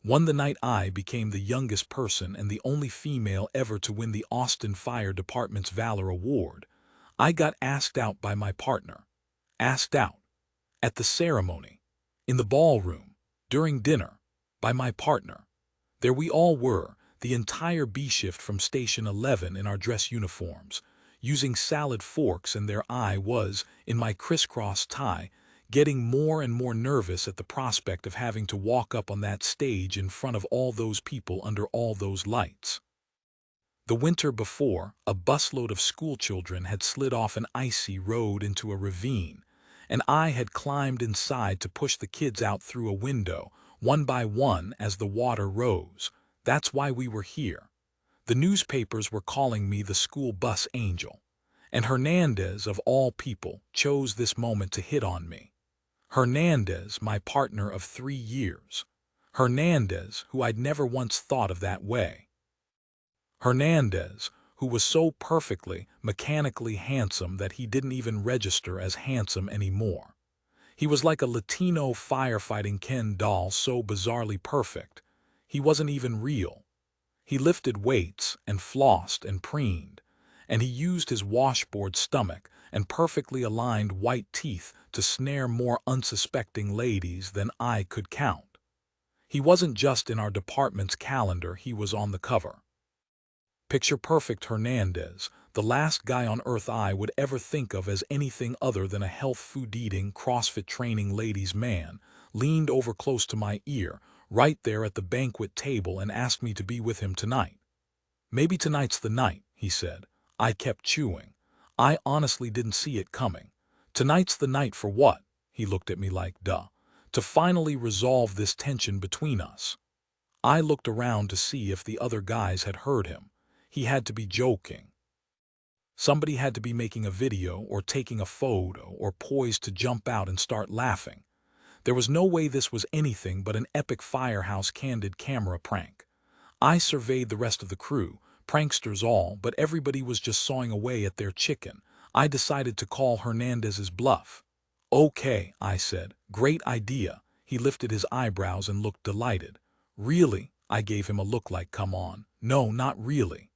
Won the night I became the youngest person and the only female ever to win the Austin Fire Department's Valor Award. I got asked out by my partner. Asked out. At the ceremony. In the ballroom. During dinner. By my partner. There we all were, the entire B shift from Station 11 in our dress uniforms, using salad forks, and there I was, in my crisscross tie, getting more and more nervous at the prospect of having to walk up on that stage in front of all those people under all those lights. The winter before, a busload of schoolchildren had slid off an icy road into a ravine, and I had climbed inside to push the kids out through a window, one by one as the water rose. That's why we were here. The newspapers were calling me the school bus angel. And Hernandez, of all people, chose this moment to hit on me. Hernandez, my partner of 3 years. Hernandez, who I'd never once thought of that way. Hernandez, who was so perfectly, mechanically handsome that he didn't even register as handsome anymore. He was like a Latino firefighting Ken doll, so bizarrely perfect. He wasn't even real. He lifted weights and flossed and preened, and he used his washboard stomach and perfectly aligned white teeth to snare more unsuspecting ladies than I could count. He wasn't just in our department's calendar, he was on the cover. Picture-perfect Hernandez, the last guy on earth I would ever think of as anything other than a health food-eating, CrossFit-training ladies' man, leaned over close to my ear, right there at the banquet table, and asked me to be with him tonight. Maybe tonight's the night, he said. I kept chewing. I honestly didn't see it coming. Tonight's the night for what? He looked at me like, duh. To finally resolve this tension between us. I looked around to see if the other guys had heard him. He had to be joking. Somebody had to be making a video or taking a photo or poised to jump out and start laughing. There was no way this was anything but an epic Firehouse candid camera prank. I surveyed the rest of the crew, pranksters all, but everybody was just sawing away at their chicken. I decided to call Hernandez's bluff. Okay, I said, great idea. He lifted his eyebrows and looked delighted. Really? I gave him a look like, come on. No, not really.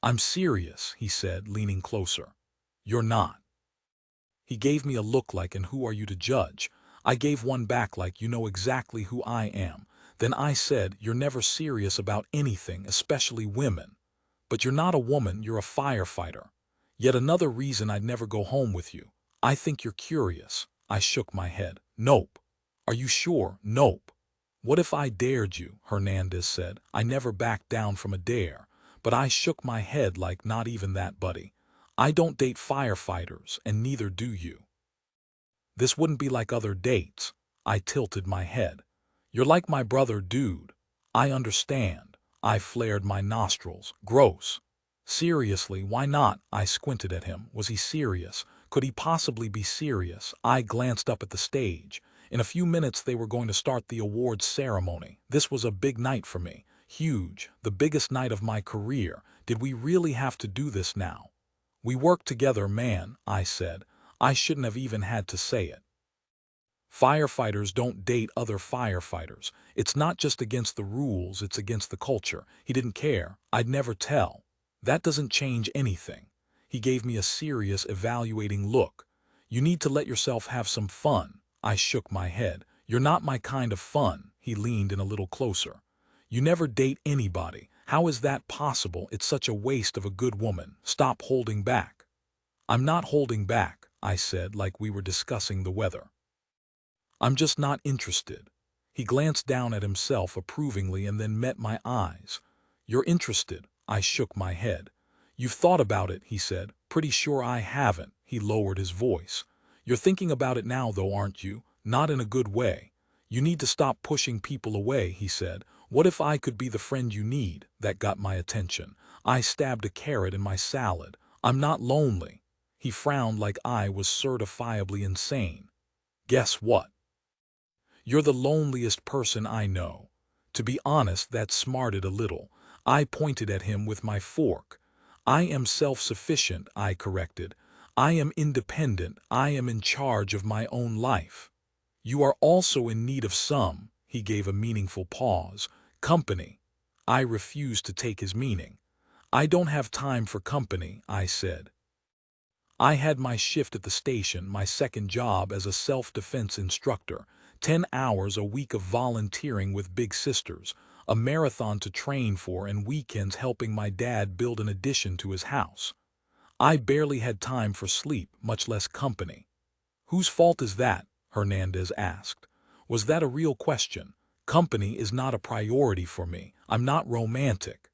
I'm serious, he said, leaning closer. You're not. He gave me a look like, and who are you to judge? I gave one back like, you know exactly who I am. Then I said, you're never serious about anything, especially women. But you're not a woman, you're a firefighter. Yet another reason I'd never go home with you. I think you're curious. I shook my head. Nope. Are you sure? Nope. What if I dared you? Hernandez said. I never backed down from a dare. But I shook my head like, not even that, buddy. I don't date firefighters, and neither do you. This wouldn't be like other dates. I tilted my head. You're like my brother, dude. I understand. I flared my nostrils. Gross. Seriously, why not? I squinted at him. Was he serious? Could he possibly be serious? I glanced up at the stage. In a few minutes they were going to start the awards ceremony. This was a big night for me. Huge. The biggest night of my career. Did we really have to do this now? We worked together, man, I said. I shouldn't have even had to say it. Firefighters don't date other firefighters. It's not just against the rules, it's against the culture. He didn't care. I'd never tell. That doesn't change anything. He gave me a serious, evaluating look. You need to let yourself have some fun. I shook my head. You're not my kind of fun. He leaned in a little closer. You never date anybody. How is that possible? It's such a waste of a good woman. Stop holding back. I'm not holding back, I said, like we were discussing the weather. I'm just not interested. He glanced down at himself approvingly and then met my eyes. You're interested. I shook my head. You've thought about it, he said. Pretty sure I haven't. He lowered his voice. You're thinking about it now, though, aren't you? Not in a good way. You need to stop pushing people away, he said. What if I could be the friend you need? That got my attention. I stabbed a carrot in my salad. I'm not lonely. He frowned like I was certifiably insane. Guess what? You're the loneliest person I know. To be honest, that smarted a little. I pointed at him with my fork. I am self-sufficient, I corrected. I am independent. I am in charge of my own life. You are also in need of some, he gave a meaningful pause, Company. I refused to take his meaning. I don't have time for company, I said. I had my shift at the station, my second job as a self-defense instructor, 10 hours a week of volunteering with Big Sisters, a marathon to train for, and weekends helping my dad build an addition to his house. I barely had time for sleep, much less company. Whose fault is that? Hernandez asked. Was that a real question? Company is not a priority for me. I'm not romantic.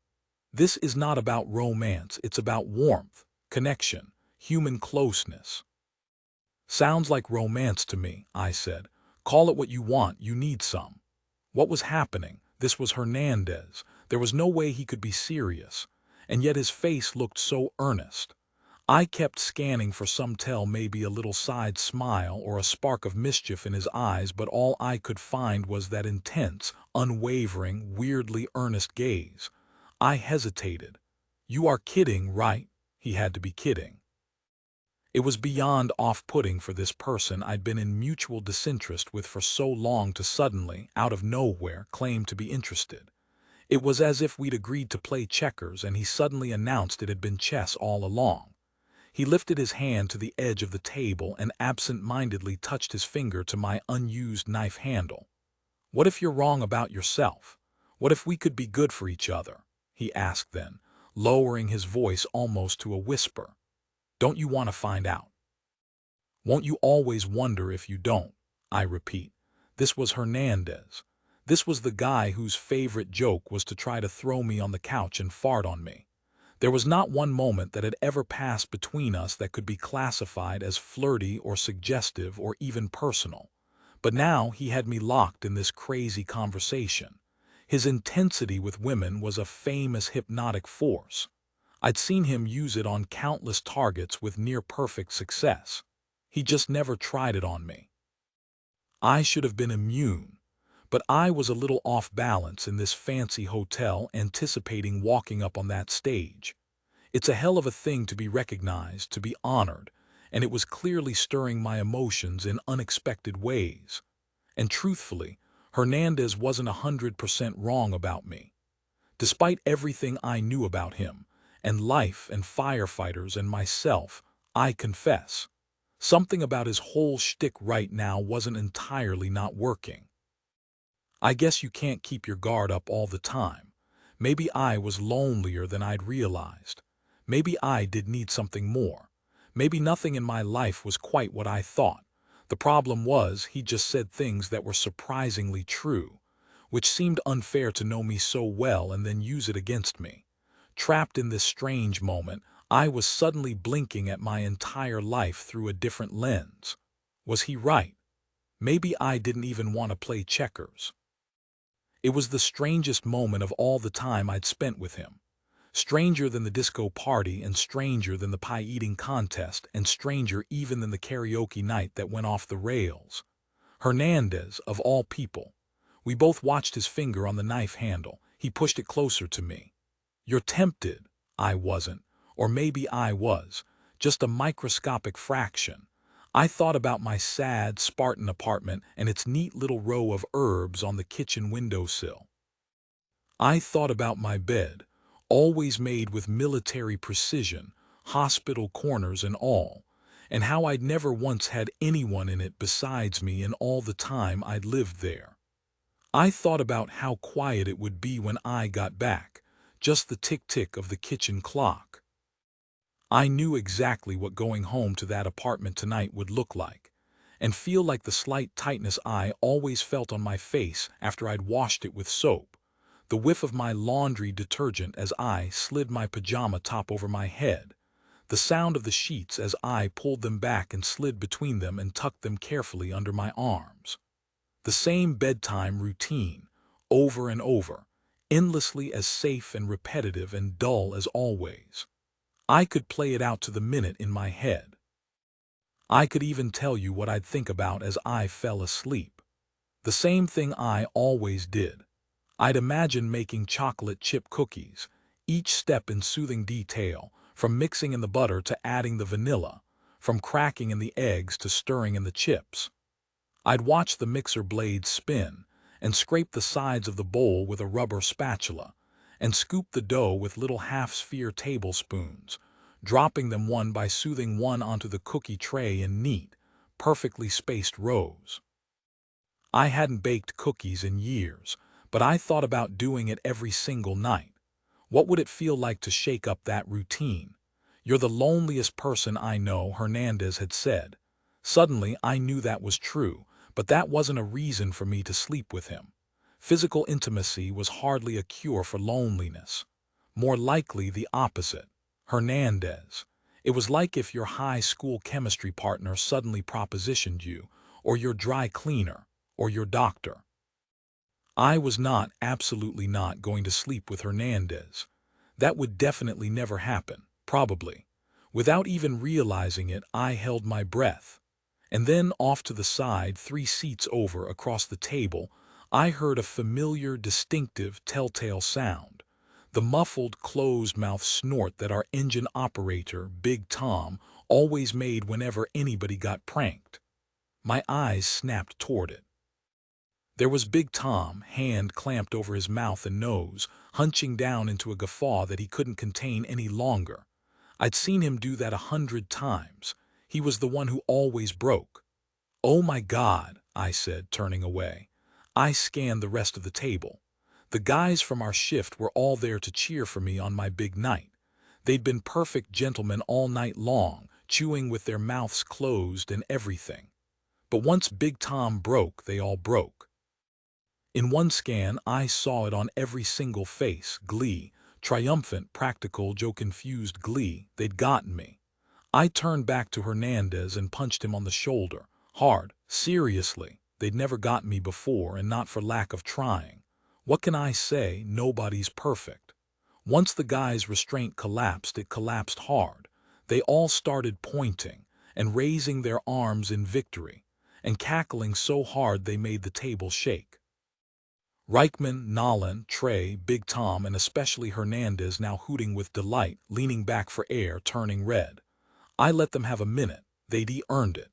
This is not about romance, it's about warmth, connection, human closeness. Sounds like romance to me, I said. Call it what you want, you need some. What was happening? This was Hernandez. There was no way he could be serious, and yet his face looked so earnest. I kept scanning for some tell, maybe a little side smile or a spark of mischief in his eyes, but all I could find was that intense, unwavering, weirdly earnest gaze. I hesitated. You are kidding, right? He had to be kidding. It was beyond off-putting for this person I'd been in mutual disinterest with for so long to suddenly, out of nowhere, claim to be interested. It was as if we'd agreed to play checkers and he suddenly announced it had been chess all along. He lifted his hand to the edge of the table and absent-mindedly touched his finger to my unused knife handle. What if you're wrong about yourself? What if we could be good for each other? He asked then, lowering his voice almost to a whisper. Don't you want to find out? Won't you always wonder if you don't? I repeat. This was Hernandez. This was the guy whose favorite joke was to try to throw me on the couch and fart on me. There was not one moment that had ever passed between us that could be classified as flirty or suggestive or even personal. But now he had me locked in this crazy conversation. His intensity with women was a famous hypnotic force. I'd seen him use it on countless targets with near-perfect success. He just never tried it on me. I should have been immune, but I was a little off balance in this fancy hotel anticipating walking up on that stage. It's a hell of a thing to be recognized, to be honored, and it was clearly stirring my emotions in unexpected ways. And truthfully, Hernandez wasn't 100% wrong about me. Despite everything I knew about him, and life and firefighters and myself, I confess, something about his whole shtick right now wasn't entirely not working. I guess you can't keep your guard up all the time. Maybe I was lonelier than I'd realized. Maybe I did need something more. Maybe nothing in my life was quite what I thought. The problem was he just said things that were surprisingly true, which seemed unfair to know me so well and then use it against me. Trapped in this strange moment, I was suddenly blinking at my entire life through a different lens. Was he right? Maybe I didn't even want to play checkers. It was the strangest moment of all the time I'd spent with him. Stranger than the disco party, and stranger than the pie-eating contest, and stranger even than the karaoke night that went off the rails. Hernandez, of all people. We both watched his finger on the knife handle. He pushed it closer to me. You're tempted. I wasn't. Or maybe I was. Just a microscopic fraction. I thought about my sad, Spartan apartment and its neat little row of herbs on the kitchen windowsill. I thought about my bed, always made with military precision, hospital corners and all, and how I'd never once had anyone in it besides me in all the time I'd lived there. I thought about how quiet it would be when I got back, just the tick-tick of the kitchen clock. I knew exactly what going home to that apartment tonight would look like, and feel like the slight tightness I always felt on my face after I'd washed it with soap, the whiff of my laundry detergent as I slid my pajama top over my head, the sound of the sheets as I pulled them back and slid between them and tucked them carefully under my arms. The same bedtime routine, over and over, endlessly as safe and repetitive and dull as always. I could play it out to the minute in my head. I could even tell you what I'd think about as I fell asleep. The same thing I always did. I'd imagine making chocolate chip cookies, each step in soothing detail, from mixing in the butter to adding the vanilla, from cracking in the eggs to stirring in the chips. I'd watch the mixer blades spin, and scraped the sides of the bowl with a rubber spatula, and scooped the dough with little half-sphere tablespoons, dropping them one by soothing one onto the cookie tray in neat, perfectly spaced rows. I hadn't baked cookies in years, but I thought about doing it every single night. What would it feel like to shake up that routine? "You're the loneliest person I know," Hernandez had said. Suddenly, I knew that was true, but that wasn't a reason for me to sleep with him. Physical intimacy was hardly a cure for loneliness. More likely the opposite. Hernandez. It was like if your high school chemistry partner suddenly propositioned you, or your dry cleaner, or your doctor. I was not, absolutely not, going to sleep with Hernandez. That would definitely never happen, probably. Without even realizing it, I held my breath. And then, off to the side, 3 seats over across the table, I heard a familiar, distinctive, telltale sound. The muffled, closed-mouth snort that our engine operator, Big Tom, always made whenever anybody got pranked. My eyes snapped toward it. There was Big Tom, hand clamped over his mouth and nose, hunching down into a guffaw that he couldn't contain any longer. I'd seen him do that 100 times. He was the one who always broke. "Oh my God," I said, turning away. I scanned the rest of the table. The guys from our shift were all there to cheer for me on my big night. They'd been perfect gentlemen all night long, chewing with their mouths closed and everything. But once Big Tom broke, they all broke. In one scan, I saw it on every single face: glee, triumphant, practical, Joe-confused glee. They'd gotten me. I turned back to Hernandez and punched him on the shoulder. Hard, seriously. They'd never got me before, and not for lack of trying. What can I say? Nobody's perfect. Once the guy's restraint collapsed, it collapsed hard. They all started pointing and raising their arms in victory, and cackling so hard they made the table shake. Reichman, Nolan, Trey, Big Tom, and especially Hernandez now hooting with delight, leaning back for air, turning red. I let them have a minute. They'd earned it.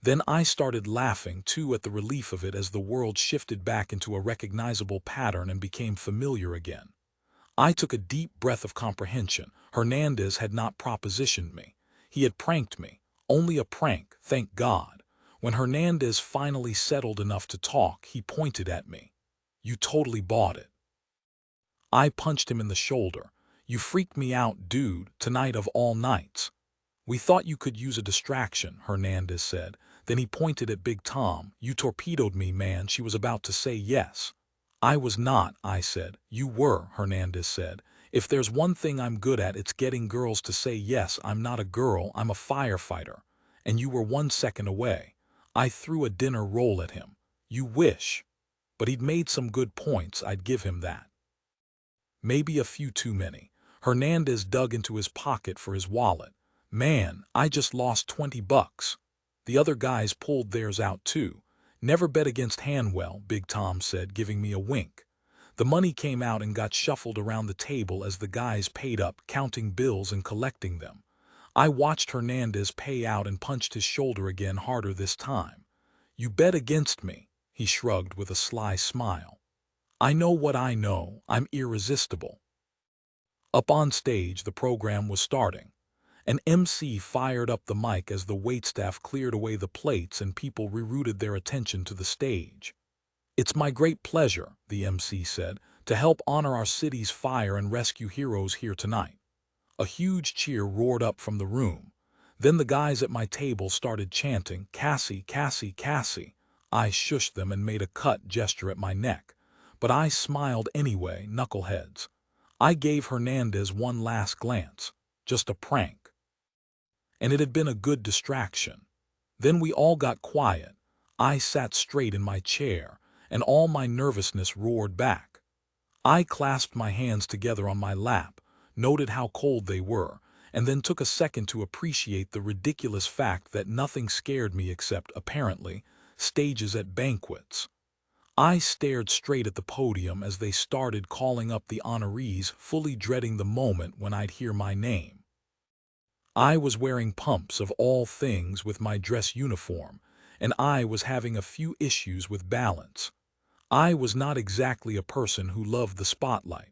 Then I started laughing, too, at the relief of it as the world shifted back into a recognizable pattern and became familiar again. I took a deep breath of comprehension. Hernandez had not propositioned me. He had pranked me. Only a prank, thank God. When Hernandez finally settled enough to talk, he pointed at me. "You totally bought it." I punched him in the shoulder. "You freaked me out, dude, tonight of all nights." "We thought you could use a distraction," Hernandez said. Then he pointed at Big Tom. "You torpedoed me, man." She was about to say yes. "I was not," I said. "You were," Hernandez said. "If there's one thing I'm good at, it's getting girls to say yes. I'm not a girl, I'm a firefighter. And you were 1 second away." I threw a dinner roll at him. "You wish." But he'd made some good points, I'd give him that. Maybe a few too many. Hernandez dug into his pocket for his wallet. "Man, I just lost $20. The other guys pulled theirs out too. "Never bet against Hanwell," Big Tom said, giving me a wink. The money came out and got shuffled around the table as the guys paid up, counting bills and collecting them. I watched Hernandez pay out and punched his shoulder again, harder this time. "You bet against me," he shrugged with a sly smile. "I know what I know. I'm irresistible." Up on stage, the program was starting. An MC fired up the mic as the waitstaff cleared away the plates and people rerouted their attention to the stage. "It's my great pleasure," the MC said, "to help honor our city's fire and rescue heroes here tonight." A huge cheer roared up from the room. Then the guys at my table started chanting, "Cassie, Cassie, Cassie." I shushed them and made a cut gesture at my neck. But I smiled anyway, knuckleheads. I gave Hernandez one last glance. Just a prank. And it had been a good distraction. Then we all got quiet. I sat straight in my chair, and all my nervousness roared back. I clasped my hands together on my lap, noted how cold they were, and then took a second to appreciate the ridiculous fact that nothing scared me except, apparently, stages at banquets. I stared straight at the podium as they started calling up the honorees, fully dreading the moment when I'd hear my name. I was wearing pumps of all things with my dress uniform, and I was having a few issues with balance. I was not exactly a person who loved the spotlight.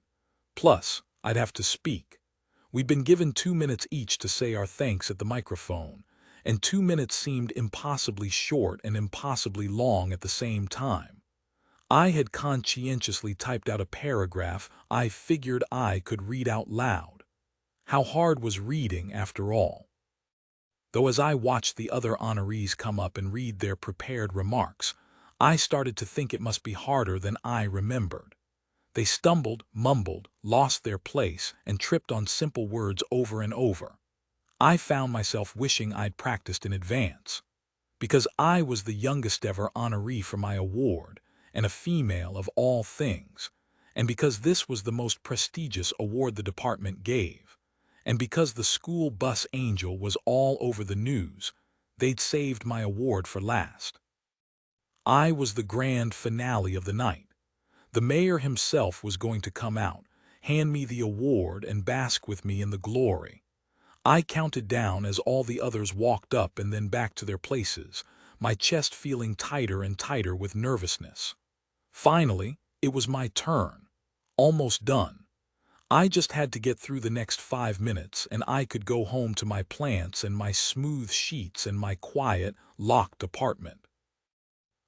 Plus, I'd have to speak. We'd been given 2 minutes each to say our thanks at the microphone, and 2 minutes seemed impossibly short and impossibly long at the same time. I had conscientiously typed out a paragraph I figured I could read out loud. How hard was reading, after all? Though as I watched the other honorees come up and read their prepared remarks, I started to think it must be harder than I remembered. They stumbled, mumbled, lost their place, and tripped on simple words over and over. I found myself wishing I'd practiced in advance. Because I was the youngest ever honoree for my award, and a female of all things, and because this was the most prestigious award the department gave, and because the school bus angel was all over the news, they'd saved my award for last. I was the grand finale of the night. The mayor himself was going to come out, hand me the award, and bask with me in the glory. I counted down as all the others walked up and then back to their places, my chest feeling tighter and tighter with nervousness. Finally, it was my turn. Almost done. I just had to get through the next 5 minutes and I could go home to my plants and my smooth sheets and my quiet, locked apartment.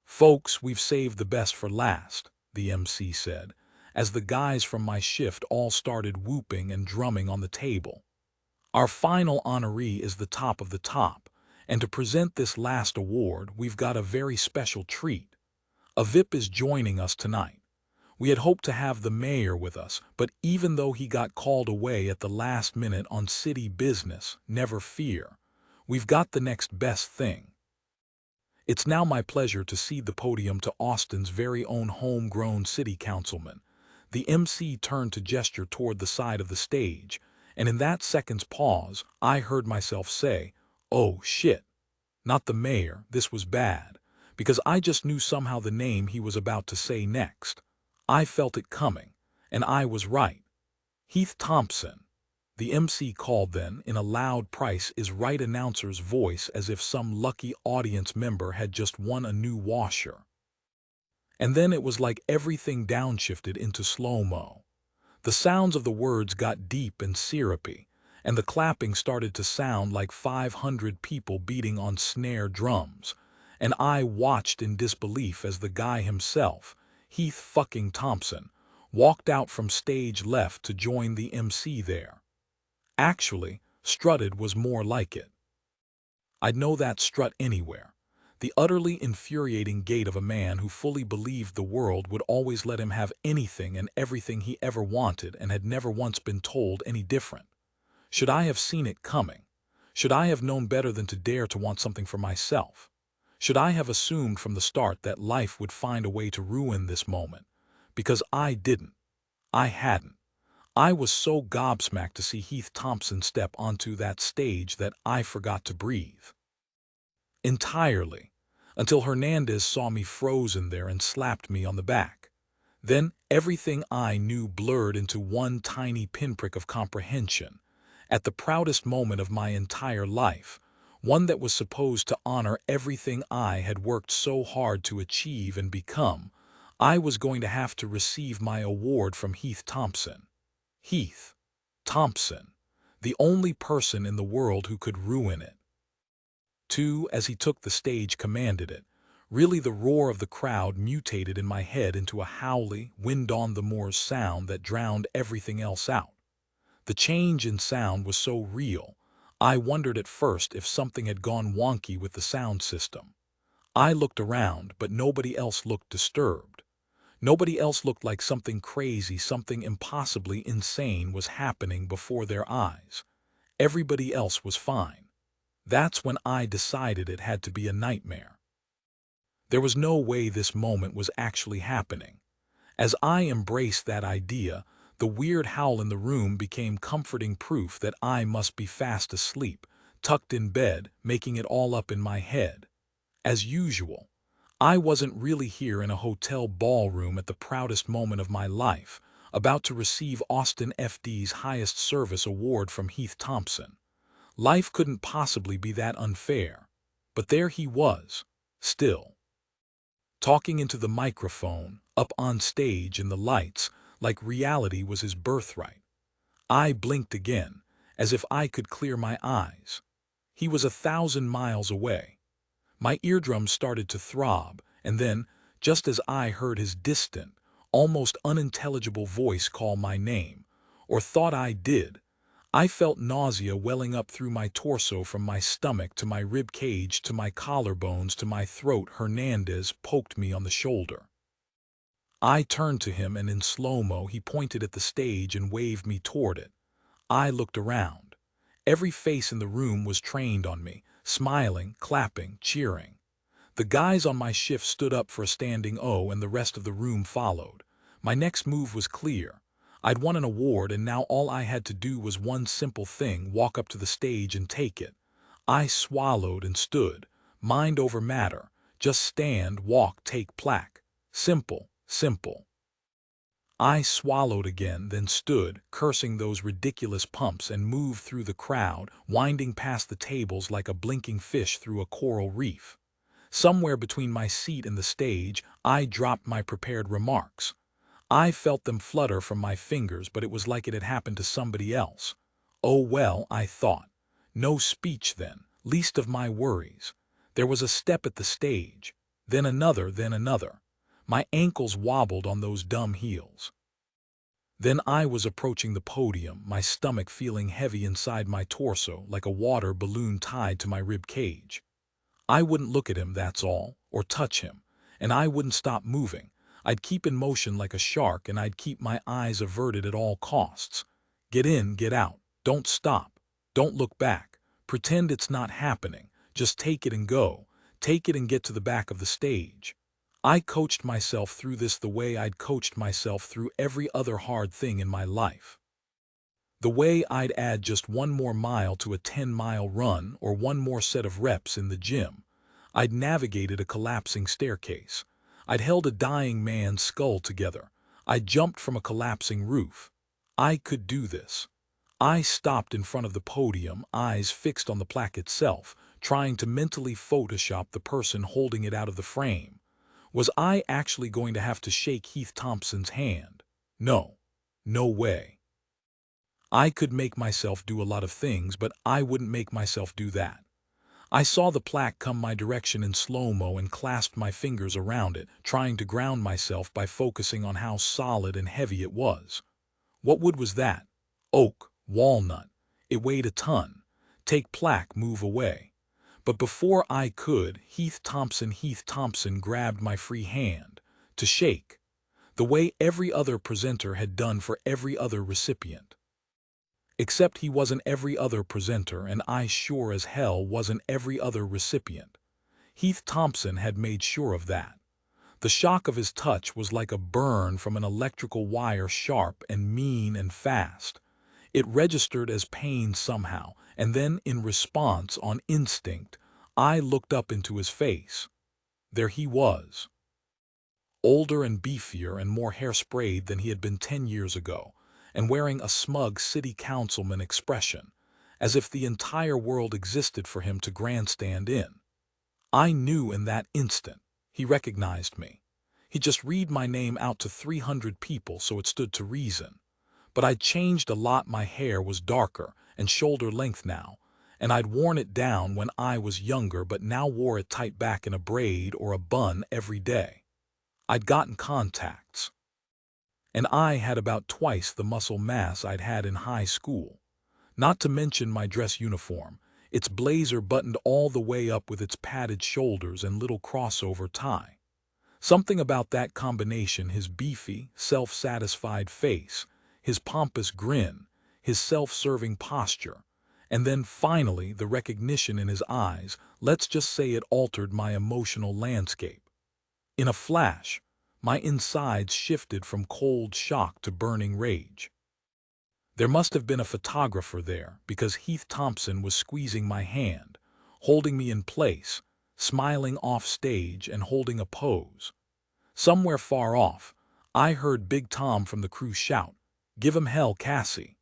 "Folks, we've saved the best for last," the MC said, as the guys from my shift all started whooping and drumming on the table. "Our final honoree is the top of the top, and to present this last award, we've got a very special treat. A VIP is joining us tonight. We had hoped to have the mayor with us, but even though he got called away at the last minute on city business, never fear. We've got the next best thing. It's now my pleasure to cede the podium to Austin's very own homegrown city councilman." The MC turned to gesture toward the side of the stage, and in that second's pause, I heard myself say, "Oh, shit. Not the mayor, this was bad," because I just knew somehow the name he was about to say next. I felt it coming, and I was right. Heath Thompson. The MC called then, in a loud Price is Right announcer's voice, as if some lucky audience member had just won a new washer. And then it was like everything downshifted into slow-mo. The sounds of the words got deep and syrupy, and the clapping started to sound like 500 people beating on snare drums, and I watched in disbelief as the guy himself, Heath fucking Thompson, walked out from stage left to join the MC there. Actually, strutted was more like it. I'd know that strut anywhere. The utterly infuriating gait of a man who fully believed the world would always let him have anything and everything he ever wanted and had never once been told any different. Should I have seen it coming? Should I have known better than to dare to want something for myself? Should I have assumed from the start that life would find a way to ruin this moment? Because I didn't. I hadn't. I was so gobsmacked to see Heath Thompson step onto that stage that I forgot to breathe. Entirely. Until Hernandez saw me frozen there and slapped me on the back. Then everything I knew blurred into one tiny pinprick of comprehension. At the proudest moment of my entire life, one that was supposed to honor everything I had worked so hard to achieve and become, I was going to have to receive my award from Heath Thompson. Heath Thompson, the only person in the world who could ruin it. Too, as he took the stage, commanded it. Really, the roar of the crowd mutated in my head into a howly, wind-on-the-moors sound that drowned everything else out. The change in sound was so real, I wondered at first if something had gone wonky with the sound system. I looked around, but nobody else looked disturbed. Nobody else looked like something crazy, something impossibly insane was happening before their eyes. Everybody else was fine. That's when I decided it had to be a nightmare. There was no way this moment was actually happening. As I embraced that idea, the weird howl in the room became comforting proof that I must be fast asleep, tucked in bed, making it all up in my head. As usual, I wasn't really here in a hotel ballroom at the proudest moment of my life, about to receive Austin FD's highest service award from Heath Thompson. Life couldn't possibly be that unfair. But there he was, still. Talking into the microphone, up on stage in the lights, like reality was his birthright. I blinked again, as if I could clear my eyes. He was 1,000 miles away. My eardrums started to throb, and then, just as I heard his distant, almost unintelligible voice call my name, or thought I did, I felt nausea welling up through my torso from my stomach to my rib cage to my collarbones to my throat. Hernandez poked me on the shoulder. I turned to him and in slow-mo he pointed at the stage and waved me toward it. I looked around. Every face in the room was trained on me, smiling, clapping, cheering. The guys on my shift stood up for a standing O and the rest of the room followed. My next move was clear. I'd won an award and now all I had to do was one simple thing: walk up to the stage and take it. I swallowed and stood. Mind over matter. Just stand, walk, take plaque. Simple, simple. I swallowed again, then stood, cursing those ridiculous pumps, and moved through the crowd, winding past the tables like a blinking fish through a coral reef. Somewhere between my seat and the stage, I dropped my prepared remarks. I felt them flutter from my fingers, but it was like it had happened to somebody else. Oh well, I thought. No speech then, least of my worries. There was a step at the stage, then another, then another. My ankles wobbled on those dumb heels. Then I was approaching the podium, my stomach feeling heavy inside my torso like a water balloon tied to my rib cage. I wouldn't look at him, that's all, or touch him, and I wouldn't stop moving. I'd keep in motion like a shark, and I'd keep my eyes averted at all costs. Get in, get out, don't stop, don't look back, pretend it's not happening, just take it and go, take it and get to the back of the stage. I coached myself through this the way I'd coached myself through every other hard thing in my life. The way I'd add just one more mile to a 10-mile run or one more set of reps in the gym. I'd navigated a collapsing staircase. I'd held a dying man's skull together. I'd jumped from a collapsing roof. I could do this. I stopped in front of the podium, eyes fixed on the plaque itself, trying to mentally Photoshop the person holding it out of the frame. Was I actually going to have to shake Heath Thompson's hand? No. No way. I could make myself do a lot of things, but I wouldn't make myself do that. I saw the plaque come my direction in slow-mo and clasped my fingers around it, trying to ground myself by focusing on how solid and heavy it was. What wood was that? Oak, walnut. It weighed a ton. Take plaque, move away. But before I could, Heath Thompson grabbed my free hand, to shake, the way every other presenter had done for every other recipient. Except he wasn't every other presenter, and I sure as hell wasn't every other recipient. Heath Thompson had made sure of that. The shock of his touch was like a burn from an electrical wire, sharp and mean and fast. It registered as pain somehow, and then in response, on instinct, I looked up into his face. There he was. Older and beefier and more hairsprayed than he had been 10 years ago, and wearing a smug city councilman expression, as if the entire world existed for him to grandstand in. I knew in that instant. He recognized me. He'd just read my name out to 300 people, so it stood to reason. But I'd changed a lot. My hair was darker and shoulder length now, and I'd worn it down when I was younger, but now wore it tight back in a braid or a bun every day. I'd gotten contacts. And I had about twice the muscle mass I'd had in high school. Not to mention my dress uniform, its blazer buttoned all the way up with its padded shoulders and little crossover tie. Something about that combination, his beefy, self-satisfied face, his pompous grin, his self-serving posture, and then finally the recognition in his eyes, let's just say it altered my emotional landscape. In a flash, my insides shifted from cold shock to burning rage. There must have been a photographer there, because Heath Thompson was squeezing my hand, holding me in place, smiling off stage and holding a pose. Somewhere far off, I heard Big Tom from the crew shout, "Give him hell, Cassie."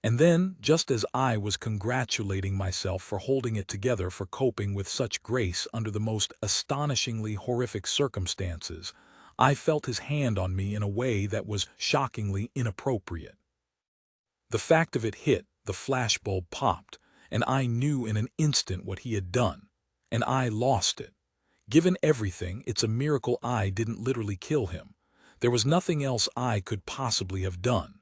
And then, just as I was congratulating myself for holding it together, for coping with such grace under the most astonishingly horrific circumstances, I felt his hand on me in a way that was shockingly inappropriate. The fact of it hit, the flashbulb popped, and I knew in an instant what he had done. And I lost it. Given everything, it's a miracle I didn't literally kill him. There was nothing else I could possibly have done.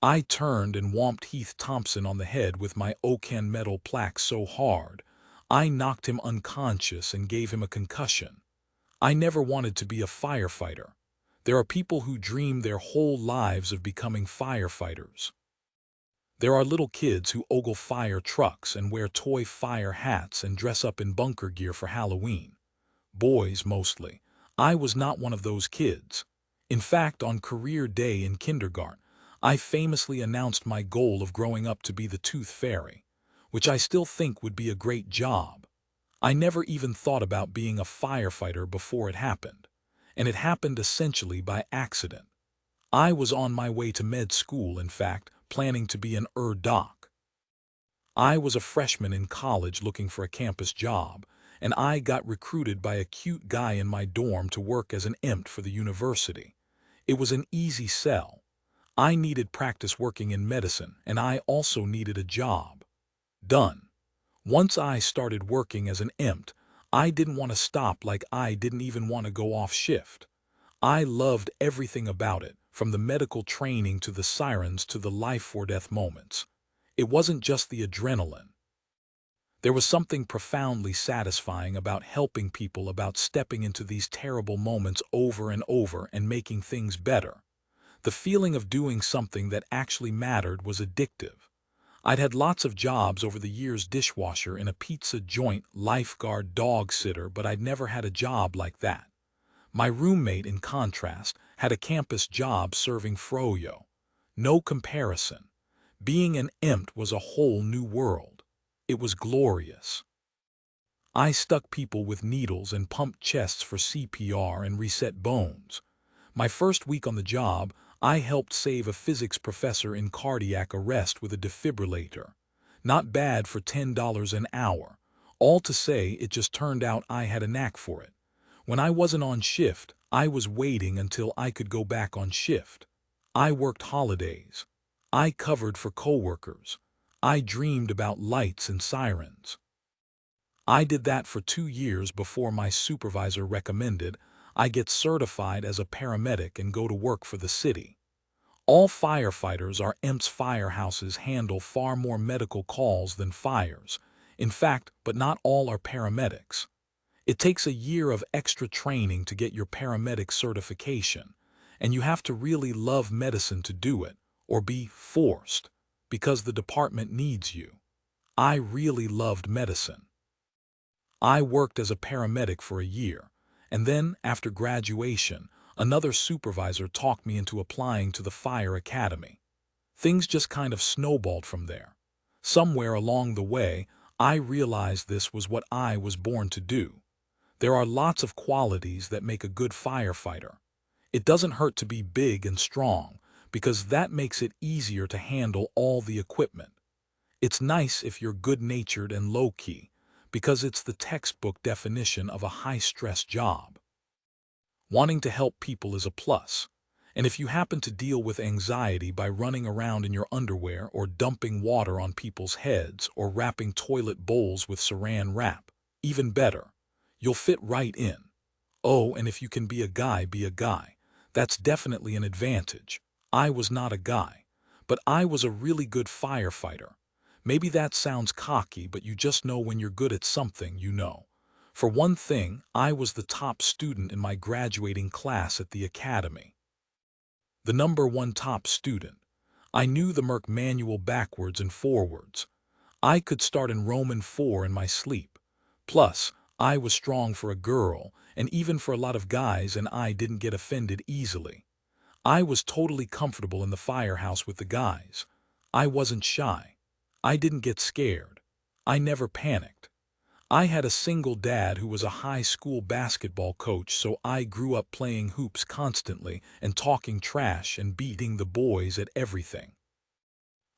I turned and whomped Heath Thompson on the head with my Oaken metal plaque so hard, I knocked him unconscious and gave him a concussion. I never wanted to be a firefighter. There are people who dream their whole lives of becoming firefighters. There are little kids who ogle fire trucks and wear toy fire hats and dress up in bunker gear for Halloween. Boys, mostly. I was not one of those kids. In fact, on career day in kindergarten, I famously announced my goal of growing up to be the Tooth Fairy, which I still think would be a great job. I never even thought about being a firefighter before it happened, and it happened essentially by accident. I was on my way to med school, in fact, planning to be an doc. I was a freshman in college looking for a campus job, and I got recruited by a cute guy in my dorm to work as an EMT for the university. It was an easy sell. I needed practice working in medicine, and I also needed a job. Done. Once I started working as an EMT, I didn't want to stop, like I didn't even want to go off shift. I loved everything about it, from the medical training to the sirens to the life-or-death moments. It wasn't just the adrenaline. There was something profoundly satisfying about helping people, about stepping into these terrible moments over and over and making things better. The feeling of doing something that actually mattered was addictive. I'd had lots of jobs over the years: dishwasher in a pizza joint, lifeguard, dog sitter, but I'd never had a job like that. My roommate, in contrast, had a campus job serving froyo. No comparison. Being an EMT was a whole new world. It was glorious. I stuck people with needles and pumped chests for CPR and reset bones. My first week on the job, I helped save a physics professor in cardiac arrest with a defibrillator. Not bad for $10 an hour. All to say, it just turned out I had a knack for it. When I wasn't on shift, I was waiting until I could go back on shift. I worked holidays. I covered for coworkers. I dreamed about lights and sirens. I did that for 2 years before my supervisor recommended I get certified as a paramedic and go to work for the city. All firefighters are EMTs. Firehouses handle far more medical calls than fires. In fact, but not all are paramedics. It takes a year of extra training to get your paramedic certification, and you have to really love medicine to do it, or be forced, because the department needs you. I really loved medicine. I worked as a paramedic for a year, and then, after graduation, another supervisor talked me into applying to the fire academy. Things just kind of snowballed from there. Somewhere along the way, I realized this was what I was born to do. There are lots of qualities that make a good firefighter. It doesn't hurt to be big and strong, because that makes it easier to handle all the equipment. It's nice if you're good-natured and low-key, because it's the textbook definition of a high-stress job. Wanting to help people is a plus, and if you happen to deal with anxiety by running around in your underwear or dumping water on people's heads or wrapping toilet bowls with saran wrap, even better. You'll fit right in. Oh, and if you can be a guy, be a guy. That's definitely an advantage. I was not a guy, but I was a really good firefighter. Maybe that sounds cocky, but you just know when you're good at something, you know. For one thing, I was the top student in my graduating class at the academy. The #1 top student. I knew the Merc manual backwards and forwards. I could start in Roman 4 in my sleep. Plus, I was strong for a girl, and even for a lot of guys, and I didn't get offended easily. I was totally comfortable in the firehouse with the guys. I wasn't shy. I didn't get scared. I never panicked. I had a single dad who was a high school basketball coach, so I grew up playing hoops constantly and talking trash and beating the boys at everything.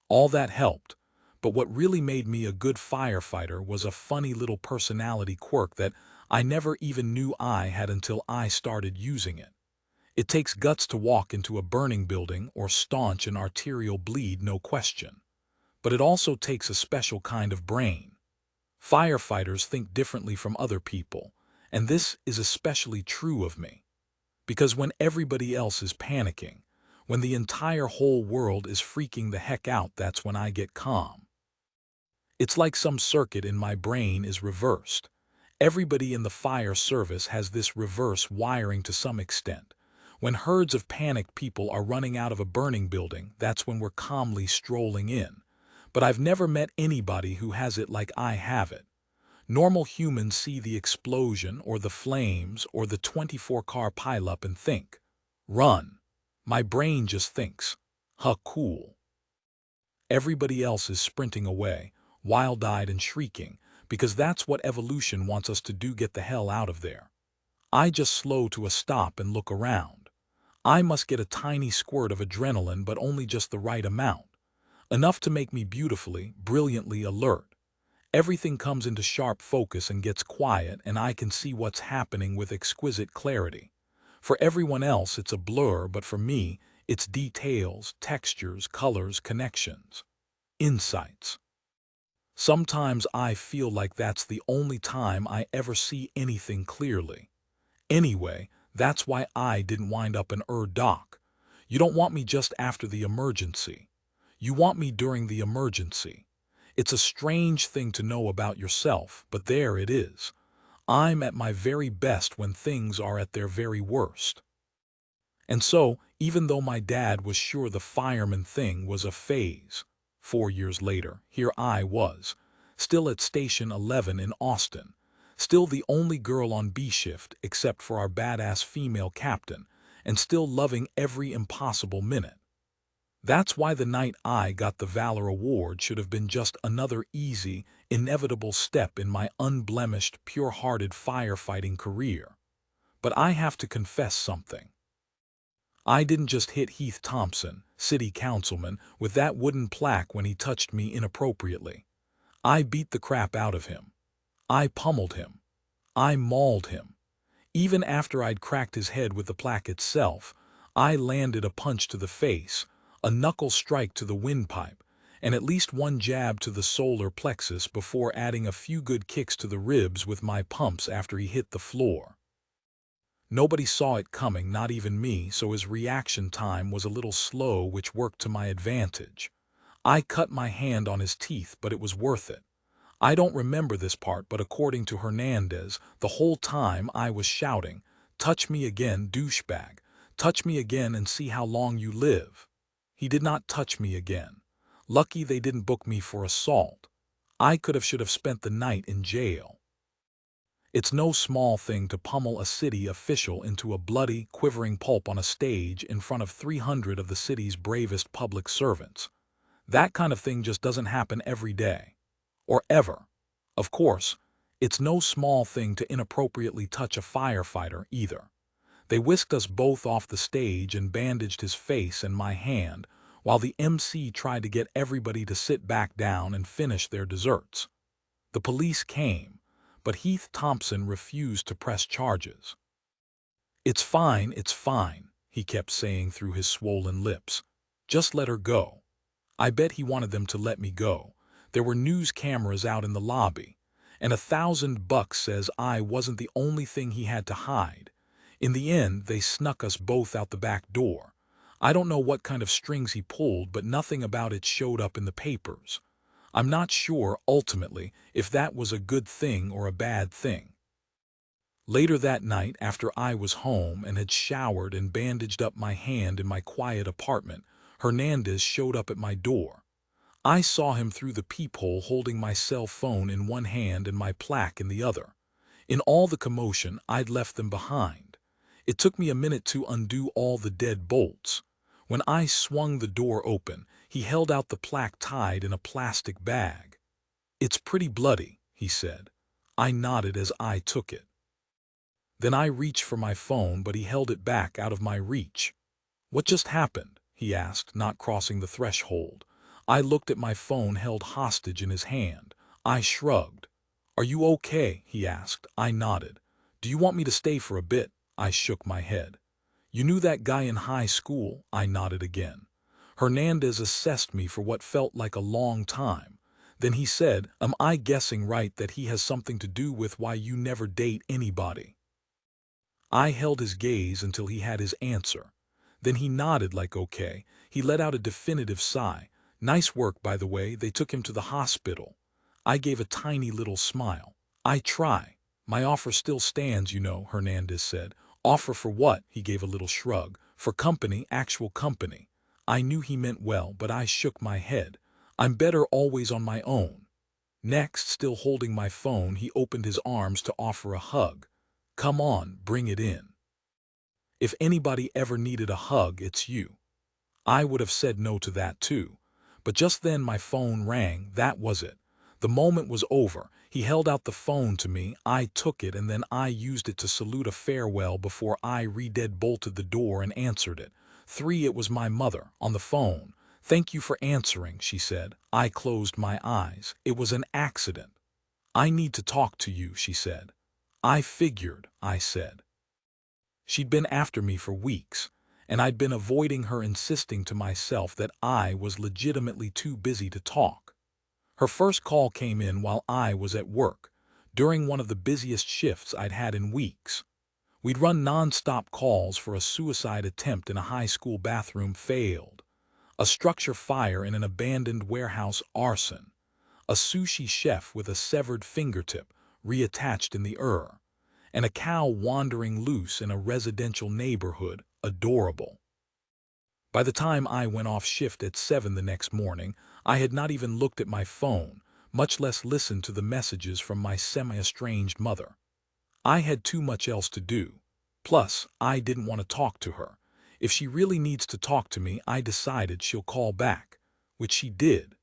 All that helped. But what really made me a good firefighter was a funny little personality quirk that I never even knew I had until I started using it. It takes guts to walk into a burning building or staunch an arterial bleed, no question. But it also takes a special kind of brain. Firefighters think differently from other people, and this is especially true of me. Because when everybody else is panicking, when the entire whole world is freaking the heck out, that's when I get calm. It's like some circuit in my brain is reversed. Everybody in the fire service has this reverse wiring to some extent. When herds of panicked people are running out of a burning building, that's when we're calmly strolling in. But I've never met anybody who has it like I have it. Normal humans see the explosion or the flames or the 24-car pileup and think, run. My brain just thinks, huh, cool. Everybody else is sprinting away, wild-eyed and shrieking, because that's what evolution wants us to do, get the hell out of there. I just slow to a stop and look around. I must get a tiny squirt of adrenaline, but only just the right amount. Enough to make me beautifully, brilliantly alert. Everything comes into sharp focus and gets quiet, and I can see what's happening with exquisite clarity. For everyone else, it's a blur, but for me, it's details, textures, colors, connections, insights. Sometimes I feel like that's the only time I ever see anything clearly. Anyway, that's why I didn't wind up in dock. You don't want me just after the emergency. You want me during the emergency. It's a strange thing to know about yourself, but there it is. I'm at my very best when things are at their very worst. And so, even though my dad was sure the fireman thing was a phase, 4 years later, here I was, still at Station 11 in Austin, still the only girl on B shift except for our badass female captain, and still loving every impossible minute. That's why the night I got the Valor Award should have been just another easy, inevitable step in my unblemished, pure-hearted firefighting career. But I have to confess something. I didn't just hit Heath Thompson, city councilman, with that wooden plaque when he touched me inappropriately. I beat the crap out of him. I pummeled him. I mauled him. Even after I'd cracked his head with the plaque itself, I landed a punch to the face, a knuckle strike to the windpipe, and at least one jab to the solar plexus before adding a few good kicks to the ribs with my pumps after he hit the floor. Nobody saw it coming, not even me, so his reaction time was a little slow, which worked to my advantage. I cut my hand on his teeth, but it was worth it. I don't remember this part, but according to Hernandez, the whole time I was shouting, "Touch me again, douchebag. Touch me again and see how long you live." He did not touch me again. Lucky they didn't book me for assault. I should have spent the night in jail. It's no small thing to pummel a city official into a bloody, quivering pulp on a stage in front of 300 of the city's bravest public servants. That kind of thing just doesn't happen every day. Or ever. Of course, it's no small thing to inappropriately touch a firefighter either. They whisked us both off the stage and bandaged his face and my hand, while the MC tried to get everybody to sit back down and finish their desserts. The police came, but Heath Thompson refused to press charges. It's fine," he kept saying through his swollen lips. "Just let her go." I bet he wanted them to let me go. There were news cameras out in the lobby, and $1,000 says I wasn't the only thing he had to hide. In the end, they snuck us both out the back door. I don't know what kind of strings he pulled, but nothing about it showed up in the papers. I'm not sure, ultimately, if that was a good thing or a bad thing. Later that night, after I was home and had showered and bandaged up my hand in my quiet apartment, Hernandez showed up at my door. I saw him through the peephole holding my cell phone in one hand and my plaque in the other. In all the commotion, I'd left them behind. It took me a minute to undo all the dead bolts. When I swung the door open, he held out the plaque tied in a plastic bag. "It's pretty bloody," he said. I nodded as I took it. Then I reached for my phone, but he held it back out of my reach. "What just happened?" he asked, not crossing the threshold. I looked at my phone held hostage in his hand. I shrugged. "Are you okay?" he asked. I nodded. "Do you want me to stay for a bit?" I shook my head. You knew that guy in high school? I nodded again. Hernandez assessed me for what felt like a long time. Then he said, am I guessing right that he has something to do with why you never date anybody? I held his gaze until he had his answer. Then he nodded like okay. He let out a definitive sigh. Nice work, by the way. They took him to the hospital. I gave a tiny little smile. I try. My offer still stands, you know, Hernandez said. Offer for what? He gave a little shrug. For company, actual company. I knew he meant well, but I shook my head. I'm better always on my own. Next, still holding my phone, he opened his arms to offer a hug. Come on, bring it in. If anybody ever needed a hug, it's you. I would have said no to that too. But just then my phone rang. That was it. The moment was over. He held out the phone to me. I took it, and then I used it to salute a farewell before I deadbolted the door and answered it. It was my mother, on the phone. Thank you for answering, she said. I closed my eyes. It was an accident. I need to talk to you, she said. I figured, I said. She'd been after me for weeks, and I'd been avoiding her, insisting to myself that I was legitimately too busy to talk. Her first call came in while I was at work, during one of the busiest shifts I'd had in weeks. We'd run non-stop calls for a suicide attempt in a high school bathroom failed, a structure fire in an abandoned warehouse arson, a sushi chef with a severed fingertip reattached in the and a cow wandering loose in a residential neighborhood, adorable. By the time I went off shift at 7 the next morning, I had not even looked at my phone, much less listened to the messages from my semi-estranged mother. I had too much else to do. Plus, I didn't want to talk to her. If she really needs to talk to me, I decided she'll call back, which she did.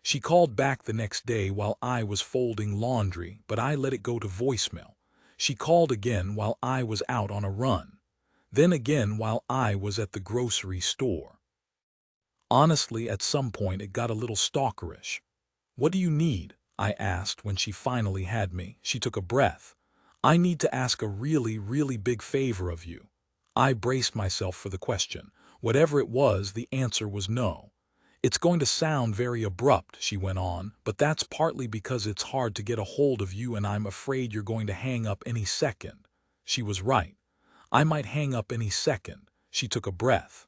She called back the next day while I was folding laundry, but I let it go to voicemail. She called again while I was out on a run. Then again while I was at the grocery store. Honestly, at some point it got a little stalkerish. What do you need? I asked when she finally had me. She took a breath. I need to ask a really, really big favor of you. I braced myself for the question. Whatever it was, the answer was no. It's going to sound very abrupt, she went on, but that's partly because it's hard to get a hold of you and I'm afraid you're going to hang up any second. She was right. I might hang up any second. She took a breath.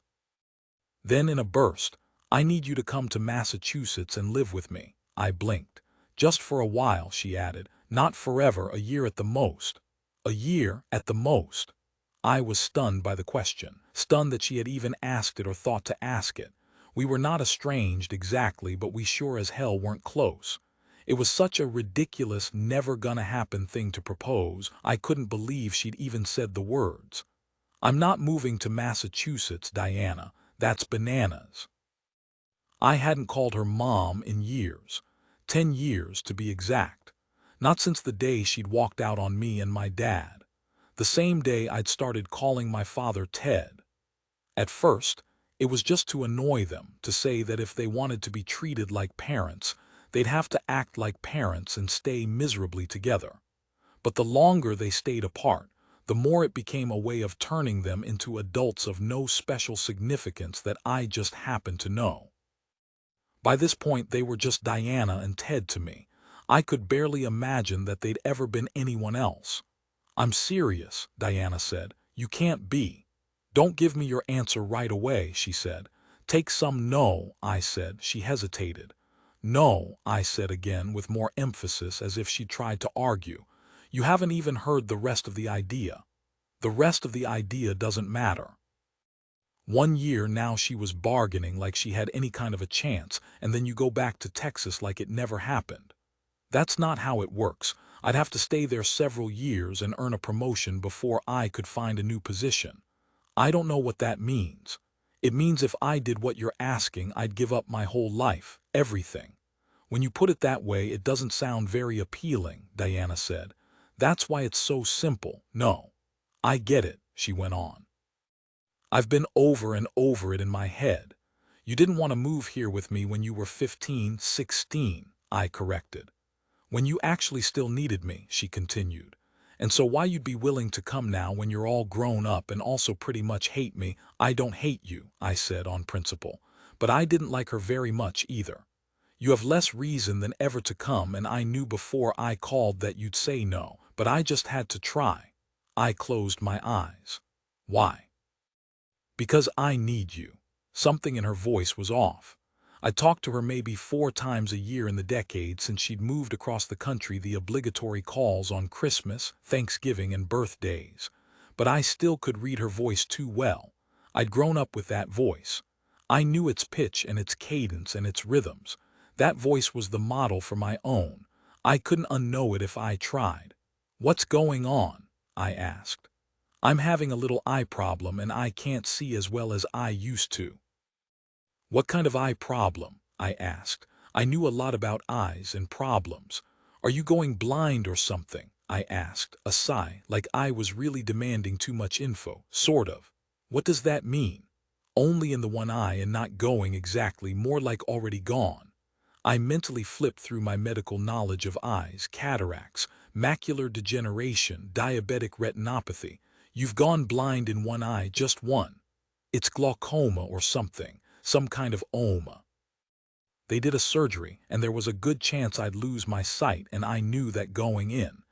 Then in a burst, I need you to come to Massachusetts and live with me. I blinked. Just for a while, she added. Not forever, a year at the most. A year at the most. I was stunned by the question, stunned that she had even asked it or thought to ask it. We were not estranged exactly, but we sure as hell weren't close. It was such a ridiculous, never-gonna-happen thing to propose. I couldn't believe she'd even said the words. I'm not moving to Massachusetts, Diana. That's bananas. I hadn't called her mom in years. 10 years, to be exact. Not since the day she'd walked out on me and my dad. The same day I'd started calling my father Ted. At first, it was just to annoy them, to say that if they wanted to be treated like parents, they'd have to act like parents and stay miserably together. But the longer they stayed apart, the more it became a way of turning them into adults of no special significance that I just happened to know. By this point, they were just Diana and Ted to me. I could barely imagine that they'd ever been anyone else. I'm serious, Diana said. You can't be. Don't give me your answer right away, she said. Take some. No, I said. She hesitated. No, I said again with more emphasis, as if she tried to argue. You haven't even heard the rest of the idea. The rest of the idea doesn't matter. 1 year now, she was bargaining like she had any kind of a chance, and then you go back to Texas like it never happened. That's not how it works. I'd have to stay there several years and earn a promotion before I could find a new position. I don't know what that means. It means if I did what you're asking, I'd give up my whole life, everything. When you put it that way, it doesn't sound very appealing, Diana said. That's why it's so simple. No. I get it, she went on. I've been over and over it in my head. You didn't want to move here with me when you were 15, 16, I corrected. When you actually still needed me, she continued. And so why you'd be willing to come now when you're all grown up and also pretty much hate me? I don't hate you, I said on principle. But I didn't like her very much either. You have less reason than ever to come, and I knew before I called that you'd say no, but I just had to try. I closed my eyes. Why? Because I need you. Something in her voice was off. I talked to her maybe 4 times a year in the decade since she'd moved across the country, the obligatory calls on Christmas, Thanksgiving, and birthdays. But I still could read her voice too well. I'd grown up with that voice. I knew its pitch and its cadence and its rhythms. That voice was the model for my own. I couldn't unknow it if I tried. What's going on? I asked. I'm having a little eye problem and I can't see as well as I used to. What kind of eye problem? I asked. I knew a lot about eyes and problems. Are you going blind or something? I asked, a sigh, like I was really demanding too much info. Sort of. What does that mean? Only in the one eye and not going exactly, more like already gone. I mentally flipped through my medical knowledge of eyes: cataracts, macular degeneration, diabetic retinopathy. You've gone blind in one eye, just one. It's glaucoma or something, some kind of oma. They did a surgery, and there was a good chance I'd lose my sight, and I knew that going in.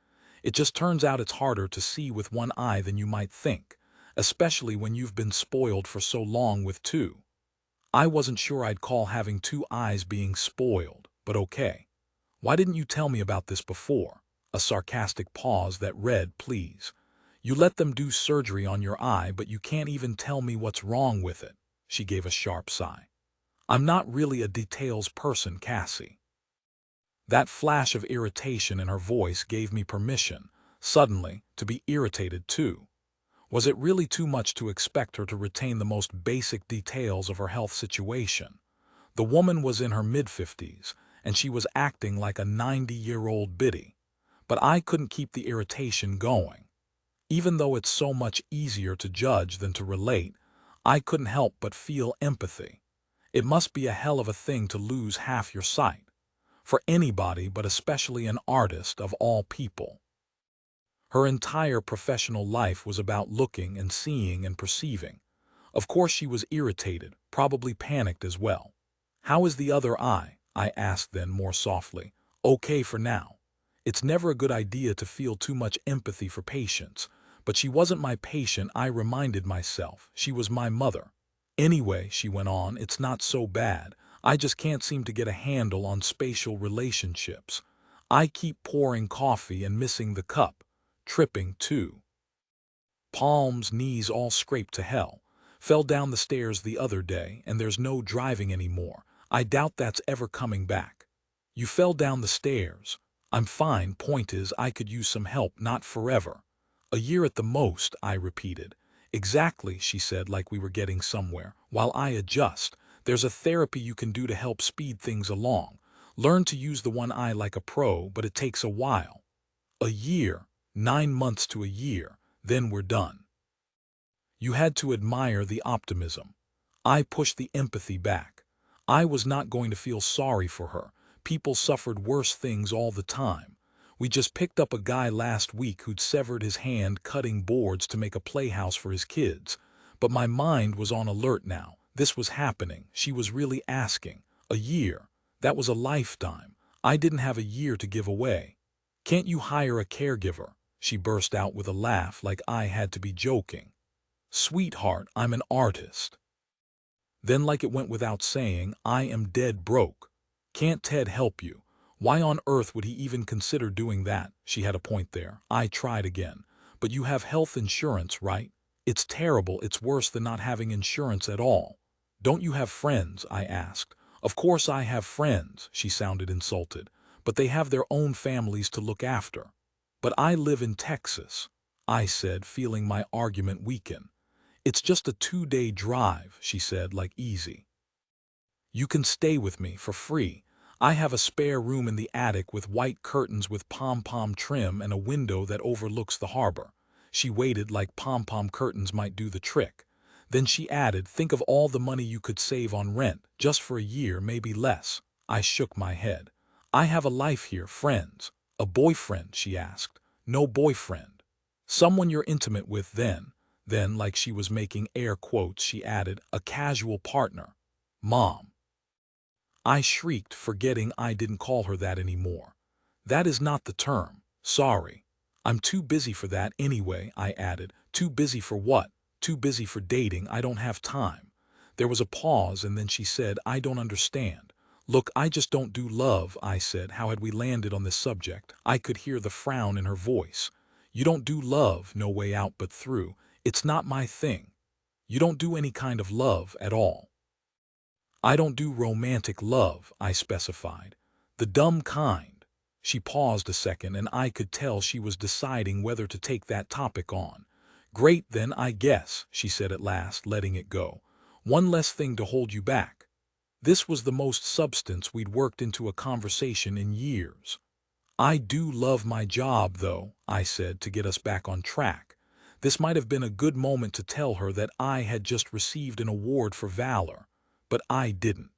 It just turns out it's harder to see with one eye than you might think, especially when you've been spoiled for so long with two. I wasn't sure I'd call having 2 eyes being spoiled, but okay. Why didn't you tell me about this before? A sarcastic pause that read, please. You let them do surgery on your eye, but you can't even tell me what's wrong with it. She gave a sharp sigh. I'm not really a details person, Cassie. That flash of irritation in her voice gave me permission, suddenly, to be irritated too. Was it really too much to expect her to retain the most basic details of her health situation? The woman was in her mid-50s, and she was acting like a 90-year-old biddy. But I couldn't keep the irritation going. Even though it's so much easier to judge than to relate, I couldn't help but feel empathy. It must be a hell of a thing to lose half your sight. For anybody, but especially an artist of all people. Her entire professional life was about looking and seeing and perceiving. Of course she was irritated, probably panicked as well. How is the other eye? I asked then more softly. Okay for now. It's never a good idea to feel too much empathy for patients. But she wasn't my patient, I reminded myself. She was my mother. Anyway, she went on, it's not so bad. I just can't seem to get a handle on spatial relationships. I keep pouring coffee and missing the cup. Tripping too. Palms, knees all scraped to hell. Fell down the stairs the other day, and there's no driving anymore. I doubt that's ever coming back. You fell down the stairs. I'm fine, point is I could use some help, not forever. A year at the most, I repeated. Exactly, she said, like we were getting somewhere. While I adjust, there's a therapy you can do to help speed things along. Learn to use the one eye like a pro, but it takes a while. A year, 9 months to a year, then we're done. You had to admire the optimism. I pushed the empathy back. I was not going to feel sorry for her. People suffered worse things all the time. We just picked up a guy last week who'd severed his hand cutting boards to make a playhouse for his kids. But my mind was on alert now. This was happening. She was really asking. A year. That was a lifetime. I didn't have a year to give away. Can't you hire a caregiver? She burst out with a laugh like I had to be joking. Sweetheart, I'm an artist. Then, like it went without saying, I am dead broke. Can't Ted help you? Why on earth would he even consider doing that? She had a point there. I tried again. But you have health insurance, right? It's terrible. It's worse than not having insurance at all. Don't you have friends? I asked. Of course I have friends, she sounded insulted. But they have their own families to look after. But I live in Texas, I said, feeling my argument weaken. It's just a 2-day drive, she said, like easy. You can stay with me for free. I have a spare room in the attic with white curtains with pom-pom trim and a window that overlooks the harbor. She waited like pom-pom curtains might do the trick. Then she added, think of all the money you could save on rent, just for a year, maybe less. I shook my head. I have a life here, friends. A boyfriend, she asked. No boyfriend. Someone you're intimate with then. Then, like she was making air quotes, she added, a casual partner. Mom. I shrieked, forgetting I didn't call her that anymore. That is not the term. Sorry. I'm too busy for that anyway, I added. Too busy for what? Too busy for dating. I don't have time. There was a pause, and then she said, I don't understand. Look, I just don't do love, I said. How had we landed on this subject? I could hear the frown in her voice. You don't do love, no way out but through. It's not my thing. You don't do any kind of love at all. I don't do romantic love, I specified. The dumb kind. She paused a second, and I could tell she was deciding whether to take that topic on. Great then, I guess, she said at last, letting it go. One less thing to hold you back. This was the most substance we'd worked into a conversation in years. I do love my job, though, I said, to get us back on track. This might have been a good moment to tell her that I had just received an award for valor. But I didn't.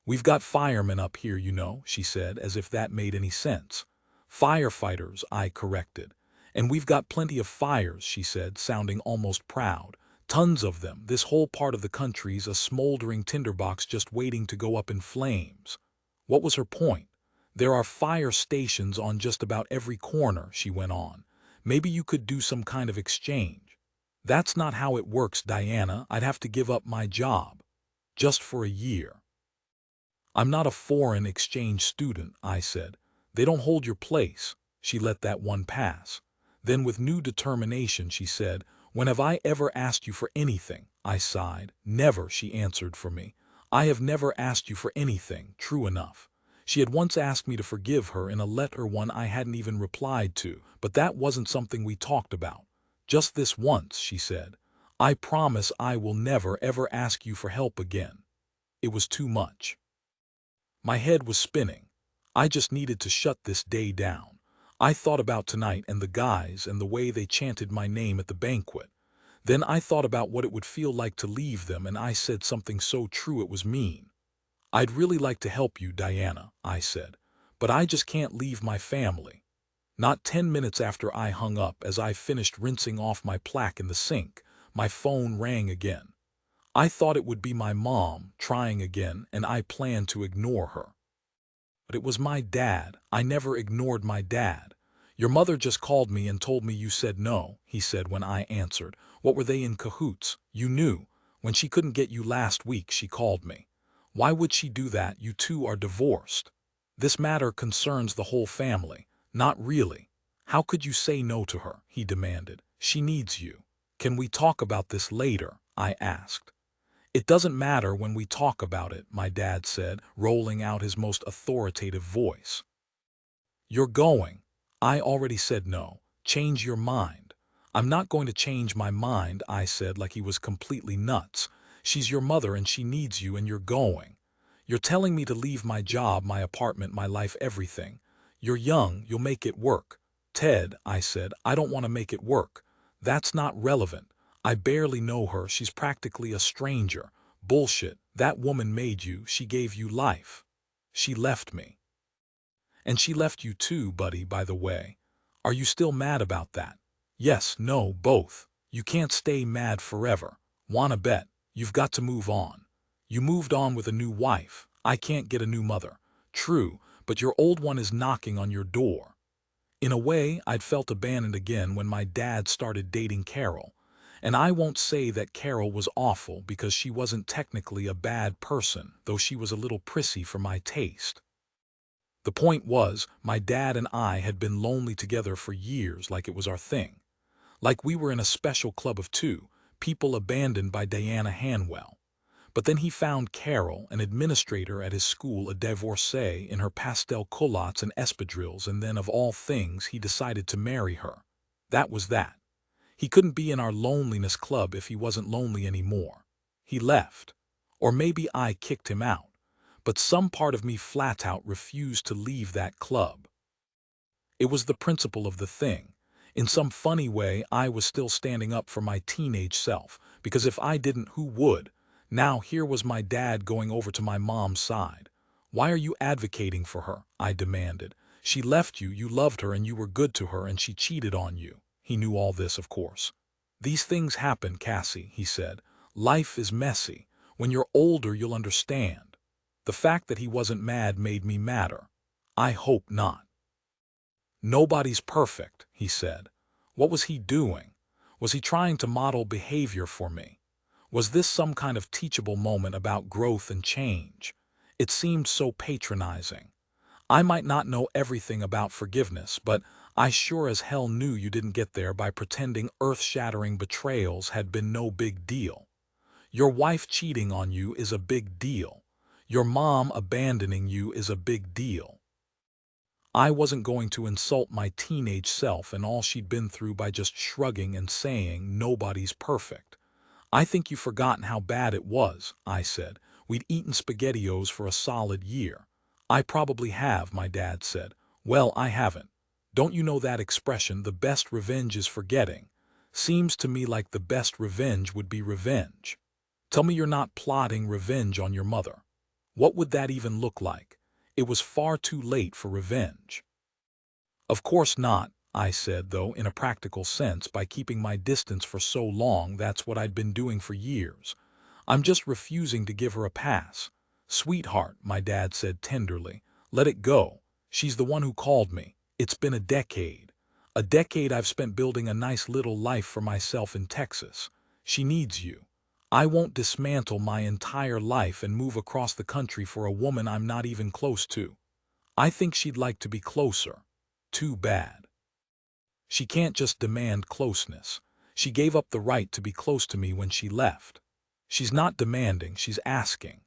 We've got firemen up here, you know, she said, as if that made any sense. Firefighters, I corrected. And we've got plenty of fires, she said, sounding almost proud. Tons of them. This whole part of the country's a smoldering tinderbox just waiting to go up in flames. What was her point? There are fire stations on just about every corner, she went on. Maybe you could do some kind of exchange. That's not how it works, Diana. I'd have to give up my job. Just for a year. I'm not a foreign exchange student, I said. They don't hold your place. She let that one pass. Then with new determination she said, when have I ever asked you for anything? I sighed. Never, she answered for me. I have never asked you for anything, true enough. She had once asked me to forgive her in a letter one I hadn't even replied to, but that wasn't something we talked about. Just this once, she said. I promise I will never ever ask you for help again. It was too much. My head was spinning. I just needed to shut this day down. I thought about tonight and the guys and the way they chanted my name at the banquet. Then I thought about what it would feel like to leave them, and I said something so true it was mean. I'd really like to help you, Diana, I said, but I just can't leave my family. Not 10 minutes after I hung up, as I finished rinsing off my plaque in the sink, my phone rang again. I thought it would be my mom trying again, and I planned to ignore her. But it was my dad. I never ignored my dad. Your mother just called me and told me you said no, he said when I answered. What were they in cahoots? You knew. When she couldn't get you last week, she called me. Why would she do that? You two are divorced. This matter concerns the whole family. Not really. How could you say no to her? He demanded. She needs you. Can we talk about this later? I asked. It doesn't matter when we talk about it, my dad said, rolling out his most authoritative voice. You're going. I already said no. Change your mind. I'm not going to change my mind, I said like he was completely nuts. She's your mother and she needs you and you're going. You're telling me to leave my job, my apartment, my life, everything. You're young, you'll make it work. Ted, I said, I don't want to make it work. That's not relevant. I barely know her, she's practically a stranger. Bullshit, that woman made you, she gave you life. She left me. And she left you too, buddy, by the way. Are you still mad about that? Yes, no, both. You can't stay mad forever. Wanna bet? You've got to move on. You moved on with a new wife. I can't get a new mother. True, but your old one is knocking on your door. In a way, I'd felt abandoned again when my dad started dating Carol. And I won't say that Carol was awful because she wasn't technically a bad person, though she was a little prissy for my taste. The point was, my dad and I had been lonely together for years like it was our thing. Like we were in a special club of two, people abandoned by Diana Hanwell. But then he found Carol, an administrator at his school, a divorcee in her pastel culottes and espadrilles, and then of all things he decided to marry her. That was that. He couldn't be in our loneliness club if he wasn't lonely anymore. He left. Or maybe I kicked him out. But some part of me flat out refused to leave that club. It was the principle of the thing. In some funny way, I was still standing up for my teenage self, because if I didn't, who would? Now here was my dad going over to my mom's side. Why are you advocating for her? I demanded. She left you, you loved her and you were good to her and she cheated on you. He knew all this, of course. "These things happen, Cassie," he said. "Life is messy. When you're older, you'll understand." The fact that he wasn't mad made me madder. "I hope not." "Nobody's perfect," he said. What was he doing? Was he trying to model behavior for me? Was this some kind of teachable moment about growth and change? It seemed so patronizing. "I might not know everything about forgiveness, but I sure as hell knew you didn't get there by pretending earth-shattering betrayals had been no big deal. Your wife cheating on you is a big deal. Your mom abandoning you is a big deal." I wasn't going to insult my teenage self and all she'd been through by just shrugging and saying, "Nobody's perfect." "I think you've forgotten how bad it was," I said. "We'd eaten SpaghettiOs for a solid year." "I probably have," my dad said. "Well, I haven't. Don't you know that expression, 'the best revenge is forgetting'? Seems to me like the best revenge would be revenge. Tell me you're not plotting revenge on your mother. What would that even look like? It was far too late for revenge." "Of course not," I said, though in a practical sense, by keeping my distance for so long, that's what I'd been doing for years. "I'm just refusing to give her a pass." "Sweetheart," my dad said tenderly, "let it go. She's the one who called me. It's been a decade. A decade I've spent building a nice little life for myself in Texas. She needs you. I won't dismantle my entire life and move across the country for a woman I'm not even close to. I think she'd like to be closer. Too bad. She can't just demand closeness. She gave up the right to be close to me when she left. She's not demanding, she's asking."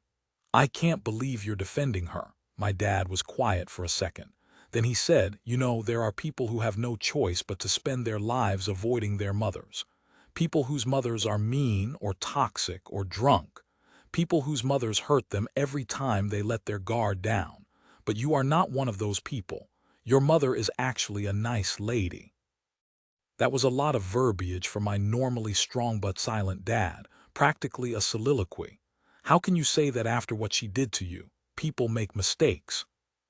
"I can't believe you're defending her." My dad was quiet for a second. Then he said, "You know, there are people who have no choice but to spend their lives avoiding their mothers. People whose mothers are mean or toxic or drunk. People whose mothers hurt them every time they let their guard down. But you are not one of those people. Your mother is actually a nice lady." That was a lot of verbiage for my normally strong but silent dad, practically a soliloquy. "How can you say that after what she did to you? People make mistakes."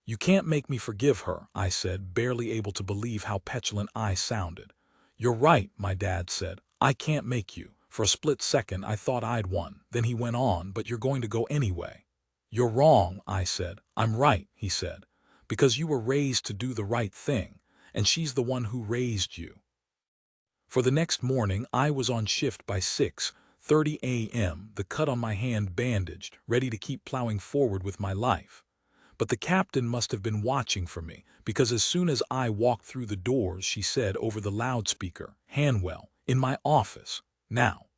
"You can't make me forgive her," I said, barely able to believe how petulant I sounded. "You're right," my dad said. "I can't make you." For a split second I thought I'd won. Then he went on, "But you're going to go anyway." "You're wrong," I said. "I'm right," he said. "Because you were raised to do the right thing, and she's the one who raised you." For the next morning I was on shift by 6:30 a.m., the cut on my hand bandaged, ready to keep plowing forward with my life. But the captain must have been watching for me, because as soon as I walked through the doors she said over the loudspeaker, "Hanwell, in my office, now."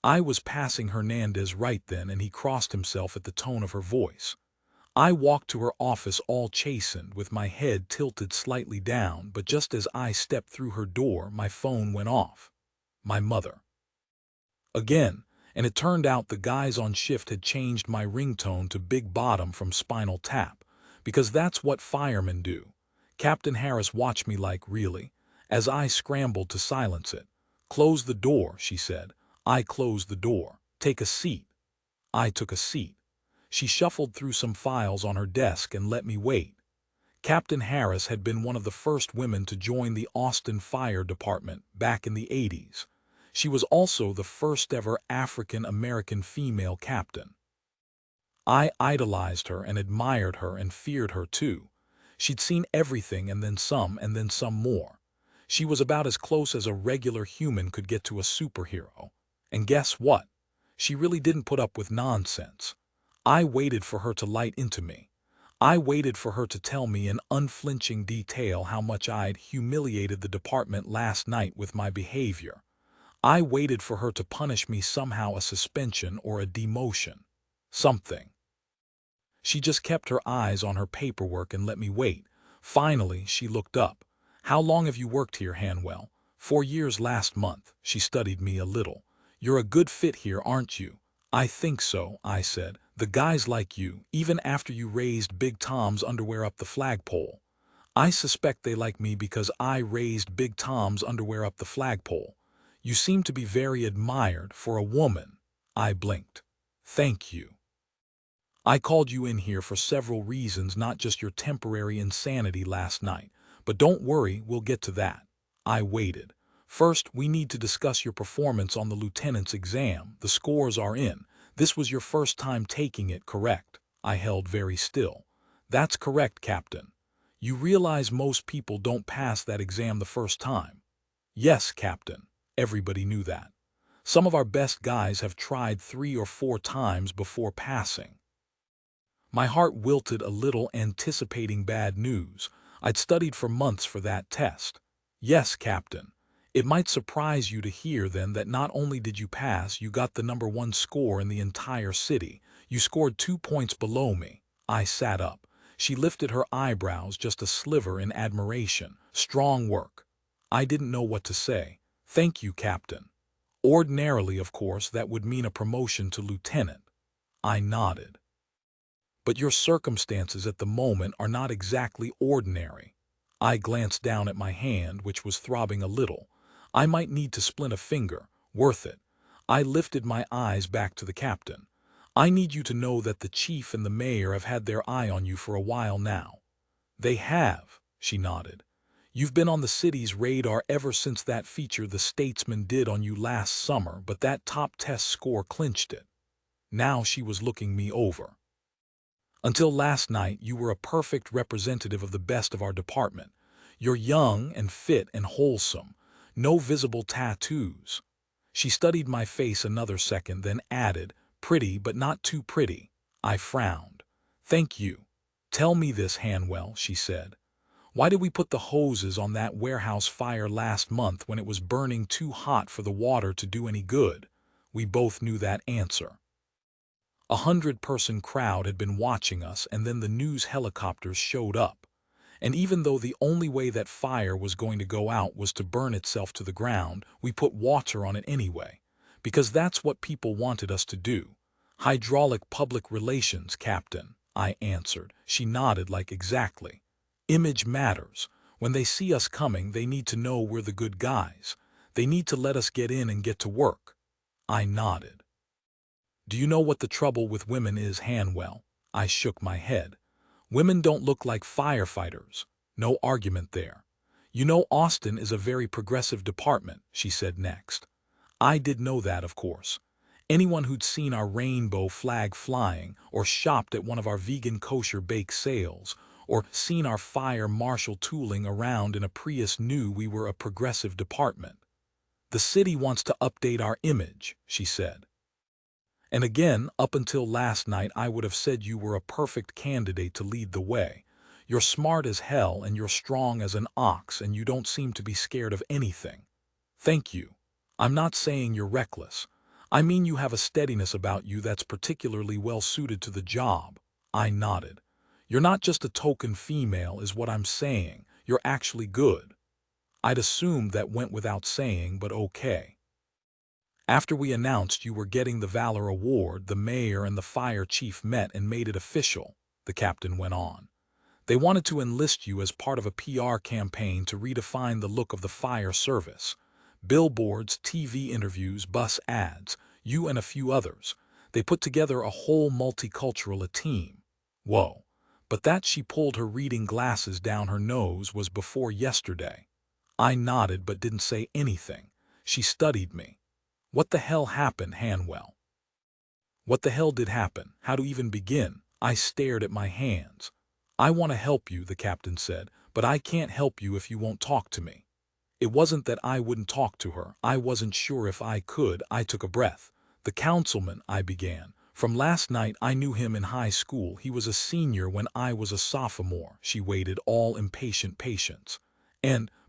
I was passing Hernandez right then, and he crossed himself at the tone of her voice. I walked to her office all chastened, with my head tilted slightly down, but just as I stepped through her door my phone went off. My mother. Again, and it turned out the guys on shift had changed my ringtone to Big Bottom from Spinal Tap, because that's what firemen do. Captain Harris watched me like, "Really?" as I scrambled to silence it. "Close the door," she said. I closed the door. "Take a seat." I took a seat. She shuffled through some files on her desk and let me wait. Captain Harris had been one of the first women to join the Austin Fire Department back in the 80s. She was also the first ever African-American female captain. I idolized her and admired her and feared her too. She'd seen everything and then some more. She was about as close as a regular human could get to a superhero. And guess what? She really didn't put up with nonsense. I waited for her to light into me. I waited for her to tell me in unflinching detail how much I'd humiliated the department last night with my behavior. I waited for her to punish me somehow, a suspension or a demotion. Something. She just kept her eyes on her paperwork and let me wait. Finally, she looked up. "How long have you worked here, Hanwell?" 4 years last month." She studied me a little. "You're a good fit here, aren't you?" "I think so," I said. "The guys like you, even after you raised Big Tom's underwear up the flagpole." "I suspect they like me because I raised Big Tom's underwear up the flagpole. You seem to be very admired for a woman." I blinked. "Thank you. I called you in here for several reasons, not just your temporary insanity last night. But don't worry, we'll get to that." I waited. First, we need to discuss your performance on the lieutenant's exam. The scores are in. This was your first time taking it, correct? I held very still. That's correct, Captain. You realize most people don't pass that exam the first time. Yes, Captain. Everybody knew that. Some of our best guys have tried 3 or 4 times before passing. My heart wilted a little, anticipating bad news. I'd studied for months for that test. Yes, Captain. It might surprise you to hear then that not only did you pass, you got the #1 score in the entire city. You scored 2 points below me. I sat up. She lifted her eyebrows just a sliver in admiration. Strong work. I didn't know what to say. Thank you, Captain. Ordinarily, of course, that would mean a promotion to lieutenant. I nodded. But your circumstances at the moment are not exactly ordinary. I glanced down at my hand, which was throbbing a little. I might need to splint a finger. Worth it. I lifted my eyes back to the captain. I need you to know that the chief and the mayor have had their eye on you for a while now. They have, she nodded. You've been on the city's radar ever since that feature the Statesman did on you last summer, but that top test score clinched it. Now she was looking me over. Until last night, you were a perfect representative of the best of our department. You're young and fit and wholesome. No visible tattoos. She studied my face another second, then added, pretty but not too pretty. I frowned. Thank you. Tell me this, Hanwell, she said. Why did we put the hoses on that warehouse fire last month when it was burning too hot for the water to do any good? We both knew that answer. 100-person crowd had been watching us, and then the news helicopters showed up. And even though the only way that fire was going to go out was to burn itself to the ground, we put water on it anyway, because that's what people wanted us to do. Hydraulic public relations, Captain, I answered. She nodded like exactly. Image matters. When they see us coming, they need to know we're the good guys. They need to let us get in and get to work. I nodded. Do you know what the trouble with women is, Hanwell? I shook my head. Women don't look like firefighters. No argument there. You know, Austin is a very progressive department, she said next. I did know that, of course. Anyone who'd seen our rainbow flag flying, or shopped at one of our vegan kosher bake sales, or seen our fire marshal tooling around in a Prius knew we were a progressive department. The city wants to update our image, she said. And again, up until last night, I would have said you were a perfect candidate to lead the way. You're smart as hell, and you're strong as an ox, and you don't seem to be scared of anything. Thank you. I'm not saying you're reckless. I mean you have a steadiness about you that's particularly well suited to the job. I nodded. You're not just a token female, is what I'm saying. You're actually good. I'd assumed that went without saying, but okay. After we announced you were getting the Valor Award, the mayor and the fire chief met and made it official, the captain went on. They wanted to enlist you as part of a PR campaign to redefine the look of the fire service. Billboards, TV interviews, bus ads, you and a few others. They put together a whole multicultural team. Whoa. But that, she pulled her reading glasses down her nose, was before yesterday. I nodded but didn't say anything. She studied me. What the hell happened, Hanwell? What the hell did happen? How to even begin? I stared at my hands. I want to help you, the captain said, but I can't help you if you won't talk to me. It wasn't that I wouldn't talk to her. I wasn't sure if I could. I took a breath. The councilman, I began. From last night, I knew him in high school. He was a senior when I was a sophomore. She waited, all impatient patience.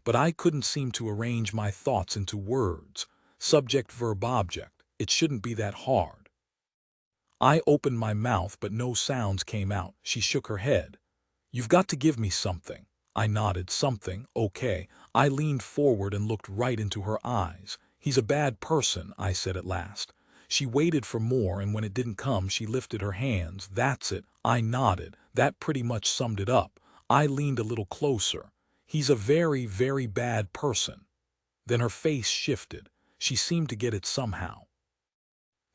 But I couldn't seem to arrange my thoughts into words. Subject, verb, object. It shouldn't be that hard. I opened my mouth, but no sounds came out. She shook her head. You've got to give me something. I nodded. Something, okay. I leaned forward and looked right into her eyes. He's a bad person, I said at last. She waited for more, and when it didn't come, she lifted her hands. That's it. I nodded. That pretty much summed it up. I leaned a little closer. He's a very, very bad person. Then her face shifted. She seemed to get it somehow.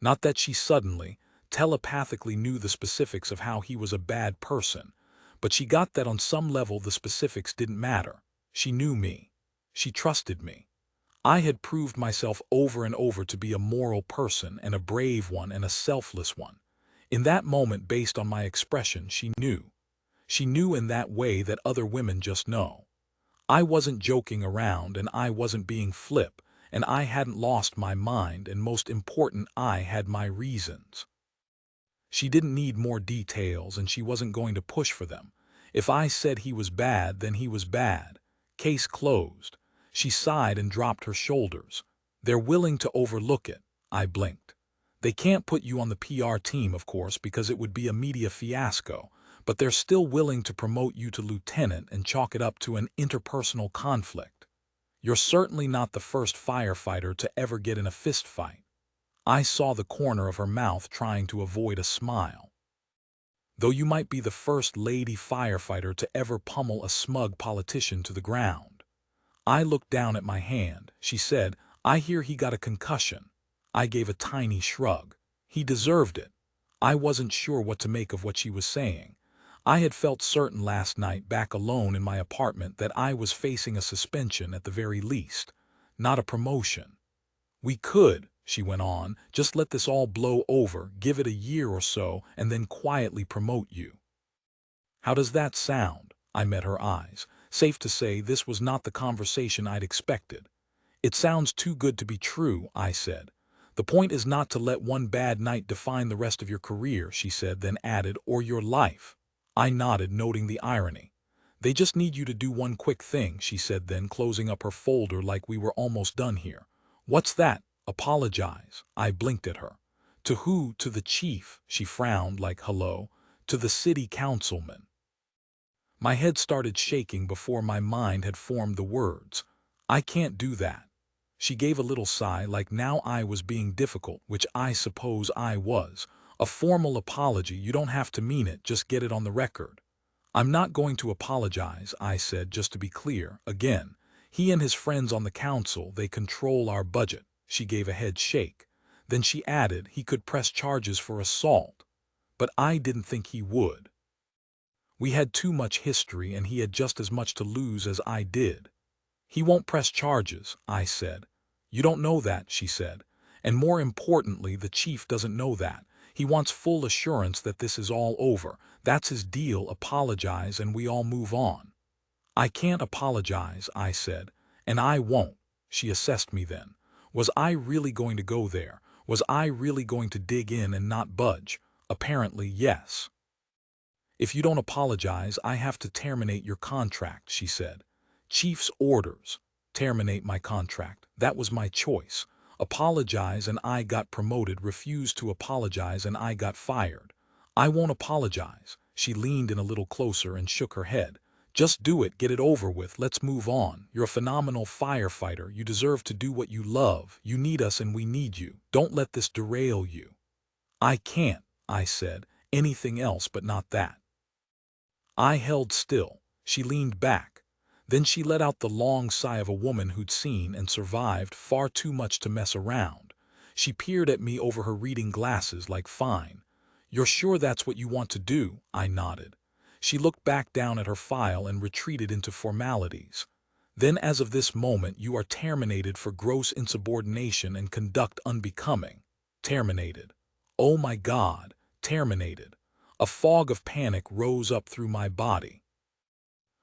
Not that she suddenly, telepathically knew the specifics of how he was a bad person, but she got that on some level the specifics didn't matter. She knew me. She trusted me. I had proved myself over and over to be a moral person and a brave one and a selfless one. In that moment, based on my expression, she knew. She knew in that way that other women just know. I wasn't joking around, and I wasn't being flip, and I hadn't lost my mind, and most important, I had my reasons. She didn't need more details, and she wasn't going to push for them. If I said he was bad, then he was bad. Case closed. She sighed and dropped her shoulders. They're willing to overlook it. I blinked. They can't put you on the PR team, of course, because it would be a media fiasco, but they're still willing to promote you to lieutenant and chalk it up to an interpersonal conflict. You're certainly not the first firefighter to ever get in a fist fight. I saw the corner of her mouth trying to avoid a smile. Though you might be the first lady firefighter to ever pummel a smug politician to the ground. I looked down at my hand. She said, "I hear he got a concussion." I gave a tiny shrug. He deserved it. I wasn't sure what to make of what she was saying. I had felt certain last night back alone in my apartment that I was facing a suspension at the very least, not a promotion. "We could," she went on, "just let this all blow over, give it a year or so, and then quietly promote you." How does that sound? I met her eyes. Safe to say, this was not the conversation I'd expected. "It sounds too good to be true," I said. "The point is not to let one bad night define the rest of your career," she said, then added, "or your life." I nodded, noting the irony. "They just need you to do one quick thing," she said, then closing up her folder like we were almost done here. "What's that?" "Apologize." I blinked at her. "To who?" "To the chief." She frowned like, "Hello?" "To the city councilman." My head started shaking before my mind had formed the words. "I can't do that." She gave a little sigh, like now I was being difficult, which I suppose I was. "A formal apology, you don't have to mean it, just get it on the record." "I'm not going to apologize," I said, "just to be clear. Again, he and his friends on the council, they control our budget." She gave a head shake. Then she added, "He could press charges for assault. But I didn't think he would. We had too much history, and he had just as much to lose as I did." "He won't press charges," I said. "You don't know that," she said. "And more importantly, the chief doesn't know that. He wants full assurance that this is all over. That's his deal. Apologize and we all move on." "I can't apologize," I said. "And I won't." She assessed me then. Was I really going to go there? Was I really going to dig in and not budge? Apparently, yes. "If you don't apologize, I have to terminate your contract," she said. "Chief's orders." Terminate my contract. That was my choice. Apologize and I got promoted, refuse to apologize and I got fired. "I won't apologize." She leaned in a little closer and shook her head. "Just do it, get it over with, let's move on. You're a phenomenal firefighter, you deserve to do what you love, you need us and we need you. Don't let this derail you." "I can't," I said, "anything else but not that." I held still. She leaned back. Then she let out the long sigh of a woman who'd seen and survived far too much to mess around. She peered at me over her reading glasses like, "Fine. You're sure that's what you want to do?" I nodded. She looked back down at her file and retreated into formalities. "Then as of this moment you are terminated for gross insubordination and conduct unbecoming." Terminated. Oh my God, terminated. A fog of panic rose up through my body.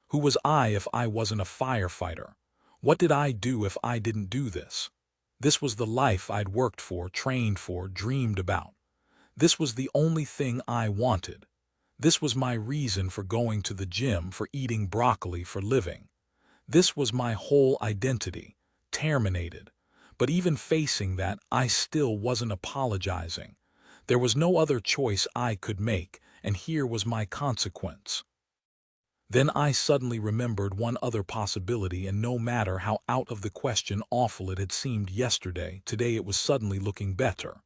Who was I if I wasn't a firefighter? What did I do if I didn't do this? This was the life I'd worked for, trained for, dreamed about. This was the only thing I wanted. This was my reason for going to the gym, for eating broccoli, for living. This was my whole identity. Terminated. But even facing that, I still wasn't apologizing. There was no other choice I could make, and here was my consequence. Then I suddenly remembered one other possibility, and no matter how out of the question awful it had seemed yesterday, today it was suddenly looking better.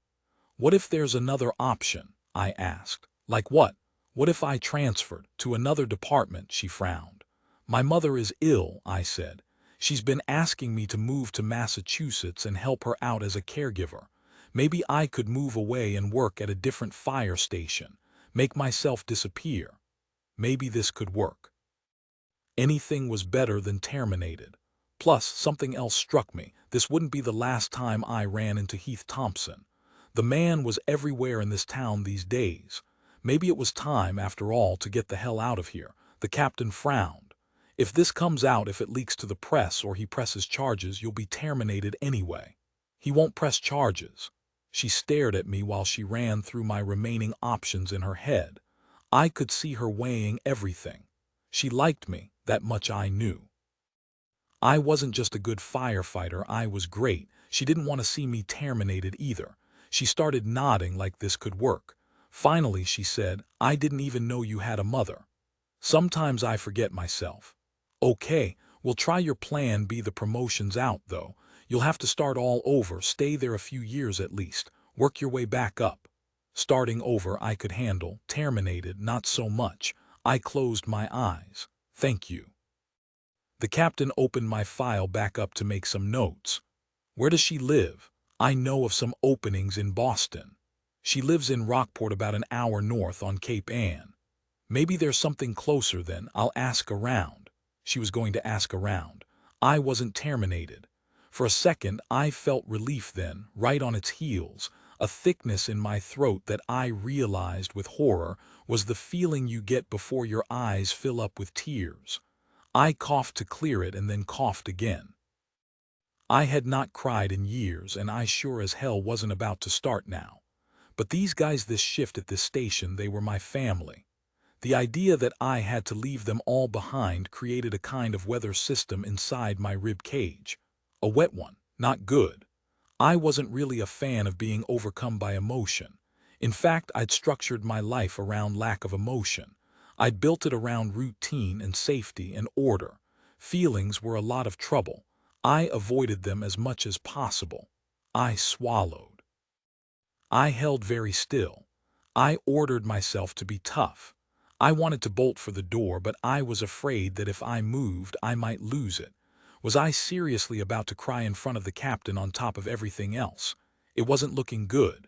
"What if there's another option?" I asked. "Like what?" "What if I transferred to another department?" She frowned. "My mother is ill," I said. "She's been asking me to move to Massachusetts and help her out as a caregiver. Maybe I could move away and work at a different fire station, make myself disappear. Maybe this could work." Anything was better than terminated. Plus, something else struck me. This wouldn't be the last time I ran into Heath Thompson. The man was everywhere in this town these days. Maybe it was time, after all, to get the hell out of here. The captain frowned. If this comes out, if it leaks to the press or he presses charges, you'll be terminated anyway. He won't press charges. She stared at me while she ran through my remaining options in her head. I could see her weighing everything. She liked me, that much I knew. I wasn't just a good firefighter, I was great. She didn't want to see me terminated either. She started nodding like this could work. Finally, she said, "I didn't even know you had a mother. Sometimes I forget myself." "Okay, we'll try your plan B. The promotion's out, though. You'll have to start all over, stay there a few years at least, work your way back up." Starting over I could handle, terminated not so much. I closed my eyes. "Thank you." The captain opened my file back up to make some notes. "Where does she live?" "I know of some openings in Boston. She lives in Rockport, about an hour north on Cape Ann." "Maybe there's something closer then. I'll ask around." She was going to ask around. I wasn't terminated. For a second I felt relief then, right on its heels. A thickness in my throat that I realized with horror was the feeling you get before your eyes fill up with tears. I coughed to clear it and then coughed again. I had not cried in years, and I sure as hell wasn't about to start now. But these guys, this shift at this station, they were my family. The idea that I had to leave them all behind created a kind of weather system inside my rib cage. A wet one, not good. I wasn't really a fan of being overcome by emotion. In fact, I'd structured my life around lack of emotion. I'd built it around routine and safety and order. Feelings were a lot of trouble. I avoided them as much as possible. I swallowed. I held very still. I ordered myself to be tough. I wanted to bolt for the door, but I was afraid that if I moved, I might lose it. Was I seriously about to cry in front of the captain on top of everything else? It wasn't looking good.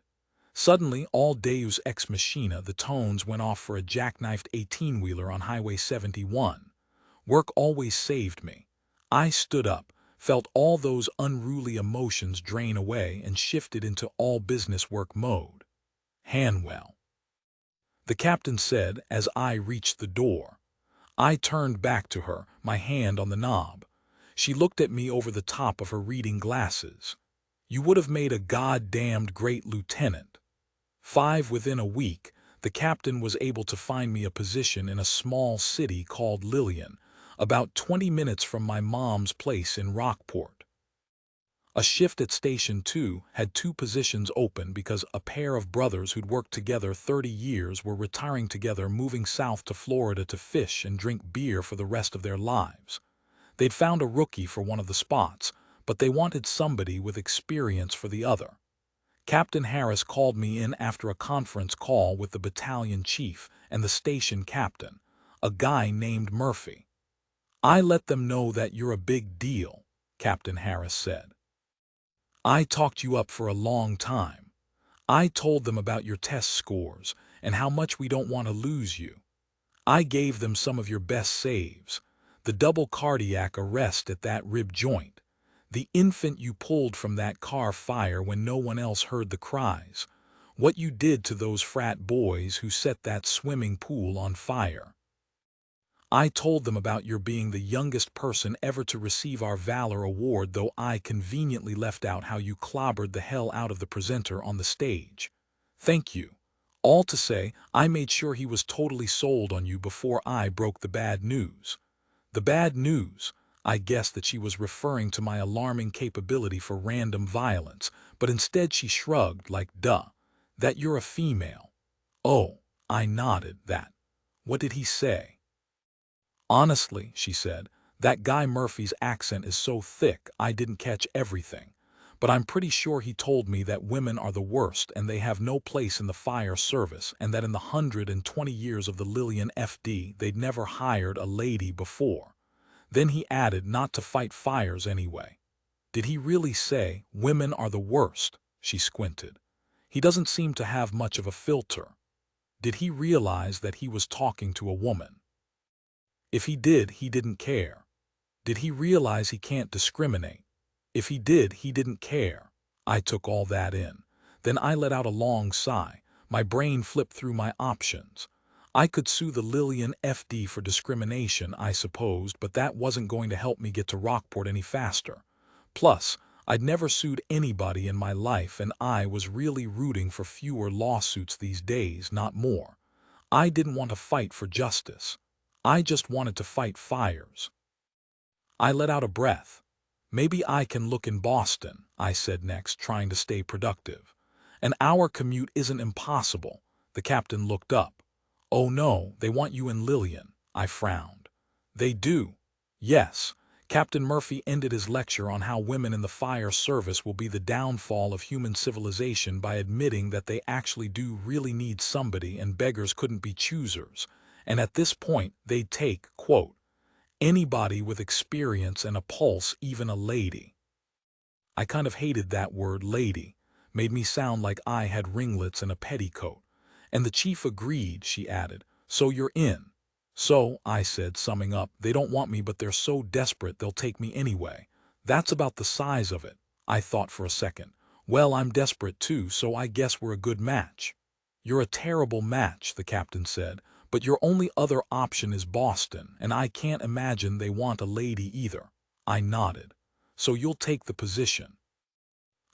Suddenly, all Deus ex machina, the tones went off for a jackknifed 18-wheeler on Highway 71. Work always saved me. I stood up, felt all those unruly emotions drain away, and shifted into all business work mode. "Hanwell," the captain said as I reached the door. I turned back to her, my hand on the knob. She looked at me over the top of her reading glasses. "You would have made a goddamned great lieutenant." Within a week, the captain was able to find me a position in a small city called Lillian, about 20 minutes from my mom's place in Rockport. A shift at Station 2 had 2 positions open because a pair of brothers who'd worked together 30 years were retiring together, moving south to Florida to fish and drink beer for the rest of their lives. They'd found a rookie for one of the spots, but they wanted somebody with experience for the other. Captain Harris called me in after a conference call with the battalion chief and the station captain, a guy named Murphy. "I let them know that you're a big deal," Captain Harris said. "I talked you up for a long time. I told them about your test scores and how much we don't want to lose you. I gave them some of your best saves. The double cardiac arrest at that rib joint. The infant you pulled from that car fire when no one else heard the cries. What you did to those frat boys who set that swimming pool on fire. I told them about your being the youngest person ever to receive our Valor Award, though I conveniently left out how you clobbered the hell out of the presenter on the stage. Thank you. All to say, I made sure he was totally sold on you before I broke the bad news." The bad news? I guessed that she was referring to my alarming capability for random violence, but instead she shrugged like, "Duh. That you're a female." "Oh," I nodded. "That. What did he say?" "Honestly," she said, "that guy Murphy's accent is so thick I didn't catch everything. But I'm pretty sure he told me that women are the worst and they have no place in the fire service, and that in the 120 years of the Lillian FD they'd never hired a lady before. Then he added not to fight fires anyway." "Did he really say women are the worst?" She squinted. "He doesn't seem to have much of a filter. Did he realize that he was talking to a woman?" "If he did, he didn't care." Did he realize he can't discriminate? If he did, he didn't care. I took all that in. Then I let out a long sigh. My brain flipped through my options. I could sue the Lillian FD for discrimination, I supposed, but that wasn't going to help me get to Rockport any faster. Plus, I'd never sued anybody in my life, and I was really rooting for fewer lawsuits these days, not more. I didn't want to fight for justice. I just wanted to fight fires. I let out a breath. Maybe I can look in Boston, I said next, trying to stay productive. An hour commute isn't impossible. The captain looked up. Oh no, they want you in Lillian, I frowned. They do. Yes. Captain Murphy ended his lecture on how women in the fire service will be the downfall of human civilization by admitting that they actually do really need somebody and beggars couldn't be choosers, and at this point they'd take, quote, anybody with experience and a pulse, even a lady. I kind of hated that word lady. Made me sound like I had ringlets and a petticoat. And the chief agreed, she added. So you're in. So, I said, summing up, they don't want me, but they're so desperate they'll take me anyway. That's about the size of it. I thought for a second. Well, I'm desperate too, so I guess we're a good match. You're a terrible match, the captain said, but your only other option is Boston, and I can't imagine they want a lady either. I nodded. So you'll take the position.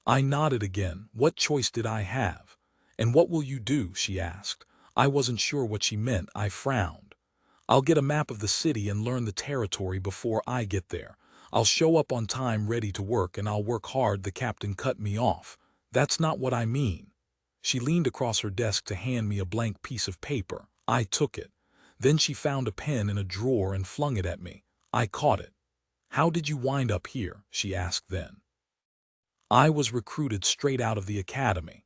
I nodded again. What choice did I have? And what will you do? She asked. I wasn't sure what she meant. I frowned. I'll get a map of the city and learn the territory before I get there. I'll show up on time ready to work, and I'll work hard. The captain cut me off. That's not what I mean. She leaned across her desk to hand me a blank piece of paper. I took it. Then she found a pen in a drawer and flung it at me. I caught it. How did you wind up here? She asked then. I was recruited straight out of the academy.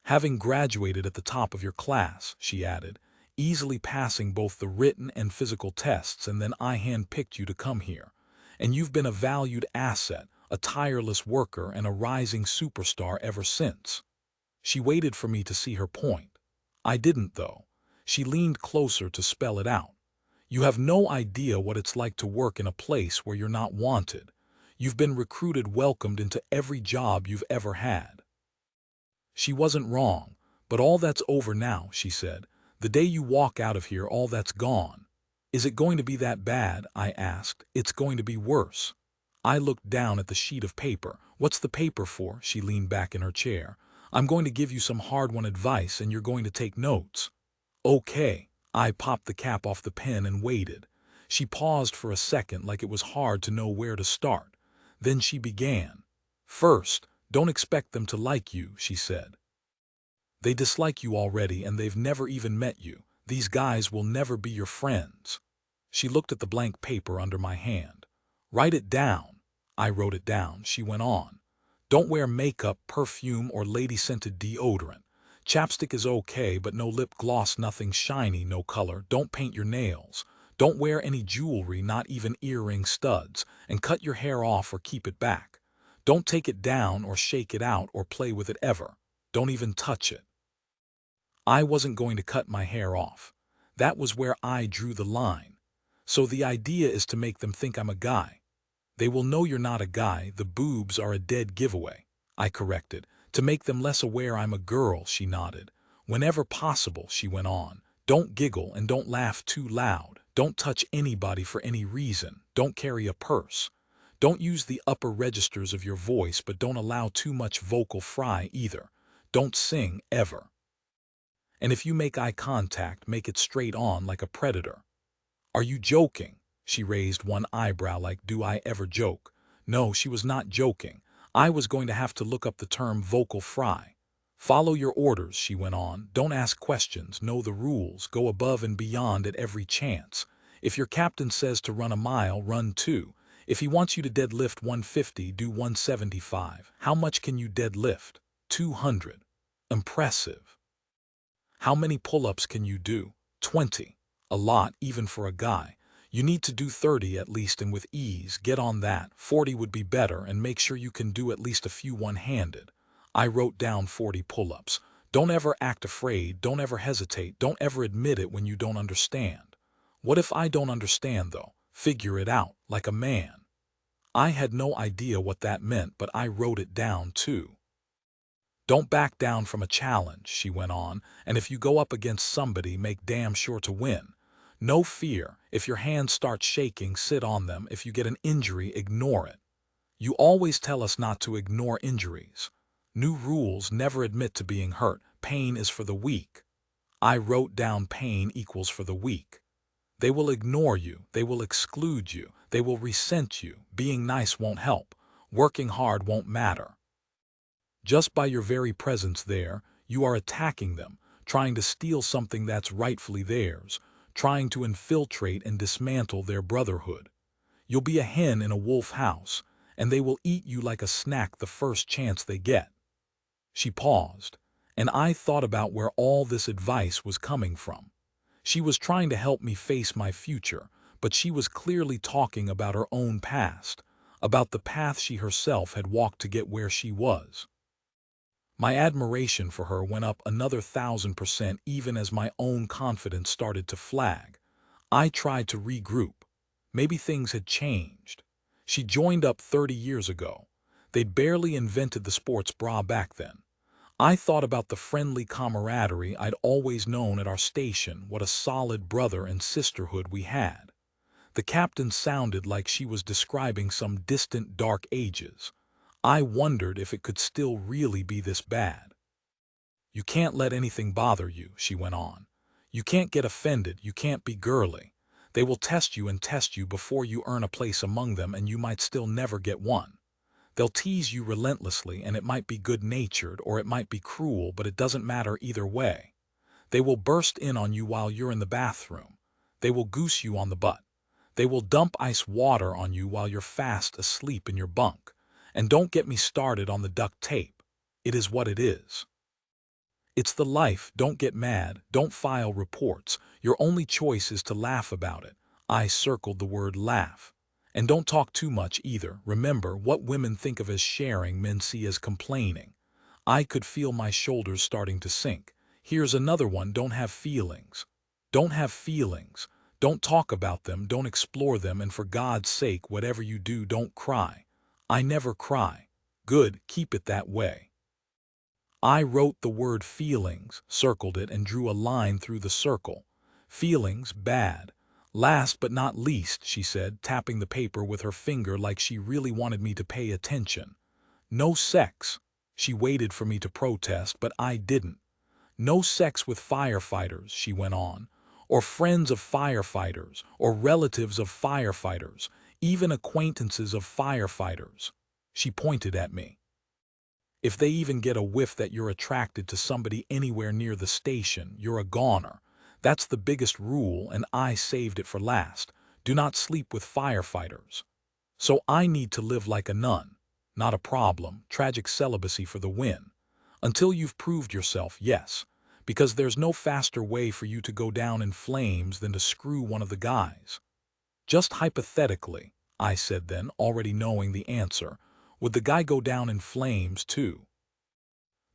Having graduated at the top of your class, she added, easily passing both the written and physical tests, and then I handpicked you to come here. And you've been a valued asset, a tireless worker, and a rising superstar ever since. She waited for me to see her point. I didn't, though. She leaned closer to spell it out. You have no idea what it's like to work in a place where you're not wanted. You've been recruited, welcomed into every job you've ever had. She wasn't wrong, but all that's over now, she said. The day you walk out of here, all that's gone. Is it going to be that bad? I asked. It's going to be worse. I looked down at the sheet of paper. What's the paper for? She leaned back in her chair. I'm going to give you some hard-won advice, and you're going to take notes. Okay. I popped the cap off the pen and waited. She paused for a second, like it was hard to know where to start. Then she began. First, don't expect them to like you, she said. They dislike you already, and they've never even met you. These guys will never be your friends. She looked at the blank paper under my hand. Write it down. I wrote it down. She went on. Don't wear makeup, perfume, or lady-scented deodorant. Chapstick is okay, but no lip gloss, nothing shiny, no color. Don't paint your nails. Don't wear any jewelry, not even earring studs, and cut your hair off or keep it back. Don't take it down or shake it out or play with it ever. Don't even touch it. I wasn't going to cut my hair off. That was where I drew the line. So the idea is to make them think I'm a guy. They will know you're not a guy. The boobs are a dead giveaway. I corrected. To make them less aware I'm a girl, she nodded. Whenever possible, she went on. Don't giggle and don't laugh too loud. Don't touch anybody for any reason. Don't carry a purse. Don't use the upper registers of your voice, but don't allow too much vocal fry either. Don't sing, ever. And if you make eye contact, make it straight on like a predator. Are you joking? She raised one eyebrow like, do I ever joke? No, she was not joking. I was going to have to look up the term vocal fry. Follow your orders, she went on. Don't ask questions, know the rules, go above and beyond at every chance. If your captain says to run a mile, run 2. If he wants you to deadlift 150, do 175. How much can you deadlift? 200. Impressive. How many pull-ups can you do? 20. A lot, even for a guy. You need to do 30 at least, and with ease. Get on that. 40 would be better, and make sure you can do at least a few one-handed. I wrote down 40 pull-ups. Don't ever act afraid. Don't ever hesitate. Don't ever admit it when you don't understand. What if I don't understand, though? Figure it out, like a man. I had no idea what that meant, but I wrote it down too. Don't back down from a challenge, she went on, and if you go up against somebody, make damn sure to win. No fear. If your hands start shaking, sit on them. If you get an injury, ignore it. You always tell us not to ignore injuries. New rules: never admit to being hurt. Pain is for the weak. I wrote down pain equals for the weak. They will ignore you. They will exclude you. They will resent you. Being nice won't help. Working hard won't matter. Just by your very presence there, you are attacking them, trying to steal something that's rightfully theirs, trying to infiltrate and dismantle their brotherhood. You'll be a hen in a wolf house, and they will eat you like a snack the first chance they get. She paused, and I thought about where all this advice was coming from. She was trying to help me face my future, but she was clearly talking about her own past, about the path she herself had walked to get where she was. My admiration for her went up another 1,000% even as my own confidence started to flag. I tried to regroup. Maybe things had changed. She joined up 30 years ago. They'd barely invented the sports bra back then. I thought about the friendly camaraderie I'd always known at our station, what a solid brother and sisterhood we had. The captain sounded like she was describing some distant dark ages. I wondered if it could still really be this bad. You can't let anything bother you, she went on. You can't get offended, you can't be girly. They will test you and test you before you earn a place among them, and you might still never get one. They'll tease you relentlessly, and it might be good-natured or it might be cruel, but it doesn't matter either way. They will burst in on you while you're in the bathroom. They will goose you on the butt. They will dump ice water on you while you're fast asleep in your bunk. And don't get me started on the duct tape. It is what it is. It's the life. Don't get mad. Don't file reports. Your only choice is to laugh about it. I circled the word laugh. And don't talk too much either. Remember, what women think of as sharing, men see as complaining. I could feel my shoulders starting to sink. Here's another one. Don't have feelings. Don't have feelings. Don't talk about them. Don't explore them. And for God's sake, whatever you do, don't cry. I never cry. Good, keep it that way. I wrote the word feelings, circled it, and drew a line through the circle. Feelings, bad. Last but not least, she said, tapping the paper with her finger like she really wanted me to pay attention. No sex. She waited for me to protest, but I didn't. No sex with firefighters, she went on, or friends of firefighters, or relatives of firefighters, even acquaintances of firefighters. She pointed at me. If they even get a whiff that you're attracted to somebody anywhere near the station, you're a goner. That's the biggest rule, and I saved it for last. Do not sleep with firefighters. So I need to live like a nun. Not a problem. Tragic celibacy for the win. Until you've proved yourself, yes. Because there's no faster way for you to go down in flames than to screw one of the guys. Just hypothetically, I said then, already knowing the answer, would the guy go down in flames too?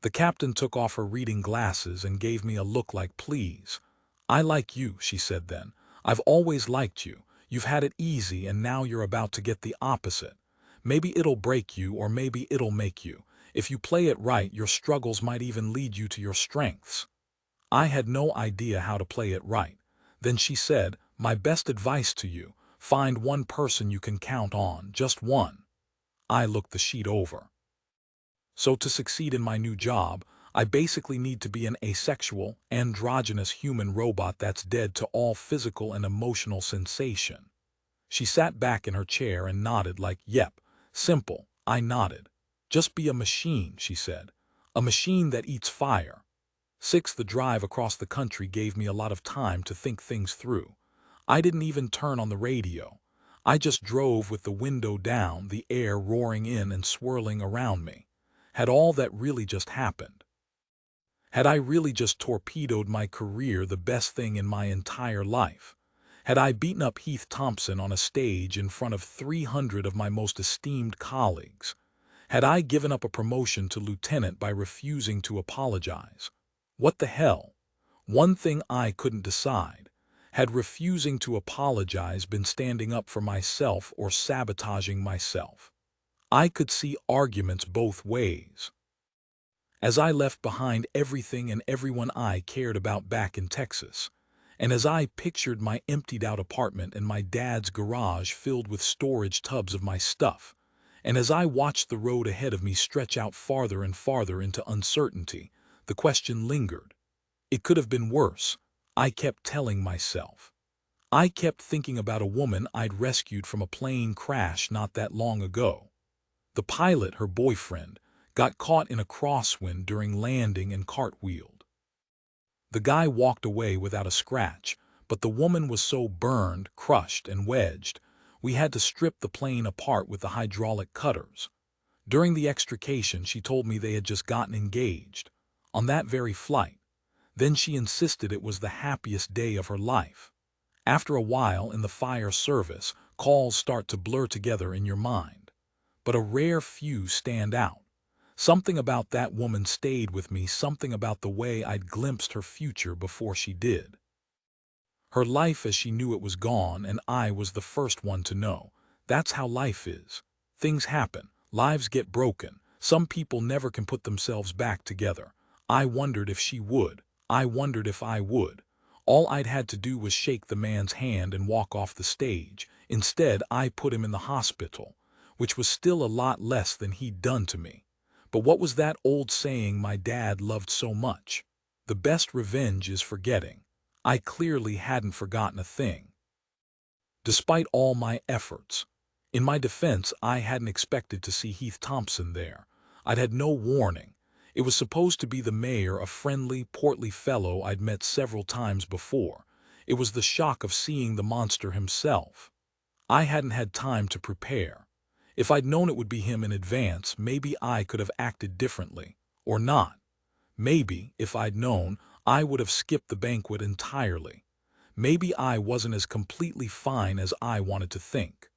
The captain took off her reading glasses and gave me a look like, please. I like you, she said then. I've always liked you. You've had it easy, and now you're about to get the opposite. Maybe it'll break you, or maybe it'll make you. If you play it right, your struggles might even lead you to your strengths. I had no idea how to play it right. Then she said, my best advice to you, find one person you can count on, just one. I looked the sheet over. So to succeed in my new job, I basically need to be an asexual, androgynous human robot that's dead to all physical and emotional sensation. She sat back in her chair and nodded like, yep, simple. I nodded. Just be a machine, she said. A machine that eats fire. The drive across the country gave me a lot of time to think things through. I didn't even turn on the radio. I just drove with the window down, the air roaring in and swirling around me. Had all that really just happened? Had I really just torpedoed my career, the best thing in my entire life? Had I beaten up Heath Thompson on a stage in front of 300 of my most esteemed colleagues? Had I given up a promotion to lieutenant by refusing to apologize? What the hell? One thing I couldn't decide. Had refusing to apologize been standing up for myself or sabotaging myself? I could see arguments both ways. As I left behind everything and everyone I cared about back in Texas, and as I pictured my emptied-out apartment and my dad's garage filled with storage tubs of my stuff, and as I watched the road ahead of me stretch out farther and farther into uncertainty, the question lingered. It could have been worse, I kept telling myself. I kept thinking about a woman I'd rescued from a plane crash not that long ago. The pilot, her boyfriend, got caught in a crosswind during landing and cartwheeled. The guy walked away without a scratch, but the woman was so burned, crushed, and wedged, we had to strip the plane apart with the hydraulic cutters. During the extrication, she told me they had just gotten engaged, on that very flight. Then she insisted it was the happiest day of her life. After a while in the fire service, calls start to blur together in your mind. But a rare few stand out. Something about that woman stayed with me, something about the way I'd glimpsed her future before she did. Her life as she knew it was gone, and I was the first one to know. That's how life is. Things happen. Lives get broken. Some people never can put themselves back together. I wondered if she would. I wondered if I would. All I'd had to do was shake the man's hand and walk off the stage. Instead, I put him in the hospital, which was still a lot less than he'd done to me. But what was that old saying my dad loved so much? The best revenge is forgetting. I clearly hadn't forgotten a thing. Despite all my efforts. In my defense, I hadn't expected to see Heath Thompson there. I'd had no warning. It was supposed to be the mayor, a friendly, portly fellow I'd met several times before. It was the shock of seeing the monster himself. I hadn't had time to prepare. If I'd known it would be him in advance, maybe I could have acted differently. Or not. Maybe, if I'd known, I would have skipped the banquet entirely. Maybe I wasn't as completely fine as I wanted to think.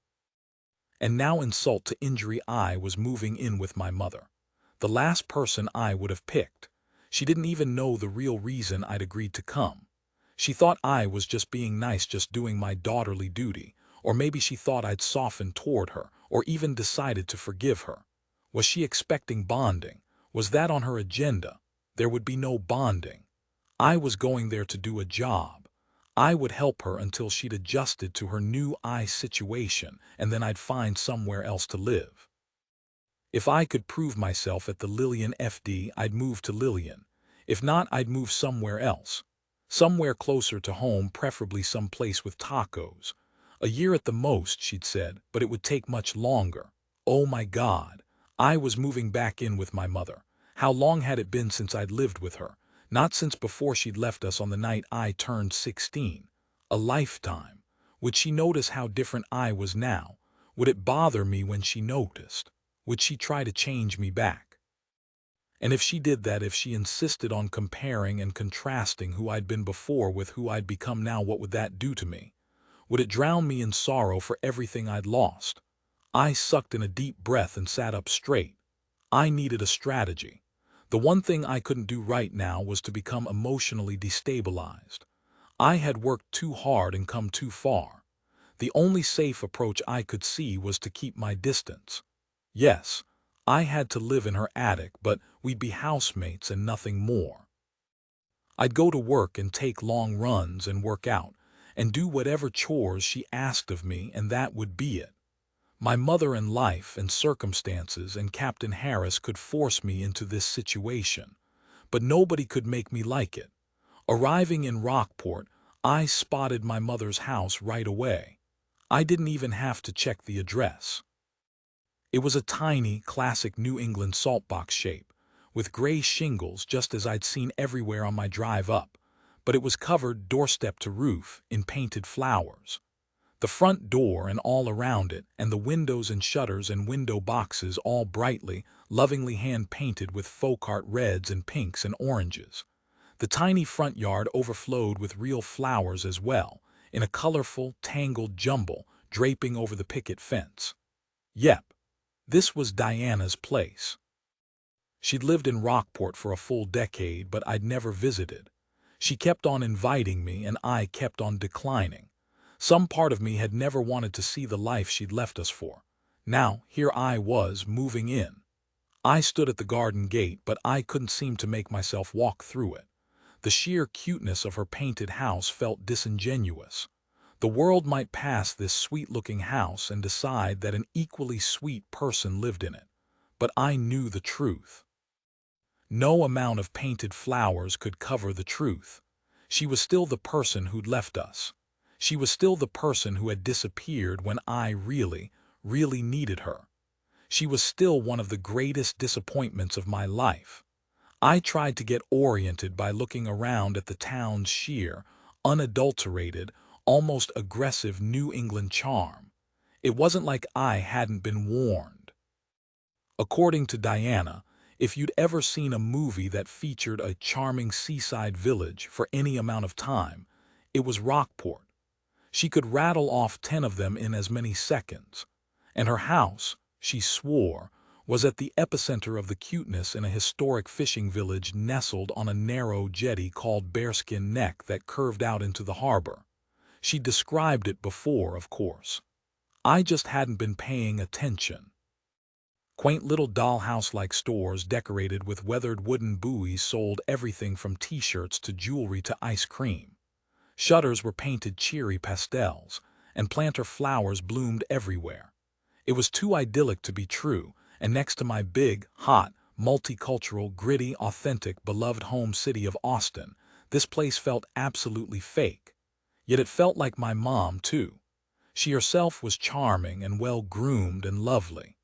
And now, insult to injury, I was moving in with my mother. The last person I would have picked. She didn't even know the real reason I'd agreed to come. She thought I was just being nice, just doing my daughterly duty. Or maybe she thought I'd softened toward her, or even decided to forgive her. Was she expecting bonding? Was that on her agenda? There would be no bonding. I was going there to do a job. I would help her until she'd adjusted to her new situation, and then I'd find somewhere else to live. If I could prove myself at the Lillian FD, I'd move to Lillian. If not, I'd move somewhere else. Somewhere closer to home, preferably someplace with tacos. A year at the most, she'd said, but it would take much longer. Oh my God. I was moving back in with my mother. How long had it been since I'd lived with her? Not since before she'd left us on the night I turned 16. A lifetime. Would she notice how different I was now? Would it bother me when she noticed? Would she try to change me back? And if she did that, if she insisted on comparing and contrasting who I'd been before with who I'd become now, what would that do to me? Would it drown me in sorrow for everything I'd lost? I sucked in a deep breath and sat up straight. I needed a strategy. The one thing I couldn't do right now was to become emotionally destabilized. I had worked too hard and come too far. The only safe approach I could see was to keep my distance. Yes, I had to live in her attic, but we'd be housemates and nothing more. I'd go to work and take long runs and work out, and do whatever chores she asked of me, and that would be it. My mother and life and circumstances and Captain Harris could force me into this situation, but nobody could make me like it. Arriving in Rockport, I spotted my mother's house right away. I didn't even have to check the address. It was a tiny, classic New England saltbox shape, with gray shingles just as I'd seen everywhere on my drive up, but it was covered doorstep to roof in painted flowers. The front door and all around it, and the windows and shutters and window boxes all brightly, lovingly hand-painted with folk art reds and pinks and oranges. The tiny front yard overflowed with real flowers as well, in a colorful, tangled jumble draping over the picket fence. Yep, this was Diana's place. She'd lived in Rockport for a full decade, but I'd never visited. She kept on inviting me, and I kept on declining. Some part of me had never wanted to see the life she'd left us for. Now, here I was, moving in. I stood at the garden gate, but I couldn't seem to make myself walk through it. The sheer cuteness of her painted house felt disingenuous. The world might pass this sweet-looking house and decide that an equally sweet person lived in it. But I knew the truth. No amount of painted flowers could cover the truth. She was still the person who'd left us. She was still the person who had disappeared when I really, really needed her. She was still one of the greatest disappointments of my life. I tried to get oriented by looking around at the town's sheer, unadulterated, almost aggressive New England charm. It wasn't like I hadn't been warned. According to Diana, if you'd ever seen a movie that featured a charming seaside village for any amount of time, it was Rockport. She could rattle off 10 of them in as many seconds. And her house, she swore, was at the epicenter of the cuteness in a historic fishing village nestled on a narrow jetty called Bearskin Neck that curved out into the harbor. She described it before, of course. I just hadn't been paying attention. Quaint little dollhouse-like stores decorated with weathered wooden buoys sold everything from t-shirts to jewelry to ice cream. Shutters were painted cheery pastels, and planter flowers bloomed everywhere. It was too idyllic to be true, and next to my big, hot, multicultural, gritty, authentic, beloved home city of Austin, this place felt absolutely fake. Yet it felt like my mom, too. She herself was charming and well-groomed and lovely.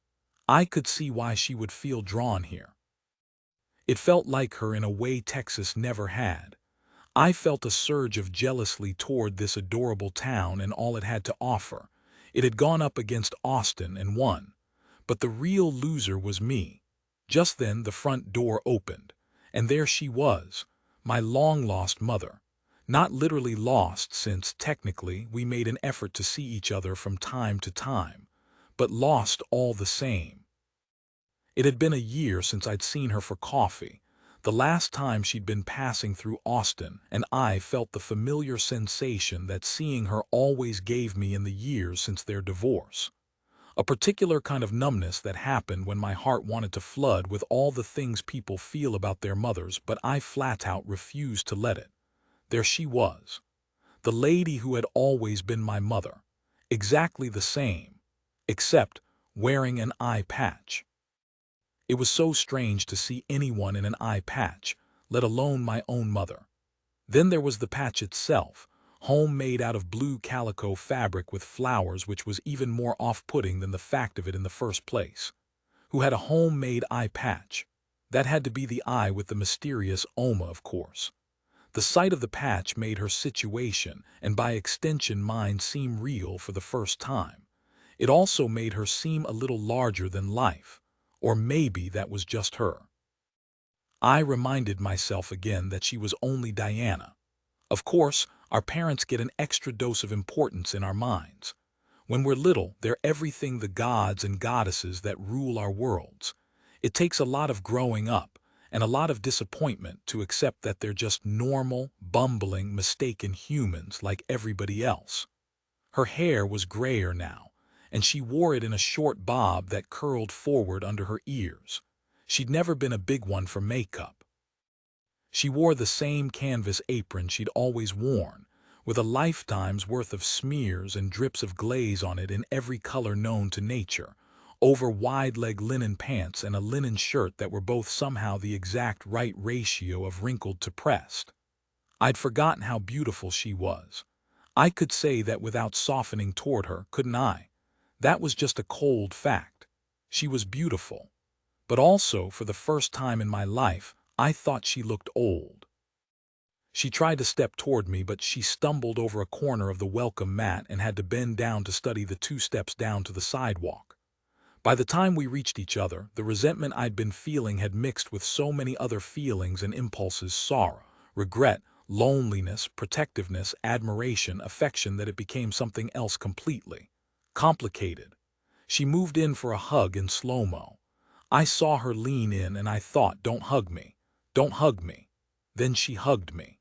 I could see why she would feel drawn here. It felt like her in a way Texas never had. I felt a surge of jealousy toward this adorable town and all it had to offer. It had gone up against Austin and won. But the real loser was me. Just then the front door opened, and there she was, my long-lost mother. Not literally lost, since, technically, we made an effort to see each other from time to time, but lost all the same. It had been a year since I'd seen her for coffee, the last time she'd been passing through Austin, and I felt the familiar sensation that seeing her always gave me in the years since their divorce. A particular kind of numbness that happened when my heart wanted to flood with all the things people feel about their mothers, but I flat-out refused to let it. There she was, the lady who had always been my mother, exactly the same, except wearing an eye patch. It was so strange to see anyone in an eye patch, let alone my own mother. Then there was the patch itself, homemade out of blue calico fabric with flowers, which was even more off-putting than the fact of it in the first place. Who had a homemade eye patch? That had to be the eye with the mysterious Oma, of course. The sight of the patch made her situation, and by extension mine, seem real for the first time. It also made her seem a little larger than life, or maybe that was just her. I reminded myself again that she was only Diana. Of course, our parents get an extra dose of importance in our minds. When we're little, they're everything, the gods and goddesses that rule our worlds. It takes a lot of growing up, and a lot of disappointment to accept that they're just normal, bumbling, mistaken humans like everybody else. Her hair was grayer now, and she wore it in a short bob that curled forward under her ears. She'd never been a big one for makeup. She wore the same canvas apron she'd always worn, with a lifetime's worth of smears and drips of glaze on it in every color known to nature, over wide-leg linen pants and a linen shirt that were both somehow the exact right ratio of wrinkled to pressed. I'd forgotten how beautiful she was. I could say that without softening toward her, couldn't I? That was just a cold fact. She was beautiful. But also, for the first time in my life, I thought she looked old. She tried to step toward me, but she stumbled over a corner of the welcome mat and had to bend down to study the 2 steps down to the sidewalk. By the time we reached each other, the resentment I'd been feeling had mixed with so many other feelings and impulses: sorrow, regret, loneliness, protectiveness, admiration, affection, that it became something else completely. Complicated. She moved in for a hug in slow-mo. I saw her lean in and I thought, don't hug me. Don't hug me. Then she hugged me.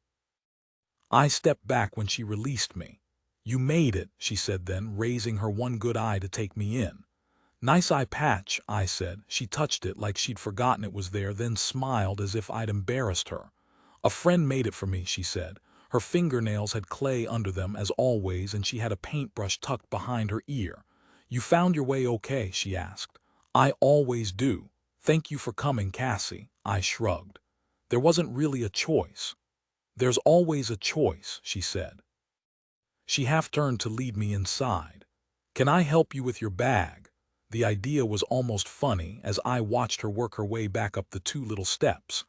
I stepped back when she released me. "You made it," she said then, raising her one good eye to take me in. "Nice eye patch," I said. She touched it like she'd forgotten it was there, then smiled as if I'd embarrassed her. "A friend made it for me," she said. Her fingernails had clay under them as always, and she had a paintbrush tucked behind her ear. "You found your way okay?" she asked. "I always do. Thank you for coming, Cassie." I shrugged. "There wasn't really a choice." "There's always a choice," she said. She half turned to lead me inside. "Can I help you with your bag?" The idea was almost funny as I watched her work her way back up the 2 little steps.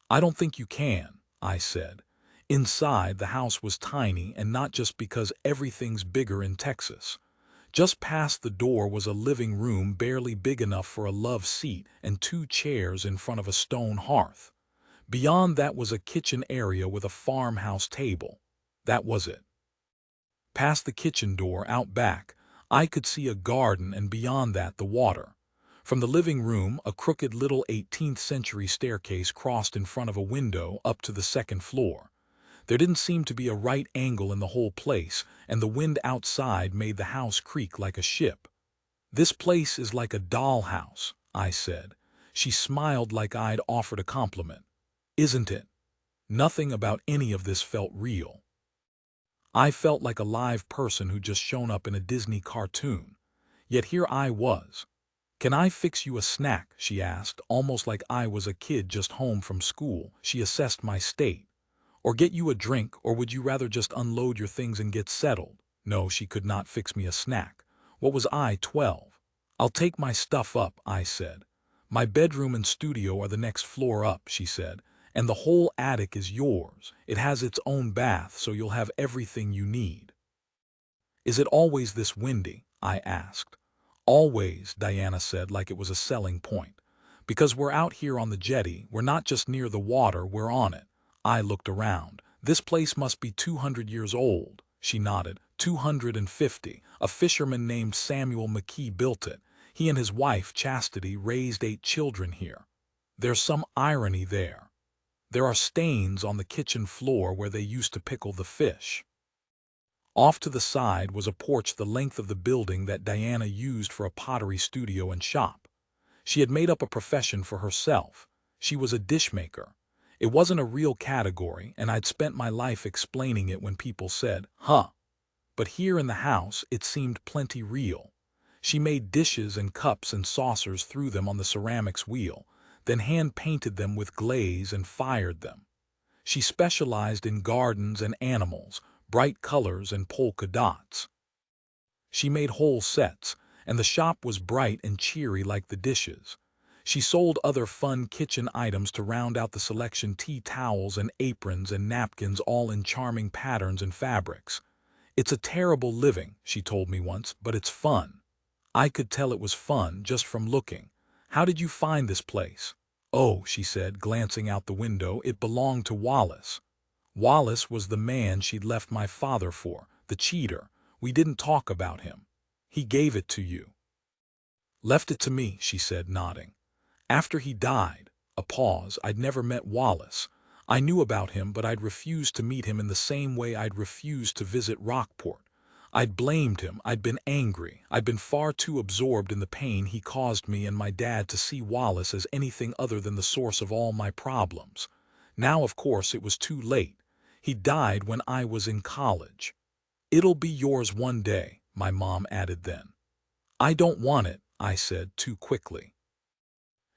"I don't think you can," I said. Inside, the house was tiny, and not just because everything's bigger in Texas. Just past the door was a living room barely big enough for a love seat and 2 chairs in front of a stone hearth. Beyond that was a kitchen area with a farmhouse table. That was it. Past the kitchen door, out back, I could see a garden, and beyond that the water. From the living room, a crooked little 18th century staircase crossed in front of a window up to the 2nd floor. There didn't seem to be a right angle in the whole place, and the wind outside made the house creak like a ship. "This place is like a dollhouse," I said. She smiled like I'd offered a compliment. "Isn't it?" Nothing about any of this felt real. I felt like a live person who'd just shown up in a Disney cartoon. Yet here I was. "Can I fix you a snack?" she asked, almost like I was a kid just home from school. She assessed my state. "Or get you a drink, or would you rather just unload your things and get settled?" No, she could not fix me a snack. What was I, 12? "I'll take my stuff up," I said. "My bedroom and studio are the next floor up," she said. "And the whole attic is yours. It has its own bath, so you'll have everything you need." "Is it always this windy?" I asked. "Always," Diana said like it was a selling point. "Because we're out here on the jetty, we're not just near the water, we're on it." I looked around. "This place must be 200 years old." She nodded. 250. A fisherman named Samuel McKee built it. He and his wife, Chastity, raised 8 children here. There's some irony there. There are stains on the kitchen floor where they used to pickle the fish. Off to the side was a porch the length of the building that Diana used for a pottery studio and shop. She had made up a profession for herself. She was a dishmaker. It wasn't a real category, and I'd spent my life explaining it when people said, "Huh." But here in the house, it seemed plenty real. She made dishes and cups and saucers, threw them on the ceramics wheel, then hand-painted them with glaze and fired them. She specialized in gardens and animals, bright colors and polka dots. She made whole sets, and the shop was bright and cheery like the dishes. She sold other fun kitchen items to round out the selection: tea towels and aprons and napkins, all in charming patterns and fabrics. "It's a terrible living," she told me once, "but it's fun." I could tell it was fun just from looking. "How did you find this place?" "Oh," she said, glancing out the window, "it belonged to Wallace." Wallace was the man she'd left my father for, the cheater. "We didn't talk about him." "He gave it to you." "Left it to me," she said, nodding. "After he died." A pause. I'd never met Wallace. I knew about him, but I'd refused to meet him in the same way I'd refused to visit Rockport. I'd blamed him, I'd been angry, I'd been far too absorbed in the pain he caused me and my dad to see Wallace as anything other than the source of all my problems. Now, of course, it was too late. He died when I was in college. "It'll be yours one day," my mom added then. "I don't want it," I said too quickly.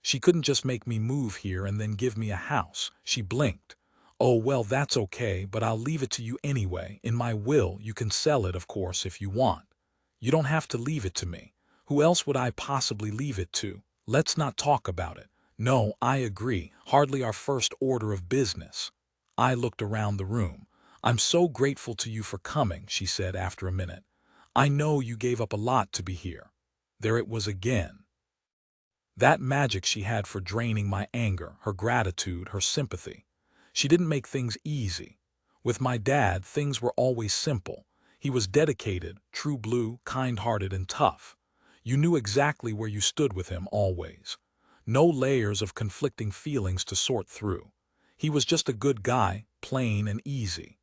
She couldn't just make me move here and then give me a house. She blinked. "Oh, well, that's okay, but I'll leave it to you anyway. In my will, you can sell it, of course, if you want." "You don't have to leave it to me. Who else would I possibly leave it to? Let's not talk about it." "No, I agree. Hardly our first order of business." I looked around the room. "I'm so grateful to you for coming," she said after a minute. "I know you gave up a lot to be here." There it was again. That magic she had for draining my anger, her gratitude, her sympathy. She didn't make things easy. With my dad, things were always simple. He was dedicated, true blue, kind-hearted, and tough. You knew exactly where you stood with him always. No layers of conflicting feelings to sort through. He was just a good guy, plain and easy.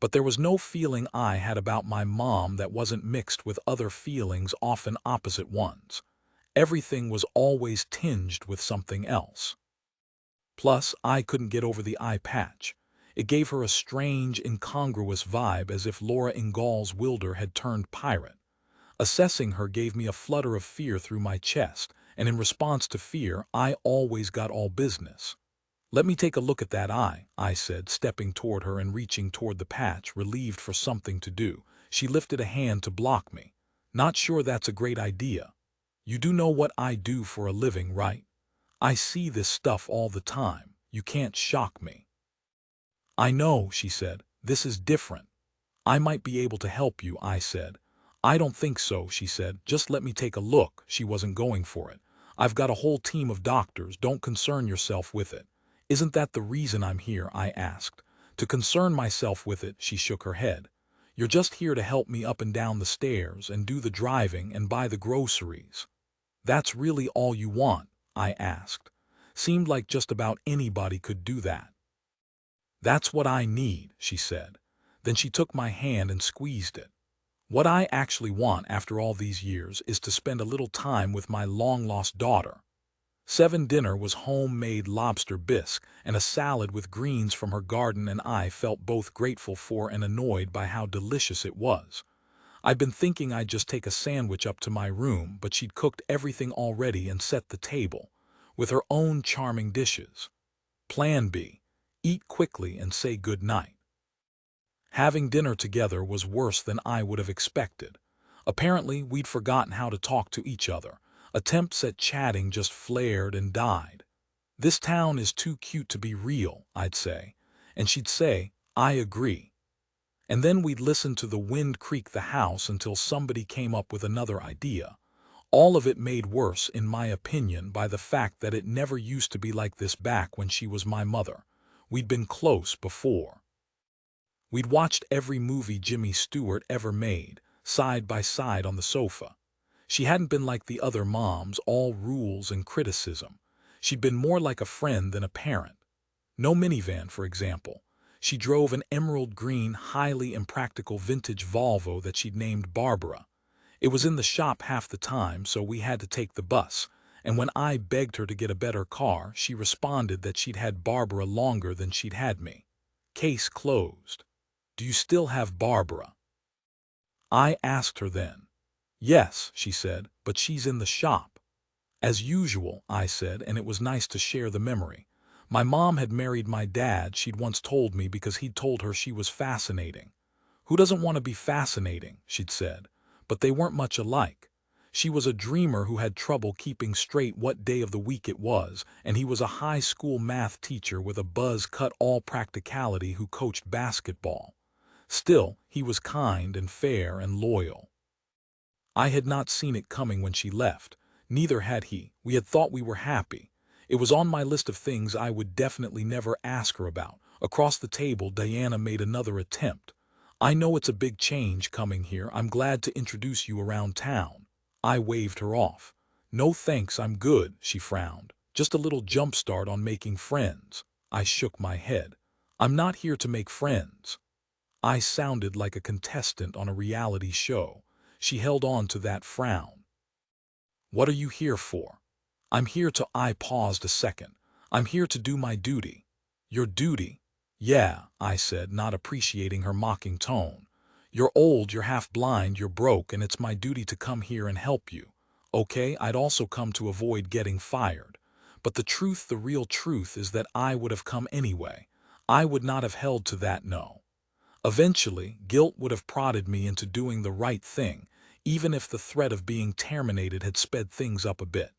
But there was no feeling I had about my mom that wasn't mixed with other feelings, often opposite ones. Everything was always tinged with something else. Plus, I couldn't get over the eye patch. It gave her a strange, incongruous vibe, as if Laura Ingalls Wilder had turned pirate. Assessing her gave me a flutter of fear through my chest, and in response to fear, I always got all business. "Let me take a look at that eye," I said, stepping toward her and reaching toward the patch, relieved for something to do. She lifted a hand to block me. "Not sure that's a great idea. You do know what I do for a living, right? I see this stuff all the time. You can't shock me." "I know," she said. "This is different." "I might be able to help you," I said. "I don't think so," she said. "Just let me take a look." She wasn't going for it. "I've got a whole team of doctors. Don't concern yourself with it." "Isn't that the reason I'm here?" I asked. "To concern myself with it," she shook her head. "You're just here to help me up and down the stairs and do the driving and buy the groceries." "That's really all you want?" I asked. Seemed like just about anybody could do that. "That's what I need," she said. Then she took my hand and squeezed it. "What I actually want after all these years is to spend a little time with my long-lost daughter." Dinner was homemade lobster bisque and a salad with greens from her garden, and I felt both grateful for and annoyed by how delicious it was. I'd been thinking I'd just take a sandwich up to my room, but she'd cooked everything already and set the table, with her own charming dishes. Plan B: eat quickly and say good night. Having dinner together was worse than I would have expected. Apparently, we'd forgotten how to talk to each other. Attempts at chatting just flared and died. "This town is too cute to be real," I'd say. And she'd say, "I agree." And then we'd listen to the wind creak the house until somebody came up with another idea. All of it made worse, in my opinion, by the fact that it never used to be like this back when she was my mother. We'd been close before. We'd watched every movie Jimmy Stewart ever made, side by side on the sofa. She hadn't been like the other moms, all rules and criticism. She'd been more like a friend than a parent. No minivan, for example. She drove an emerald green, highly impractical vintage Volvo that she'd named Barbara. It was in the shop half the time, so we had to take the bus. And when I begged her to get a better car, she responded that she'd had Barbara longer than she'd had me. Case closed. "Do you still have Barbara?" I asked her then. "Yes," she said, "but she's in the shop." "As usual," I said, and it was nice to share the memory. My mom had married my dad, she'd once told me, because he'd told her she was fascinating. "Who doesn't want to be fascinating?" she'd said. But they weren't much alike. She was a dreamer who had trouble keeping straight what day of the week it was, and he was a high school math teacher with a buzz-cut all practicality who coached basketball. Still, he was kind and fair and loyal. I had not seen it coming when she left. Neither had he. We had thought we were happy. It was on my list of things I would definitely never ask her about. Across the table, Diana made another attempt. "I know it's a big change coming here. I'm glad to introduce you around town." I waved her off. "No thanks, I'm good," she frowned. "Just a little jump start on making friends." I shook my head. "I'm not here to make friends." I sounded like a contestant on a reality show. She held on to that frown. "What are you here for?" "I'm here to—" I paused a second. "I'm here to do my duty." "Your duty?" "Yeah," I said, not appreciating her mocking tone. "You're old, you're half blind, you're broke, and it's my duty to come here and help you. Okay, I'd also come to avoid getting fired. But the truth, the real truth, is that I would have come anyway. I would not have held to that no. Eventually, guilt would have prodded me into doing the right thing, even if the threat of being terminated had sped things up a bit.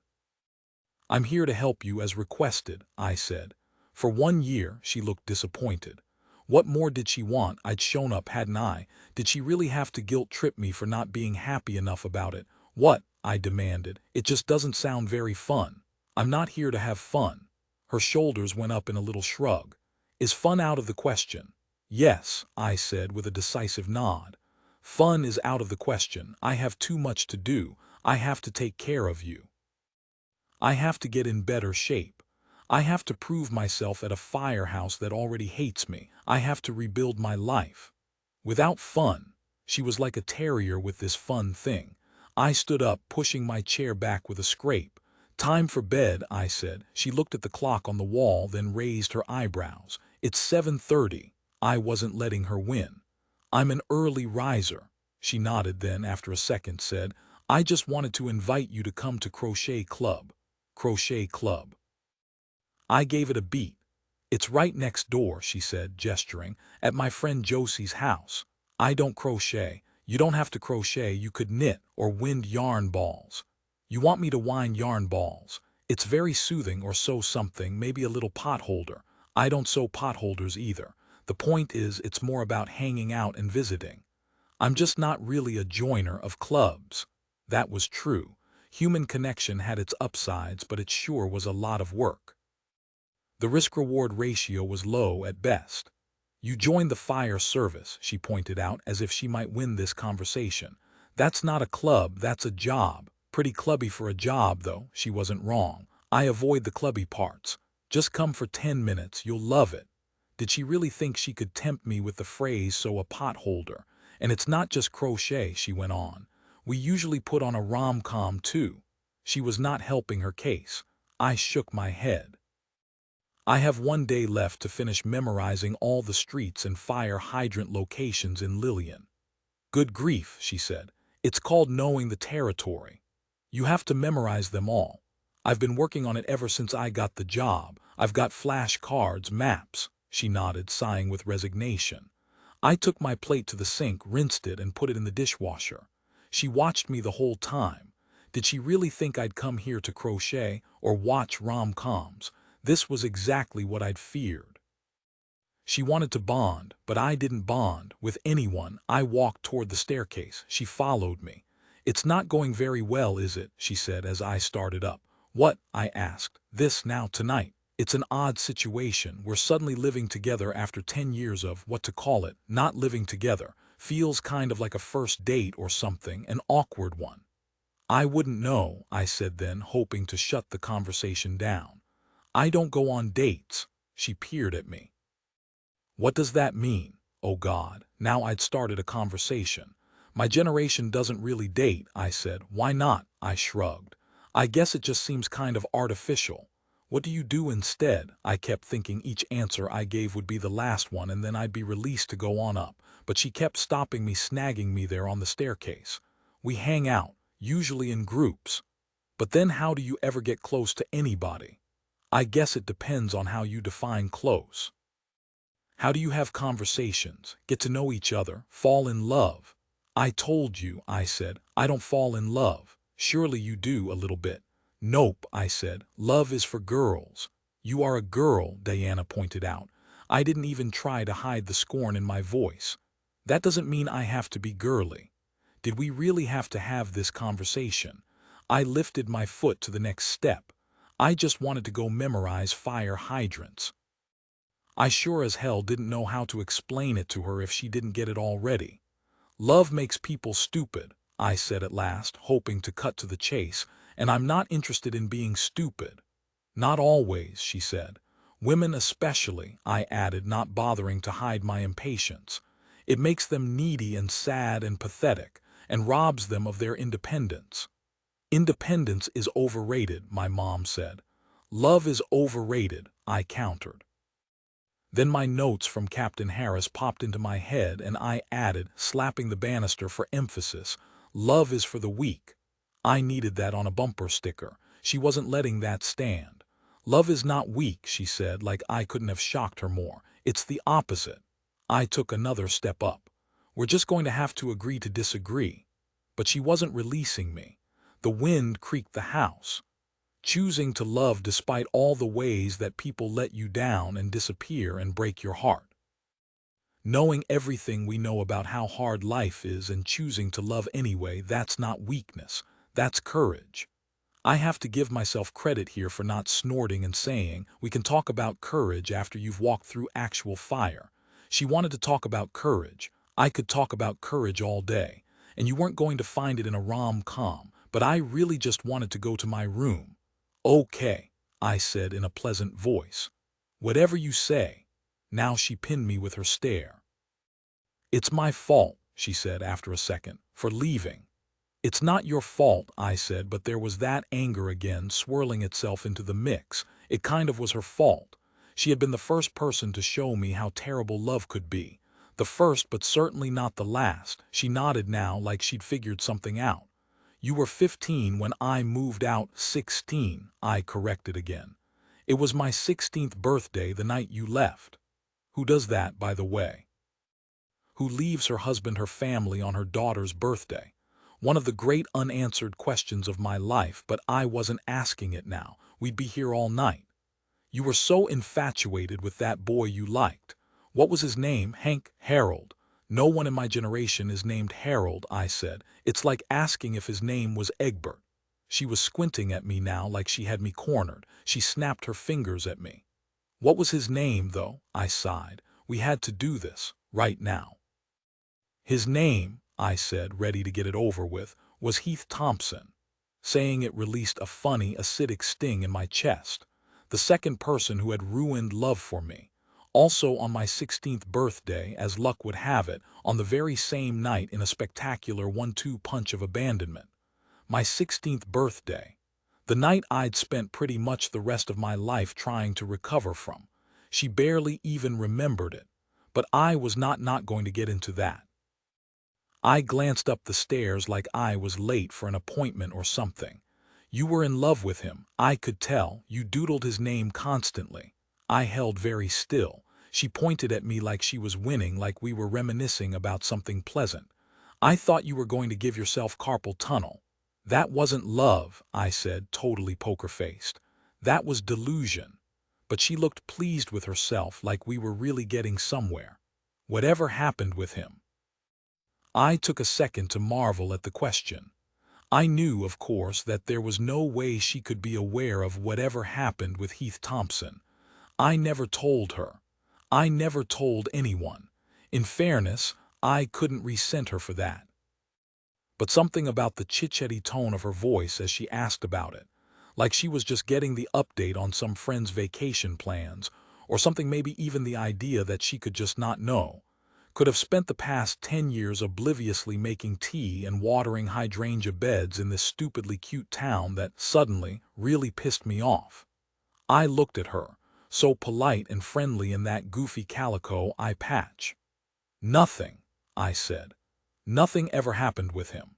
"I'm here to help you as requested," I said. For 1 year, she looked disappointed. What more did she want? I'd shown up, hadn't I? Did she really have to guilt-trip me for not being happy enough about it? "What?" I demanded. "It just doesn't sound very fun." "I'm not here to have fun." Her shoulders went up in a little shrug. "Is fun out of the question?" "Yes," I said with a decisive nod. "Fun is out of the question. I have too much to do. I have to take care of you. I have to get in better shape. I have to prove myself at a firehouse that already hates me. I have to rebuild my life." Without fun. She was like a terrier with this fun thing. I stood up, pushing my chair back with a scrape. "Time for bed," I said. She looked at the clock on the wall, then raised her eyebrows. "It's 7:30. I wasn't letting her win. "I'm an early riser." She nodded, then, after a second, said, "I just wanted to invite you to come to Crochet Club." Crochet Club. I gave it a beat. "It's right next door," she said, gesturing, "at my friend Josie's house. I don't crochet." "You don't have to crochet, you could knit or wind yarn balls." "You want me to wind yarn balls?" "It's very soothing, or sew something, maybe a little pot holder." "I don't sew pot holders either. The point is, it's more about hanging out and visiting. I'm just not really a joiner of clubs." That was true. Human connection had its upsides, but it sure was a lot of work. The risk-reward ratio was low at best. "You joined the fire service," she pointed out, as if she might win this conversation. "That's not a club, that's a job. Pretty clubby for a job, though." She wasn't wrong. I avoid the clubby parts. "Just come for 10 minutes, you'll love it." Did she really think she could tempt me with the phrase "sew a pot holder"? "And it's not just crochet," she went on. "We usually put on a rom-com, too." She was not helping her case. I shook my head. "I have 1 day left to finish memorizing all the streets and fire hydrant locations in Lillian." "Good grief," she said. "It's called knowing the territory. You have to memorize them all. I've been working on it ever since I got the job. I've got flashcards, maps." She nodded, sighing with resignation. I took my plate to the sink, rinsed it, and put it in the dishwasher. She watched me the whole time. Did she really think I'd come here to crochet or watch rom-coms? This was exactly what I'd feared. She wanted to bond, but I didn't bond with anyone. I walked toward the staircase. She followed me. "It's not going very well, is it?" she said as I started up. "What?" I asked. "This now, tonight. It's an odd situation. We're suddenly living together after 10 years of, what to call it, not living together. Feels kind of like a first date or something, an awkward one." "I wouldn't know," I said then, hoping to shut the conversation down. "I don't go on dates." She peered at me. "What does that mean?" Oh God, now I'd started a conversation. "My generation doesn't really date," I said. "Why not?" I shrugged. "I guess it just seems kind of artificial." "What do you do instead?" I kept thinking each answer I gave would be the last one, and then I'd be released to go on up. But she kept stopping me, snagging me there on the staircase. "We hang out, usually in groups." "But then how do you ever get close to anybody?" "I guess it depends on how you define close." "How do you have conversations, get to know each other, fall in love?" "I told you," I said, "I don't fall in love." "Surely you do a little bit." "Nope," I said, "love is for girls." "You are a girl," Diana pointed out. I didn't even try to hide the scorn in my voice. "That doesn't mean I have to be girly." Did we really have to have this conversation? I lifted my foot to the next step. I just wanted to go memorize fire hydrants. I sure as hell didn't know how to explain it to her if she didn't get it already. "Love makes people stupid," I said at last, hoping to cut to the chase, "and I'm not interested in being stupid." "Not always," she said. "Women especially," I added, not bothering to hide my impatience. "It makes them needy and sad and pathetic, and robs them of their independence." "Independence is overrated," my mom said. "Love is overrated," I countered. Then my notes from Captain Harris popped into my head, and I added, slapping the banister for emphasis, "Love is for the weak." I needed that on a bumper sticker. She wasn't letting that stand. "Love is not weak," she said, like I couldn't have shocked her more. "It's the opposite." I took another step up. "We're just going to have to agree to disagree." But she wasn't releasing me. The wind creaked the house. "Choosing to love despite all the ways that people let you down and disappear and break your heart. Knowing everything we know about how hard life is and choosing to love anyway, that's not weakness, that's courage." I have to give myself credit here for not snorting and saying, "We can talk about courage after you've walked through actual fire." She wanted to talk about courage. I could talk about courage all day. And you weren't going to find it in a rom-com, but I really just wanted to go to my room. "Okay," I said in a pleasant voice. "Whatever you say." Now she pinned me with her stare. "It's my fault," she said after a second, "for leaving." "It's not your fault," I said, but there was that anger again swirling itself into the mix. It kind of was her fault. She had been the first person to show me how terrible love could be. The first, but certainly not the last. She nodded now like she'd figured something out. "You were 15 when I moved out." 16, I corrected again. "It was my 16th birthday the night you left." "Who does that, by the way? Who leaves her husband, her family on her daughter's birthday?" One of the great unanswered questions of my life, but I wasn't asking it now. We'd be here all night. "You were so infatuated with that boy you liked. What was his name?" "Hank." "Harold." "No one in my generation is named Harold," I said. "It's like asking if his name was Egbert." She was squinting at me now like she had me cornered. She snapped her fingers at me. "What was his name, though?" I sighed. We had to do this, right now. "His name," I said, ready to get it over with, "was Heath Thompson." Saying it released a funny, acidic sting in my chest. The second person who had ruined love for me. Also on my 16th birthday, as luck would have it, on the very same night in a spectacular 1-2 punch of abandonment. My 16th birthday. The night I'd spent pretty much the rest of my life trying to recover from. She barely even remembered it. But I was not going to get into that. I glanced up the stairs like I was late for an appointment or something. "You were in love with him, I could tell. You doodled his name constantly." I held very still. She pointed at me like she was winning, like we were reminiscing about something pleasant. "I thought you were going to give yourself carpal tunnel." "That wasn't love," I said, totally poker-faced. "That was delusion." But she looked pleased with herself, like we were really getting somewhere. "Whatever happened with him?" I took a second to marvel at the question. I knew, of course, that there was no way she could be aware of whatever happened with Heath Thompson. I never told her. I never told anyone. In fairness, I couldn't resent her for that. But something about the chitchetty tone of her voice as she asked about it, like she was just getting the update on some friend's vacation plans, or something, maybe even the idea that she could just not know. Could have spent the past 10 years obliviously making tea and watering hydrangea beds in this stupidly cute town that suddenly really pissed me off. I looked at her, so polite and friendly in that goofy calico eye patch. "Nothing," I said. "Nothing ever happened with him."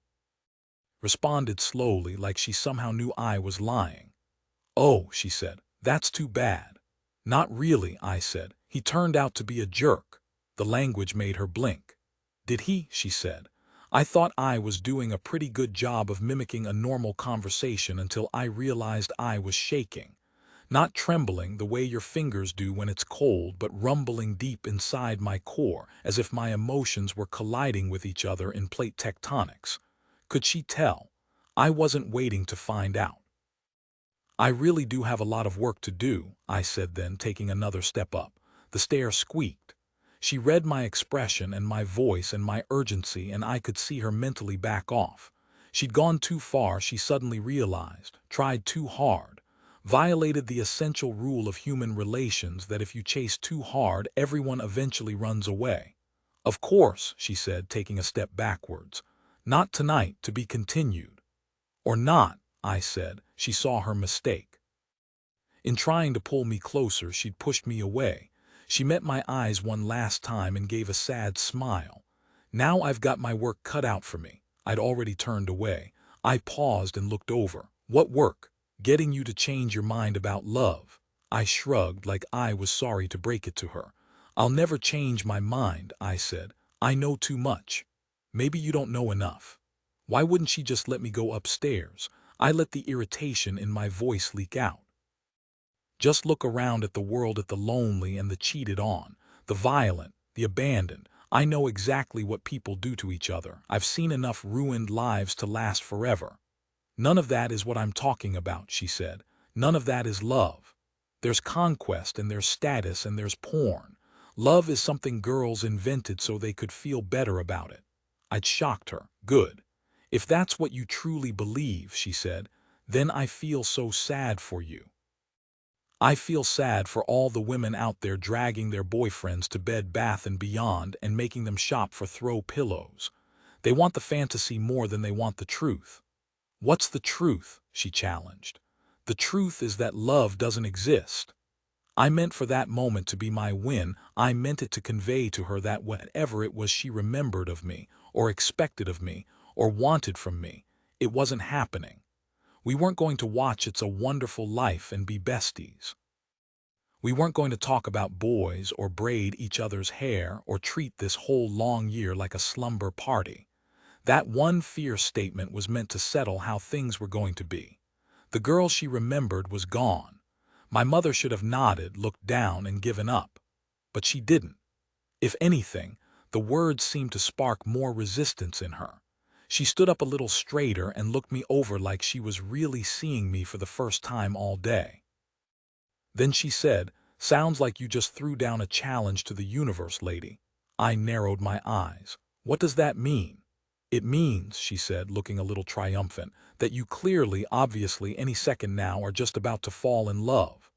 Responded slowly, like she somehow knew I was lying. "Oh," she said, "that's too bad." "Not really," I said. "He turned out to be a jerk." The language made her blink. "Did he?" she said. I thought I was doing a pretty good job of mimicking a normal conversation until I realized I was shaking. Not trembling the way your fingers do when it's cold, but rumbling deep inside my core, as if my emotions were colliding with each other in plate tectonics. Could she tell? I wasn't waiting to find out. "I really do have a lot of work to do," I said then, taking another step up. The stair squeaked. She read my expression and my voice and my urgency, and I could see her mentally back off. She'd gone too far, she suddenly realized, tried too hard, violated the essential rule of human relations that if you chase too hard, everyone eventually runs away. "Of course," she said, taking a step backwards. "Not tonight, to be continued." "Or not," I said. She saw her mistake. In trying to pull me closer, she'd pushed me away. She met my eyes one last time and gave a sad smile. "Now I've got my work cut out for me." I'd already turned away. I paused and looked over. "What work?" "Getting you to change your mind about love." I shrugged, like I was sorry to break it to her. "I'll never change my mind," I said. "I know too much." "Maybe you don't know enough." Why wouldn't she just let me go upstairs? I let the irritation in my voice leak out. "Just look around at the world, at the lonely and the cheated on, the violent, the abandoned. I know exactly what people do to each other. I've seen enough ruined lives to last forever." "None of that is what I'm talking about," she said. "None of that is love. There's conquest and there's status and there's porn. Love is something girls invented so they could feel better about it." I'd shocked her. "Good. If that's what you truly believe," she said, "then I feel so sad for you." I feel sad for all the women out there dragging their boyfriends to Bed Bath & Beyond and making them shop for throw pillows. They want the fantasy more than they want the truth. What's the truth? She challenged. The truth is that love doesn't exist. I meant for that moment to be my win. I meant it to convey to her that whatever it was she remembered of me, or expected of me, or wanted from me, it wasn't happening. We weren't going to watch It's a Wonderful Life and be besties. We weren't going to talk about boys or braid each other's hair or treat this whole long year like a slumber party. That one fear statement was meant to settle how things were going to be. The girl she remembered was gone. My mother should have nodded, looked down, and given up. But she didn't. If anything, the words seemed to spark more resistance in her. She stood up a little straighter and looked me over like she was really seeing me for the first time all day. Then she said, "Sounds like you just threw down a challenge to the universe, lady." I narrowed my eyes. "What does that mean?" "It means," she said, looking a little triumphant, "that you clearly, obviously, any second now are just about to fall in love."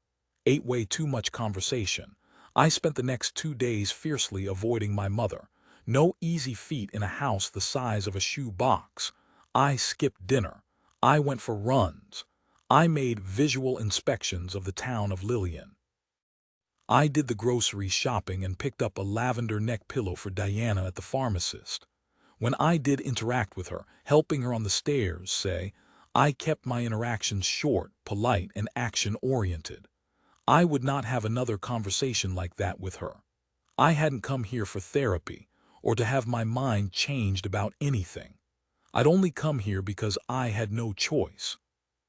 Ate way too much conversation. I spent the next 2 days fiercely avoiding my mother. No easy feat in a house the size of a shoe box. I skipped dinner. I went for runs. I made visual inspections of the town of Lillian. I did the grocery shopping and picked up a lavender neck pillow for Diana at the pharmacist. When I did interact with her, helping her on the stairs, say, I kept my interactions short, polite, and action-oriented. I would not have another conversation like that with her. I hadn't come here for therapy, or to have my mind changed about anything. I'd only come here because I had no choice.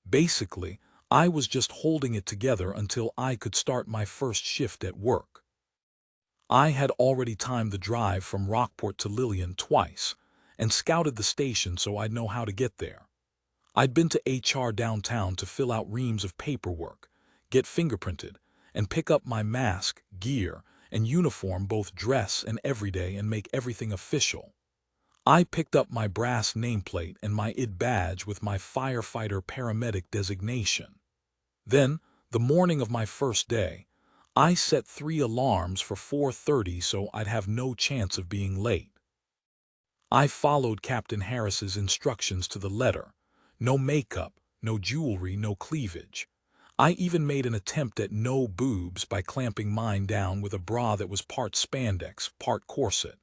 Basically, I was just holding it together until I could start my first shift at work. I had already timed the drive from Rockport to Lillian twice, and scouted the station so I'd know how to get there. I'd been to HR downtown to fill out reams of paperwork, get fingerprinted, and pick up my mask, gear, and uniform, both dress and everyday, and make everything official. I picked up my brass nameplate and my ID badge with my firefighter paramedic designation. Then, the morning of my first day, I set 3 alarms for 4:30 so I'd have no chance of being late. I followed Captain Harris's instructions to the letter. No makeup, no jewelry, no cleavage. I even made an attempt at no boobs by clamping mine down with a bra that was part spandex, part corset.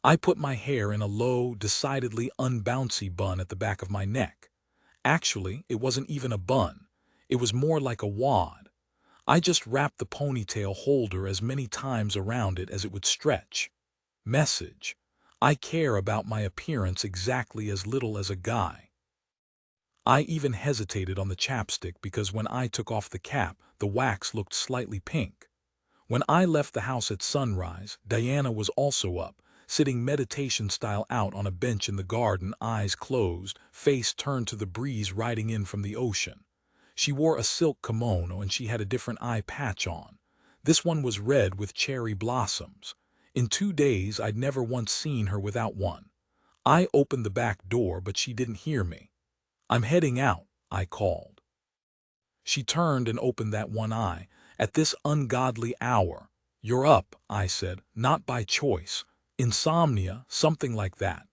I put my hair in a low, decidedly unbouncy bun at the back of my neck. Actually, it wasn't even a bun. It was more like a wad. I just wrapped the ponytail holder as many times around it as it would stretch. Message: I care about my appearance exactly as little as a guy. I even hesitated on the chapstick because when I took off the cap, the wax looked slightly pink. When I left the house at sunrise, Diana was also up, sitting meditation-style out on a bench in the garden, eyes closed, face turned to the breeze riding in from the ocean. She wore a silk kimono and she had a different eye patch on. This one was red with cherry blossoms. In 2 days, I'd never once seen her without one. I opened the back door, but she didn't hear me. "I'm heading out," I called. She turned and opened that one eye. "At this ungodly hour?" "You're up," I said, "not by choice. Insomnia, something like that."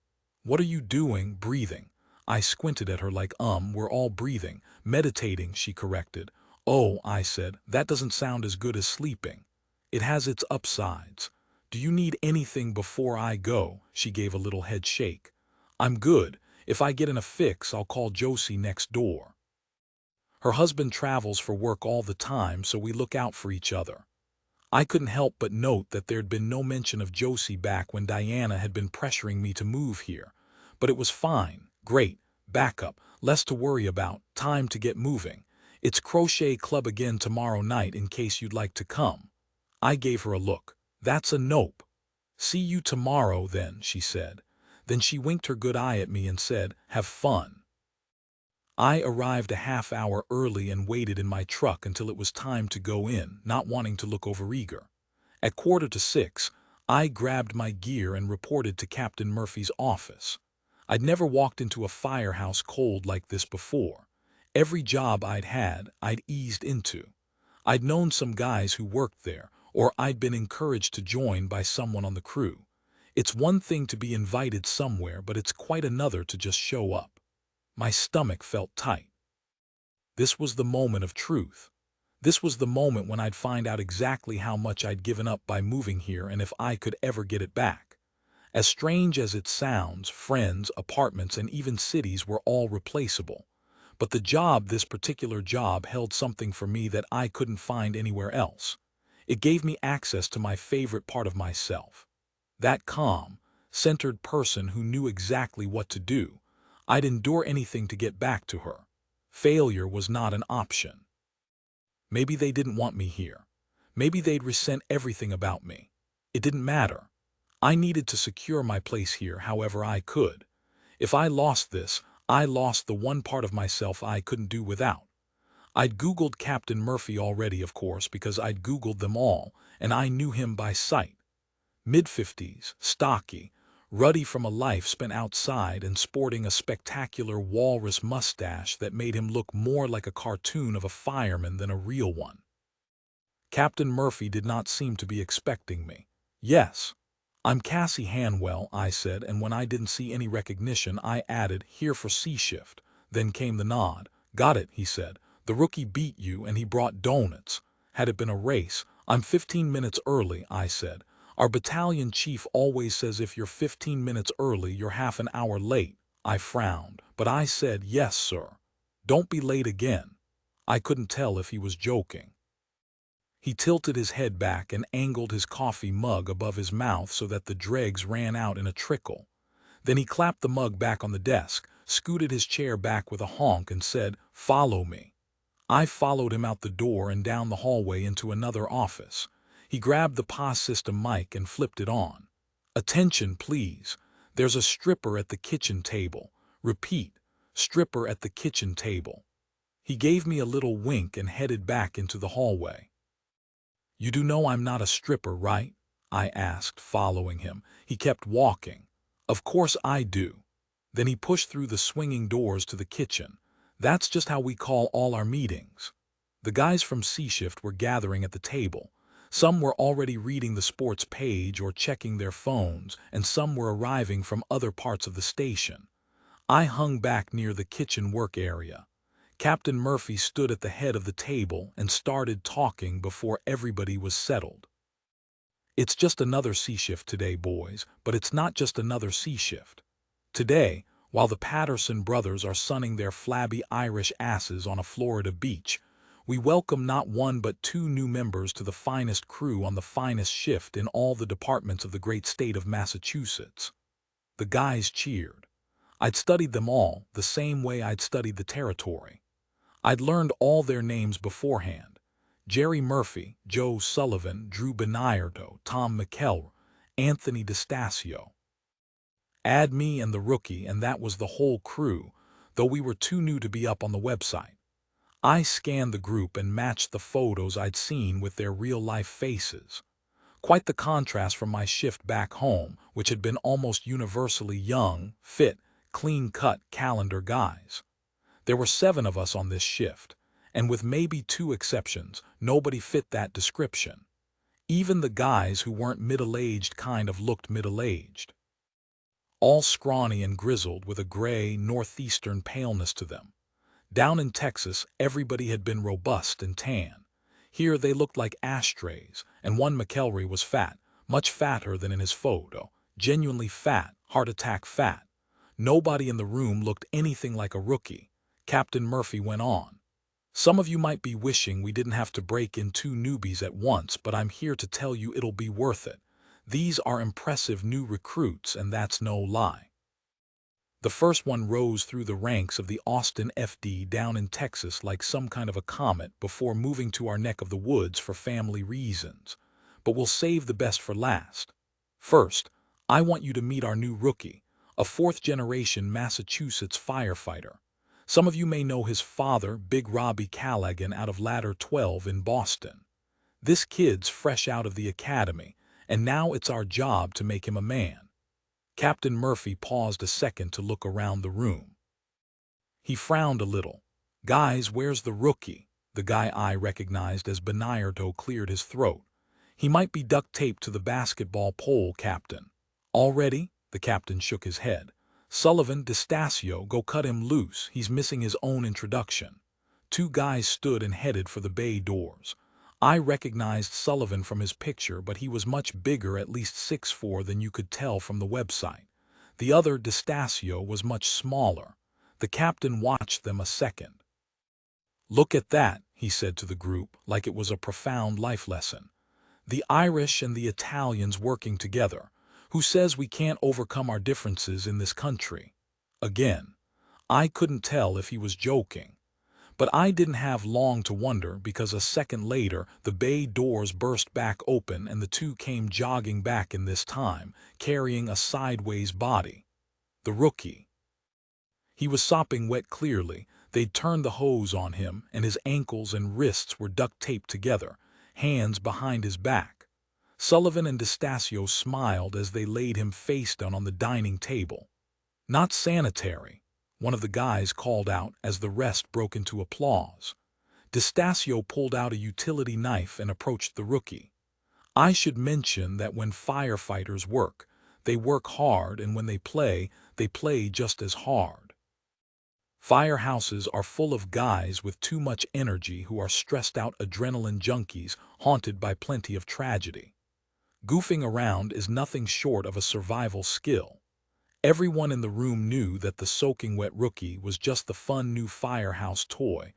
"What are you doing?" "Breathing." I squinted at her like, we're all breathing. "Meditating," she corrected. "Oh," I said, "that doesn't sound as good as sleeping." "It has its upsides." "Do you need anything before I go?" She gave a little head shake. "I'm good. If I get in a fix, I'll call Josie next door. Her husband travels for work all the time, so we look out for each other." I couldn't help but note that there'd been no mention of Josie back when Diana had been pressuring me to move here. But it was fine, great, backup, less to worry about, time to get moving. "It's crochet club again tomorrow night in case you'd like to come." I gave her a look. "That's a nope." "See you tomorrow then," she said. Then she winked her good eye at me and said, "Have fun." I arrived a half hour early and waited in my truck until it was time to go in, not wanting to look overeager. At 5:45, I grabbed my gear and reported to Captain Murphy's office. I'd never walked into a firehouse cold like this before. Every job I'd had, I'd eased into. I'd known some guys who worked there, or I'd been encouraged to join by someone on the crew. It's one thing to be invited somewhere, but it's quite another to just show up. My stomach felt tight. This was the moment of truth. This was the moment when I'd find out exactly how much I'd given up by moving here and if I could ever get it back. As strange as it sounds, friends, apartments, and even cities were all replaceable. But this particular job held something for me that I couldn't find anywhere else. It gave me access to my favorite part of myself. That calm, centered person who knew exactly what to do. I'd endure anything to get back to her. Failure was not an option. Maybe they didn't want me here. Maybe they'd resent everything about me. It didn't matter. I needed to secure my place here however I could. If I lost this, I lost the one part of myself I couldn't do without. I'd Googled Captain Murphy already, of course, because I'd Googled them all, and I knew him by sight. Mid-50s, stocky, ruddy from a life spent outside and sporting a spectacular walrus mustache that made him look more like a cartoon of a fireman than a real one. Captain Murphy did not seem to be expecting me. "Yes, I'm Cassie Hanwell," I said, and when I didn't see any recognition, I added, "Here for C shift." Then came the nod. "Got it," he said. "The rookie beat you and he brought donuts. Had it been a race, I'm 15 minutes early," I said. "Our battalion chief always says if you're 15 minutes early, you're half an hour late." I frowned, but I said, "Yes, sir. Don't be late again." I couldn't tell if he was joking. He tilted his head back and angled his coffee mug above his mouth so that the dregs ran out in a trickle. Then he clapped the mug back on the desk, scooted his chair back with a honk, and said, "Follow me." I followed him out the door and down the hallway into another office. He grabbed the POS system mic and flipped it on. "Attention, please. There's a stripper at the kitchen table. Repeat, stripper at the kitchen table." He gave me a little wink and headed back into the hallway. "You do know I'm not a stripper, right?" I asked, following him. He kept walking. "Of course I do." Then he pushed through the swinging doors to the kitchen. "That's just how we call all our meetings." The guys from C shift were gathering at the table. Some were already reading the sports page or checking their phones, and some were arriving from other parts of the station. I hung back near the kitchen work area. Captain Murphy stood at the head of the table and started talking before everybody was settled. "It's just another C shift today, boys, but it's not just another C shift. Today, while the Patterson brothers are sunning their flabby Irish asses on a Florida beach, we welcome not one but two new members to the finest crew on the finest shift in all the departments of the great state of Massachusetts." The guys cheered. I'd studied them all the same way I'd studied the territory. I'd learned all their names beforehand. Jerry Murphy, Joe Sullivan, Drew Benardo, Tom McKellar, Anthony DeStasio. Add me and the rookie, and that was the whole crew, though we were too new to be up on the website. I scanned the group and matched the photos I'd seen with their real-life faces. Quite the contrast from my shift back home, which had been almost universally young, fit, clean-cut calendar guys. There were 7 of us on this shift, and with maybe 2 exceptions, nobody fit that description. Even the guys who weren't middle-aged kind of looked middle-aged. All scrawny and grizzled with a gray, northeastern paleness to them. Down in Texas, everybody had been robust and tan. Here they looked like ashtrays, and one McElry was fat, much fatter than in his photo, genuinely fat, heart attack fat. Nobody in the room looked anything like a rookie. Captain Murphy went on. "Some of you might be wishing we didn't have to break in 2 newbies at once, but I'm here to tell you it'll be worth it. These are impressive new recruits, and that's no lie." The first one rose through the ranks of the Austin FD down in Texas like some kind of a comet before moving to our neck of the woods for family reasons. But we'll save the best for last. First, I want you to meet our new rookie, a 4th-generation Massachusetts firefighter. Some of you may know his father, Big Robbie Callaghan, out of Ladder 12 in Boston. This kid's fresh out of the academy, and now it's our job to make him a man. Captain Murphy paused a second to look around the room. He frowned a little. "Guys, where's the rookie? The guy I recognized as Bernardo cleared his throat. He might be duct taped to the basketball pole, Captain. Already? The captain shook his head. Sullivan, D'Estasio, go cut him loose. He's missing his own introduction. Two guys stood and headed for the bay doors. I recognized Sullivan from his picture, but he was much bigger, at least 6'4", than you could tell from the website. The other, D'Estasio, was much smaller. The captain watched them a second. "Look at that," he said to the group, like it was a profound life lesson. "The Irish and the Italians working together. Who says we can't overcome our differences in this country?" Again, I couldn't tell if he was joking. But I didn't have long to wonder, because a second later the bay doors burst back open and the two came jogging back, in this time carrying a sideways body. The rookie. He was sopping wet clearly. They'd turned the hose on him, and his ankles and wrists were duct taped together, hands behind his back. Sullivan and D'Estasio smiled as they laid him face down on the dining table. "Not sanitary," one of the guys called out as the rest broke into applause. D'Estasio pulled out a utility knife and approached the rookie. "I should mention that when firefighters work, they work hard, and when they play just as hard. Firehouses are full of guys with too much energy who are stressed-out adrenaline junkies haunted by plenty of tragedy. Goofing around is nothing short of a survival skill." Everyone in the room knew that the soaking wet rookie was just the fun new firehouse toy,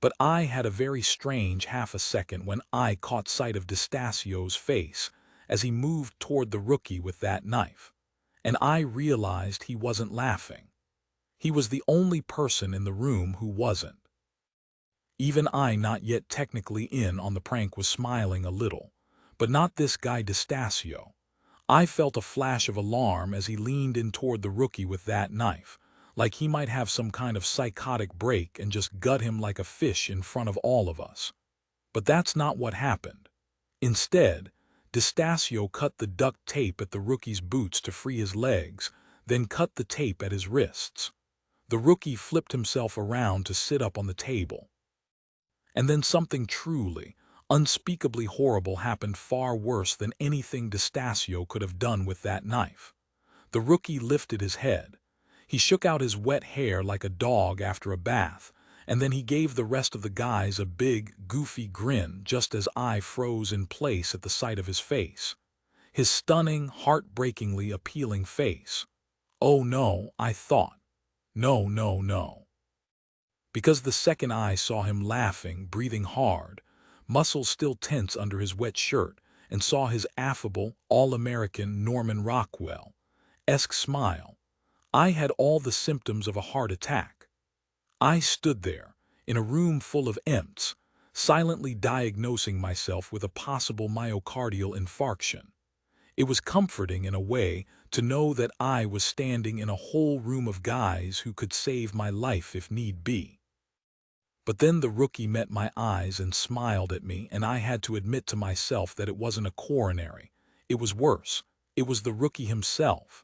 but I had a very strange half a second when I caught sight of D'Estasio's face as he moved toward the rookie with that knife, and I realized he wasn't laughing. He was the only person in the room who wasn't. Even I, not yet technically in on the prank, was smiling a little, but not this guy D'Estasio. I felt a flash of alarm as he leaned in toward the rookie with that knife, like he might have some kind of psychotic break and just gut him like a fish in front of all of us. But that's not what happened. Instead, D'Estasio cut the duct tape at the rookie's boots to free his legs, then cut the tape at his wrists. The rookie flipped himself around to sit up on the table. And then something truly, unspeakably horrible happened, far worse than anything D'Estasio could have done with that knife. The rookie lifted his head. He shook out his wet hair like a dog after a bath, and then he gave the rest of the guys a big, goofy grin just as I froze in place at the sight of his face. His stunning, heartbreakingly appealing face. Oh no, I thought. No, no, no. Because the second I saw him laughing, breathing hard, muscles still tense under his wet shirt, and saw his affable, all-American Norman Rockwell-esque smile, I had all the symptoms of a heart attack. I stood there, in a room full of imps, silently diagnosing myself with a possible myocardial infarction. It was comforting in a way to know that I was standing in a whole room of guys who could save my life if need be. But then the rookie met my eyes and smiled at me, and I had to admit to myself that it wasn't a coronary. It was worse. It was the rookie himself.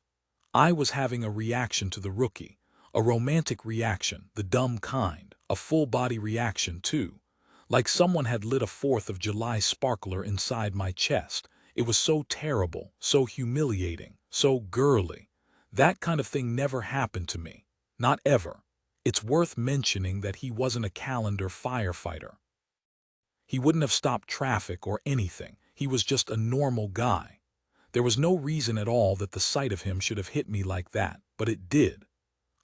I was having a reaction to the rookie, a romantic reaction, the dumb kind, a full-body reaction too. Like someone had lit a 4th of July sparkler inside my chest. It was so terrible, so humiliating, so girly. That kind of thing never happened to me. Not ever. It's worth mentioning that he wasn't a calendar firefighter. He wouldn't have stopped traffic or anything. He was just a normal guy. There was no reason at all that the sight of him should have hit me like that, but it did.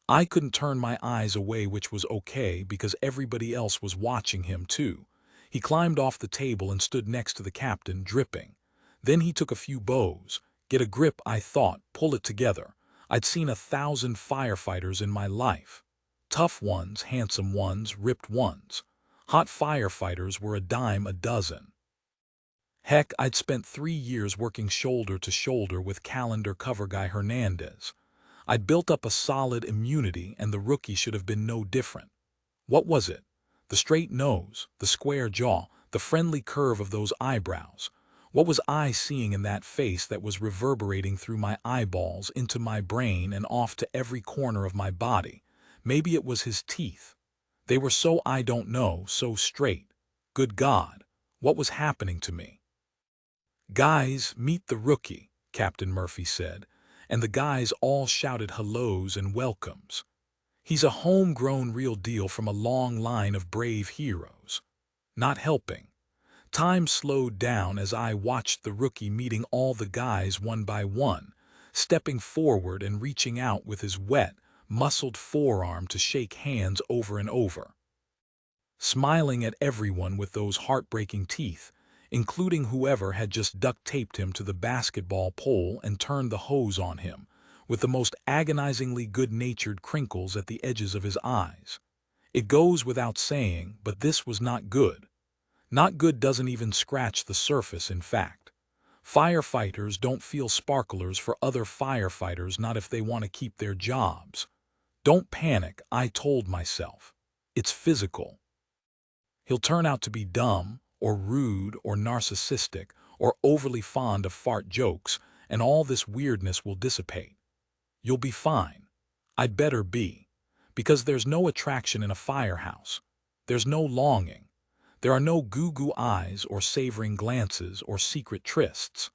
I couldn't turn my eyes away, which was okay because everybody else was watching him too. He climbed off the table and stood next to the captain, dripping. Then he took a few bows. Get a grip, I thought, pull it together. I'd seen 1,000 firefighters in my life. Tough ones, handsome ones, ripped ones. Hot firefighters were a dime a dozen. Heck, I'd spent 3 years working shoulder to shoulder with calendar cover guy Hernandez. I'd built up a solid immunity, and the rookie should have been no different. What was it? The straight nose, the square jaw, the friendly curve of those eyebrows. What was I seeing in that face that was reverberating through my eyeballs into my brain and off to every corner of my body? Maybe it was his teeth. They were so, I don't know, so straight. Good God, what was happening to me? "Guys, meet the rookie," Captain Murphy said, and the guys all shouted hellos and welcomes. "He's a homegrown real deal from a long line of brave heroes." Not helping. Time slowed down as I watched the rookie meeting all the guys one by one, stepping forward and reaching out with his wet, muscled forearm to shake hands over and over. Smiling at everyone with those heartbreaking teeth, including whoever had just duct-taped him to the basketball pole and turned the hose on him, with the most agonizingly good-natured crinkles at the edges of his eyes. It goes without saying, but this was not good. Not good doesn't even scratch the surface, in fact. Firefighters don't feel sparklers for other firefighters, not if they want to keep their jobs. Don't panic, I told myself. It's physical. He'll turn out to be dumb, or rude, or narcissistic, or overly fond of fart jokes, and all this weirdness will dissipate. You'll be fine. I'd better be. Because there's no attraction in a firehouse. There's no longing. There are no goo-goo eyes or savoring glances or secret trysts.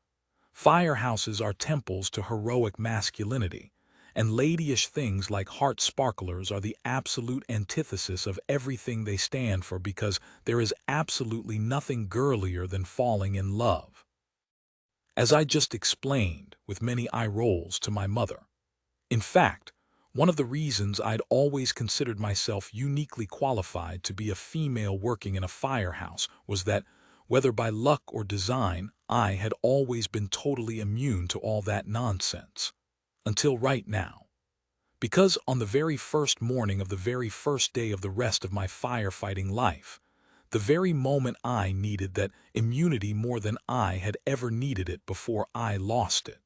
Firehouses are temples to heroic masculinity, and ladyish things like heart sparklers are the absolute antithesis of everything they stand for, because there is absolutely nothing girlier than falling in love. As I just explained, with many eye rolls, to my mother. In fact, one of the reasons I'd always considered myself uniquely qualified to be a female working in a firehouse was that, whether by luck or design, I had always been totally immune to all that nonsense. Until right now. Because on the very first morning of the very first day of the rest of my firefighting life, the very moment I needed that immunity more than I had ever needed it before, I lost it.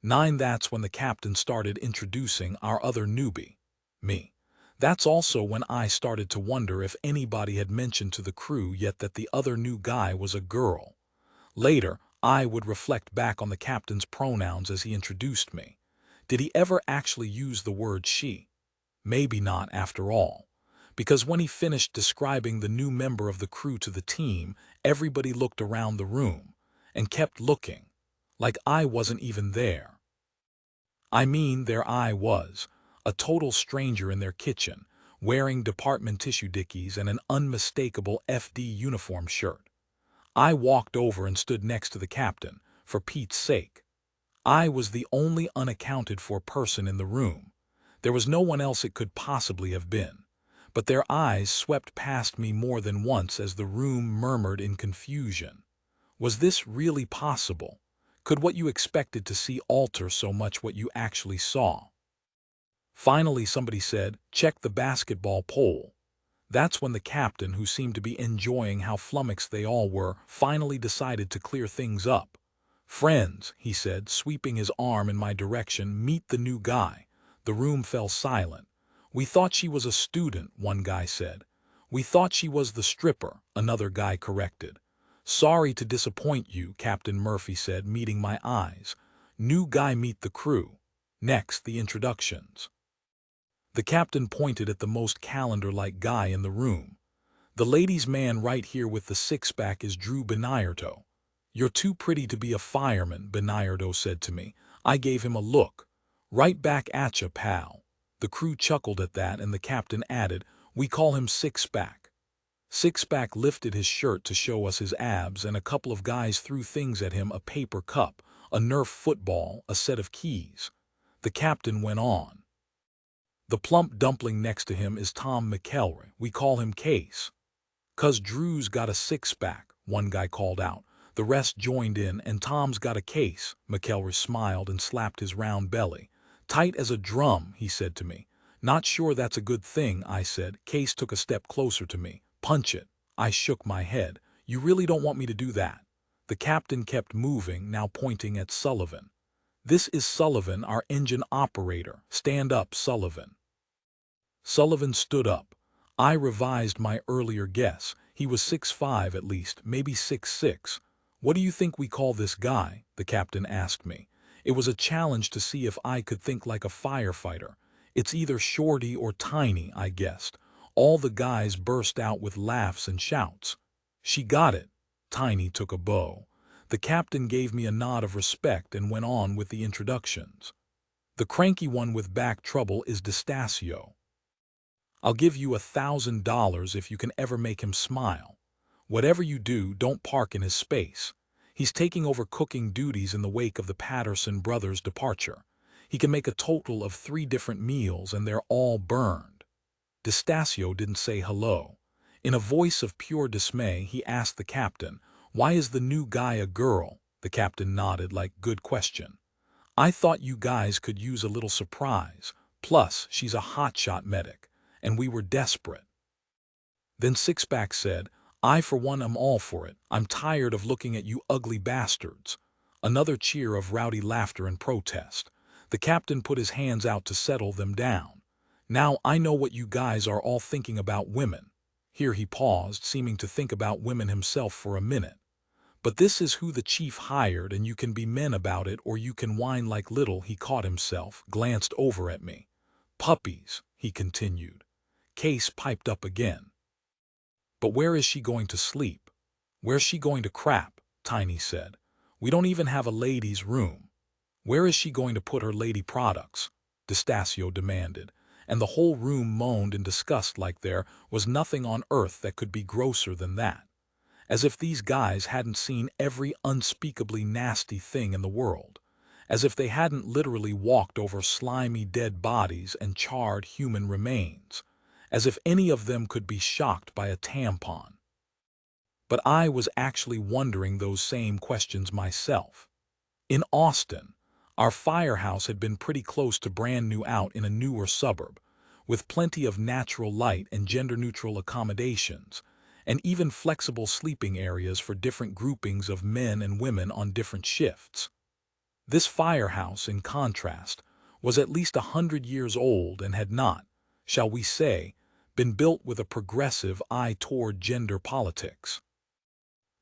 That's when the captain started introducing our other newbie, me. That's also when I started to wonder if anybody had mentioned to the crew yet that the other new guy was a girl. Later, I would reflect back on the captain's pronouns as he introduced me. Did he ever actually use the word she? Maybe not after all. Because when he finished describing the new member of the crew to the team, everybody looked around the room, and kept looking, like I wasn't even there. I mean, there I was, a total stranger in their kitchen, wearing department tissue dickies and an unmistakable FD uniform shirt. I walked over and stood next to the captain, for Pete's sake. I was the only unaccounted-for person in the room. There was no one else it could possibly have been. But their eyes swept past me more than once as the room murmured in confusion. Was this really possible? Could what you expected to see alter so much what you actually saw? Finally, somebody said, "Check the basketball pole." That's when the captain, who seemed to be enjoying how flummoxed they all were, finally decided to clear things up. "Friends," he said, sweeping his arm in my direction, "meet the new guy." The room fell silent. "We thought she was a student," one guy said. "We thought she was the stripper," another guy corrected. "Sorry to disappoint you," Captain Murphy said, meeting my eyes. "New guy, meet the crew." Next, the introductions. The captain pointed at the most calendar-like guy in the room. "The ladies' man right here with the six-pack is Drew Benayardo." "You're too pretty to be a fireman," Benayardo said to me. I gave him a look. "Right back at ya, pal." The crew chuckled at that, and the captain added, "We call him Six-Pack." Six-Pack lifted his shirt to show us his abs, and a couple of guys threw things at him: a paper cup, a Nerf football, a set of keys. The captain went on. "The plump dumpling next to him is Tom McElroy. We call him Case." "'Cause Drew's got a six-pack," one guy called out. The rest joined in, "And Tom's got a case." McElroy smiled and slapped his round belly. "Tight as a drum," he said to me. "Not sure that's a good thing," I said. Case took a step closer to me. "Punch it." I shook my head. "You really don't want me to do that?" The captain kept moving, now pointing at Sullivan. "This is Sullivan, our engine operator. Stand up, Sullivan." Sullivan stood up. I revised my earlier guess. He was 6'5" at least, maybe 6'6". "What do you think we call this guy?" the captain asked me. It was a challenge to see if I could think like a firefighter. "It's either Shorty or Tiny," I guessed. All the guys burst out with laughs and shouts. "She got it." Tiny took a bow. The captain gave me a nod of respect and went on with the introductions. "The cranky one with back trouble is Destasio. I'll give you $1,000 if you can ever make him smile. Whatever you do, don't park in his space. He's taking over cooking duties in the wake of the Patterson brothers' departure. He can make a total of 3 different meals and they're all burned." Destasio didn't say hello. In a voice of pure dismay, he asked the captain, "Why is the new guy a girl?" The captain nodded like, "Good question. I thought you guys could use a little surprise. Plus, she's a hotshot medic, and we were desperate." Then Sixpack said, "I for one am all for it. I'm tired of looking at you ugly bastards." Another cheer of rowdy laughter and protest. The captain put his hands out to settle them down. "Now I know what you guys are all thinking about women." Here he paused, seeming to think about women himself for a minute. "But this is who the chief hired, and you can be men about it or you can whine like little." He caught himself, glanced over at me. "Puppies," he continued. Case piped up again. "But where is she going to sleep? Where's she going to crap?" Tiny said. "We don't even have a ladies' room. Where is she going to put her lady products?" Destasio demanded, and the whole room moaned in disgust like there was nothing on earth that could be grosser than that. As if these guys hadn't seen every unspeakably nasty thing in the world. As if they hadn't literally walked over slimy dead bodies and charred human remains. As if any of them could be shocked by a tampon. But I was actually wondering those same questions myself. In Austin, our firehouse had been pretty close to brand new out in a newer suburb, with plenty of natural light and gender-neutral accommodations, and even flexible sleeping areas for different groupings of men and women on different shifts. This firehouse, in contrast, was at least 100 years old and had not, shall we say, been built with a progressive eye toward gender politics.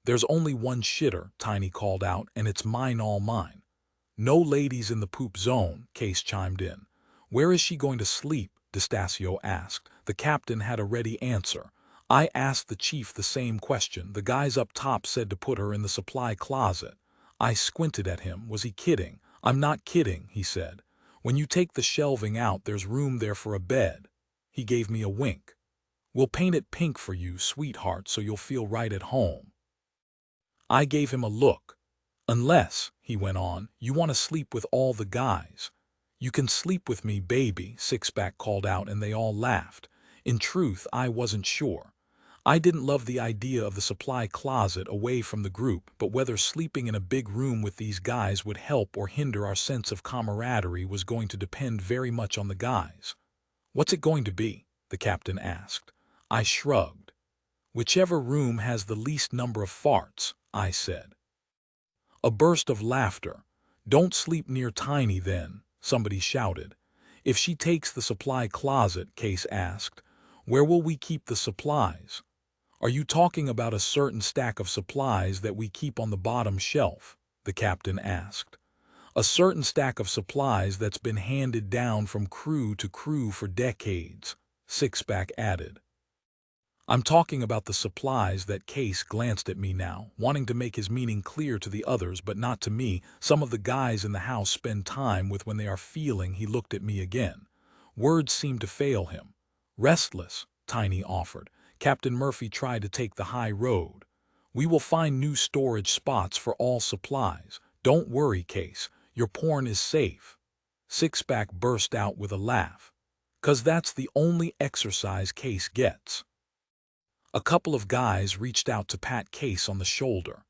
"There's only one shitter," Tiny called out, "and it's mine, all mine." "No ladies in the poop zone," Case chimed in. "Where is she going to sleep?" Destasio asked. The captain had a ready answer. "I asked the chief the same question. The guys up top said to put her in the supply closet." I squinted at him. Was he kidding? "I'm not kidding," he said. "When you take the shelving out, there's room there for a bed." He gave me a wink. "We'll paint it pink for you, sweetheart, so you'll feel right at home." I gave him a look. "Unless," he went on, "you want to sleep with all the guys." "You can sleep with me, baby," Sixpack called out, and they all laughed. In truth, I wasn't sure. I didn't love the idea of the supply closet away from the group, but whether sleeping in a big room with these guys would help or hinder our sense of camaraderie was going to depend very much on the guys. "What's it going to be?" the captain asked. I shrugged. "Whichever room has the least number of farts," I said. A burst of laughter. "Don't sleep near Tiny then," somebody shouted. "If she takes the supply closet," Case asked, "where will we keep the supplies?" "Are you talking about a certain stack of supplies that we keep on the bottom shelf?" the captain asked. "A certain stack of supplies that's been handed down from crew to crew for decades," Sixpack added. "I'm talking about the supplies that—" Case glanced at me now, wanting to make his meaning clear to the others but not to me. "Some of the guys in the house spend time with when they are feeling—" He looked at me again. Words seemed to fail him. "Restless," Tiny offered. "Captain Murphy tried to take the high road. We will find new storage spots for all supplies. Don't worry, Case, your porn is safe." Sixpack burst out with a laugh. "'Cause that's the only exercise Case gets." A couple of guys reached out to pat Case on the shoulder.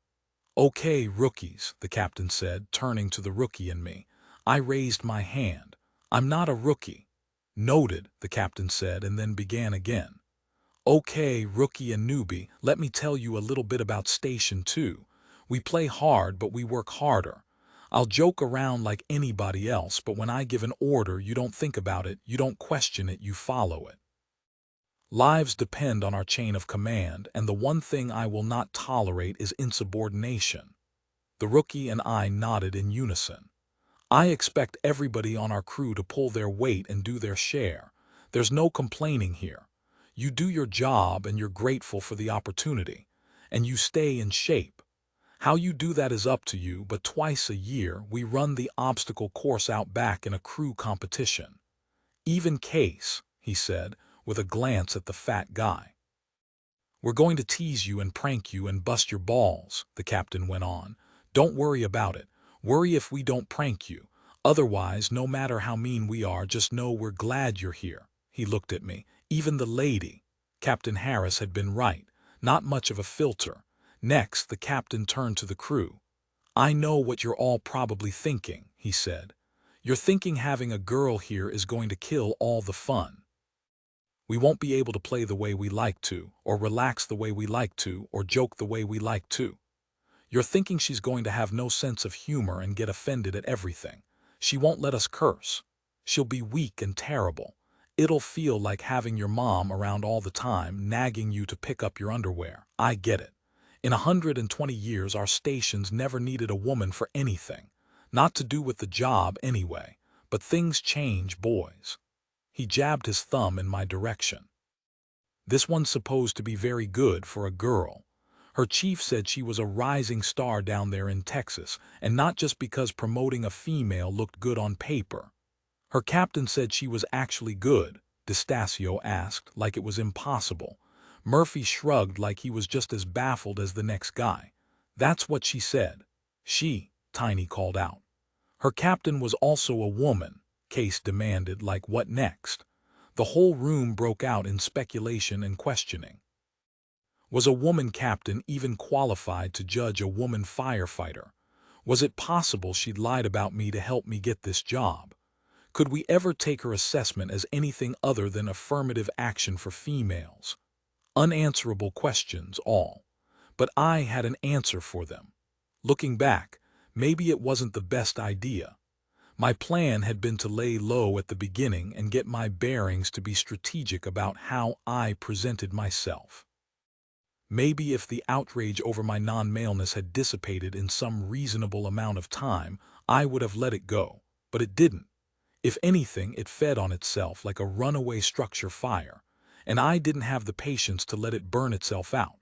"Okay, rookies," the captain said, turning to the rookie and me. I raised my hand. "I'm not a rookie." "Noted," the captain said, and then began again. "Okay, rookie and newbie, let me tell you a little bit about Station 2. We play hard, but we work harder. I'll joke around like anybody else, but when I give an order, you don't think about it, you don't question it, you follow it. Lives depend on our chain of command, and the one thing I will not tolerate is insubordination." The rookie and I nodded in unison. "I expect everybody on our crew to pull their weight and do their share. There's no complaining here. You do your job and you're grateful for the opportunity. And you stay in shape. How you do that is up to you, but twice a year we run the obstacle course out back in a crew competition. Even case, he said, with a glance at the fat guy. We're going to tease you and prank you and bust your balls, the captain went on. Don't worry about it. Worry if we don't prank you. Otherwise, no matter how mean we are, just know we're glad you're here. He looked at me. Even the lady. Captain Harris had been right. Not much of a filter. Next, the captain turned to the crew. I know what you're all probably thinking, he said. You're thinking having a girl here is going to kill all the fun. We won't be able to play the way we like to, or relax the way we like to, or joke the way we like to. You're thinking she's going to have no sense of humor and get offended at everything. She won't let us curse. She'll be weak and terrible. It'll feel like having your mom around all the time, nagging you to pick up your underwear. I get it. In 120 years, our stations never needed a woman for anything. Not to do with the job anyway. But things change, boys. He jabbed his thumb in my direction. This one's supposed to be very good for a girl. Her chief said she was a rising star down there in Texas, and not just because promoting a female looked good on paper. Her captain said she was actually good, DeStasio asked, like it was impossible. Murphy shrugged like he was just as baffled as the next guy. That's what she said. She, Tiny called out. Her captain was also a woman, Case demanded, like what next? The whole room broke out in speculation and questioning. Was a woman captain even qualified to judge a woman firefighter? Was it possible she'd lied about me to help me get this job? Could we ever take her assessment as anything other than affirmative action for females? Unanswerable questions, all. But I had an answer for them. Looking back, maybe it wasn't the best idea. My plan had been to lay low at the beginning and get my bearings to be strategic about how I presented myself. Maybe if the outrage over my non-maleness had dissipated in some reasonable amount of time, I would have let it go, but it didn't. If anything, it fed on itself like a runaway structure fire, and I didn't have the patience to let it burn itself out.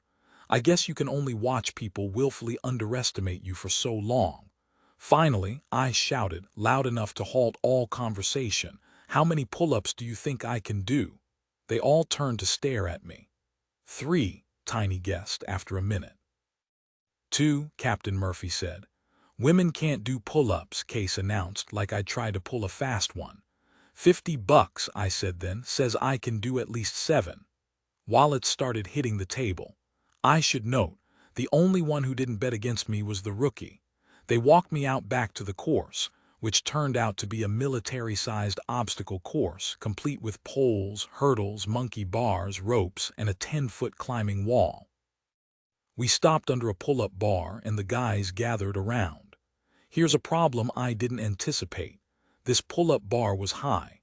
I guess you can only watch people willfully underestimate you for so long. Finally, I shouted, loud enough to halt all conversation, "How many pull-ups do you think I can do?" They all turned to stare at me. 3, Tiny guessed after a minute. 2, Captain Murphy said. Women can't do pull-ups, Case announced, like I'd tried to pull a fast one. $50, I said then, says I can do at least 7. Wallet started hitting the table. I should note, the only one who didn't bet against me was the rookie. They walked me out back to the course, which turned out to be a military-sized obstacle course, complete with poles, hurdles, monkey bars, ropes, and a 10-foot climbing wall. We stopped under a pull-up bar, and the guys gathered around. Here's a problem I didn't anticipate. This pull-up bar was high,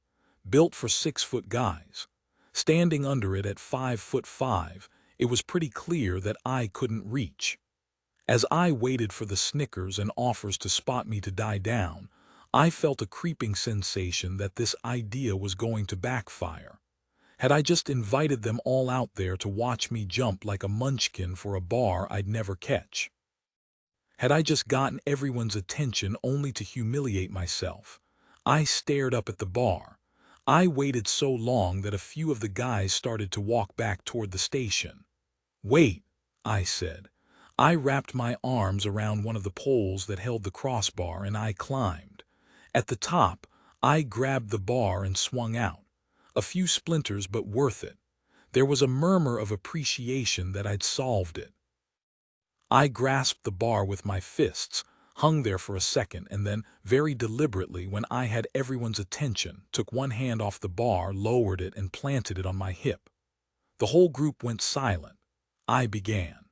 built for 6-foot guys. Standing under it at 5'5", it was pretty clear that I couldn't reach. As I waited for the snickers and offers to spot me to die down, I felt a creeping sensation that this idea was going to backfire. Had I just invited them all out there to watch me jump like a munchkin for a bar I'd never catch? Had I just gotten everyone's attention only to humiliate myself? I stared up at the bar. I waited so long that a few of the guys started to walk back toward the station. Wait, I said. I wrapped my arms around one of the poles that held the crossbar and I climbed. At the top, I grabbed the bar and swung out. A few splinters, but worth it. There was a murmur of appreciation that I'd solved it. I grasped the bar with my fists, hung there for a second, and then, very deliberately, when I had everyone's attention, took one hand off the bar, lowered it, and planted it on my hip. The whole group went silent. I began.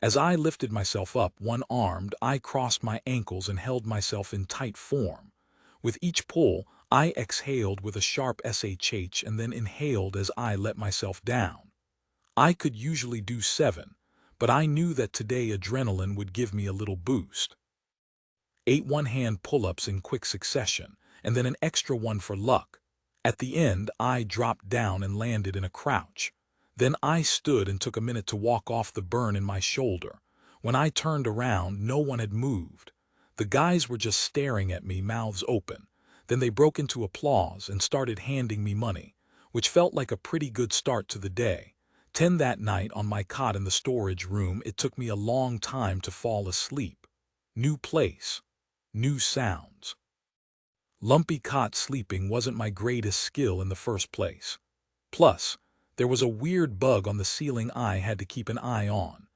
As I lifted myself up, one-armed, I crossed my ankles and held myself in tight form. With each pull, I exhaled with a sharp SHH and then inhaled as I let myself down. I could usually do 7, but I knew that today adrenaline would give me a little boost. 8 one-hand pull-ups in quick succession, and then an extra one for luck. At the end, I dropped down and landed in a crouch. Then I stood and took a minute to walk off the burn in my shoulder. When I turned around, no one had moved. The guys were just staring at me, mouths open. Then they broke into applause and started handing me money, which felt like a pretty good start to the day. 10 that night on my cot in the storage room, it took me a long time to fall asleep. New place. New sounds. Lumpy cot sleeping wasn't my greatest skill in the first place. Plus, there was a weird bug on the ceiling I had to keep an eye on.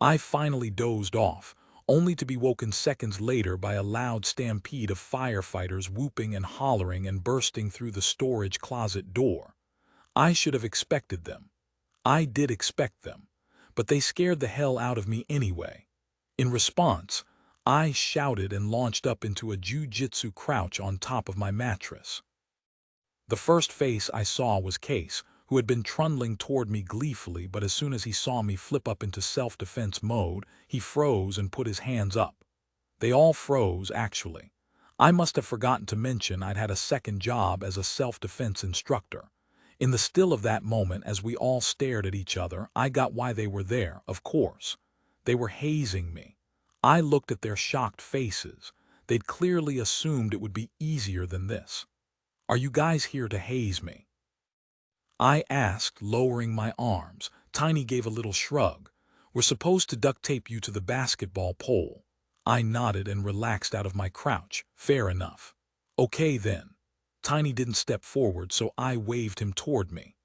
I finally dozed off, only to be woken seconds later by a loud stampede of firefighters whooping and hollering and bursting through the storage closet door. I should have expected them. I did expect them, but they scared the hell out of me anyway. In response, I shouted and launched up into a jiu-jitsu crouch on top of my mattress. The first face I saw was Case, who had been trundling toward me gleefully, but as soon as he saw me flip up into self-defense mode, he froze and put his hands up. They all froze, actually. I must have forgotten to mention I'd had a second job as a self-defense instructor. In the still of that moment, as we all stared at each other, I got why they were there, of course. They were hazing me. I looked at their shocked faces. They'd clearly assumed it would be easier than this. "Are you guys here to haze me?" I asked, lowering my arms. Tiny gave a little shrug. "We're supposed to duct tape you to the basketball pole." I nodded and relaxed out of my crouch. Fair enough. "Okay then." Tiny didn't step forward, so I waved him toward me.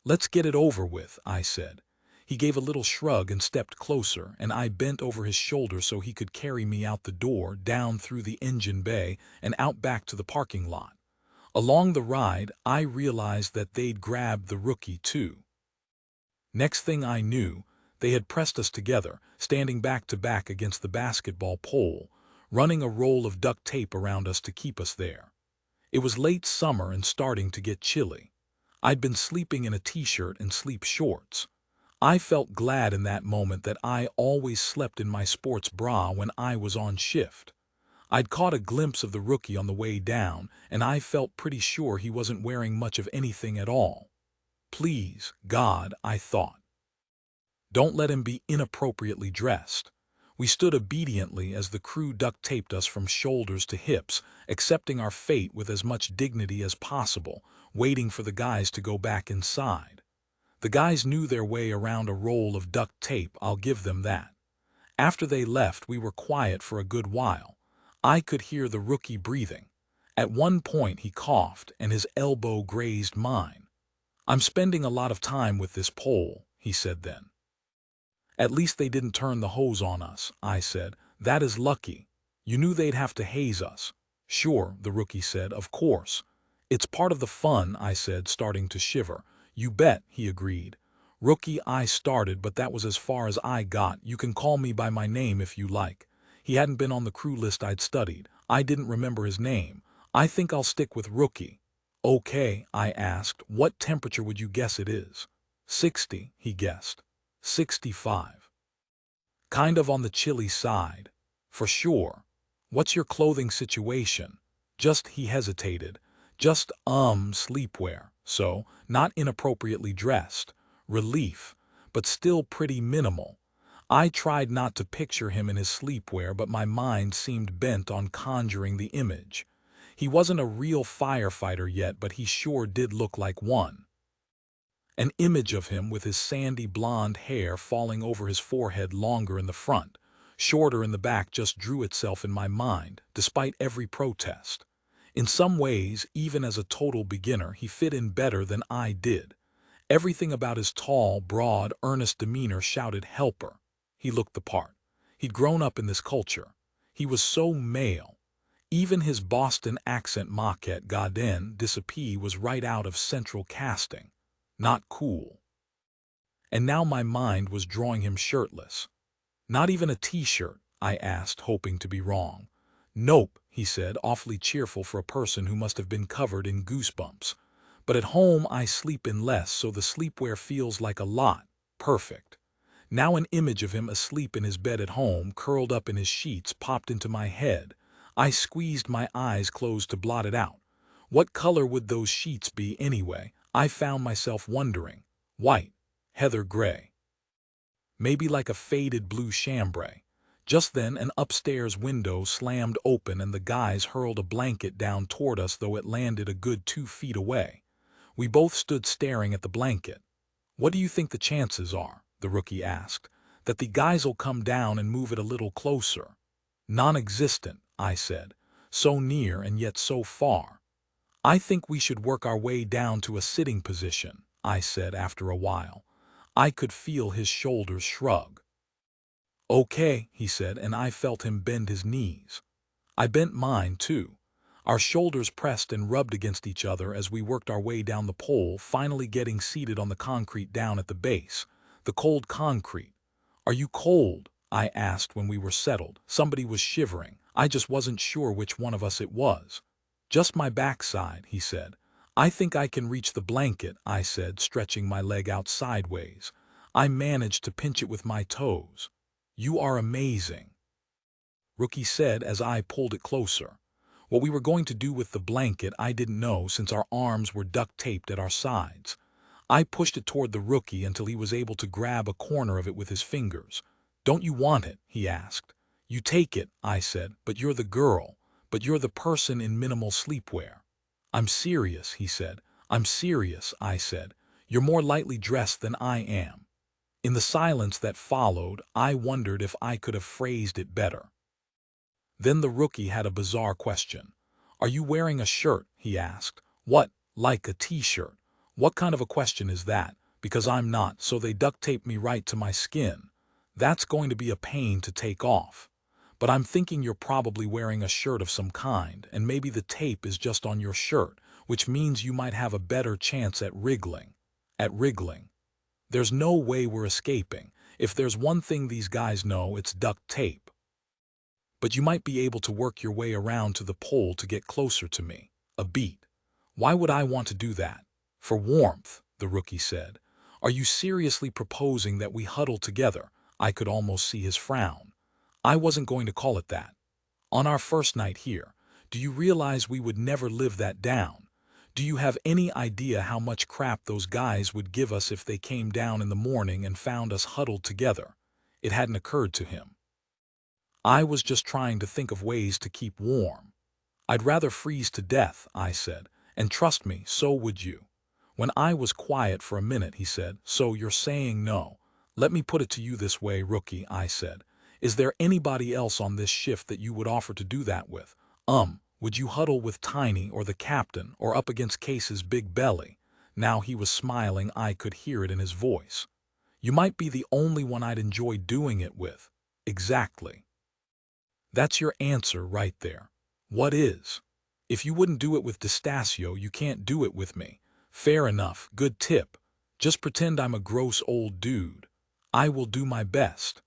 "Let's get it over with," I said. He gave a little shrug and stepped closer, and I bent over his shoulder so he could carry me out the door, down through the engine bay, and out back to the parking lot. Along the ride, I realized that they'd grabbed the rookie too. Next thing I knew, they had pressed us together, standing back to back against the basketball pole, running a roll of duct tape around us to keep us there. It was late summer and starting to get chilly. I'd been sleeping in a t-shirt and sleep shorts. I felt glad in that moment that I always slept in my sports bra when I was on shift. I'd caught a glimpse of the rookie on the way down, and I felt pretty sure he wasn't wearing much of anything at all. Please, God, I thought, don't let him be inappropriately dressed. We stood obediently as the crew duct taped us from shoulders to hips, accepting our fate with as much dignity as possible, waiting for the guys to go back inside. The guys knew their way around a roll of duct tape, I'll give them that. After they left, we were quiet for a good while. I could hear the rookie breathing. At one point he coughed and his elbow grazed mine. "I'm spending a lot of time with this pole," he said then. "At least they didn't turn the hose on us," I said. "That is lucky. You knew they'd have to haze us." "Sure," the rookie said, "of course. It's part of the fun," I said, starting to shiver. "You bet," he agreed. "Rookie," I started, but that was as far as I got. "You can call me by my name if you like." He hadn't been on the crew list I'd studied. I didn't remember his name. "I think I'll stick with Rookie." "Okay," I asked. "What temperature would you guess it is?" 60, he guessed. 65. Kind of on the chilly side. For sure. What's your clothing situation? He hesitated. Just, sleepwear. So, not inappropriately dressed. Relief. But still pretty minimal. I tried not to picture him in his sleepwear, but my mind seemed bent on conjuring the image. He wasn't a real firefighter yet, but he sure did look like one. An image of him with his sandy blonde hair falling over his forehead, longer in the front, shorter in the back, just drew itself in my mind, despite every protest. In some ways, even as a total beginner, he fit in better than I did. Everything about his tall, broad, earnest demeanor shouted helper. He looked the part. He'd grown up in this culture. He was so male. Even his Boston accent moquette Godin Disapee was right out of central casting. Not cool. And now my mind was drawing him shirtless. "Not even a t-shirt?" I asked, hoping to be wrong. "Nope," he said, awfully cheerful for a person who must have been covered in goosebumps. "But at home I sleep in less, so the sleepwear feels like a lot. Perfect." Now an image of him asleep in his bed at home, curled up in his sheets, popped into my head. I squeezed my eyes closed to blot it out. What color would those sheets be anyway? I found myself wondering. White. heather gray. Maybe like a faded blue chambray. Just then an upstairs window slammed open and the guys hurled a blanket down toward us, though it landed a good 2 feet away. We both stood staring at the blanket. "What do you think the chances are?" the rookie asked. "That the guys'll come down and move it a little closer?" "Non-existent," I said. "So near and yet so far." "I think we should work our way down to a sitting position," I said after a while. I could feel his shoulders shrug. "Okay," he said, and I felt him bend his knees. I bent mine, too. Our shoulders pressed and rubbed against each other as we worked our way down the pole, finally getting seated on the concrete down at the base. The cold concrete. "Are you cold?" I asked when we were settled. Somebody was shivering. I just wasn't sure which one of us it was. "Just my backside," he said. "I think I can reach the blanket," I said, stretching my leg out sideways. I managed to pinch it with my toes. "You are amazing," Rookie said as I pulled it closer. What we were going to do with the blanket I didn't know, since our arms were duct-taped at our sides. I pushed it toward the rookie until he was able to grab a corner of it with his fingers. "Don't you want it?" he asked. "You take it," I said, "but you're the girl. But you're the person in minimal sleepwear." "I'm serious," he said. "I'm serious," I said. "You're more lightly dressed than I am." In the silence that followed, I wondered if I could have phrased it better. Then the rookie had a bizarre question. "Are you wearing a shirt?" he asked. "What, like a t-shirt? What kind of a question is that? Because I'm not, so they duct tape me right to my skin. That's going to be a pain to take off. But I'm thinking you're probably wearing a shirt of some kind, and maybe the tape is just on your shirt, which means you might have a better chance at wriggling." "At wriggling? There's no way we're escaping. If there's one thing these guys know, it's duct tape." "But you might be able to work your way around to the pole to get closer to me. A beat." "Why would I want to do that?" "For warmth," the rookie said. "Are you seriously proposing that we huddle together?" I could almost see his frown. "I wasn't going to call it that. On our first night here, do you realize we would never live that down? Do you have any idea how much crap those guys would give us if they came down in the morning and found us huddled together?" It hadn't occurred to him. "I was just trying to think of ways to keep warm." "I'd rather freeze to death," I said, "and trust me, so would you." When I was quiet for a minute, he said, "So you're saying no?" "Let me put it to you this way, rookie," I said. "Is there anybody else on this shift that you would offer to do that with? Would you huddle with Tiny or the captain or up against Case's big belly?" Now he was smiling. I could hear it in his voice. "You might be the only one I'd enjoy doing it with." "Exactly. That's your answer right there." "What is?" "If you wouldn't do it with D'Estasio, you can't do it with me." "Fair enough, good tip. Just pretend I'm a gross old dude." "I will do my best."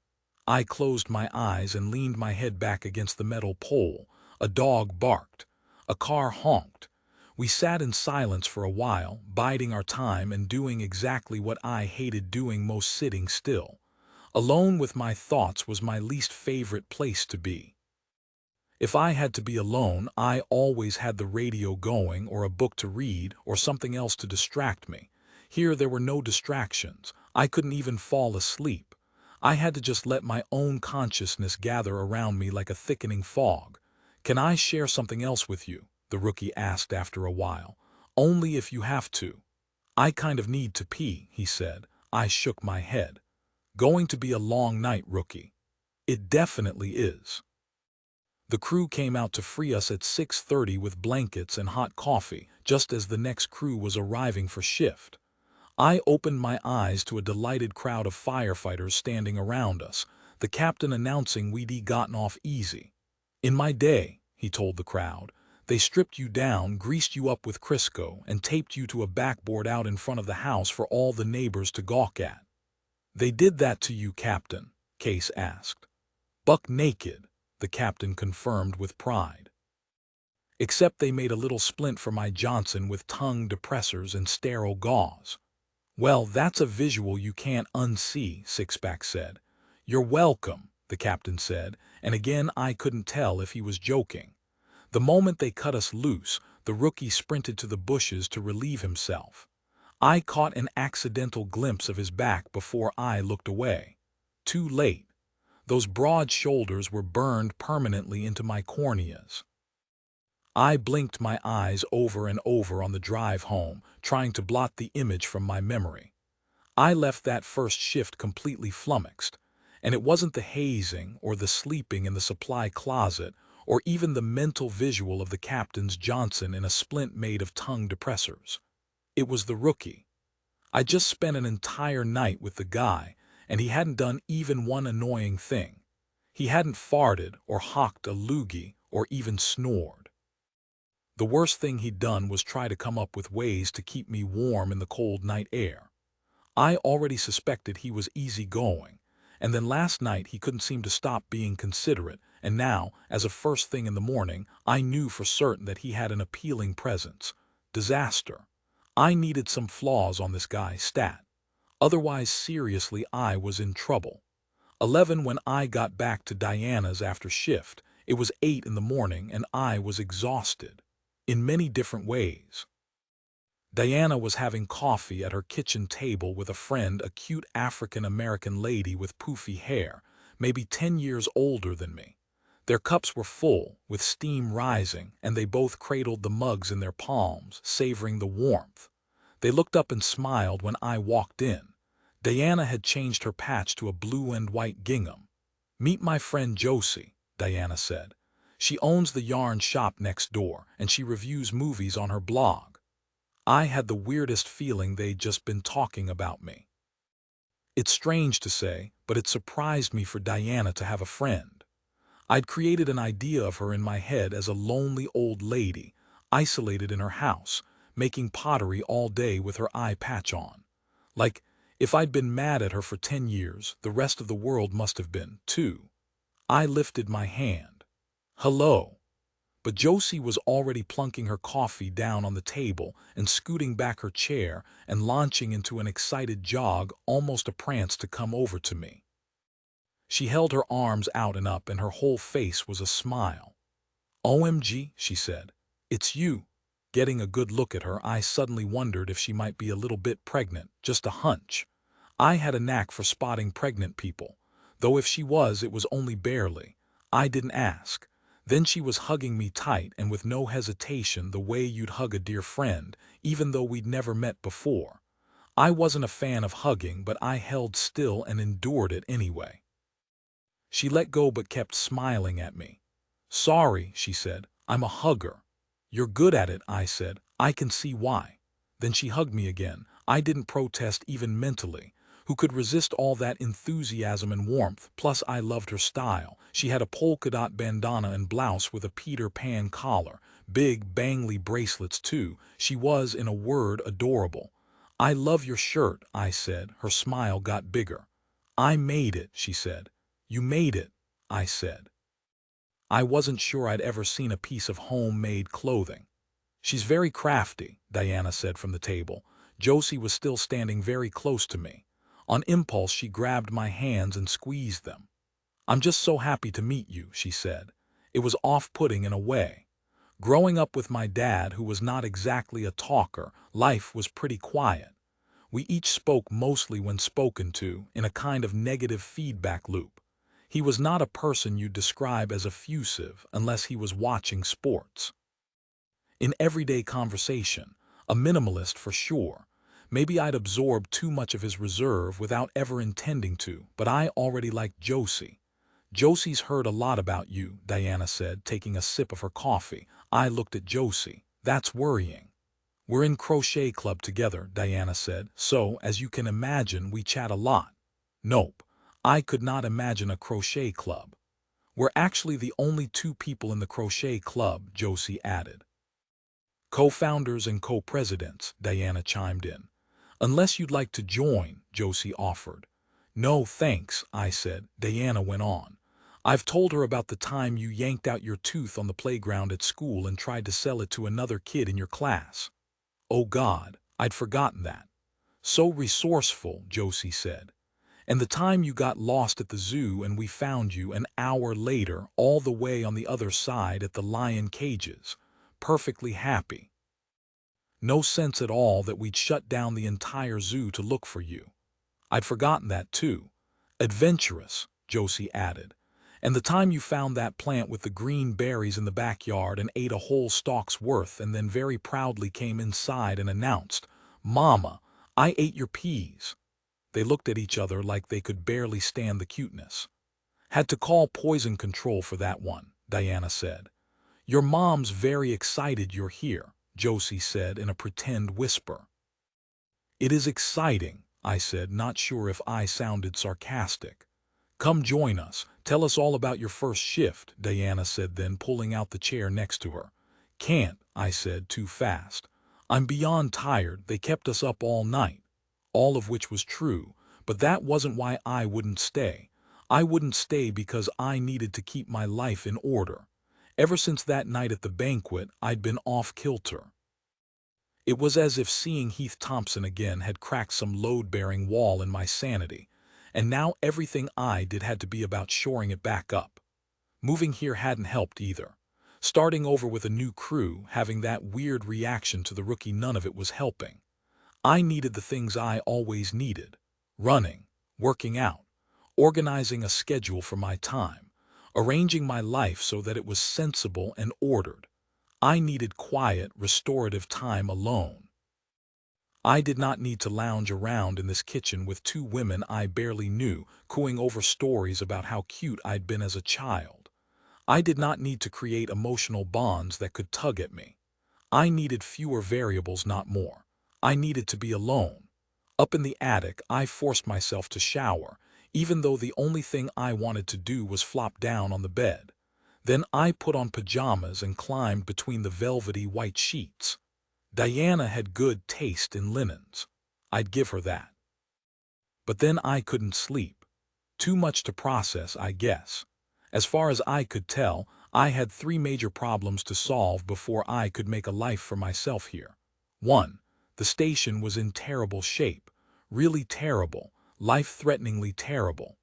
I closed my eyes and leaned my head back against the metal pole. A dog barked. A car honked. We sat in silence for a while, biding our time and doing exactly what I hated doing most: sitting still. Alone with my thoughts was my least favorite place to be. If I had to be alone, I always had the radio going, or a book to read, or something else to distract me. Here there were no distractions. I couldn't even fall asleep. I had to just let my own consciousness gather around me like a thickening fog. "Can I share something else with you?" the rookie asked after a while. "Only if you have to." "I kind of need to pee," he said. I shook my head. "Going to be a long night, rookie." "It definitely is." The crew came out to free us at 6:30 with blankets and hot coffee, just as the next crew was arriving for shift. I opened my eyes to a delighted crowd of firefighters standing around us, the captain announcing we'd gotten off easy. "In my day," he told the crowd, "they stripped you down, greased you up with Crisco, and taped you to a backboard out in front of the house for all the neighbors to gawk at." "They did that to you, Captain?" Case asked. "Buck naked," the captain confirmed with pride. "Except they made a little splint for my Johnson with tongue depressors and sterile gauze." "Well, that's a visual you can't unsee," Sixpack said. "You're welcome," the captain said, and again I couldn't tell if he was joking. The moment they cut us loose, the rookie sprinted to the bushes to relieve himself. I caught an accidental glimpse of his back before I looked away. Too late. Those broad shoulders were burned permanently into my corneas. I blinked my eyes over and over on the drive home, trying to blot the image from my memory. I left that first shift completely flummoxed, and it wasn't the hazing or the sleeping in the supply closet or even the mental visual of the captain's Johnson in a splint made of tongue depressors. It was the rookie. I just spent an entire night with the guy, and he hadn't done even one annoying thing. He hadn't farted or hawked a loogie or even snored. The worst thing he'd done was try to come up with ways to keep me warm in the cold night air. I already suspected he was easygoing, and then last night he couldn't seem to stop being considerate, and now, as of first thing in the morning, I knew for certain that he had an appealing presence. Disaster. I needed some flaws on this guy's stat. Otherwise, seriously, I was in trouble. 11 when I got back to Diana's after shift. It was 8 in the morning and I was exhausted. In many different ways. Diana was having coffee at her kitchen table with a friend, a cute African-American lady with poofy hair, maybe 10 years older than me. Their cups were full, with steam rising, and they both cradled the mugs in their palms, savoring the warmth. They looked up and smiled when I walked in. Diana had changed her patch to a blue and white gingham. "Meet my friend Josie," Diana said. "She owns the yarn shop next door, and she reviews movies on her blog." I had the weirdest feeling they'd just been talking about me. It's strange to say, but it surprised me for Diana to have a friend. I'd created an idea of her in my head as a lonely old lady, isolated in her house, making pottery all day with her eye patch on. Like, if I'd been mad at her for 10 years, the rest of the world must have been, too. I lifted my hand. "Hello." But Josie was already plunking her coffee down on the table and scooting back her chair and launching into an excited jog, almost a prance, to come over to me. She held her arms out and up and her whole face was a smile. "OMG," she said. "It's you." Getting a good look at her, I suddenly wondered if she might be a little bit pregnant, just a hunch. I had a knack for spotting pregnant people, though if she was, it was only barely. I didn't ask. Then she was hugging me tight and with no hesitation, the way you'd hug a dear friend, even though we'd never met before. I wasn't a fan of hugging, but I held still and endured it anyway. She let go but kept smiling at me. "Sorry," she said. "I'm a hugger." "You're good at it," I said. "I can see why." Then she hugged me again. I didn't protest even mentally. Who could resist all that enthusiasm and warmth? Plus, I loved her style. She had a polka dot bandana and blouse with a Peter Pan collar, big, bangly bracelets too. She was, in a word, adorable. "I love your shirt," I said. Her smile got bigger. "I made it," she said. "You made it," I said. I wasn't sure I'd ever seen a piece of homemade clothing. "She's very crafty," Diana said from the table. Josie was still standing very close to me. On impulse, she grabbed my hands and squeezed them. "I'm just so happy to meet you," she said. It was off-putting in a way. Growing up with my dad, who was not exactly a talker, life was pretty quiet. We each spoke mostly when spoken to, in a kind of negative feedback loop. He was not a person you'd describe as effusive unless he was watching sports. In everyday conversation, a minimalist for sure. Maybe I'd absorbed too much of his reserve without ever intending to, but I already liked Josie. "Josie's heard a lot about you," Diana said, taking a sip of her coffee. I looked at Josie. "That's worrying." "We're in crochet club together," Diana said, "so, as you can imagine, we chat a lot." Nope. I could not imagine a crochet club. "We're actually the only 2 people in the crochet club," Josie added. "Co-founders and co-presidents," Diana chimed in. "Unless you'd like to join," Josie offered. "No, thanks," I said. Diana went on. "I've told her about the time you yanked out your tooth on the playground at school and tried to sell it to another kid in your class." "Oh God, I'd forgotten that." "So resourceful," Josie said. "And the time you got lost at the zoo and we found you an hour later all the way on the other side at the lion cages. Perfectly happy." No sense at all that we'd shut down the entire zoo to look for you. I'd forgotten that too. Adventurous, Josie added. And the time you found that plant with the green berries in the backyard and ate a whole stalk's worth and then very proudly came inside and announced, "Mama, I ate your peas." They looked at each other like they could barely stand the cuteness. "Had to call poison control for that one," Diana said. "Your mom's very excited you're here," Josie said in a pretend whisper. "It is exciting," I said, not sure if I sounded sarcastic. "Come join us. Tell us all about your first shift," Diana said then, pulling out the chair next to her. "Can't," I said, too fast. "I'm beyond tired. They kept us up all night." All of which was true, but that wasn't why I wouldn't stay. I wouldn't stay because I needed to keep my life in order. Ever since that night at the banquet, I'd been off kilter. It was as if seeing Heath Thompson again had cracked some load-bearing wall in my sanity, and now everything I did had to be about shoring it back up. Moving here hadn't helped either. Starting over with a new crew, having that weird reaction to the rookie, none of it was helping. I needed the things I always needed: running, working out, organizing a schedule for my time, arranging my life so that it was sensible and ordered. I needed quiet, restorative time alone. I did not need to lounge around in this kitchen with two women I barely knew, cooing over stories about how cute I'd been as a child. I did not need to create emotional bonds that could tug at me. I needed fewer variables, not more. I needed to be alone. Up in the attic, I forced myself to shower, even though the only thing I wanted to do was flop down on the bed. Then I put on pajamas and climbed between the velvety white sheets. Diana had good taste in linens. I'd give her that. But then I couldn't sleep. Too much to process, I guess. As far as I could tell, I had three major problems to solve before I could make a life for myself here. 1. The station was in terrible shape. Really terrible. Life-threateningly terrible.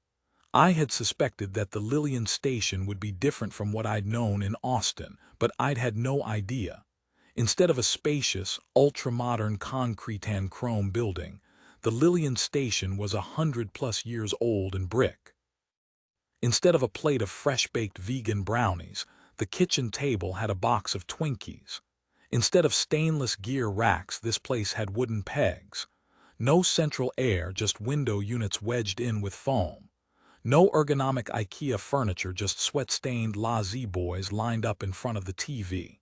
I had suspected that the Lillian station would be different from what I'd known in Austin, but I'd had no idea. Instead of a spacious, ultra-modern concrete and chrome building, the Lillian station was 100+ years old in brick. Instead of a plate of fresh-baked vegan brownies, the kitchen table had a box of Twinkies. Instead of stainless gear racks, this place had wooden pegs. No central air, just window units wedged in with foam. No ergonomic IKEA furniture, just sweat-stained lazy-boys lined up in front of the TV.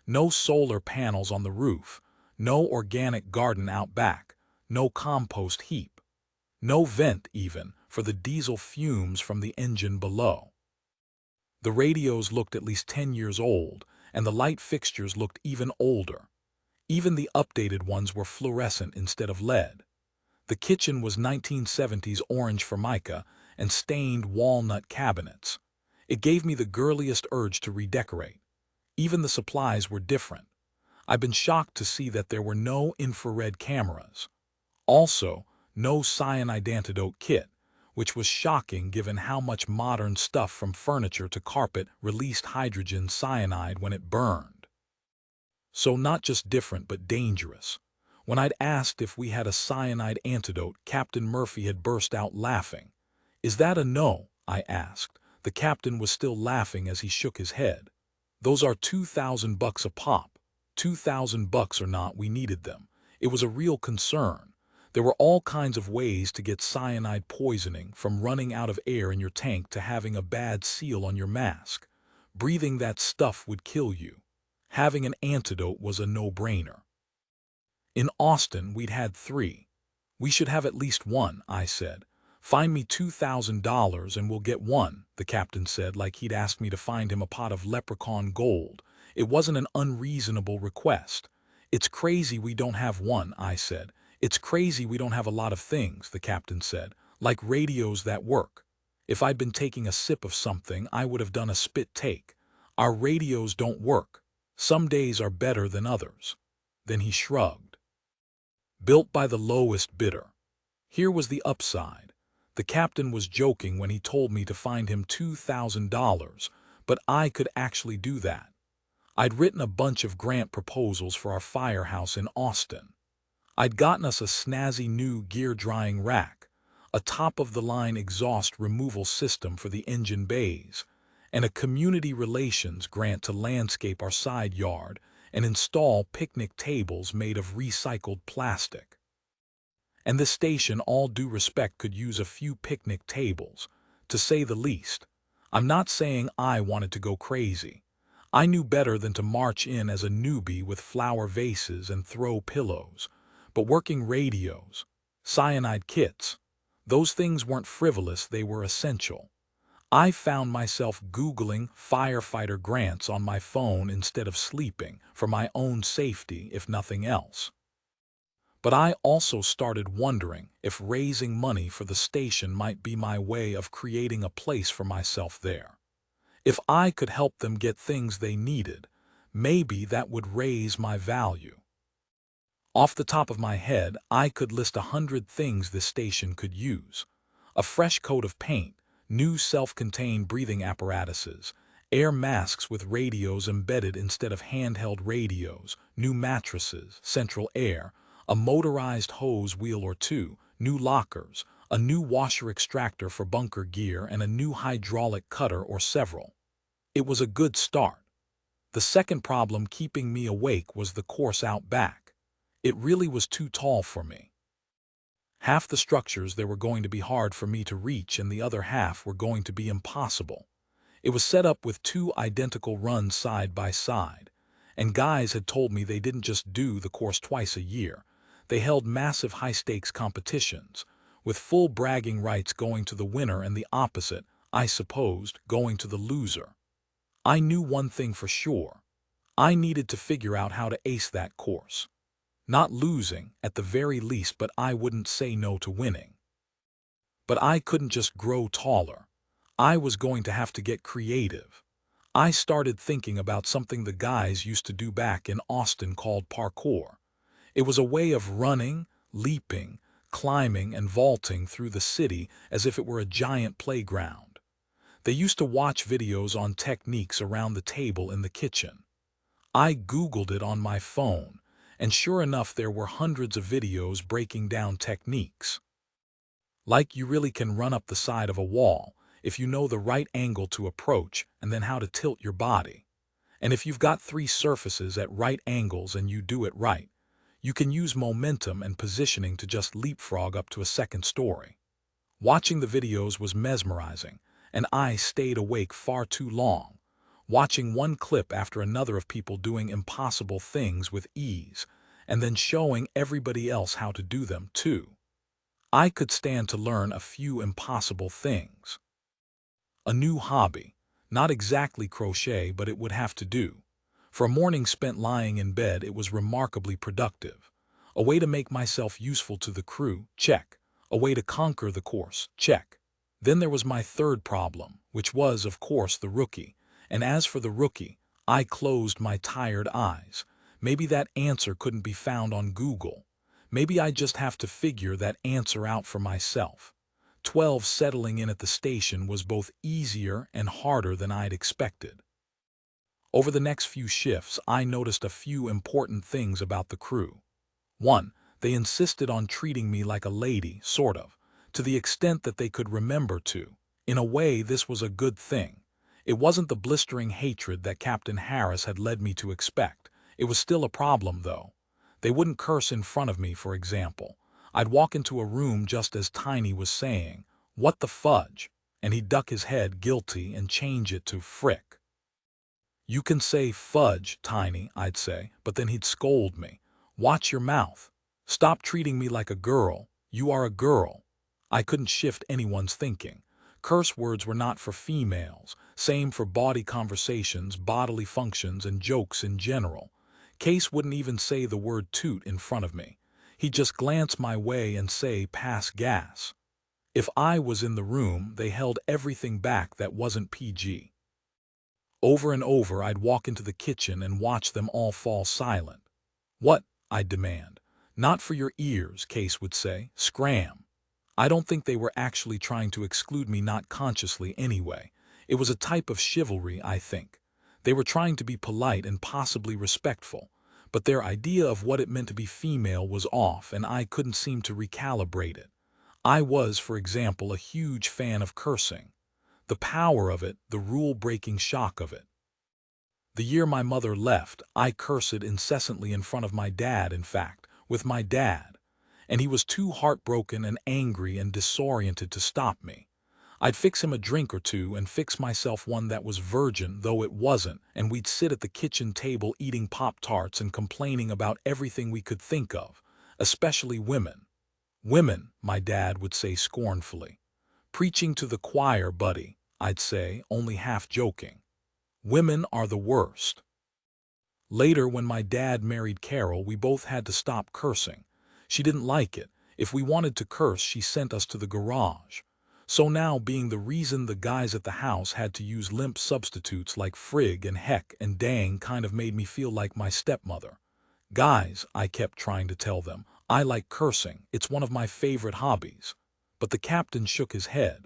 No solar panels on the roof. No organic garden out back. No compost heap. No vent, even, for the diesel fumes from the engine below. The radios looked at least 10 years old, and the light fixtures looked even older. Even the updated ones were fluorescent instead of LED. The kitchen was 1970s orange formica and stained walnut cabinets. It gave me the girliest urge to redecorate. Even the supplies were different. I've been shocked to see that there were no infrared cameras. Also, no cyanide antidote kit, which was shocking given how much modern stuff from furniture to carpet released hydrogen cyanide when it burned. So not just different but dangerous. When I'd asked if we had a cyanide antidote, Captain Murphy had burst out laughing. "Is that a no?" I asked. The captain was still laughing as he shook his head. "Those are $2,000 a pop. $2,000 or not, we needed them. It was a real concern. There were all kinds of ways to get cyanide poisoning, from running out of air in your tank to having a bad seal on your mask. Breathing that stuff would kill you. Having an antidote was a no-brainer. In Austin, we'd had 3. We should have at least one," I said. "Find me $2,000 and we'll get one," the captain said, like he'd asked me to find him a pot of leprechaun gold. It wasn't an unreasonable request. "It's crazy we don't have one," I said. "It's crazy we don't have a lot of things," the captain said, "like radios that work. If I'd been taking a sip of something, I would have done a spit take. Our radios don't work. Some days are better than others." Then he shrugged. Built by the lowest bidder. Here was the upside. The captain was joking when he told me to find him $2,000, but I could actually do that. I'd written a bunch of grant proposals for our firehouse in Austin. I'd gotten us a snazzy new gear-drying rack, a top-of-the-line exhaust removal system for the engine bays, and a community relations grant to landscape our side yard and install picnic tables made of recycled plastic. And this station, all due respect, could use a few picnic tables, to say the least. I'm not saying I wanted to go crazy. I knew better than to march in as a newbie with flower vases and throw pillows. But working radios, cyanide kits, those things weren't frivolous, they were essential. I found myself Googling firefighter grants on my phone instead of sleeping, for my own safety if nothing else. But I also started wondering if raising money for the station might be my way of creating a place for myself there. If I could help them get things they needed, maybe that would raise my value. Off the top of my head, I could list 100 things this station could use. A fresh coat of paint, new self-contained breathing apparatuses, air masks with radios embedded instead of handheld radios, new mattresses, central air, a motorized hose wheel or two, new lockers, a new washer extractor for bunker gear, and a new hydraulic cutter or several. It was a good start. The second problem keeping me awake was the course out back. It really was too tall for me. Half the structures there were going to be hard for me to reach, and the other half were going to be impossible. It was set up with two identical runs side by side, and guys had told me they didn't just do the course twice a year. They held massive high-stakes competitions, with full bragging rights going to the winner and the opposite, I supposed, going to the loser. I knew one thing for sure. I needed to figure out how to ace that course. Not losing, at the very least, but I wouldn't say no to winning. But I couldn't just grow taller. I was going to have to get creative. I started thinking about something the guys used to do back in Austin called parkour. It was a way of running, leaping, climbing, and vaulting through the city as if it were a giant playground. They used to watch videos on techniques around the table in the kitchen. I Googled it on my phone, and sure enough there were hundreds of videos breaking down techniques. Like you really can run up the side of a wall if you know the right angle to approach and then how to tilt your body. And if you've got three surfaces at right angles and you do it right, you can use momentum and positioning to just leapfrog up to a second story. Watching the videos was mesmerizing, and I stayed awake far too long, watching one clip after another of people doing impossible things with ease, and then showing everybody else how to do them too. I could stand to learn a few impossible things. A new hobby, not exactly crochet, but it would have to do. For a morning spent lying in bed, it was remarkably productive. A way to make myself useful to the crew, check. A way to conquer the course, check. Then there was my third problem, which was, of course, the rookie. And as for the rookie, I closed my tired eyes. Maybe that answer couldn't be found on Google. Maybe I just have to figure that answer out for myself. 12 settling in at the station was both easier and harder than I'd expected. Over the next few shifts, I noticed a few important things about the crew. 1. They insisted on treating me like a lady, sort of, to the extent that they could remember to. In a way, this was a good thing. It wasn't the blistering hatred that Captain Harris had led me to expect. It was still a problem, though. They wouldn't curse in front of me, for example. I'd walk into a room just as Tiny was saying, "What the fudge?" and he'd duck his head guilty and change it to "frick." "You can say fudge, Tiny," I'd say, but then he'd scold me. "Watch your mouth. Stop treating me like a girl. You are a girl." I couldn't shift anyone's thinking. Curse words were not for females. Same for bawdy conversations, bodily functions, and jokes in general. Case wouldn't even say the word toot in front of me. He'd just glance my way and say, "Pass gas." If I was in the room, they held everything back that wasn't PG. Over and over, I'd walk into the kitchen and watch them all fall silent. "What?" I'd demand. "Not for your ears," Case would say. "Scram." I don't think they were actually trying to exclude me, not consciously anyway. It was a type of chivalry, I think. They were trying to be polite and possibly respectful, but their idea of what it meant to be female was off, and I couldn't seem to recalibrate it. I was, for example, a huge fan of cursing. The power of it, the rule-breaking shock of it. The year my mother left, I cursed incessantly in front of my dad, in fact, with my dad, and he was too heartbroken and angry and disoriented to stop me. I'd fix him a drink or two and fix myself one that was virgin, though it wasn't, and we'd sit at the kitchen table eating Pop-Tarts and complaining about everything we could think of, especially women. Women, my dad would say scornfully. Preaching to the choir, buddy, I'd say, only half joking. Women are the worst. Later, when my dad married Carol, we both had to stop cursing. She didn't like it. If we wanted to curse, she sent us to the garage. So now, being the reason the guys at the house had to use limp substitutes like frig and heck and dang kind of made me feel like my stepmother. Guys, I kept trying to tell them, I like cursing. It's one of my favorite hobbies. But the captain shook his head.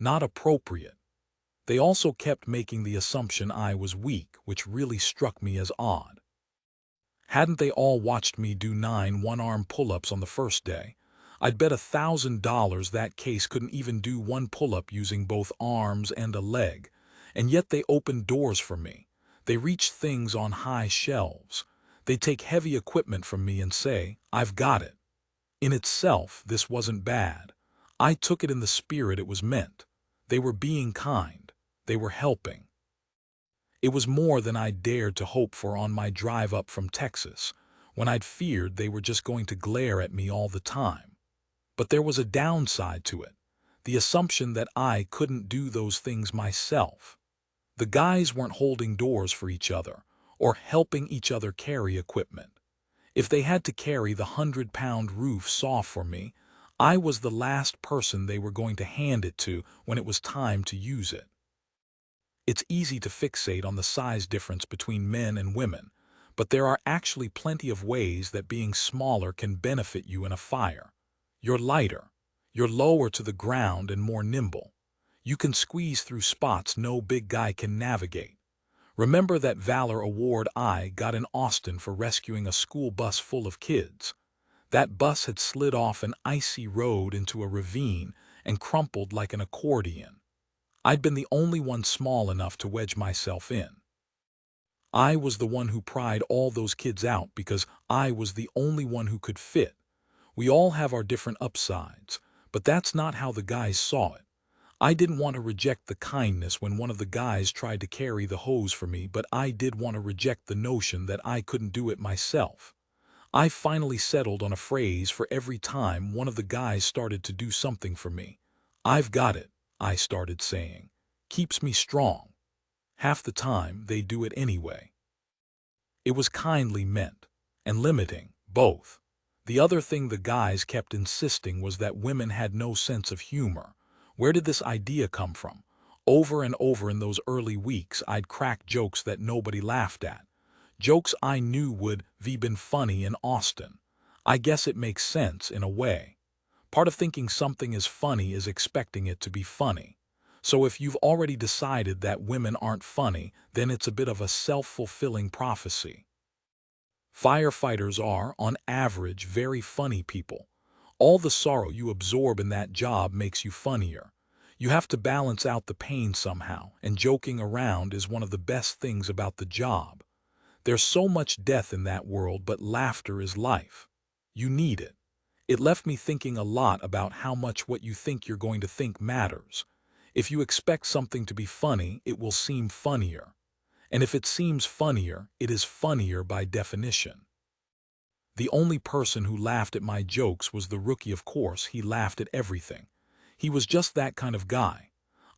Not appropriate. They also kept making the assumption I was weak, which really struck me as odd. Hadn't they all watched me do 9 one-arm pull-ups on the first day? I'd bet $1,000 that case couldn't even do one pull-up using both arms and a leg. And yet they opened doors for me. They reached things on high shelves. They take heavy equipment from me and say, I've got it. In itself, this wasn't bad. I took it in the spirit it was meant. They were being kind. They were helping. It was more than I dared to hope for on my drive up from Texas, when I'd feared they were just going to glare at me all the time. But there was a downside to it, the assumption that I couldn't do those things myself. The guys weren't holding doors for each other, or helping each other carry equipment. If they had to carry the 100-pound roof saw for me, I was the last person they were going to hand it to when it was time to use it. It's easy to fixate on the size difference between men and women, but there are actually plenty of ways that being smaller can benefit you in a fire. You're lighter. You're lower to the ground and more nimble. You can squeeze through spots no big guy can navigate. Remember that Valor Award I got in Austin for rescuing a school bus full of kids? That bus had slid off an icy road into a ravine and crumpled like an accordion. I'd been the only one small enough to wedge myself in. I was the one who pried all those kids out because I was the only one who could fit. We all have our different upsides, but that's not how the guys saw it. I didn't want to reject the kindness when one of the guys tried to carry the hose for me, but I did want to reject the notion that I couldn't do it myself. I finally settled on a phrase for every time one of the guys started to do something for me. I've got it, I started saying. Keeps me strong. Half the time, they do it anyway. It was kindly meant, and limiting, both. The other thing the guys kept insisting was that women had no sense of humor. Where did this idea come from? Over and over in those early weeks, I'd crack jokes that nobody laughed at. Jokes I knew would have been funny in Austin. I guess it makes sense in a way. Part of thinking something is funny is expecting it to be funny. So if you've already decided that women aren't funny, then it's a bit of a self-fulfilling prophecy. Firefighters are, on average, very funny people. All the sorrow you absorb in that job makes you funnier. You have to balance out the pain somehow, and joking around is one of the best things about the job. There's so much death in that world, but laughter is life. You need it. It left me thinking a lot about how much what you think you're going to think matters. If you expect something to be funny, it will seem funnier. And if it seems funnier, it is funnier by definition. The only person who laughed at my jokes was the rookie, of course. He laughed at everything. He was just that kind of guy.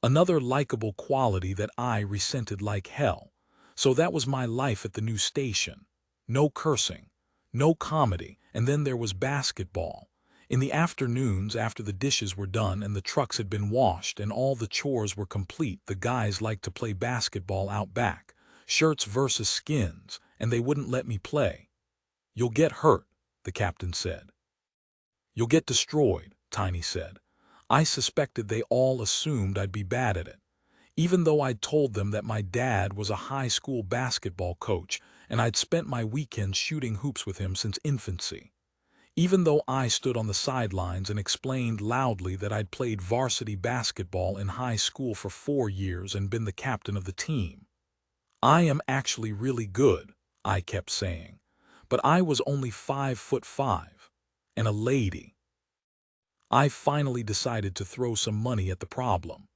Another likable quality that I resented like hell. So that was my life at the new station. No cursing, no comedy, and then there was basketball. In the afternoons, after the dishes were done and the trucks had been washed and all the chores were complete, the guys liked to play basketball out back. Shirts versus skins, and they wouldn't let me play. You'll get hurt, the captain said. You'll get destroyed, Tiny said. I suspected they all assumed I'd be bad at it. even though I'd told them that my dad was a high school basketball coach and I'd spent my weekends shooting hoops with him since infancy. Even though I stood on the sidelines and explained loudly that I'd played varsity basketball in high school for 4 years and been the captain of the team. I am actually really good, I kept saying, but I was only 5'5" and a lady. I finally decided to throw some money at the problem.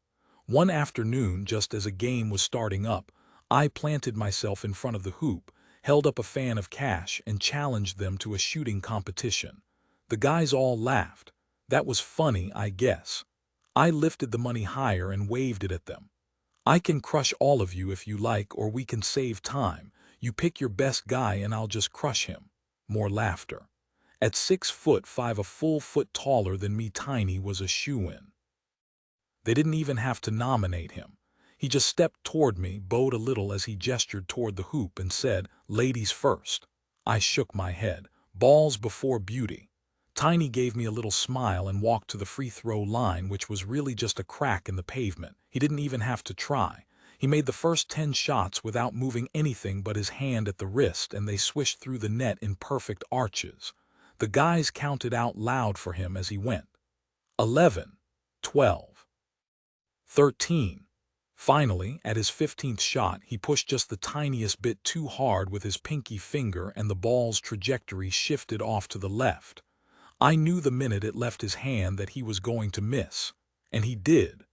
One afternoon, just as a game was starting up, I planted myself in front of the hoop, held up a fan of cash, and challenged them to a shooting competition. The guys all laughed. That was funny, I guess. I lifted the money higher and waved it at them. I can crush all of you if you like, or we can save time. You pick your best guy and I'll just crush him. More laughter. At 6'5", a full foot taller than me, Tiny was a shoo-in. They didn't even have to nominate him. He just stepped toward me, bowed a little as he gestured toward the hoop, and said, "Ladies first." I shook my head. Balls before beauty. Tiny gave me a little smile and walked to the free throw line, which was really just a crack in the pavement. He didn't even have to try. He made the first 10 shots without moving anything but his hand at the wrist, and they swished through the net in perfect arches. The guys counted out loud for him as he went. 11, 12, 13. Finally, at his 15th shot, he pushed just the tiniest bit too hard with his pinky finger and the ball's trajectory shifted off to the left. I knew the minute it left his hand that he was going to miss. And he did.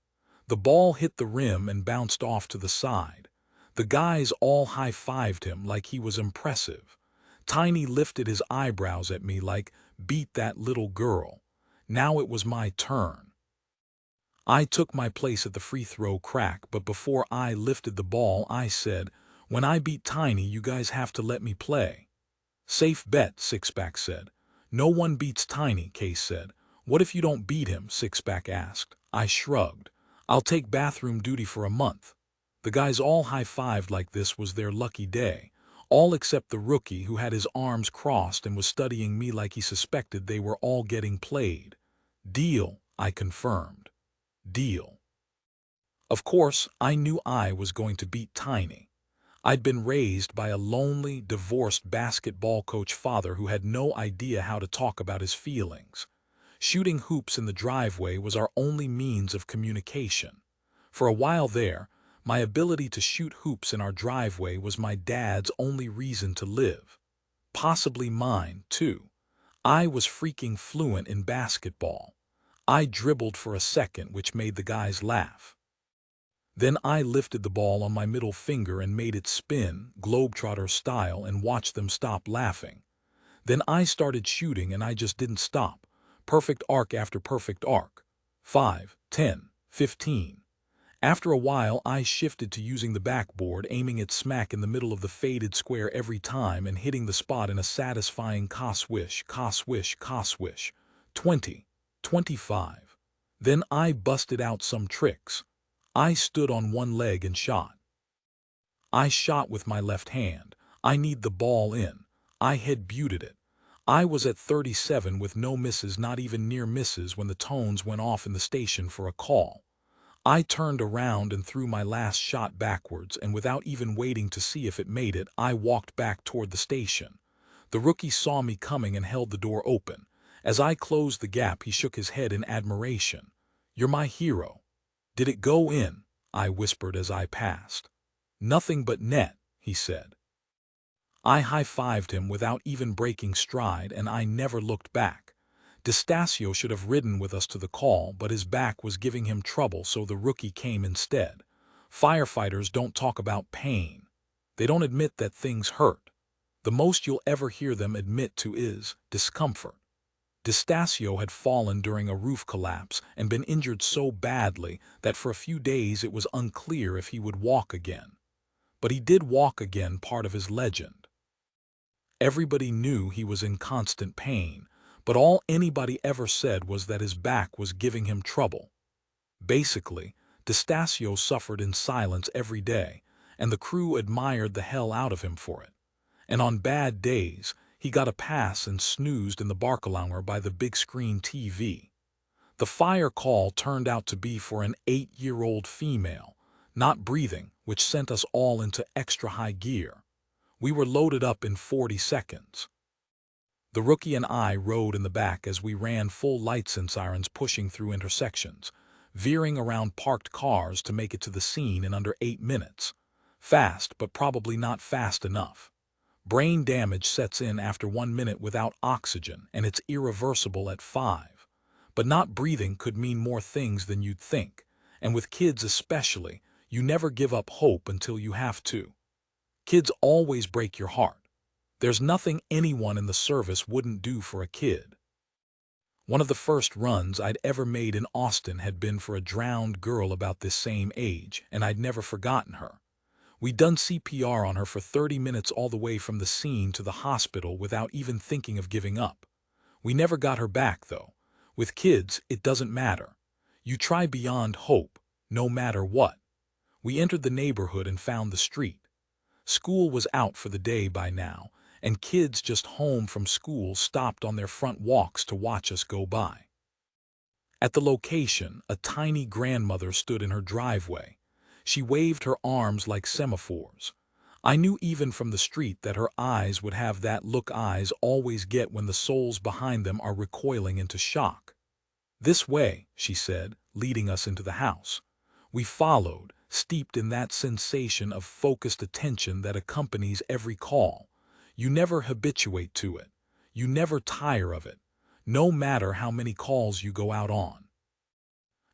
The ball hit the rim and bounced off to the side. The guys all high-fived him like he was impressive. Tiny lifted his eyebrows at me like, "Beat that little girl." Now it was my turn. I took my place at the free throw crack, but before I lifted the ball, I said, "When I beat Tiny, you guys have to let me play." "Safe bet," Sixpack said. "No one beats Tiny," Case said. "What if you don't beat him?" Sixpack asked. I shrugged. "I'll take bathroom duty for a month." The guys all high-fived like this was their lucky day, all except the rookie who had his arms crossed and was studying me like he suspected they were all getting played. "Deal," I confirmed. Deal. Of course, I knew I was going to beat Tiny. I'd been raised by a lonely, divorced basketball coach father who had no idea how to talk about his feelings. Shooting hoops in the driveway was our only means of communication. For a while there, my ability to shoot hoops in our driveway was my dad's only reason to live. Possibly mine, too. I was freaking fluent in basketball. I dribbled for a second, which made the guys laugh. Then I lifted the ball on my middle finger and made it spin, globetrotter style, and watched them stop laughing. Then I started shooting and I just didn't stop. Perfect arc after perfect arc. 5, 10, 15. After a while, I shifted to using the backboard, aiming it smack in the middle of the faded square every time and hitting the spot in a satisfying ka-swish, ka-swish, ka-swish. 20. 25. Then I busted out some tricks. I stood on one leg and shot. I shot with my left hand. I kneed the ball in. I head-butted it. I was at 37 with no misses, not even near misses, when the tones went off in the station for a call. I turned around and threw my last shot backwards, and without even waiting to see if it made it, I walked back toward the station. The rookie saw me coming and held the door open. As I closed the gap, he shook his head in admiration. "You're my hero." "Did it go in?" I whispered as I passed. "Nothing but net," he said. I high-fived him without even breaking stride, and I never looked back. D'Estasio should have ridden with us to the call, but his back was giving him trouble, so the rookie came instead. Firefighters don't talk about pain. They don't admit that things hurt. The most you'll ever hear them admit to is discomfort. D'Estasio had fallen during a roof collapse and been injured so badly that for a few days it was unclear if he would walk again. But he did walk again, part of his legend. Everybody knew he was in constant pain, but all anybody ever said was that his back was giving him trouble. Basically, D'Estasio suffered in silence every day, and the crew admired the hell out of him for it. And on bad days, he got a pass and snoozed in the Barcalonger by the big screen TV. The fire call turned out to be for an 8-year-old female. not breathing, which sent us all into extra high gear. We were loaded up in 40 seconds. The rookie and I rode in the back as we ran full lights and sirens, pushing through intersections, veering around parked cars to make it to the scene in under 8 minutes. Fast, but probably not fast enough. Brain damage sets in after 1 minute without oxygen, and it's irreversible at 5. But not breathing could mean more things than you'd think, and with kids especially, you never give up hope until you have to. Kids always break your heart. There's nothing anyone in the service wouldn't do for a kid. One of the first runs I'd ever made in Austin had been for a drowned girl about this same age, and I'd never forgotten her. We'd done CPR on her for 30 minutes all the way from the scene to the hospital without even thinking of giving up. We never got her back, though. With kids, it doesn't matter. You try beyond hope, no matter what. We entered the neighborhood and found the street. School was out for the day by now, and kids just home from school stopped on their front walks to watch us go by. At the location, a tiny grandmother stood in her driveway. She waved her arms like semaphores. I knew even from the street that her eyes would have that look eyes always get when the souls behind them are recoiling into shock. "This way," she said, leading us into the house. We followed, steeped in that sensation of focused attention that accompanies every call. You never habituate to it. You never tire of it, no matter how many calls you go out on.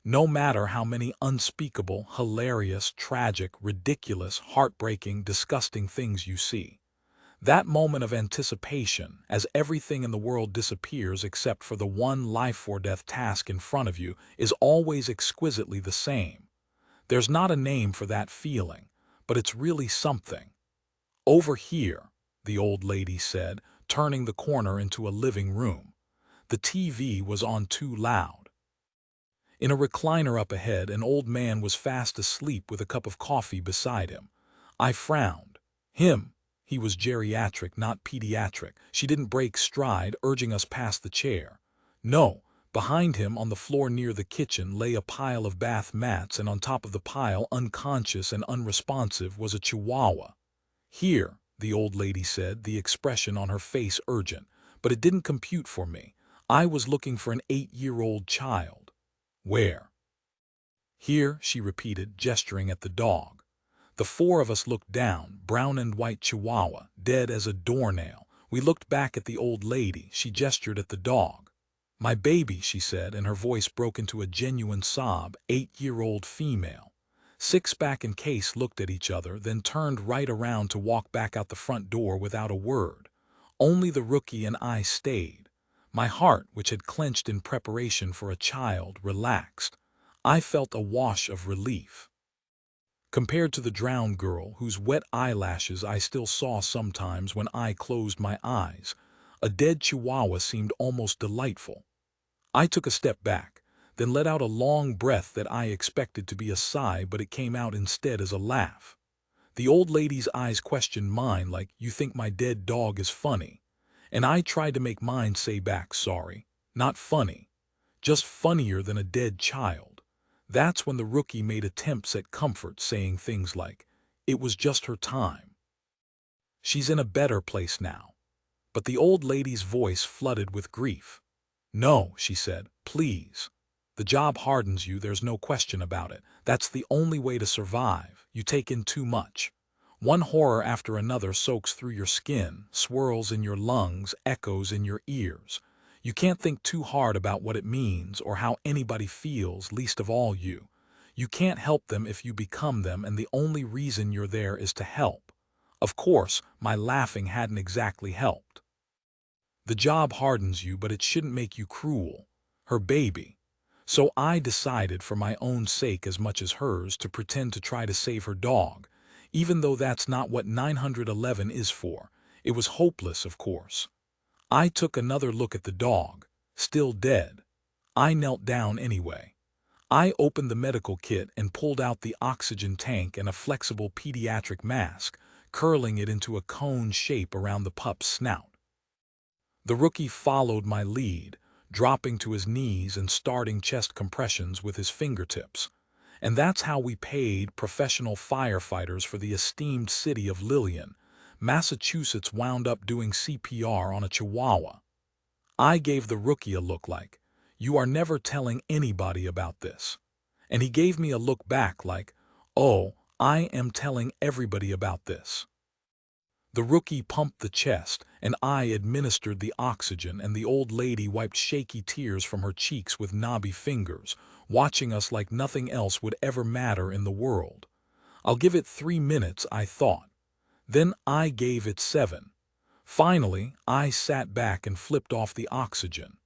No matter how many unspeakable, hilarious, tragic, ridiculous, heartbreaking, disgusting things you see. That moment of anticipation, as everything in the world disappears except for the one life-or-death task in front of you, is always exquisitely the same. There's not a name for that feeling, but it's really something. "Over here," the old lady said, turning the corner into a living room. The TV was on too loud. In a recliner up ahead, an old man was fast asleep with a cup of coffee beside him. I frowned. Him. He was geriatric, not pediatric. She didn't break stride, urging us past the chair. No, behind him on the floor near the kitchen lay a pile of bath mats, and on top of the pile, unconscious and unresponsive, was a chihuahua. "Here," the old lady said, the expression on her face urgent, but it didn't compute for me. I was looking for an 8-year-old child. "Where?" "Here," she repeated, gesturing at the dog. The 4 of us looked down, brown and white chihuahua, dead as a doornail. We looked back at the old lady. She gestured at the dog. "My baby," she said, and her voice broke into a genuine sob. 8-year-old female. Six-pack and Case looked at each other, then turned right around to walk back out the front door without a word. Only the rookie and I stayed. My heart, which had clenched in preparation for a child, relaxed. I felt a wash of relief. Compared to the drowned girl, whose wet eyelashes I still saw sometimes when I closed my eyes, a dead chihuahua seemed almost delightful. I took a step back, then let out a long breath that I expected to be a sigh, but it came out instead as a laugh. The old lady's eyes questioned mine like, "You think my dead dog is funny?" And I tried to make mine say back, "Sorry, not funny. Just funnier than a dead child." That's when the rookie made attempts at comfort, saying things like, "It was just her time. She's in a better place now." But the old lady's voice flooded with grief. "No," she said, "please. The job hardens you, there's no question about it. That's the only way to survive. You take in too much. One horror after another soaks through your skin, swirls in your lungs, echoes in your ears. You can't think too hard about what it means or how anybody feels, least of all you. You can't help them if you become them, and the only reason you're there is to help." Of course, my laughing hadn't exactly helped. The job hardens you, but it shouldn't make you cruel. Her baby. So I decided, for my own sake as much as hers, to pretend to try to save her dog, even though that's not what 911 is for. It was hopeless, of course. I took another look at the dog, still dead. I knelt down anyway. I opened the medical kit and pulled out the oxygen tank and a flexible pediatric mask, curling it into a cone shape around the pup's snout. The rookie followed my lead, dropping to his knees and starting chest compressions with his fingertips. And that's how we paid professional firefighters for the esteemed city of Lillian, Massachusetts wound up doing CPR on a chihuahua. I gave the rookie a look like, "You are never telling anybody about this." And he gave me a look back like, "Oh, I am telling everybody about this." The rookie pumped the chest, and I administered the oxygen, and the old lady wiped shaky tears from her cheeks with knobby fingers, watching us like nothing else would ever matter in the world. I'll give it 3 minutes, I thought. Then I gave it 7. Finally, I sat back and flipped off the oxygen.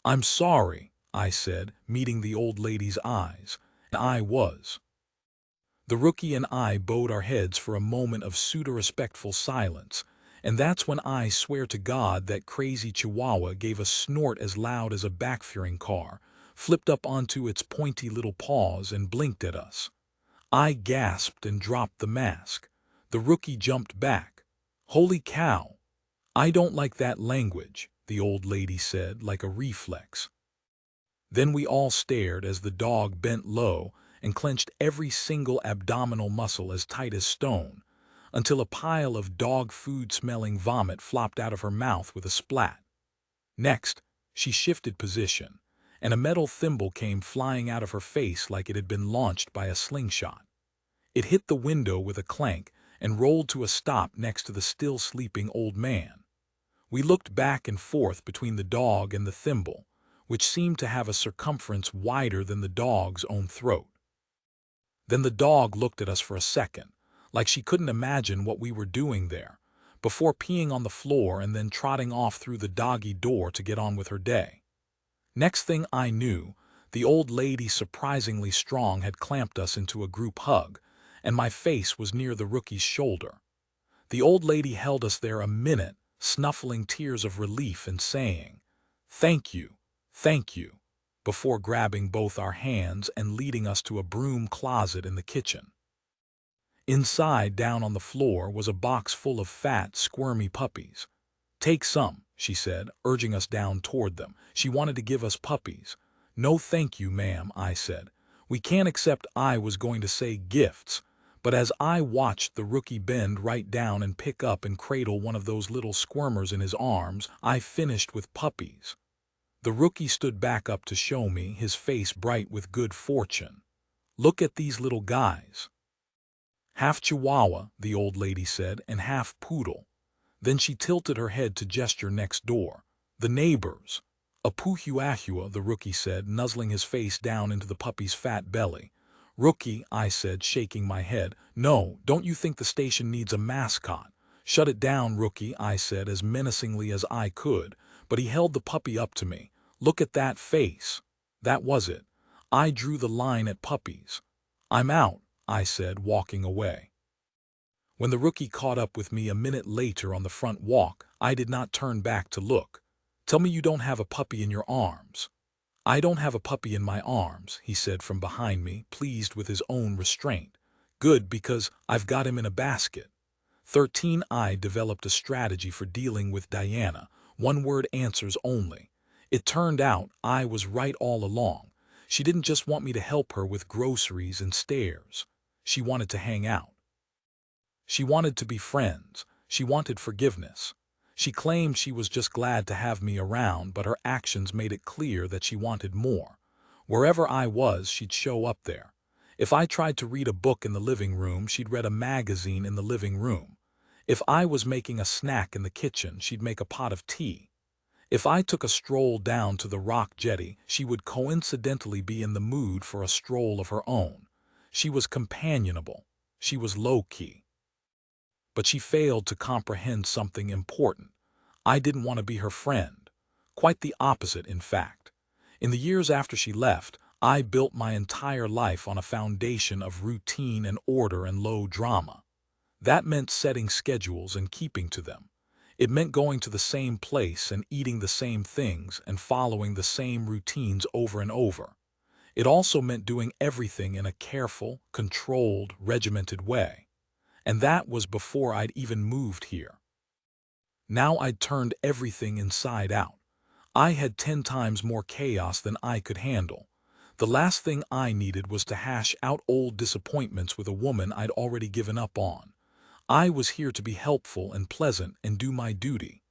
"I'm sorry," I said, meeting the old lady's eyes. And I was. The rookie and I bowed our heads for a moment of pseudo-respectful silence, and that's when I swear to God that crazy chihuahua gave a snort as loud as a backfiring car, flipped up onto its pointy little paws and blinked at us. I gasped and dropped the mask. The rookie jumped back. "Holy cow! I don't like that language," the old lady said like a reflex. Then we all stared as the dog bent low and clenched every single abdominal muscle as tight as stone, until a pile of dog food-smelling vomit flopped out of her mouth with a splat. Next, she shifted position, and a metal thimble came flying out of her face like it had been launched by a slingshot. It hit the window with a clank and rolled to a stop next to the still sleeping old man. We looked back and forth between the dog and the thimble, which seemed to have a circumference wider than the dog's own throat. Then the dog looked at us for a second, like she couldn't imagine what we were doing there, before peeing on the floor and then trotting off through the doggy door to get on with her day. Next thing I knew, the old lady, surprisingly strong, had clamped us into a group hug, and my face was near the rookie's shoulder. The old lady held us there a minute, snuffling tears of relief and saying, "Thank you," before grabbing both our hands and leading us to a broom closet in the kitchen. Inside, down on the floor, was a box full of fat, squirmy puppies. "Take some," she said, urging us down toward them. She wanted to give us puppies. "No thank you, ma'am," I said. "We can't accept," I was going to say gifts, but as I watched the rookie bend right down and pick up and cradle one of those little squirmers in his arms, I finished with puppies. The rookie stood back up to show me, his face bright with good fortune. "Look at these little guys. Half Chihuahua," the old lady said, "and half poodle." Then she tilted her head to gesture next door. "The neighbors." "A puhuahua," the rookie said, nuzzling his face down into the puppy's fat belly. "Rookie," I said, shaking my head. "No, don't you think the station needs a mascot?" "Shut it down, rookie," I said as menacingly as I could, but he held the puppy up to me. "Look at that face." That was it. I drew the line at puppies. "I'm out," I said, walking away. When the rookie caught up with me a minute later on the front walk, I did not turn back to look. "Tell me you don't have a puppy in your arms." "I don't have a puppy in my arms," he said from behind me, pleased with his own restraint. "Good, because I've got him in a basket." 13. I developed a strategy for dealing with Diana, one-word answers only. It turned out I was right all along. She didn't just want me to help her with groceries and stairs. She wanted to hang out. She wanted to be friends. She wanted forgiveness. She claimed she was just glad to have me around, but her actions made it clear that she wanted more. Wherever I was, she'd show up there. If I tried to read a book in the living room, she'd read a magazine in the living room. If I was making a snack in the kitchen, she'd make a pot of tea. If I took a stroll down to the rock jetty, she would coincidentally be in the mood for a stroll of her own. She was companionable. She was low-key. But she failed to comprehend something important. I didn't want to be her friend. Quite the opposite, in fact. In the years after she left, I built my entire life on a foundation of routine and order and low drama. That meant setting schedules and keeping to them. It meant going to the same place and eating the same things and following the same routines over and over. It also meant doing everything in a careful, controlled, regimented way. And that was before I'd even moved here. Now I'd turned everything inside out. I had 10 times more chaos than I could handle. The last thing I needed was to hash out old disappointments with a woman I'd already given up on. I was here to be helpful and pleasant and do my duty.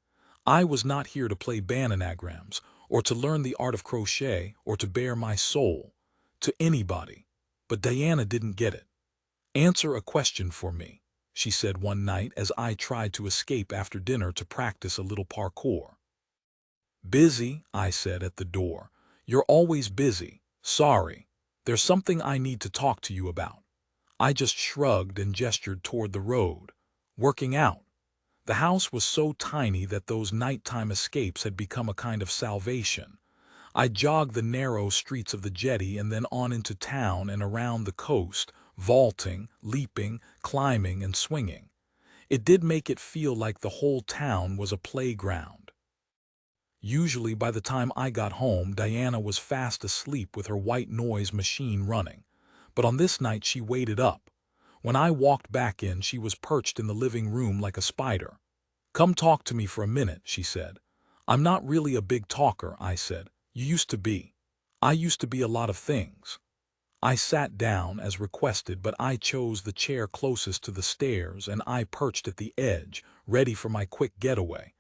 I was not here to play bananagrams, or to learn the art of crochet, or to bare my soul to anybody. But Diana didn't get it. "Answer a question for me," she said one night as I tried to escape after dinner to practice a little parkour. "Busy," I said at the door. "You're always busy. Sorry. There's something I need to talk to you about." I just shrugged and gestured toward the road. "Working out." The house was so tiny that those nighttime escapes had become a kind of salvation. I jogged the narrow streets of the jetty and then on into town and around the coast, vaulting, leaping, climbing, and swinging. It did make it feel like the whole town was a playground. Usually by the time I got home, Diana was fast asleep with her white noise machine running. But on this night she waited up. When I walked back in, she was perched in the living room like a spider. "Come talk to me for a minute," she said. "I'm not really a big talker," I said. "You used to be." "I used to be a lot of things." I sat down as requested, but I chose the chair closest to the stairs and I perched at the edge, ready for my quick getaway.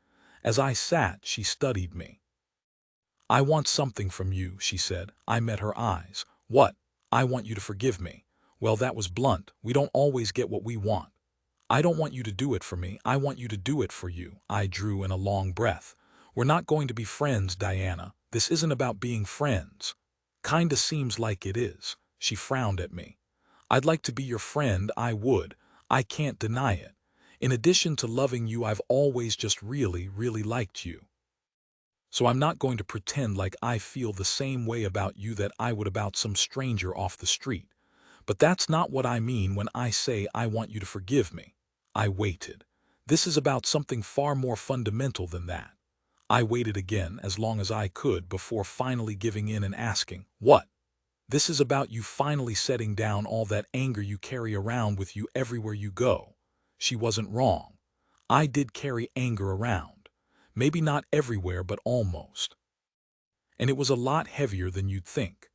As I sat, she studied me. "I want something from you," she said. I met her eyes. "What?" "I want you to forgive me." Well, that was blunt. We don't always get what we want. "I don't want you to do it for me. I want you to do it for you." I drew in a long breath. "We're not going to be friends, Diana. This isn't about being friends." "Kinda seems like it is." She frowned at me. "I'd like to be your friend, I would. I can't deny it. In addition to loving you, I've always just really, really liked you. So I'm not going to pretend like I feel the same way about you that I would about some stranger off the street. But that's not what I mean when I say I want you to forgive me." I waited. "This is about something far more fundamental than that." I waited again, as long as I could, before finally giving in and asking, "What?" "This is about you finally setting down all that anger you carry around with you everywhere you go." She wasn't wrong. I did carry anger around. Maybe not everywhere, but almost. And it was a lot heavier than you'd think.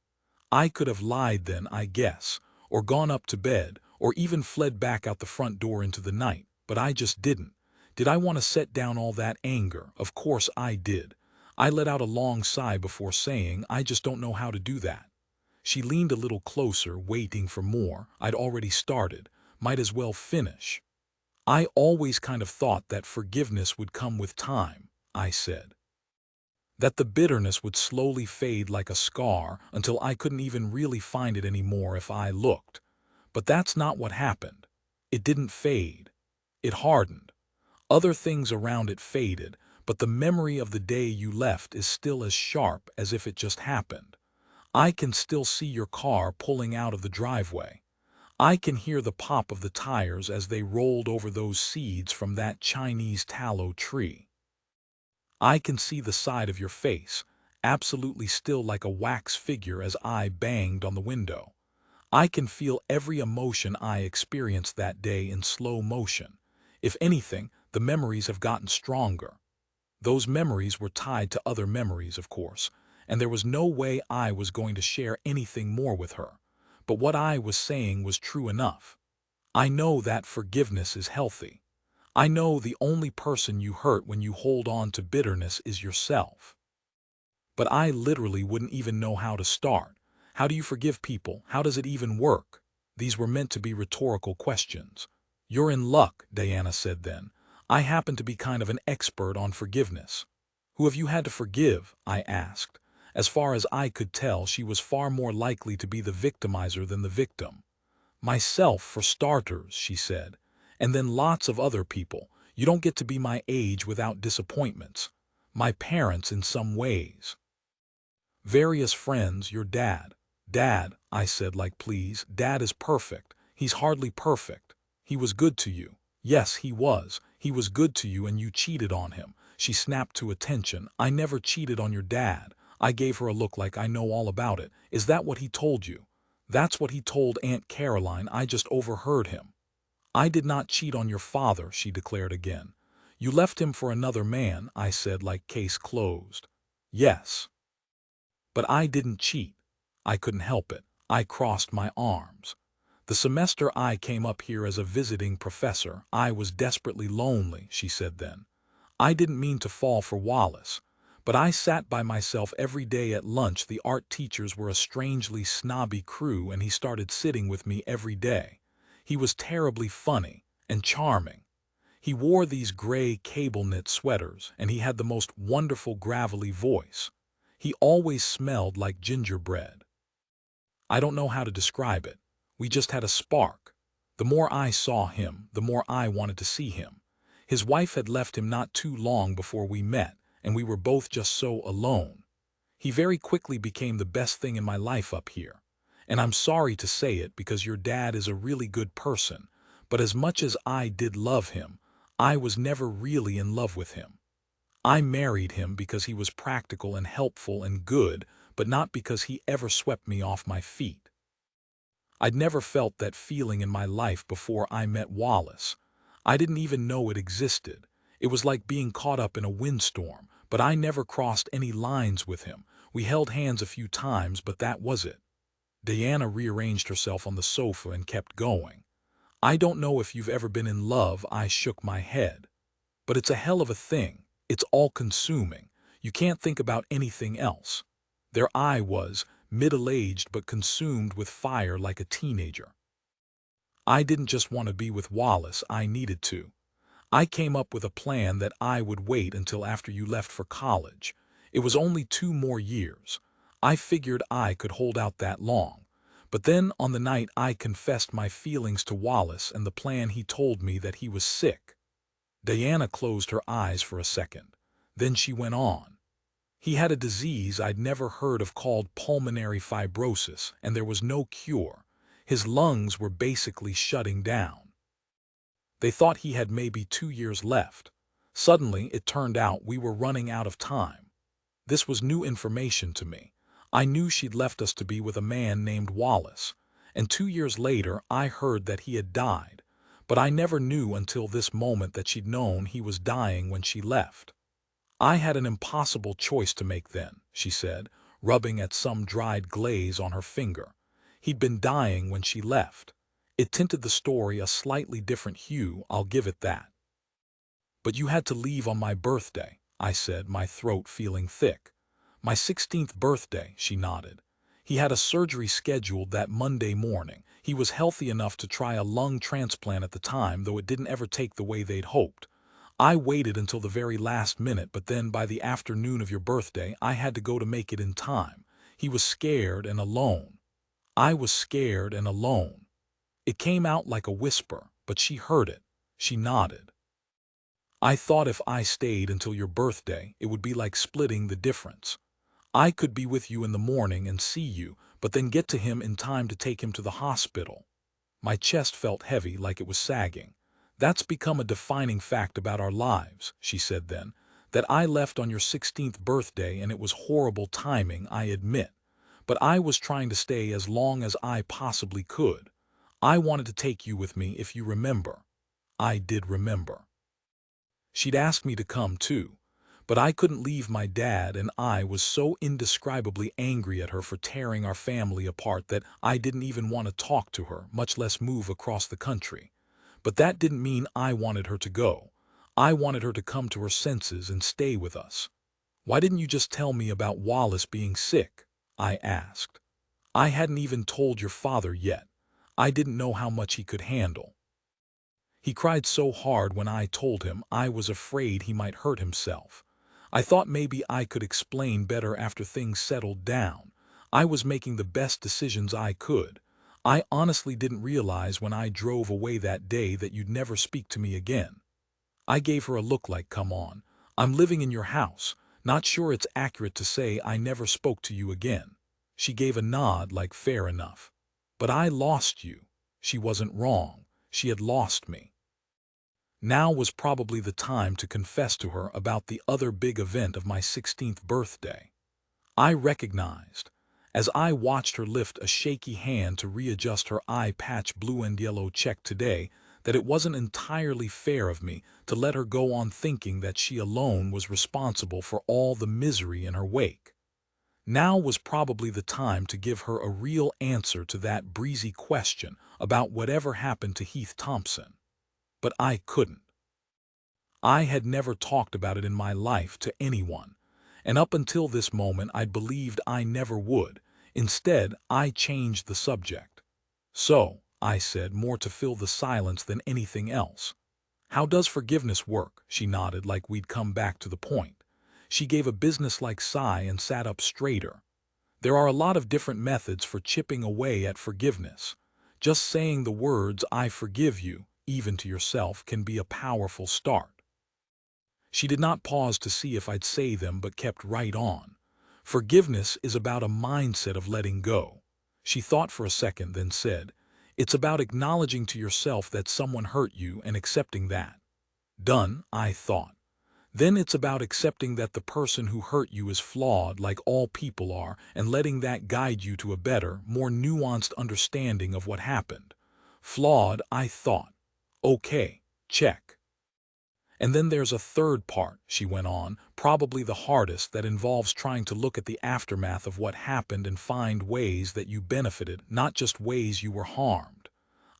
I could have lied then, I guess, or gone up to bed, or even fled back out the front door into the night, but I just didn't. Did I want to set down all that anger? Of course I did. I let out a long sigh before saying, "I just don't know how to do that." She leaned a little closer, waiting for more. I'd already started. Might as well finish. "I always kind of thought that forgiveness would come with time," I said. "That the bitterness would slowly fade like a scar until I couldn't even really find it anymore if I looked. But that's not what happened. It didn't fade. It hardened. Other things around it faded, but the memory of the day you left is still as sharp as if it just happened. I can still see your car pulling out of the driveway. I can hear the pop of the tires as they rolled over those seeds from that Chinese tallow tree. I can see the side of your face, absolutely still like a wax figure as I banged on the window. I can feel every emotion I experienced that day in slow motion. If anything, the memories have gotten stronger. Those memories were tied to other memories, of course, and there was no way I was going to share anything more with her. But what I was saying was true enough. I know that forgiveness is healthy. I know the only person you hurt when you hold on to bitterness is yourself. But I literally wouldn't even know how to start. How do you forgive people? How does it even work? These were meant to be rhetorical questions. "You're in luck," Diana said then. "I happen to be kind of an expert on forgiveness." "Who have you had to forgive?" I asked. As far as I could tell, she was far more likely to be the victimizer than the victim. "Myself, for starters," she said. "And then lots of other people. You don't get to be my age without disappointments. My parents in some ways. Various friends, your dad." "Dad," I said, like, please. "Dad is perfect. He's hardly perfect. He was good to you." "Yes, he was. He was good to you and you cheated on him." She snapped to attention. "I never cheated on your dad." I gave her a look like I know all about it. "Is that what he told you?" "That's what he told Aunt Caroline. I just overheard him." "I did not cheat on your father," she declared again. "You left him for another man," I said, like case closed. "Yes. But I didn't cheat. I couldn't help it. I crossed my arms. The semester I came up here as a visiting professor, I was desperately lonely, she said then. I didn't mean to fall for Wallace, but I sat by myself every day at lunch. The art teachers were a strangely snobby crew, and he started sitting with me every day. He was terribly funny and charming. He wore these gray cable-knit sweaters, and he had the most wonderful gravelly voice. He always smelled like gingerbread. I don't know how to describe it. We just had a spark. The more I saw him, the more I wanted to see him. His wife had left him not too long before we met, and we were both just so alone. He very quickly became the best thing in my life up here. And I'm sorry to say it because your dad is a really good person, but as much as I did love him, I was never really in love with him. I married him because he was practical and helpful and good, but not because he ever swept me off my feet. I'd never felt that feeling in my life before I met Wallace. I didn't even know it existed. It was like being caught up in a windstorm, but I never crossed any lines with him. We held hands a few times, but that was it. Diana rearranged herself on the sofa and kept going. I don't know if you've ever been in love, I shook my head. But it's a hell of a thing. It's all-consuming. You can't think about anything else. There I was, middle-aged but consumed with fire like a teenager. I didn't just want to be with Wallace, I needed to. I came up with a plan that I would wait until after you left for college. It was only 2 more years. I figured I could hold out that long. But then on the night I confessed my feelings to Wallace and the plan, he told me that he was sick. Diana closed her eyes for a second. Then she went on. He had a disease I'd never heard of called pulmonary fibrosis, and there was no cure. His lungs were basically shutting down. They thought he had maybe 2 years left. Suddenly, it turned out we were running out of time. This was new information to me. I knew she'd left us to be with a man named Wallace, and 2 years later I heard that he had died. But I never knew until this moment that she'd known he was dying when she left. I had an impossible choice to make then, she said, rubbing at some dried glaze on her finger. He'd been dying when she left. It tinted the story a slightly different hue, I'll give it that. But you had to leave on my birthday, I said, my throat feeling thick. My 16th birthday, she nodded. He had a surgery scheduled that Monday morning. He was healthy enough to try a lung transplant at the time, though it didn't ever take the way they'd hoped. I waited until the very last minute, but then by the afternoon of your birthday, I had to go to make it in time. He was scared and alone. I was scared and alone. It came out like a whisper, but she heard it. She nodded. I thought if I stayed until your birthday, it would be like splitting the difference. I could be with you in the morning and see you, but then get to him in time to take him to the hospital. My chest felt heavy, like it was sagging. That's become a defining fact about our lives, she said then, that I left on your 16th birthday, and it was horrible timing, I admit. But I was trying to stay as long as I possibly could. I wanted to take you with me, if you remember. I did remember. She'd asked me to come too, but I couldn't leave my dad, and I was so indescribably angry at her for tearing our family apart that I didn't even want to talk to her, much less move across the country. But that didn't mean I wanted her to go. I wanted her to come to her senses and stay with us. Why didn't you just tell me about Wallace being sick? I asked. I hadn't even told your father yet. I didn't know how much he could handle. He cried so hard when I told him. I was afraid he might hurt himself. I thought maybe I could explain better after things settled down. I was making the best decisions I could. I honestly didn't realize when I drove away that day that you'd never speak to me again. I gave her a look like, come on, I'm living in your house. Not sure it's accurate to say I never spoke to you again. She gave a nod like, fair enough. But I lost you. She wasn't wrong. She had lost me. Now was probably the time to confess to her about the other big event of my 16th birthday. I recognized, as I watched her lift a shaky hand to readjust her eye patch blue and yellow check today, that it wasn't entirely fair of me to let her go on thinking that she alone was responsible for all the misery in her wake. Now was probably the time to give her a real answer to that breezy question about whatever happened to Heath Thompson. But I couldn't. I had never talked about it in my life to anyone, and up until this moment I'd believed I never would. Instead, I changed the subject. "So," I said, more to fill the silence than anything else. "How does forgiveness work?" She nodded like we'd come back to the point. She gave a businesslike sigh and sat up straighter. "There are a lot of different methods for chipping away at forgiveness. Just saying the words, 'I forgive you,' even to yourself, can be a powerful start." She did not pause to see if I'd say them, but kept right on. "Forgiveness is about a mindset of letting go." She thought for a second, then said, "It's about acknowledging to yourself that someone hurt you and accepting that." Done, I thought. Then it's about accepting that the person who hurt you is flawed, like all people are, and letting that guide you to a better, more nuanced understanding of what happened. Flawed, I thought. Okay, check. "And then there's a third part," she went on, "probably the hardest, that involves trying to look at the aftermath of what happened and find ways that you benefited, not just ways you were harmed."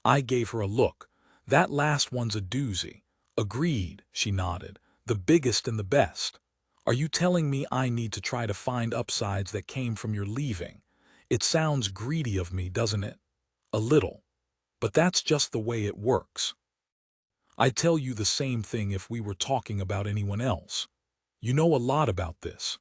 I gave her a look. "That last one's a doozy." "Agreed," she nodded. "The biggest and the best." "Are you telling me I need to try to find upsides that came from your leaving?" It sounds greedy of me, doesn't it? A little. But that's just the way it works. I'd tell you the same thing if we were talking about anyone else. You know a lot about this.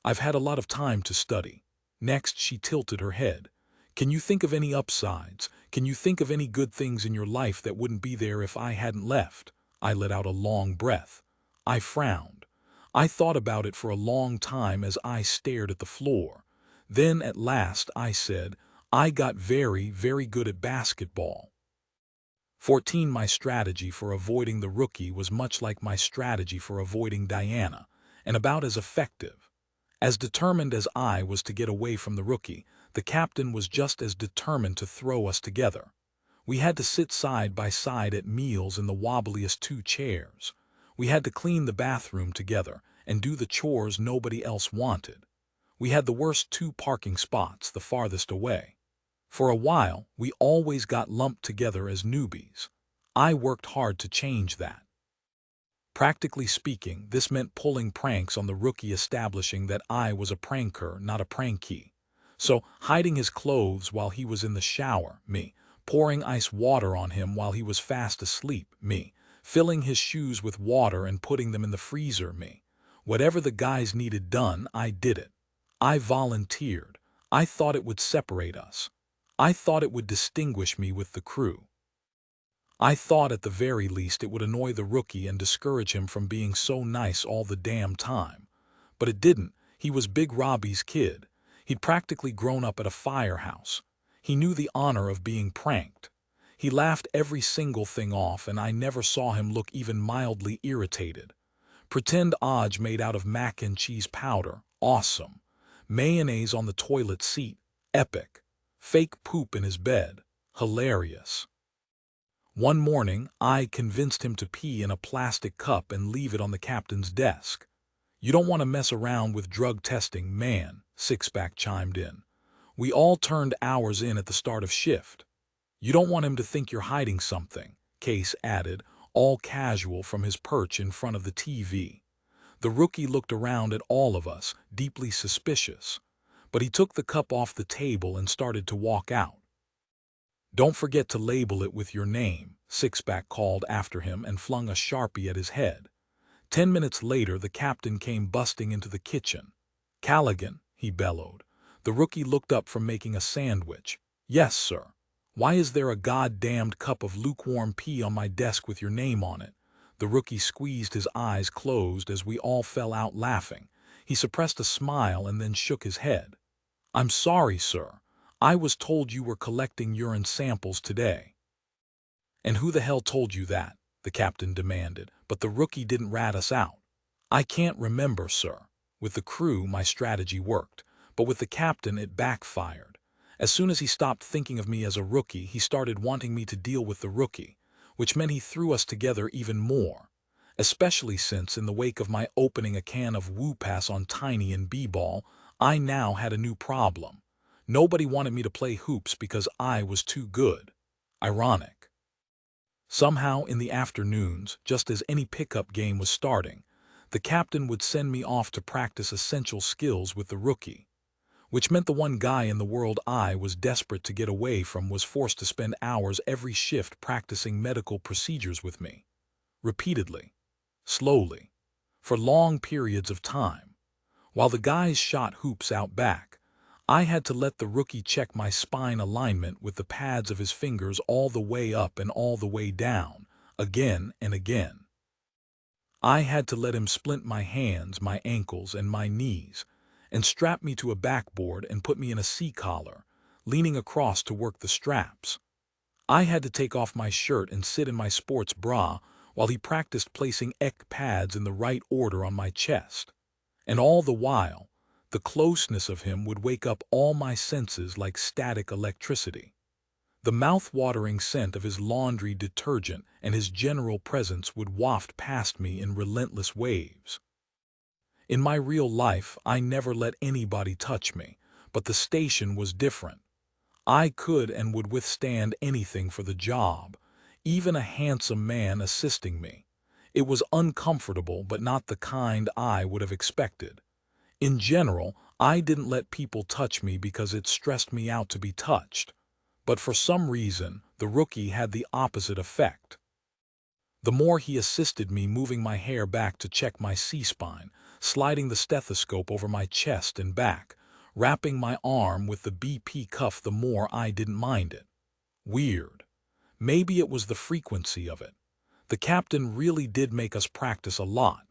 I've had a lot of time to study. Next, she tilted her head. "Can you think of any upsides? Can you think of any good things in your life that wouldn't be there if I hadn't left?" I let out a long breath. I frowned. I thought about it for a long time as I stared at the floor. Then, at last, I said, "I got very, very good at basketball." 14. My strategy for avoiding the rookie was much like my strategy for avoiding Diana, and about as effective. As determined as I was to get away from the rookie, the captain was just as determined to throw us together. We had to sit side by side at meals in the wobbliest two chairs. We had to clean the bathroom together and do the chores nobody else wanted. We had the worst two parking spots, the farthest away. For a while, we always got lumped together as newbies. I worked hard to change that. Practically speaking, this meant pulling pranks on the rookie, establishing that I was a pranker, not a pranky. So, hiding his clothes while he was in the shower, me. Pouring ice water on him while he was fast asleep, me. Filling his shoes with water and putting them in the freezer, me. Whatever the guys needed done, I did it. I volunteered. I thought it would separate us. I thought it would distinguish me with the crew. I thought at the very least it would annoy the rookie and discourage him from being so nice all the damn time. But it didn't. He was Big Robbie's kid. He'd practically grown up at a firehouse. He knew the honor of being pranked. He laughed every single thing off, and I never saw him look even mildly irritated. Pretend Odge made out of mac and cheese powder. Awesome. Mayonnaise on the toilet seat. Epic. Fake poop in his bed. Hilarious. One morning, I convinced him to pee in a plastic cup and leave it on the captain's desk. "You don't want to mess around with drug testing, man," Sixpack chimed in. "We all turned hours in at the start of shift." "You don't want him to think you're hiding something," Case added, all casual from his perch in front of the TV. The rookie looked around at all of us, deeply suspicious. But he took the cup off the table and started to walk out. "Don't forget to label it with your name," Sixpack called after him and flung a Sharpie at his head. 10 minutes later, the captain came busting into the kitchen. "Callaghan," he bellowed. The rookie looked up from making a sandwich. "Yes, sir." "Why is there a goddamned cup of lukewarm pee on my desk with your name on it?" The rookie squeezed his eyes closed as we all fell out laughing. He suppressed a smile and then shook his head. "I'm sorry, sir. I was told you were collecting urine samples today." "And who the hell told you that?" the captain demanded, but the rookie didn't rat us out. "I can't remember, sir. With the crew, my strategy worked, but with the captain, it backfired. As soon as he stopped thinking of me as a rookie, he started wanting me to deal with the rookie, which meant he threw us together even more. Especially since, in the wake of my opening a can of Woo Pass on Tiny and B-Ball, I now had a new problem. Nobody wanted me to play hoops because I was too good. Ironic. Somehow in the afternoons, just as any pickup game was starting, the captain would send me off to practice essential skills with the rookie, which meant the one guy in the world I was desperate to get away from was forced to spend hours every shift practicing medical procedures with me. Repeatedly. Slowly. For long periods of time. While the guys shot hoops out back, I had to let the rookie check my spine alignment with the pads of his fingers all the way up and all the way down, again and again. I had to let him splint my hands, my ankles, and my knees, and strap me to a backboard and put me in a C-collar, leaning across to work the straps. I had to take off my shirt and sit in my sports bra while he practiced placing pads in the right order on my chest. And all the while, the closeness of him would wake up all my senses like static electricity. The mouth-watering scent of his laundry detergent and his general presence would waft past me in relentless waves. In my real life, I never let anybody touch me, but the station was different. I could and would withstand anything for the job, even a handsome man assisting me. It was uncomfortable, but not the kind I would have expected. In general, I didn't let people touch me because it stressed me out to be touched. But for some reason, the rookie had the opposite effect. The more he assisted me moving my hair back to check my C-spine, sliding the stethoscope over my chest and back, wrapping my arm with the BP cuff, the more I didn't mind it. Weird. Maybe it was the frequency of it. The captain really did make us practice a lot.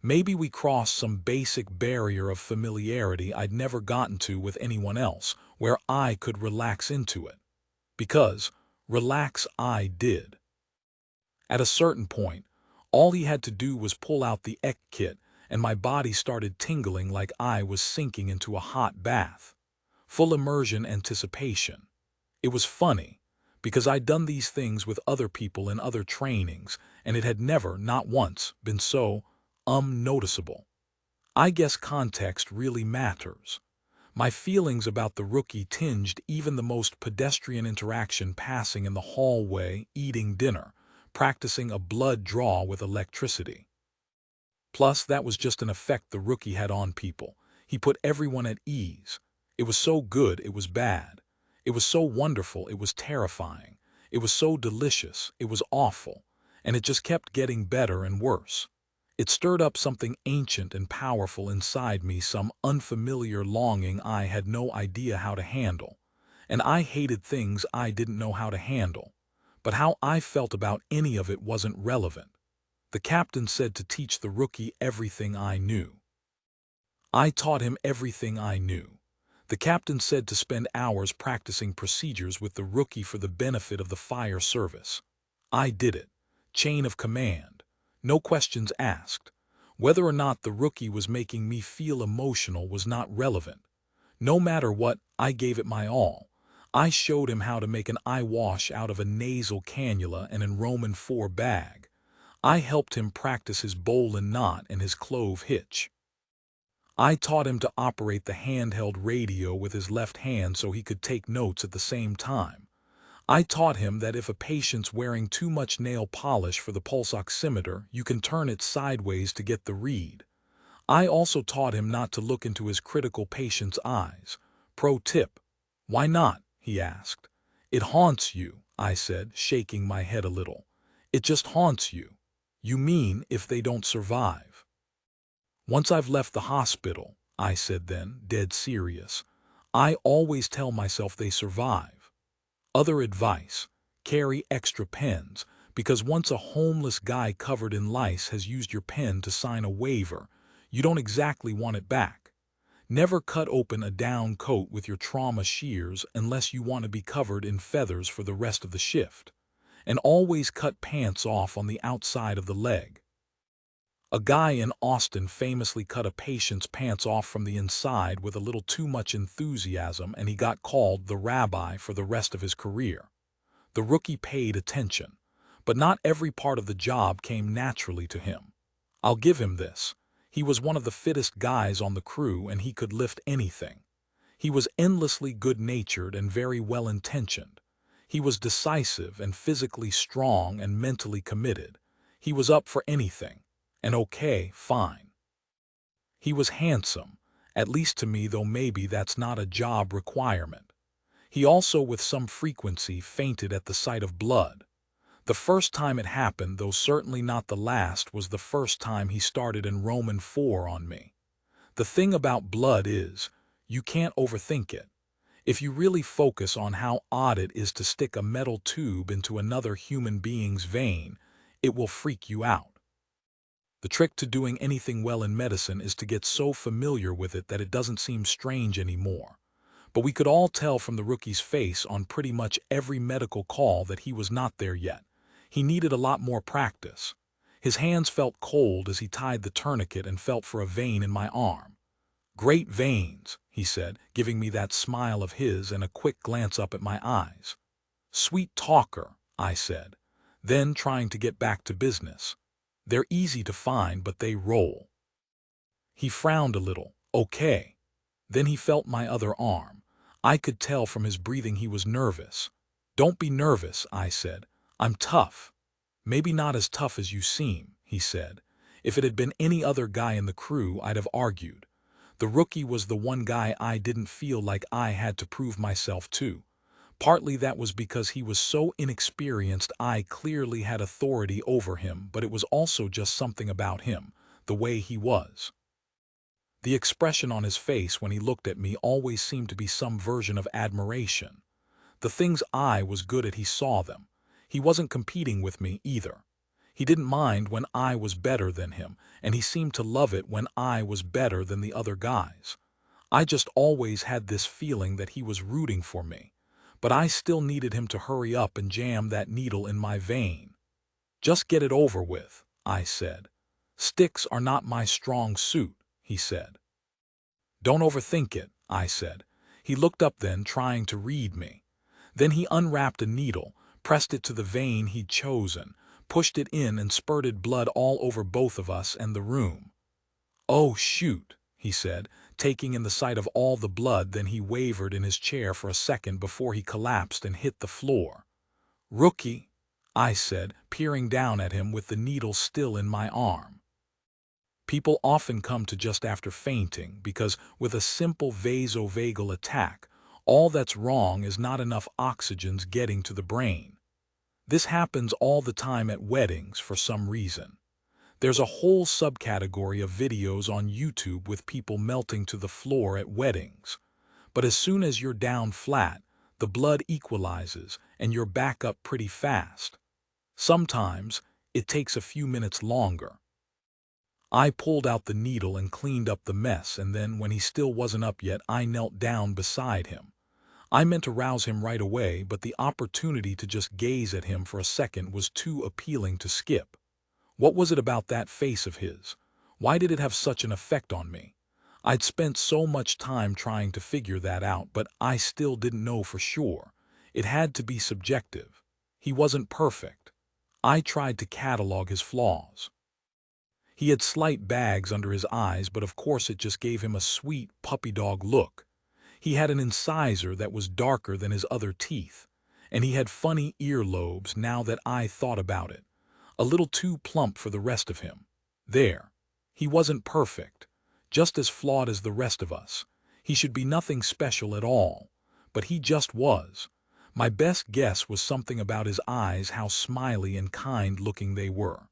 Maybe we crossed some basic barrier of familiarity I'd never gotten to with anyone else, where I could relax into it. Because relax I did. At a certain point, all he had to do was pull out the kit, and my body started tingling like I was sinking into a hot bath. Full immersion anticipation. It was funny, because I'd done these things with other people in other trainings, and it had never, not once, been so, noticeable. I guess context really matters. My feelings about the rookie tinged even the most pedestrian interaction, passing in the hallway, eating dinner, practicing a blood draw with electricity. Plus, that was just an effect the rookie had on people. He put everyone at ease. It was so good, it was bad. It was so wonderful, it was terrifying. It was so delicious, it was awful. And it just kept getting better and worse. It stirred up something ancient and powerful inside me, some unfamiliar longing I had no idea how to handle. And I hated things I didn't know how to handle. But how I felt about any of it wasn't relevant. The captain said to teach the rookie everything I knew. I taught him everything I knew. The captain said to spend hours practicing procedures with the rookie for the benefit of the fire service. I did it. Chain of command. No questions asked. Whether or not the rookie was making me feel emotional was not relevant. No matter what, I gave it my all. I showed him how to make an eye wash out of a nasal cannula and an Roman IV bag. I helped him practice his bowl and knot and his clove hitch. I taught him to operate the handheld radio with his left hand so he could take notes at the same time. I taught him that if a patient's wearing too much nail polish for the pulse oximeter, you can turn it sideways to get the read. I also taught him not to look into his critical patient's eyes. Pro tip. Why not? He asked. It haunts you, I said, shaking my head a little. It just haunts you. You mean if they don't survive? Once I've left the hospital, I said then, dead serious, I always tell myself they survive. Other advice, carry extra pens, because once a homeless guy covered in lice has used your pen to sign a waiver, you don't exactly want it back. Never cut open a down coat with your trauma shears unless you want to be covered in feathers for the rest of the shift. And always cut pants off on the outside of the leg. A guy in Austin famously cut a patient's pants off from the inside with a little too much enthusiasm, and he got called the rabbi for the rest of his career. The rookie paid attention, but not every part of the job came naturally to him. I'll give him this. He was one of the fittest guys on the crew and he could lift anything. He was endlessly good-natured and very well-intentioned. He was decisive and physically strong and mentally committed. He was up for anything. And okay, fine. He was handsome, at least to me, though maybe that's not a job requirement. He also with some frequency fainted at the sight of blood. The first time it happened, though certainly not the last, was the first time he started in Roman 4 on me. The thing about blood is, you can't overthink it. If you really focus on how odd it is to stick a metal tube into another human being's vein, it will freak you out. The trick to doing anything well in medicine is to get so familiar with it that it doesn't seem strange anymore. But we could all tell from the rookie's face on pretty much every medical call that he was not there yet. He needed a lot more practice. His hands felt cold as he tied the tourniquet and felt for a vein in my arm. "Great veins," he said, giving me that smile of his and a quick glance up at my eyes. "Sweet talker," I said, then trying to get back to business. "They're easy to find, but they roll." He frowned a little. "Okay." Then he felt my other arm. I could tell from his breathing he was nervous. "Don't be nervous," I said. "I'm tough." "Maybe not as tough as you seem," he said. If it had been any other guy in the crew, I'd have argued. The rookie was the one guy I didn't feel like I had to prove myself to. Partly that was because he was so inexperienced I clearly had authority over him, but it was also just something about him, the way he was. The expression on his face when he looked at me always seemed to be some version of admiration. The things I was good at, he saw them. He wasn't competing with me either. He didn't mind when I was better than him, and he seemed to love it when I was better than the other guys. I just always had this feeling that he was rooting for me, but I still needed him to hurry up and jam that needle in my vein. "Just get it over with," I said. "Sticks are not my strong suit," he said. "Don't overthink it," I said. He looked up then, trying to read me. Then he unwrapped a needle, pressed it to the vein he'd chosen, pushed it in and spurted blood all over both of us and the room. "Oh, shoot," he said, taking in the sight of all the blood. Then he wavered in his chair for a second before he collapsed and hit the floor. "Rookie," I said, peering down at him with the needle still in my arm. People often come to just after fainting because with a simple vasovagal attack, all that's wrong is not enough oxygen's getting to the brain. This happens all the time at weddings for some reason. There's a whole subcategory of videos on YouTube with people melting to the floor at weddings. But as soon as you're down flat, the blood equalizes and you're back up pretty fast. Sometimes it takes a few minutes longer. I pulled out the needle and cleaned up the mess, and then when he still wasn't up yet, I knelt down beside him. I meant to rouse him right away, but the opportunity to just gaze at him for a second was too appealing to skip. What was it about that face of his? Why did it have such an effect on me? I'd spent so much time trying to figure that out, but I still didn't know for sure. It had to be subjective. He wasn't perfect. I tried to catalog his flaws. He had slight bags under his eyes, but of course it just gave him a sweet puppy dog look. He had an incisor that was darker than his other teeth, and he had funny earlobes now that I thought about it. A little too plump for the rest of him. There. He wasn't perfect, just as flawed as the rest of us. He should be nothing special at all, but he just was. My best guess was something about his eyes, how smiley and kind-looking they were.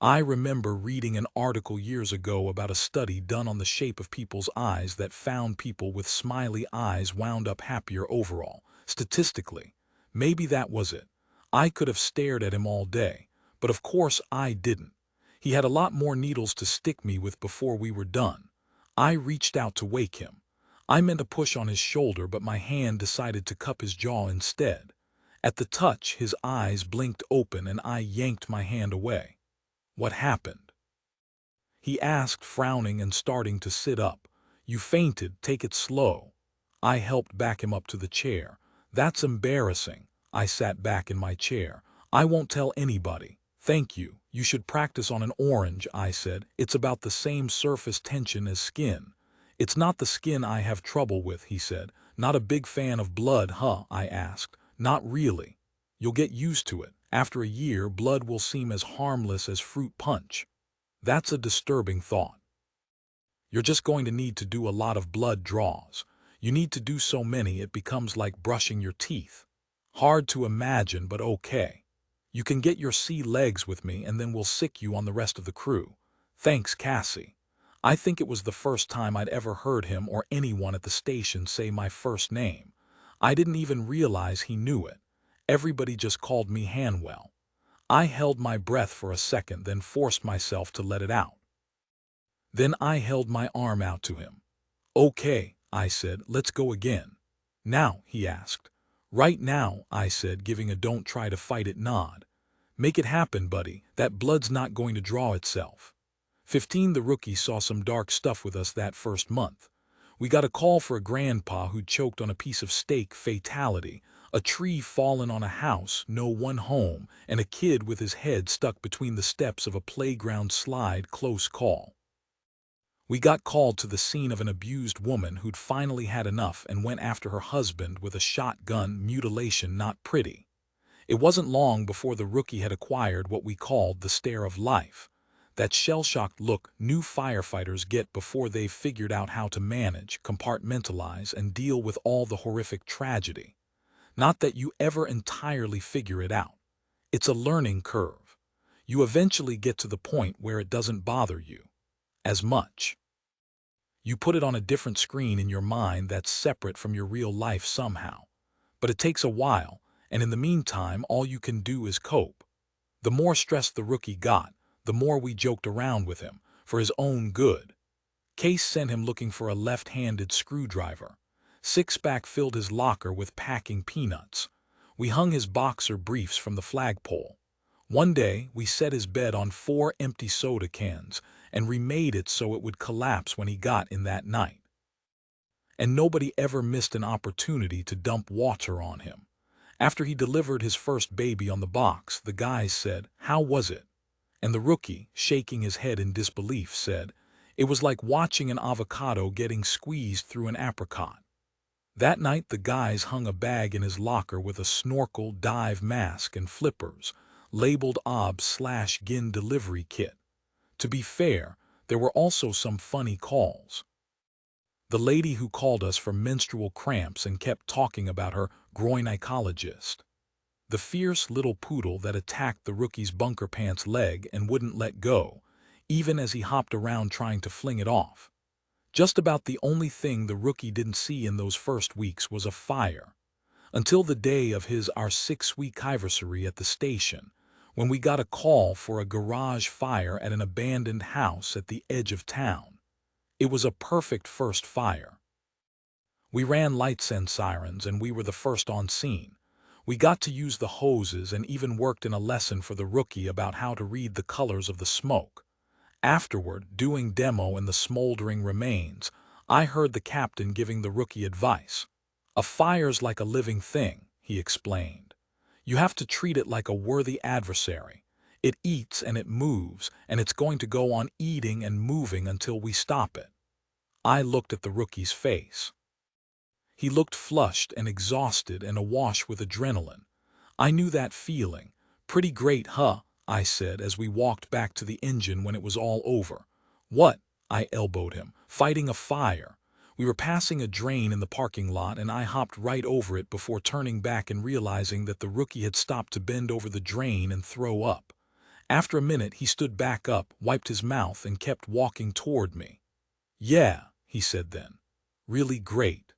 I remember reading an article years ago about a study done on the shape of people's eyes that found people with smiley eyes wound up happier overall, statistically. Maybe that was it. I could have stared at him all day, but of course I didn't. He had a lot more needles to stick me with before we were done. I reached out to wake him. I meant to push on his shoulder, but my hand decided to cup his jaw instead. At the touch, his eyes blinked open and I yanked my hand away. "What happened?" he asked, frowning and starting to sit up. "You fainted, take it slow." I helped back him up to the chair. "That's embarrassing." I sat back in my chair. "I won't tell anybody." "Thank you," You should practice on an orange, I said. It's about the same surface tension as skin. It's not the skin I have trouble with, he said. Not a big fan of blood, huh? I asked. Not really. You'll get used to it. After a year, blood will seem as harmless as fruit punch. That's a disturbing thought. You're just going to need to do a lot of blood draws. You need to do so many it becomes like brushing your teeth. Hard to imagine, but okay. You can get your sea legs with me and then we'll sick you on the rest of the crew. Thanks, Cassie. I think it was the first time I'd ever heard him or anyone at the station say my first name. I didn't even realize he knew it. Everybody just called me Hanwell. I held my breath for a second, then forced myself to let it out. Then I held my arm out to him. Okay, I said, let's go again. Now, he asked. Right now, I said, giving a don't try to fight it nod. Make it happen, buddy. That blood's not going to draw itself. 15 The rookie saw some dark stuff with us that first month. We got a call for a grandpa who'd choked on a piece of steak, fatality, a tree fallen on a house, no one home, and a kid with his head stuck between the steps of a playground slide, close call. We got called to the scene of an abused woman who'd finally had enough and went after her husband with a shotgun, mutilation not pretty. It wasn't long before the rookie had acquired what we called the stare of life. That shell-shocked look new firefighters get before they've figured out how to manage, compartmentalize, and deal with all the horrific tragedy. Not that you ever entirely figure it out. It's a learning curve. You eventually get to the point where it doesn't bother you as much. You put it on a different screen in your mind that's separate from your real life somehow. But it takes a while, and in the meantime, all you can do is cope. The more stressed the rookie got, the more we joked around with him, for his own good. Case sent him looking for a left-handed screwdriver. Six-pack filled his locker with packing peanuts. We hung his boxer briefs from the flagpole. One day, we set his bed on 4 empty soda cans and remade it so it would collapse when he got in that night. And nobody ever missed an opportunity to dump water on him. After he delivered his first baby on the box, the guys said, "How was it?" And the rookie, shaking his head in disbelief, said, "It was like watching an avocado getting squeezed through an apricot." That night, the guys hung a bag in his locker with a snorkel, dive mask, and flippers, labeled OB/GIN delivery kit. To be fair, there were also some funny calls. The lady who called us for menstrual cramps and kept talking about her groinicologist. The fierce little poodle that attacked the rookie's bunker pants leg and wouldn't let go, even as he hopped around trying to fling it off. Just about the only thing the rookie didn't see in those first weeks was a fire. Until the day of our 6-week anniversary at the station, when we got a call for a garage fire at an abandoned house at the edge of town. It was a perfect first fire. We ran lights and sirens, and we were the first on scene. We got to use the hoses and even worked in a lesson for the rookie about how to read the colors of the smoke. Afterward, doing demo in the smoldering remains, I heard the captain giving the rookie advice. "A fire's like a living thing," he explained. "You have to treat it like a worthy adversary. It eats and it moves, and it's going to go on eating and moving until we stop it." I looked at the rookie's face. He looked flushed and exhausted and awash with adrenaline. I knew that feeling. "Pretty great, huh?" I said as we walked back to the engine when it was all over. "What?" I elbowed him. "Fighting a fire." We were passing a drain in the parking lot and I hopped right over it before turning back and realizing that the rookie had stopped to bend over the drain and throw up. After a minute, he stood back up, wiped his mouth, and kept walking toward me. "Yeah," he said then. "Really great."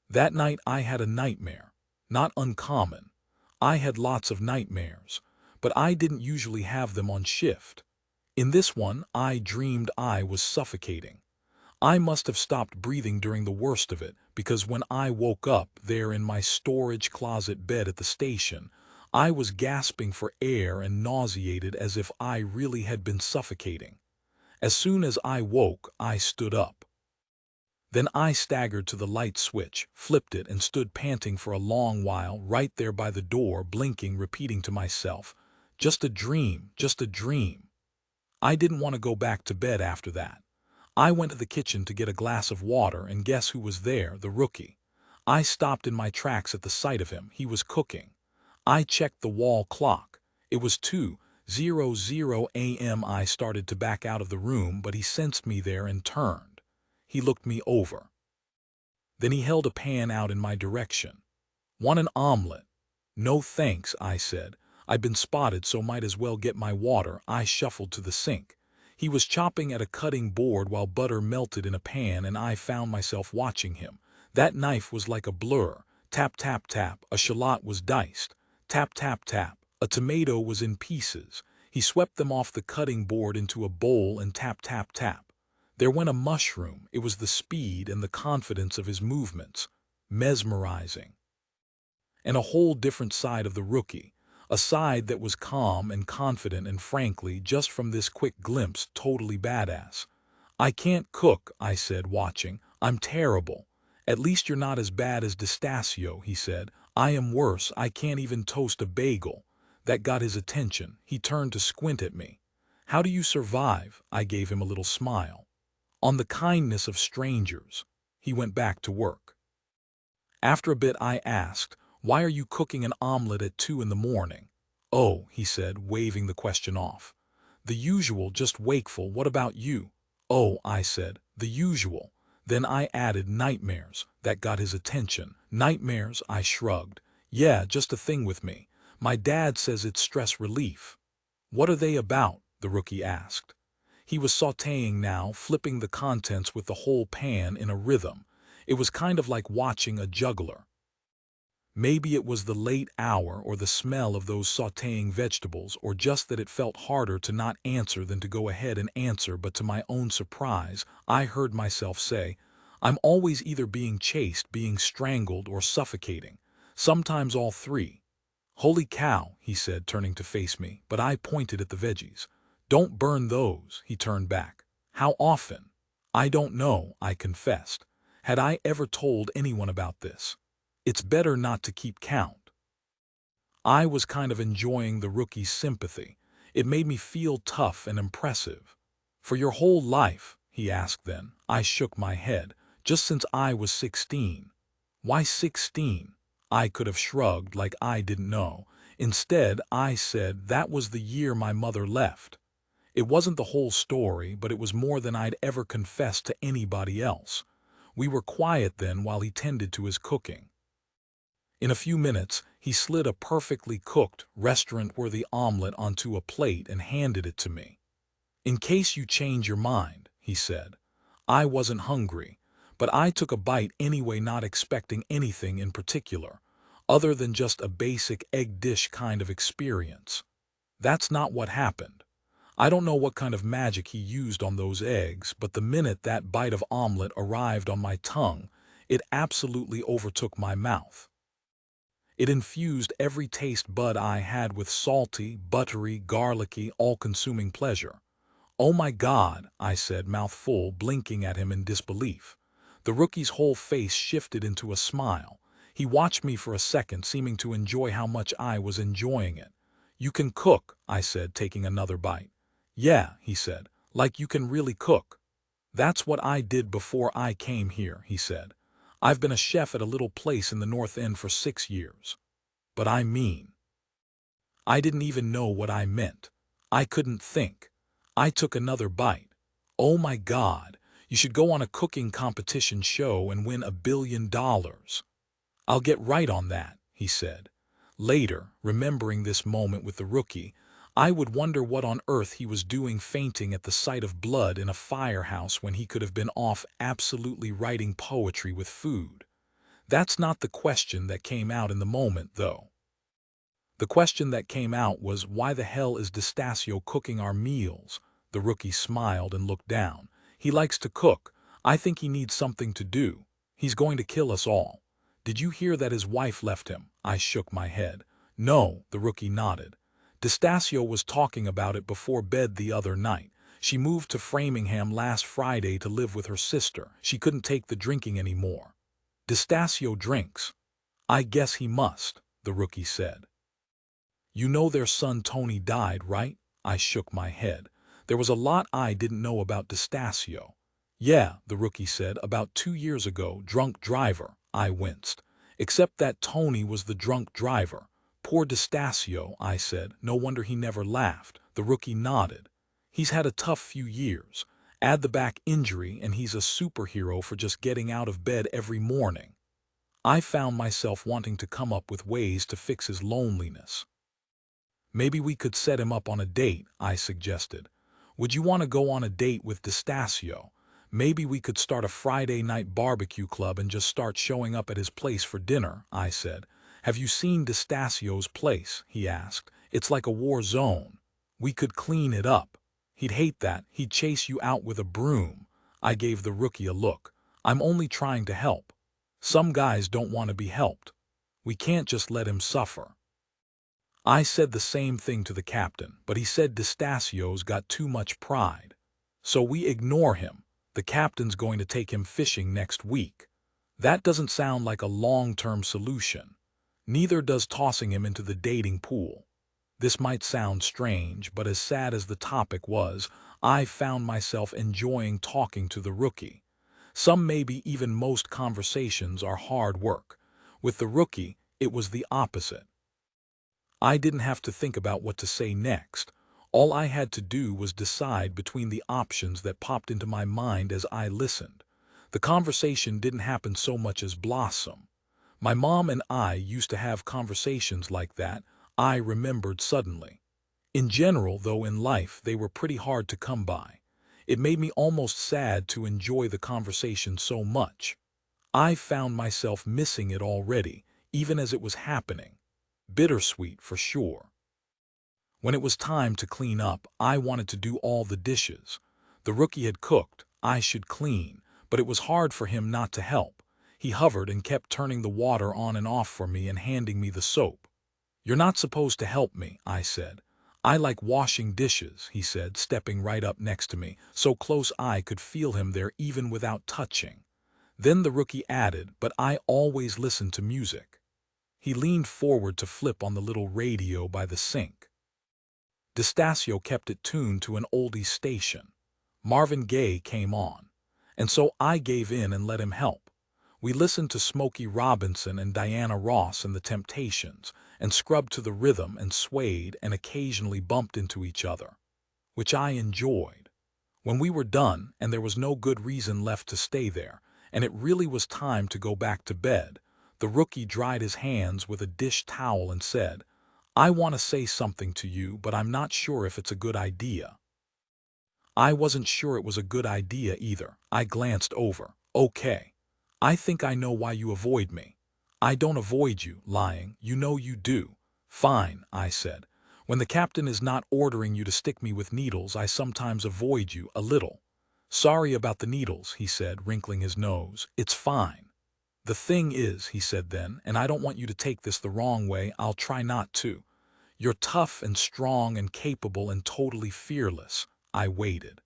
That night I had a nightmare. Not uncommon. I had lots of nightmares, but I didn't usually have them on shift. In this one, I dreamed I was suffocating. I must have stopped breathing during the worst of it, because when I woke up there in my storage closet bed at the station, I was gasping for air and nauseated as if I really had been suffocating. As soon as I woke, I stood up. Then I staggered to the light switch, flipped it, and stood panting for a long while right there by the door, blinking, repeating to myself, Just a dream, just a dream. I didn't want to go back to bed after that. I went to the kitchen to get a glass of water, and guess who was there? The rookie. I stopped in my tracks at the sight of him. He was cooking. I checked the wall clock. It was 2:00 a.m. I started to back out of the room, but he sensed me there and turned. He looked me over. Then he held a pan out in my direction. "Want an omelet?" "No thanks," I said. "I've been spotted, so might as well get my water." I shuffled to the sink. He was chopping at a cutting board while butter melted in a pan, and I found myself watching him. That knife was like a blur. Tap, tap, tap. A shallot was diced. Tap, tap, tap. A tomato was in pieces. He swept them off the cutting board into a bowl, and tap, tap, tap. There went a mushroom. It was the speed and the confidence of his movements. Mesmerizing. And a whole different side of the rookie. A side that was calm and confident and, frankly, just from this quick glimpse, totally badass. "I can't cook," I said, watching. "I'm terrible." "At least you're not as bad as Destasio," he said. "I am worse. I can't even toast a bagel." That got his attention. He turned to squint at me. "How do you survive?" I gave him a little smile. "On the kindness of strangers." He went back to work. After a bit I asked, "Why are you cooking an omelet at 2 in the morning?" "Oh," he said, waving the question off. "The usual, just wakeful. What about you?" "Oh," I said, "the usual." Then I added, "Nightmares." That got his attention. "Nightmares?" I shrugged. "Yeah, just a thing with me. My dad says it's stress relief." "What are they about?" the rookie asked. He was sautéing now, flipping the contents with the whole pan in a rhythm. It was kind of like watching a juggler. Maybe it was the late hour, or the smell of those sautéing vegetables, or just that it felt harder to not answer than to go ahead and answer. But to my own surprise, I heard myself say, "I'm always either being chased, being strangled, or suffocating. Sometimes all three." "Holy cow," he said, turning to face me, but I pointed at the veggies. "Don't burn those." He turned back. "How often?" "I don't know," I confessed. Had I ever told anyone about this? It's better not to keep count. I was kind of enjoying the rookie's sympathy. It made me feel tough and impressive. "For your whole life?" he asked then. I shook my head. "Just since I was 16. "Why 16? I could have shrugged like I didn't know. Instead, I said that was the year my mother left. It wasn't the whole story, but it was more than I'd ever confessed to anybody else. We were quiet then while he tended to his cooking. In a few minutes, he slid a perfectly cooked, restaurant-worthy omelet onto a plate and handed it to me. "In case you change your mind," he said. I wasn't hungry, but I took a bite anyway, not expecting anything in particular, other than just a basic egg dish kind of experience. That's not what happened. I don't know what kind of magic he used on those eggs, but the minute that bite of omelet arrived on my tongue, it absolutely overtook my mouth. It infused every taste bud I had with salty, buttery, garlicky, all-consuming pleasure. "Oh my God," I said, mouth full, blinking at him in disbelief. The rookie's whole face shifted into a smile. He watched me for a second, seeming to enjoy how much I was enjoying it. "You can cook," I said, taking another bite. "Yeah," he said, "like you can really cook." "That's what I did before I came here," he said. "I've been a chef at a little place in the North End for 6 years. But I mean..." I didn't even know what I meant. I couldn't think. I took another bite. "Oh my God, you should go on a cooking competition show and win $1 billion. "I'll get right on that," he said. Later, remembering this moment with the rookie, I would wonder what on earth he was doing fainting at the sight of blood in a firehouse when he could have been off absolutely writing poetry with food. That's not the question that came out in the moment, though. The question that came out was, why the hell is Destasio cooking our meals? The rookie smiled and looked down. "He likes to cook. I think he needs something to do. He's going to kill us all." "Did you hear that his wife left him?" I shook my head. "No," the rookie nodded. "Destasio was talking about it before bed the other night. She moved to Framingham last Friday to live with her sister. She couldn't take the drinking anymore." "Destasio drinks?" "I guess he must," the rookie said. You know their son Tony died, right? I shook my head. There was a lot I didn't know about Destasio. Yeah, the rookie said, about 2 years ago, drunk driver. I winced. Except that Tony was the drunk driver. Poor Destasio, I said. No wonder he never laughed. The rookie nodded. He's had a tough few years. Add the back injury and he's a superhero for just getting out of bed every morning. I found myself wanting to come up with ways to fix his loneliness. Maybe we could set him up on a date, I suggested. Would you want to go on a date with Destasio? Maybe we could start a Friday night barbecue club and just start showing up at his place for dinner, I said. Have you seen Destasio's place? He asked. It's like a war zone. We could clean it up. He'd hate that. He'd chase you out with a broom. I gave the rookie a look. I'm only trying to help. Some guys don't want to be helped. We can't just let him suffer. I said the same thing to the captain, but he said Destasio's got too much pride. So we ignore him. The captain's going to take him fishing next week. That doesn't sound like a long-term solution. Neither does tossing him into the dating pool. This might sound strange, but as sad as the topic was, I found myself enjoying talking to the rookie. Some, maybe even most, conversations are hard work. With the rookie, it was the opposite. I didn't have to think about what to say next. All I had to do was decide between the options that popped into my mind as I listened. The conversation didn't happen so much as blossom. My mom and I used to have conversations like that, I remembered suddenly. In general, though, in life, they were pretty hard to come by. It made me almost sad to enjoy the conversation so much. I found myself missing it already, even as it was happening. Bittersweet for sure. When it was time to clean up, I wanted to do all the dishes. The rookie had cooked, I should clean, but it was hard for him not to help. He hovered and kept turning the water on and off for me and handing me the soap. You're not supposed to help me, I said. I like washing dishes, he said, stepping right up next to me, so close I could feel him there even without touching. Then the rookie added, but I always listen to music. He leaned forward to flip on the little radio by the sink. Destasio kept it tuned to an oldies station. Marvin Gaye came on. And so I gave in and let him help. We listened to Smokey Robinson and Diana Ross and the Temptations, and scrubbed to the rhythm and swayed and occasionally bumped into each other, which I enjoyed. When we were done, and there was no good reason left to stay there, and it really was time to go back to bed, the rookie dried his hands with a dish towel and said, I want to say something to you, but I'm not sure if it's a good idea. I wasn't sure it was a good idea either. I glanced over. Okay. I think I know why you avoid me. I don't avoid you, lying. You know you do. Fine, I said. When the captain is not ordering you to stick me with needles, I sometimes avoid you a little. Sorry about the needles, he said, wrinkling his nose. It's fine. The thing is, he said then, and I don't want you to take this the wrong way, I'll try not to. You're tough and strong and capable and totally fearless. I waited.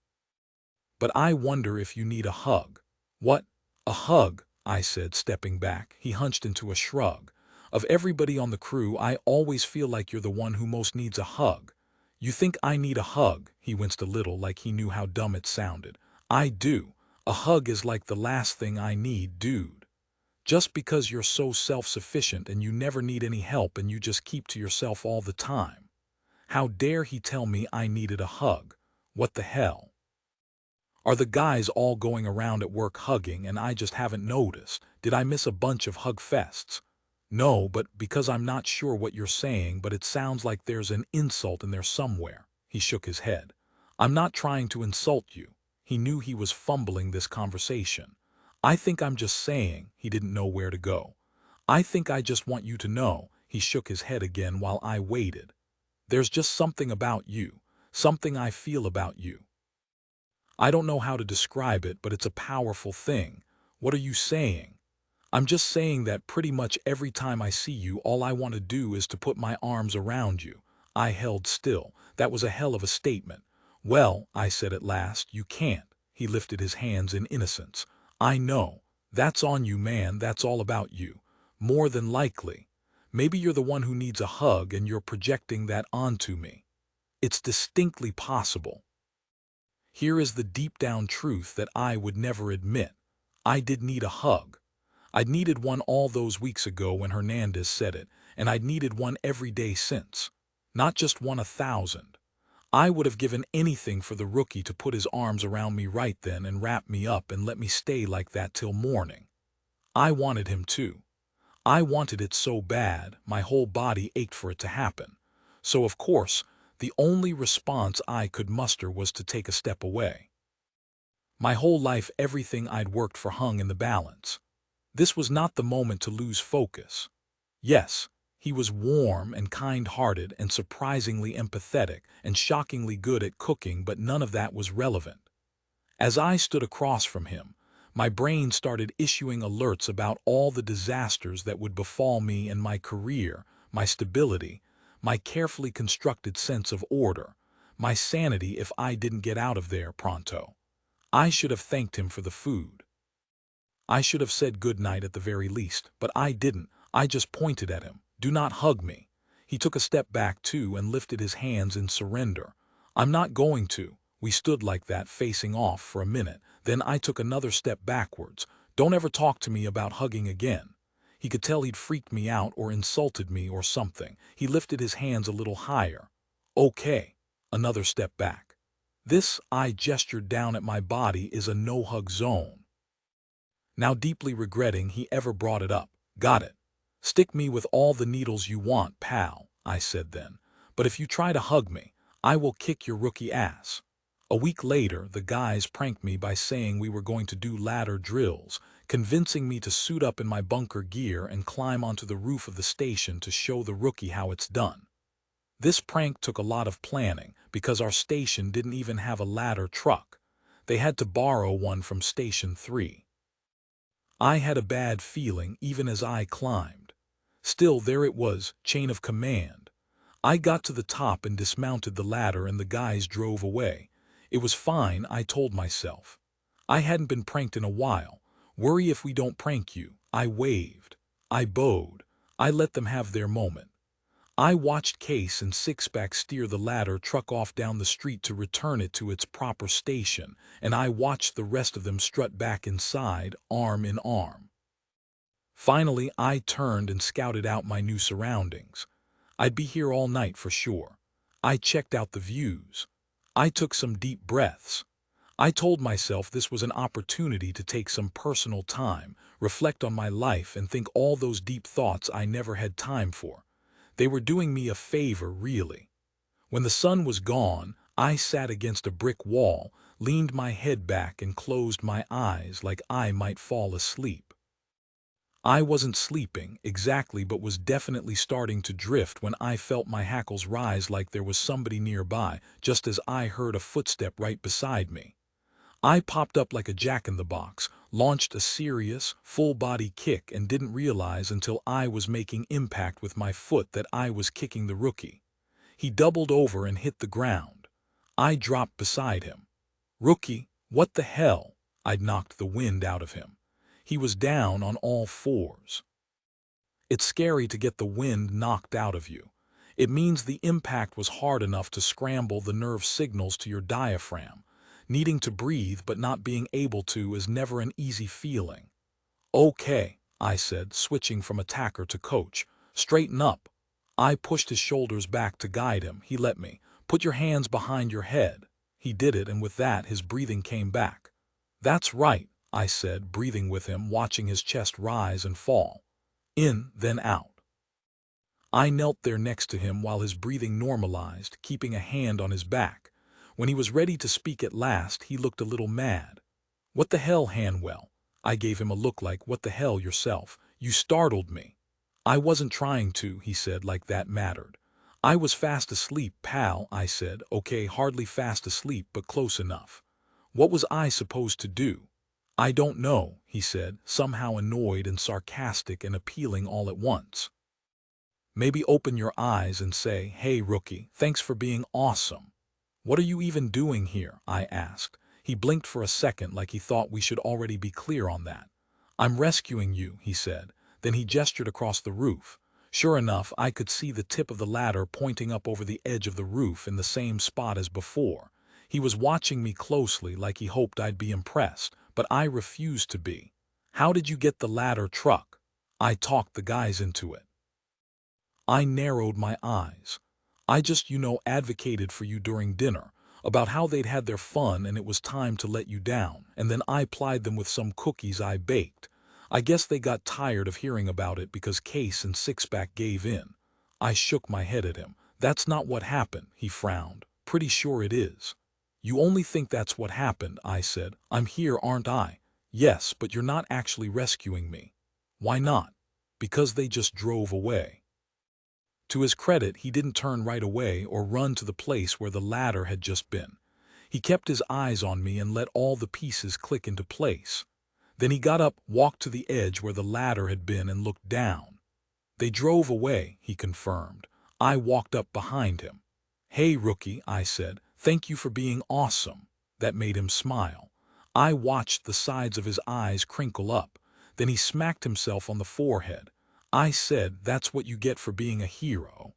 But I wonder if you need a hug. What? A hug? I said, stepping back. He hunched into a shrug. Of everybody on the crew, I always feel like you're the one who most needs a hug. You think I need a hug? He winced a little, like he knew how dumb it sounded. I do. A hug is like the last thing I need, dude. Just because you're so self-sufficient and you never need any help and you just keep to yourself all the time. How dare he tell me I needed a hug? What the hell? Are the guys all going around at work hugging and I just haven't noticed? Did I miss a bunch of hug fests? No, but because I'm not sure what you're saying, but it sounds like there's an insult in there somewhere. He shook his head. I'm not trying to insult you. He knew he was fumbling this conversation. I think I'm just saying, he didn't know where to go. I think I just want you to know, he shook his head again while I waited. There's just something about you, something I feel about you. I don't know how to describe it, but it's a powerful thing. What are you saying? I'm just saying that pretty much every time I see you, all I want to do is to put my arms around you. I held still. That was a hell of a statement. Well, I said at last, you can't. He lifted his hands in innocence. I know. That's on you, man. That's all about you. More than likely. Maybe you're the one who needs a hug and you're projecting that onto me. It's distinctly possible. Here is the deep down truth that I would never admit. I did need a hug. I'd needed one all those weeks ago when Hernandez said it, and I'd needed one every day since. Not just one 1,000. I would have given anything for the rookie to put his arms around me right then and wrap me up and let me stay like that till morning. I wanted him too. I wanted it so bad, my whole body ached for it to happen. So of course, the only response I could muster was to take a step away. My whole life everything I'd worked for hung in the balance. This was not the moment to lose focus. Yes, he was warm and kind-hearted and surprisingly empathetic and shockingly good at cooking, but none of that was relevant. As I stood across from him, my brain started issuing alerts about all the disasters that would befall me and my career, my stability, my carefully constructed sense of order, my sanity if I didn't get out of there pronto. I should have thanked him for the food. I should have said good night at the very least, but I didn't. I just pointed at him. Do not hug me. He took a step back too and lifted his hands in surrender. I'm not going to. We stood like that, facing off for a minute. Then I took another step backwards. Don't ever talk to me about hugging again. He could tell he'd freaked me out or insulted me or something. He lifted his hands a little higher. Okay. Another step back. This, I gestured down at my body, is a no-hug zone. Now deeply regretting he ever brought it up. Got it. Stick me with all the needles you want, pal, I said then. But if you try to hug me, I will kick your rookie ass. A week later, the guys pranked me by saying we were going to do ladder drills, convincing me to suit up in my bunker gear and climb onto the roof of the station to show the rookie how it's done. This prank took a lot of planning because our station didn't even have a ladder truck. They had to borrow one from Station 3. I had a bad feeling even as I climbed. Still, there it was, chain of command. I got to the top and dismounted the ladder and the guys drove away. It was fine, I told myself. I hadn't been pranked in a while. Worry if we don't prank you. I waved. I bowed. I let them have their moment. I watched Case and Sixpack steer the ladder truck off down the street to return it to its proper station, and I watched the rest of them strut back inside, arm in arm. Finally, I turned and scouted out my new surroundings. I'd be here all night for sure. I checked out the views. I took some deep breaths. I told myself this was an opportunity to take some personal time, reflect on my life, and think all those deep thoughts I never had time for. They were doing me a favor, really. When the sun was gone, I sat against a brick wall, leaned my head back and closed my eyes like I might fall asleep. I wasn't sleeping exactly, but was definitely starting to drift when I felt my hackles rise like there was somebody nearby, just as I heard a footstep right beside me. I popped up like a jack-in-the-box, launched a serious, full-body kick and didn't realize until I was making impact with my foot that I was kicking the rookie. He doubled over and hit the ground. I dropped beside him. Rookie, what the hell? I'd knocked the wind out of him. He was down on all fours. It's scary to get the wind knocked out of you. It means the impact was hard enough to scramble the nerve signals to your diaphragm. Needing to breathe but not being able to is never an easy feeling. Okay, I said, switching from attacker to coach. Straighten up. I pushed his shoulders back to guide him. He let me. Put your hands behind your head. He did it, and with that his breathing came back. That's right, I said, breathing with him, watching his chest rise and fall. In, then out. I knelt there next to him while his breathing normalized, keeping a hand on his back. When he was ready to speak at last, he looked a little mad. What the hell, Hanwell? I gave him a look like, what the hell yourself? You startled me. I wasn't trying to, he said, like that mattered. I was fast asleep, pal, I said. Okay, hardly fast asleep, but close enough. What was I supposed to do? I don't know, he said, somehow annoyed and sarcastic and appealing all at once. Maybe open your eyes and say, hey, rookie, thanks for being awesome. What are you even doing here? I asked. He blinked for a second like he thought we should already be clear on that. I'm rescuing you, he said. Then he gestured across the roof. Sure enough, I could see the tip of the ladder pointing up over the edge of the roof in the same spot as before. He was watching me closely like he hoped I'd be impressed, but I refused to be. How did you get the ladder truck? I talked the guys into it. I narrowed my eyes. I just, advocated for you during dinner, about how they'd had their fun and it was time to let you down, and then I plied them with some cookies I baked. I guess they got tired of hearing about it because Case and Sixpack gave in. I shook my head at him. That's not what happened, he frowned. Pretty sure it is. You only think that's what happened, I said. I'm here, aren't I? Yes, but you're not actually rescuing me. Why not? Because they just drove away. To his credit, he didn't turn right away or run to the place where the ladder had just been. He kept his eyes on me and let all the pieces click into place. Then he got up, walked to the edge where the ladder had been and looked down. They drove away, he confirmed. I walked up behind him. Hey, rookie, I said. Thank you for being awesome. That made him smile. I watched the sides of his eyes crinkle up. Then he smacked himself on the forehead. I said, that's what you get for being a hero.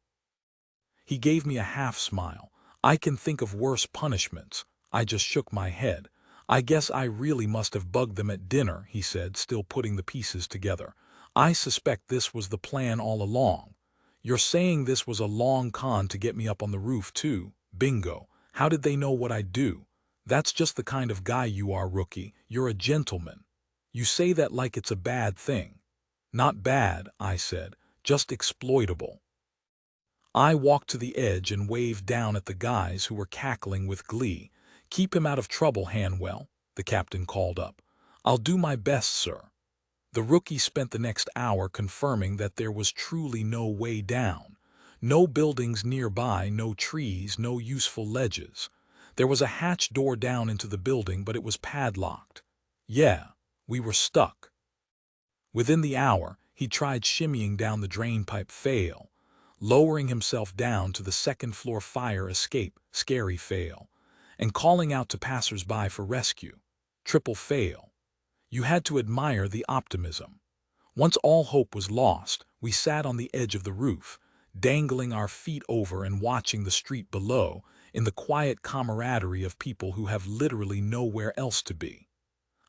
He gave me a half smile. I can think of worse punishments. I just shook my head. I guess I really must have bugged them at dinner, he said, still putting the pieces together. I suspect this was the plan all along. You're saying this was a long con to get me up on the roof too? Bingo. How did they know what I'd do? That's just the kind of guy you are, rookie. You're a gentleman. You say that like it's a bad thing. Not bad, I said, just exploitable. I walked to the edge and waved down at the guys who were cackling with glee. Keep him out of trouble, Hanwell, the captain called up. I'll do my best, sir. The rookie spent the next hour confirming that there was truly no way down. No buildings nearby, no trees, no useful ledges. There was a hatch door down into the building, but it was padlocked. Yeah, we were stuck. Within the hour, he tried shimmying down the drainpipe, fail. Lowering himself down to the second-floor fire escape, scary fail. And calling out to passers-by for rescue, triple fail. You had to admire the optimism. Once all hope was lost, we sat on the edge of the roof, dangling our feet over and watching the street below, in the quiet camaraderie of people who have literally nowhere else to be.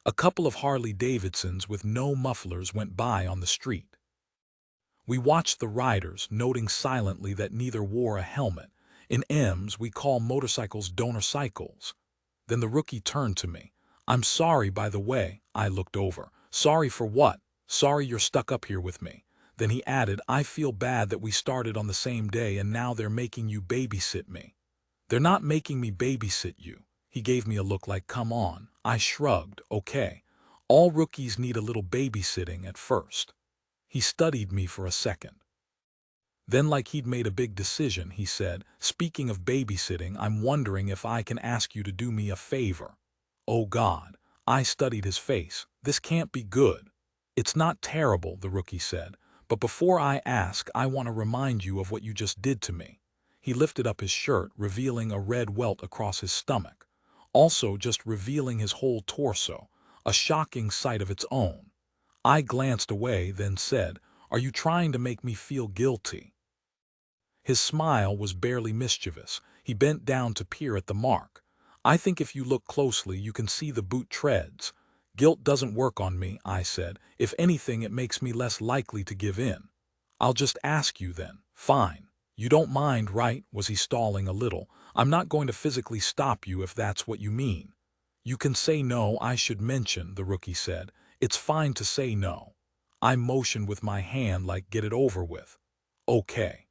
A couple of Harley-Davidsons with no mufflers went by on the street. We watched the riders, noting silently that neither wore a helmet. In M's, we call motorcycles donor cycles. Then the rookie turned to me. I'm sorry, by the way. I looked over. Sorry for what? Sorry you're stuck up here with me. Then he added, I feel bad that we started on the same day and now they're making you babysit me. They're not making me babysit you. He gave me a look like, come on. I shrugged, okay. All rookies need a little babysitting at first. He studied me for a second. Then, like he'd made a big decision, he said, speaking of babysitting, I'm wondering if I can ask you to do me a favor. Oh God, I studied his face. This can't be good. It's not terrible, the rookie said, but before I ask, I want to remind you of what you just did to me. He lifted up his shirt, revealing a red welt across his stomach. Also just revealing his whole torso, a shocking sight of its own. I glanced away, then said, Are you trying to make me feel guilty? His smile was barely mischievous. He bent down to peer at the mark. I think if you look closely, you can see the boot treads. Guilt doesn't work on me, I said. If anything, it makes me less likely to give in. I'll just ask you then. Fine. You don't mind, right? Was he stalling a little? I'm not going to physically stop you if that's what you mean. You can say no, I should mention, the rookie said. It's fine to say no. I motioned with my hand like get it over with. Okay.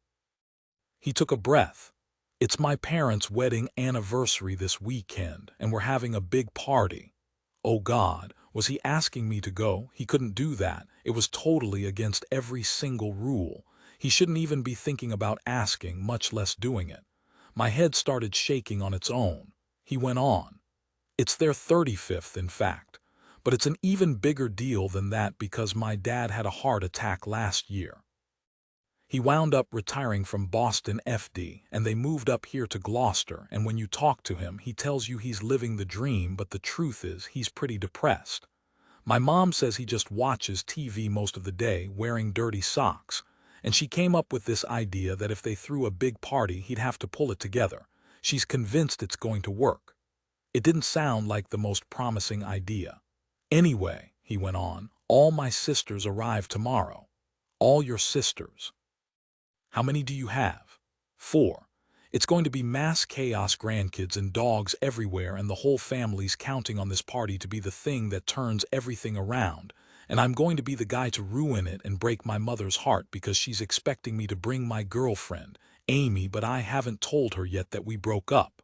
He took a breath. It's my parents' wedding anniversary this weekend, and we're having a big party. Oh God, was he asking me to go? He couldn't do that. It was totally against every single rule. He shouldn't even be thinking about asking, much less doing it. My head started shaking on its own. He went on. It's their 35th, in fact. But it's an even bigger deal than that because my dad had a heart attack last year. He wound up retiring from Boston FD, and they moved up here to Gloucester, and when you talk to him, he tells you he's living the dream, but the truth is he's pretty depressed. My mom says he just watches TV most of the day, wearing dirty socks, and she came up with this idea that if they threw a big party, he'd have to pull it together. She's convinced it's going to work. It didn't sound like the most promising idea. Anyway, he went on, all my sisters arrive tomorrow. All your sisters. How many do you have? 4. It's going to be mass chaos, grandkids and dogs everywhere, and the whole family's counting on this party to be the thing that turns everything around, and I'm going to be the guy to ruin it and break my mother's heart because she's expecting me to bring my girlfriend, Amy, but I haven't told her yet that we broke up.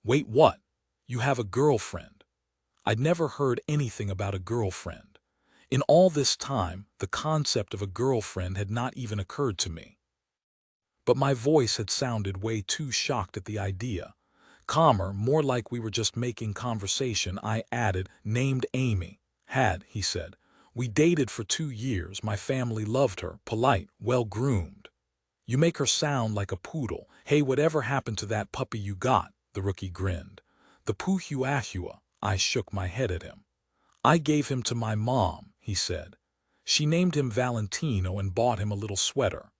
Wait, what? You have a girlfriend? I'd never heard anything about a girlfriend. In all this time, the concept of a girlfriend had not even occurred to me. But my voice had sounded way too shocked at the idea. Calmer, more like we were just making conversation, I added, named Amy. He said. We dated for 2 years. My family loved her, polite, well-groomed. You make her sound like a poodle. Hey, whatever happened to that puppy you got? The rookie grinned. The Puhuahua. I shook my head at him. I gave him to my mom, he said. She named him Valentino and bought him a little sweater.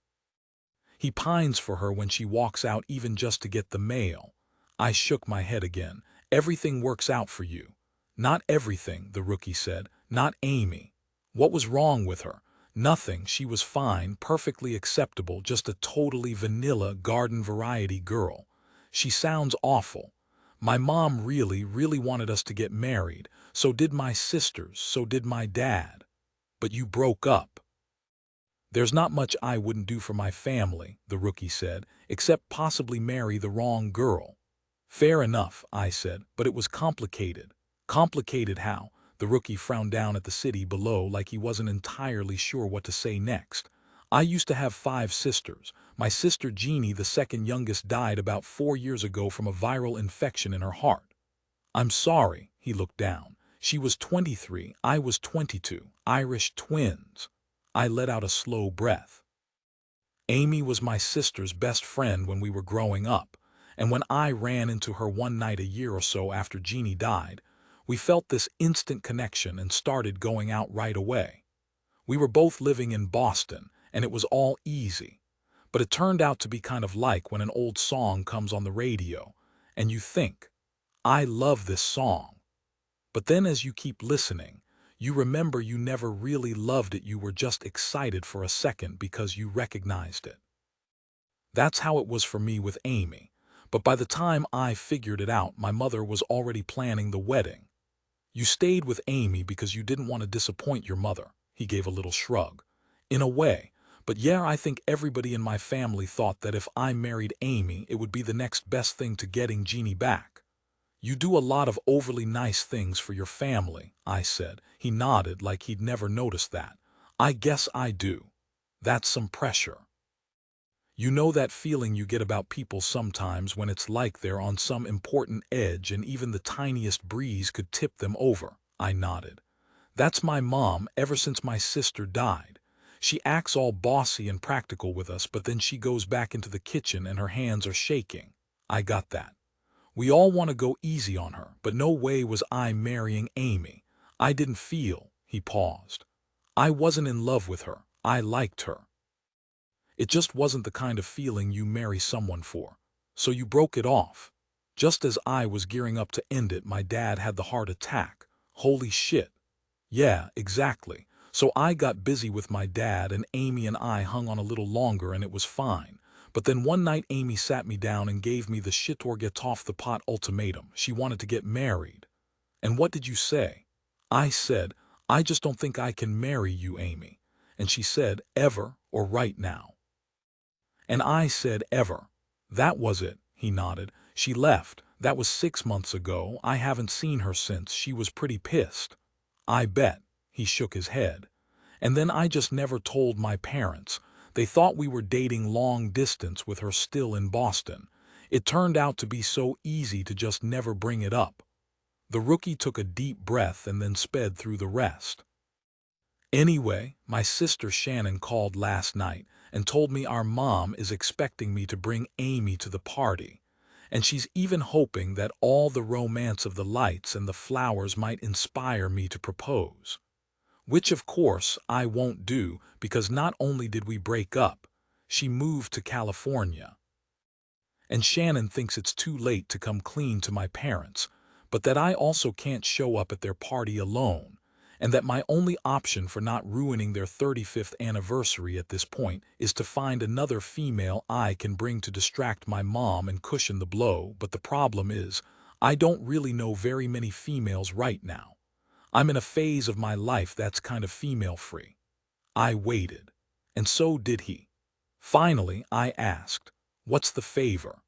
He pines for her when she walks out, even just to get the mail. I shook my head again. Everything works out for you. Not everything, the rookie said. Not Amy. What was wrong with her? Nothing. She was fine, perfectly acceptable, just a totally vanilla garden variety girl. She sounds awful. My mom really, really wanted us to get married. So did my sisters. So did my dad. But you broke up. There's not much I wouldn't do for my family, the rookie said, except possibly marry the wrong girl. Fair enough, I said, but it was complicated. Complicated how? The rookie frowned down at the city below like he wasn't entirely sure what to say next. I used to have 5 sisters. My sister Jeannie, the second youngest, died about 4 years ago from a viral infection in her heart. I'm sorry, he looked down. She was 23, I was 22, Irish twins. I let out a slow breath. Amy was my sister's best friend when we were growing up, and when I ran into her one night a year or so after Jeannie died, we felt this instant connection and started going out right away. We were both living in Boston, and it was all easy. But it turned out to be kind of like when an old song comes on the radio, and you think, I love this song. But then as you keep listening, you remember you never really loved it, you were just excited for a second because you recognized it. That's how it was for me with Amy, but by the time I figured it out, my mother was already planning the wedding. You stayed with Amy because you didn't want to disappoint your mother, he gave a little shrug. In a way, but yeah, I think everybody in my family thought that if I married Amy, it would be the next best thing to getting Jeannie back. You do a lot of overly nice things for your family, I said. He nodded like he'd never noticed that. I guess I do. That's some pressure. You know that feeling you get about people sometimes when it's like they're on some important edge and even the tiniest breeze could tip them over, I nodded. That's my mom ever since my sister died. She acts all bossy and practical with us, but then she goes back into the kitchen and her hands are shaking. I got that. We all want to go easy on her, but no way was I marrying Amy. I didn't feel, he paused. I wasn't in love with her. I liked her. It just wasn't the kind of feeling you marry someone for. So you broke it off. Just as I was gearing up to end it, my dad had the heart attack. Holy shit. Yeah, exactly. So I got busy with my dad and Amy and I hung on a little longer and it was fine. But then one night Amy sat me down and gave me the shit or get off the pot ultimatum. She wanted to get married. And what did you say? I said, I just don't think I can marry you, Amy. And she said, ever or right now? And I said, ever. That was it, he nodded. She left. That was 6 months ago. I haven't seen her since. She was pretty pissed. I bet. He shook his head. And then I just never told my parents. They thought we were dating long distance with her still in Boston. It turned out to be so easy to just never bring it up. The rookie took a deep breath and then sped through the rest. Anyway, my sister Shannon called last night and told me our mom is expecting me to bring Amy to the party. And she's even hoping that all the romance of the lights and the flowers might inspire me to propose. Which of course I won't do, because not only did we break up, she moved to California. And Shannon thinks it's too late to come clean to my parents, but that I also can't show up at their party alone, and that my only option for not ruining their 35th anniversary at this point is to find another female I can bring to distract my mom and cushion the blow. But the problem is, I don't really know very many females right now. I'm in a phase of my life that's kind of female-free. I waited, and so did he. Finally, I asked, "What's the favor?"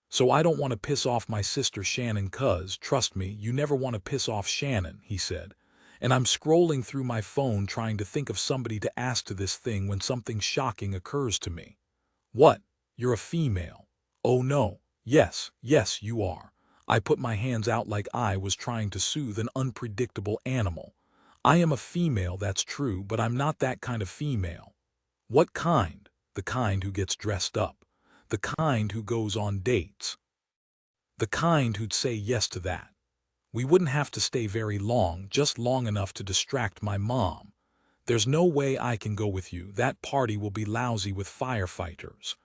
"So I don't want to piss off my sister Shannon, cuz, trust me, you never want to piss off Shannon," he said. And I'm scrolling through my phone trying to think of somebody to ask to this thing when something shocking occurs to me. "What? You're a female?" "Oh no. Yes, yes, you are." I put my hands out like I was trying to soothe an unpredictable animal. "I am a female, that's true, but I'm not that kind of female." "What kind?" "The kind who gets dressed up. The kind who goes on dates. The kind who'd say yes to that. We wouldn't have to stay very long, just long enough to distract my mom. There's no way I can go with you, that party will be lousy with firefighters.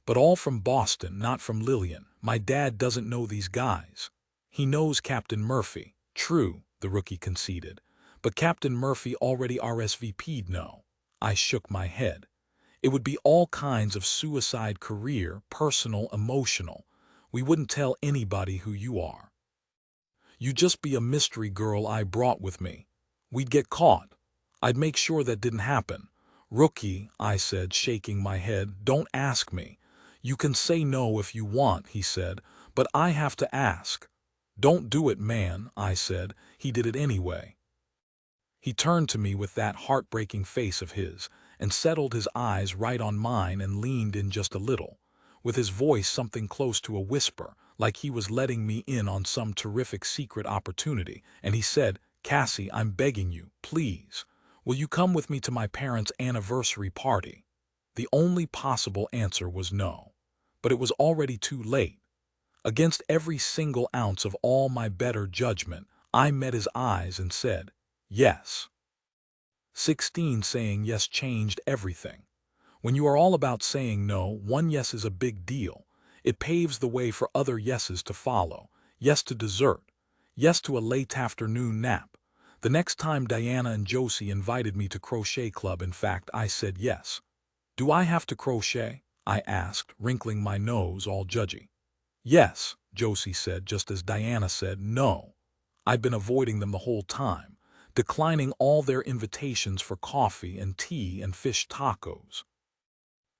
But all from Boston, not from Lillian. My dad doesn't know these guys." "He knows Captain Murphy." "True," the rookie conceded. "But Captain Murphy already RSVP'd no." I shook my head. "It would be all kinds of suicide, career, personal, emotional. We wouldn't tell anybody who you are. You'd just be a mystery girl I brought with me. We'd get caught. I'd make sure that didn't happen." "Rookie," I said, shaking my head, "don't ask me. You can say no if you want," he said, "but I have to ask." "Don't do it, man," I said. He did it anyway. He turned to me with that heartbreaking face of his, and settled his eyes right on mine and leaned in just a little, with his voice something close to a whisper, like he was letting me in on some terrific secret opportunity, and he said, "Cassie, I'm begging you, please, will you come with me to my parents' anniversary party?" The only possible answer was no. But it was already too late. Against every single ounce of all my better judgment, I met his eyes and said, "Yes." 16 saying yes changed everything. When you are all about saying no, one yes is a big deal. It paves the way for other yeses to follow. Yes to dessert. Yes to a late afternoon nap. The next time Diana and Josie invited me to crochet club, in fact, I said yes. "Do I have to crochet?" I asked, wrinkling my nose all judgy. "Yes," Josie said, just as Diana said no. I'd been avoiding them the whole time, declining all their invitations for coffee and tea and fish tacos.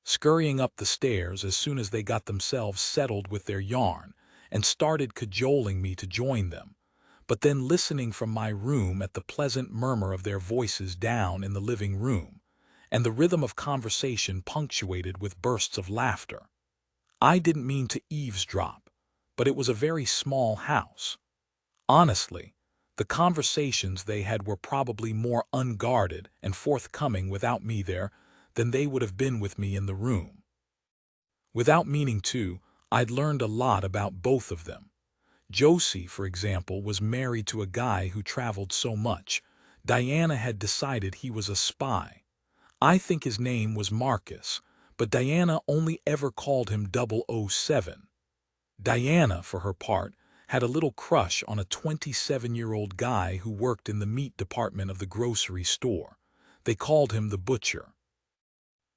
Scurrying up the stairs as soon as they got themselves settled with their yarn, and started cajoling me to join them, but then listening from my room at the pleasant murmur of their voices down in the living room, and the rhythm of conversation punctuated with bursts of laughter. I didn't mean to eavesdrop, but it was a very small house. Honestly, the conversations they had were probably more unguarded and forthcoming without me there than they would have been with me in the room. Without meaning to, I'd learned a lot about both of them. Josie, for example, was married to a guy who traveled so much. Diana had decided he was a spy. I think his name was Marcus, but Diana only ever called him 007. Diana, for her part, had a little crush on a 27-year-old guy who worked in the meat department of the grocery store. They called him the butcher.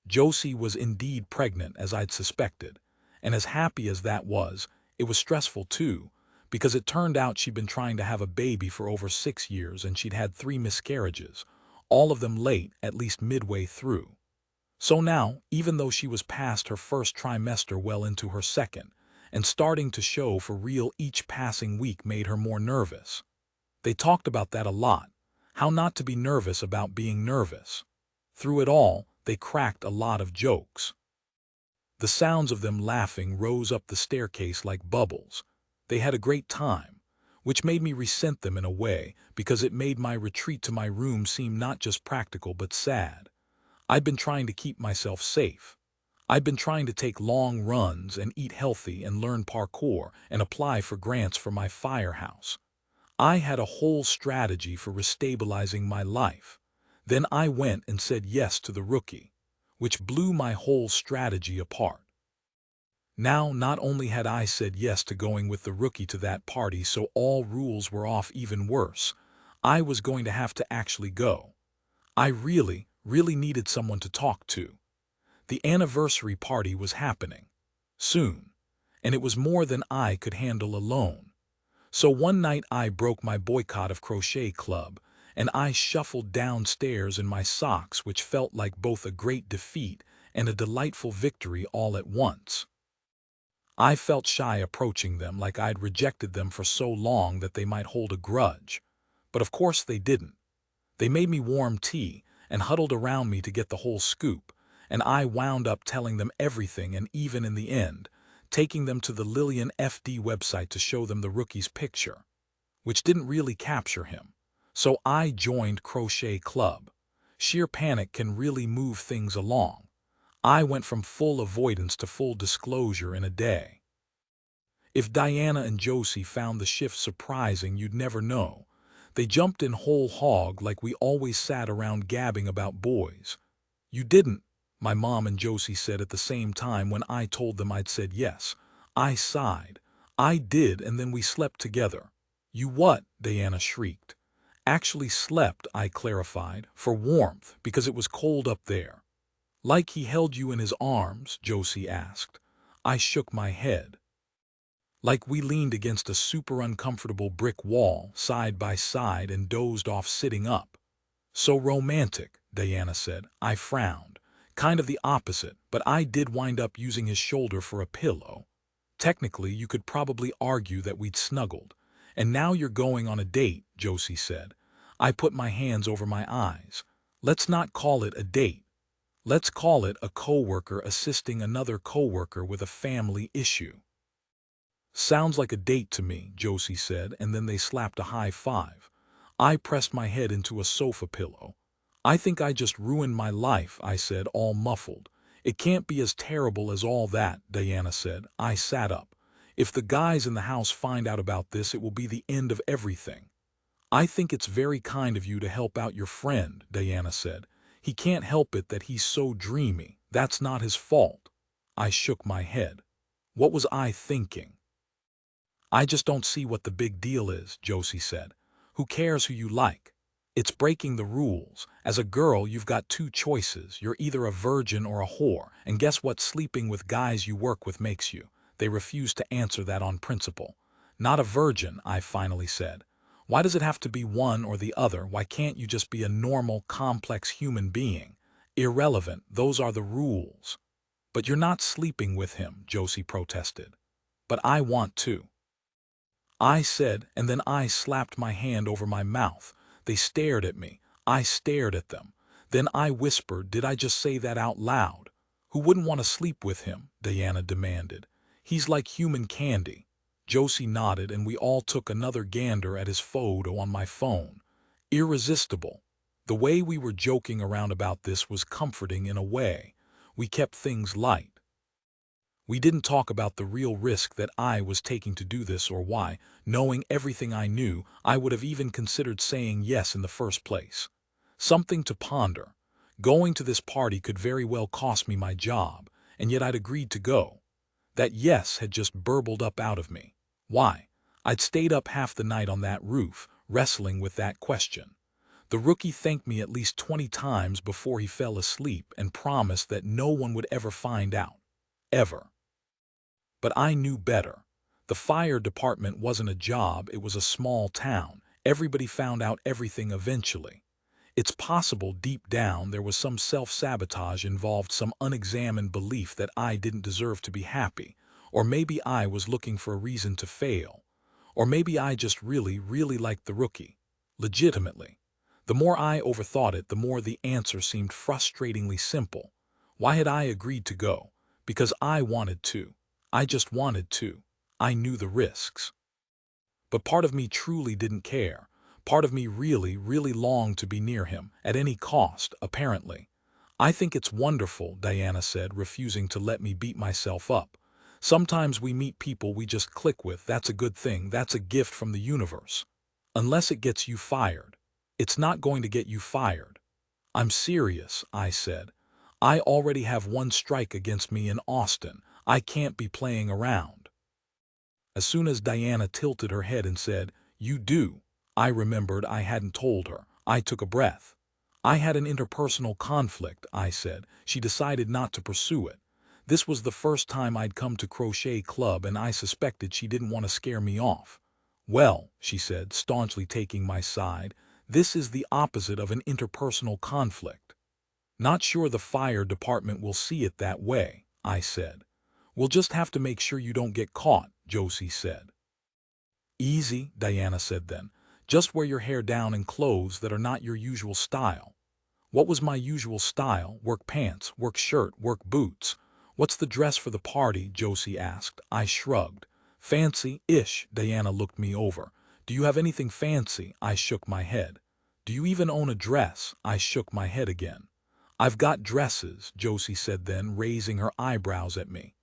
Josie was indeed pregnant, as I'd suspected, and as happy as that was, it was stressful too, because it turned out she'd been trying to have a baby for over 6 years and she'd had 3 miscarriages, all of them late, at least midway through. So now, even though she was past her first trimester well into her second, and starting to show for real, each passing week made her more nervous. They talked about that a lot, how not to be nervous about being nervous. Through it all, they cracked a lot of jokes. The sounds of them laughing rose up the staircase like bubbles. They had a great time, which made me resent them in a way, because it made my retreat to my room seem not just practical but sad. I'd been trying to keep myself safe. I'd been trying to take long runs and eat healthy and learn parkour and apply for grants for my firehouse. I had a whole strategy for restabilizing my life. Then I went and said yes to the rookie, which blew my whole strategy apart. Now, not only had I said yes to going with the rookie to that party, so all rules were off, even worse, I was going to have to actually go. I really, really needed someone to talk to. The anniversary party was happening soon, and it was more than I could handle alone. So one night I broke my boycott of crochet club, and I shuffled downstairs in my socks, which felt like both a great defeat and a delightful victory all at once. I felt shy approaching them, like I'd rejected them for so long that they might hold a grudge. But of course they didn't. They made me warm tea and huddled around me to get the whole scoop, and I wound up telling them everything, and even in the end, taking them to the Lillian FD website to show them the rookie's picture, which didn't really capture him. So I joined Crochet Club. Sheer panic can really move things along. I went from full avoidance to full disclosure in a day. If Diana and Josie found the shift surprising, you'd never know. They jumped in whole hog like we always sat around gabbing about boys. You didn't, my mom and Josie said at the same time when I told them I'd said yes. I sighed. I did, and then we slept together. You what? Diana shrieked. Actually slept, I clarified, for warmth, because it was cold up there. Like he held you in his arms? Josie asked. I shook my head. Like we leaned against a super uncomfortable brick wall, side by side, and dozed off sitting up. So romantic, Diana said. I frowned. Kind of the opposite, but I did wind up using his shoulder for a pillow. Technically, you could probably argue that we'd snuggled. And now you're going on a date, Josie said. I put my hands over my eyes. Let's not call it a date. Let's call it a coworker assisting another coworker with a family issue. Sounds like a date to me, Josie said, and then they slapped a high five. I pressed my head into a sofa pillow. I think I just ruined my life, I said, all muffled. It can't be as terrible as all that, Diana said. I sat up. If the guys in the house find out about this, it will be the end of everything. I think it's very kind of you to help out your friend, Diana said. He can't help it that he's so dreamy. That's not his fault. I shook my head. What was I thinking? I just don't see what the big deal is, Josie said. Who cares who you like? It's breaking the rules. As a girl, you've got two choices. You're either a virgin or a whore. And guess what sleeping with guys you work with makes you? They refused to answer that on principle. Not a virgin, I finally said. Why does it have to be one or the other? Why can't you just be a normal, complex human being? Irrelevant, those are the rules. But you're not sleeping with him, Josie protested. But I want to. I said, and then I slapped my hand over my mouth. They stared at me. I stared at them. Then I whispered, did I just say that out loud? Who wouldn't want to sleep with him? Diana demanded. He's like human candy. Josie nodded, and we all took another gander at his photo on my phone. Irresistible. The way we were joking around about this was comforting in a way. We kept things light. We didn't talk about the real risk that I was taking to do this, or why, knowing everything I knew, I would have even considered saying yes in the first place. Something to ponder. Going to this party could very well cost me my job, and yet I'd agreed to go. That yes had just burbled up out of me. Why? I'd stayed up half the night on that roof, wrestling with that question. The rookie thanked me at least 20 times before he fell asleep and promised that no one would ever find out. Ever. But I knew better. The fire department wasn't a job, it was a small town. Everybody found out everything eventually. It's possible deep down there was some self-sabotage involved, some unexamined belief that I didn't deserve to be happy. Or maybe I was looking for a reason to fail. Or maybe I just really, really liked the rookie. Legitimately. The more I overthought it, the more the answer seemed frustratingly simple. Why had I agreed to go? Because I wanted to. I just wanted to. I knew the risks. But part of me truly didn't care. Part of me really, really longed to be near him, at any cost, apparently. I think it's wonderful, Diana said, refusing to let me beat myself up. Sometimes we meet people we just click with. That's a good thing. That's a gift from the universe. Unless it gets you fired. It's not going to get you fired. I'm serious, I said. I already have one strike against me in Austin. I can't be playing around. As soon as Diana tilted her head and said, "You do," I remembered I hadn't told her. I took a breath. I had an interpersonal conflict, I said. She decided not to pursue it. This was the first time I'd come to crochet club, and I suspected she didn't want to scare me off. "Well," she said, staunchly taking my side, "this is the opposite of an interpersonal conflict." "Not sure the fire department will see it that way," I said. "We'll just have to make sure you don't get caught," Josie said. "Easy," Diana said then. "Just wear your hair down in clothes that are not your usual style." What was my usual style? Work pants, work shirt, work boots. "What's the dress for the party?" Josie asked. I shrugged. "Fancy-ish," Diana looked me over. "Do you have anything fancy?" I shook my head. "Do you even own a dress?" I shook my head again. "I've got dresses," Josie said then, raising her eyebrows at me.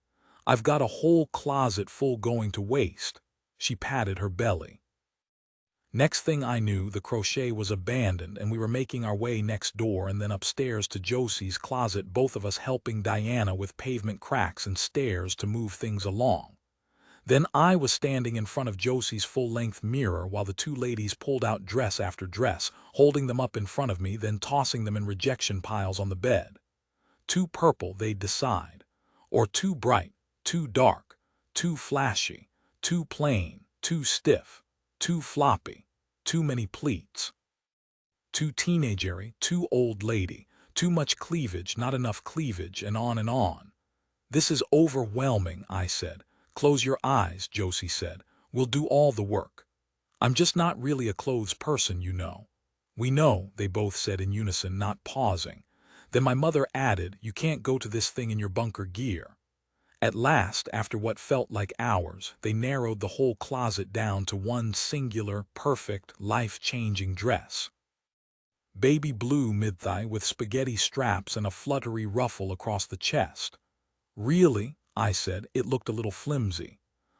"I've got a whole closet full going to waste." She patted her belly. Next thing I knew, the crochet was abandoned, and we were making our way next door and then upstairs to Josie's closet, both of us helping Diana with pavement cracks and stairs to move things along. Then I was standing in front of Josie's full-length mirror while the two ladies pulled out dress after dress, holding them up in front of me, then tossing them in rejection piles on the bed. Too purple, they'd decide. Or too bright, too dark, too flashy, too plain, too stiff, too floppy, too many pleats. Too teenagery, too old lady, too much cleavage, not enough cleavage, and on and on. "This is overwhelming," I said. "Close your eyes," Josie said. "We'll do all the work." "I'm just not really a clothes person, you know." "We know," they both said in unison, not pausing. Then my mother added, "You can't go to this thing in your bunker gear." At last, after what felt like hours, they narrowed the whole closet down to one singular, perfect, life-changing dress. Baby blue mid-thigh with spaghetti straps and a fluttery ruffle across the chest. "Really?" I said. "It looked a little flimsy."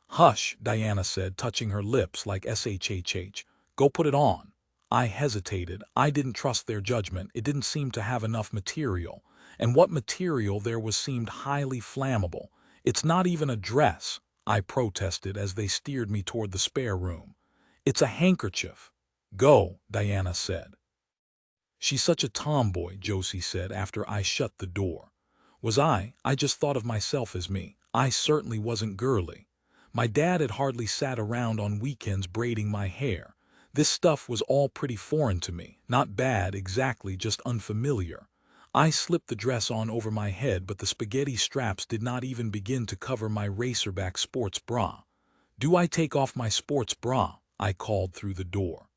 "Hush," Diana said, touching her lips like shhh. "Go put it on." I hesitated. I didn't trust their judgment. It didn't seem to have enough material. And what material there was seemed highly flammable. "It's not even a dress," I protested as they steered me toward the spare room. "It's a handkerchief." "Go," Diana said. "She's such a tomboy," Josie said after I shut the door. Was I? I just thought of myself as me. I certainly wasn't girly. My dad had hardly sat around on weekends braiding my hair. This stuff was all pretty foreign to me. Not bad exactly, just unfamiliar. I slipped the dress on over my head, but the spaghetti straps did not even begin to cover my racerback sports bra. "Do I take off my sports bra?" I called through the door.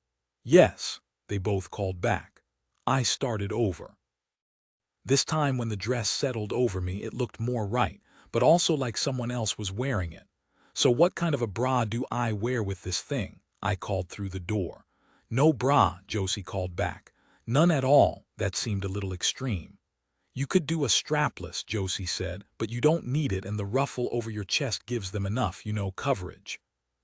"Yes," they both called back. I started over. This time when the dress settled over me, it looked more right, but also like someone else was wearing it. "So what kind of a bra do I wear with this thing?" I called through the door. "No bra," Josie called back. "None at all." That seemed a little extreme. "You could do a strapless," Josie said, "but you don't need it, and the ruffle over your chest gives them enough, coverage."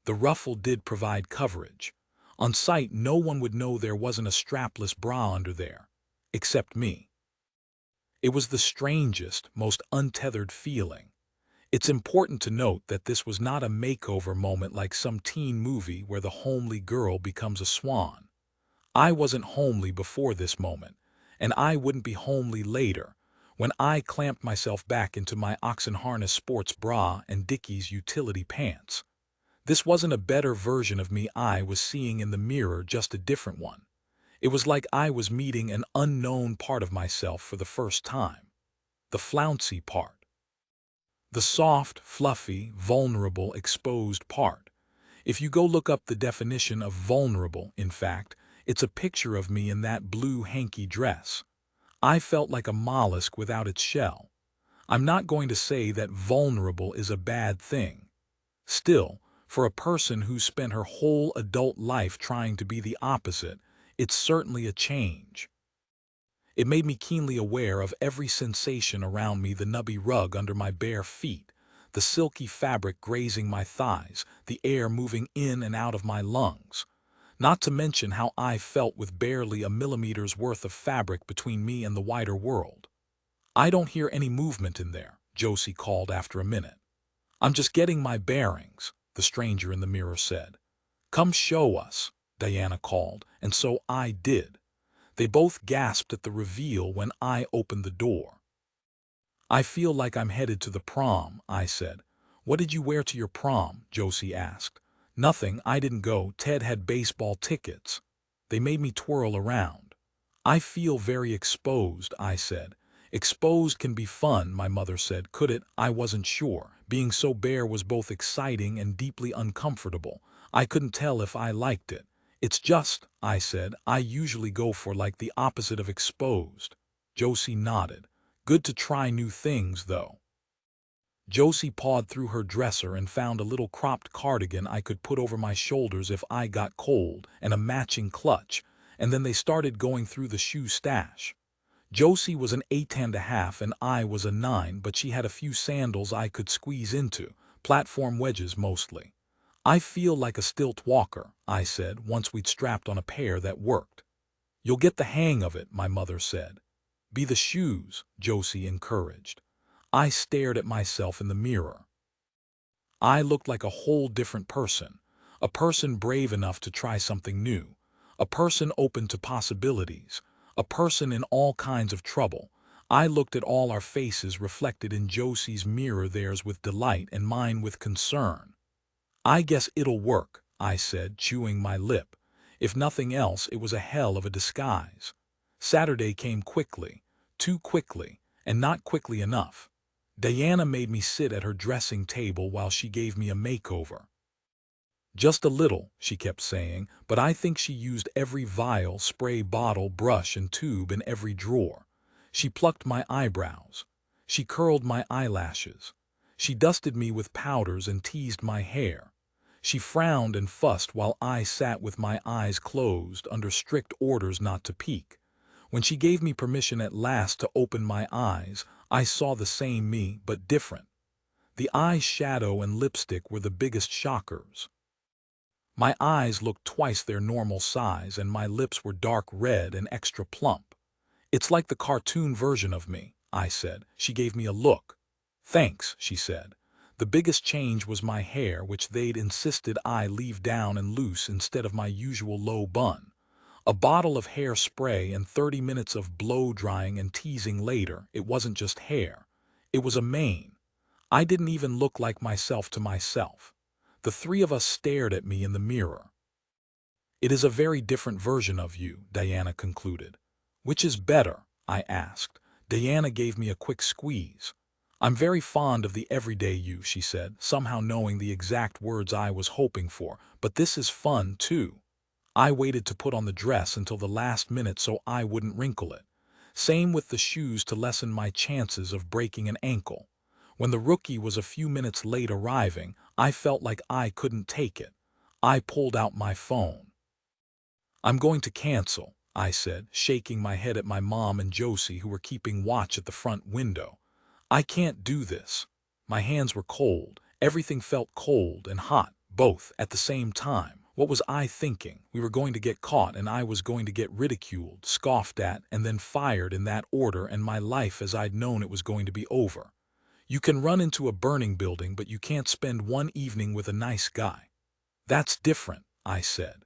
The ruffle did provide coverage. On sight, no one would know there wasn't a strapless bra under there. Except me. It was the strangest, most untethered feeling. It's important to note that this was not a makeover moment like some teen movie where the homely girl becomes a swan. I wasn't homely before this moment, and I wouldn't be homely later, when I clamped myself back into my oxen harness sports bra and Dickies utility pants. This wasn't a better version of me I was seeing in the mirror, just a different one. It was like I was meeting an unknown part of myself for the first time. The flouncy part. The soft, fluffy, vulnerable, exposed part. If you go look up the definition of vulnerable, in fact, it's a picture of me in that blue hanky dress. I felt like a mollusk without its shell. I'm not going to say that vulnerable is a bad thing. Still, for a person who's spent her whole adult life trying to be the opposite, it's certainly a change. It made me keenly aware of every sensation around me: the nubby rug under my bare feet, the silky fabric grazing my thighs, the air moving in and out of my lungs. Not to mention how I felt with barely a millimeter's worth of fabric between me and the wider world. "I don't hear any movement in there," Josie called after a minute. "I'm just getting my bearings," the stranger in the mirror said. "Come show us," Diana called, and so I did. They both gasped at the reveal when I opened the door. "I feel like I'm headed to the prom," I said. "What did you wear to your prom?" Josie asked. "Nothing, I didn't go. Ted had baseball tickets. They made me twirl around." "I feel very exposed," I said. "Exposed can be fun," my mother said. "Could it?" I wasn't sure. Being so bare was both exciting and deeply uncomfortable. I couldn't tell if I liked it. "It's just," I said, "I usually go for like the opposite of exposed." Josie nodded. "Good to try new things, though." Josie pawed through her dresser and found a little cropped cardigan I could put over my shoulders if I got cold, and a matching clutch, and then they started going through the shoe stash. Josie was an 8.5 and I was a 9, but she had a few sandals I could squeeze into, platform wedges mostly. "I feel like a stilt walker," I said once we'd strapped on a pair that worked. "You'll get the hang of it," my mother said. "Be the shoes," Josie encouraged. I stared at myself in the mirror. I looked like a whole different person, a person brave enough to try something new, a person open to possibilities, a person in all kinds of trouble. I looked at all our faces reflected in Josie's mirror, theirs with delight and mine with concern. "I guess it'll work," I said, chewing my lip. If nothing else, it was a hell of a disguise. Saturday came quickly, too quickly, and not quickly enough. Diana made me sit at her dressing table while she gave me a makeover. "Just a little," she kept saying, but I think she used every vial, spray bottle, brush, and tube in every drawer. She plucked my eyebrows. She curled my eyelashes. She dusted me with powders and teased my hair. She frowned and fussed while I sat with my eyes closed under strict orders not to peek. When she gave me permission at last to open my eyes, I saw the same me, but different. The eye shadow and lipstick were the biggest shockers. My eyes looked twice their normal size and my lips were dark red and extra plump. "It's like the cartoon version of me," I said. She gave me a look. "Thanks," she said. The biggest change was my hair, which they'd insisted I leave down and loose instead of my usual low bun. A bottle of hairspray and 30 minutes of blow-drying and teasing later, it wasn't just hair. It was a mane. I didn't even look like myself to myself. The three of us stared at me in the mirror. "It is a very different version of you," Diana concluded. "Which is better?" I asked. Diana gave me a quick squeeze. "I'm very fond of the everyday you," she said, somehow knowing the exact words I was hoping for, "but this is fun, too." I waited to put on the dress until the last minute so I wouldn't wrinkle it. Same with the shoes to lessen my chances of breaking an ankle. When the rookie was a few minutes late arriving, I felt like I couldn't take it. I pulled out my phone. "I'm going to cancel," I said, shaking my head at my mom and Josie, who were keeping watch at the front window. "I can't do this." My hands were cold. Everything felt cold and hot, both at the same time. What was I thinking? We were going to get caught and I was going to get ridiculed, scoffed at, and then fired in that order, and my life as I'd known it was going to be over. You can run into a burning building, but you can't spend one evening with a nice guy. That's different, I said.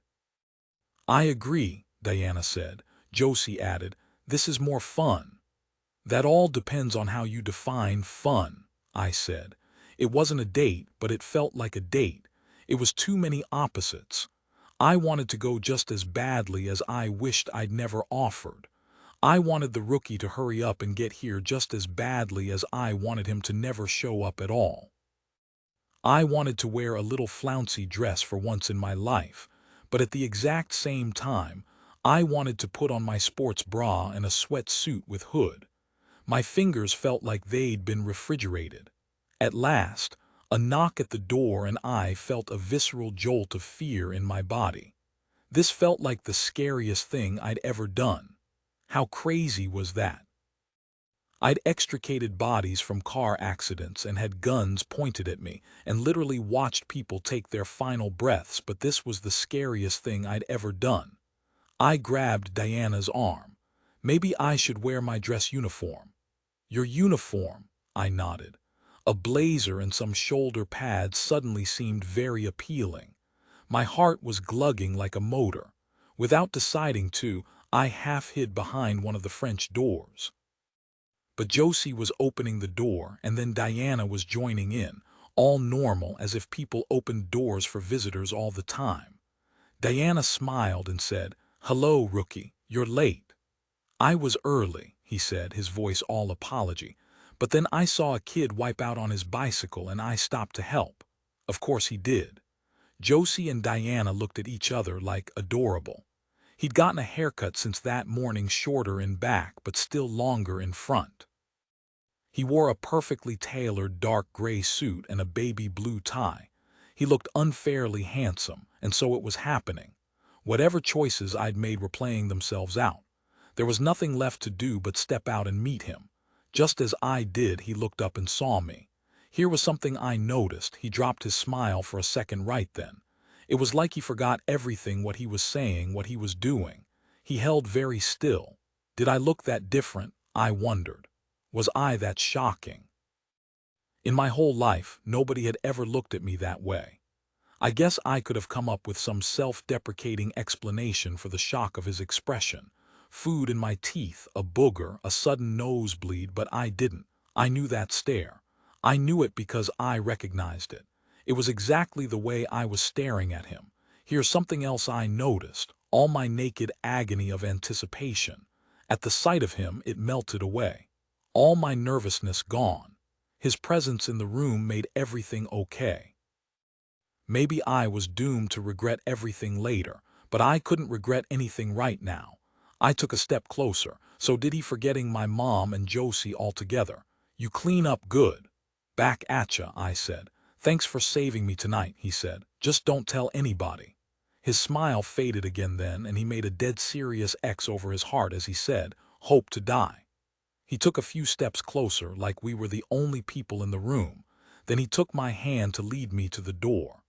"I agree," Diana said. Josie added, "This is more fun." "That all depends on how you define fun," I said. It wasn't a date, but it felt like a date. It was too many opposites. I wanted to go just as badly as I wished I'd never offered. I wanted the rookie to hurry up and get here just as badly as I wanted him to never show up at all. I wanted to wear a little flouncy dress for once in my life, but at the exact same time, I wanted to put on my sports bra and a sweatsuit with hood. My fingers felt like they'd been refrigerated. At last, a knock at the door and I felt a visceral jolt of fear in my body. This felt like the scariest thing I'd ever done. How crazy was that? I'd extricated bodies from car accidents and had guns pointed at me and literally watched people take their final breaths, but this was the scariest thing I'd ever done. I grabbed Diana's arm. Maybe I should wear my dress uniform. Your uniform, I nodded. A blazer and some shoulder pads suddenly seemed very appealing. My heart was glugging like a motor. Without deciding to, I half hid behind one of the French doors. But Josie was opening the door, and then Diana was joining in, all normal, as if people opened doors for visitors all the time. Diana smiled and said, "Hello, rookie, you're late." "I was early," he said, his voice all apology. "But then I saw a kid wipe out on his bicycle and I stopped to help." Of course he did. Josie and Diana looked at each other like adorable. He'd gotten a haircut since that morning, shorter in back but still longer in front. He wore a perfectly tailored dark gray suit and a baby blue tie. He looked unfairly handsome, and so it was happening. Whatever choices I'd made were playing themselves out. There was nothing left to do but step out and meet him. Just as I did, he looked up and saw me. Here was something I noticed. He dropped his smile for a second right then. It was like he forgot everything, what he was saying, what he was doing. He held very still. Did I look that different? I wondered. Was I that shocking? In my whole life, nobody had ever looked at me that way. I guess I could have come up with some self-deprecating explanation for the shock of his expression. Food in my teeth, a booger, a sudden nosebleed, but I didn't. I knew that stare. I knew it because I recognized it. It was exactly the way I was staring at him. Here's something else I noticed, all my naked agony of anticipation. At the sight of him, it melted away. All my nervousness gone. His presence in the room made everything okay. Maybe I was doomed to regret everything later, but I couldn't regret anything right now. I took a step closer. "So did he, forgetting my mom and Josie altogether? You clean up good." "Back atcha," I said. "Thanks for saving me tonight," he said. "Just don't tell anybody." His smile faded again then, and he made a dead serious X over his heart as he said, "Hope to die." He took a few steps closer, like we were the only people in the room. Then he took my hand to lead me to the door.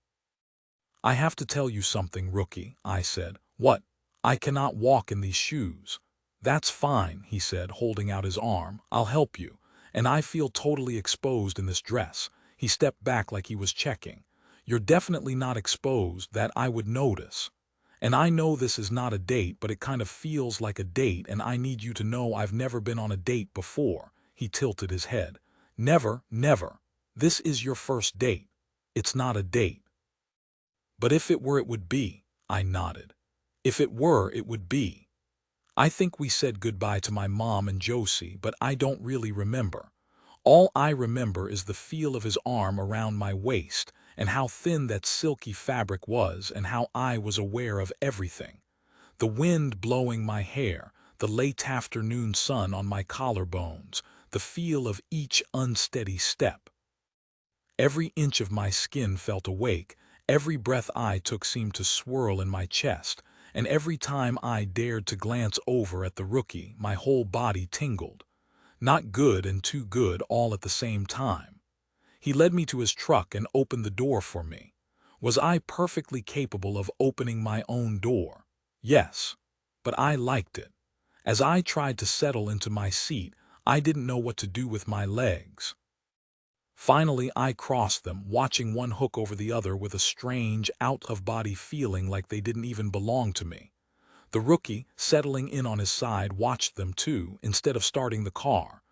"I have to tell you something, rookie," I said. "What?" "I cannot walk in these shoes." "That's fine," he said, holding out his arm. "I'll help you. And I feel totally exposed in this dress." He stepped back like he was checking. "You're definitely not exposed, that I would notice. And I know this is not a date, but it kind of feels like a date, and I need you to know I've never been on a date before." He tilted his head. "Never, never. This is your first date. It's not a date." "But if it were, it would be," I nodded. "If it were, it would be. I think we said goodbye to my mom and Josie, but I don't really remember. All I remember is the feel of his arm around my waist, and how thin that silky fabric was, and how I was aware of everything. The wind blowing my hair, the late afternoon sun on my collarbones, the feel of each unsteady step. Every inch of my skin felt awake, every breath I took seemed to swirl in my chest, and every time I dared to glance over at the rookie, my whole body tingled. Not good and too good all at the same time. He led me to his truck and opened the door for me. Was I perfectly capable of opening my own door? Yes, but I liked it. As I tried to settle into my seat, I didn't know what to do with my legs. Finally, I crossed them, watching one hook over the other with a strange, out-of-body feeling like they didn't even belong to me. The rookie, settling in on his side, watched them too, instead of starting the car.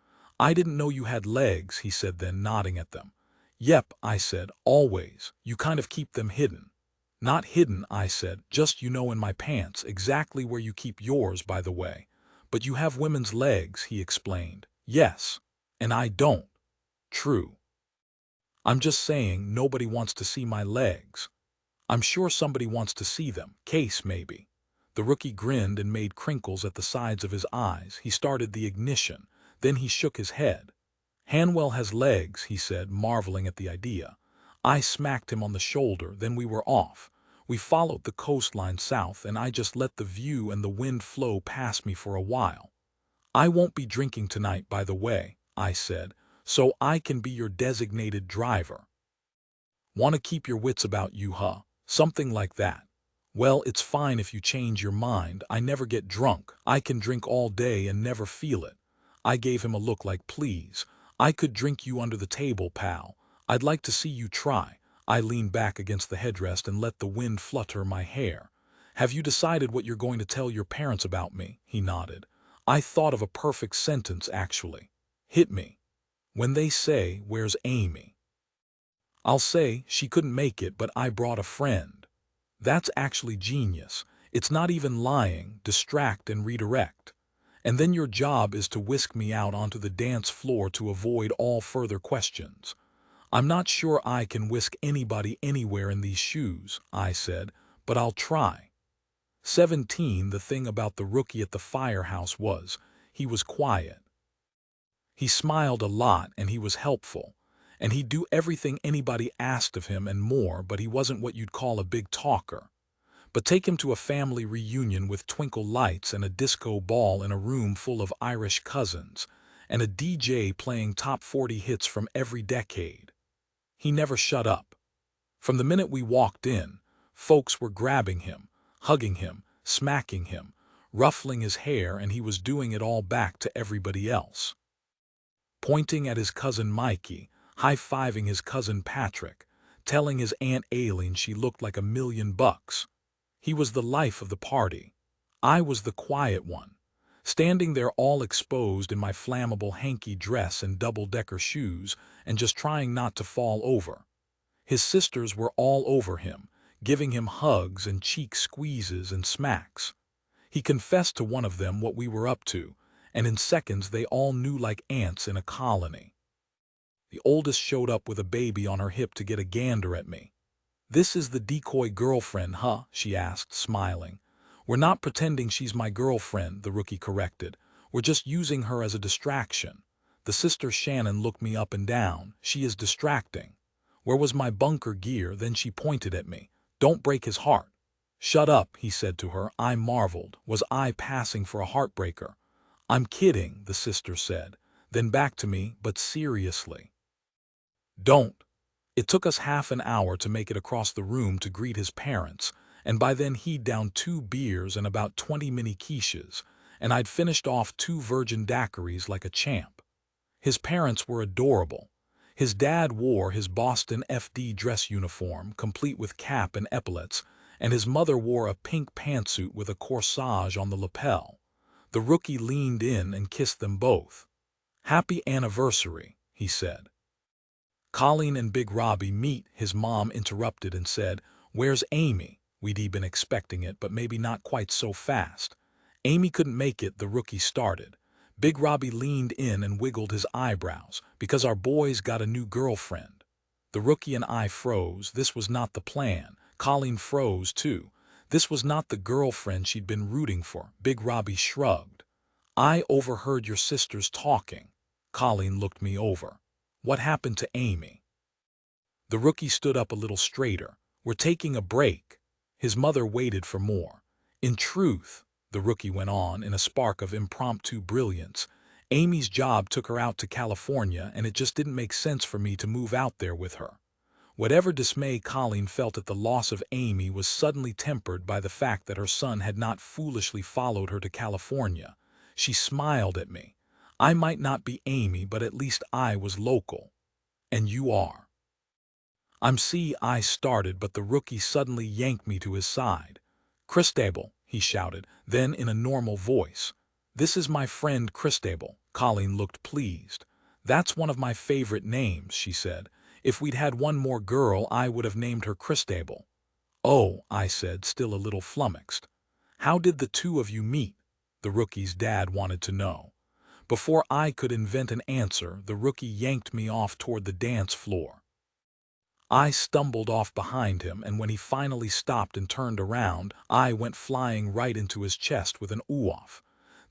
"I didn't know you had legs," he said then, nodding at them. "Yep," I said, "always. You kind of keep them hidden." "Not hidden," I said, "just, you know, in my pants, exactly where you keep yours, by the way." "But you have women's legs," he explained. "Yes. And I don't." "True. I'm just saying, nobody wants to see my legs." "I'm sure somebody wants to see them. Case, maybe." The rookie grinned and made crinkles at the sides of his eyes. He started the ignition. Then he shook his head. "Hanwell has legs," he said, marveling at the idea. I smacked him on the shoulder, then we were off. We followed the coastline south, and I just let the view and the wind flow past me for a while. I won't be drinking tonight, by the way, I said, so I can be your designated driver. Want to keep your wits about you, huh? Something like that. Well, it's fine if you change your mind. I never get drunk. I can drink all day and never feel it. I gave him a look like, please. I could drink you under the table, pal. I'd like to see you try. I leaned back against the headrest and let the wind flutter my hair. Have you decided what you're going to tell your parents about me? He nodded. I thought of a perfect sentence, actually. Hit me. When they say, where's Amy? I'll say, she couldn't make it, but I brought a friend. That's actually genius. It's not even lying, distract and redirect. And then your job is to whisk me out onto the dance floor to avoid all further questions. I'm not sure I can whisk anybody anywhere in these shoes, I said, but I'll try. 17. The thing about the rookie at the firehouse was, he was quiet. He smiled a lot and he was helpful. And he'd do everything anybody asked of him and more, but he wasn't what you'd call a big talker. But take him to a family reunion with twinkle lights and a disco ball in a room full of Irish cousins, and a DJ playing top 40 hits from every decade. He never shut up. From the minute we walked in, folks were grabbing him, hugging him, smacking him, ruffling his hair, and he was doing it all back to everybody else. Pointing at his cousin Mikey, high-fiving his cousin Patrick, telling his Aunt Aileen she looked like $1,000,000. He was the life of the party. I was the quiet one, standing there all exposed in my flammable hanky dress and double-decker shoes and just trying not to fall over. His sisters were all over him, giving him hugs and cheek squeezes and smacks. He confessed to one of them what we were up to, and in seconds they all knew like ants in a colony. The oldest showed up with a baby on her hip to get a gander at me. "This is the decoy girlfriend, huh?" she asked, smiling. "We're not pretending she's my girlfriend," the rookie corrected. "We're just using her as a distraction." The sister Shannon looked me up and down. "She is distracting. Where was my bunker gear?" Then she pointed at me. "Don't break his heart." "Shut up," he said to her. I marveled. Was I passing for a heartbreaker? "I'm kidding," the sister said. Then back to me, but seriously. "Don't." It took us half an hour to make it across the room to greet his parents, and by then he'd downed 2 beers and about 20 mini quiches, and I'd finished off 2 virgin daiquiris like a champ. His parents were adorable. His dad wore his Boston FD dress uniform, complete with cap and epaulets, and his mother wore a pink pantsuit with a corsage on the lapel. The rookie leaned in and kissed them both. "Happy anniversary," he said. "Colleen and Big Robbie meet," his mom interrupted and said. "Where's Amy?" We'd been expecting it, but maybe not quite so fast. "Amy couldn't make it," the rookie started. Big Robbie leaned in and wiggled his eyebrows. "Because our boy's got a new girlfriend." The rookie and I froze. This was not the plan. Colleen froze too. This was not the girlfriend she'd been rooting for. Big Robbie shrugged. "I overheard your sisters talking." Colleen looked me over. "What happened to Amy?" The rookie stood up a little straighter. "We're taking a break." His mother waited for more. "In truth," the rookie went on in a spark of impromptu brilliance, "Amy's job took her out to California, and it just didn't make sense for me to move out there with her." Whatever dismay Colleen felt at the loss of Amy was suddenly tempered by the fact that her son had not foolishly followed her to California. She smiled at me. "I might not be Amy, but at least I was local. And you are." I started, but the rookie suddenly yanked me to his side. "Christable," he shouted, then in a normal voice. "This is my friend Christable." Colleen looked pleased. "That's one of my favorite names," she said. "If we'd had one more girl, I would have named her Christable." "Oh," I said, still a little flummoxed. "How did the two of you meet?" the rookie's dad wanted to know. Before I could invent an answer, the rookie yanked me off toward the dance floor. I stumbled off behind him, and when he finally stopped and turned around, I went flying right into his chest with an ooh-off.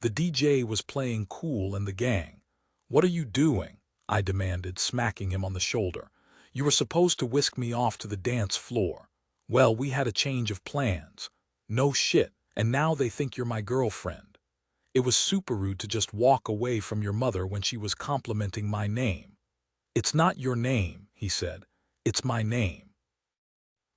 The DJ was playing Cool and the Gang. "What are you doing?" I demanded, smacking him on the shoulder. "You were supposed to whisk me off to the dance floor." "Well, we had a change of plans." "No shit, and now they think you're my girlfriend." It was super rude to just walk away from your mother when she was complimenting my name. It's not your name, he said. It's my name.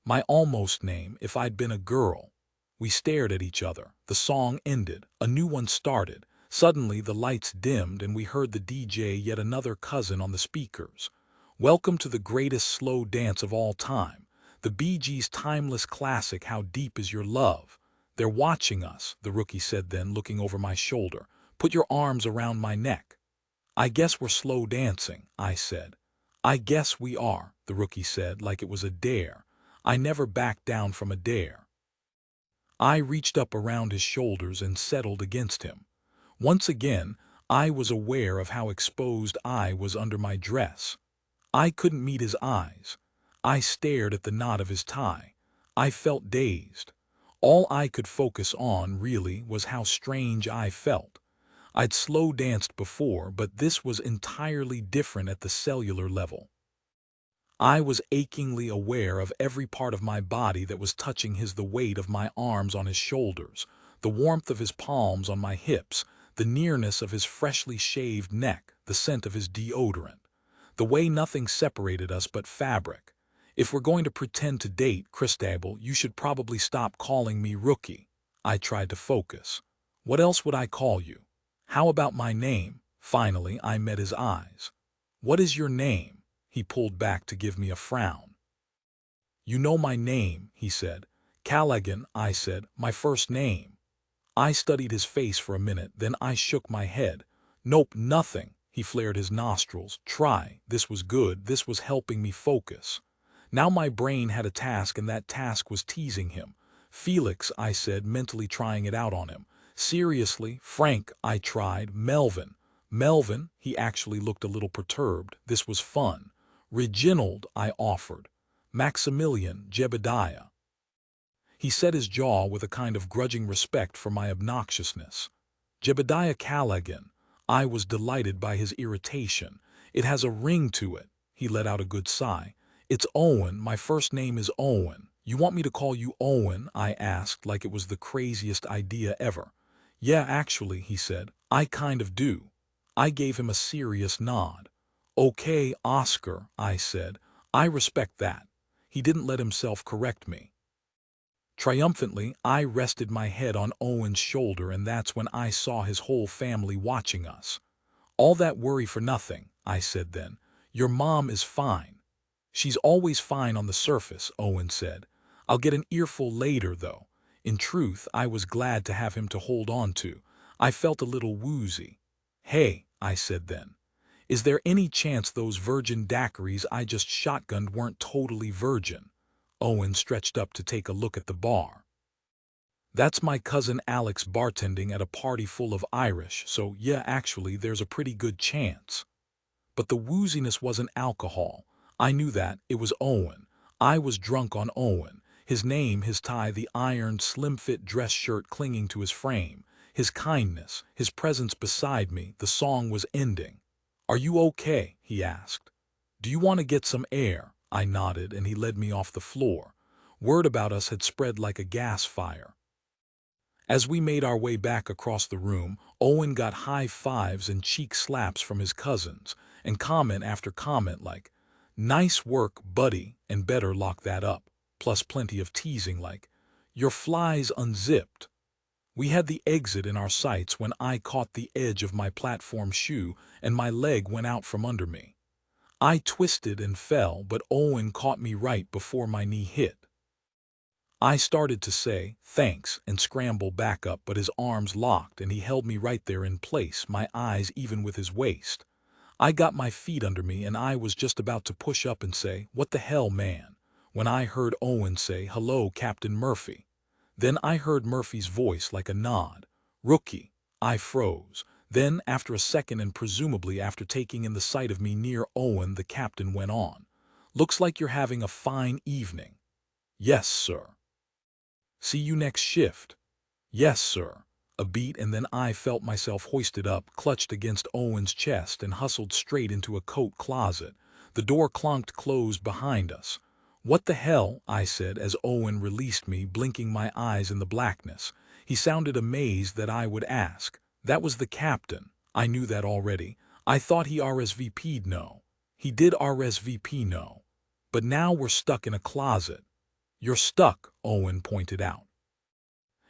My almost name if I'd been a girl. We stared at each other. The song ended. A new one started. Suddenly the lights dimmed and we heard the DJ yet another cousin on the speakers. Welcome to the greatest slow dance of all time. The Bee Gees' timeless classic, How Deep Is Your Love? They're watching us, the rookie said then, looking over my shoulder. Put your arms around my neck. I guess we're slow dancing, I said. I guess we are, the rookie said, like it was a dare. I never backed down from a dare. I reached up around his shoulders and settled against him. Once again, I was aware of how exposed I was under my dress. I couldn't meet his eyes. I stared at the knot of his tie. I felt dazed. All I could focus on, really, was how strange I felt. I'd slow danced before, but this was entirely different at the cellular level. I was achingly aware of every part of my body that was touching his, the weight of my arms on his shoulders, the warmth of his palms on my hips, the nearness of his freshly shaved neck, the scent of his deodorant, the way nothing separated us but fabric. If we're going to pretend to date, Christabel, you should probably stop calling me rookie. I tried to focus. What else would I call you? How about my name? Finally, I met his eyes. What is your name? He pulled back to give me a frown. You know my name, he said. Callaghan, I said, my first name. I studied his face for a minute, then I shook my head. Nope, nothing. He flared his nostrils. Try. This was good. This was helping me focus. Now my brain had a task, and that task was teasing him. Felix, I said, mentally trying it out on him. Seriously, Frank, I tried. Melvin. Melvin, he actually looked a little perturbed. This was fun. Reginald, I offered. Maximilian, Jebediah. He set his jaw with a kind of grudging respect for my obnoxiousness. Jebediah Callaghan. I was delighted by his irritation. It has a ring to it. He let out a good sigh. It's Owen. My first name is Owen. You want me to call you Owen? I asked, like it was the craziest idea ever. Yeah, actually, he said. I kind of do. I gave him a serious nod. Okay, Oscar, I said. I respect that. He didn't let himself correct me. Triumphantly, I rested my head on Owen's shoulder, and that's when I saw his whole family watching us. All that worry for nothing, I said then. Your mom is fine. She's always fine on the surface, Owen said. I'll get an earful later, though. In truth, I was glad to have him to hold on to. I felt a little woozy. Hey, I said then. Is there any chance those virgin daiquiris I just shotgunned weren't totally virgin? Owen stretched up to take a look at the bar. That's my cousin Alex bartending at a party full of Irish, so yeah, actually, there's a pretty good chance. But the wooziness wasn't alcohol. I knew that. It was Owen. I was drunk on Owen. His name, his tie, the ironed, slim-fit dress shirt clinging to his frame, his kindness, his presence beside me. The song was ending. Are you okay? He asked. Do you want to get some air? I nodded, and he led me off the floor. Word about us had spread like a gas fire. As we made our way back across the room, Owen got high fives and cheek slaps from his cousins, and comment after comment like, nice work, buddy, and better lock that up, plus plenty of teasing like, your fly's unzipped. We had the exit in our sights when I caught the edge of my platform shoe and my leg went out from under me. I twisted and fell, but Owen caught me right before my knee hit. I started to say, thanks, and scramble back up, but his arms locked and he held me right there in place, my eyes even with his waist. I got my feet under me and I was just about to push up and say, what the hell, man, when I heard Owen say, hello, Captain Murphy. Then I heard Murphy's voice like a nod. Rookie. I froze. Then, after a second and presumably after taking in the sight of me near Owen, the captain went on. Looks like you're having a fine evening. Yes, sir. See you next shift. Yes, sir. A beat, and then I felt myself hoisted up, clutched against Owen's chest, and hustled straight into a coat closet. The door clunked closed behind us. What the hell? I said as Owen released me, blinking my eyes in the blackness. He sounded amazed that I would ask. That was the captain. I knew that already. I thought he RSVP'd no. He did RSVP no. But now we're stuck in a closet. You're stuck, Owen pointed out.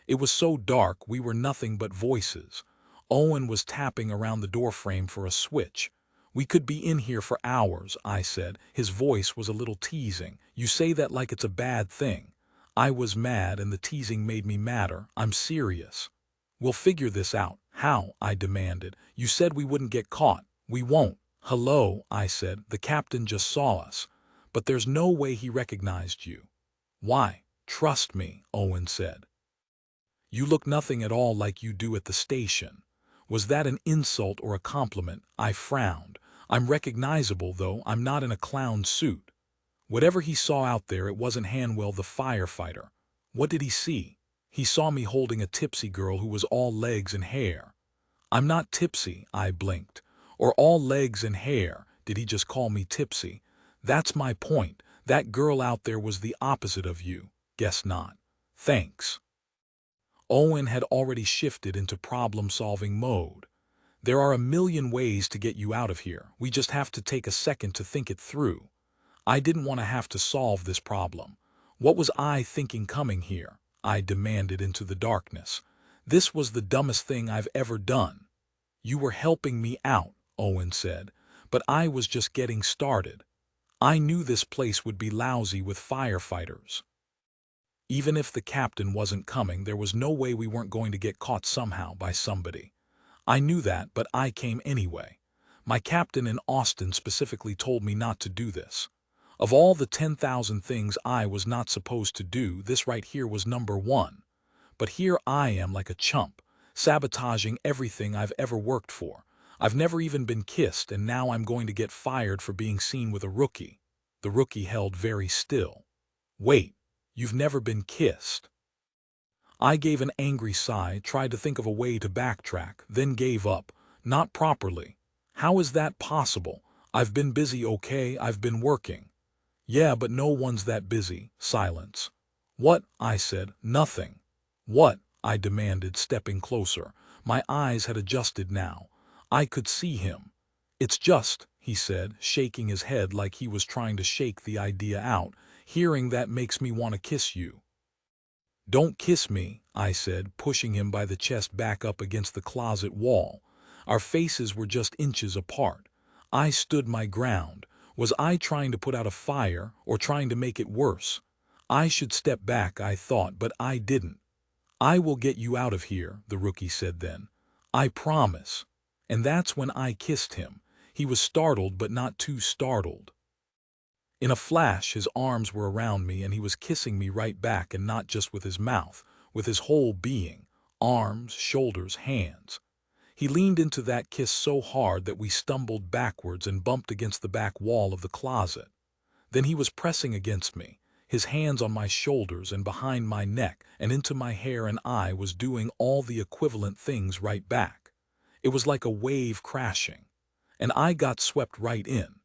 It was so dark we were nothing but voices. Owen was tapping around the doorframe for a switch. We could be in here for hours, I said. His voice was a little teasing. You say that like it's a bad thing. I was mad and the teasing made me madder. I'm serious. We'll figure this out. How? I demanded. You said we wouldn't get caught. We won't. Hello, I said. The captain just saw us. But there's no way he recognized you. Why? Trust me, Owen said. You look nothing at all like you do at the station. Was that an insult or a compliment? I frowned. I'm recognizable, though. I'm not in a clown suit. Whatever he saw out there, it wasn't Hanwell the firefighter. What did he see? He saw me holding a tipsy girl who was all legs and hair. I'm not tipsy, I blinked. Or all legs and hair. Did he just call me tipsy? That's my point. That girl out there was the opposite of you. Guess not. Thanks. Owen had already shifted into problem-solving mode. There are a million ways to get you out of here. We just have to take a second to think it through. I didn't want to have to solve this problem. What was I thinking coming here? I demanded into the darkness. This was the dumbest thing I've ever done. You were helping me out, Owen said, but I was just getting started. I knew this place would be lousy with firefighters. Even if the captain wasn't coming, there was no way we weren't going to get caught somehow by somebody. I knew that, but I came anyway. My captain in Austin specifically told me not to do this. Of all the 10,000 things I was not supposed to do, this right here was number one. But here I am like a chump, sabotaging everything I've ever worked for. I've never even been kissed, and now I'm going to get fired for being seen with a rookie. The rookie held very still. Wait, you've never been kissed? I gave an angry sigh, tried to think of a way to backtrack, then gave up. Not properly. How is that possible? I've been busy, okay? I've been working. Yeah, but no one's that busy. Silence. What? I said. Nothing. What? I demanded, stepping closer. My eyes had adjusted now. I could see him. It's just, he said, shaking his head like he was trying to shake the idea out. Hearing that makes me want to kiss you. Don't kiss me, I said, pushing him by the chest back up against the closet wall. Our faces were just inches apart. I stood my ground. Was I trying to put out a fire or trying to make it worse? I should step back, I thought, but I didn't. I will get you out of here, the rookie said then. I promise. And that's when I kissed him. He was startled, but not too startled. In a flash, his arms were around me and he was kissing me right back, and not just with his mouth, with his whole being, arms, shoulders, hands. He leaned into that kiss so hard that we stumbled backwards and bumped against the back wall of the closet. Then he was pressing against me, his hands on my shoulders and behind my neck and into my hair, and I was doing all the equivalent things right back. It was like a wave crashing, and I got swept right in.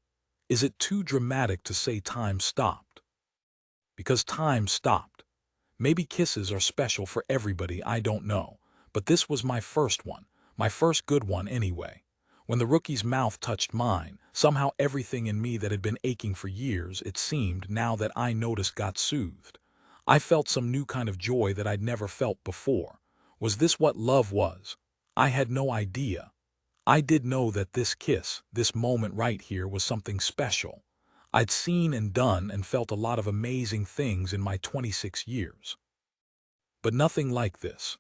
Is it too dramatic to say time stopped? Because time stopped. Maybe kisses are special for everybody, I don't know, but this was my first one, my first good one anyway. When the rookie's mouth touched mine, somehow everything in me that had been aching for years, it seemed, now that I noticed, got soothed. I felt some new kind of joy that I'd never felt before. Was this what love was? I had no idea. I did know that this kiss, this moment right here, was something special. I'd seen and done and felt a lot of amazing things in my 26 years. But nothing like this.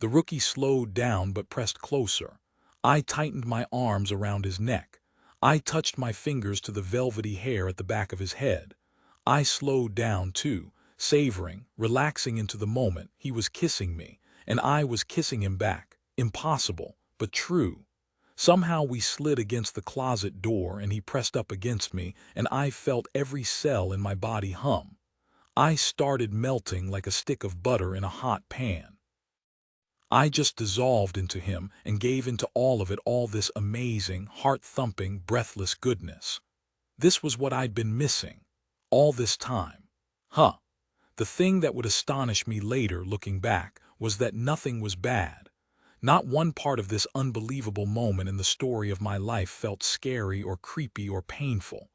The rookie slowed down but pressed closer. I tightened my arms around his neck. I touched my fingers to the velvety hair at the back of his head. I slowed down too, savoring, relaxing into the moment. He was kissing me, and I was kissing him back. Impossible, but true. Somehow we slid against the closet door and he pressed up against me, and I felt every cell in my body hum. I started melting like a stick of butter in a hot pan. I just dissolved into him and gave into all of it, all this amazing, heart-thumping, breathless goodness. This was what I'd been missing all this time. The thing that would astonish me later, looking back, was that nothing was bad. Not one part of this unbelievable moment in the story of my life felt scary or creepy or painful.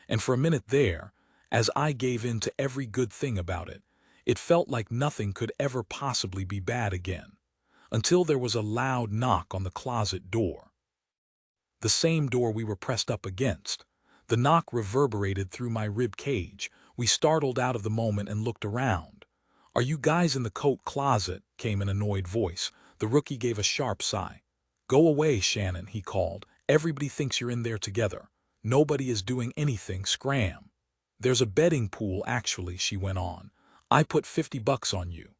And for a minute there, as I gave in to every good thing about it, it felt like nothing could ever possibly be bad again. Until there was a loud knock on the closet door. The same door we were pressed up against. The knock reverberated through my rib cage. We startled out of the moment and looked around. "Are you guys in the coat closet?" came an annoyed voice. The rookie gave a sharp sigh. "Go away, Shannon," he called. "Everybody thinks you're in there together. Nobody is doing anything, scram." "There's a betting pool, actually," she went on. "I put $50 on you."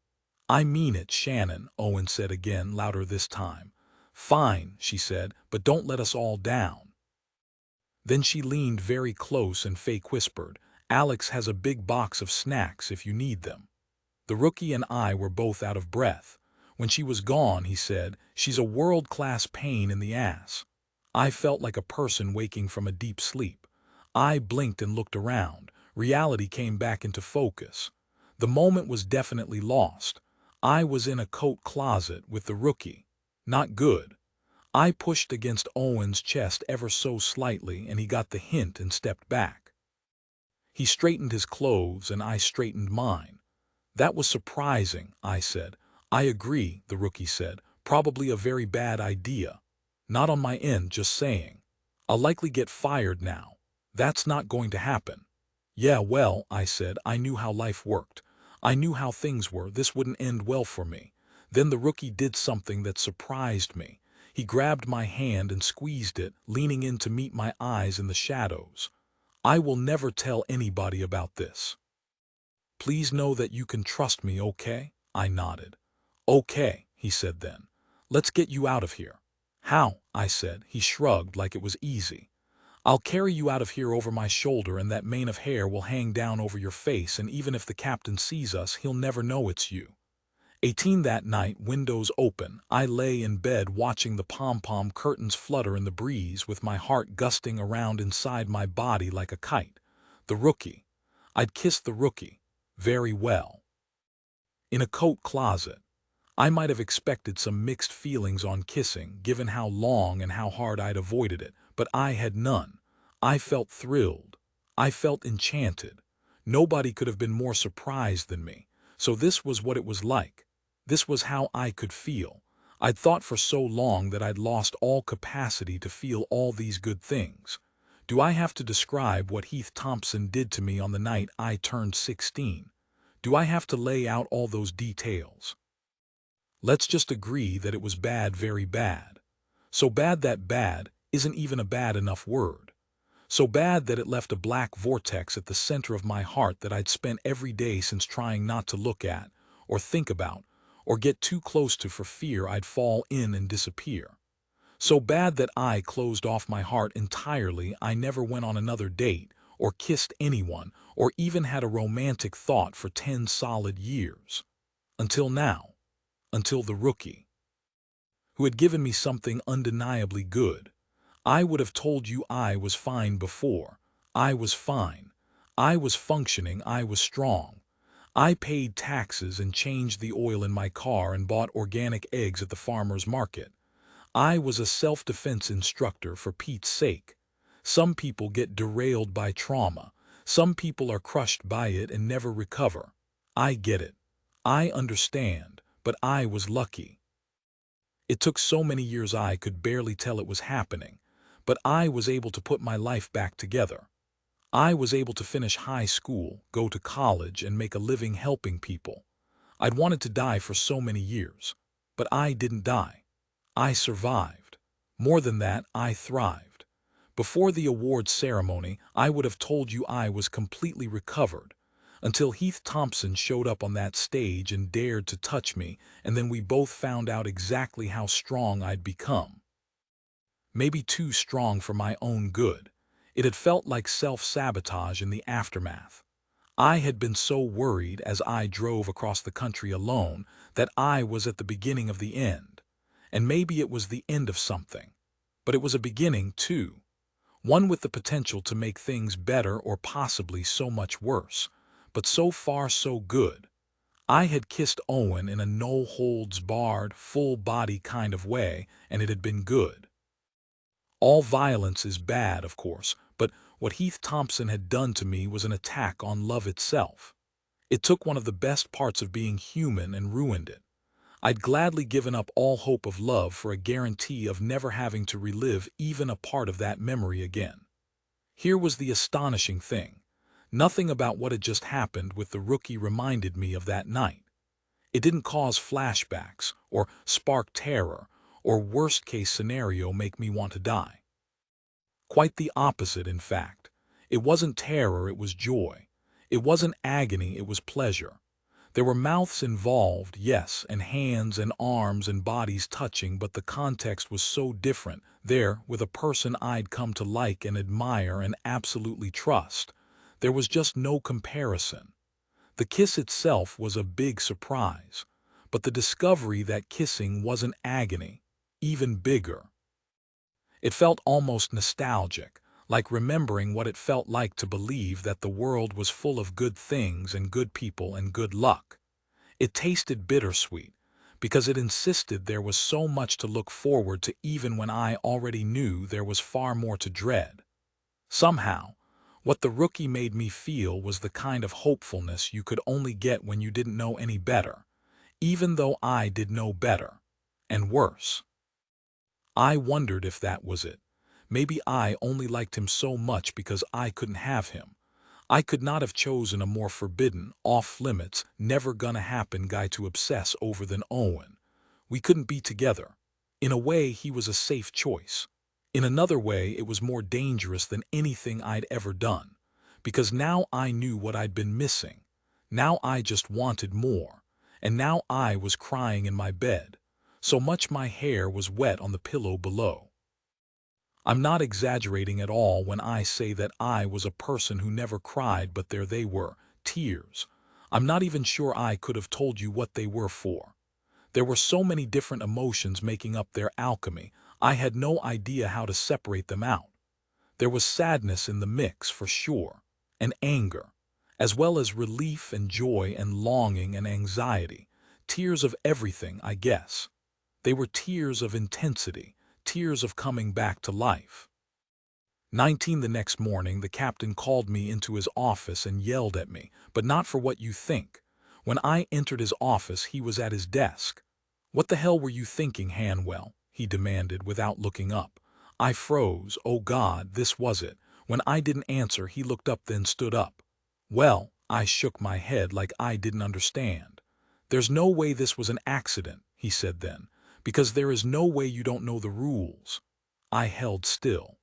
"I mean it, Shannon," Owen said again, louder this time. "Fine," she said, "but don't let us all down." Then she leaned very close and fake whispered, "Alex has a big box of snacks if you need them." The rookie and I were both out of breath. When she was gone, he said, "She's a world-class pain in the ass." I felt like a person waking from a deep sleep. I blinked and looked around. Reality came back into focus. The moment was definitely lost. I was in a coat closet with the rookie. Not good. I pushed against Owen's chest ever so slightly, and he got the hint and stepped back. He straightened his clothes, and I straightened mine. "That was surprising," I said. "I agree," the rookie said. "Probably a very bad idea." "Not on my end, just saying. I'll likely get fired now." "That's not going to happen." "Yeah, well," I said, "I knew how life worked. I knew how things were. This wouldn't end well for me." Then the rookie did something that surprised me. He grabbed my hand and squeezed it, leaning in to meet my eyes in the shadows. "I will never tell anybody about this. Please know that you can trust me, okay?" I nodded. "Okay," he said then. "Let's get you out of here." "How?" I said. He shrugged like it was easy. "I'll carry you out of here over my shoulder, and that mane of hair will hang down over your face, and even if the captain sees us, he'll never know it's you." 18 That night, windows open, I lay in bed watching the pom-pom curtains flutter in the breeze with my heart gusting around inside my body like a kite. The rookie. I'd kissed the rookie. Very well. In a coat closet. I might have expected some mixed feelings on kissing, given how long and how hard I'd avoided it, but I had none. I felt thrilled. I felt enchanted. Nobody could have been more surprised than me. So this was what it was like. This was how I could feel. I'd thought for so long that I'd lost all capacity to feel all these good things. Do I have to describe what Heath Thompson did to me on the night I turned 16? Do I have to lay out all those details? Let's just agree that it was bad, very bad. So bad that bad isn't even a bad enough word. So bad that it left a black vortex at the center of my heart that I'd spent every day since trying not to look at, or think about, or get too close to for fear I'd fall in and disappear. So bad that I closed off my heart entirely. I never went on another date, or kissed anyone, or even had a romantic thought for 10 solid years. Until now. Until the rookie, who had given me something undeniably good. I would have told you I was fine before. I was fine. I was functioning. I was strong. I paid taxes and changed the oil in my car and bought organic eggs at the farmer's market. I was a self-defense instructor, for Pete's sake. Some people get derailed by trauma. Some people are crushed by it and never recover. I get it. I understand, but I was lucky. It took so many years I could barely tell it was happening, but I was able to put my life back together. I was able to finish high school, go to college, and make a living helping people. I'd wanted to die for so many years, but I didn't die. I survived. More than that, I thrived. Before the awards ceremony, I would have told you I was completely recovered, until Heath Thompson showed up on that stage and dared to touch me, and then we both found out exactly how strong I'd become. Maybe too strong for my own good. It had felt like self-sabotage in the aftermath. I had been so worried as I drove across the country alone that I was at the beginning of the end. And maybe it was the end of something. But it was a beginning, too. One with the potential to make things better or possibly so much worse. But so far so good. I had kissed Owen in a no-holds-barred, full-body kind of way, and it had been good. All violence is bad, of course, but what Heath Thompson had done to me was an attack on love itself. It took one of the best parts of being human and ruined it. I'd gladly given up all hope of love for a guarantee of never having to relive even a part of that memory again. Here was the astonishing thing. Nothing about what had just happened with the rookie reminded me of that night. It didn't cause flashbacks, or spark terror, or worst-case scenario make me want to die. Quite the opposite, in fact. It wasn't terror, it was joy. It wasn't agony, it was pleasure. There were mouths involved, yes, and hands and arms and bodies touching, but the context was so different. There, with a person I'd come to like and admire and absolutely trust, there was just no comparison. The kiss itself was a big surprise, but the discovery that kissing wasn't agony, even bigger. It felt almost nostalgic, like remembering what it felt like to believe that the world was full of good things and good people and good luck. It tasted bittersweet, because it insisted there was so much to look forward to even when I already knew there was far more to dread. Somehow, what the rookie made me feel was the kind of hopefulness you could only get when you didn't know any better, even though I did know better, and worse. I wondered if that was it. Maybe I only liked him so much because I couldn't have him. I could not have chosen a more forbidden, off-limits, never-gonna-happen guy to obsess over than Owen. We couldn't be together. In a way, he was a safe choice. In another way, it was more dangerous than anything I'd ever done, because now I knew what I'd been missing. Now I just wanted more, and now I was crying in my bed, so much my hair was wet on the pillow below. I'm not exaggerating at all when I say that I was a person who never cried, but there they were, tears. I'm not even sure I could have told you what they were for. There were so many different emotions making up their alchemy, I had no idea how to separate them out. There was sadness in the mix, for sure, and anger, as well as relief and joy and longing and anxiety, tears of everything, I guess. They were tears of intensity, tears of coming back to life. 19 the next morning, the captain called me into his office and yelled at me, but not for what you think. When I entered his office, he was at his desk. "What the hell were you thinking, Hanwell?" he demanded without looking up. I froze. Oh God, this was it. When I didn't answer, he looked up, then stood up. "Well," I shook my head like I didn't understand. "There's no way this was an accident," he said then, "because there is no way you don't know the rules." I held still.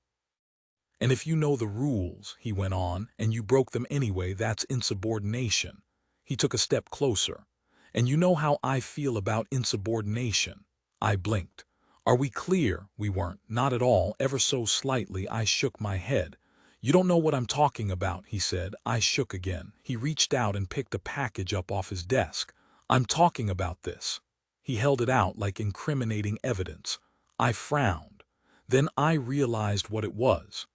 "And if you know the rules," he went on, "and you broke them anyway, that's insubordination." He took a step closer. "And you know how I feel about insubordination." I blinked. "Are we clear?" We weren't. Not at all, ever so slightly. I shook my head. "You don't know what I'm talking about," he said. I shook again. He reached out and picked a package up off his desk. "I'm talking about this." He held it out like incriminating evidence. I frowned. Then I realized what it was.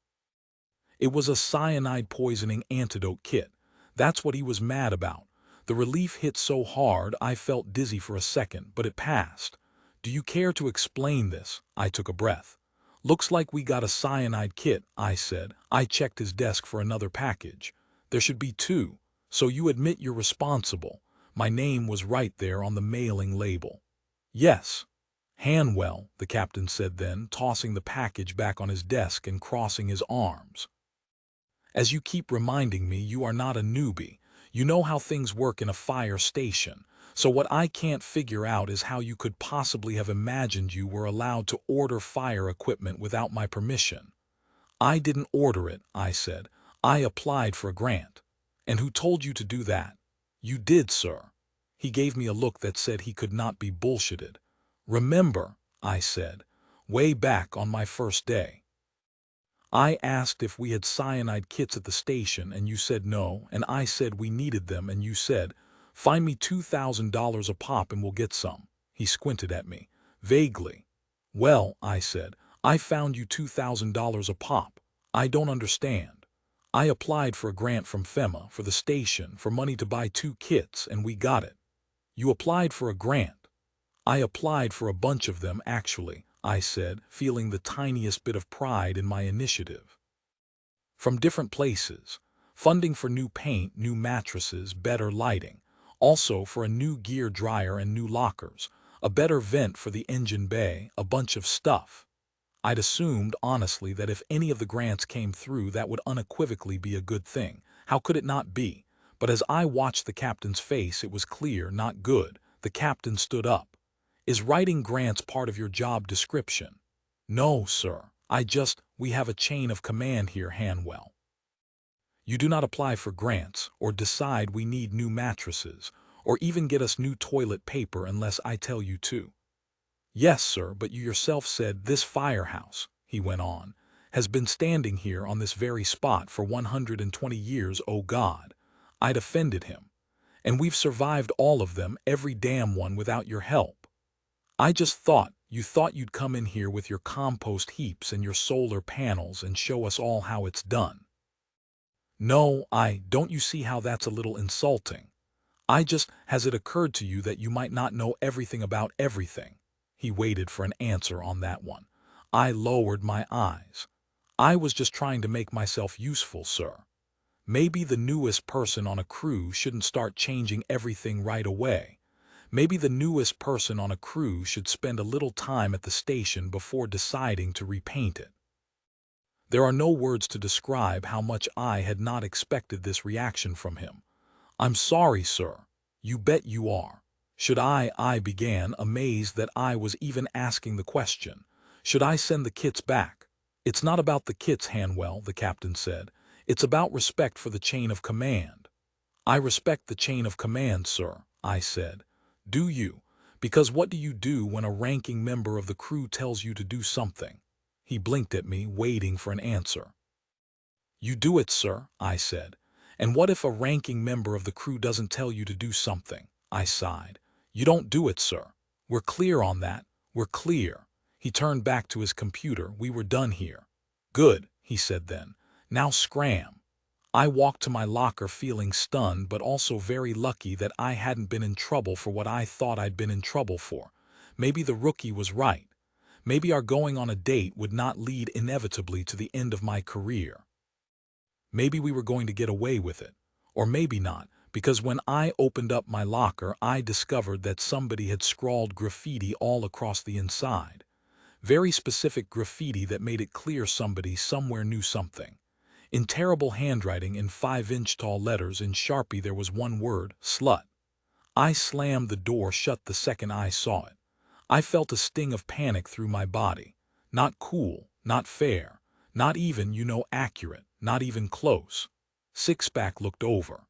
It was a cyanide poisoning antidote kit. That's what he was mad about. The relief hit so hard I felt dizzy for a second, but it passed. "Do you care to explain this?" I took a breath. "Looks like we got a cyanide kit," I said. I checked his desk for another package. "There should be two. So you admit you're responsible." My name was right there on the mailing label. "Yes." "Hanwell," the captain said then, tossing the package back on his desk and crossing his arms. "As you keep reminding me, you are not a newbie. You know how things work in a fire station. So what I can't figure out is how you could possibly have imagined you were allowed to order fire equipment without my permission." "I didn't order it," I said. "I applied for a grant." "And who told you to do that?" "You did, sir." He gave me a look that said he could not be bullshitted. "Remember," I said, "way back on my first day. I asked if we had cyanide kits at the station and you said no, and I said we needed them and you said, 'Find me $2,000 a pop and we'll get some.'" He squinted at me, vaguely. "Well," I said, "I found you $2,000 a pop. I don't understand. I applied for a grant from FEMA, for the station, for money to buy 2 kits, and we got it." You applied for a grant. I applied for a bunch of them, actually, I said, feeling the tiniest bit of pride in my initiative. From different places. Funding for new paint, new mattresses, better lighting. Also for a new gear dryer and new lockers. A better vent for the engine bay, a bunch of stuff. I'd assumed, honestly, that if any of the grants came through, that would unequivocally be a good thing. How could it not be? But as I watched the captain's face, it was clear, not good. The captain stood up. Is writing grants part of your job description? No, sir. We have a chain of command here, Hanwell. You do not apply for grants, or decide we need new mattresses, or even get us new toilet paper unless I tell you to. Yes, sir, but you yourself said this firehouse, he went on, has been standing here on this very spot for 120 years, oh God. I'd offended him. And we've survived all of them, every damn one, without your help. I just thought you'd come in here with your compost heaps and your solar panels and show us all how it's done. No, don't you see how that's a little insulting? Has it occurred to you that you might not know everything about everything? He waited for an answer on that one. I lowered my eyes. I was just trying to make myself useful, sir. Maybe the newest person on a crew shouldn't start changing everything right away. Maybe the newest person on a crew should spend a little time at the station before deciding to repaint it. There are no words to describe how much I had not expected this reaction from him. I'm sorry, sir. You bet you are. Should I began, amazed that I was even asking the question. Should I send the kits back? It's not about the kits, Hanwell, the captain said. It's about respect for the chain of command. I respect the chain of command, sir, I said. Do you? Because what do you do when a ranking member of the crew tells you to do something? He blinked at me, waiting for an answer. You do it, sir, I said. And what if a ranking member of the crew doesn't tell you to do something? I sighed. You don't do it, sir. We're clear on that. We're clear. He turned back to his computer. We were done here. Good, he said then. Now scram. I walked to my locker feeling stunned but also very lucky that I hadn't been in trouble for what I thought I'd been in trouble for. Maybe the rookie was right. Maybe our going on a date would not lead inevitably to the end of my career. Maybe we were going to get away with it. Or maybe not, because when I opened up my locker, I discovered that somebody had scrawled graffiti all across the inside. Very specific graffiti that made it clear somebody somewhere knew something. In terrible handwriting, in 5-inch tall letters in Sharpie, there was one word: slut. I slammed the door shut the second I saw it. I felt a sting of panic through my body. Not cool, not fair, not even, accurate, not even close. Sixpack looked over.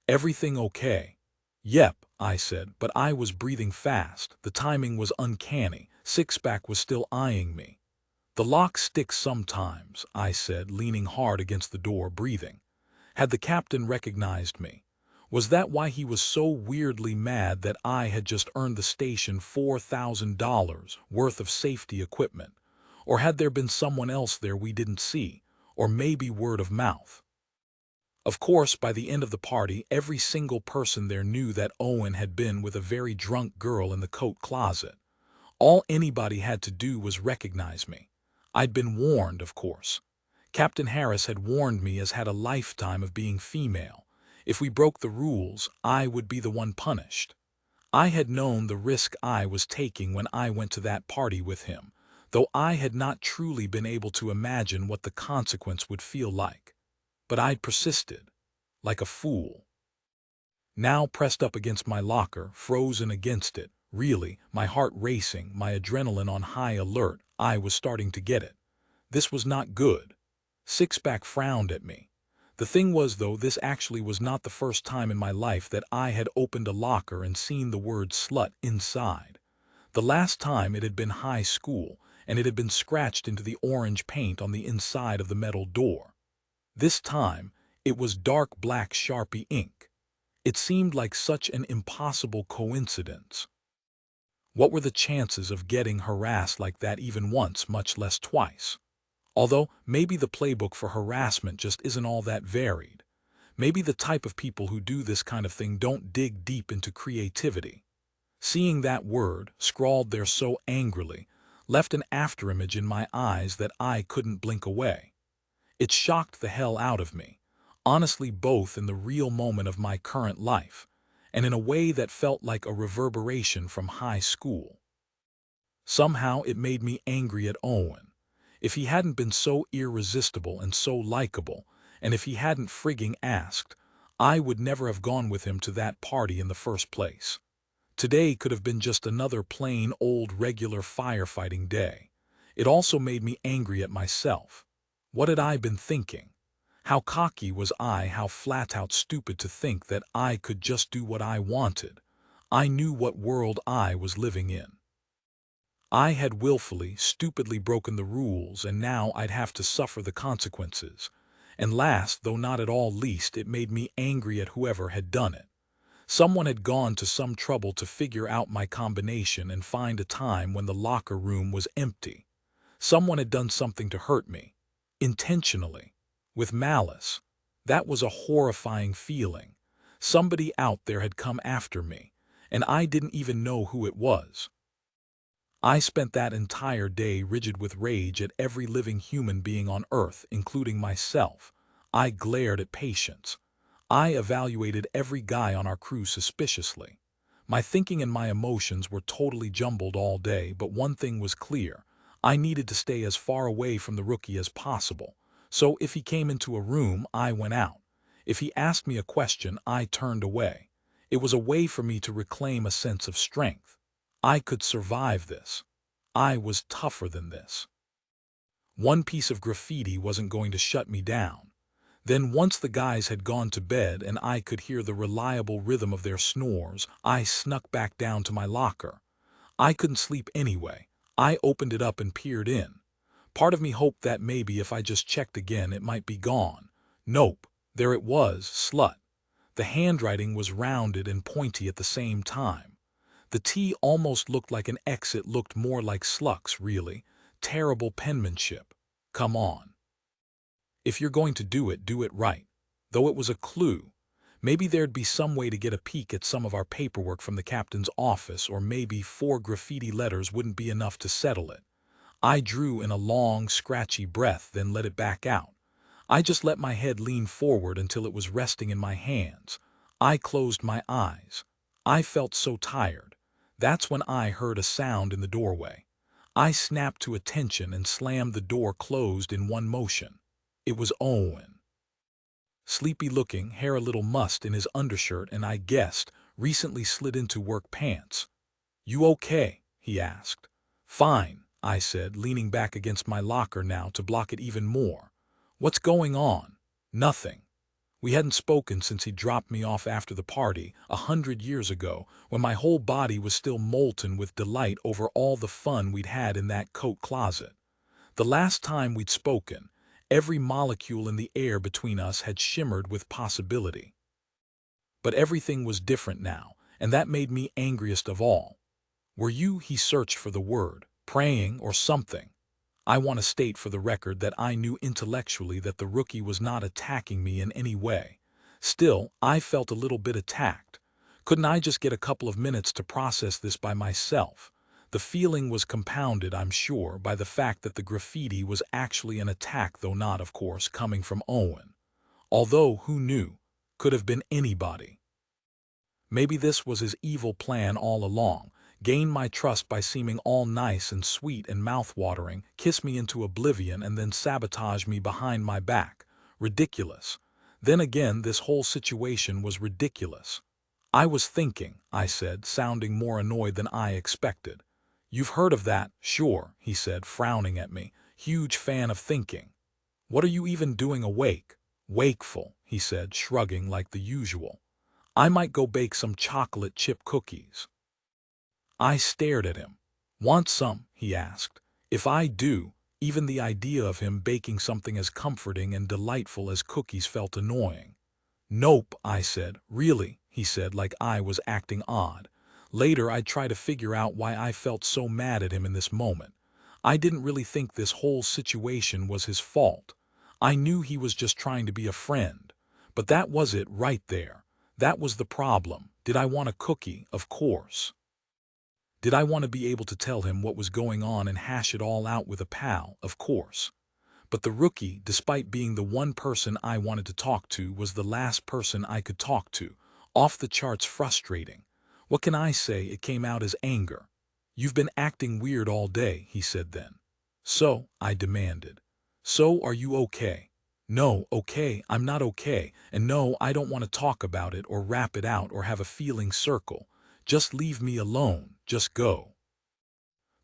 Everything okay? Yep, I said, but I was breathing fast. The timing was uncanny. Sixpack was still eyeing me. The lock sticks sometimes, I said, leaning hard against the door, breathing. Had the captain recognized me? Was that why he was so weirdly mad that I had just earned the station $4,000 worth of safety equipment? Or had there been someone else there we didn't see? Or maybe word of mouth? Of course, by the end of the party, every single person there knew that Owen had been with a very drunk girl in the coat closet. All anybody had to do was recognize me. I'd been warned, of course. Captain Harris had warned me, as had a lifetime of being female. If we broke the rules, I would be the one punished. I had known the risk I was taking when I went to that party with him, though I had not truly been able to imagine what the consequence would feel like. But I'd persisted, like a fool. Now pressed up against my locker, frozen against it, really, my heart racing, my adrenaline on high alert, I was starting to get it. This was not good. Sixpack frowned at me. The thing was, though, this actually was not the first time in my life that I had opened a locker and seen the word slut inside. The last time it had been high school, and it had been scratched into the orange paint on the inside of the metal door. This time, it was dark black Sharpie ink. It seemed like such an impossible coincidence. What were the chances of getting harassed like that even once, much less twice? Although, maybe the playbook for harassment just isn't all that varied. Maybe the type of people who do this kind of thing don't dig deep into creativity. Seeing that word, scrawled there so angrily, left an afterimage in my eyes that I couldn't blink away. It shocked the hell out of me, honestly, both in the real moment of my current life, and in a way that felt like a reverberation from high school. Somehow it made me angry at Owen. If he hadn't been so irresistible and so likable, and if he hadn't frigging asked, I would never have gone with him to that party in the first place. Today could have been just another plain old regular firefighting day. It also made me angry at myself. What had I been thinking? How cocky was I, how flat-out stupid to think that I could just do what I wanted. I knew what world I was living in. I had willfully, stupidly broken the rules, and now I'd have to suffer the consequences. And last, though not at all least, it made me angry at whoever had done it. Someone had gone to some trouble to figure out my combination and find a time when the locker room was empty. Someone had done something to hurt me. Intentionally. With malice. That was a horrifying feeling. Somebody out there had come after me, and I didn't even know who it was. I spent that entire day rigid with rage at every living human being on Earth, including myself. I glared at patients. I evaluated every guy on our crew suspiciously. My thinking and my emotions were totally jumbled all day, but one thing was clear. I needed to stay as far away from the rookie as possible. So if he came into a room, I went out. If he asked me a question, I turned away. It was a way for me to reclaim a sense of strength. I could survive this. I was tougher than this. One piece of graffiti wasn't going to shut me down. Then once the guys had gone to bed and I could hear the reliable rhythm of their snores, I snuck back down to my locker. I couldn't sleep anyway. I opened it up and peered in. Part of me hoped that maybe if I just checked again it might be gone. Nope, there it was, slut. The handwriting was rounded and pointy at the same time. The T almost looked like an X, it looked more like slugs, really. Terrible penmanship. Come on. If you're going to do it right. Though it was a clue. Maybe there'd be some way to get a peek at some of our paperwork from the captain's office, or maybe 4 graffiti letters wouldn't be enough to settle it. I drew in a long, scratchy breath, then let it back out. I just let my head lean forward until it was resting in my hands. I closed my eyes. I felt so tired. That's when I heard a sound in the doorway. I snapped to attention and slammed the door closed in one motion. It was Owen. Sleepy-looking, hair a little mussed in his undershirt, and I guessed, recently slid into work pants. "You okay?" he asked. "Fine," I said, leaning back against my locker now to block it even more. "What's going on?" "Nothing." We hadn't spoken since he dropped me off after the party, 100 years ago, when my whole body was still molten with delight over all the fun we'd had in that coat closet. The last time we'd spoken, every molecule in the air between us had shimmered with possibility. But everything was different now, and that made me angriest of all. "Were you," he searched for the word, "praying or something?" I want to state for the record that I knew intellectually that the rookie was not attacking me in any way. Still, I felt a little bit attacked. Couldn't I just get a couple of minutes to process this by myself? The feeling was compounded, I'm sure, by the fact that the graffiti was actually an attack, though not, of course, coming from Owen. Although, who knew? Could have been anybody. Maybe this was his evil plan all along. Gain my trust by seeming all nice and sweet and mouth-watering, kiss me into oblivion, and then sabotage me behind my back. Ridiculous. Then again, this whole situation was ridiculous. "I was thinking," I said, sounding more annoyed than I expected. "You've heard of that, sure," he said, frowning at me. "Huge fan of thinking." "What are you even doing awake?" "Wakeful," he said, shrugging like the usual. "I might go bake some chocolate chip cookies." I stared at him. "Want some?" he asked. If I do, even the idea of him baking something as comforting and delightful as cookies felt annoying. "Nope," I said. "Really," he said, like I was acting odd. Later I'd try to figure out why I felt so mad at him in this moment. I didn't really think this whole situation was his fault. I knew he was just trying to be a friend. But that was it right there. That was the problem. Did I want a cookie? Of course. Did I want to be able to tell him what was going on and hash it all out with a pal? Of course. But the rookie, despite being the one person I wanted to talk to, was the last person I could talk to. Off the charts frustrating. What can I say? It came out as anger. "You've been acting weird all day," he said then. "So?" I demanded. "So are you okay?" "No, okay, I'm not okay, and no, I don't want to talk about it or rap it out or have a feeling circle. Just leave me alone, just go."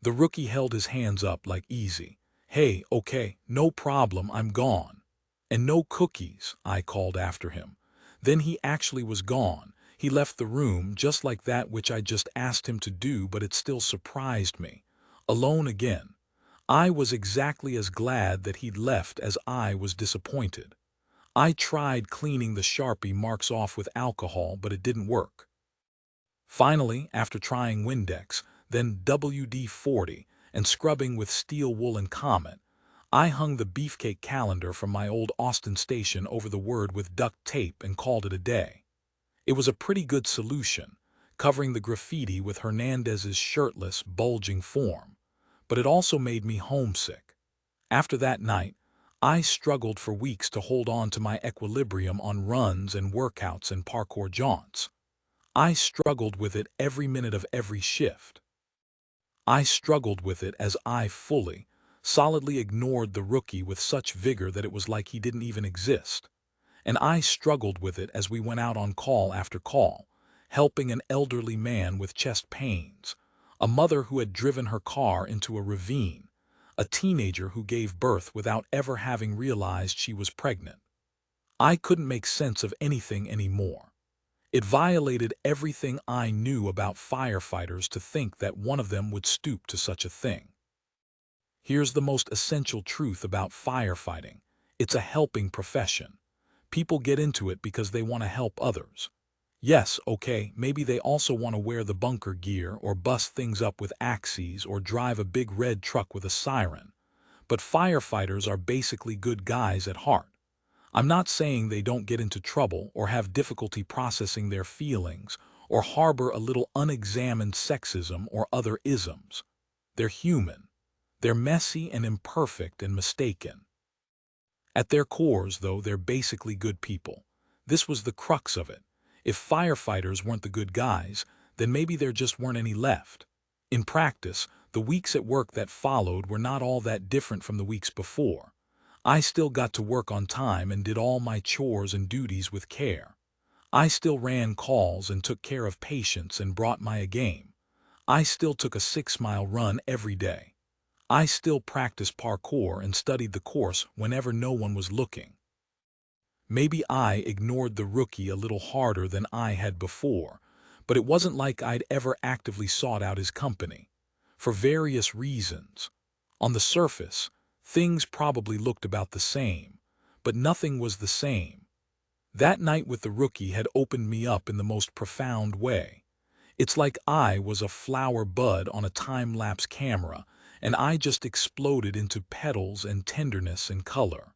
The rookie held his hands up like easy. "Hey, okay, no problem, I'm gone." "And no cookies," I called after him. Then he actually was gone. He left the room just like that, which I just asked him to do, but it still surprised me. Alone again. I was exactly as glad that he'd left as I was disappointed. I tried cleaning the Sharpie marks off with alcohol, but it didn't work. Finally, after trying Windex, then WD-40, and scrubbing with steel wool and Comet, I hung the beefcake calendar from my old Austin station over the word with duct tape and called it a day. It was a pretty good solution, covering the graffiti with Hernandez's shirtless, bulging form, but it also made me homesick. After that night, I struggled for weeks to hold on to my equilibrium on runs and workouts and parkour jaunts. I struggled with it every minute of every shift. I struggled with it as I fully, solidly ignored the rookie with such vigor that it was like he didn't even exist. And I struggled with it as we went out on call after call, helping an elderly man with chest pains, a mother who had driven her car into a ravine, a teenager who gave birth without ever having realized she was pregnant. I couldn't make sense of anything anymore. It violated everything I knew about firefighters to think that one of them would stoop to such a thing. Here's the most essential truth about firefighting. It's a helping profession. People get into it because they want to help others. Yes, okay, maybe they also want to wear the bunker gear or bust things up with axes or drive a big red truck with a siren. But firefighters are basically good guys at heart. I'm not saying they don't get into trouble or have difficulty processing their feelings or harbor a little unexamined sexism or other isms. They're human. They're messy and imperfect and mistaken. At their cores, though, they're basically good people. This was the crux of it. If firefighters weren't the good guys, then maybe there just weren't any left. In practice, the weeks at work that followed were not all that different from the weeks before. I still got to work on time and did all my chores and duties with care. I still ran calls and took care of patients and brought my A game. I still took a 6-mile run every day. I still practiced parkour and studied the course whenever no one was looking. Maybe I ignored the rookie a little harder than I had before, but it wasn't like I'd ever actively sought out his company. For various reasons. On the surface, things probably looked about the same, but nothing was the same. That night with the rookie had opened me up in the most profound way. It's like I was a flower bud on a time-lapse camera, and I just exploded into petals and tenderness and color.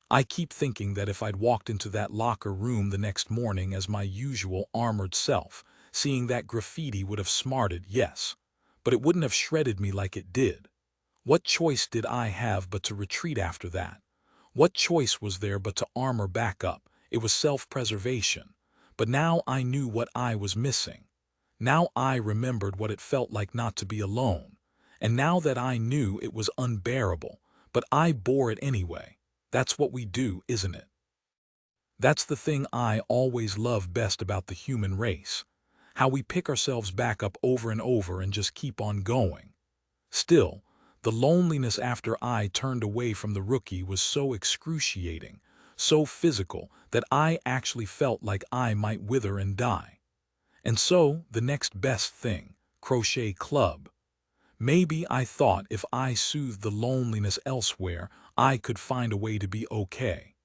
I keep thinking that if I'd walked into that locker room the next morning as my usual armored self, seeing that graffiti would have smarted, yes, but it wouldn't have shredded me like it did. What choice did I have but to retreat after that? What choice was there but to armor back up? It was self-preservation. But now I knew what I was missing. Now I remembered what it felt like not to be alone. And now that I knew, it was unbearable, but I bore it anyway. That's what we do, isn't it? That's the thing I always love best about the human race. How we pick ourselves back up over and over and just keep on going. Still, the loneliness after I turned away from the rookie was so excruciating, so physical, that I actually felt like I might wither and die. And so, the next best thing, crochet club. Maybe I thought if I soothed the loneliness elsewhere, I could find a way to be okay.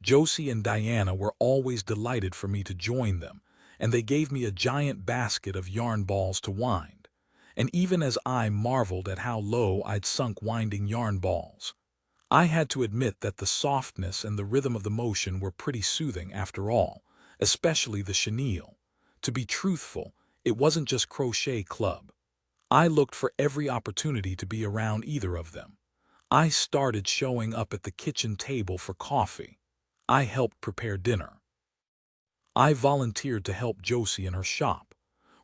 Josie and Diana were always delighted for me to join them, and they gave me a giant basket of yarn balls to wind. And even as I marveled at how low I'd sunk winding yarn balls, I had to admit that the softness and the rhythm of the motion were pretty soothing after all, especially the chenille. To be truthful, it wasn't just crochet club. I looked for every opportunity to be around either of them. I started showing up at the kitchen table for coffee. I helped prepare dinner. I volunteered to help Josie in her shop.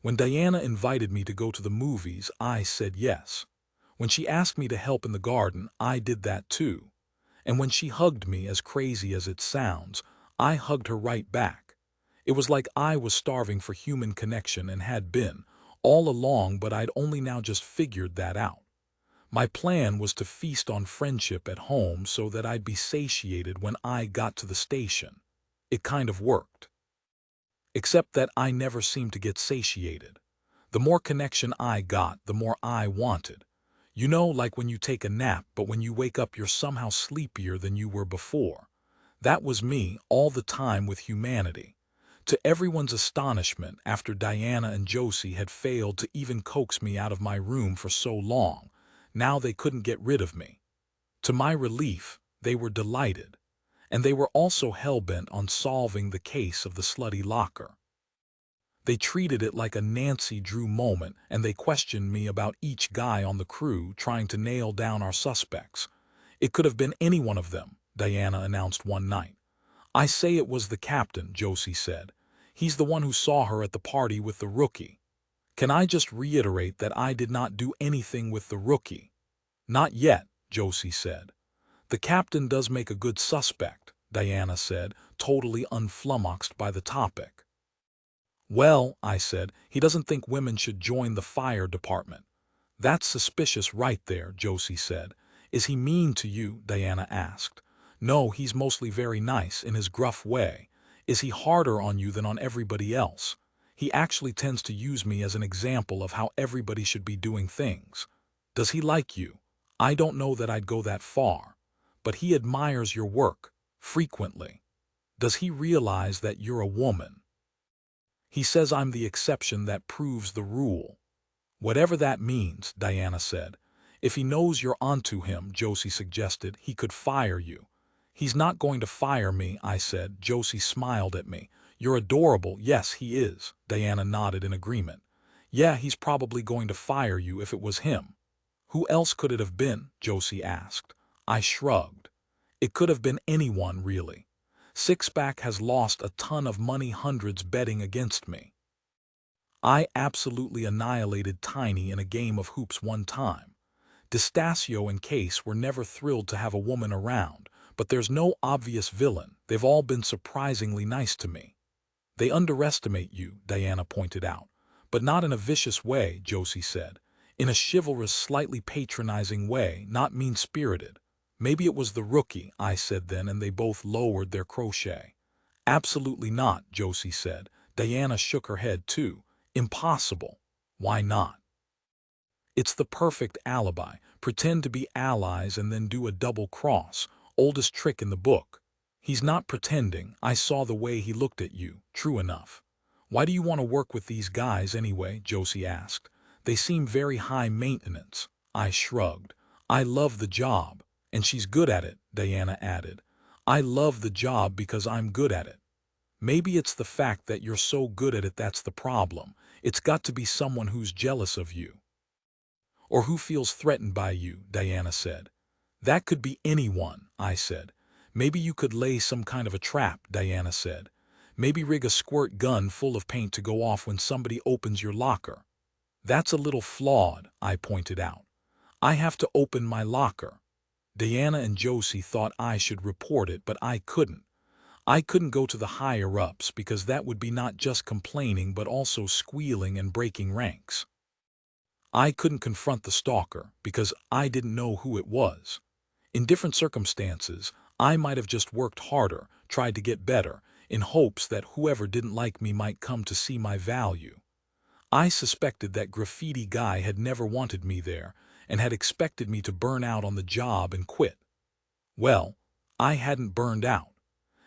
When Diana invited me to go to the movies, I said yes. When she asked me to help in the garden, I did that too. And when she hugged me, as crazy as it sounds, I hugged her right back. It was like I was starving for human connection and had been, all along, but I'd only now just figured that out. My plan was to feast on friendship at home so that I'd be satiated when I got to the station. It kind of worked. Except that I never seemed to get satiated. The more connection I got, the more I wanted. You know, like when you take a nap, but when you wake up you're somehow sleepier than you were before. That was me all the time with humanity. To everyone's astonishment, after Diana and Josie had failed to even coax me out of my room for so long, now they couldn't get rid of me. To my relief, they were delighted. And they were also hell-bent on solving the case of the slutty locker. They treated it like a Nancy Drew moment, and they questioned me about each guy on the crew, trying to nail down our suspects. It could have been any one of them, Diana announced one night. I say it was the captain, Josie said. He's the one who saw her at the party with the rookie. Can I just reiterate that I did not do anything with the rookie? Not yet, Josie said. The captain does make a good suspect, Diana said, totally unflummoxed by the topic. Well, I said, he doesn't think women should join the fire department. That's suspicious right there, Josie said. Is he mean to you? Diana asked. No, he's mostly very nice in his gruff way. Is he harder on you than on everybody else? He actually tends to use me as an example of how everybody should be doing things. Does he like you? I don't know that I'd go that far. But he admires your work, frequently. Does he realize that you're a woman? He says I'm the exception that proves the rule. Whatever that means, Diana said. If he knows you're onto him, Josie suggested, he could fire you. He's not going to fire me, I said. Josie smiled at me. You're adorable. Yes, he is. Diana nodded in agreement. Yeah, he's probably going to fire you if it was him. Who else could it have been? Josie asked. I shrugged. It could have been anyone, really. Sixpack has lost a ton of money, hundreds betting against me. I absolutely annihilated Tiny in a game of hoops one time. Distasio and Case were never thrilled to have a woman around, but there's no obvious villain. They've all been surprisingly nice to me. They underestimate you, Diana pointed out. But not in a vicious way, Josie said. In a chivalrous, slightly patronizing way, not mean-spirited. Maybe it was the rookie, I said then, and they both lowered their crochet. Absolutely not, Josie said. Diana shook her head too. Impossible. Why not? It's the perfect alibi. Pretend to be allies and then do a double cross. Oldest trick in the book. He's not pretending. I saw the way he looked at you. True enough. Why do you want to work with these guys anyway? Josie asked. They seem very high maintenance. I shrugged. I love the job. And she's good at it, Diana added. I love the job because I'm good at it. Maybe it's the fact that you're so good at it that's the problem. It's got to be someone who's jealous of you. Or who feels threatened by you, Diana said. That could be anyone, I said. Maybe you could lay some kind of a trap, Diana said. Maybe rig a squirt gun full of paint to go off when somebody opens your locker. That's a little flawed, I pointed out. I have to open my locker. Diana and Josie thought I should report it, but I couldn't. I couldn't go to the higher-ups because that would be not just complaining but also squealing and breaking ranks. I couldn't confront the stalker because I didn't know who it was. In different circumstances, I might have just worked harder, tried to get better, in hopes that whoever didn't like me might come to see my value. I suspected that graffiti guy had never wanted me there and had expected me to burn out on the job and quit. Well, I hadn't burned out.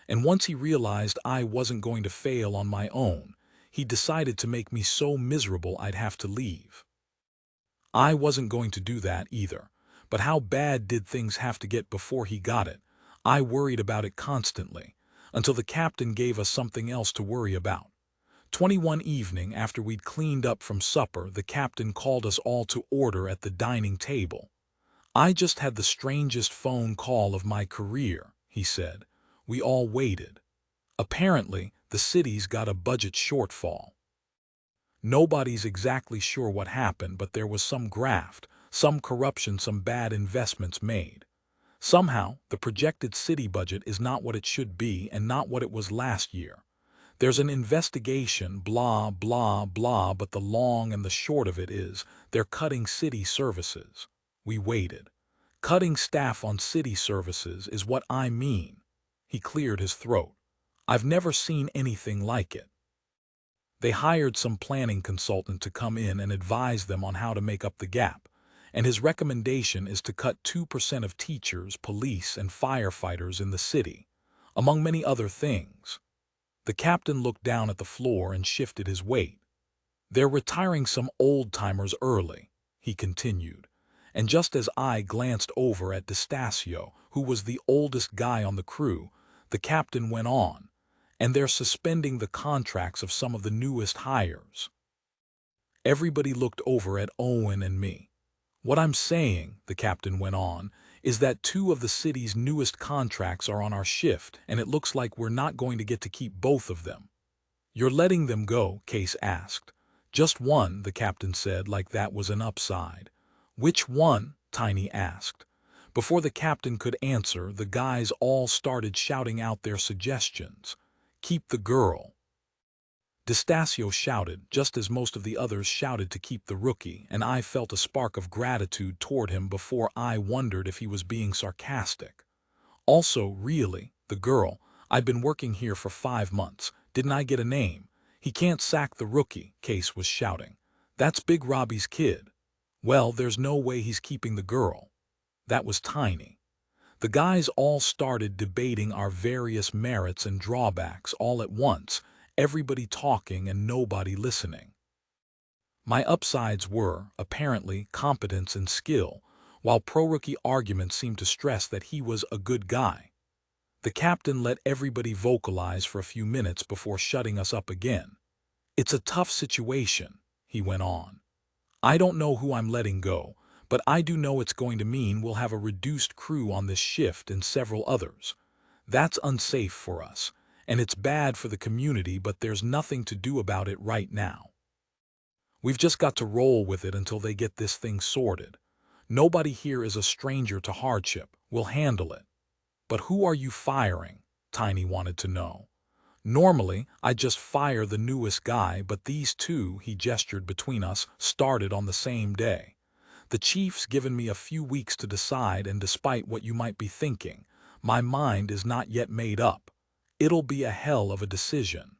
And once he realized I wasn't going to fail on my own, he decided to make me so miserable I'd have to leave. I wasn't going to do that either, But how bad did things have to get before he got it? I worried about it constantly, until the captain gave us something else to worry about. 21 evening, after we'd cleaned up from supper, the captain called us all to order at the dining table. "I just had the strangest phone call of my career," he said. We all waited. Apparently, the city's got a budget shortfall. Nobody's exactly sure what happened, but there was some graft, some corruption, some bad investments made. Somehow, the projected city budget is not what it should be and not what it was last year. There's an investigation, blah, blah, blah, but the long and the short of it is, they're cutting city services. We waited. Cutting staff on city services is what I mean. He cleared his throat. I've never seen anything like it. They hired some planning consultant to come in and advise them on how to make up the gap, and his recommendation is to cut 2% of teachers, police, and firefighters in the city, among many other things. The captain looked down at the floor and shifted his weight. "They're retiring some old-timers early," he continued, and just as I glanced over at D'Estasio, who was the oldest guy on the crew, the captain went on, "And they're suspending the contracts of some of the newest hires." Everybody looked over at Owen and me. "What I'm saying," the captain went on, "is that 2 of the city's newest contracts are on our shift, and it looks like we're not going to get to keep both of them." "You're letting them go?" Case asked. "Just one," the captain said, like that was an upside. "Which one?" Tiny asked. Before the captain could answer, the guys all started shouting out their suggestions. "Keep the girl." D'Estasio shouted, just as most of the others shouted to keep the rookie, and I felt a spark of gratitude toward him before I wondered if he was being sarcastic. "Also, really, the girl, I've been working here for 5 months. Didn't I get a name? He can't sack the rookie," Case was shouting. "That's Big Robbie's kid." "Well, there's no way he's keeping the girl." That was Tiny. The guys all started debating our various merits and drawbacks all at once, everybody talking and nobody listening. My upsides were, apparently, competence and skill, while pro-rookie arguments seemed to stress that he was a good guy. The captain let everybody vocalize for a few minutes before shutting us up again. "It's a tough situation," he went on. "I don't know who I'm letting go, but I do know it's going to mean we'll have a reduced crew on this shift and several others. That's unsafe for us, and it's bad for the community, but there's nothing to do about it right now. We've just got to roll with it until they get this thing sorted. Nobody here is a stranger to hardship. We'll handle it." "But who are you firing?" Tiny wanted to know. "Normally, I'd just fire the newest guy, but these 2," he gestured between us, "started on the same day. The chief's given me a few weeks to decide, and despite what you might be thinking, my mind is not yet made up. It'll be a hell of a decision."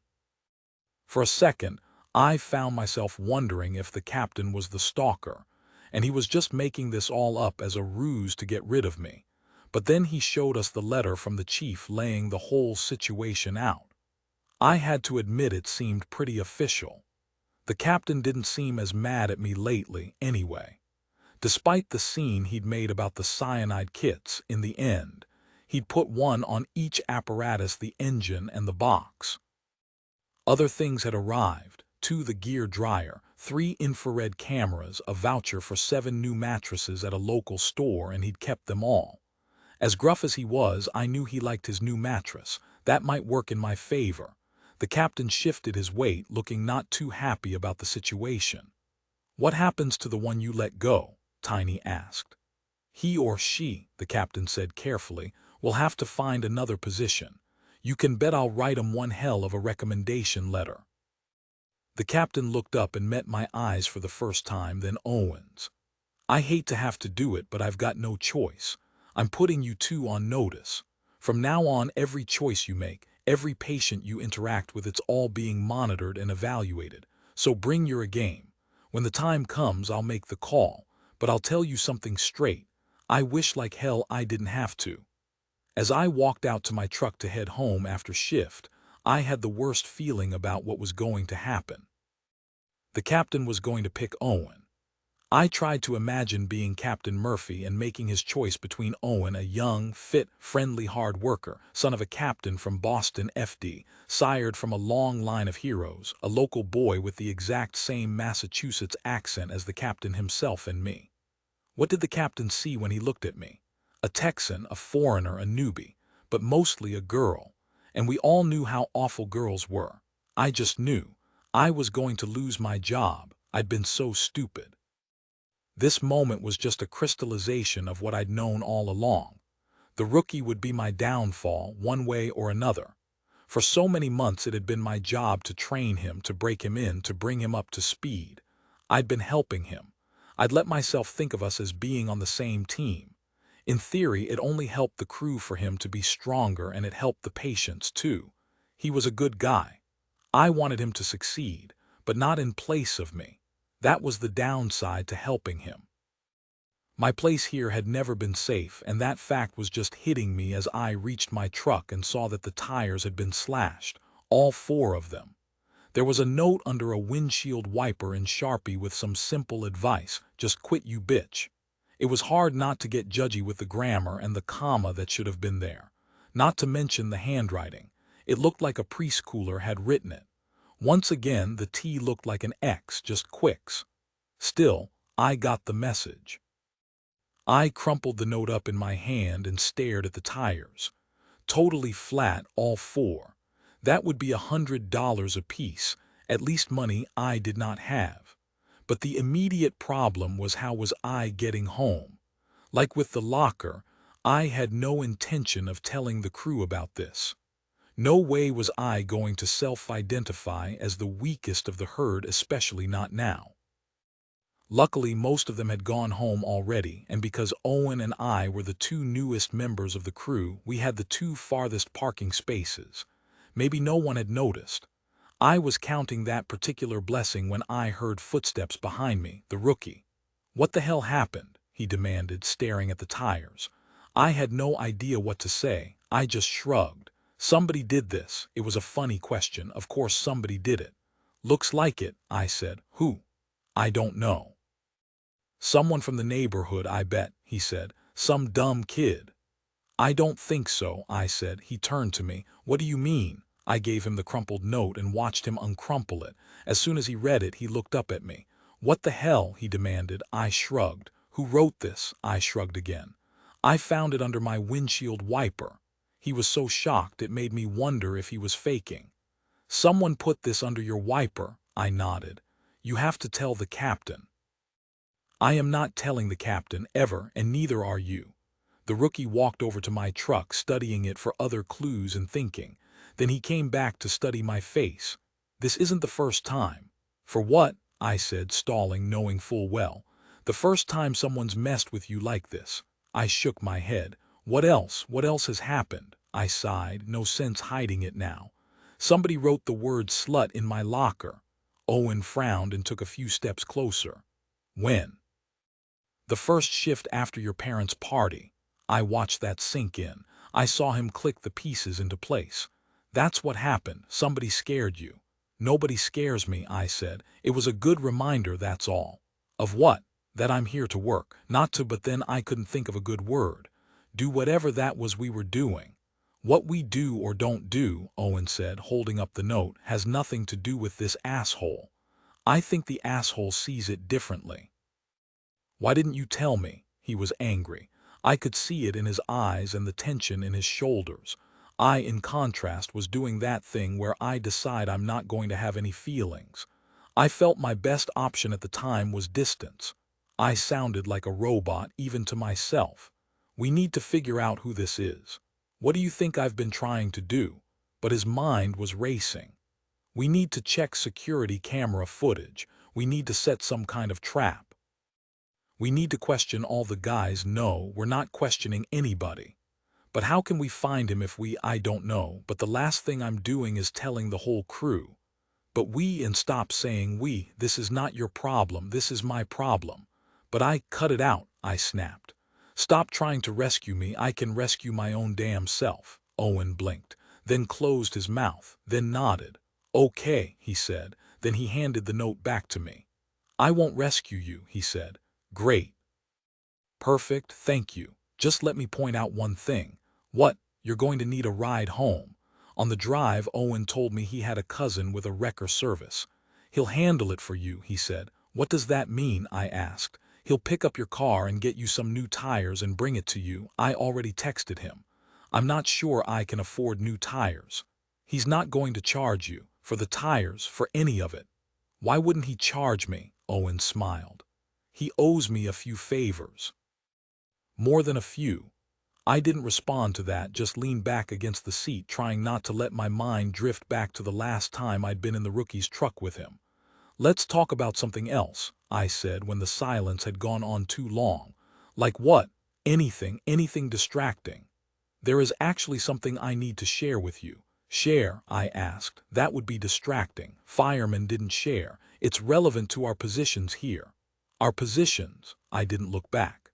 For a second, I found myself wondering if the captain was the stalker, and he was just making this all up as a ruse to get rid of me. But then he showed us the letter from the chief laying the whole situation out. I had to admit it seemed pretty official. The captain didn't seem as mad at me lately, anyway. Despite the scene he'd made about the cyanide kits, in the end, he'd put one on each apparatus, the engine and the box. Other things had arrived, 2 the gear dryer, 3 infrared cameras, a voucher for 7 new mattresses at a local store, and he'd kept them all. As gruff as he was, I knew he liked his new mattress. That might work in my favor. The captain shifted his weight, looking not too happy about the situation. "What happens to the one you let go?" Tiny asked. "He or she," the captain said carefully, "will have to find another position. You can bet I'll write 'em one hell of a recommendation letter." The captain looked up and met my eyes for the first time, then Owen's. "I hate to have to do it, but I've got no choice. I'm putting you 2 on notice. From now on, every choice you make, every patient you interact with, it's all being monitored and evaluated. So bring your A game. When the time comes, I'll make the call. But I'll tell you something straight. I wish like hell I didn't have to." As I walked out to my truck to head home after shift, I had the worst feeling about what was going to happen. The captain was going to pick Owen. I tried to imagine being Captain Murphy and making his choice between Owen, a young, fit, friendly hard worker, son of a captain from Boston FD, sired from a long line of heroes, a local boy with the exact same Massachusetts accent as the captain himself, and me. What did the captain see when he looked at me? A Texan, a foreigner, a newbie, but mostly a girl. And we all knew how awful girls were. I just knew. I was going to lose my job. I'd been so stupid. This moment was just a crystallization of what I'd known all along. The rookie would be my downfall, one way or another. For so many months it had been my job to train him, to break him in, to bring him up to speed. I'd been helping him. I'd let myself think of us as being on the same team. In theory, it only helped the crew for him to be stronger, and it helped the patients too. He was a good guy. I wanted him to succeed, but not in place of me. That was the downside to helping him. My place here had never been safe, and that fact was just hitting me as I reached my truck and saw that the tires had been slashed, all four of them. There was a note under a windshield wiper in Sharpie with some simple advice: just quit, you bitch. It was hard not to get judgy with the grammar and the comma that should have been there. Not to mention the handwriting. It looked like a preschooler had written it. Once again, the T looked like an X, just quicks. Still, I got the message. I crumpled the note up in my hand and stared at the tires. Totally flat, all four. That would be $100 apiece, at least money I did not have. But the immediate problem was, how was I getting home? Like with the locker, I had no intention of telling the crew about this. No way was I going to self-identify as the weakest of the herd, especially not now. Luckily, most of them had gone home already, and because Owen and I were the two newest members of the crew, we had the two farthest parking spaces. Maybe no one had noticed. I was counting that particular blessing when I heard footsteps behind me, the rookie. "What the hell happened?" he demanded, staring at the tires. I had no idea what to say. I just shrugged. Somebody did this. It was a funny question. Of course somebody did it. "Looks like it," I said. "Who?" "I don't know." "Someone from the neighborhood, I bet," he said. "Some dumb kid." "I don't think so," I said. He turned to me. "What do you mean?" I gave him the crumpled note and watched him uncrumple it. As soon as he read it, he looked up at me. "What the hell?" he demanded. I shrugged. "Who wrote this?" I shrugged again. "I found it under my windshield wiper." He was so shocked it made me wonder if he was faking. "Someone put this under your wiper," I nodded. "You have to tell the captain." "I am not telling the captain, ever, and neither are you." The rookie walked over to my truck, studying it for other clues and thinking. Then he came back to study my face. "This isn't the first time." "For what?" I said, stalling, knowing full well. "The first time someone's messed with you like this." I shook my head. "What else? What else has happened?" I sighed. No sense hiding it now. "Somebody wrote the word slut in my locker." Owen frowned and took a few steps closer. "When?" "The first shift after your parents' party." I watched that sink in. I saw him click the pieces into place. "That's what happened. Somebody scared you." "Nobody scares me," I said. "It was a good reminder, that's all." "Of what?" "That I'm here to work, not to—" But then I couldn't think of a good word. "Do whatever that was we were doing." "What we do or don't do," Owen said, holding up the note, "has nothing to do with this asshole. I think the asshole sees it differently." "Why didn't you tell me?" He was angry. I could see it in his eyes and the tension in his shoulders. I, in contrast, was doing that thing where I decide I'm not going to have any feelings. I felt my best option at the time was distance. I sounded like a robot, even to myself. "We need to figure out who this is." "What do you think I've been trying to do?" But his mind was racing. "We need to check security camera footage. We need to set some kind of trap. We need to question all the guys." "No, we're not questioning anybody." "But how can we find him if we—" "I don't know, but the last thing I'm doing is telling the whole crew." "But we—" "And stop saying we. This is not your problem, this is my problem." "But I—" "Cut it out," I snapped. "Stop trying to rescue me. I can rescue my own damn self." Owen blinked, then closed his mouth, then nodded. "Okay," he said. Then he handed the note back to me. I won't rescue you, he said. Great. Perfect, thank you. Just let me point out one thing. What? You're going to need a ride home. On the drive, Owen told me he had a cousin with a wrecker service. He'll handle it for you, he said. What does that mean? I asked. He'll pick up your car and get you some new tires and bring it to you. I already texted him. I'm not sure I can afford new tires. He's not going to charge you for the tires, for any of it. Why wouldn't he charge me? Owen smiled. He owes me a few favors. More than a few. I didn't respond to that, just leaned back against the seat, trying not to let my mind drift back to the last time I'd been in the rookie's truck with him. Let's talk about something else, I said when the silence had gone on too long. Like what? Anything distracting. There is actually something I need to share with you. Share, I asked. That would be distracting. Firemen didn't share. It's relevant to our positions here. Our positions. I didn't look back.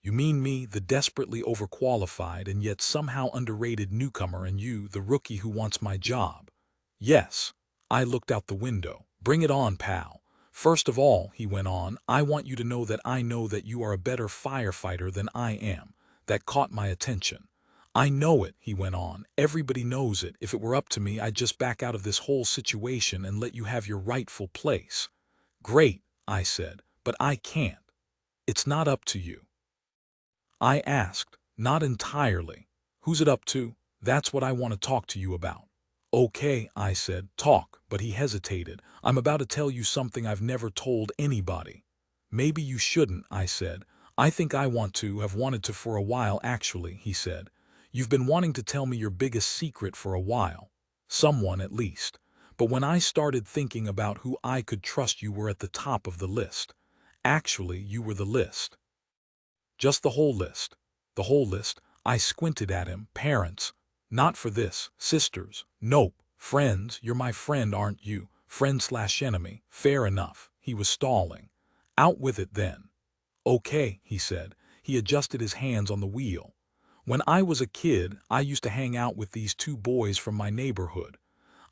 You mean me, the desperately overqualified and yet somehow underrated newcomer, and you, the rookie who wants my job? Yes. I looked out the window. Bring it on, pal. First of all, he went on, I want you to know that you are a better firefighter than I am. That caught my attention. I know it, he went on. Everybody knows it. If it were up to me, I'd just back out of this whole situation and let you have your rightful place. Great, I said, but I can't. It's not up to you. I asked. Not entirely. Who's it up to? That's what I want to talk to you about. Okay, I said, talk, but he hesitated. I'm about to tell you something I've never told anybody. Maybe you shouldn't, I said. I think I have wanted to for a while actually, he said. You've been wanting to tell me your biggest secret for a while. Someone at least. But when I started thinking about who I could trust, you were at the top of the list. Actually, you were the list. Just the whole list. The whole list. I squinted at him. Parents. Not for this. Sisters. Nope. Friends. You're my friend, aren't you? Friend/enemy. Fair enough. He was stalling. Out with it then. Okay, he said. He adjusted his hands on the wheel. When I was a kid, I used to hang out with these two boys from my neighborhood.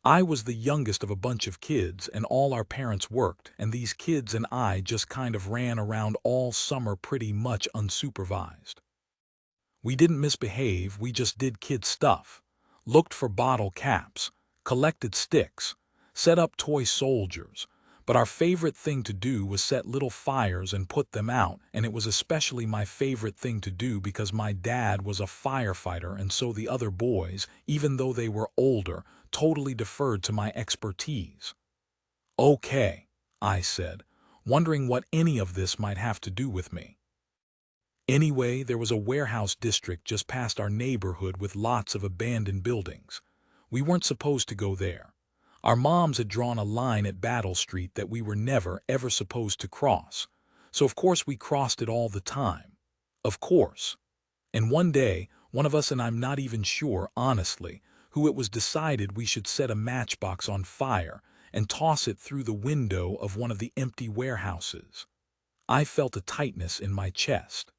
I was the youngest of a bunch of kids, and all our parents worked, and these kids and I just kind of ran around all summer pretty much unsupervised. We didn't misbehave, we just did kid stuff. Looked for bottle caps, collected sticks, set up toy soldiers. But our favorite thing to do was set little fires and put them out, and it was especially my favorite thing to do because my dad was a firefighter, and so the other boys, even though they were older, totally deferred to my expertise. Okay, I said, wondering what any of this might have to do with me. Anyway, there was a warehouse district just past our neighborhood with lots of abandoned buildings. We weren't supposed to go there. Our moms had drawn a line at Battle Street that we were never, ever supposed to cross. So of course we crossed it all the time. Of course. And one day, one of us, and I'm not even sure, honestly, who it was, decided we should set a matchbox on fire and toss it through the window of one of the empty warehouses. I felt a tightness in my chest.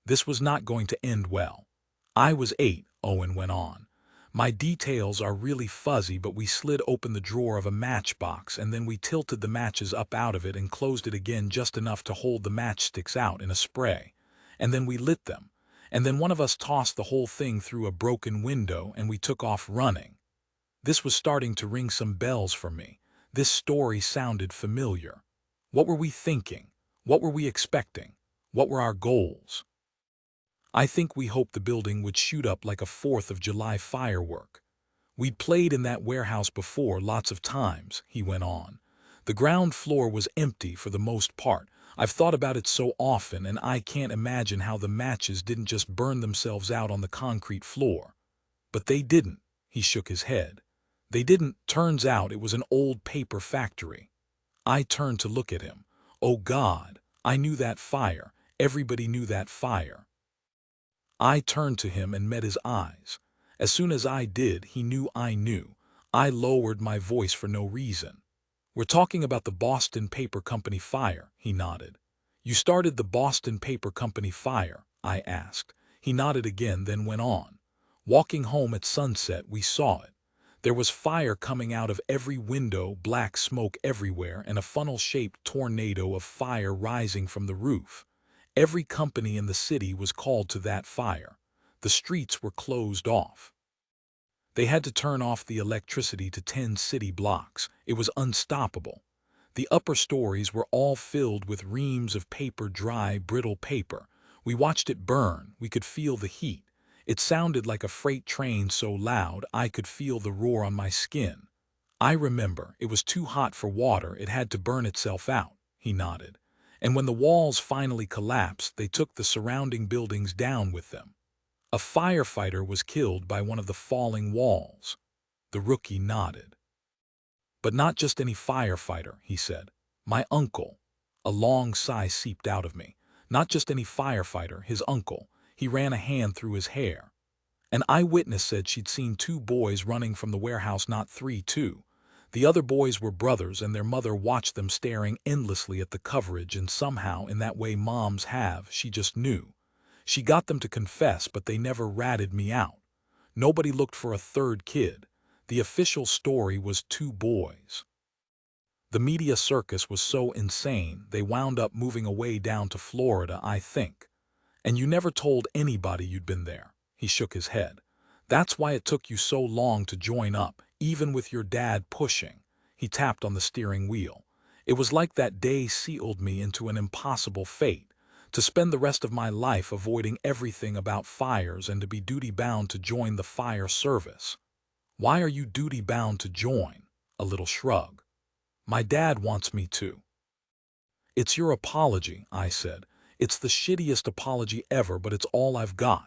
This was not going to end well. I was 8, Owen went on. My details are really fuzzy, but we slid open the drawer of a matchbox and then we tilted the matches up out of it and closed it again just enough to hold the matchsticks out in a spray. And then we lit them. And then one of us tossed the whole thing through a broken window and we took off running. This was starting to ring some bells for me. This story sounded familiar. What were we thinking? What were we expecting? What were our goals? I think we hoped the building would shoot up like a 4th of July firework. We'd played in that warehouse before lots of times, he went on. The ground floor was empty for the most part. I've thought about it so often, and I can't imagine how the matches didn't just burn themselves out on the concrete floor. But they didn't, he shook his head. They didn't. Turns out it was an old paper factory. I turned to look at him. Oh God, I knew that fire. Everybody knew that fire. I turned to him and met his eyes. As soon as I did, he knew I knew. I lowered my voice for no reason. We're talking about the Boston Paper Company fire, he nodded. You started the Boston Paper Company fire, I asked. He nodded again, then went on. Walking home at sunset, we saw it. There was fire coming out of every window, black smoke everywhere, and a funnel-shaped tornado of fire rising from the roof. Every company in the city was called to that fire. The streets were closed off. They had to turn off the electricity to 10 city blocks. It was unstoppable. The upper stories were all filled with reams of paper, dry, brittle paper. We watched it burn. We could feel the heat. It sounded like a freight train so loud I could feel the roar on my skin. I remember, it was too hot for water. It had to burn itself out. He nodded. And when the walls finally collapsed, they took the surrounding buildings down with them. A firefighter was killed by one of the falling walls. The rookie nodded. But not just any firefighter, he said. My uncle. A long sigh seeped out of me. Not just any firefighter, his uncle. He ran a hand through his hair. An eyewitness said she'd seen 2 boys running from the warehouse, not 3, 2. The other boys were brothers, and their mother watched them staring endlessly at the coverage, and somehow, in that way moms have, she just knew. She got them to confess, but they never ratted me out. Nobody looked for a third kid. The official story was 2 boys. The media circus was so insane, they wound up moving away down to Florida, I think. And you never told anybody you'd been there. He shook his head. That's why it took you so long to join up, even with your dad pushing. He tapped on the steering wheel. It was like that day sealed me into an impossible fate, to spend the rest of my life avoiding everything about fires and to be duty-bound to join the fire service. Why are you duty-bound to join? A little shrug. My dad wants me to. It's your apology, I said. It's the shittiest apology ever, but it's all I've got.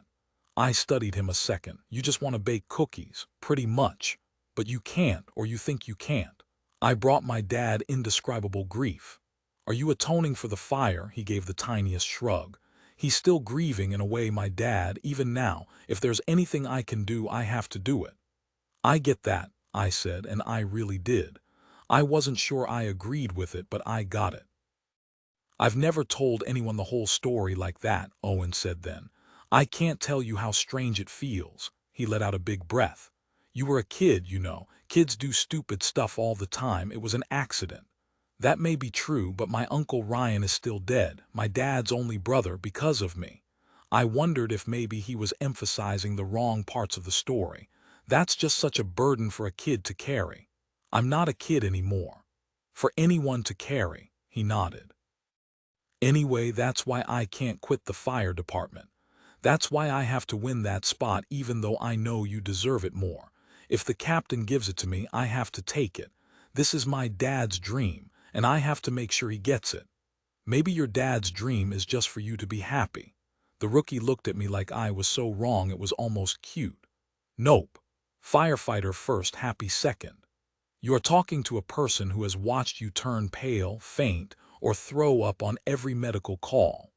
I studied him a second. You just want to bake cookies, pretty much. But you can't, or you think you can't. I brought my dad indescribable grief. Are you atoning for the fire? He gave the tiniest shrug. He's still grieving in a way, my dad, even now. If there's anything I can do, I have to do it. I get that, I said, and I really did. I wasn't sure I agreed with it, but I got it. I've never told anyone the whole story like that, Owen said then. I can't tell you how strange it feels. He let out a big breath. You were a kid, you know. Kids do stupid stuff all the time. It was an accident. That may be true, but my Uncle Ryan is still dead, my dad's only brother, because of me. I wondered if maybe he was emphasizing the wrong parts of the story. That's just such a burden for a kid to carry. I'm not a kid anymore. For anyone to carry, he nodded. Anyway, that's why I can't quit the fire department. That's why I have to win that spot, even though I know you deserve it more. If the captain gives it to me, I have to take it. This is my dad's dream, and I have to make sure he gets it. Maybe your dad's dream is just for you to be happy. The rookie looked at me like I was so wrong it was almost cute. Nope. Firefighter first, happy second. You are talking to a person who has watched you turn pale, faint, or throw up on every medical call.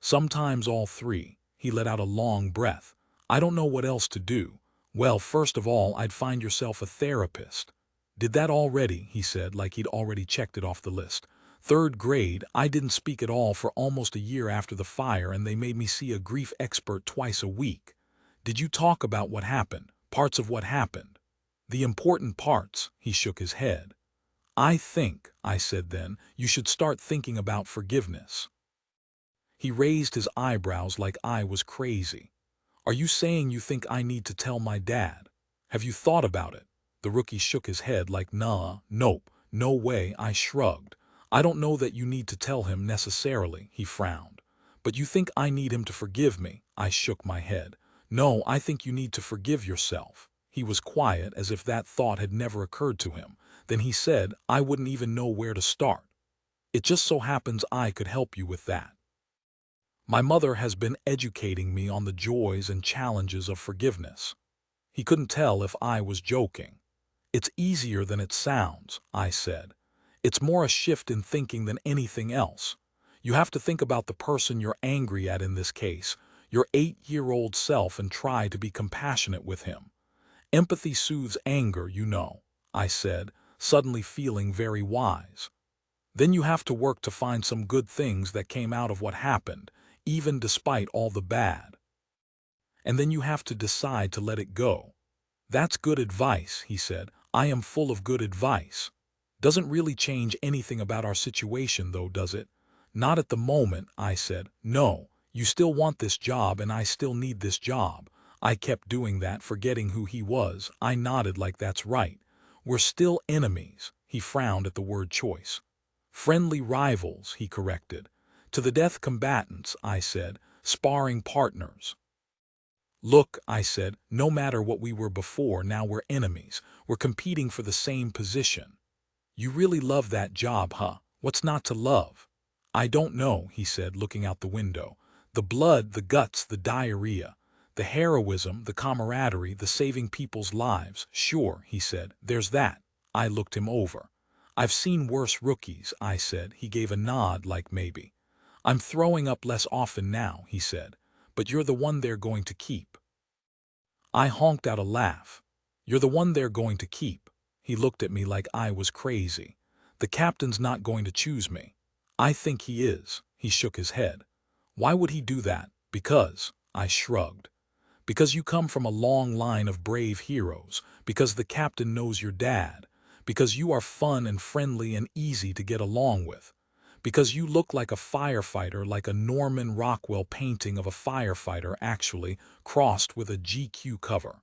Sometimes all 3. He let out a long breath. I don't know what else to do. Well, first of all, I'd find yourself a therapist. Did that already, he said, like he'd already checked it off the list. 3rd grade, I didn't speak at all for almost a year after the fire, and they made me see a grief expert twice a week. Did you talk about what happened? Parts of what happened? The important parts, he shook his head. I think, I said then, you should start thinking about forgiveness. He raised his eyebrows like I was crazy. Are you saying you think I need to tell my dad? Have you thought about it? The rookie shook his head like, nah, nope, no way. I shrugged. I don't know that you need to tell him necessarily, he frowned. But you think I need him to forgive me? I shook my head. No, I think you need to forgive yourself. He was quiet, as if that thought had never occurred to him. Then he said, I wouldn't even know where to start. It just so happens I could help you with that. My mother has been educating me on the joys and challenges of forgiveness. He couldn't tell if I was joking. It's easier than it sounds, I said. It's more a shift in thinking than anything else. You have to think about the person you're angry at in this case, your 8-year-old self, and try to be compassionate with him. Empathy soothes anger, you know, I said, suddenly feeling very wise. Then you have to work to find some good things that came out of what happened, even despite all the bad. And then you have to decide to let it go. That's good advice, he said. I am full of good advice. Doesn't really change anything about our situation, though, does it? Not at the moment, I said. No, you still want this job and I still need this job. I kept doing that, forgetting who he was. I nodded like that's right. We're still enemies. He frowned at the word choice. Friendly rivals, he corrected. To the death combatants, I said. Sparring partners. Look, I said, no matter what we were before, now we're enemies. We're competing for the same position. You really love that job, huh? What's not to love? I don't know, he said, looking out the window. The blood, the guts, the diarrhea, the heroism, the camaraderie, the saving people's lives. Sure, he said, there's that. I looked him over. I've seen worse rookies, I said. He gave a nod like maybe. I'm throwing up less often now, he said, but you're the one they're going to keep. I honked out a laugh. You're the one they're going to keep. He looked at me like I was crazy. The captain's not going to choose me. I think he is. He shook his head. Why would he do that? Because, I shrugged. Because you come from a long line of brave heroes. Because the captain knows your dad. Because you are fun and friendly and easy to get along with. Because you look like a firefighter, like a Norman Rockwell painting of a firefighter actually, crossed with a GQ cover.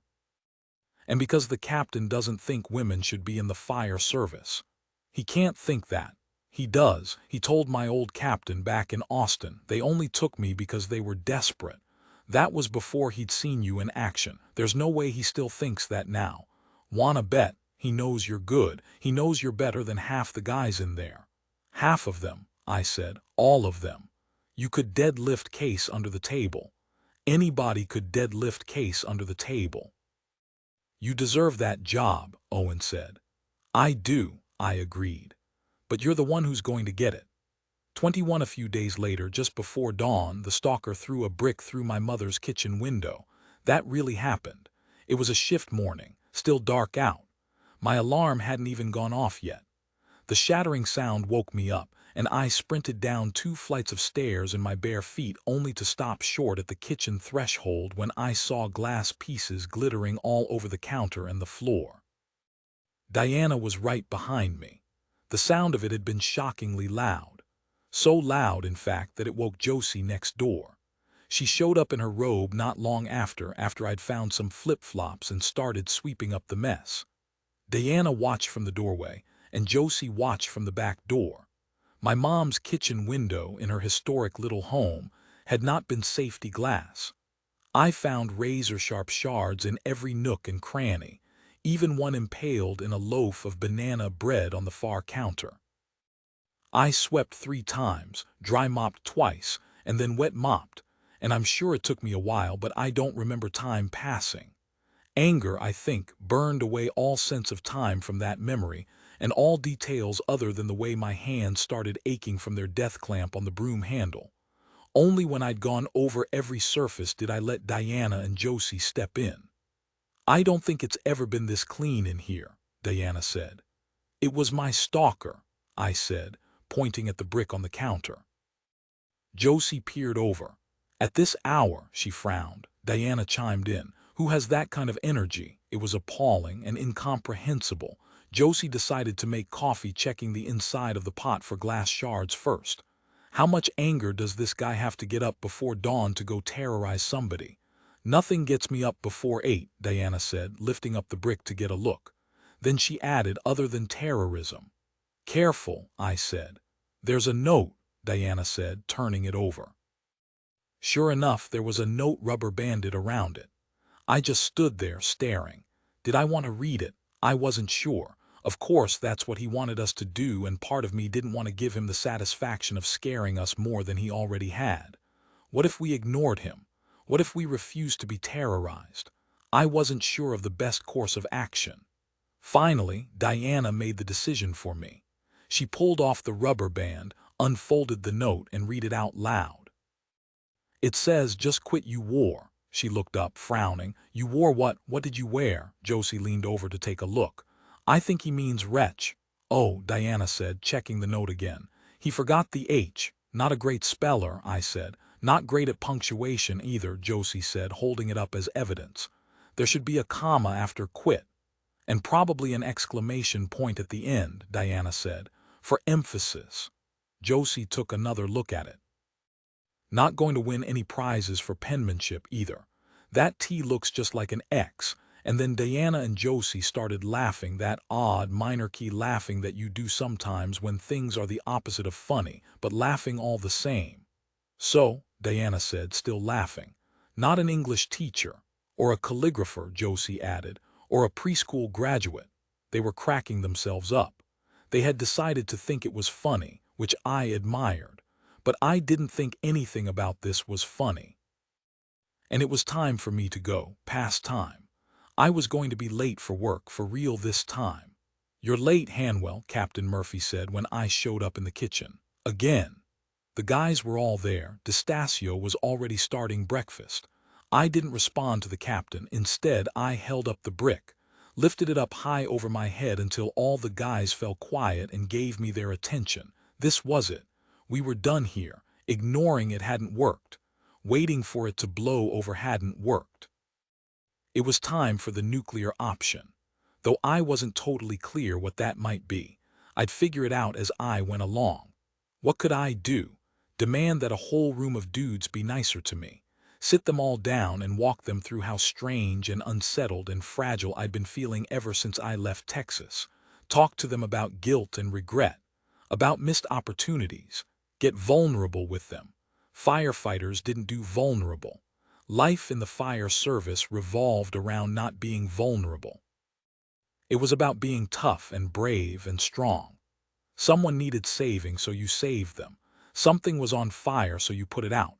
And because the captain doesn't think women should be in the fire service. He can't think that. He does. He told my old captain back in Austin. They only took me because they were desperate. That was before he'd seen you in action. There's no way he still thinks that now. Wanna bet? He knows you're good. He knows you're better than half the guys in there. Half of them, I said. All of them. You could deadlift Case under the table. Anybody could deadlift Case under the table. You deserve that job, Owen said. I do, I agreed. But you're the one who's going to get it. 21 A few days later, just before dawn, the stalker threw a brick through my mother's kitchen window. That really happened. It was a shift morning, still dark out. My alarm hadn't even gone off yet. The shattering sound woke me up, and I sprinted down 2 flights of stairs in my bare feet, only to stop short at the kitchen threshold when I saw glass pieces glittering all over the counter and the floor. Diana was right behind me. The sound of it had been shockingly loud. So loud, in fact, that it woke Josie next door. She showed up in her robe not long after I'd found some flip-flops and started sweeping up the mess. Diana watched from the doorway, and Josie watched from the back door. My mom's kitchen window in her historic little home had not been safety glass. I found razor-sharp shards in every nook and cranny, even one impaled in a loaf of banana bread on the far counter. I swept 3 times, dry mopped twice, and then wet mopped, and I'm sure it took me a while, but I don't remember time passing. Anger, I think, burned away all sense of time from that memory, and all details other than the way my hands started aching from their death clamp on the broom handle. Only when I'd gone over every surface did I let Diana and Josie step in. I don't think it's ever been this clean in here, Diana said. It was my stalker, I said, pointing at the brick on the counter. Josie peered over. At this hour, she frowned. Diana chimed in. Who has that kind of energy? It was appalling and incomprehensible. Josie decided to make coffee, checking the inside of the pot for glass shards first. How much anger does this guy have to get up before dawn to go terrorize somebody? Nothing gets me up before 8, Diana said, lifting up the brick to get a look. Then she added, other than terrorism. Careful, I said. There's a note, Diana said, turning it over. Sure enough, there was a note rubber banded around it. I just stood there staring. Did I want to read it? I wasn't sure. Of course, that's what he wanted us to do, and part of me didn't want to give him the satisfaction of scaring us more than he already had. What if we ignored him? What if we refused to be terrorized? I wasn't sure of the best course of action. Finally, Diana made the decision for me. She pulled off the rubber band, unfolded the note, and read it out loud. It says, just quit you wore. She looked up, frowning. You wore what? What did you wear? Josie leaned over to take a look. I think he means wretch. Oh, Diana said, checking the note again. He forgot the H. Not a great speller, I said. Not great at punctuation either, Josie said, holding it up as evidence. There should be a comma after quit, and probably an exclamation point at the end, Diana said, for emphasis. Josie took another look at it. Not going to win any prizes for penmanship either. That T looks just like an X. And then Diana and Josie started laughing, that odd minor key laughing that you do sometimes when things are the opposite of funny, but laughing all the same. So, Diana said, still laughing, not an English teacher, or a calligrapher, Josie added, or a preschool graduate. They were cracking themselves up. They had decided to think it was funny, which I admired. But I didn't think anything about this was funny. And it was time for me to go, past time. I was going to be late for work, for real this time. "You're late, Hanwell," Captain Murphy said when I showed up in the kitchen. Again. The guys were all there. D'Estasio was already starting breakfast. I didn't respond to the captain. Instead, I held up the brick, lifted it up high over my head until all the guys fell quiet and gave me their attention. This was it. We were done here. Ignoring it hadn't worked. Waiting for it to blow over hadn't worked. It was time for the nuclear option. Though I wasn't totally clear what that might be, I'd figure it out as I went along. What could I do? Demand that a whole room of dudes be nicer to me. Sit them all down and walk them through how strange and unsettled and fragile I'd been feeling ever since I left Texas. Talk to them about guilt and regret, about missed opportunities. Get vulnerable with them. Firefighters didn't do vulnerable. Life in the fire service revolved around not being vulnerable. It was about being tough and brave and strong. Someone needed saving, so you saved them. Something was on fire, so you put it out.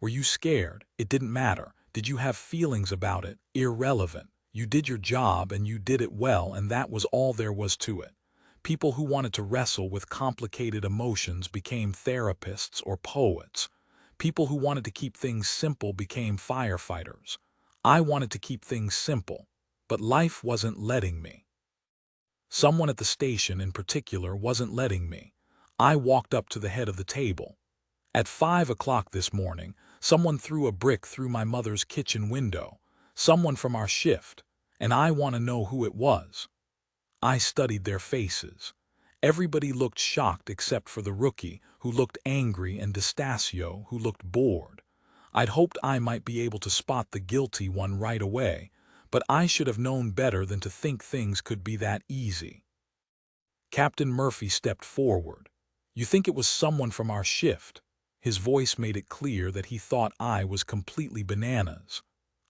Were you scared? It didn't matter. Did you have feelings about it? Irrelevant. You did your job and you did it well, and that was all there was to it. People who wanted to wrestle with complicated emotions became therapists or poets. People who wanted to keep things simple became firefighters. I wanted to keep things simple, but life wasn't letting me. Someone at the station in particular wasn't letting me. I walked up to the head of the table. At 5 o'clock this morning, someone threw a brick through my mother's kitchen window. Someone from our shift, and I want to know who it was. I studied their faces. Everybody looked shocked except for the rookie, who looked angry, and D'Estasio, who looked bored. I'd hoped I might be able to spot the guilty one right away, but I should have known better than to think things could be that easy. Captain Murphy stepped forward. "You think it was someone from our shift?" His voice made it clear that he thought I was completely bananas.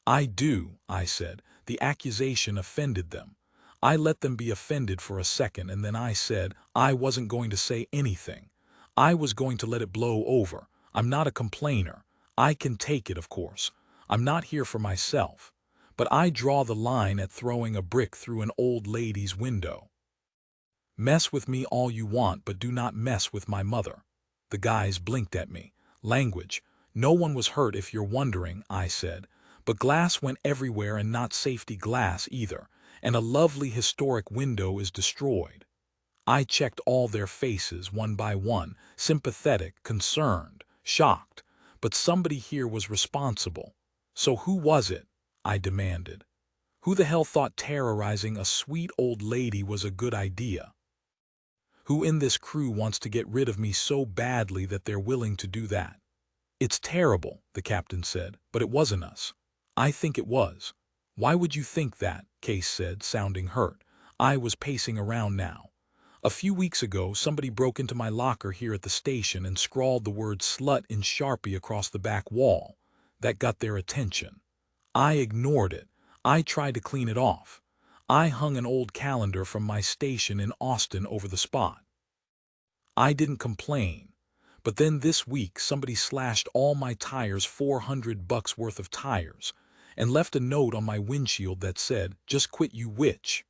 "I do," I said. "The accusation offended them." I let them be offended for a second, and then I said I wasn't going to say anything. I was going to let it blow over. I'm not a complainer. I can take it, of course. I'm not here for myself. But I draw the line at throwing a brick through an old lady's window. Mess with me all you want, but do not mess with my mother. The guys blinked at me. Language. No one was hurt, if you're wondering, I said. But glass went everywhere, and not safety glass either. And a lovely historic window is destroyed. I checked all their faces one by one, sympathetic, concerned, shocked. But somebody here was responsible. So who was it? I demanded. Who the hell thought terrorizing a sweet old lady was a good idea? Who in this crew wants to get rid of me so badly that they're willing to do that? "It's terrible," the captain said, "but it wasn't us." "I think it was." "Why would you think that?" Case said, sounding hurt. I was pacing around now. "A few weeks ago, somebody broke into my locker here at the station and scrawled the word slut in Sharpie across the back wall. That got their attention. I ignored it. I tried to clean it off. I hung an old calendar from my station in Austin over the spot. I didn't complain. But then this week somebody slashed all my tires, $400 worth of tires, and left a note on my windshield that said, "Just quit, you witch."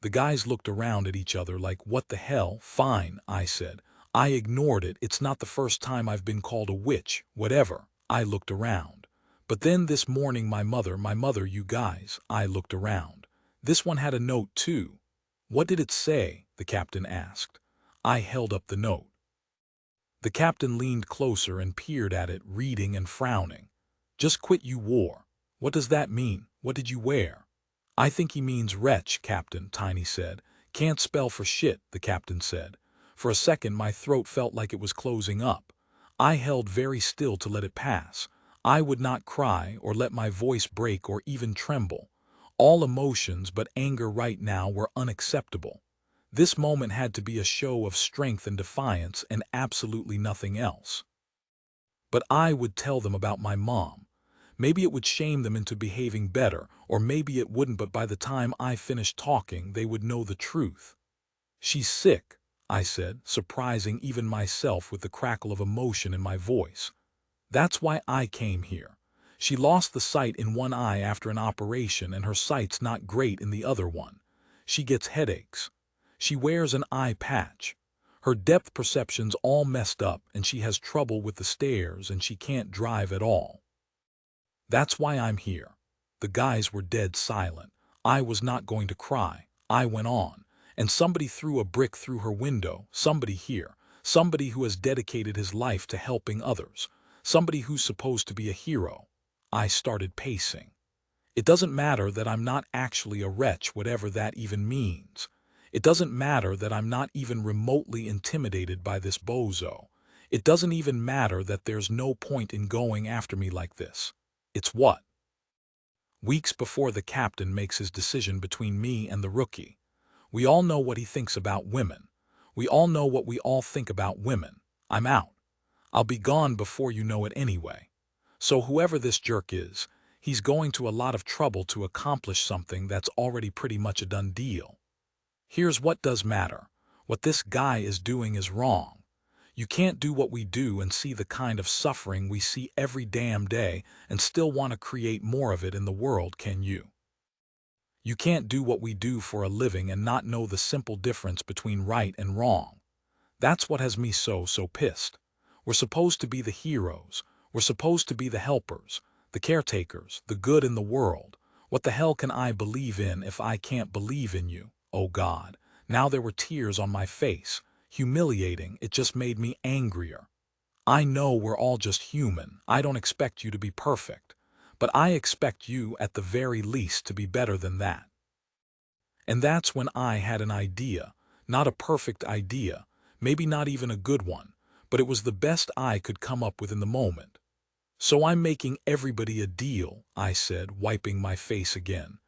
The guys looked around at each other like, "What the hell?" "Fine," I said. I ignored it. "It's not the first time I've been called a witch." "Whatever." I looked around. "But then this morning my mother, you guys." I looked around. "This one had a note too." "What did it say?" the captain asked. I held up the note. The captain leaned closer and peered at it, reading and frowning. "Just quit, you wore." "What does that mean? What did you wear?" I think he means wretch, Captain, Tiny said. Can't spell for shit, the captain said. For a second my throat felt like it was closing up. I held very still to let it pass. I would not cry or let my voice break or even tremble. All emotions but anger right now were unacceptable. This moment had to be a show of strength and defiance and absolutely nothing else. But I would tell them about my mom. Maybe it would shame them into behaving better, or maybe it wouldn't, but by the time I finished talking, they would know the truth. She's sick, I said, surprising even myself with the crackle of emotion in my voice. That's why I came here. She lost the sight in one eye after an operation and her sight's not great in the other one. She gets headaches. She wears an eye patch. Her depth perception's all messed up and she has trouble with the stairs and she can't drive at all. That's why I'm here. The guys were dead silent. I was not going to cry. I went on. And somebody threw a brick through her window. Somebody here. Somebody who has dedicated his life to helping others. Somebody who's supposed to be a hero. I started pacing. It doesn't matter that I'm not actually a wretch, whatever that even means. It doesn't matter that I'm not even remotely intimidated by this bozo. It doesn't even matter that there's no point in going after me like this. It's what? Weeks before the captain makes his decision between me and the rookie. We all know what he thinks about women. We all know what we all think about women. I'm out. I'll be gone before you know it anyway. So whoever this jerk is, he's going to a lot of trouble to accomplish something that's already pretty much a done deal. Here's what does matter. What this guy is doing is wrong. You can't do what we do and see the kind of suffering we see every damn day and still want to create more of it in the world, can you? You can't do what we do for a living and not know the simple difference between right and wrong. That's what has me so pissed. We're supposed to be the heroes. We're supposed to be the helpers, the caretakers, the good in the world. What the hell can I believe in if I can't believe in you? Oh God. Now there were tears on my face. Humiliating, it just made me angrier. I know we're all just human. I don't expect you to be perfect. But I expect you, at the very least, to be better than that. And that's when I had an idea. Not a perfect idea. Maybe not even a good one. But it was the best I could come up with in the moment. So I'm making everybody a deal, I said, wiping my face again.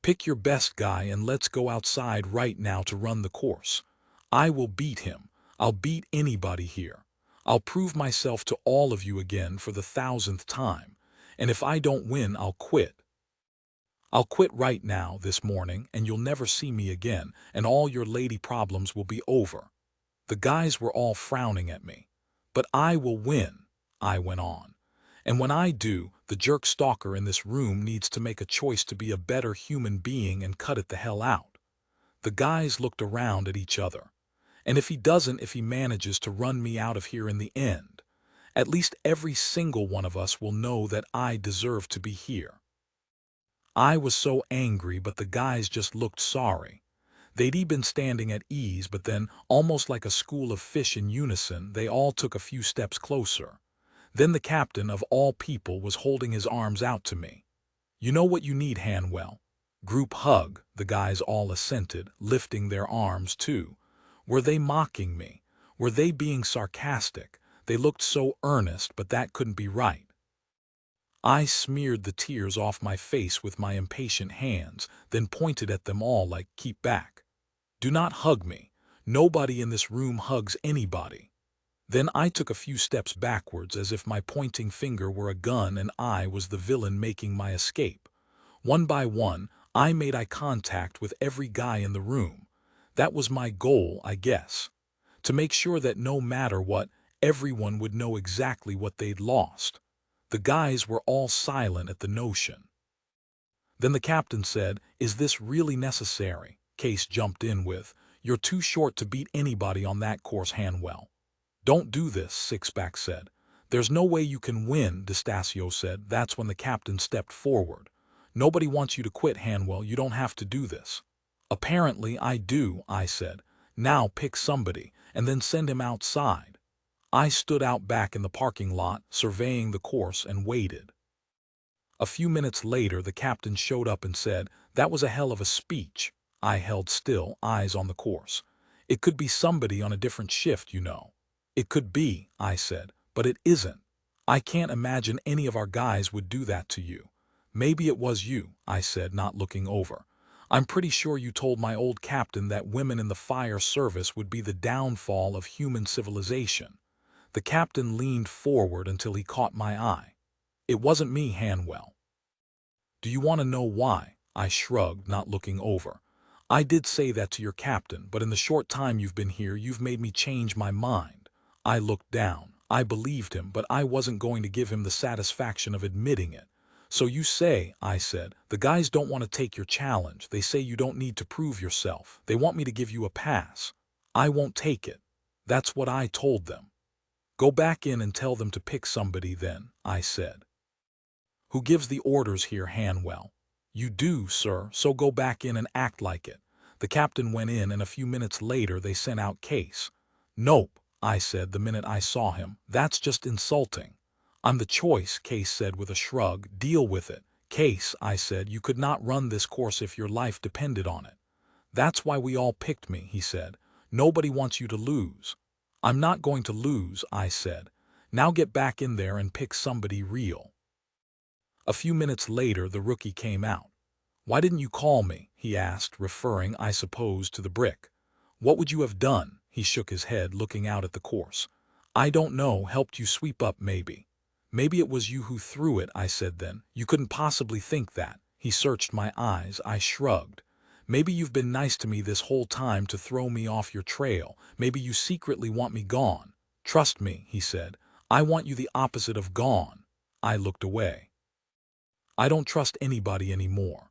Pick your best guy and let's go outside right now to run the course. I will beat him. I'll beat anybody here. I'll prove myself to all of you again for the 1000th time. And if I don't win, I'll quit. I'll quit right now, this morning, and you'll never see me again, and all your lady problems will be over. The guys were all frowning at me. But I will win, I went on. And when I do, the jerk stalker in this room needs to make a choice to be a better human being and cut it the hell out. The guys looked around at each other. And if he manages to run me out of here in the end, at least every single one of us will know that I deserve to be here. I was so angry, but the guys just looked sorry. They'd been standing at ease, but then, almost like a school of fish in unison, they all took a few steps closer. Then the captain of all people was holding his arms out to me. You know what you need, Hanwell? Group hug, the guys all assented, lifting their arms too. Were they mocking me? Were they being sarcastic? They looked so earnest, but that couldn't be right. I smeared the tears off my face with my impatient hands, then pointed at them all like, keep back. Do not hug me. Nobody in this room hugs anybody. Then I took a few steps backwards as if my pointing finger were a gun and I was the villain making my escape. One by one, I made eye contact with every guy in the room. That was my goal, I guess. To make sure that no matter what, everyone would know exactly what they'd lost. The guys were all silent at the notion. Then the captain said, "Is this really necessary?" Case jumped in with, "You're too short to beat anybody on that course, Hanwell." "Don't do this," Sixpack said. "There's no way you can win," D'Estasio said. That's when the captain stepped forward. "Nobody wants you to quit, Hanwell. You don't have to do this." "Apparently I do," I said. "Now pick somebody, and then send him outside." I stood out back in the parking lot, surveying the course, and waited. A few minutes later, the captain showed up and said, "That was a hell of a speech." I held still, eyes on the course. "It could be somebody on a different shift, you know." "It could be," I said, "but it isn't. I can't imagine any of our guys would do that to you." "Maybe it was you," I said, not looking over. "I'm pretty sure you told my old captain that women in the fire service would be the downfall of human civilization." The captain leaned forward until he caught my eye. "It wasn't me, Hanwell." "Do you want to know why?" I shrugged, not looking over. "I did say that to your captain, but in the short time you've been here, you've made me change my mind." I looked down. I believed him, but I wasn't going to give him the satisfaction of admitting it. "So you say," I said, "the guys don't want to take your challenge. They say you don't need to prove yourself. They want me to give you a pass. I won't take it." That's what I told them. "Go back in and tell them to pick somebody then," I said. "Who gives the orders here, Hanwell?" "You do, sir, so go back in and act like it." The captain went in, and a few minutes later they sent out Case. "Nope," I said the minute I saw him. "That's just insulting." "I'm the choice," Case said with a shrug. "Deal with it." "Case," I said, "you could not run this course if your life depended on it." "That's why we all picked me," he said. "Nobody wants you to lose." "I'm not going to lose," I said. "Now get back in there and pick somebody real." A few minutes later, the rookie came out. "Why didn't you call me?" he asked, referring, I suppose, to the brick. "What would you have done?" He shook his head, looking out at the course. "I don't know, helped you sweep up maybe." "Maybe it was you who threw it," I said then. "You couldn't possibly think that." He searched my eyes. I shrugged. "Maybe you've been nice to me this whole time to throw me off your trail. Maybe you secretly want me gone." "Trust me," he said. "I want you the opposite of gone." I looked away. "I don't trust anybody anymore."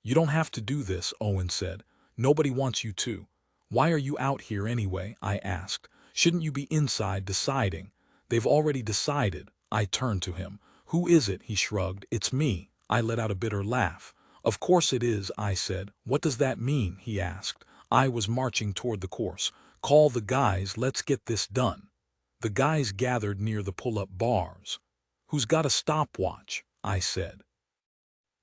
"You don't have to do this," Owen said. "Nobody wants you to." "Why are you out here anyway?" I asked. "Shouldn't you be inside deciding?" "They've already decided." I turned to him. "Who is it?" He shrugged. "It's me." I let out a bitter laugh. "Of course it is," I said. "What does that mean?" he asked. I was marching toward the course. "Call the guys, let's get this done." The guys gathered near the pull-up bars. "Who's got a stopwatch?" I said.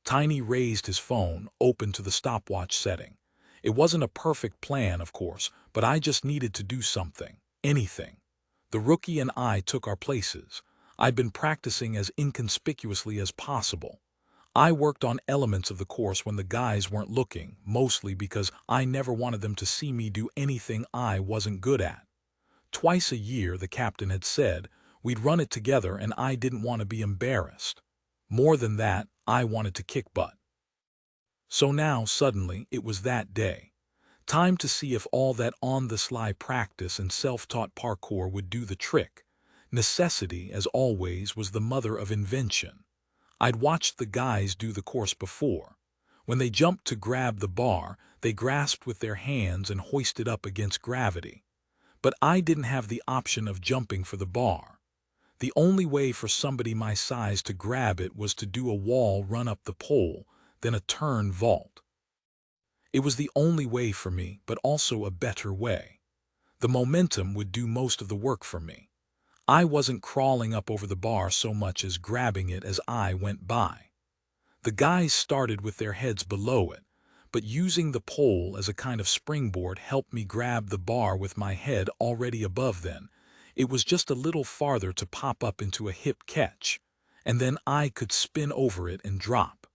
Tiny raised his phone, open to the stopwatch setting. It wasn't a perfect plan, of course, but I just needed to do something. Anything. The rookie and I took our places. I'd been practicing as inconspicuously as possible. I worked on elements of the course when the guys weren't looking, mostly because I never wanted them to see me do anything I wasn't good at. Twice a year, the captain had said, we'd run it together, and I didn't want to be embarrassed. More than that, I wanted to kick butt. So now, suddenly, it was that day. Time to see if all that on-the-sly practice and self-taught parkour would do the trick. Necessity, as always, was the mother of invention. I'd watched the guys do the course before. When they jumped to grab the bar, they grasped with their hands and hoisted up against gravity. But I didn't have the option of jumping for the bar. The only way for somebody my size to grab it was to do a wall run up the pole, then a turn vault. It was the only way for me, but also a better way. The momentum would do most of the work for me. I wasn't crawling up over the bar so much as grabbing it as I went by. The guys started with their heads below it, but using the pole as a kind of springboard helped me grab the bar with my head already above then. It was just a little farther to pop up into a hip catch, and then I could spin over it and drop.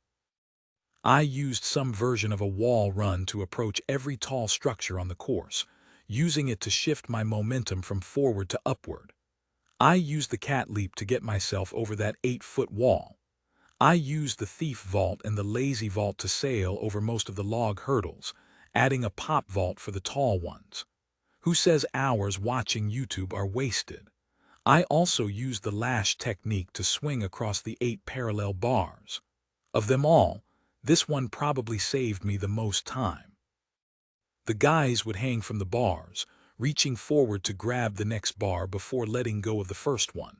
I used some version of a wall run to approach every tall structure on the course, using it to shift my momentum from forward to upward. I used the cat leap to get myself over that 8-foot wall. I used the thief vault and the lazy vault to sail over most of the log hurdles, adding a pop vault for the tall ones. Who says hours watching YouTube are wasted? I also used the lash technique to swing across the 8 parallel bars. Of them all, this one probably saved me the most time. The guys would hang from the bars, reaching forward to grab the next bar before letting go of the first one.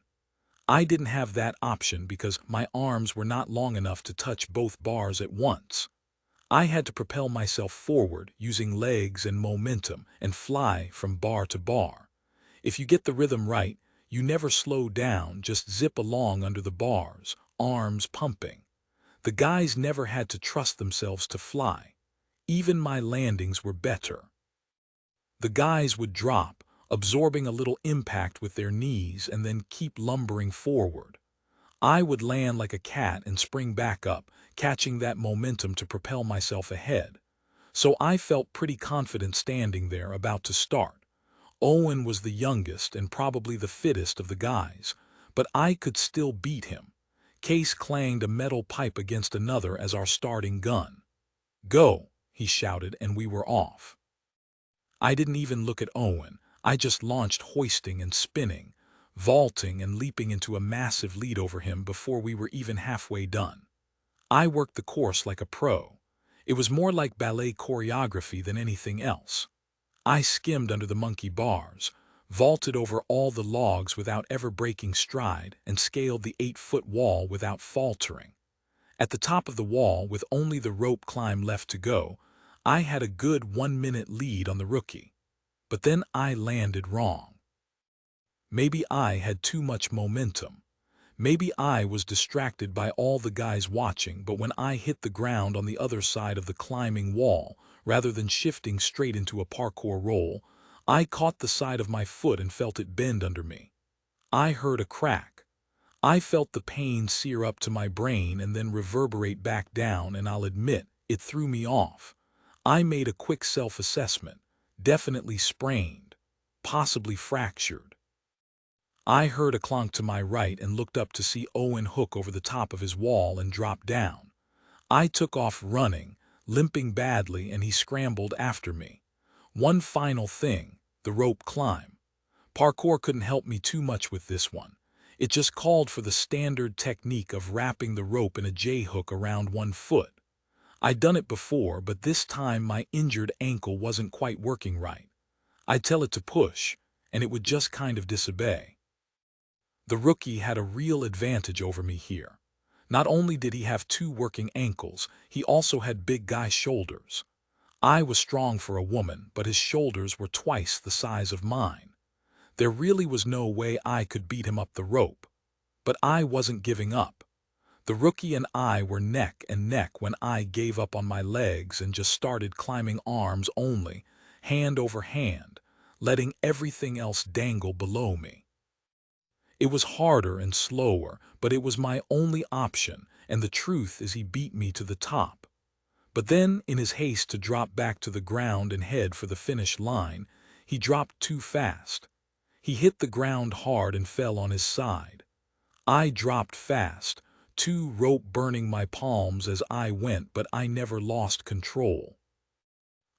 I didn't have that option because my arms were not long enough to touch both bars at once. I had to propel myself forward using legs and momentum and fly from bar to bar. If you get the rhythm right, you never slow down, just zip along under the bars, arms pumping. The guys never had to trust themselves to fly. Even my landings were better. The guys would drop, absorbing a little impact with their knees and then keep lumbering forward. I would land like a cat and spring back up, catching that momentum to propel myself ahead. So I felt pretty confident standing there about to start. Owen was the youngest and probably the fittest of the guys, but I could still beat him. Case clanged a metal pipe against another as our starting gun. "Go," he shouted, and we were off. I didn't even look at Owen. I just launched, hoisting and spinning, vaulting and leaping into a massive lead over him before we were even halfway done. I worked the course like a pro. It was more like ballet choreography than anything else. I skimmed under the monkey bars, vaulted over all the logs without ever breaking stride, and scaled the 8-foot wall without faltering. At the top of the wall, with only the rope climb left to go, I had a good 1-minute lead on the rookie. But then I landed wrong. Maybe I had too much momentum. Maybe I was distracted by all the guys watching, but when I hit the ground on the other side of the climbing wall, rather than shifting straight into a parkour roll, I caught the side of my foot and felt it bend under me. I heard a crack. I felt the pain sear up to my brain and then reverberate back down, and I'll admit, it threw me off. I made a quick self-assessment. Definitely sprained. Possibly fractured. I heard a clonk to my right and looked up to see Owen hook over the top of his wall and drop down. I took off running, limping badly, and he scrambled after me. One final thing, the rope climb. Parkour couldn't help me too much with this one. It just called for the standard technique of wrapping the rope in a J-hook around one foot. I'd done it before, but this time my injured ankle wasn't quite working right. I'd tell it to push, and it would just kind of disobey. The rookie had a real advantage over me here. Not only did he have 2 working ankles, he also had big guy shoulders. I was strong for a woman, but his shoulders were twice the size of mine. There really was no way I could beat him up the rope. But I wasn't giving up. The rookie and I were neck and neck when I gave up on my legs and just started climbing arms only, hand over hand, letting everything else dangle below me. It was harder and slower, but it was my only option, and the truth is he beat me to the top. But then, in his haste to drop back to the ground and head for the finish line, he dropped too fast. He hit the ground hard and fell on his side. I dropped fast, 2 rope burning my palms as I went, but I never lost control.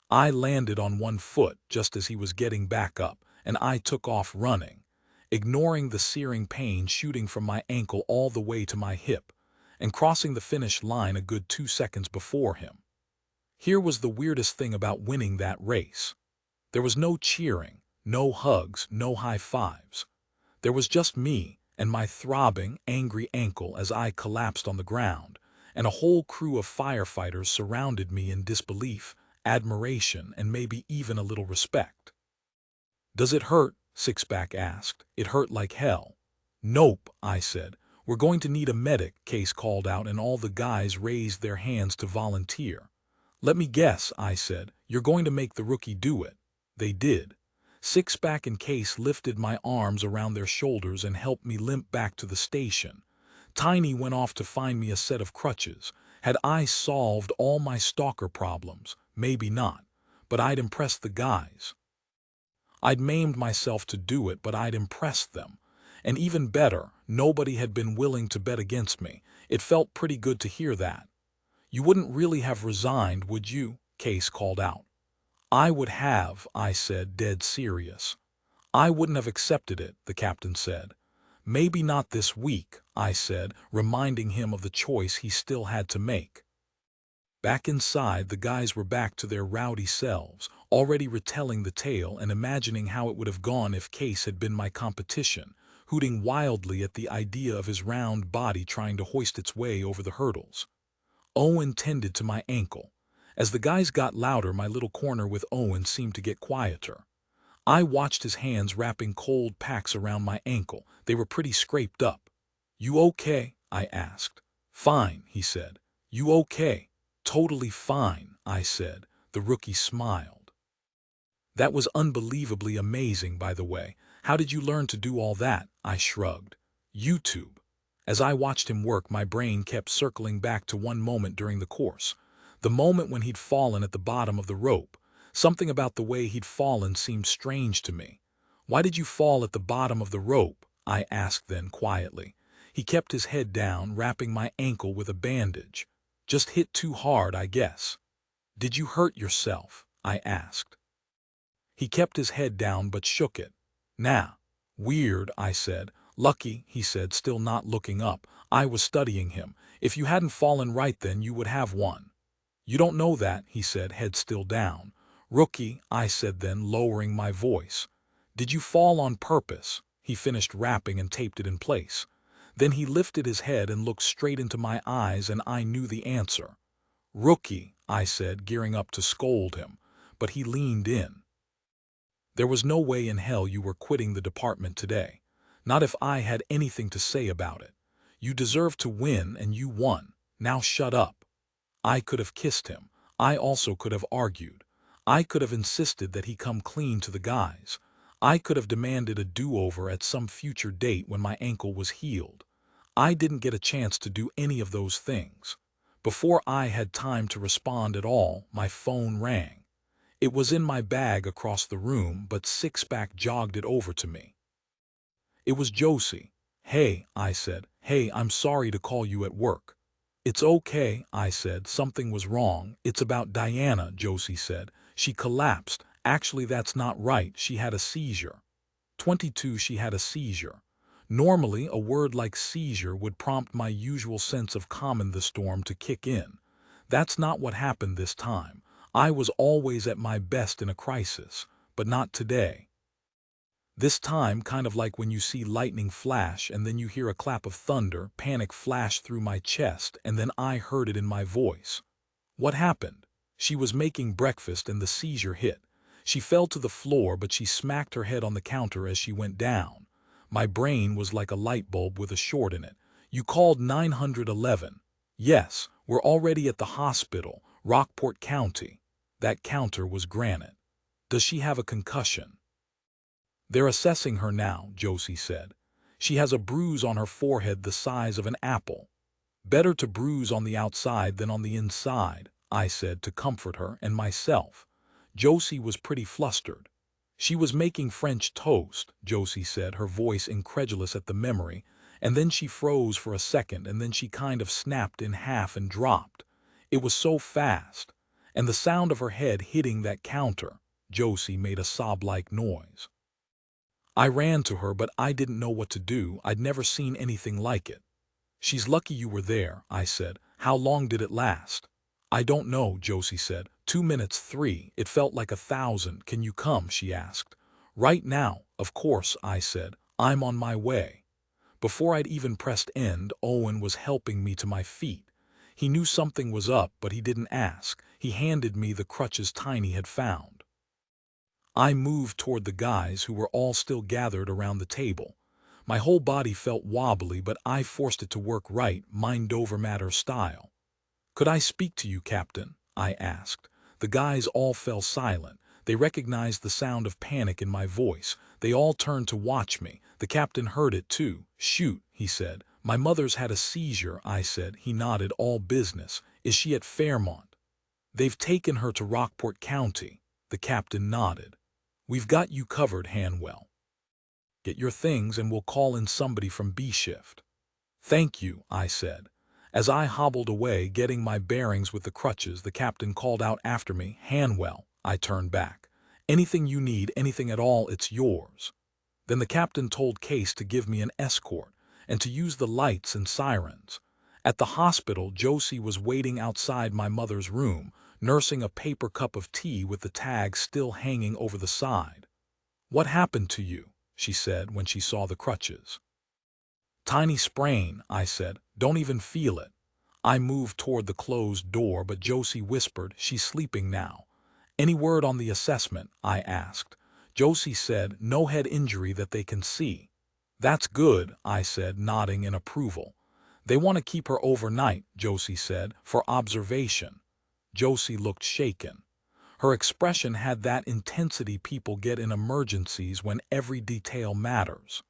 I landed on one foot just as he was getting back up, and I took off running, ignoring the searing pain shooting from my ankle all the way to my hip, and crossing the finish line a good 2 seconds before him. Here was the weirdest thing about winning that race. There was no cheering, no hugs, no high fives. There was just me and my throbbing, angry ankle as I collapsed on the ground, and a whole crew of firefighters surrounded me in disbelief, admiration, and maybe even a little respect. "Does it hurt?" Sixpack asked. "It hurt like hell." "Nope," I said. "We're going to need a medic," Case called out, and all the guys raised their hands to volunteer. "Let me guess," I said. "You're going to make the rookie do it." They did. Sixpack and Case lifted my arms around their shoulders and helped me limp back to the station. Tiny went off to find me a set of crutches. Had I solved all my stalker problems? Maybe not. But I'd impressed the guys. I'd maimed myself to do it, but I'd impressed them. And even better, nobody had been willing to bet against me. It felt pretty good to hear that. "You wouldn't really have resigned, would you?" Case called out. "I would have," I said, dead serious. "I wouldn't have accepted it," the captain said. "Maybe not this week," I said, reminding him of the choice he still had to make. Back inside, the guys were back to their rowdy selves, already retelling the tale and imagining how it would have gone if Case had been my competition, hooting wildly at the idea of his round body trying to hoist its way over the hurdles. Owen tended to my ankle. As the guys got louder, my little corner with Owen seemed to get quieter. I watched his hands wrapping cold packs around my ankle. They were pretty scraped up. "You okay?" I asked. "Fine," he said. You okay? Totally fine, I said. The rookie smiled. That was unbelievably amazing, by the way. How did you learn to do all that? I shrugged. YouTube. As I watched him work, my brain kept circling back to one moment during the course. The moment when he'd fallen at the bottom of the rope. Something about the way he'd fallen seemed strange to me. Why did you fall at the bottom of the rope? I asked then quietly. He kept his head down, wrapping my ankle with a bandage. Just hit too hard, I guess. Did you hurt yourself? I asked. He kept his head down but shook it. Nah. Weird, I said. Lucky, he said, still not looking up. I was studying him. If you hadn't fallen right then, you would have won. You don't know that, he said, head still down. Rookie, I said then, lowering my voice. Did you fall on purpose? He finished wrapping and taped it in place. Then he lifted his head and looked straight into my eyes, and I knew the answer. Rookie, I said, gearing up to scold him, but he leaned in. There was no way in hell you were quitting the department today. Not if I had anything to say about it. You deserved to win, and you won. Now shut up. I could have kissed him. I also could have argued. I could have insisted that he come clean to the guys. I could have demanded a do-over at some future date when my ankle was healed. I didn't get a chance to do any of those things. Before I had time to respond at all, my phone rang. It was in my bag across the room, but Sixpack jogged it over to me. It was Josie. Hey, I said. Hey, I'm sorry to call you at work. It's okay, I said. Something was wrong. It's about Diana, Josie said. She collapsed. Actually, that's not right. She had a seizure. 22, she had a seizure. Normally, a word like seizure would prompt my usual sense of calm the storm to kick in. That's not what happened this time. I was always at my best in a crisis, but not today. This time, kind of like when you see lightning flash and then you hear a clap of thunder, panic flashed through my chest, and then I heard it in my voice. What happened? She was making breakfast and the seizure hit. She fell to the floor, but she smacked her head on the counter as she went down. My brain was like a light bulb with a short in it. You called 911. Yes, we're already at the hospital, Rockport County. That counter was granite. Does she have a concussion? They're assessing her now, Josie said. She has a bruise on her forehead the size of an apple. Better to bruise on the outside than on the inside, I said to comfort her and myself. Josie was pretty flustered. She was making French toast, Josie said, her voice incredulous at the memory, and then she froze for a second, and then she kind of snapped in half and dropped. It was so fast. And the sound of her head hitting that counter, Josie made a sob-like noise. I ran to her, but I didn't know what to do. I'd never seen anything like it. She's lucky you were there, I said. How long did it last? I don't know, Josie said. 2 minutes, 3. It felt like 1,000. Can you come? She asked. Right now, of course, I said. I'm on my way. Before I'd even pressed end, Owen was helping me to my feet. He knew something was up, but he didn't ask. He handed me the crutches Tiny had found. I moved toward the guys who were all still gathered around the table. My whole body felt wobbly, but I forced it to work right, mind-over-matter style. Could I speak to you, Captain? I asked. The guys all fell silent. They recognized the sound of panic in my voice. They all turned to watch me. The captain heard it too. Shoot, he said. My mother's had a seizure, I said. He nodded. All business. Is she at Fairmont? They've taken her to Rockport County. The captain nodded. We've got you covered, Hanwell. Get your things and we'll call in somebody from B shift. Thank you, I said. As I hobbled away, getting my bearings with the crutches, the captain called out after me, Hanwell. I turned back. Anything you need, anything at all, it's yours. Then the captain told Case to give me an escort and to use the lights and sirens. At the hospital, Josie was waiting outside my mother's room, nursing a paper cup of tea with the tag still hanging over the side. What happened to you? She said when she saw the crutches. Tiny sprain, I said. Don't even feel it. I moved toward the closed door, but Josie whispered, she's sleeping now. Any word on the assessment? I asked. Josie said, no head injury that they can see. That's good, I said, nodding in approval. They want to keep her overnight, Josie said, for observation. Josie looked shaken. Her expression had that intensity people get in emergencies when every detail matters.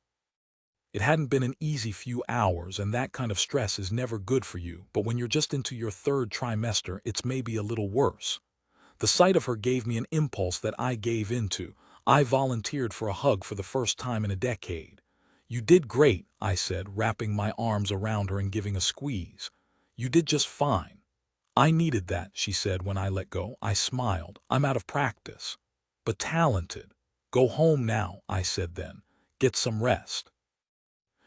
It hadn't been an easy few hours, and that kind of stress is never good for you, but when you're just into your third trimester, it's maybe a little worse. The sight of her gave me an impulse that I gave into. I volunteered for a hug for the first time in a decade. You did great, I said, wrapping my arms around her and giving a squeeze. You did just fine. I needed that, she said when I let go. I smiled. I'm out of practice. But talented. Go home now, I said then. Get some rest.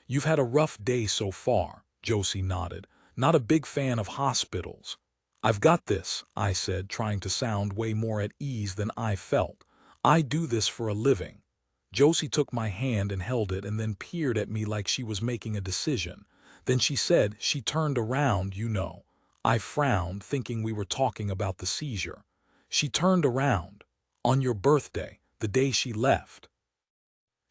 You've had a rough day so far, Josie nodded. Not a big fan of hospitals. I've got this, I said, trying to sound way more at ease than I felt. I do this for a living. Josie took my hand and held it and then peered at me like she was making a decision. Then she said she turned around, you know. I frowned, thinking we were talking about the seizure. She turned around. On your birthday, the day she left.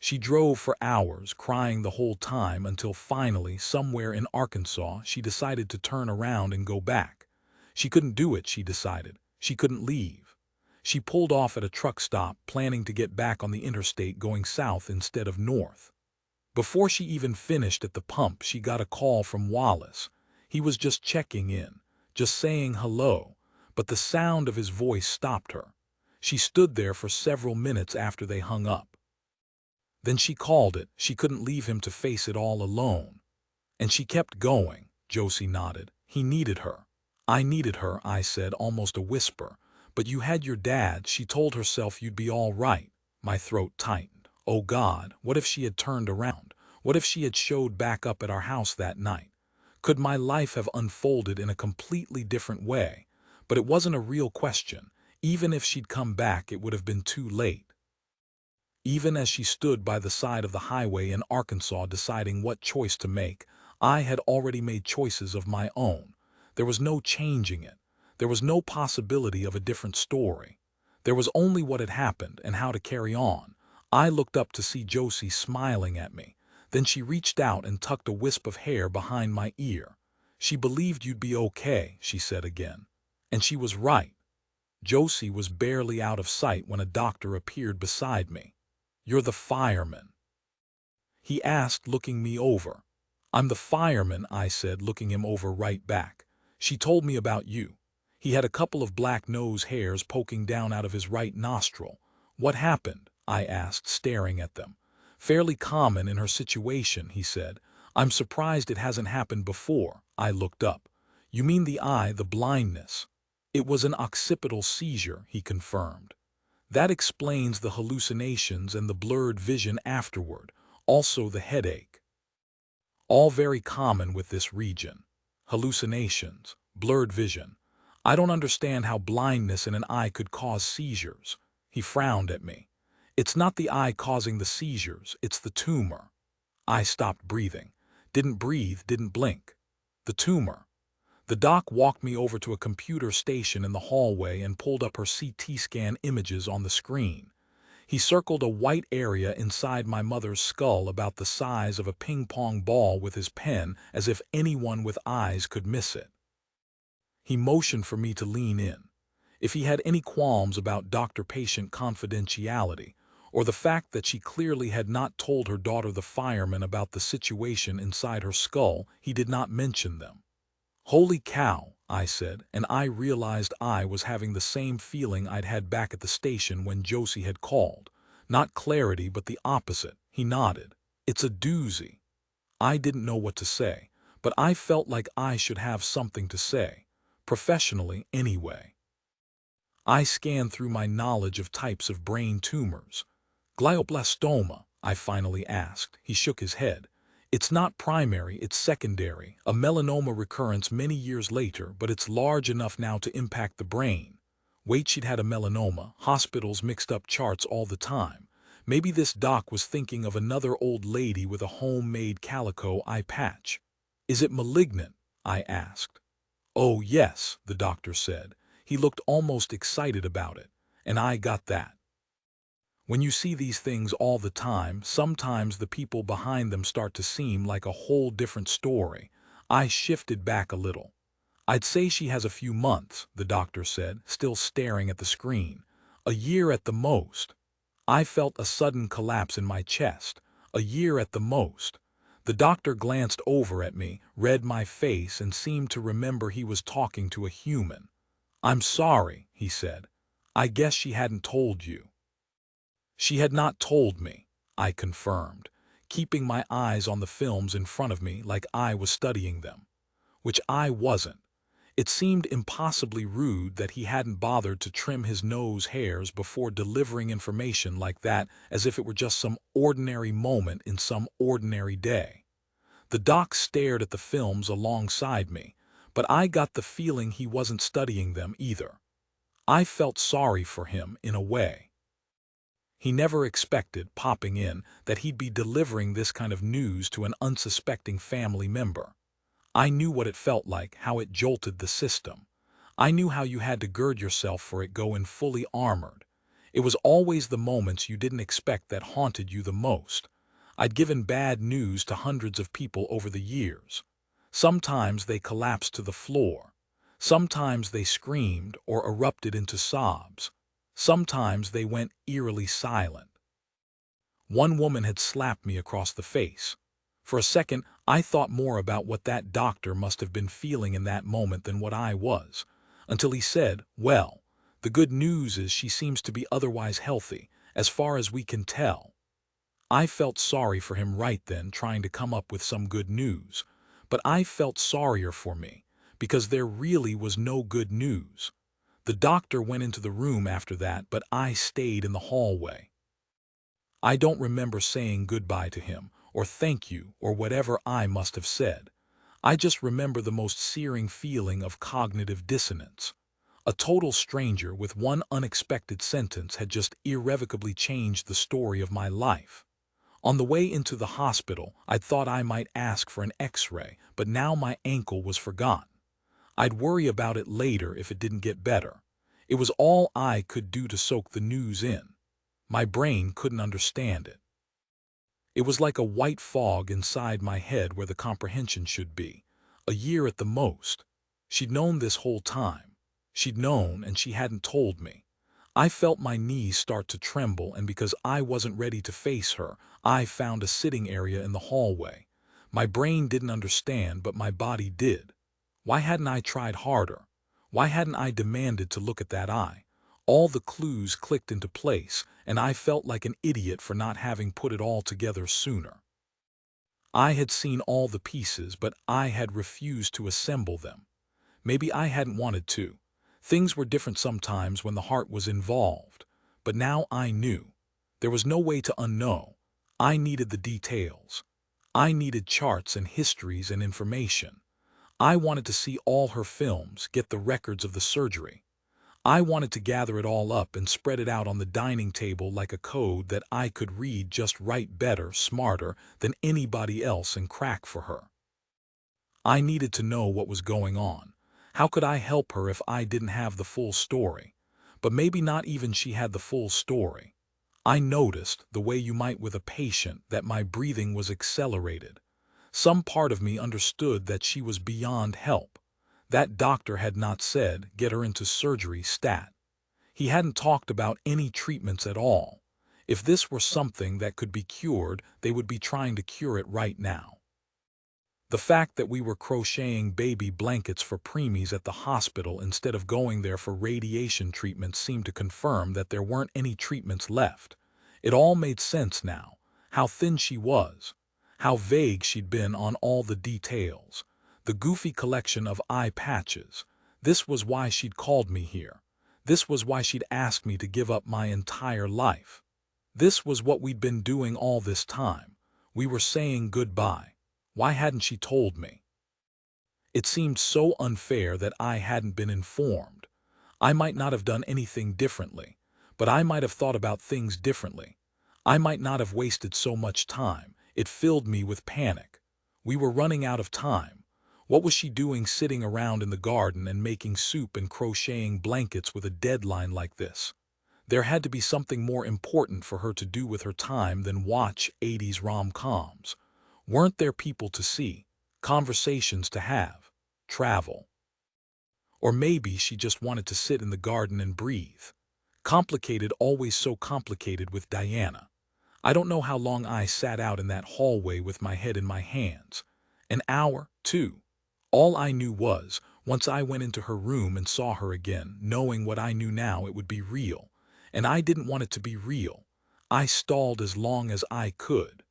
She drove for hours, crying the whole time until finally, somewhere in Arkansas, she decided to turn around and go back. She couldn't do it, she decided. She couldn't leave. She pulled off at a truck stop, planning to get back on the interstate going south instead of north. Before she even finished at the pump, she got a call from Wallace. He was just checking in, just saying hello, but the sound of his voice stopped her. She stood there for several minutes after they hung up. Then she called it. She couldn't leave him to face it all alone. And she kept going, Josie nodded. He needed her. I needed her, I said, almost a whisper. But you had your dad. She told herself you'd be all right. My throat tightened. Oh God, what if she had turned around? What if she had showed back up at our house that night? Could my life have unfolded in a completely different way? But it wasn't a real question. Even if she'd come back, it would have been too late. Even as she stood by the side of the highway in Arkansas deciding what choice to make, I had already made choices of my own. There was no changing it. There was no possibility of a different story. There was only what had happened and how to carry on. I looked up to see Josie smiling at me. Then she reached out and tucked a wisp of hair behind my ear. She believed you'd be okay, she said again. And she was right. Josie was barely out of sight when a doctor appeared beside me. You're the fireman, he asked, looking me over. I'm the fireman, I said, looking him over right back. She told me about you. He had a couple of black nose hairs poking down out of his right nostril. What happened? I asked, staring at them. Fairly common in her situation, he said. I'm surprised it hasn't happened before. I looked up. You mean the eye, the blindness? It was an occipital seizure, he confirmed. That explains the hallucinations and the blurred vision afterward, also the headache. All very common with this region. Hallucinations, blurred vision. I don't understand how blindness in an eye could cause seizures. He frowned at me. It's not the eye causing the seizures, it's the tumor. I stopped breathing. Didn't breathe, didn't blink. The tumor. The doc walked me over to a computer station in the hallway and pulled up her CT scan images on the screen. He circled a white area inside my mother's skull about the size of a ping-pong ball with his pen, as if anyone with eyes could miss it. He motioned for me to lean in. If he had any qualms about doctor-patient confidentiality, or the fact that she clearly had not told her daughter the fireman about the situation inside her skull, he did not mention them. Holy cow, I said, and I realized I was having the same feeling I'd had back at the station when Josie had called. Not clarity, but the opposite. He nodded. It's a doozy. I didn't know what to say, but I felt like I should have something to say. Professionally, anyway. I scanned through my knowledge of types of brain tumors. Glioblastoma, I finally asked. He shook his head. It's not primary, it's secondary, a melanoma recurrence many years later, but it's large enough now to impact the brain. Wait, she'd had a melanoma. Hospitals mixed up charts all the time. Maybe this doc was thinking of another old lady with a homemade calico eye patch. Is it malignant? I asked. Oh yes, the doctor said. He looked almost excited about it, and I got that. When you see these things all the time, sometimes the people behind them start to seem like a whole different story. I shifted back a little. "I'd say she has a few months," the doctor said, still staring at the screen. "A year at the most." I felt a sudden collapse in my chest. A year at the most. The doctor glanced over at me, read my face, and seemed to remember he was talking to a human. "I'm sorry," he said. "I guess she hadn't told you." She had not told me, I confirmed, keeping my eyes on the films in front of me like I was studying them. Which I wasn't. It seemed impossibly rude that he hadn't bothered to trim his nose hairs before delivering information like that, as if it were just some ordinary moment in some ordinary day. The doc stared at the films alongside me, but I got the feeling he wasn't studying them either. I felt sorry for him in a way. He never expected, popping in, that he'd be delivering this kind of news to an unsuspecting family member. I knew what it felt like, how it jolted the system. I knew how you had to gird yourself for it going fully armored. It was always the moments you didn't expect that haunted you the most. I'd given bad news to hundreds of people over the years. Sometimes they collapsed to the floor. Sometimes they screamed or erupted into sobs. Sometimes they went eerily silent. One woman had slapped me across the face. For a second, I thought more about what that doctor must have been feeling in that moment than what I was, until he said, "Well, the good news is she seems to be otherwise healthy, as far as we can tell." I felt sorry for him right then, trying to come up with some good news, but I felt sorrier for me, because there really was no good news. The doctor went into the room after that, but I stayed in the hallway. I don't remember saying goodbye to him, or thank you, or whatever I must have said. I just remember the most searing feeling of cognitive dissonance. A total stranger with one unexpected sentence had just irrevocably changed the story of my life. On the way into the hospital, I thought I might ask for an X-ray, but now my ankle was forgotten. I'd worry about it later if it didn't get better. It was all I could do to soak the news in. My brain couldn't understand it. It was like a white fog inside my head where the comprehension should be. A year at the most. She'd known this whole time. She'd known, and she hadn't told me. I felt my knees start to tremble, and because I wasn't ready to face her, I found a sitting area in the hallway. My brain didn't understand, but my body did. Why hadn't I tried harder? Why hadn't I demanded to look at that eye? All the clues clicked into place, and I felt like an idiot for not having put it all together sooner. I had seen all the pieces, but I had refused to assemble them. Maybe I hadn't wanted to. Things were different sometimes when the heart was involved. But now I knew. There was no way to unknow. I needed the details. I needed charts and histories and information. I wanted to see all her films, get the records of the surgery. I wanted to gather it all up and spread it out on the dining table like a code that I could read just right, better, smarter than anybody else, and crack for her. I needed to know what was going on. How could I help her if I didn't have the full story? But maybe not even she had the full story. I noticed, the way you might with a patient, that my breathing was accelerated. Some part of me understood that she was beyond help. That doctor had not said, "Get her into surgery stat." He hadn't talked about any treatments at all. If this were something that could be cured, they would be trying to cure it right now. The fact that we were crocheting baby blankets for preemies at the hospital instead of going there for radiation treatments seemed to confirm that there weren't any treatments left. It all made sense now. How thin she was. How vague she'd been on all the details. The goofy collection of eye patches. This was why she'd called me here. This was why she'd asked me to give up my entire life. This was what we'd been doing all this time. We were saying goodbye. Why hadn't she told me? It seemed so unfair that I hadn't been informed. I might not have done anything differently, but I might have thought about things differently. I might not have wasted so much time. It filled me with panic. We were running out of time. What was she doing sitting around in the garden and making soup and crocheting blankets with a deadline like this? There had to be something more important for her to do with her time than watch 80s rom-coms. Weren't there people to see? conversations to have, travel. Or maybe she just wanted to sit in the garden and breathe. Complicated, always so complicated with Diana. I don't know how long I sat out in that hallway with my head in my hands. An hour, two. All I knew was, once I went into her room and saw her again, knowing what I knew now, it would be real. And I didn't want it to be real. I stalled as long as I could.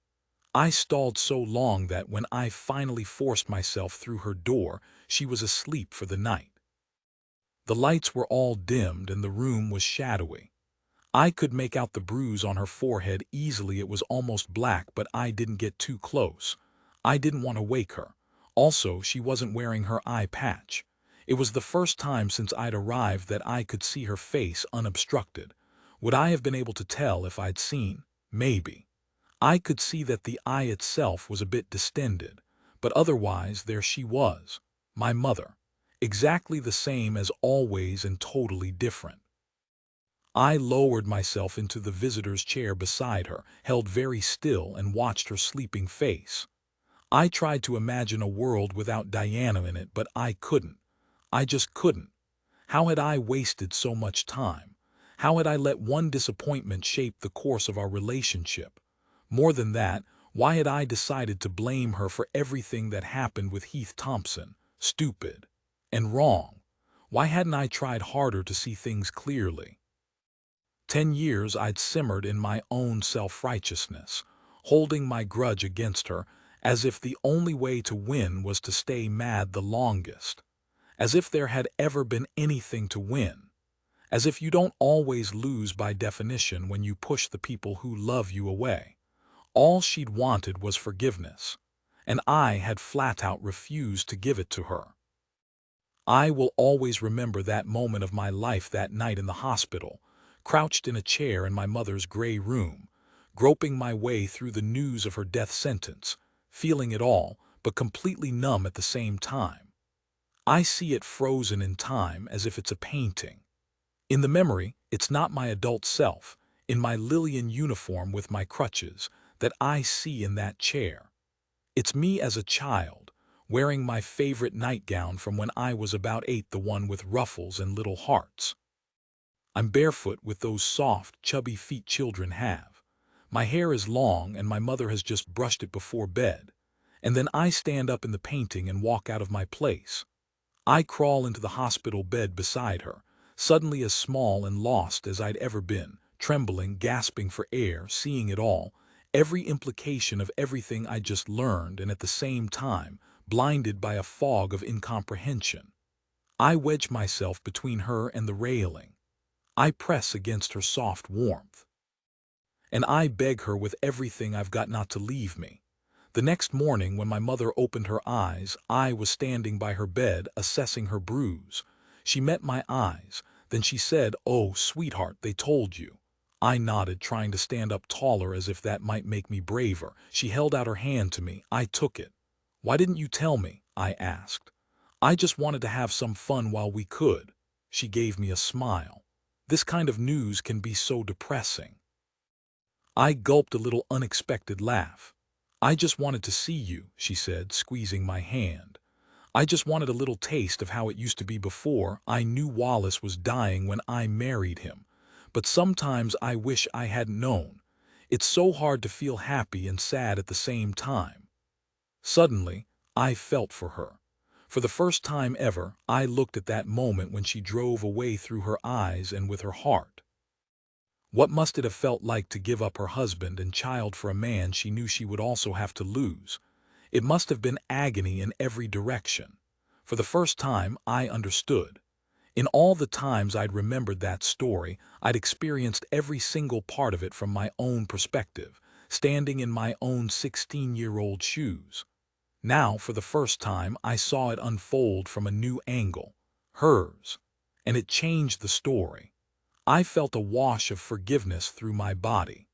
I stalled so long that when I finally forced myself through her door, she was asleep for the night. The lights were all dimmed and the room was shadowy. I could make out the bruise on her forehead easily. It was almost black, but I didn't get too close. I didn't want to wake her. Also, she wasn't wearing her eye patch. It was the first time since I'd arrived that I could see her face unobstructed. Would I have been able to tell if I'd seen? Maybe. I could see that the eye itself was a bit distended, but otherwise there she was, my mother, exactly the same as always and totally different. I lowered myself into the visitor's chair beside her, held very still, and watched her sleeping face. I tried to imagine a world without Diana in it, but I couldn't. I just couldn't. How had I wasted so much time? How had I let one disappointment shape the course of our relationship? More than that, why had I decided to blame her for everything that happened with Heath Thompson? Stupid. And wrong. Why hadn't I tried harder to see things clearly? 10 years I'd simmered in my own self-righteousness, holding my grudge against her, as if the only way to win was to stay mad the longest. As if there had ever been anything to win. As if you don't always lose by definition when you push the people who love you away. All she'd wanted was forgiveness, and I had flat out refused to give it to her. I will always remember that moment of my life, that night in the hospital, crouched in a chair in my mother's gray room, groping my way through the news of her death sentence, feeling it all, but completely numb at the same time. I see it frozen in time as if it's a painting. In the memory, it's not my adult self, in my Lillian uniform with my crutches, that I see in that chair. It's me as a child, wearing my favorite nightgown from when I was about 8, the one with ruffles and little hearts. I'm barefoot with those soft, chubby feet children have. My hair is long and my mother has just brushed it before bed. And then I stand up in the painting and walk out of my place. I crawl into the hospital bed beside her, suddenly as small and lost as I'd ever been, trembling, gasping for air, seeing it all, every implication of everything I just learned, and at the same time, blinded by a fog of incomprehension. I wedge myself between her and the railing. I press against her soft warmth. And I beg her with everything I've got not to leave me. The next morning, when my mother opened her eyes, I was standing by her bed, assessing her bruise. She met my eyes. Then she said, "Oh, sweetheart, they told you." I nodded, trying to stand up taller as if that might make me braver. She held out her hand to me. I took it. "Why didn't you tell me?" I asked. "I just wanted to have some fun while we could." She gave me a smile. "This kind of news can be so depressing." I gulped a little unexpected laugh. "I just wanted to see you," she said, squeezing my hand. "I just wanted a little taste of how it used to be before. I knew Wallace was dying when I married him, but sometimes I wish I hadn't known. It's so hard to feel happy and sad at the same time." Suddenly, I felt for her. For the first time ever, I looked at that moment when she drove away through her eyes and with her heart. What must it have felt like to give up her husband and child for a man she knew she would also have to lose? It must have been agony in every direction. For the first time, I understood. In all the times I'd remembered that story, I'd experienced every single part of it from my own perspective, standing in my own 16-year-old shoes. Now, for the first time, I saw it unfold from a new angle, hers, and it changed the story. I felt a wash of forgiveness through my body.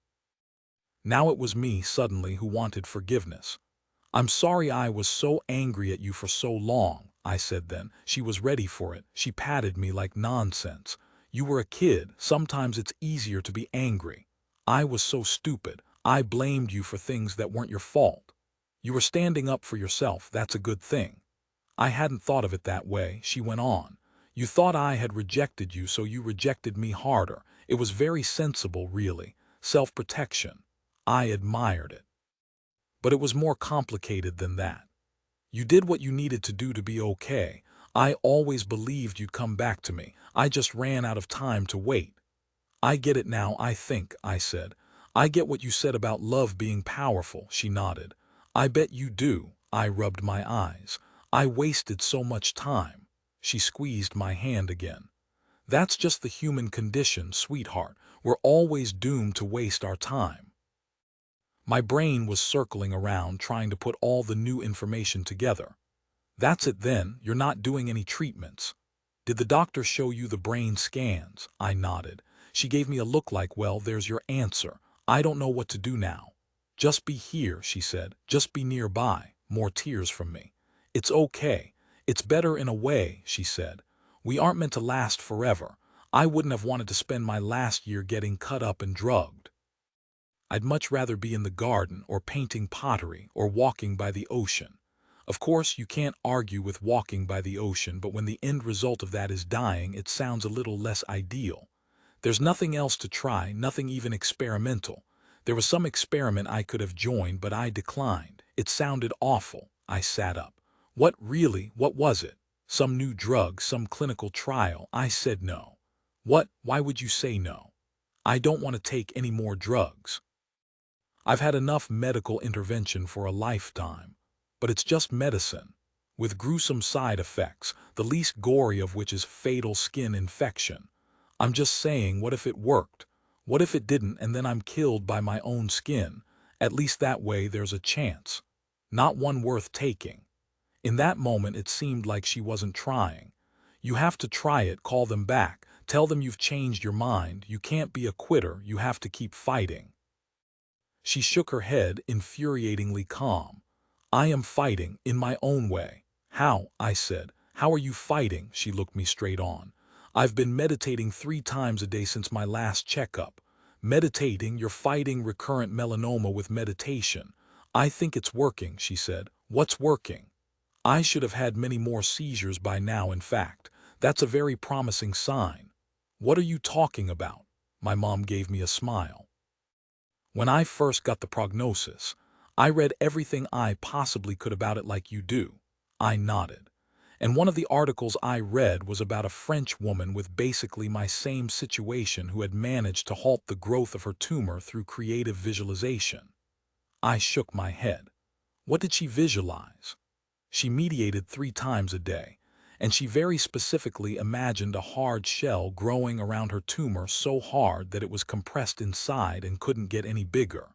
Now it was me, suddenly, who wanted forgiveness. "I'm sorry I was so angry at you for so long," I said then. She was ready for it. She patted me like nonsense. "You were a kid. Sometimes it's easier to be angry. I was so stupid. I blamed you for things that weren't your fault." You were standing up for yourself, that's a good thing. I hadn't thought of it that way, she went on. You thought I had rejected you, so you rejected me harder. It was very sensible, really. Self-protection. I admired it. But it was more complicated than that. You did what you needed to do to be okay. I always believed you'd come back to me. I just ran out of time to wait. I get it now, I think, I said. I get what you said about love being powerful, she nodded. I bet you do. I rubbed my eyes. I wasted so much time. She squeezed my hand again. That's just the human condition, sweetheart. We're always doomed to waste our time. My brain was circling around, trying to put all the new information together. That's it then, you're not doing any treatments. Did the doctor show you the brain scans? I nodded. She gave me a look like, well, there's your answer. I don't know what to do now. Just be here, she said. Just be nearby. More tears from me. It's okay. It's better in a way, she said. We aren't meant to last forever. I wouldn't have wanted to spend my last year getting cut up and drugged. I'd much rather be in the garden or painting pottery or walking by the ocean. Of course, you can't argue with walking by the ocean, but when the end result of that is dying, it sounds a little less ideal. There's nothing else to try, nothing even experimental. There was some experiment I could have joined, but I declined. It sounded awful. I sat up. What really? What was it? Some new drug, some clinical trial? I said no. What? Why would you say no? I don't want to take any more drugs. I've had enough medical intervention for a lifetime. But it's just medicine, with gruesome side effects, the least gory of which is fatal skin infection. I'm just saying, what if it worked? What if it didn't and then I'm killed by my own skin? At least that way there's a chance. Not one worth taking. In that moment it seemed like she wasn't trying. You have to try it, call them back, tell them you've changed your mind, you can't be a quitter, you have to keep fighting. She shook her head, infuriatingly calm. I am fighting, in my own way. How? I said. How are you fighting? She looked me straight on. I've been meditating 3 times a day since my last checkup. Meditating? You're fighting recurrent melanoma with meditation. I think it's working, she said. What's working? I should have had many more seizures by now, in fact. That's a very promising sign. What are you talking about? My mom gave me a smile. When I first got the prognosis, I read everything I possibly could about it like you do. I nodded. And one of the articles I read was about a French woman with basically my same situation who had managed to halt the growth of her tumor through creative visualization. I shook my head. What did she visualize? She mediated 3 times a day, and she very specifically imagined a hard shell growing around her tumor so hard that it was compressed inside and couldn't get any bigger.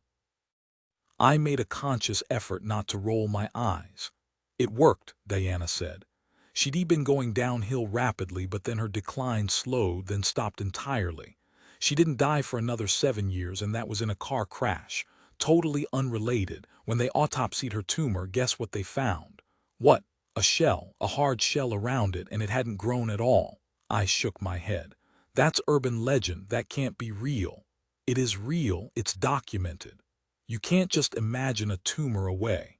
I made a conscious effort not to roll my eyes. It worked, Diana said. She'd been going downhill rapidly, but then her decline slowed, then stopped entirely. She didn't die for another 7 years, and that was in a car crash. Totally unrelated. When they autopsied her tumor, guess what they found? What? A shell, a hard shell around it, and it hadn't grown at all. I shook my head. That's urban legend. That can't be real. It is real. It's documented. You can't just imagine a tumor away.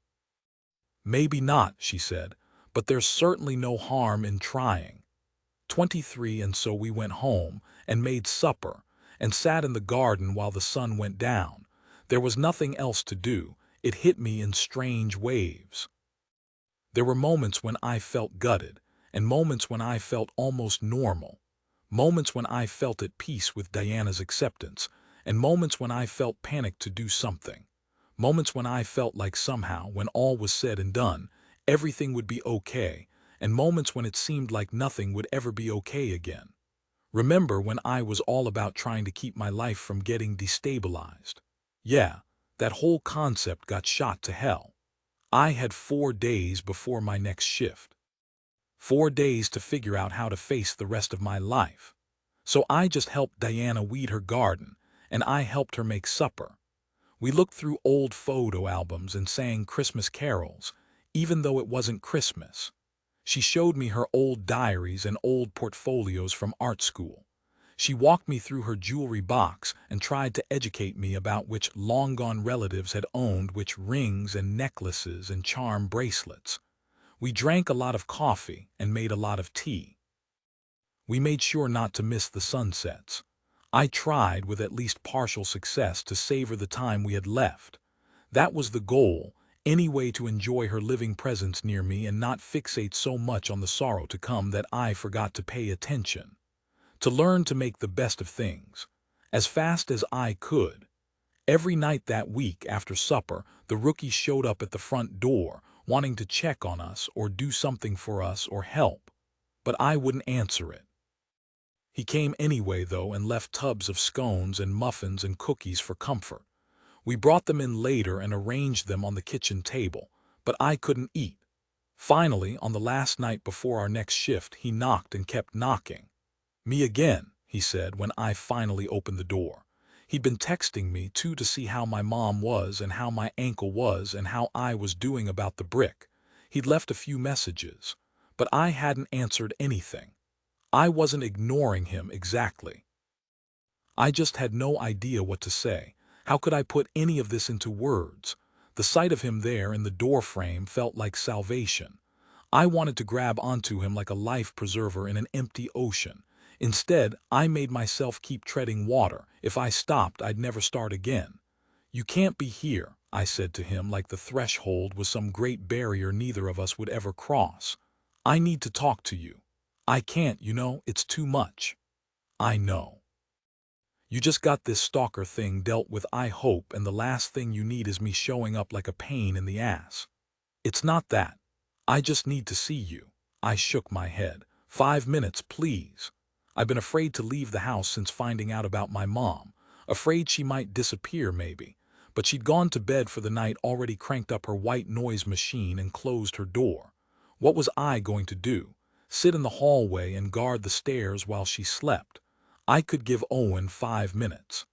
Maybe not, she said, but there's certainly no harm in trying. 23, and so we went home and made supper and sat in the garden while the sun went down. There was nothing else to do. It hit me in strange waves. There were moments when I felt gutted, and moments when I felt almost normal. Moments when I felt at peace with Diana's acceptance, and moments when I felt panicked to do something. Moments when I felt like somehow, when all was said and done, everything would be okay, and moments when it seemed like nothing would ever be okay again. Remember when I was all about trying to keep my life from getting destabilized? Yeah, that whole concept got shot to hell. I had 4 days before my next shift. 4 days to figure out how to face the rest of my life. So I just helped Diana weed her garden, and I helped her make supper. We looked through old photo albums and sang Christmas carols, even though it wasn't Christmas. She showed me her old diaries and old portfolios from art school. She walked me through her jewelry box and tried to educate me about which long-gone relatives had owned which rings and necklaces and charm bracelets. We drank a lot of coffee and made a lot of tea. We made sure not to miss the sunsets. I tried, with at least partial success, to savor the time we had left. That was the goal, any way to enjoy her living presence near me and not fixate so much on the sorrow to come that I forgot to pay attention. To learn to make the best of things, as fast as I could. Every night that week after supper, the rookie showed up at the front door, wanting to check on us or do something for us or help. But I wouldn't answer it. He came anyway, though, and left tubs of scones and muffins and cookies for comfort. We brought them in later and arranged them on the kitchen table, but I couldn't eat. Finally, on the last night before our next shift, he knocked and kept knocking. "Me again," he said when I finally opened the door. He'd been texting me, too, to see how my mom was and how my ankle was and how I was doing about the brick. He'd left a few messages, but I hadn't answered anything. I wasn't ignoring him exactly. I just had no idea what to say. How could I put any of this into words? The sight of him there in the doorframe felt like salvation. I wanted to grab onto him like a life preserver in an empty ocean. Instead, I made myself keep treading water. If I stopped, I'd never start again. "You can't be here," I said to him, like the threshold was some great barrier neither of us would ever cross. "I need to talk to you. I can't, it's too much." "I know. You just got this stalker thing dealt with, I hope, and the last thing you need is me showing up like a pain in the ass." "It's not that. I just need to see you." I shook my head. 5 minutes, please. I've been afraid to leave the house since finding out about my mom. Afraid she might disappear, maybe. But she'd gone to bed for the night, already cranked up her white noise machine and closed her door. What was I going to do? Sit in the hallway and guard the stairs while she slept? I could give Owen 5 minutes.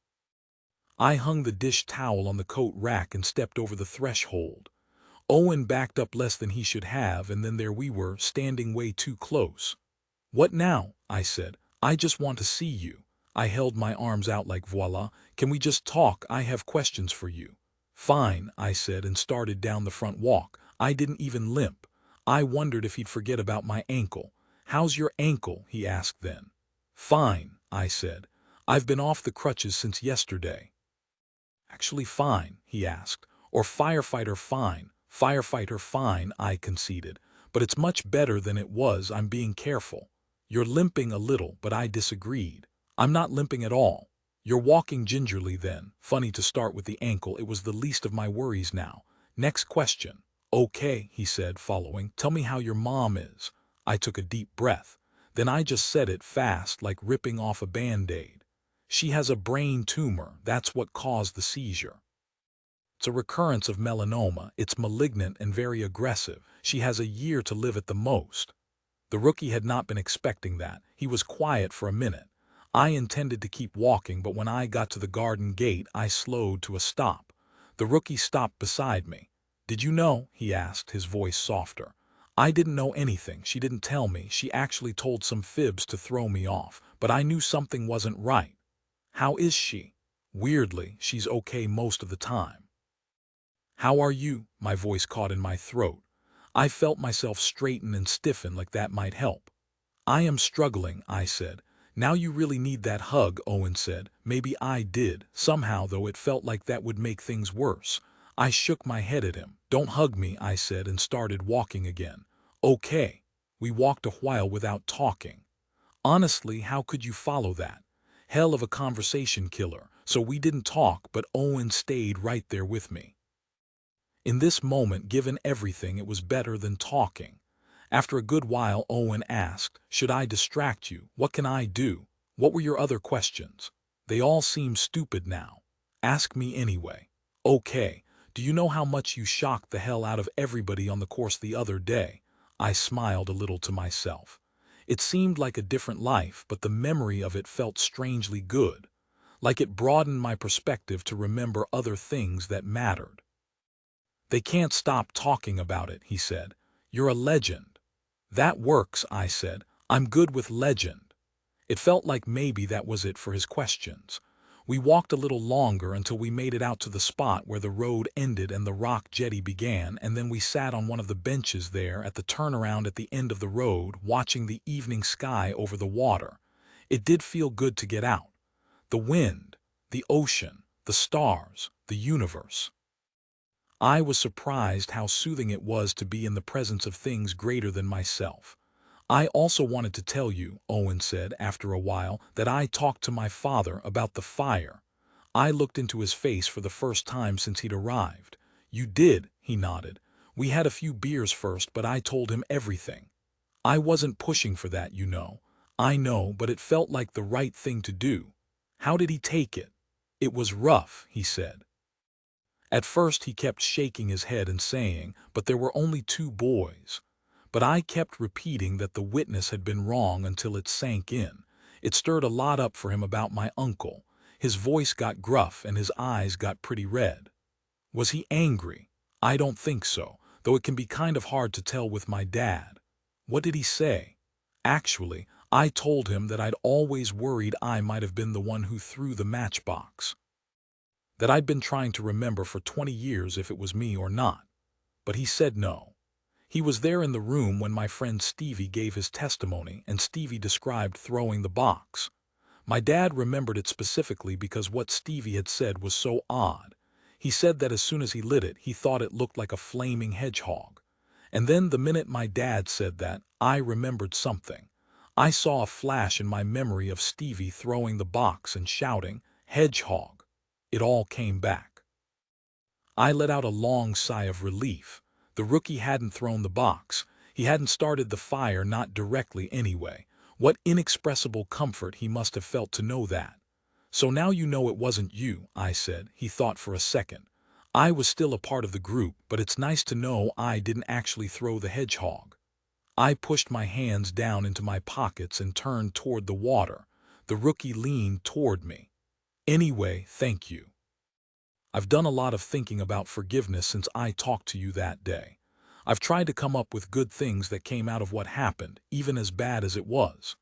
I hung the dish towel on the coat rack and stepped over the threshold. Owen backed up less than he should have, and then there we were, standing way too close. "What now?" I said. "I just want to see you." I held my arms out like, "Voila, can we just talk? I have questions for you." "Fine," I said, and started down the front walk. I didn't even limp. I wondered if he'd forget about my ankle. "How's your ankle?" he asked then. "Fine," I said. "I've been off the crutches since yesterday." "Actually fine?" he asked. "Or firefighter fine?" "Firefighter fine," I conceded. "But it's much better than it was. I'm being careful." "You're limping a little," but I disagreed. "I'm not limping at all." "You're walking gingerly then." Funny to start with the ankle. It was the least of my worries now. "Next question." "Okay," he said, following. "Tell me how your mom is." I took a deep breath. Then I just said it fast, like ripping off a Band-Aid. "She has a brain tumor. That's what caused the seizure. It's a recurrence of melanoma. It's malignant and very aggressive. She has a year to live at the most." The rookie had not been expecting that. He was quiet for a minute. I intended to keep walking, but when I got to the garden gate, I slowed to a stop. The rookie stopped beside me. "Did you know?" he asked, his voice softer. "I didn't know anything. She didn't tell me. She actually told some fibs to throw me off, but I knew something wasn't right." "How is she?" "Weirdly, she's okay most of the time." "How are you?" My voice caught in my throat. I felt myself straighten and stiffen, like that might help. "I am struggling," I said. "Now you really need that hug," Owen said. Maybe I did. Somehow, though, it felt like that would make things worse. I shook my head at him. "Don't hug me," I said, and started walking again. "Okay." We walked a while without talking. Honestly, how could you follow that? Hell of a conversation killer. So we didn't talk, but Owen stayed right there with me. In this moment, given everything, it was better than talking. After a good while, Owen asked, "Should I distract you? What can I do? What were your other questions?" "They all seem stupid now." "Ask me anyway." "Okay. Do you know how much you shocked the hell out of everybody on the course the other day?" I smiled a little to myself. It seemed like a different life, but the memory of it felt strangely good. Like it broadened my perspective to remember other things that mattered. "They can't stop talking about it," he said. "You're a legend." "That works," I said. "I'm good with legend." It felt like maybe that was it for his questions. We walked a little longer until we made it out to the spot where the road ended and the rock jetty began, and then we sat on one of the benches there at the turnaround at the end of the road, watching the evening sky over the water. It did feel good to get out. The wind, the ocean, the stars, the universe. I was surprised how soothing it was to be in the presence of things greater than myself. I also wanted to tell you, Owen said after a while, that I talked to my father about the fire. I looked into his face for the first time since he'd arrived. You did, he nodded. We had a few beers first, but I told him everything. I wasn't pushing for that, you know. I know, but it felt like the right thing to do. How did he take it? It was rough, he said. At first he kept shaking his head and saying, but there were only 2 boys. But I kept repeating that the witness had been wrong until it sank in. It stirred a lot up for him about my uncle. His voice got gruff and his eyes got pretty red. Was he angry? I don't think so, though it can be kind of hard to tell with my dad. What did he say? Actually, I told him that I'd always worried I might have been the one who threw the matchbox. That I'd been trying to remember for 20 years if it was me or not. But he said no. He was there in the room when my friend Stevie gave his testimony, and Stevie described throwing the box. My dad remembered it specifically because what Stevie had said was so odd. He said that as soon as he lit it, he thought it looked like a flaming hedgehog. And then the minute my dad said that, I remembered something. I saw a flash in my memory of Stevie throwing the box and shouting, "Hedgehog." It all came back. I let out a long sigh of relief. The rookie hadn't thrown the box. He hadn't started the fire, not directly anyway. What inexpressible comfort he must have felt to know that. So now you know it wasn't you, I said. He thought for a second. I was still a part of the group, but it's nice to know I didn't actually throw the hedgehog. I pushed my hands down into my pockets and turned toward the water. The rookie leaned toward me. Anyway, thank you. I've done a lot of thinking about forgiveness since I talked to you that day. I've tried to come up with good things that came out of what happened, even as bad as it was.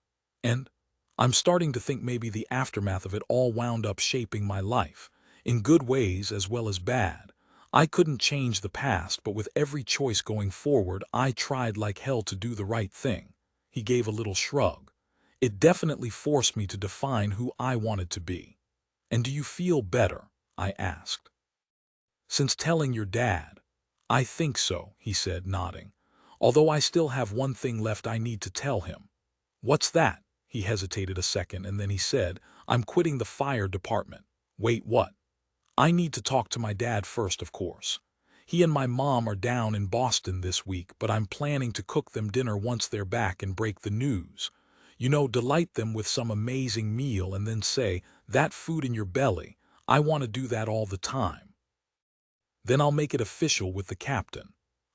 And I'm starting to think maybe the aftermath of it all wound up shaping my life, in good ways as well as bad. I couldn't change the past, but with every choice going forward, I tried like hell to do the right thing. He gave a little shrug. It definitely forced me to define who I wanted to be. And do you feel better? I asked. Since telling your dad? I think so, he said, nodding. Although I still have one thing left I need to tell him. What's that? He hesitated a second and then he said, I'm quitting the fire department. Wait, what? I need to talk to my dad first, of course. He and my mom are down in Boston this week, but I'm planning to cook them dinner once they're back and break the news. You know, delight them with some amazing meal and then say, that food in your belly, I want to do that all the time. Then I'll make it official with the captain.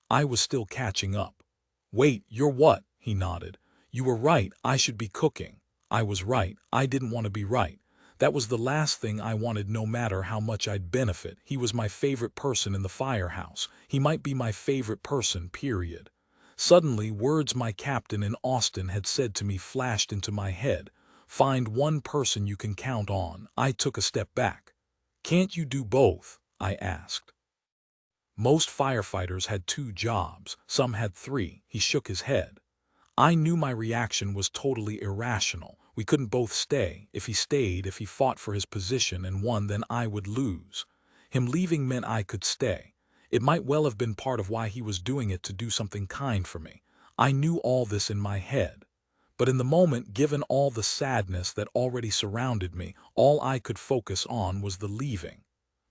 I was still catching up. Wait, you're what? He nodded. You were right, I should be cooking. I was right, I didn't want to be right. That was the last thing I wanted, no matter how much I'd benefit. He was my favorite person in the firehouse. He might be my favorite person, period. Suddenly, words my captain in Austin had said to me flashed into my head. Find one person you can count on. I took a step back. Can't you do both? I asked. Most firefighters had 2 jobs, some had 3. He shook his head. I knew my reaction was totally irrational. We couldn't both stay. If he stayed, if he fought for his position and won, then I would lose. Him leaving meant I could stay. It might well have been part of why he was doing it, to do something kind for me. I knew all this in my head. But in the moment, given all the sadness that already surrounded me, all I could focus on was the leaving.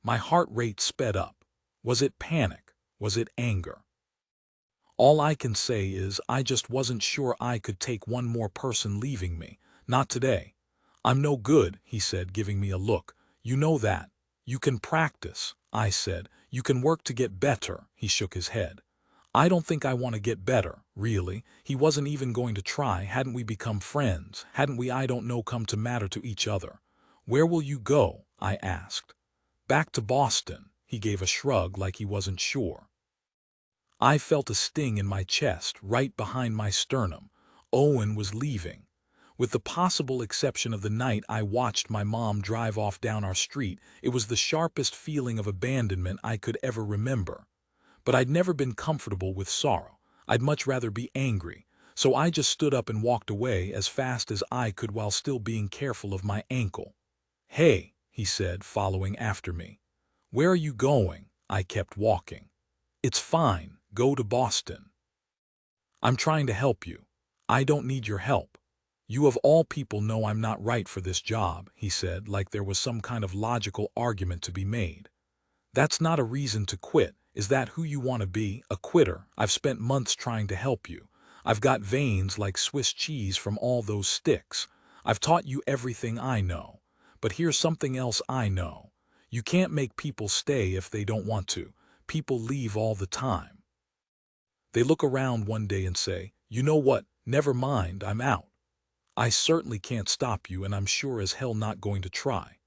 My heart rate sped up. Was it panic? Was it anger? All I can say is I just wasn't sure I could take one more person leaving me. Not today. I'm no good, he said, giving me a look. You know that. You can practice, I said. You can work to get better, he shook his head. I don't think I want to get better, really. He wasn't even going to try. Hadn't we become friends? Hadn't we, I don't know, come to matter to each other? Where will you go? I asked. Back to Boston. He gave a shrug like he wasn't sure. I felt a sting in my chest, right behind my sternum. Owen was leaving. With the possible exception of the night I watched my mom drive off down our street, it was the sharpest feeling of abandonment I could ever remember. But I'd never been comfortable with sorrow. I'd much rather be angry. So I just stood up and walked away as fast as I could while still being careful of my ankle. "Hey," he said, following after me. "Where are you going?" I kept walking. "It's fine. Go to Boston." "I'm trying to help you. I don't need your help. You of all people know I'm not right for this job," he said, like there was some kind of logical argument to be made. "That's not a reason to quit. Is that who you want to be, a quitter? I've spent months trying to help you. I've got veins like Swiss cheese from all those sticks. I've taught you everything I know. But here's something else I know. You can't make people stay if they don't want to. People leave all the time. They look around one day and say, 'You know what? Never mind, I'm out.' I certainly can't stop you, and I'm sure as hell not going to try."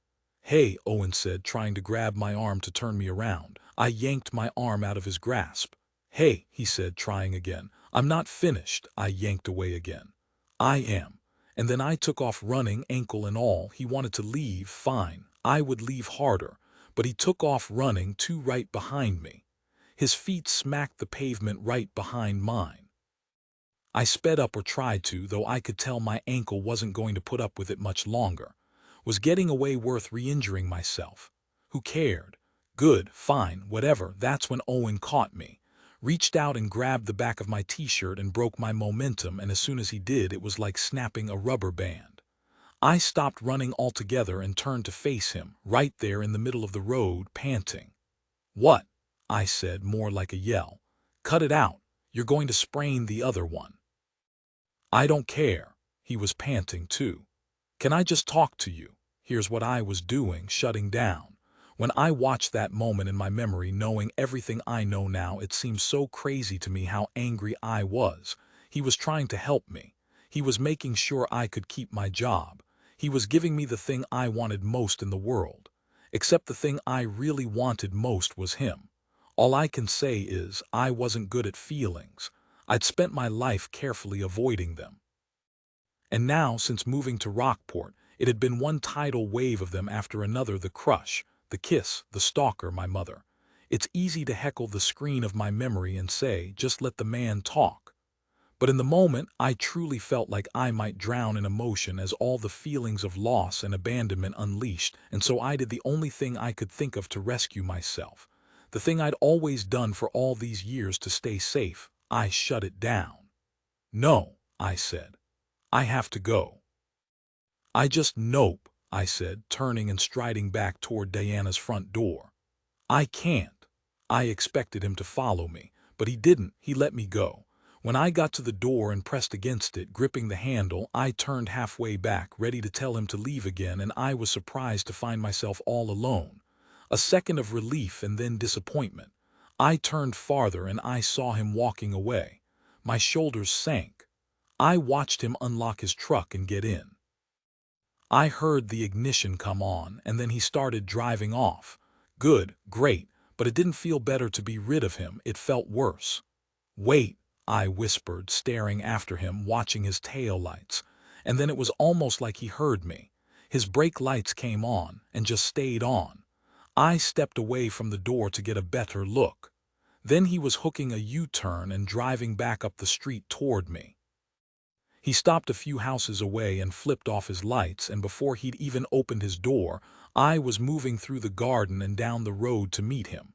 "Hey," Owen said, trying to grab my arm to turn me around. I yanked my arm out of his grasp. "Hey," he said, trying again. "I'm not finished." I yanked away again. "I am." And then I took off running, ankle and all. He wanted to leave, fine. I would leave harder. But he took off running, too, right behind me. His feet smacked the pavement right behind mine. I sped up, or tried to, though I could tell my ankle wasn't going to put up with it much longer. Was getting away worth re-injuring myself? Who cared? Good, fine, whatever. That's when Owen caught me. Reached out and grabbed the back of my t-shirt and broke my momentum, and as soon as he did, it was like snapping a rubber band. I stopped running altogether and turned to face him, right there in the middle of the road, panting. "What?" I said, more like a yell. "Cut it out. You're going to sprain the other one." "I don't care." He was panting too. "Can I just talk to you?" Here's what I was doing, shutting down. When I watched that moment in my memory, knowing everything I know now, it seems so crazy to me how angry I was. He was trying to help me. He was making sure I could keep my job. He was giving me the thing I wanted most in the world. Except the thing I really wanted most was him. All I can say is, I wasn't good at feelings. I'd spent my life carefully avoiding them. And now, since moving to Rockport, it had been one tidal wave of them after another: the crush, the kiss, the stalker, my mother. It's easy to heckle the screen of my memory and say, just let the man talk. But in the moment, I truly felt like I might drown in emotion as all the feelings of loss and abandonment unleashed, and so I did the only thing I could think of to rescue myself. The thing I'd always done for all these years to stay safe. I shut it down. "No," I said. "I have to go." "Nope," I said, turning and striding back toward Diana's front door. "I can't." I expected him to follow me, but he didn't. He let me go. When I got to the door and pressed against it, gripping the handle, I turned halfway back, ready to tell him to leave again, and I was surprised to find myself all alone. A second of relief and then disappointment. I turned farther and I saw him walking away. My shoulders sank. I watched him unlock his truck and get in. I heard the ignition come on, and then he started driving off. Good, great, but it didn't feel better to be rid of him. It felt worse. "Wait," I whispered, staring after him, watching his tail lights. And then it was almost like he heard me. His brake lights came on, and just stayed on. I stepped away from the door to get a better look. Then he was hooking a U-turn and driving back up the street toward me. He stopped a few houses away and flipped off his lights, and before he'd even opened his door, I was moving through the garden and down the road to meet him.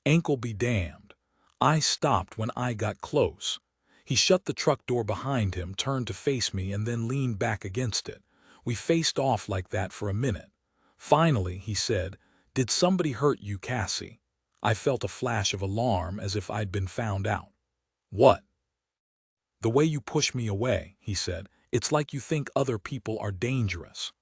Ankle be damned. I stopped when I got close. He shut the truck door behind him, turned to face me, and then leaned back against it. We faced off like that for a minute. Finally, he said, "Did somebody hurt you, Cassie?" I felt a flash of alarm, as if I'd been found out. "What?" "The way you push me away," he said. "It's like you think other people are dangerous."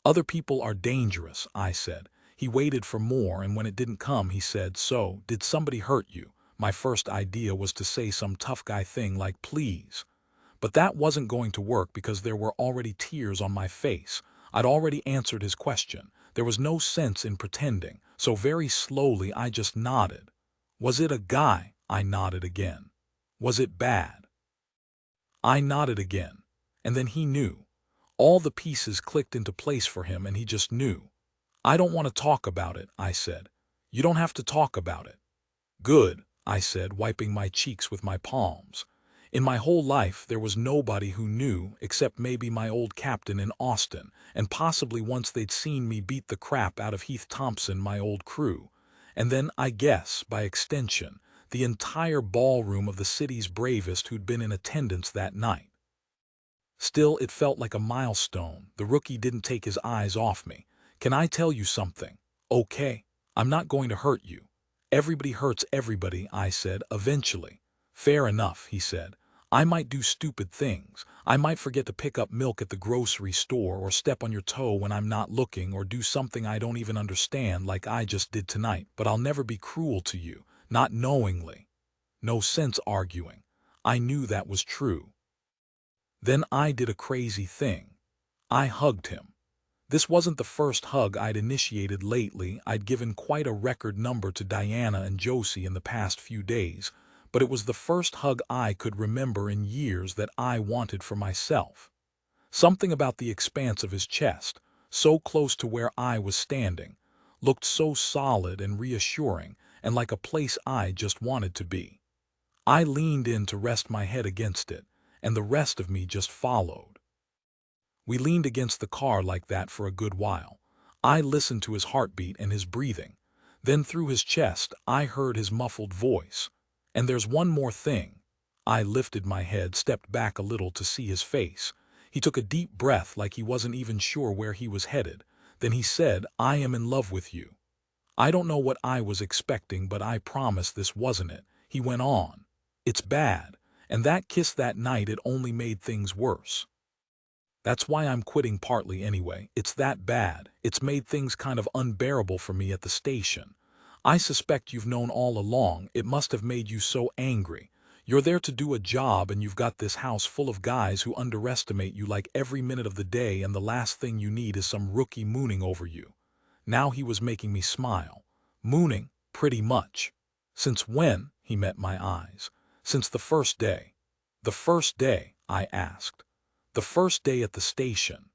"Other people are dangerous," I said. He waited for more, and when it didn't come, he said, "So, did somebody hurt you?" My first idea was to say some tough guy thing like, "Please." But that wasn't going to work because there were already tears on my face. I'd already answered his question. There was no sense in pretending, so very slowly I just nodded. "Was it a guy?" I nodded again. "Was it bad?" I nodded again. And then he knew. All the pieces clicked into place for him and he just knew. "I don't want to talk about it," I said. "You don't have to talk about it." "Good," I said, wiping my cheeks with my palms. In my whole life there was nobody who knew except maybe my old captain in Austin, and possibly once they'd seen me beat the crap out of Heath Thompson, my old crew. And then, I guess, by extension, the entire ballroom of the city's bravest who'd been in attendance that night. Still, it felt like a milestone. The rookie didn't take his eyes off me. "Can I tell you something? Okay? I'm not going to hurt you." "Everybody hurts everybody," I said, "eventually." "Fair enough," he said. "I might do stupid things. I might forget to pick up milk at the grocery store or step on your toe when I'm not looking or do something I don't even understand like I just did tonight, but I'll never be cruel to you, not knowingly." No sense arguing. I knew that was true. Then I did a crazy thing. I hugged him. This wasn't the first hug I'd initiated lately. I'd given quite a record number to Diana and Josie in the past few days, but it was the first hug I could remember in years that I wanted for myself. Something about the expanse of his chest, so close to where I was standing, looked so solid and reassuring and like a place I just wanted to be. I leaned in to rest my head against it, and the rest of me just followed. We leaned against the car like that for a good while. I listened to his heartbeat and his breathing. Then through his chest, I heard his muffled voice. "And there's one more thing." I lifted my head, stepped back a little to see his face. He took a deep breath like he wasn't even sure where he was headed. Then he said, "I am in love with you." I don't know what I was expecting, but I promise this wasn't it. He went on. "It's bad. And that kiss that night, it only made things worse. That's why I'm quitting partly anyway. It's that bad. It's made things kind of unbearable for me at the station. I suspect you've known all along. It must have made you so angry. You're there to do a job and you've got this house full of guys who underestimate you like every minute of the day, and the last thing you need is some rookie mooning over you." Now he was making me smile. "Mooning, pretty much." "Since when?" He met my eyes. "Since the first day." "The first day?" I asked. "The first day at the station."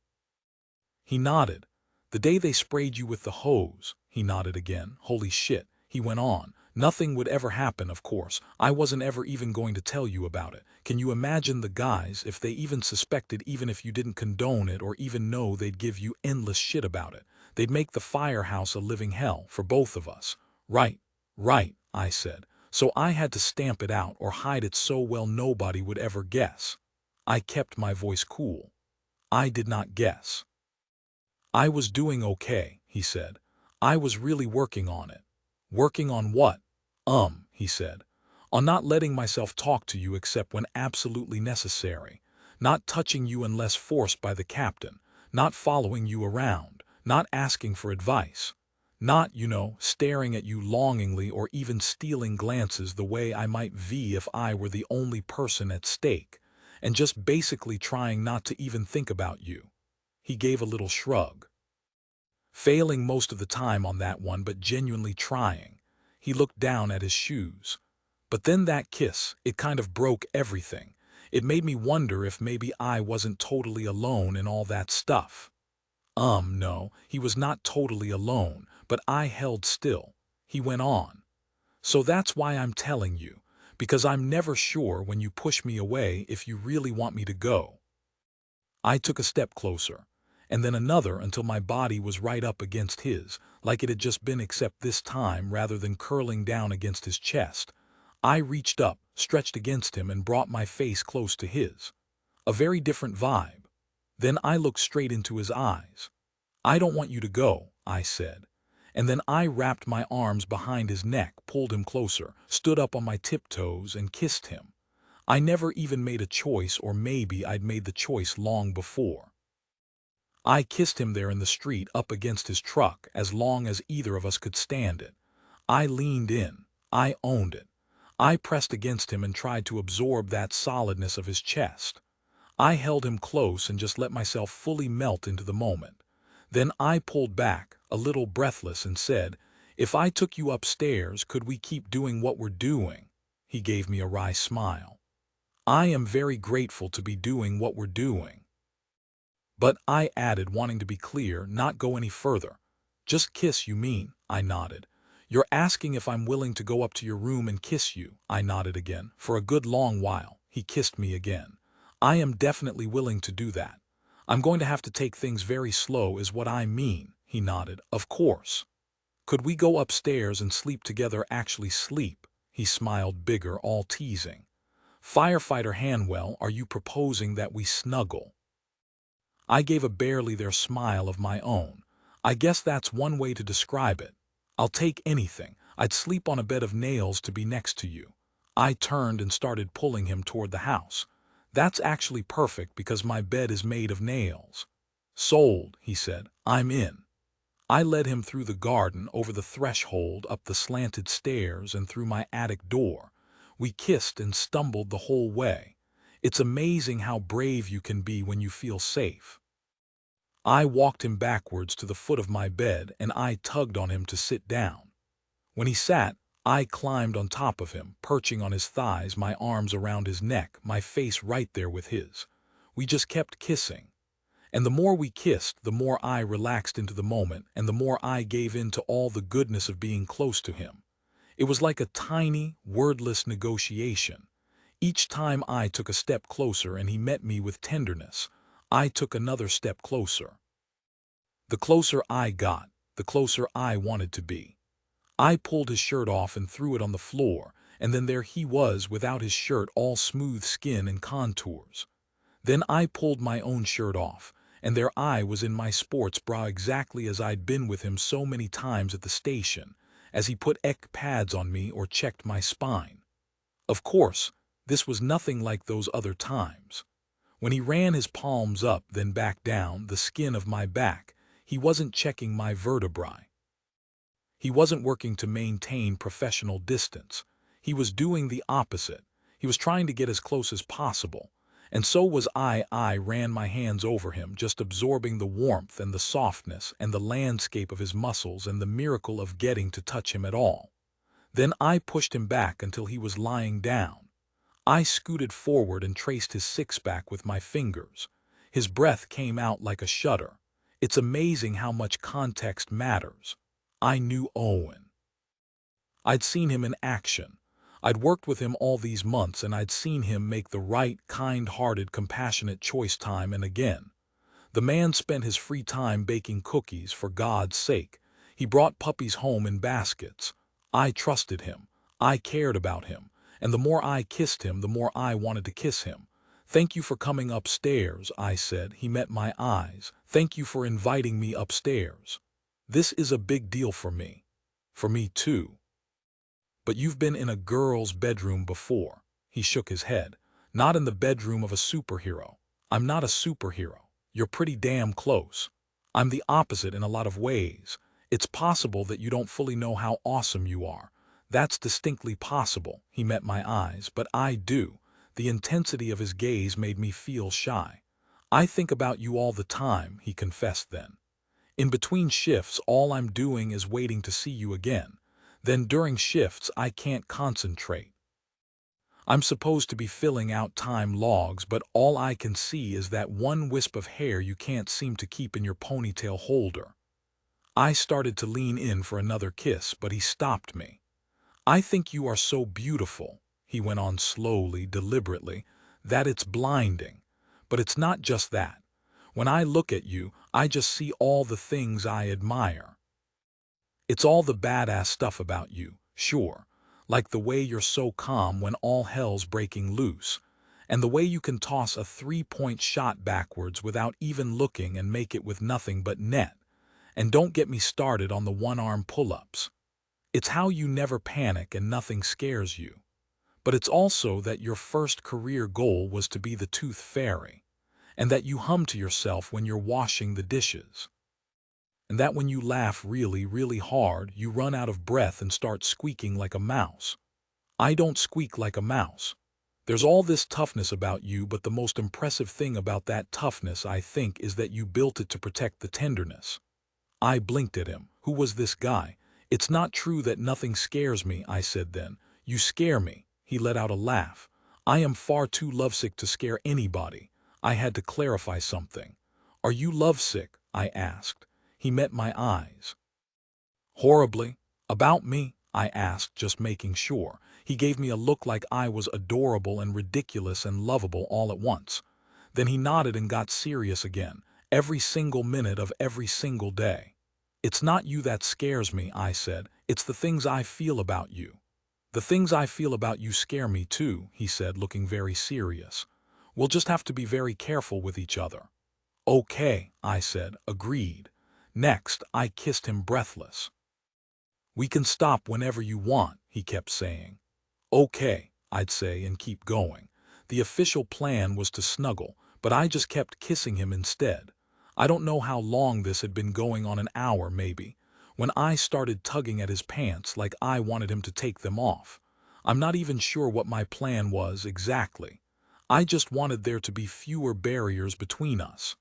He nodded. "The day they sprayed you with the hose." He nodded again. "Holy shit," he went on. "Nothing would ever happen, of course. I wasn't ever even going to tell you about it. Can you imagine the guys, if they even suspected, even if you didn't condone it or even know, they'd give you endless shit about it. They'd make the firehouse a living hell for both of us." "Right, right," I said. "So I had to stamp it out or hide it so well nobody would ever guess." I kept my voice cool. "I did not guess." "I was doing okay," he said. "I was really working on it." "Working on what?" He said. "On not letting myself talk to you except when absolutely necessary. Not touching you unless forced by the captain. Not following you around. Not asking for advice. Not, staring at you longingly or even stealing glances the way I might if I were the only person at stake. And just basically trying not to even think about you." He gave a little shrug. "Failing most of the time on that one, but genuinely trying." He looked down at his shoes. "But then that kiss, it kind of broke everything. It made me wonder if maybe I wasn't totally alone in all that stuff." No, he was not totally alone, but I held still. He went on. "So that's why I'm telling you, because I'm never sure when you push me away if you really want me to go." I took a step closer, and then another until my body was right up against his, like it had just been, except this time, rather than curling down against his chest, I reached up, stretched against him, and brought my face close to his. A very different vibe. Then I looked straight into his eyes. "I don't want you to go," I said. And then I wrapped my arms behind his neck, pulled him closer, stood up on my tiptoes, and kissed him. I never even made a choice, or maybe I'd made the choice long before. I kissed him there in the street up against his truck as long as either of us could stand it. I leaned in. I owned it. I pressed against him and tried to absorb that solidness of his chest. I held him close and just let myself fully melt into the moment. Then I pulled back, a little breathless, and said, "If I took you upstairs, could we keep doing what we're doing?" He gave me a wry smile. "I am very grateful to be doing what we're doing." But I added, wanting to be clear, not go any further. Just kiss, you mean? I nodded. You're asking if I'm willing to go up to your room and kiss you? I nodded again. For a good long while, he kissed me again. I am definitely willing to do that. I'm going to have to take things very slow is what I mean, he nodded. Of course. Could we go upstairs and sleep together, actually sleep? He smiled bigger, all teasing. Firefighter Hanwell, are you proposing that we snuggle? I gave a barely there smile of my own. I guess that's one way to describe it. I'll take anything. I'd sleep on a bed of nails to be next to you. I turned and started pulling him toward the house. That's actually perfect because my bed is made of nails. Sold, he said. I'm in. I led him through the garden, over the threshold, up the slanted stairs, and through my attic door. We kissed and stumbled the whole way. It's amazing how brave you can be when you feel safe. I walked him backwards to the foot of my bed, and I tugged on him to sit down. When he sat, I climbed on top of him, perching on his thighs, my arms around his neck, my face right there with his. We just kept kissing. And the more we kissed, the more I relaxed into the moment, and the more I gave in to all the goodness of being close to him. It was like a tiny, wordless negotiation. Each time I took a step closer and he met me with tenderness, I took another step closer. The closer I got, the closer I wanted to be. I pulled his shirt off and threw it on the floor, and then there he was without his shirt, all smooth skin and contours. Then I pulled my own shirt off, and there I was in my sports bra, exactly as I'd been with him so many times at the station, as he put pads on me or checked my spine. Of course, this was nothing like those other times. When he ran his palms up, then back down the skin of my back, he wasn't checking my vertebrae. He wasn't working to maintain professional distance. He was doing the opposite. He was trying to get as close as possible. And so was I. I ran my hands over him, just absorbing the warmth and the softness and the landscape of his muscles and the miracle of getting to touch him at all. Then I pushed him back until he was lying down. I scooted forward and traced his six-pack with my fingers. His breath came out like a shudder. It's amazing how much context matters. I knew Owen. I'd seen him in action. I'd worked with him all these months, and I'd seen him make the right, kind-hearted, compassionate choice time and again. The man spent his free time baking cookies, for God's sake. He brought puppies home in baskets. I trusted him. I cared about him. And the more I kissed him, the more I wanted to kiss him. Thank you for coming upstairs, I said. He met my eyes. Thank you for inviting me upstairs. This is a big deal for me. For me too. But you've been in a girl's bedroom before. He shook his head. Not in the bedroom of a superhero. I'm not a superhero. You're pretty damn close. I'm the opposite in a lot of ways. It's possible that you don't fully know how awesome you are. That's distinctly possible. He met my eyes, but I do. The intensity of his gaze made me feel shy. I think about you all the time, he confessed then. In between shifts, all I'm doing is waiting to see you again. Then during shifts, I can't concentrate. I'm supposed to be filling out time logs, but all I can see is that one wisp of hair you can't seem to keep in your ponytail holder. I started to lean in for another kiss, but he stopped me. I think you are so beautiful, he went on slowly, deliberately, that it's blinding. But it's not just that. When I look at you, I just see all the things I admire. It's all the badass stuff about you, sure, like the way you're so calm when all hell's breaking loose, and the way you can toss a three-point shot backwards without even looking and make it with nothing but net. And don't get me started on the one-arm pull-ups. It's how you never panic and nothing scares you. But it's also that your first career goal was to be the tooth fairy, and that you hum to yourself when you're washing the dishes. And that when you laugh really, really hard, you run out of breath and start squeaking like a mouse. I don't squeak like a mouse. There's all this toughness about you, but the most impressive thing about that toughness, I think, is that you built it to protect the tenderness. I blinked at him. Who was this guy? It's not true that nothing scares me, I said then. You scare me. He let out a laugh. I am far too lovesick to scare anybody. I had to clarify something. "Are you lovesick?" I asked. He met my eyes. "Horribly." "About me?" I asked, just making sure. He gave me a look like I was adorable and ridiculous and lovable all at once. Then he nodded and got serious again, every single minute of every single day. "It's not you that scares me," I said. "It's the things I feel about you." "The things I feel about you scare me too," he said, looking very serious. "We'll just have to be very careful with each other." "Okay," I said, agreed. Next, I kissed him breathless. "We can stop whenever you want," he kept saying. "Okay," I'd say and keep going. The official plan was to snuggle, but I just kept kissing him instead. I don't know how long this had been going on, an hour maybe, when I started tugging at his pants like I wanted him to take them off. I'm not even sure what my plan was exactly. I just wanted there to be fewer barriers between us.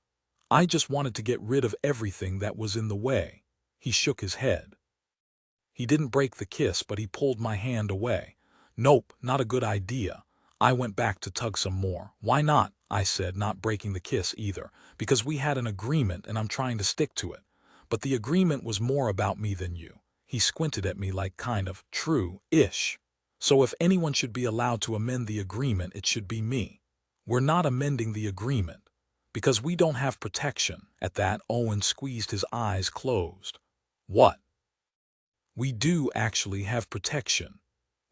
I just wanted to get rid of everything that was in the way. He shook his head. He didn't break the kiss, but he pulled my hand away. "Nope, not a good idea." I went back to tug some more. "Why not?" I said, not breaking the kiss either, "because we had an agreement and I'm trying to stick to it. But the agreement was more about me than you." He squinted at me like kind of true-ish. "So if anyone should be allowed to amend the agreement, it should be me." "We're not amending the agreement. Because we don't have protection." At that, Owen squeezed his eyes closed. "What?" "We do actually have protection."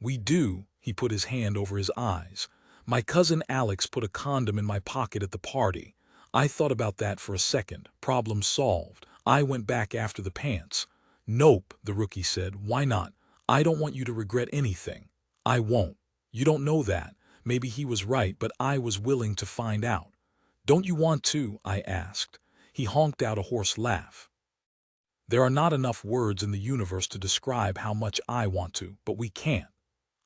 "We do." He put his hand over his eyes. "My cousin Alex put a condom in my pocket at the party." I thought about that for a second. Problem solved. I went back after the pants. "Nope," the rookie said. "Why not? I don't want you to regret anything." "I won't." "You don't know that." Maybe he was right, but I was willing to find out. "Don't you want to?" I asked. He honked out a hoarse laugh. "There are not enough words in the universe to describe how much I want to, but we can't."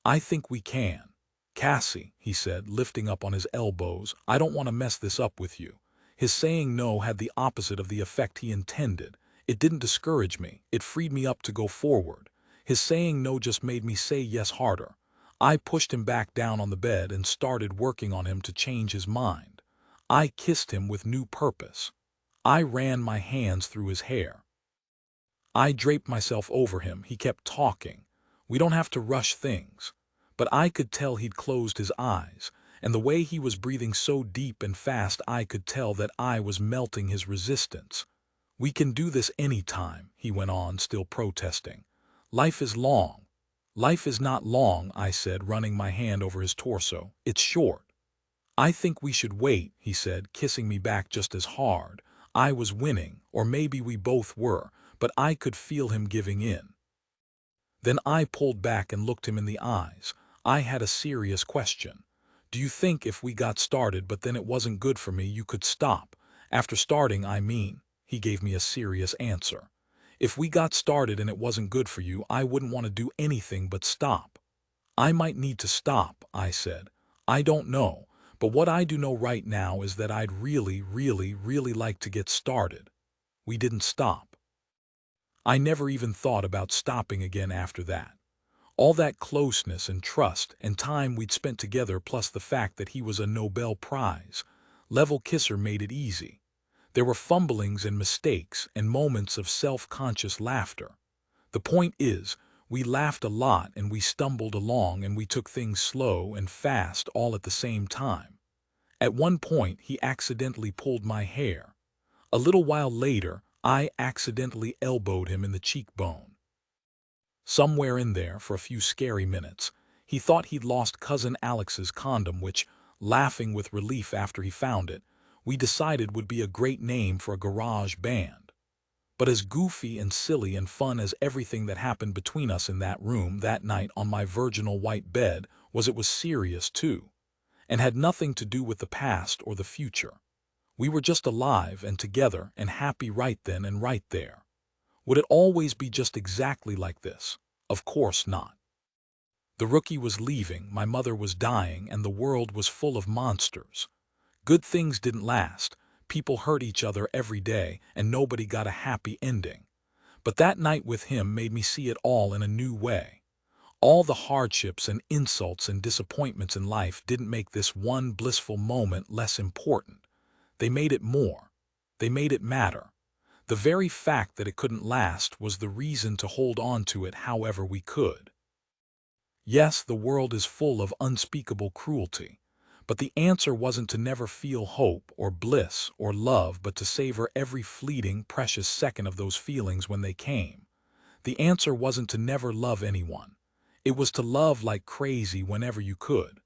"I think we can." "Cassie," he said, lifting up on his elbows, "I don't want to mess this up with you." His saying no had the opposite of the effect he intended. It didn't discourage me, it freed me up to go forward. His saying no just made me say yes harder. I pushed him back down on the bed and started working on him to change his mind. I kissed him with new purpose. I ran my hands through his hair. I draped myself over him. He kept talking. "We don't have to rush things." But I could tell he'd closed his eyes, and the way he was breathing so deep and fast, I could tell that I was melting his resistance. "We can do this anytime," he went on, still protesting. "Life is long." "Life is not long," I said, running my hand over his torso. "It's short." "I think we should wait," he said, kissing me back just as hard. I was winning, or maybe we both were, but I could feel him giving in. Then I pulled back and looked him in the eyes. I had a serious question. "Do you think if we got started but then it wasn't good for me, you could stop?" "After starting, I mean." He gave me a serious answer. "If we got started and it wasn't good for you, I wouldn't want to do anything but stop." "I might need to stop," I said. "I don't know. But what I do know right now is that I'd really, really, really like to get started." We didn't stop. I never even thought about stopping again after that. All that closeness and trust and time we'd spent together, plus the fact that he was a Nobel Prize level kisser, made it easy. There were fumblings and mistakes and moments of self-conscious laughter. The point is, we laughed a lot and we stumbled along and we took things slow and fast all at the same time. At one point, he accidentally pulled my hair. A little while later, I accidentally elbowed him in the cheekbone. Somewhere in there, for a few scary minutes, he thought he'd lost Cousin Alex's condom, which, laughing with relief after he found it, we decided would be a great name for a garage band. But as goofy and silly and fun as everything that happened between us in that room that night on my virginal white bed was, it was serious too, and had nothing to do with the past or the future. We were just alive and together and happy right then and right there. Would it always be just exactly like this? Of course not. The rookie was leaving, my mother was dying, and the world was full of monsters. Good things didn't last. People hurt each other every day, and nobody got a happy ending. But that night with him made me see it all in a new way. All the hardships and insults and disappointments in life didn't make this one blissful moment less important. They made it more. They made it matter. The very fact that it couldn't last was the reason to hold on to it however we could. Yes, the world is full of unspeakable cruelty, but the answer wasn't to never feel hope or bliss or love, but to savor every fleeting, precious second of those feelings when they came. The answer wasn't to never love anyone. It was to love like crazy whenever you could.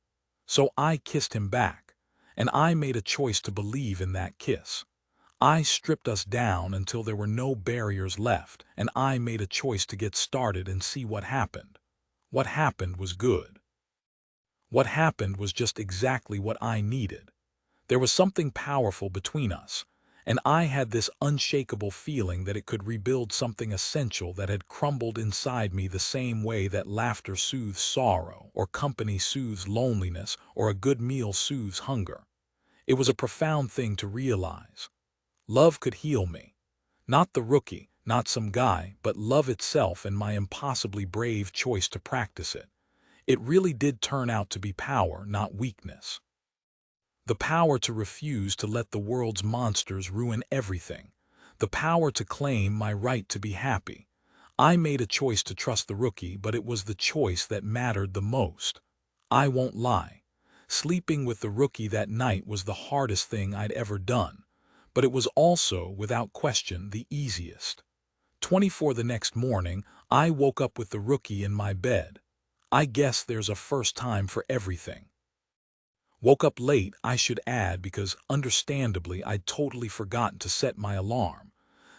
So I kissed him back, and I made a choice to believe in that kiss. I stripped us down until there were no barriers left, and I made a choice to get started and see what happened. What happened was good. What happened was just exactly what I needed. There was something powerful between us, and I had this unshakable feeling that it could rebuild something essential that had crumbled inside me, the same way that laughter soothes sorrow, or company soothes loneliness, or a good meal soothes hunger. It was a profound thing to realize. Love could heal me. Not the rookie, not some guy, but love itself, and my impossibly brave choice to practice it. It really did turn out to be power, not weakness. The power to refuse to let the world's monsters ruin everything. The power to claim my right to be happy. I made a choice to trust the rookie, but it was the choice that mattered the most. I won't lie. Sleeping with the rookie that night was the hardest thing I'd ever done, but it was also, without question, the easiest. 24 the next morning, I woke up with the rookie in my bed. I guess there's a first time for everything. Woke up late, I should add, because understandably I'd totally forgotten to set my alarm.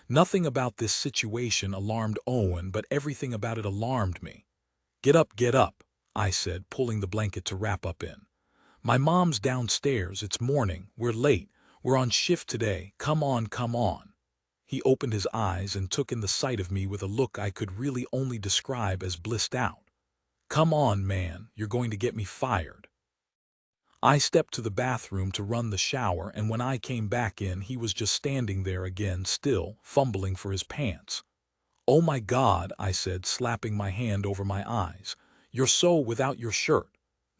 Nothing about this situation alarmed Owen, but everything about it alarmed me. Get up, I said, pulling the blanket to wrap up in. My mom's downstairs, it's morning, we're late, we're on shift today, come on, come on. He opened his eyes and took in the sight of me with a look I could really only describe as blissed out. Come on, man, you're going to get me fired. I stepped to the bathroom to run the shower, and when I came back in, he was just standing there again, still fumbling for his pants. Oh my God, I said, slapping my hand over my eyes. You're so without your shirt.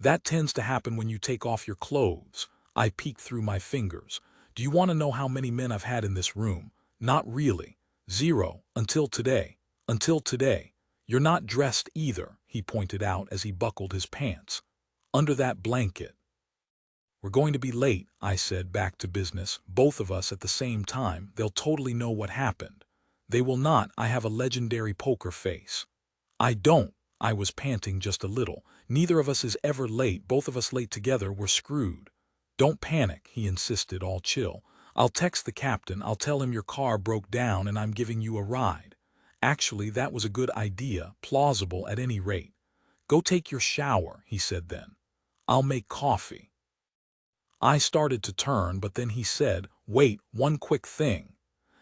That tends to happen when you take off your clothes. I peeked through my fingers. Do you want to know how many men I've had in this room? Not really. 0, until today. Until today. You're not dressed either, he pointed out as he buckled his pants. Under that blanket. We're going to be late, I said, back to business, both of us at the same time. They'll totally know what happened. They will not. I have a legendary poker face. I don't. I was panting just a little. Neither of us is ever late. Both of us late together. We're screwed. Don't panic, he insisted, all chill. I'll text the captain. I'll tell him your car broke down and I'm giving you a ride. Actually, that was a good idea, plausible at any rate. Go take your shower, he said then. I'll make coffee. I started to turn, but then he said, wait, one quick thing.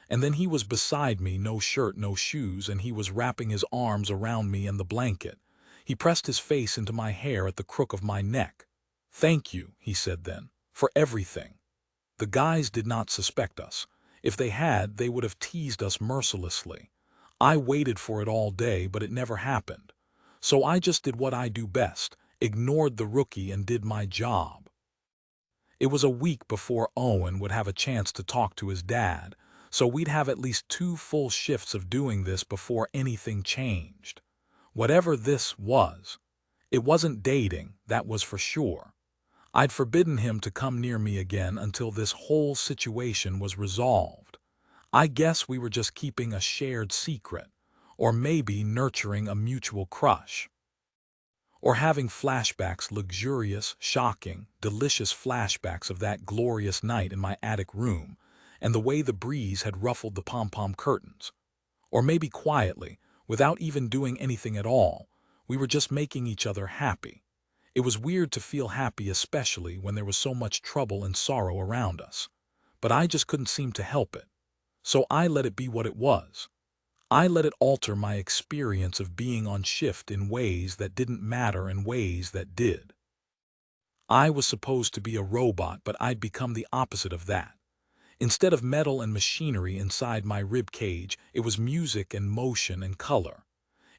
And then he was beside me, no shirt, no shoes, and he was wrapping his arms around me and the blanket. He pressed his face into my hair at the crook of my neck. Thank you, he said then, for everything. The guys did not suspect us. If they had, they would have teased us mercilessly. I waited for it all day, but it never happened. So I just did what I do best, ignored the rookie and did my job. It was a week before Owen would have a chance to talk to his dad, so we'd have at least 2 full shifts of doing this before anything changed. Whatever this was, it wasn't dating, that was for sure. I'd forbidden him to come near me again until this whole situation was resolved. I guess we were just keeping a shared secret, or maybe nurturing a mutual crush. Or having flashbacks, luxurious, shocking, delicious flashbacks of that glorious night in my attic room, and the way the breeze had ruffled the pom-pom curtains. Or maybe quietly, without even doing anything at all, we were just making each other happy. It was weird to feel happy, especially when there was so much trouble and sorrow around us. But I just couldn't seem to help it. So I let it be what it was. I let it alter my experience of being on shift in ways that didn't matter and ways that did. I was supposed to be a robot, but I'd become the opposite of that. Instead of metal and machinery inside my rib cage, it was music and motion and color.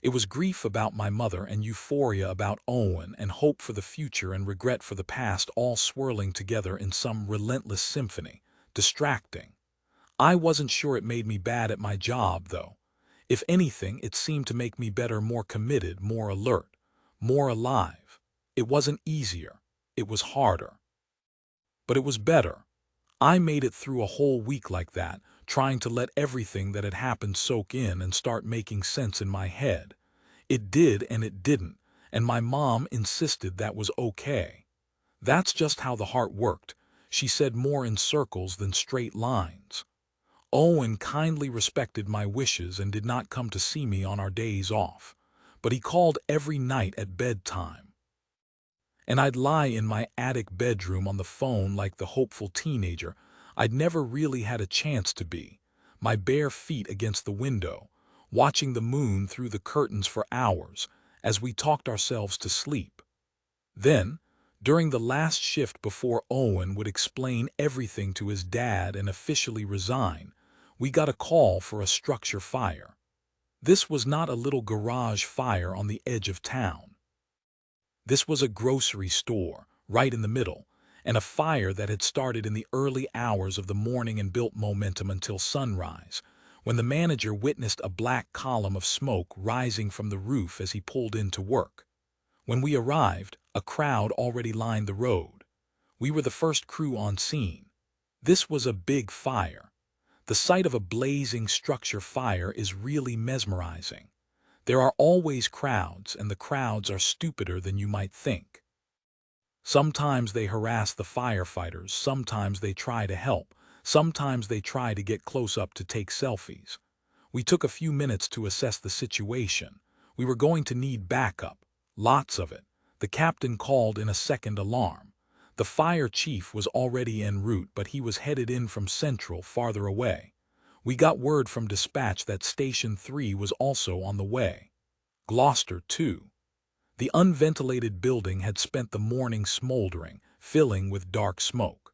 It was grief about my mother and euphoria about Owen and hope for the future and regret for the past, all swirling together in some relentless symphony, distracting. I wasn't sure it made me bad at my job, though. If anything, it seemed to make me better, more committed, more alert, more alive. It wasn't easier. It was harder. But it was better. I made it through a whole week like that, trying to let everything that had happened soak in and start making sense in my head. It did and it didn't, and my mom insisted that was okay. That's just how the heart worked. She said more in circles than straight lines. Owen kindly respected my wishes and did not come to see me on our days off, but he called every night at bedtime. And I'd lie in my attic bedroom on the phone like the hopeful teenager I'd never really had a chance to be, my bare feet against the window, watching the moon through the curtains for hours as we talked ourselves to sleep. Then, during the last shift before Owen would explain everything to his dad and officially resign, we got a call for a structure fire. This was not a little garage fire on the edge of town. This was a grocery store, right in the middle, and a fire that had started in the early hours of the morning and built momentum until sunrise, when the manager witnessed a black column of smoke rising from the roof as he pulled in to work. When we arrived, a crowd already lined the road. We were the first crew on scene. This was a big fire. The sight of a blazing structure fire is really mesmerizing. There are always crowds, and the crowds are stupider than you might think. Sometimes they harass the firefighters, sometimes they try to help, sometimes they try to get close up to take selfies. We took a few minutes to assess the situation. We were going to need backup, lots of it. The captain called in a second alarm. The fire chief was already en route, but he was headed in from Central, farther away. We got word from dispatch that Station 3 was also on the way. Gloucester, too. The unventilated building had spent the morning smoldering, filling with dark smoke.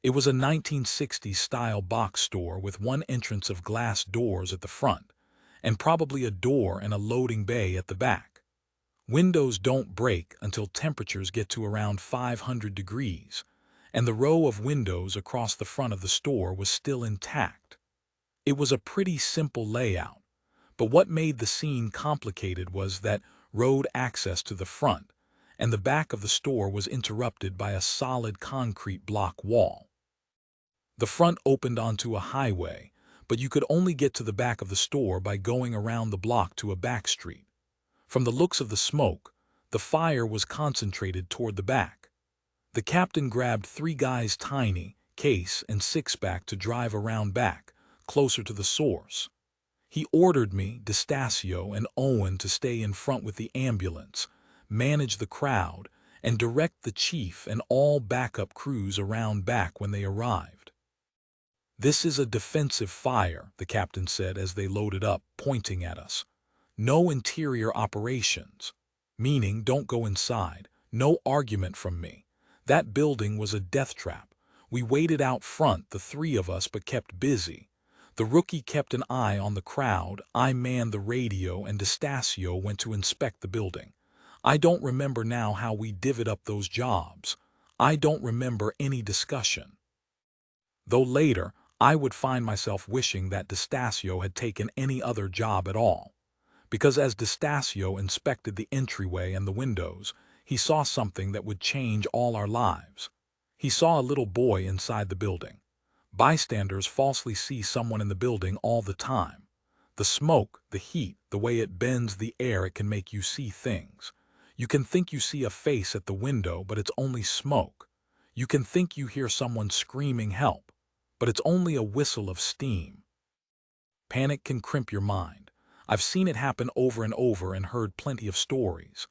It was a 1960s-style box store with one entrance of glass doors at the front, and probably a door and a loading bay at the back. Windows don't break until temperatures get to around 500 degrees, and the row of windows across the front of the store was still intact. It was a pretty simple layout, but what made the scene complicated was that road access to the front and the back of the store was interrupted by a solid concrete block wall. The front opened onto a highway, but you could only get to the back of the store by going around the block to a back street. From the looks of the smoke, the fire was concentrated toward the back. The captain grabbed 3 guys, Tiny, Case, and Sixpack, to drive around back, closer to the source. He ordered me, DeStasio, and Owen to stay in front with the ambulance, manage the crowd, and direct the chief and all backup crews around back when they arrived. "This is a defensive fire," the captain said as they loaded up, pointing at us. "No interior operations. Meaning, don't go inside. No argument from me. That building was a death trap. We waited out front, the 3 of us, but kept busy. The rookie kept an eye on the crowd, I manned the radio, and DeStasio went to inspect the building. I don't remember now how we divvied up those jobs. I don't remember any discussion. Though later, I would find myself wishing that DeStasio had taken any other job at all. Because as DeStasio inspected the entryway and the windows, he saw something that would change all our lives. He saw a little boy inside the building. Bystanders falsely see someone in the building all the time. The smoke, the heat, the way it bends the air, it can make you see things. You can think you see a face at the window, but it's only smoke. You can think you hear someone screaming help, but it's only a whistle of steam. Panic can crimp your mind. I've seen it happen over and over and heard plenty of stories.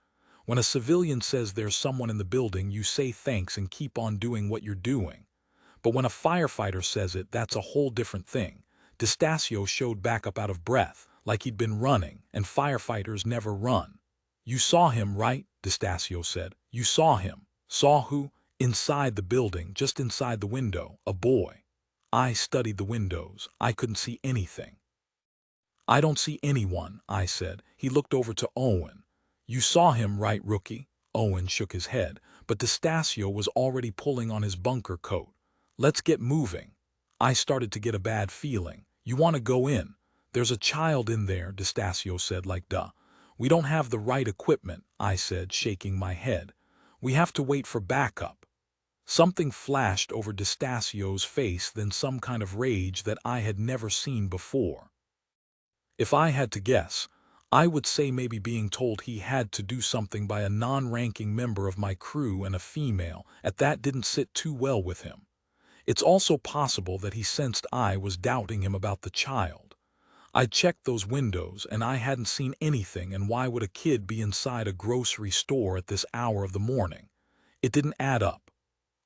When a civilian says there's someone in the building, you say thanks and keep on doing what you're doing. But when a firefighter says it, that's a whole different thing. DeStasio showed back up out of breath, like he'd been running, and firefighters never run. "You saw him, right?" DeStasio said. "You saw him." "Saw who?" "Inside the building, just inside the window, a boy." I studied the windows. I couldn't see anything. "I don't see anyone," I said. He looked over to Owen. "You saw him, right, rookie?" Owen shook his head, but DeStasio was already pulling on his bunker coat. "Let's get moving." I started to get a bad feeling. You want to go in? There's a child in there, Destasio said like duh. We don't have the right equipment, I said, shaking my head. We have to wait for backup. Something flashed over Destasio's face, then some kind of rage that I had never seen before. If I had to guess, I would say maybe being told he had to do something by a non-ranking member of my crew and a female, at that didn't sit too well with him. It's also possible that he sensed I was doubting him about the child. I'd checked those windows and I hadn't seen anything, and why would a kid be inside a grocery store at this hour of the morning? It didn't add up.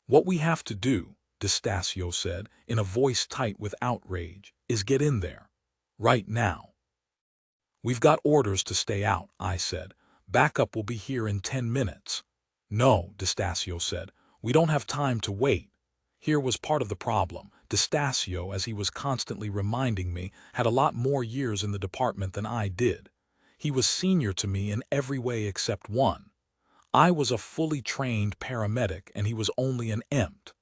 What we have to do, Destasio said, in a voice tight with outrage, is get in there. Right now. We've got orders to stay out, I said. Backup will be here in 10 minutes. No, Destasio said. We don't have time to wait. Here was part of the problem. Destasio, as he was constantly reminding me, had a lot more years in the department than I did. He was senior to me in every way except one. I was a fully trained paramedic and he was only an EMT.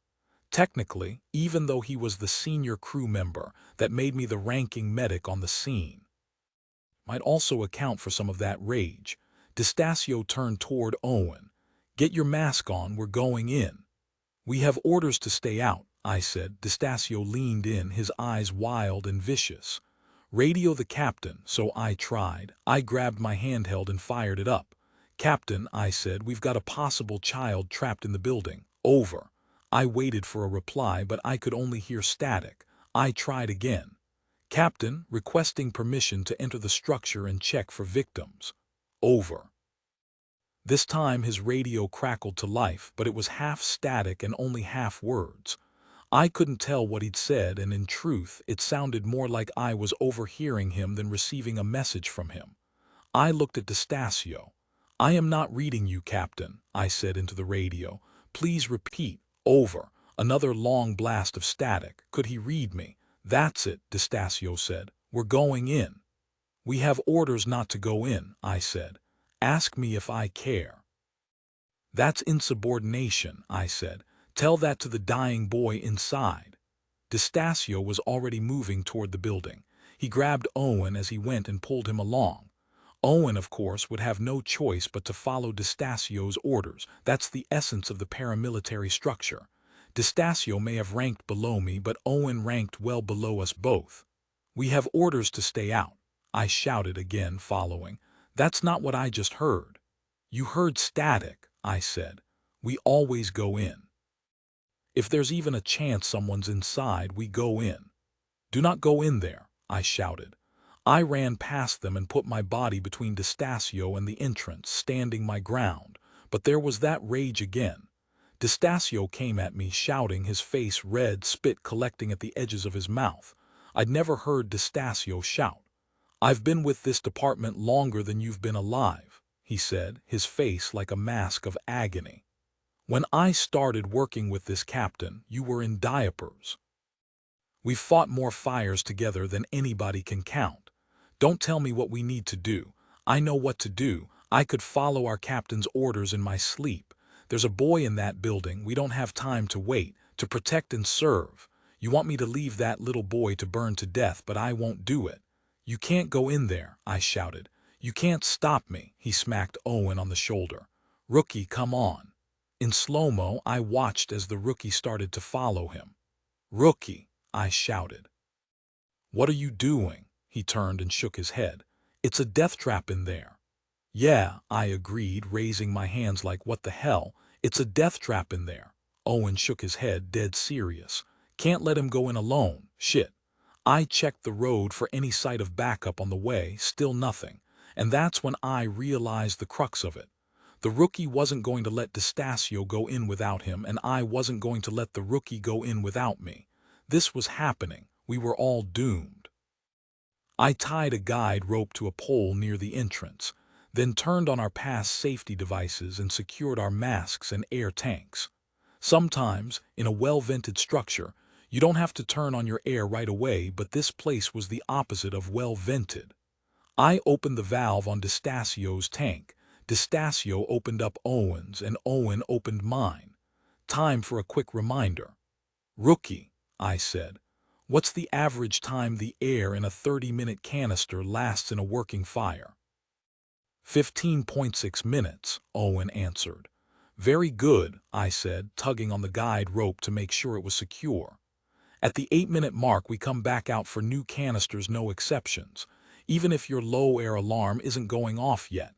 Technically, even though he was the senior crew member, that made me the ranking medic on the scene. Might also account for some of that rage. Destasio turned toward Owen. Get your mask on, we're going in. We have orders to stay out, I said. Destasio leaned in, his eyes wild and vicious. Radio the captain, so I tried. I grabbed my handheld and fired it up. Captain, I said, we've got a possible child trapped in the building. Over. I waited for a reply, but I could only hear static. I tried again. Captain, requesting permission to enter the structure and check for victims. Over. This time his radio crackled to life, but it was half static and only half words. I couldn't tell what he'd said, and in truth, it sounded more like I was overhearing him than receiving a message from him. I looked at Destasio. I am not reading you, Captain, I said into the radio. Please repeat. Over. Another long blast of static. Could he read me? That's it, Destasio said. We're going in. We have orders not to go in, I said. Ask me if I care. That's insubordination, I said. Tell that to the dying boy inside. Destasio was already moving toward the building. He grabbed Owen as he went and pulled him along. Owen, of course, would have no choice but to follow Destasio's orders. That's the essence of the paramilitary structure. Destasio may have ranked below me, but Owen ranked well below us both. We have orders to stay out, I shouted again, following. That's not what I just heard. You heard static, I said. We always go in. If there's even a chance someone's inside, we go in. Do not go in there, I shouted. I ran past them and put my body between Destasio and the entrance, standing my ground, but there was that rage again. Destasio came at me, shouting, his face red, spit collecting at the edges of his mouth. I'd never heard Destasio shout. I've been with this department longer than you've been alive, he said, his face like a mask of agony. When I started working with this captain, you were in diapers. We've fought more fires together than anybody can count. Don't tell me what we need to do. I know what to do. I could follow our captain's orders in my sleep. There's a boy in that building. We don't have time to wait, to protect and serve. You want me to leave that little boy to burn to death, but I won't do it. You can't go in there, I shouted. You can't stop me, he smacked Owen on the shoulder. Rookie, come on. In slow-mo, I watched as the rookie started to follow him. Rookie, I shouted. What are you doing? He turned and shook his head. It's a death trap in there. Yeah, I agreed, raising my hands like what the hell? It's a death trap in there. Owen shook his head, dead serious. Can't let him go in alone. Shit. I checked the road for any sight of backup on the way, still nothing. And that's when I realized the crux of it. The rookie wasn't going to let Destasio go in without him, and I wasn't going to let the rookie go in without me. This was happening. We were all doomed. I tied a guide rope to a pole near the entrance, then turned on our pass safety devices and secured our masks and air tanks. Sometimes, in a well-vented structure, you don't have to turn on your air right away, but this place was the opposite of well-vented. I opened the valve on Destasio's tank. Destasio opened up Owen's, and Owen opened mine. Time for a quick reminder. Rookie, I said, What's the average time the air in a 30-minute canister lasts in a working fire? 15.6 minutes, Owen answered. Very good, I said, tugging on the guide rope to make sure it was secure. At the 8-minute mark, we come back out for new canisters, no exceptions. Even if your low air alarm isn't going off yet.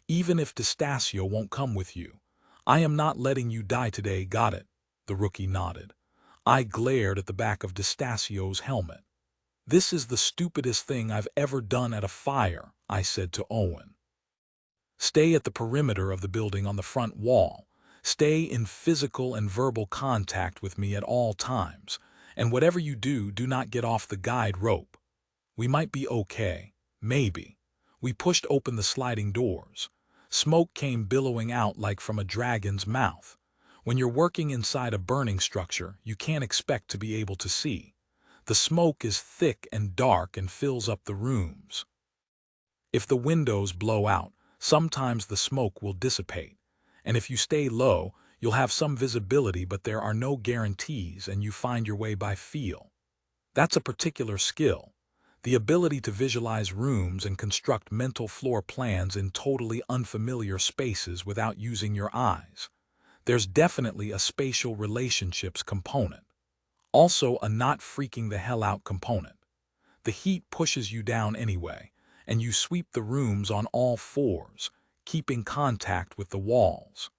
Even if Distasio won't come with you. I am not letting you die today, got it? The rookie nodded. I glared at the back of Distasio's helmet. This is the stupidest thing I've ever done at a fire, I said to Owen. Stay at the perimeter of the building on the front wall. Stay in physical and verbal contact with me at all times. And whatever you do, do not get off the guide rope. We might be okay. Maybe. We pushed open the sliding doors. Smoke came billowing out like from a dragon's mouth. When you're working inside a burning structure, you can't expect to be able to see. The smoke is thick and dark and fills up the rooms. If the windows blow out, sometimes the smoke will dissipate. And if you stay low, you'll have some visibility, but there are no guarantees and you find your way by feel. That's a particular skill. The ability to visualize rooms and construct mental floor plans in totally unfamiliar spaces without using your eyes. There's definitely a spatial relationships component. Also a not freaking the hell out component. The heat pushes you down anyway, and you sweep the rooms on all fours, keeping contact with the walls.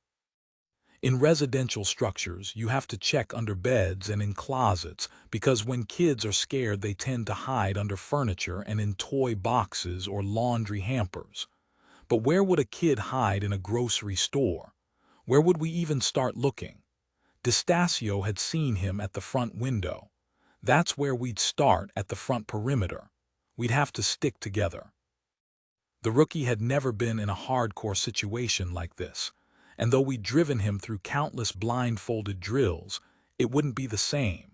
In residential structures, you have to check under beds and in closets because when kids are scared, they tend to hide under furniture and in toy boxes or laundry hampers. But where would a kid hide in a grocery store? Where would we even start looking? Distasio had seen him at the front window. That's where we'd start, at the front perimeter. We'd have to stick together. The rookie had never been in a hardcore situation like this. And though we'd driven him through countless blindfolded drills, it wouldn't be the same.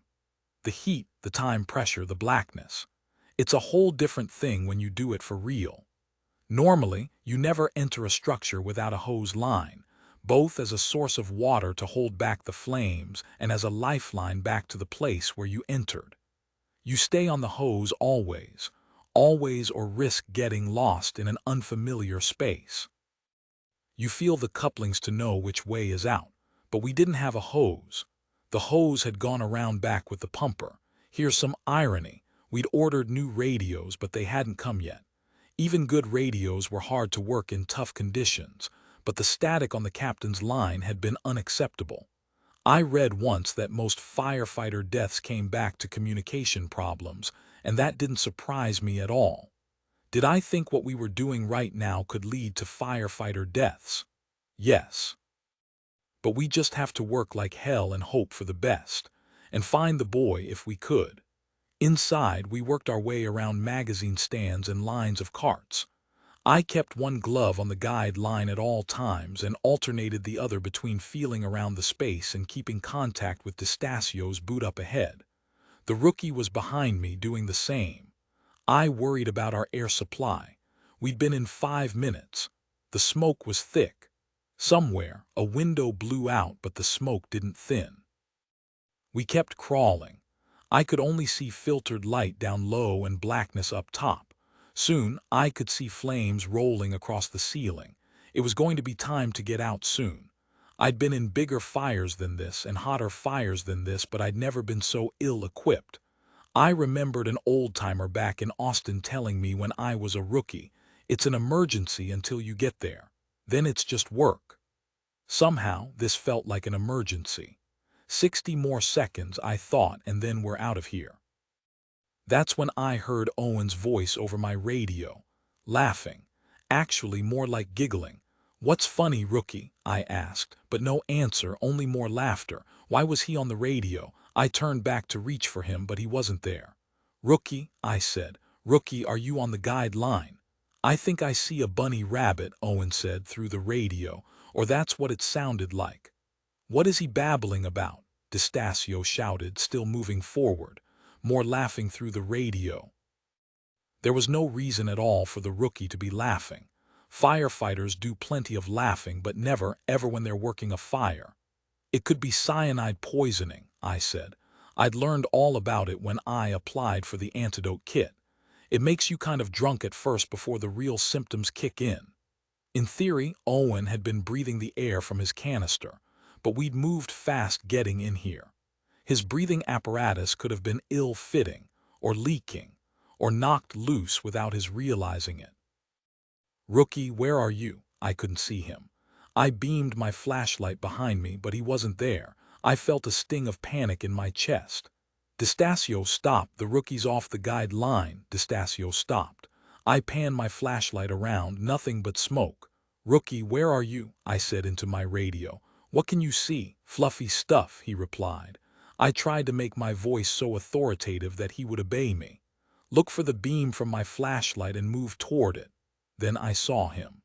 The heat, the time pressure, the blackness. It's a whole different thing when you do it for real. Normally, you never enter a structure without a hose line, both as a source of water to hold back the flames and as a lifeline back to the place where you entered. You stay on the hose always, or risk getting lost in an unfamiliar space. You feel the couplings to know which way is out, but we didn't have a hose. The hose had gone around back with the pumper. Here's some irony. We'd ordered new radios, but they hadn't come yet. Even good radios were hard to work in tough conditions, but the static on the captain's line had been unacceptable. I read once that most firefighter deaths came back to communication problems, and that didn't surprise me at all. Did I think what we were doing right now could lead to firefighter deaths? Yes. But we just have to work like hell and hope for the best, and find the boy if we could. Inside, we worked our way around magazine stands and lines of carts. I kept one glove on the guide line at all times and alternated the other between feeling around the space and keeping contact with Distasio's boot up ahead. The rookie was behind me doing the same. I worried about our air supply. We'd been in 5 minutes. The smoke was thick. Somewhere, a window blew out, but the smoke didn't thin. We kept crawling. I could only see filtered light down low and blackness up top. Soon, I could see flames rolling across the ceiling. It was going to be time to get out soon. I'd been in bigger fires than this and hotter fires than this, but I'd never been so ill-equipped. I remembered an old-timer back in Austin telling me when I was a rookie, it's an emergency until you get there. Then it's just work. Somehow, this felt like an emergency. 60 more seconds, I thought, and then we're out of here. That's when I heard Owen's voice over my radio, laughing, actually more like giggling. What's funny, rookie? I asked, but no answer, only more laughter. Why was he on the radio? I turned back to reach for him, but he wasn't there. Rookie, I said. Rookie, are you on the guide line? I think I see a bunny rabbit, Owen said through the radio, or that's what it sounded like. What is he babbling about? Distasio shouted, still moving forward, more laughing through the radio. There was no reason at all for the rookie to be laughing. Firefighters do plenty of laughing, but never, ever when they're working a fire. It could be cyanide poisoning, I said. I'd learned all about it when I applied for the antidote kit. It makes you kind of drunk at first before the real symptoms kick in. In theory, Owen had been breathing the air from his canister, but we'd moved fast getting in here. His breathing apparatus could have been ill-fitting, or leaking, or knocked loose without his realizing it. "Rookie, where are you?" I couldn't see him. I beamed my flashlight behind me, but he wasn't there. I felt a sting of panic in my chest. "D'Estasio, stop, the rookie's off the guide line." D'Estasio stopped. I panned my flashlight around, nothing but smoke. "Rookie, where are you?" I said into my radio. "What can you see?" "Fluffy stuff," he replied. I tried to make my voice so authoritative that he would obey me. "Look for the beam from my flashlight and move toward it." Then I saw him.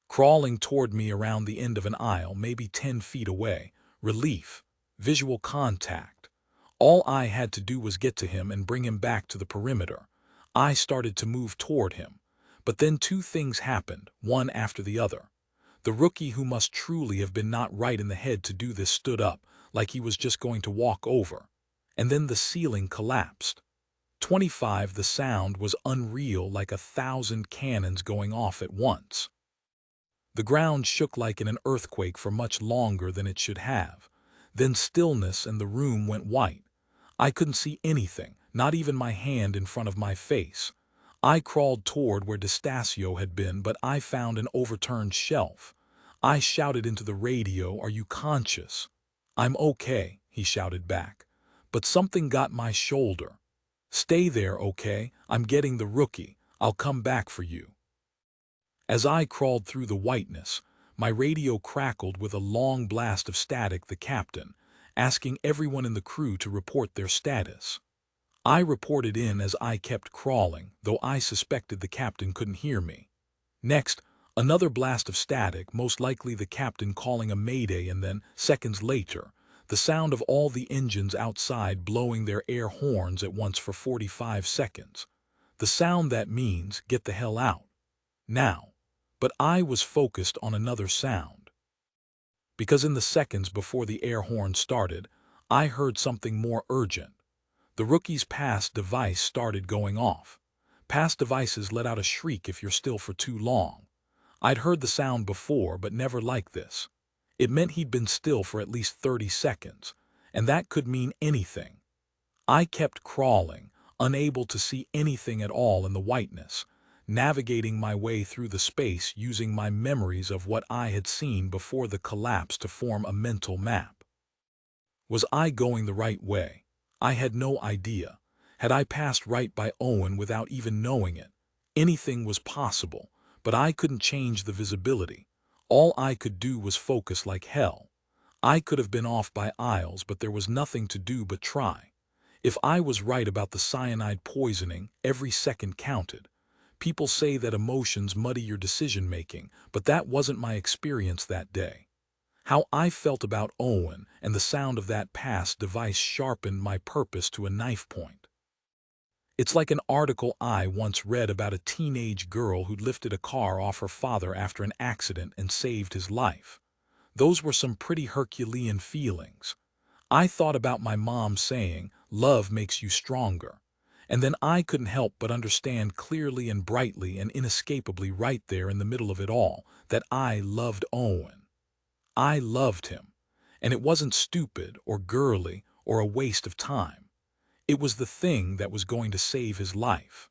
Crawling toward me around the end of an aisle, maybe 10 feet away. Relief. Visual contact. All I had to do was get to him and bring him back to the perimeter. I started to move toward him. But then two things happened, one after the other. The rookie, who must truly have been not right in the head to do this, stood up, like he was just going to walk over. And then the ceiling collapsed. 25, the sound was unreal, like 1,000 cannons going off at once. The ground shook like in an earthquake for much longer than it should have. Then stillness, and the room went white. I couldn't see anything, not even my hand in front of my face. I crawled toward where D'Estasio had been, but I found an overturned shelf. I shouted into the radio, "Are you conscious?" "I'm okay," he shouted back. But something got my shoulder. "Stay there, okay? I'm getting the rookie. I'll come back for you." As I crawled through the whiteness, my radio crackled with a long blast of static. The captain, asking everyone in the crew to report their status. I reported in as I kept crawling, though I suspected the captain couldn't hear me. Next, another blast of static, most likely the captain calling a mayday, and then, seconds later, the sound of all the engines outside blowing their air horns at once for 45 seconds. The sound that means, "Get the hell out." Now. But I was focused on another sound. Because in the seconds before the air horn started, I heard something more urgent. The rookie's pass device started going off. Pass devices let out a shriek if you're still for too long. I'd heard the sound before, but never like this. It meant he'd been still for at least 30 seconds, and that could mean anything. I kept crawling, unable to see anything at all in the whiteness, navigating my way through the space using my memories of what I had seen before the collapse to form a mental map. Was I going the right way? I had no idea. Had I passed right by Owen without even knowing it? Anything was possible, but I couldn't change the visibility. All I could do was focus like hell. I could have been off by aisles, but there was nothing to do but try. If I was right about the cyanide poisoning, every second counted. People say that emotions muddy your decision-making, but that wasn't my experience that day. How I felt about Owen and the sound of that pass device sharpened my purpose to a knife point. It's like an article I once read about a teenage girl who'd lifted a car off her father after an accident and saved his life. Those were some pretty Herculean feelings. I thought about my mom saying, "Love makes you stronger." And then I couldn't help but understand clearly and brightly and inescapably right there in the middle of it all that I loved Owen. I loved him. And it wasn't stupid or girly or a waste of time. It was the thing that was going to save his life.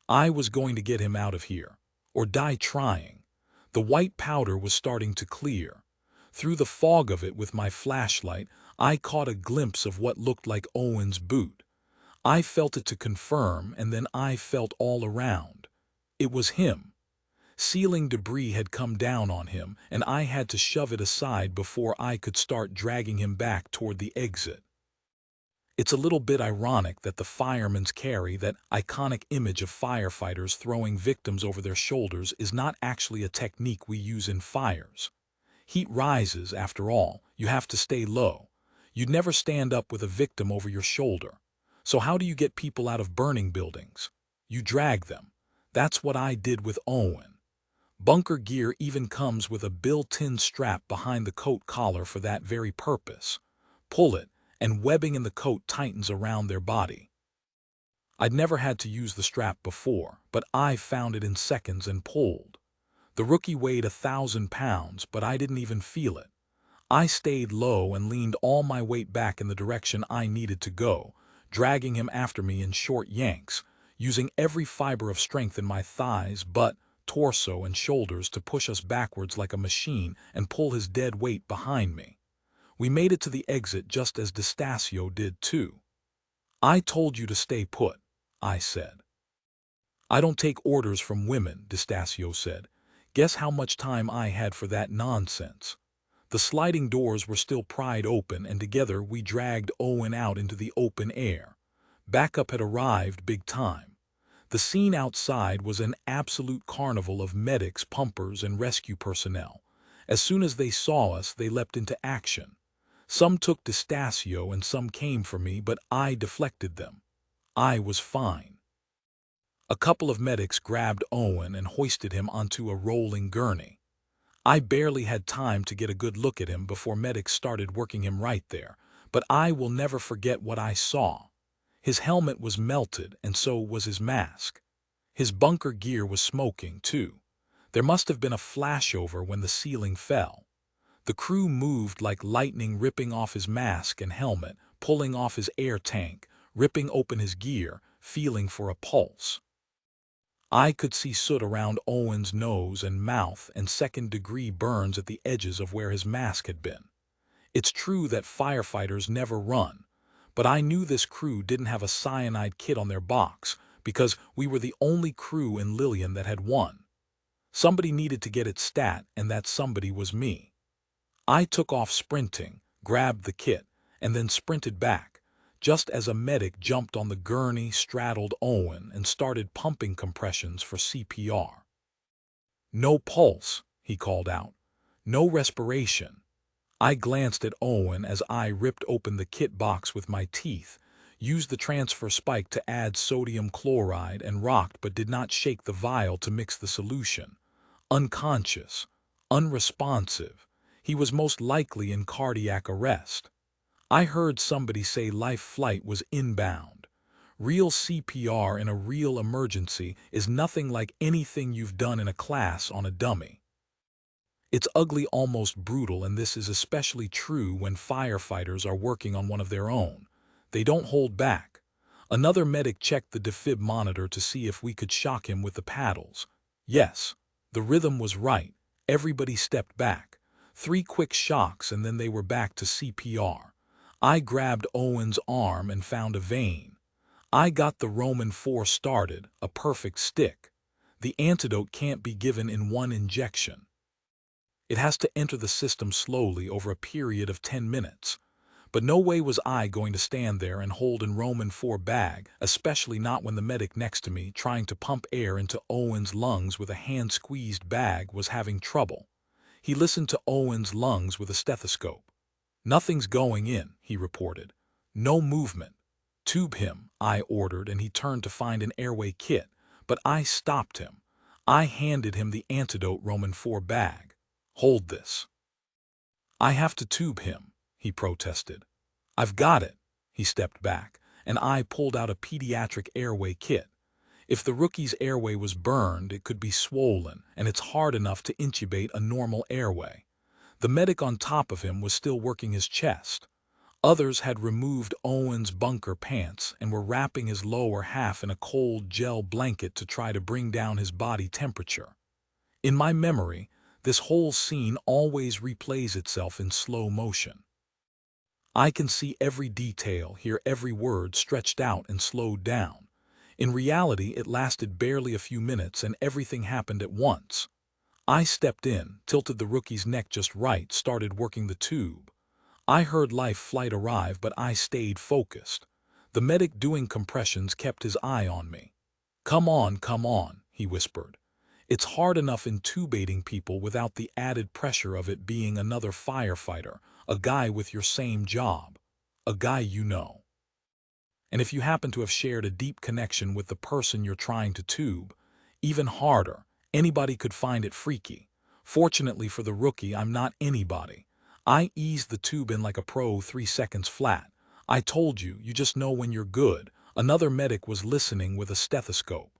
I was going to get him out of here, or die trying. The white powder was starting to clear. Through the fog of it with my flashlight, I caught a glimpse of what looked like Owen's boot. I felt it to confirm, and then I felt all around. It was him. Ceiling debris had come down on him, and I had to shove it aside before I could start dragging him back toward the exit. It's a little bit ironic that the firemen's carry, that iconic image of firefighters throwing victims over their shoulders, is not actually a technique we use in fires. Heat rises, after all. You have to stay low. You'd never stand up with a victim over your shoulder. So how do you get people out of burning buildings? You drag them. That's what I did with Owen. Bunker gear even comes with a built-in strap behind the coat collar for that very purpose. Pull it, and webbing in the coat tightens around their body. I'd never had to use the strap before, but I found it in seconds and pulled. The rookie weighed 1,000 pounds, but I didn't even feel it. I stayed low and leaned all my weight back in the direction I needed to go, dragging him after me in short yanks, using every fiber of strength in my thighs, butt, torso, and shoulders to push us backwards like a machine and pull his dead weight behind me. We made it to the exit just as D'Estasio did too. "I told you to stay put," I said. "I don't take orders from women," D'Estasio said. Guess how much time I had for that nonsense. The sliding doors were still pried open, and together we dragged Owen out into the open air. Backup had arrived big time. The scene outside was an absolute carnival of medics, pumpers, and rescue personnel. As soon as they saw us, they leapt into action. Some took D'Estasio and some came for me, but I deflected them. I was fine. A couple of medics grabbed Owen and hoisted him onto a rolling gurney. I barely had time to get a good look at him before medics started working him right there, but I will never forget what I saw. His helmet was melted, and so was his mask. His bunker gear was smoking, too. There must have been a flashover when the ceiling fell. The crew moved like lightning, ripping off his mask and helmet, pulling off his air tank, ripping open his gear, feeling for a pulse. I could see soot around Owen's nose and mouth and second-degree burns at the edges of where his mask had been. It's true that firefighters never run, but I knew this crew didn't have a cyanide kit on their box because we were the only crew in Lillian that had one. Somebody needed to get its stat, and that somebody was me. I took off sprinting, grabbed the kit, and then sprinted back, just as a medic jumped on the gurney, straddled Owen, and started pumping compressions for CPR. "No pulse," he called out. "No respiration." I glanced at Owen as I ripped open the kit box with my teeth, used the transfer spike to add sodium chloride, and rocked but did not shake the vial to mix the solution. Unconscious, unresponsive, he was most likely in cardiac arrest. I heard somebody say life flight was inbound. Real CPR in a real emergency is nothing like anything you've done in a class on a dummy. It's ugly, almost brutal, and this is especially true when firefighters are working on one of their own. They don't hold back. Another medic checked the defib monitor to see if we could shock him with the paddles. Yes, the rhythm was right. Everybody stepped back. 3 quick shocks, and then they were back to CPR. I grabbed Owen's arm and found a vein. I got the Roman 4 started, a perfect stick. The antidote can't be given in one injection. It has to enter the system slowly over a period of 10 minutes. But no way was I going to stand there and hold an Roman 4 bag, especially not when the medic next to me, trying to pump air into Owen's lungs with a hand-squeezed bag, was having trouble. He listened to Owen's lungs with a stethoscope. "Nothing's going in," he reported. "No movement." "Tube him," I ordered, and he turned to find an airway kit, but I stopped him. I handed him the antidote Roman 4 bag. "Hold this." "I have to tube him," he protested. "I've got it." He stepped back, and I pulled out a pediatric airway kit. If the rookie's airway was burned, it could be swollen, and it's hard enough to intubate a normal airway. The medic on top of him was still working his chest. Others had removed Owen's bunker pants and were wrapping his lower half in a cold gel blanket to try to bring down his body temperature. In my memory, this whole scene always replays itself in slow motion. I can see every detail, hear every word stretched out and slowed down. In reality, it lasted barely a few minutes, and everything happened at once. I stepped in, tilted the rookie's neck just right, started working the tube. I heard life flight arrive, but I stayed focused. The medic doing compressions kept his eye on me. Come on," he whispered. "It's hard enough intubating people without the added pressure of it being another firefighter, a guy with your same job, a guy you know. And if you happen to have shared a deep connection with the person you're trying to tube, even harder. Anybody could find it freaky. Fortunately for the rookie, I'm not anybody. I eased the tube in like a pro 3 seconds flat. I told you, you just know when you're good. Another medic was listening with a stethoscope.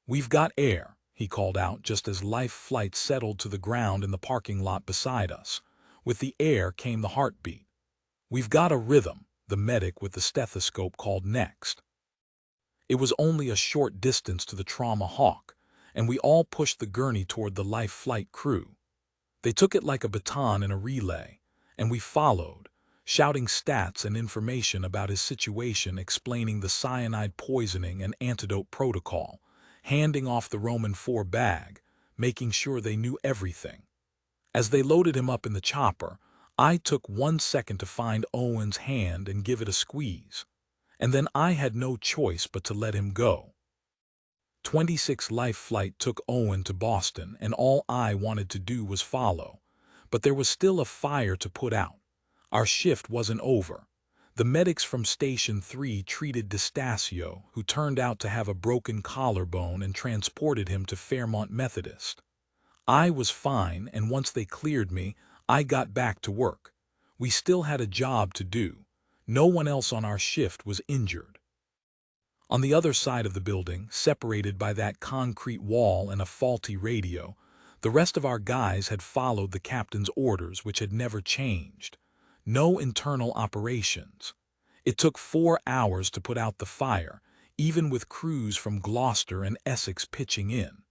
We've got air, he called out just as life flight settled to the ground in the parking lot beside us. With the air came the heartbeat. We've got a rhythm, the medic with the stethoscope called next. It was only a short distance to the trauma hawk, and we all pushed the gurney toward the life flight crew. They took it like a baton in a relay, and we followed, shouting stats and information about his situation, explaining the cyanide poisoning and antidote protocol, handing off the Roman 4 bag, making sure they knew everything. As they loaded him up in the chopper, I took 1 second to find Owen's hand and give it a squeeze, and then I had no choice but to let him go. 26 Life Flight took Owen to Boston, and all I wanted to do was follow. But there was still a fire to put out. Our shift wasn't over. The medics from Station 3 treated D'Estasio, who turned out to have a broken collarbone, and transported him to Fairmont Methodist. I was fine, and once they cleared me, I got back to work. We still had a job to do. No one else on our shift was injured. On the other side of the building, separated by that concrete wall and a faulty radio, the rest of our guys had followed the captain's orders, which had never changed. No internal operations. It took 4 hours to put out the fire, even with crews from Gloucester and Essex pitching in.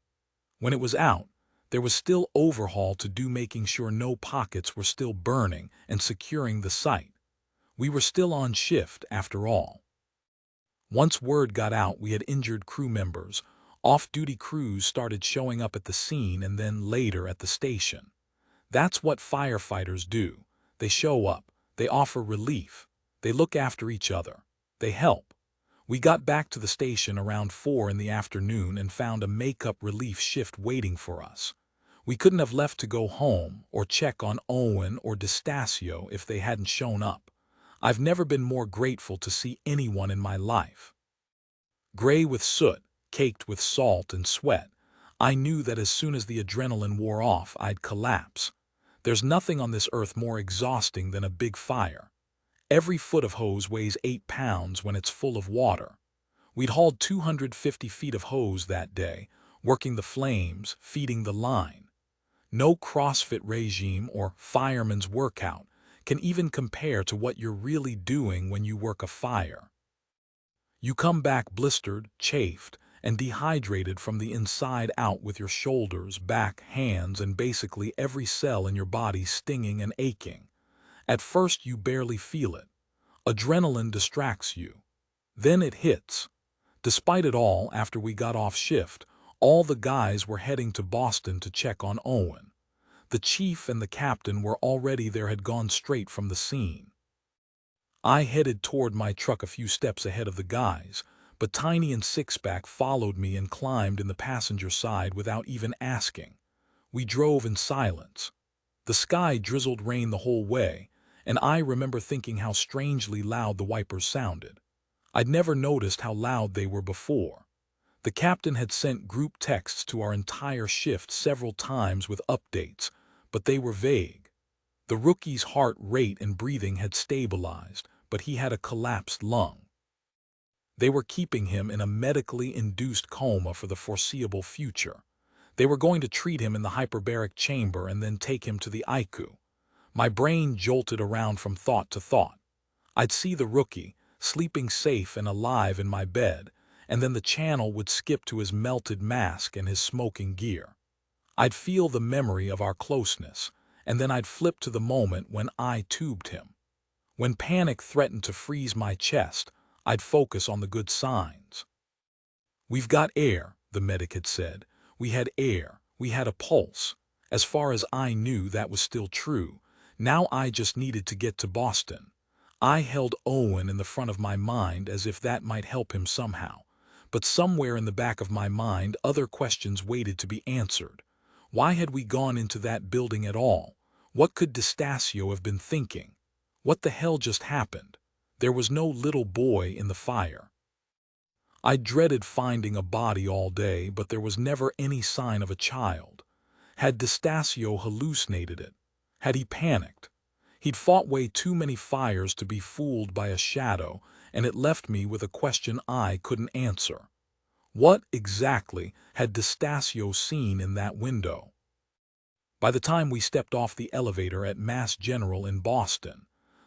When it was out, there was still overhaul to do, making sure no pockets were still burning and securing the site. We were still on shift after all. Once word got out we had injured crew members, off-duty crews started showing up at the scene and then later at the station. That's what firefighters do. They show up, they offer relief, they look after each other, they help. We got back to the station around 4 in the afternoon and found a makeup relief shift waiting for us. We couldn't have left to go home or check on Owen or D'Estasio if they hadn't shown up. I've never been more grateful to see anyone in my life. Gray with soot, caked with salt and sweat, I knew that as soon as the adrenaline wore off, I'd collapse. There's nothing on this earth more exhausting than a big fire. Every foot of hose weighs 8 pounds when it's full of water. We'd hauled 250 feet of hose that day, working the flames, feeding the line. No CrossFit regime or fireman's workout can even compare to what you're really doing when you work a fire. You come back blistered, chafed, and dehydrated from the inside out, with your shoulders, back, hands, and basically every cell in your body stinging and aching. At first you barely feel it. Adrenaline distracts you. Then it hits. Despite it all, after we got off shift, all the guys were heading to Boston to check on Owen. The chief and the captain were already there, had gone straight from the scene. I headed toward my truck a few steps ahead of the guys, but Tiny and Sixpack followed me and climbed in the passenger side without even asking. We drove in silence. The sky drizzled rain the whole way, and I remember thinking how strangely loud the wipers sounded. I'd never noticed how loud they were before. The captain had sent group texts to our entire shift several times with updates, but they were vague. The rookie's heart rate and breathing had stabilized, but he had a collapsed lung. They were keeping him in a medically induced coma for the foreseeable future. They were going to treat him in the hyperbaric chamber and then take him to the ICU. My brain jolted around from thought to thought. I'd see the rookie, sleeping safe and alive in my bed, and then the channel would skip to his melted mask and his smoking gear. I'd feel the memory of our closeness, and then I'd flip to the moment when I tubed him. When panic threatened to freeze my chest, I'd focus on the good signs. "We've got air," the medic had said. We had air, we had a pulse. As far as I knew, that was still true. Now I just needed to get to Boston. I held Owen in the front of my mind as if that might help him somehow. But somewhere in the back of my mind, other questions waited to be answered. Why had we gone into that building at all? What could D'Estasio have been thinking? What the hell just happened? There was no little boy in the fire. I dreaded finding a body all day, but there was never any sign of a child. Had D'Estasio hallucinated it? Had he panicked? He'd fought way too many fires to be fooled by a shadow, and it left me with a question I couldn't answer. What exactly had Destasio seen in that window? By the time we stepped off the elevator at Mass General in Boston,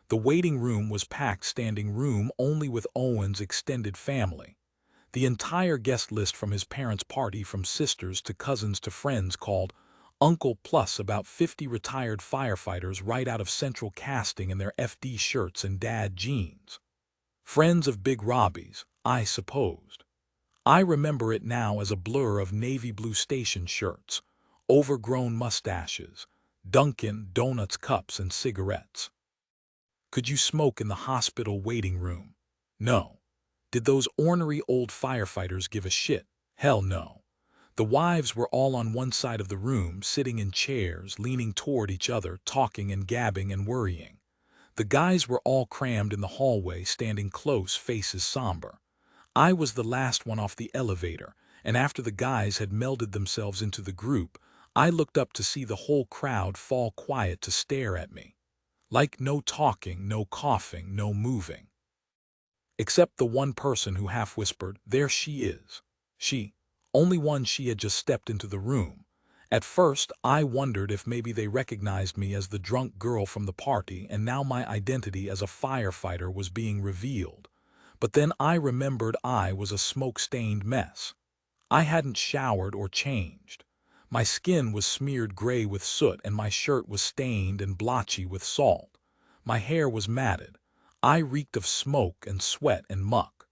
the waiting room was packed standing room only with Owen's extended family. The entire guest list from his parents' party, from sisters to cousins to friends called Uncle, plus about 50 retired firefighters right out of central casting in their FD shirts and dad jeans. Friends of Big Robbie's, I supposed. I remember it now as a blur of navy blue station shirts, overgrown mustaches, Dunkin' Donuts cups and cigarettes. Could you smoke in the hospital waiting room? No. Did those ornery old firefighters give a shit? Hell no. The wives were all on one side of the room, sitting in chairs, leaning toward each other, talking and gabbing and worrying. The guys were all crammed in the hallway, standing close, faces somber. I was the last one off the elevator, and after the guys had melded themselves into the group, I looked up to see the whole crowd fall quiet to stare at me. Like no talking, no coughing, no moving. Except the one person who half whispered, "There she is." She, only one. She had just stepped into the room. At first, I wondered if maybe they recognized me as the drunk girl from the party, and now my identity as a firefighter was being revealed. But then I remembered I was a smoke-stained mess. I hadn't showered or changed. My skin was smeared gray with soot, and my shirt was stained and blotchy with salt. My hair was matted. I reeked of smoke and sweat and muck.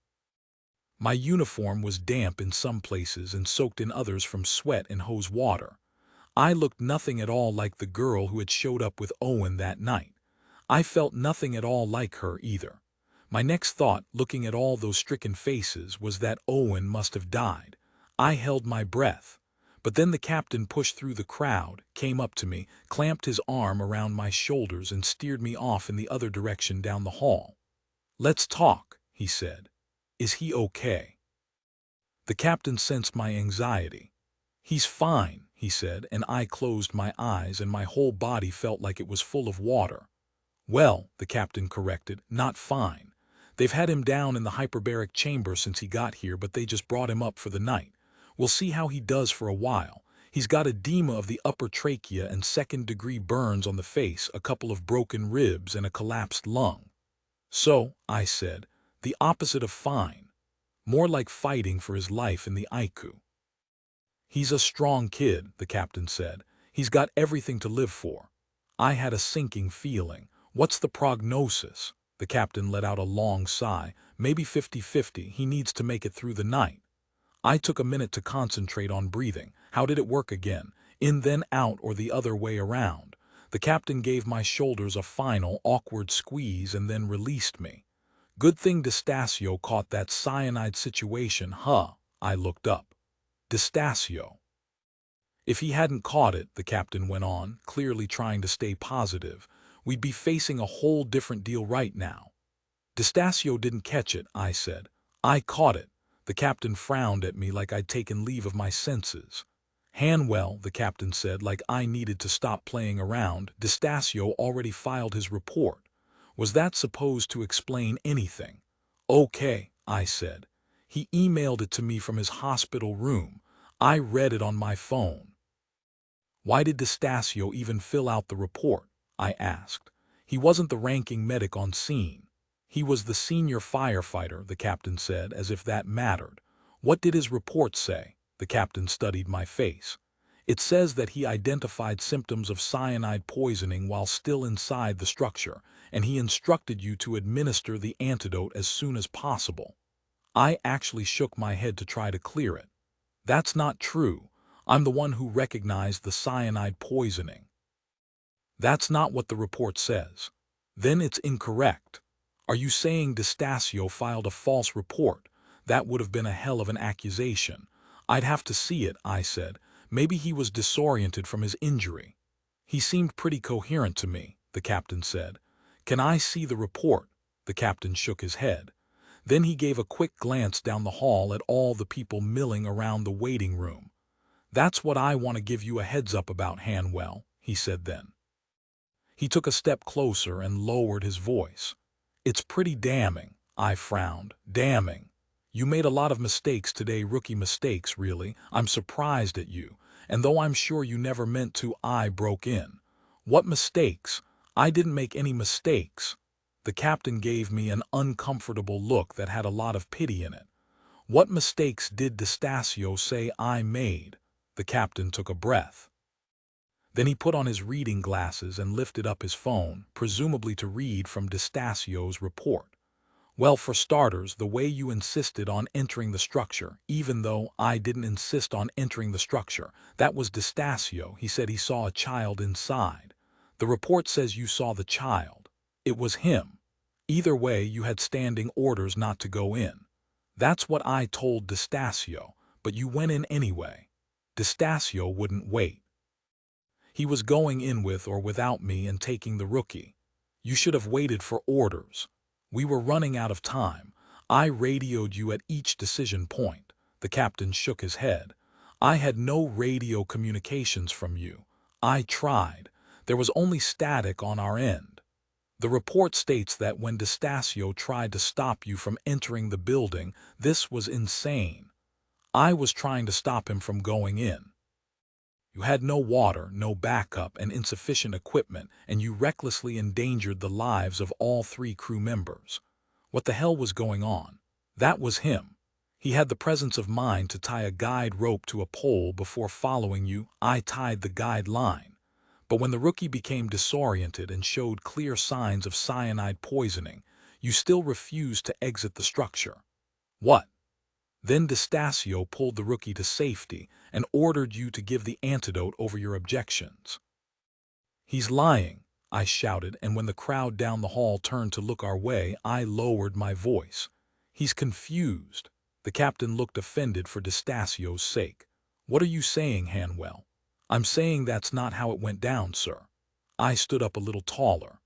My uniform was damp in some places and soaked in others from sweat and hose water. I looked nothing at all like the girl who had showed up with Owen that night. I felt nothing at all like her either. My next thought, looking at all those stricken faces, was that Owen must have died. I held my breath. But then the captain pushed through the crowd, came up to me, clamped his arm around my shoulders and steered me off in the other direction down the hall. "Let's talk," he said. "Is he okay?" The captain sensed my anxiety. "He's fine," he said, and I closed my eyes and my whole body felt like it was full of water. "Well," the captain corrected, "not fine. They've had him down in the hyperbaric chamber since he got here, but they just brought him up for the night. We'll see how he does for a while. He's got edema of the upper trachea and second-degree burns on the face, a couple of broken ribs, and a collapsed lung." "So," I said, "the opposite of fine. More like fighting for his life in the ICU." "He's a strong kid," the captain said. "He's got everything to live for." I had a sinking feeling. "What's the prognosis?" The captain let out a long sigh. "Maybe 50-50. He needs to make it through the night." I took a minute to concentrate on breathing. How did it work again? In then out, or the other way around? The captain gave my shoulders a final, awkward squeeze and then released me. "Good thing Destasio caught that cyanide situation, huh?" I looked up. Destasio. "If he hadn't caught it," the captain went on, clearly trying to stay positive, "we'd be facing a whole different deal right now." "Destasio didn't catch it," I said. "I caught it." The captain frowned at me like I'd taken leave of my senses. "Hanwell," the captain said, like I needed to stop playing around, "Destasio already filed his report." Was that supposed to explain anything? "Okay," I said. "He emailed it to me from his hospital room. I read it on my phone." "Why did Destasio even fill out the report?" I asked. "He wasn't the ranking medic on scene." "He was the senior firefighter," the captain said, as if that mattered. "What did his report say?" The captain studied my face. "It says that he identified symptoms of cyanide poisoning while still inside the structure, and he instructed you to administer the antidote as soon as possible." I actually shook my head to try to clear it. "That's not true. I'm the one who recognized the cyanide poisoning." "That's not what the report says." "Then it's incorrect." "Are you saying Destasio filed a false report?" That would have been a hell of an accusation. "I'd have to see it," I said. "Maybe he was disoriented from his injury." "He seemed pretty coherent to me," the captain said. "Can I see the report?" The captain shook his head. Then he gave a quick glance down the hall at all the people milling around the waiting room. "That's what I want to give you a heads up about, Hanwell," he said then. He took a step closer and lowered his voice. It's pretty damning, I frowned. Damning. You made a lot of mistakes today, rookie mistakes, really. I'm surprised at you. And though I'm sure you never meant to, I broke in. What mistakes? I didn't make any mistakes. The captain gave me an uncomfortable look that had a lot of pity in it. What mistakes did Destasio say I made? The captain took a breath. Then he put on his reading glasses and lifted up his phone, presumably to read from Destasio's report. Well, for starters, the way you insisted on entering the structure, even though I didn't insist on entering the structure, that was Destasio. He said he saw a child inside. The report says you saw the child. It was him. Either way, you had standing orders not to go in. That's what I told Destasio, but you went in anyway. Destasio wouldn't wait. He was going in with or without me and taking the rookie. You should have waited for orders. We were running out of time. I radioed you at each decision point. The captain shook his head. I had no radio communications from you. I tried. There was only static on our end. The report states that when Destasio tried to stop you from entering the building, this was insane. I was trying to stop him from going in. You had no water, no backup, and insufficient equipment, and you recklessly endangered the lives of all 3 crew members. What the hell was going on? That was him. He had the presence of mind to tie a guide rope to a pole before following you. I tied the guide line. But when the rookie became disoriented and showed clear signs of cyanide poisoning, you still refused to exit the structure. What? Then Destasio pulled the rookie to safety and ordered you to give the antidote over your objections. He's lying, I shouted, and when the crowd down the hall turned to look our way, I lowered my voice. He's confused. The captain looked offended for Destasio's sake. What are you saying, Hanwell? I'm saying that's not how it went down, sir. I stood up a little taller.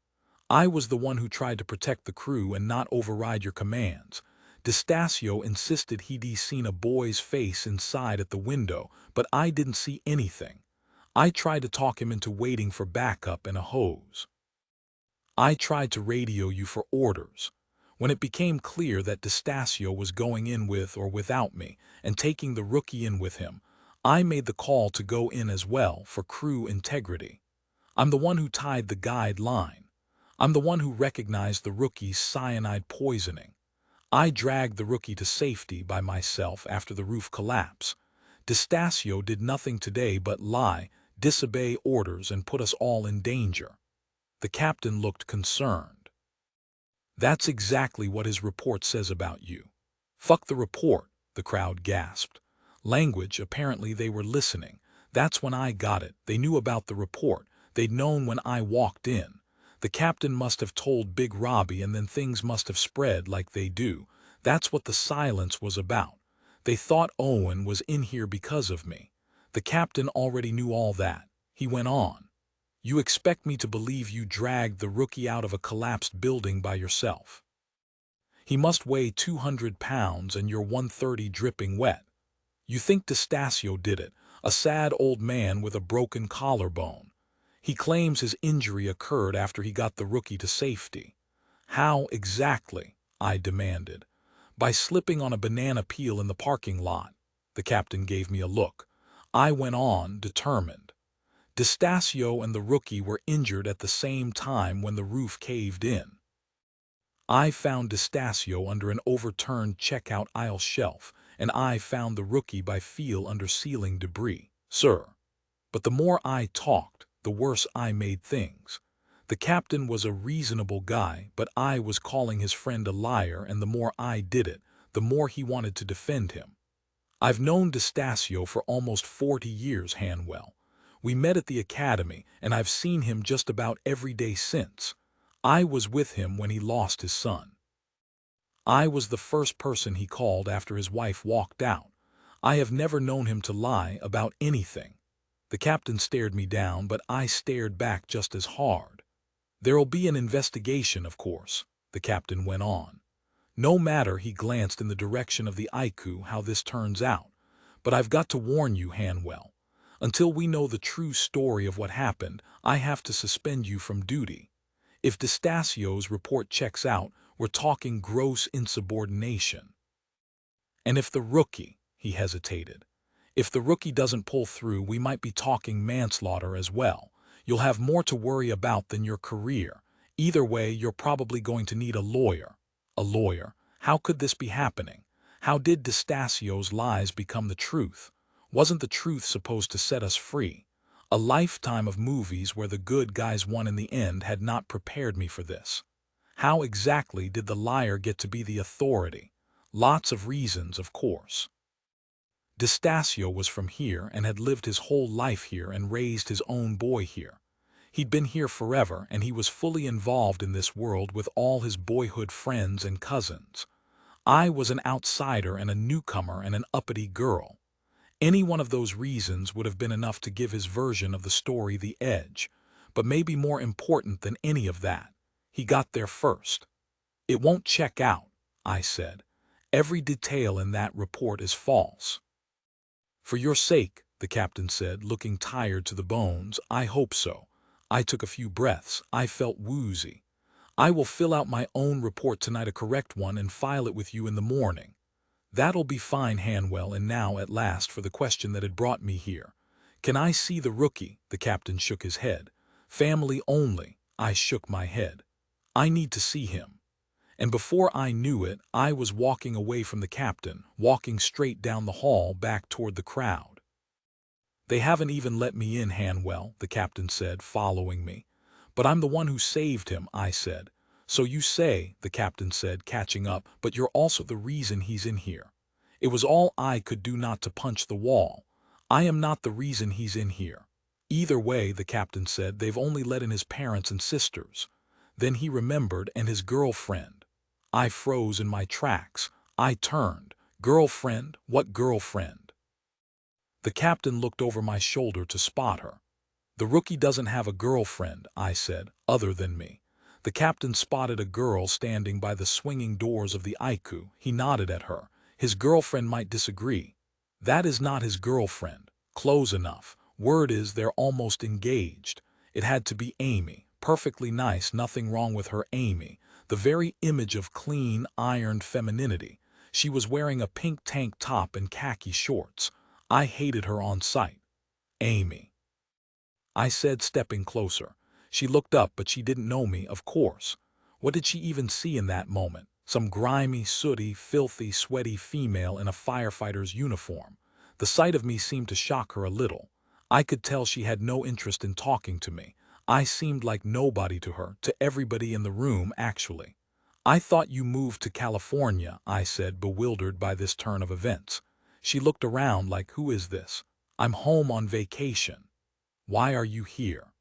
I was the one who tried to protect the crew and not override your commands. Destasio insisted he'd seen a boy's face inside at the window, but I didn't see anything. I tried to talk him into waiting for backup and a hose. I tried to radio you for orders. When it became clear that Destasio was going in with or without me and taking the rookie in with him, I made the call to go in as well for crew integrity. I'm the one who tied the guide line. I'm the one who recognized the rookie's cyanide poisoning. I dragged the rookie to safety by myself after the roof collapse. Destasio did nothing today but lie, disobey orders, and put us all in danger. The captain looked concerned. That's exactly what his report says about you. Fuck the report, the crowd gasped. Language, apparently they were listening. That's when I got it. They knew about the report. They'd known when I walked in. The captain must have told Big Robbie, and then things must have spread like they do. That's what the silence was about. They thought Owen was in here because of me. The captain already knew all that. He went on. You expect me to believe you dragged the rookie out of a collapsed building by yourself? He must weigh 200 pounds and you're 130 dripping wet. You think Destasio did it, a sad old man with a broken collarbone. He claims his injury occurred after he got the rookie to safety. How exactly? I demanded. By slipping on a banana peel in the parking lot. The captain gave me a look. I went on, determined. Destasio and the rookie were injured at the same time when the roof caved in. I found Destasio under an overturned checkout aisle shelf, and I found the rookie by feel under ceiling debris, sir. But the more I talked, the worse I made things. The captain was a reasonable guy, but I was calling his friend a liar, and the more I did it, the more he wanted to defend him. I've known Destasio for almost 40 years, Hanwell. We met at the academy, and I've seen him just about every day since. I was with him when he lost his son. I was the first person he called after his wife walked out. I have never known him to lie about anything. The captain stared me down, but I stared back just as hard. There'll be an investigation, of course, the captain went on. No matter, he glanced in the direction of the Aiku, how this turns out. But I've got to warn you, Hanwell. Until we know the true story of what happened, I have to suspend you from duty. If DeStacio's report checks out, we're talking gross insubordination. And if the rookie, he hesitated, if the rookie doesn't pull through, we might be talking manslaughter as well. You'll have more to worry about than your career. Either way, you're probably going to need a lawyer. A lawyer? How could this be happening? How did DeStacio's lies become the truth? Wasn't the truth supposed to set us free? A lifetime of movies where the good guys won in the end had not prepared me for this. How exactly did the liar get to be the authority? Lots of reasons, of course. DeStacio was from here and had lived his whole life here and raised his own boy here. He'd been here forever, and he was fully involved in this world with all his boyhood friends and cousins. I was an outsider and a newcomer and an uppity girl. Any one of those reasons would have been enough to give his version of the story the edge, but maybe more important than any of that, he got there first. It won't check out, I said. Every detail in that report is false. For your sake, the captain said, looking tired to the bones, I hope so. I took a few breaths. I felt woozy. I will fill out my own report tonight, a correct one, and file it with you in the morning. That'll be fine, Hanwell, and now, at last, for the question that had brought me here. Can I see the rookie? The captain shook his head. Family only. I shook my head. I need to see him. And before I knew it, I was walking away from the captain, walking straight down the hall back toward the crowd. They haven't even let me in, Hanwell, the captain said, following me. But I'm the one who saved him, I said. So you say, the captain said, catching up, but you're also the reason he's in here. It was all I could do not to punch the wall. I am not the reason he's in here. Either way, the captain said, they've only let in his parents and sisters. Then he remembered, and his girlfriend. I froze in my tracks. I turned. Girlfriend? What girlfriend? The captain looked over my shoulder to spot her. The rookie doesn't have a girlfriend, I said, other than me. The captain spotted a girl standing by the swinging doors of the IQ. He nodded at her. His girlfriend might disagree. That is not his girlfriend. Close enough. Word is they're almost engaged. It had to be Amy. Perfectly nice, nothing wrong with her, Amy. The very image of clean, ironed femininity. She was wearing a pink tank top and khaki shorts. I hated her on sight. Amy, I said, stepping closer. She looked up, but she didn't know me, of course. What did she even see in that moment? Some grimy, sooty, filthy, sweaty female in a firefighter's uniform. The sight of me seemed to shock her a little. I could tell she had no interest in talking to me. I seemed like nobody to her, to everybody in the room, actually. I thought you moved to California, I said, bewildered by this turn of events. She looked around like, who is this? I'm home on vacation. Why are you here?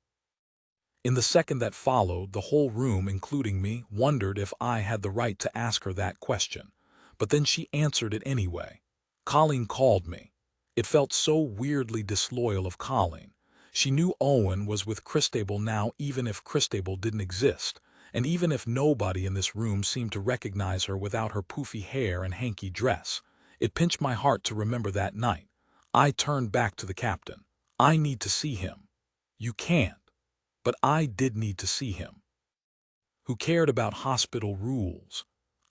In the second that followed, the whole room, including me, wondered if I had the right to ask her that question. But then she answered it anyway. Colleen called me. It felt so weirdly disloyal of Colleen. She knew Owen was with Christabel now, even if Christabel didn't exist, and even if nobody in this room seemed to recognize her without her poofy hair and hanky dress. It pinched my heart to remember that night. I turned back to the captain. I need to see him. You can't. But I did need to see him. Who cared about hospital rules?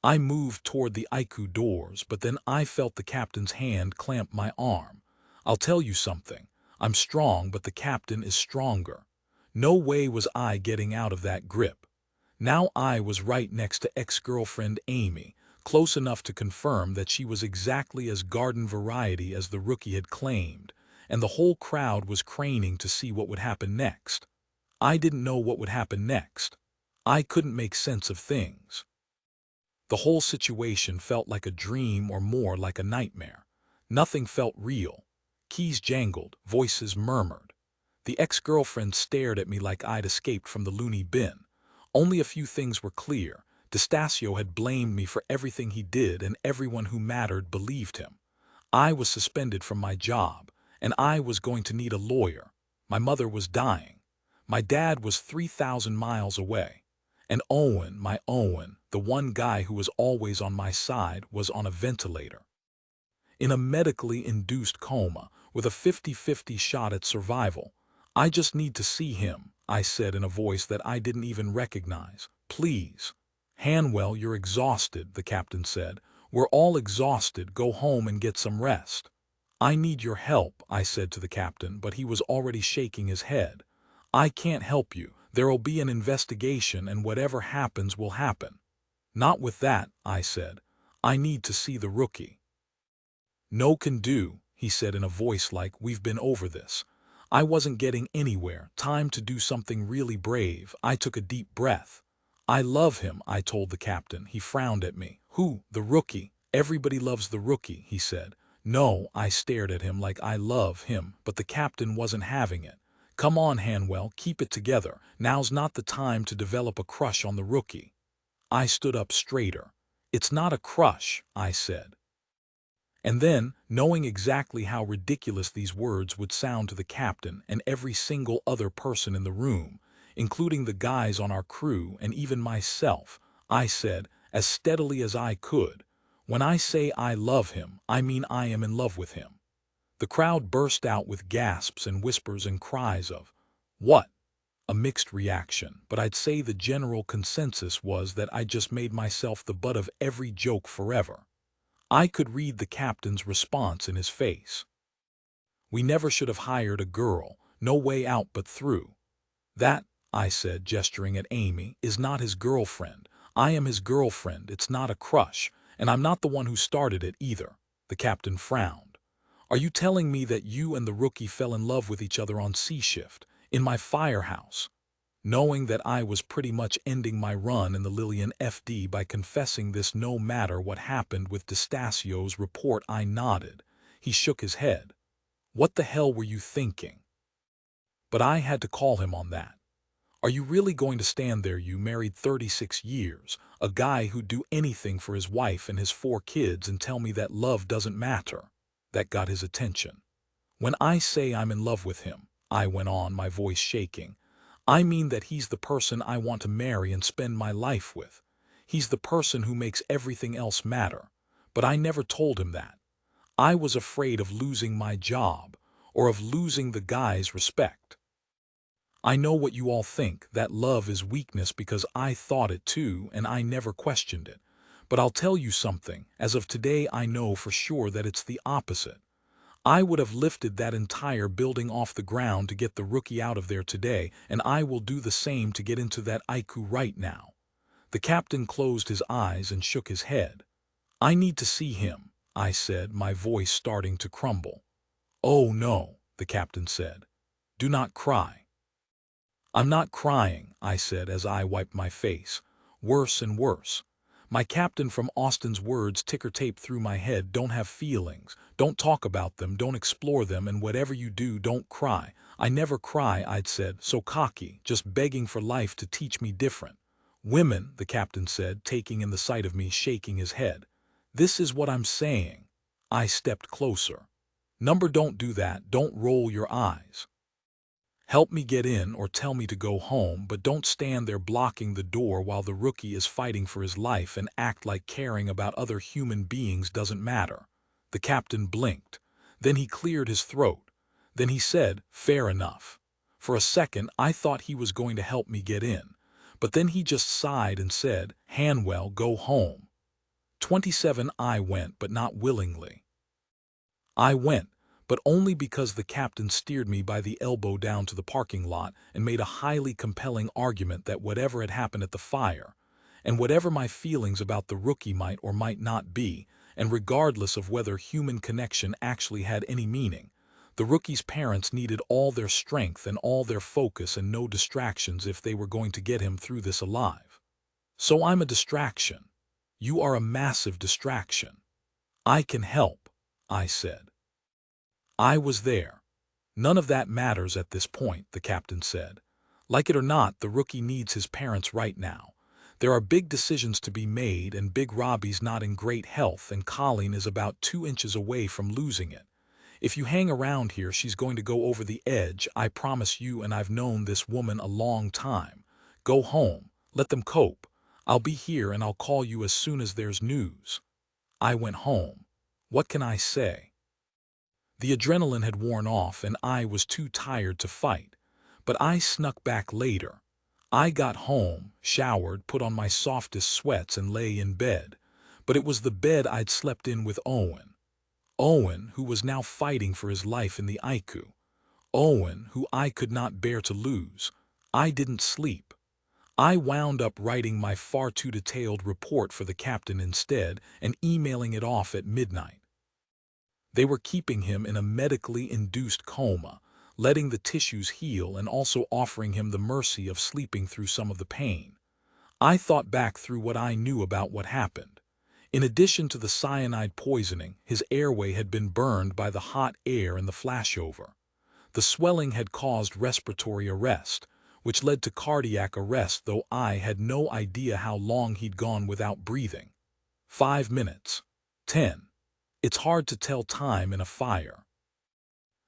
I moved toward the IQ doors, but then I felt the captain's hand clamp my arm. I'll tell you something. I'm strong, but the captain is stronger. No way was I getting out of that grip. Now I was right next to ex-girlfriend Amy, close enough to confirm that she was exactly as garden variety as the rookie had claimed, and the whole crowd was craning to see what would happen next. I didn't know what would happen next. I couldn't make sense of things. The whole situation felt like a dream, or more like a nightmare. Nothing felt real. Keys jangled, voices murmured. The ex-girlfriend stared at me like I'd escaped from the loony bin. Only a few things were clear. DeStacio had blamed me for everything he did, and everyone who mattered believed him. I was suspended from my job, and I was going to need a lawyer. My mother was dying. My dad was 3,000 miles away. And Owen, my Owen, the one guy who was always on my side, was on a ventilator. In a medically induced coma, with a 50-50 shot at survival. I just need to see him, I said in a voice that I didn't even recognize. Please. Hanwell, you're exhausted, the captain said. We're all exhausted. Go home and get some rest. I need your help, I said to the captain, but he was already shaking his head. I can't help you. There'll be an investigation and whatever happens will happen. Not with that, I said. I need to see the rookie. No can do, he said in a voice like, we've been over this. I wasn't getting anywhere. Time to do something really brave. I took a deep breath. I love him, I told the captain. He frowned at me. Who? The rookie. Everybody loves the rookie, he said. No, I stared at him like I love him, but the captain wasn't having it. Come on, Hanwell, keep it together. Now's not the time to develop a crush on the rookie. I stood up straighter. It's not a crush, I said. And then, knowing exactly how ridiculous these words would sound to the captain and every single other person in the room, including the guys on our crew and even myself, I said, as steadily as I could, when I say I love him, I mean I am in love with him. The crowd burst out with gasps and whispers and cries of, "What?" A mixed reaction, but I'd say the general consensus was that I just made myself the butt of every joke forever. I could read the captain's response in his face. We never should have hired a girl, no way out but through. That, I said, gesturing at Amy, is not his girlfriend. I am his girlfriend, it's not a crush, and I'm not the one who started it either. The captain frowned. Are you telling me that you and the rookie fell in love with each other on sea shift, in my firehouse? Knowing that I was pretty much ending my run in the Lillian FD by confessing this no matter what happened with D'Estacio's report, I nodded. He shook his head. What the hell were you thinking? But I had to call him on that. Are you really going to stand there, you married 36 years, a guy who'd do anything for his wife and his 4 kids, and tell me that love doesn't matter? That got his attention. When I say I'm in love with him, I went on, my voice shaking, I mean that he's the person I want to marry and spend my life with. He's the person who makes everything else matter. But I never told him that. I was afraid of losing my job, or of losing the guy's respect. I know what you all think, that love is weakness, because I thought it too, and I never questioned it. But I'll tell you something, as of today I know for sure that it's the opposite. I would have lifted that entire building off the ground to get the rookie out of there today, and I will do the same to get into that IQ right now. The captain closed his eyes and shook his head. I need to see him, I said, my voice starting to crumble. Oh no, the captain said. Do not cry. I'm not crying, I said as I wiped my face. Worse and worse. My captain from Austin's words ticker-tape through my head. Don't have feelings. Don't talk about them. Don't explore them. And whatever you do, don't cry. I never cry, I'd said, so cocky, just begging for life to teach me different. Women, the captain said, taking in the sight of me, shaking his head. This is what I'm saying. I stepped closer. Number, don't do that. Don't roll your eyes. Help me get in or tell me to go home, but don't stand there blocking the door while the rookie is fighting for his life and act like caring about other human beings doesn't matter. The captain blinked. Then he cleared his throat. Then he said, fair enough. For a second, I thought he was going to help me get in. But then he just sighed and said, Hanwell, go home. 27. I went, but not willingly. I went, but only because the captain steered me by the elbow down to the parking lot and made a highly compelling argument that whatever had happened at the fire, and whatever my feelings about the rookie might or might not be, and regardless of whether human connection actually had any meaning, the rookie's parents needed all their strength and all their focus and no distractions if they were going to get him through this alive. So I'm a distraction. You are a massive distraction. I can help, I said. I was there. None of that matters at this point, the captain said. Like it or not, the rookie needs his parents right now. There are big decisions to be made, and Big Robbie's not in great health, and Colleen is about 2 inches away from losing it. If you hang around here, she's going to go over the edge, I promise you, and I've known this woman a long time. Go home. Let them cope. I'll be here and I'll call you as soon as there's news. I went home. What can I say? The adrenaline had worn off and I was too tired to fight, but I snuck back later. I got home, showered, put on my softest sweats and lay in bed, but it was the bed I'd slept in with Owen. Owen, who was now fighting for his life in the ICU. Owen, who I could not bear to lose. I didn't sleep. I wound up writing my far too detailed report for the captain instead and emailing it off at midnight. They were keeping him in a medically induced coma, letting the tissues heal and also offering him the mercy of sleeping through some of the pain. I thought back through what I knew about what happened. In addition to the cyanide poisoning, his airway had been burned by the hot air and the flashover. The swelling had caused respiratory arrest, which led to cardiac arrest, though I had no idea how long he'd gone without breathing. 5 minutes. 10. It's hard to tell time in a fire.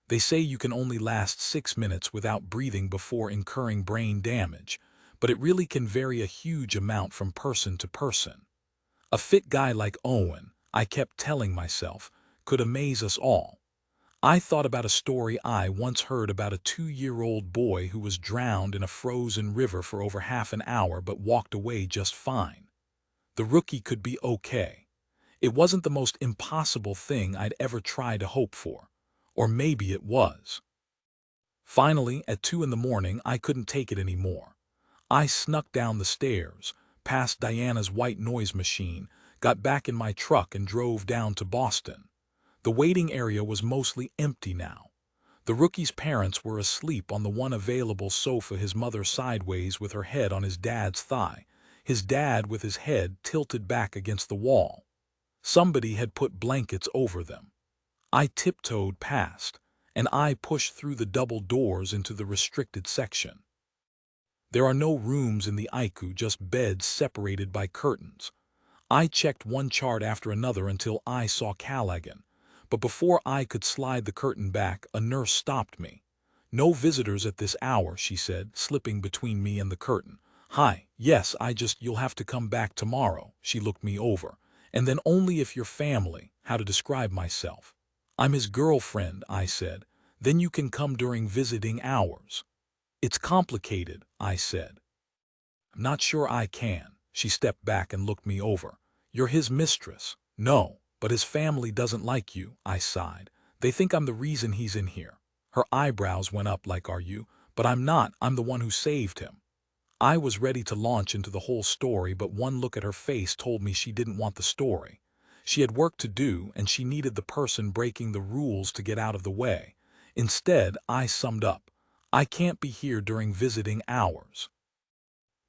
They say you can only last 6 minutes without breathing before incurring brain damage, but it really can vary a huge amount from person to person. A fit guy like Owen, I kept telling myself, could amaze us all. I thought about a story I once heard about a 2-year-old boy who was drowned in a frozen river for over half an hour but walked away just fine. The rookie could be okay. It wasn't the most impossible thing I'd ever try to hope for. Or maybe it was. Finally, at 2 in the morning, I couldn't take it anymore. I snuck down the stairs, past Diana's white noise machine, got back in my truck and drove down to Boston. The waiting area was mostly empty now. The rookie's parents were asleep on the one available sofa, his mother sideways with her head on his dad's thigh, his dad with his head tilted back against the wall. Somebody had put blankets over them. I tiptoed past, and I pushed through the double doors into the restricted section. There are no rooms in the ICU, just beds separated by curtains. I checked one chart after another until I saw Callaghan, but before I could slide the curtain back, a nurse stopped me. "No visitors at this hour," she said, slipping between me and the curtain. "Hi, yes, you'll have to come back tomorrow." She looked me over. "And then only if you're family." How to describe myself? "I'm his girlfriend," I said. "Then you can come during visiting hours." "It's complicated," I said. "I'm not sure I can." She stepped back and looked me over. "You're his mistress." "No, but his family doesn't like you," I sighed. "They think I'm the reason he's in here." Her eyebrows went up like, "Are you?" "But I'm not. I'm the one who saved him." I was ready to launch into the whole story, but one look at her face told me she didn't want the story. She had work to do, and she needed the person breaking the rules to get out of the way. Instead, I summed up. "I can't be here during visiting hours.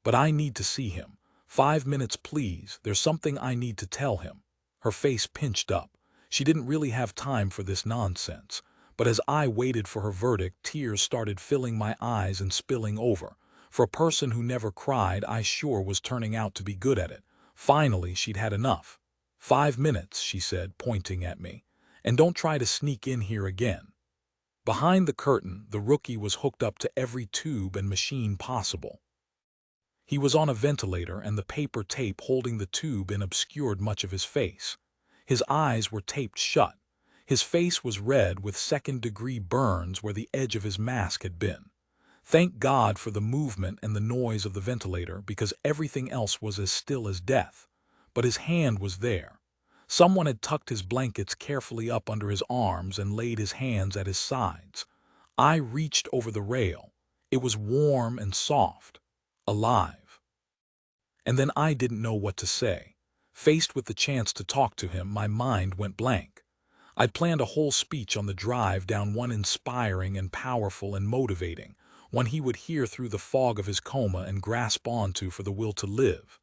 But I need to see him. 5 minutes, please. There's something I need to tell him." Her face pinched up. She didn't really have time for this nonsense. But as I waited for her verdict, tears started filling my eyes and spilling over. For a person who never cried, I sure was turning out to be good at it. Finally, she'd had enough. 5 minutes, she said, pointing at me. "And don't try to sneak in here again." Behind the curtain, the rookie was hooked up to every tube and machine possible. He was on a ventilator, and the paper tape holding the tube in obscured much of his face. His eyes were taped shut. His face was red with second-degree burns where the edge of his mask had been. Thank God for the movement and the noise of the ventilator, because everything else was as still as death. But his hand was there. Someone had tucked his blankets carefully up under his arms and laid his hands at his sides. I reached over the rail. It was warm and soft. Alive. And then I didn't know what to say. Faced with the chance to talk to him, my mind went blank. I'd planned a whole speech on the drive down, one inspiring and powerful and motivating, one he would hear through the fog of his coma and grasp onto for the will to live.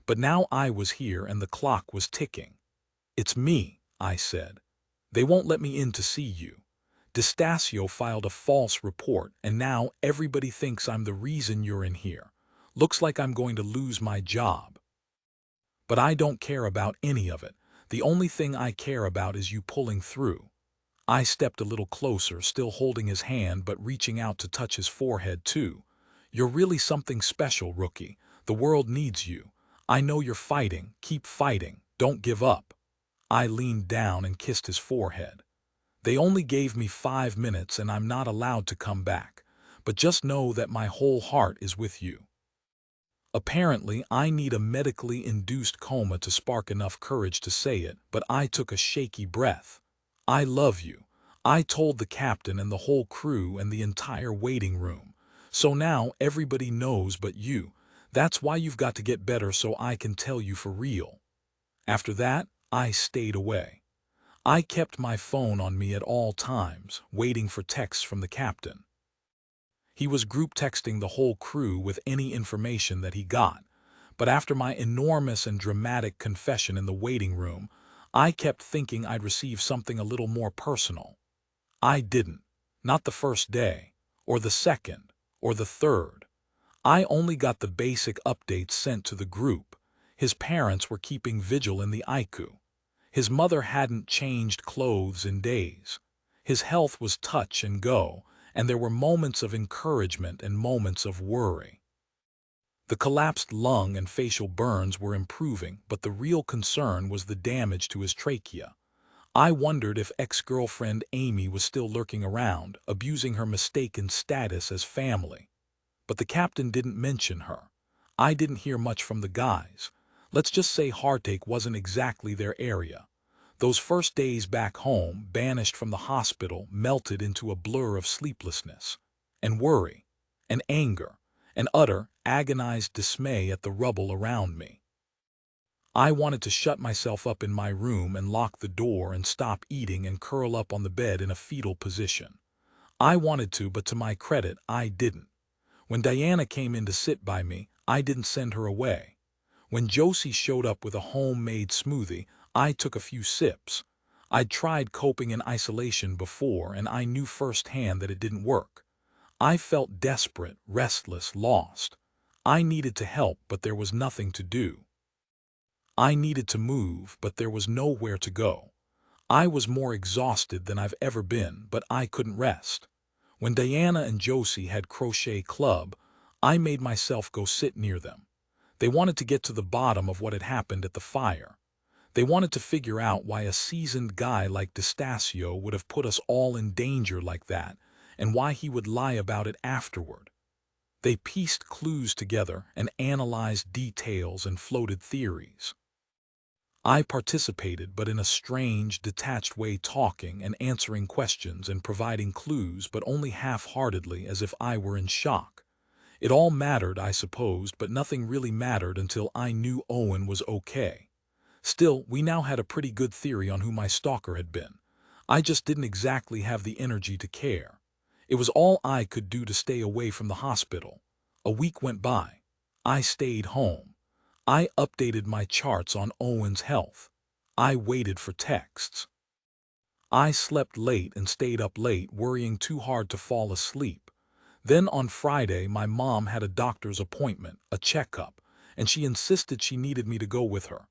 But now I was here and the clock was ticking. "It's me," I said. "They won't let me in to see you. D'Estasio filed a false report, and now everybody thinks I'm the reason you're in here. Looks like I'm going to lose my job. But I don't care about any of it. The only thing I care about is you pulling through." I stepped a little closer, still holding his hand but reaching out to touch his forehead too. "You're really something special, rookie. The world needs you. I know you're fighting. Keep fighting. Don't give up." I leaned down and kissed his forehead. They only gave me 5 minutes and I'm not allowed to come back, but just know that my whole heart is with you. Apparently, I need a medically induced coma to spark enough courage to say it, but I took a shaky breath. I love you. I told the captain and the whole crew and the entire waiting room. So now everybody knows but you. That's why you've got to get better so I can tell you for real. After that, I stayed away. I kept my phone on me at all times, waiting for texts from the captain. He was group texting the whole crew with any information that he got, but after my enormous and dramatic confession in the waiting room, I kept thinking I'd receive something a little more personal. I didn't. Not the first day, or the second, or the third. I only got the basic updates sent to the group. His parents were keeping vigil in the ICU. His mother hadn't changed clothes in days. His health was touch and go, and there were moments of encouragement and moments of worry. The collapsed lung and facial burns were improving, but the real concern was the damage to his trachea. I wondered if ex-girlfriend Amy was still lurking around, abusing her mistaken status as family. But the captain didn't mention her. I didn't hear much from the guys. Let's just say heartache wasn't exactly their area. Those first days back home, banished from the hospital, melted into a blur of sleeplessness, and worry, and anger, and utter, agonized dismay at the rubble around me. I wanted to shut myself up in my room and lock the door and stop eating and curl up on the bed in a fetal position. I wanted to, but to my credit, I didn't. When Diana came in to sit by me, I didn't send her away. When Josie showed up with a homemade smoothie, I took a few sips. I'd tried coping in isolation before, and I knew firsthand that it didn't work. I felt desperate, restless, lost. I needed to help, but there was nothing to do. I needed to move, but there was nowhere to go. I was more exhausted than I've ever been, but I couldn't rest. When Diana and Josie had crochet club, I made myself go sit near them. They wanted to get to the bottom of what had happened at the fire. They wanted to figure out why a seasoned guy like D'Estasio would have put us all in danger like that, and why he would lie about it afterward. They pieced clues together and analyzed details and floated theories. I participated, but in a strange, detached way, talking and answering questions and providing clues, but only half-heartedly, as if I were in shock. It all mattered, I supposed, but nothing really mattered until I knew Owen was okay. Still, we now had a pretty good theory on who my stalker had been. I just didn't exactly have the energy to care. It was all I could do to stay away from the hospital. A week went by. I stayed home. I updated my charts on Owen's health. I waited for texts. I slept late and stayed up late, worrying too hard to fall asleep. Then on Friday, my mom had a doctor's appointment, a checkup, and she insisted she needed me to go with her.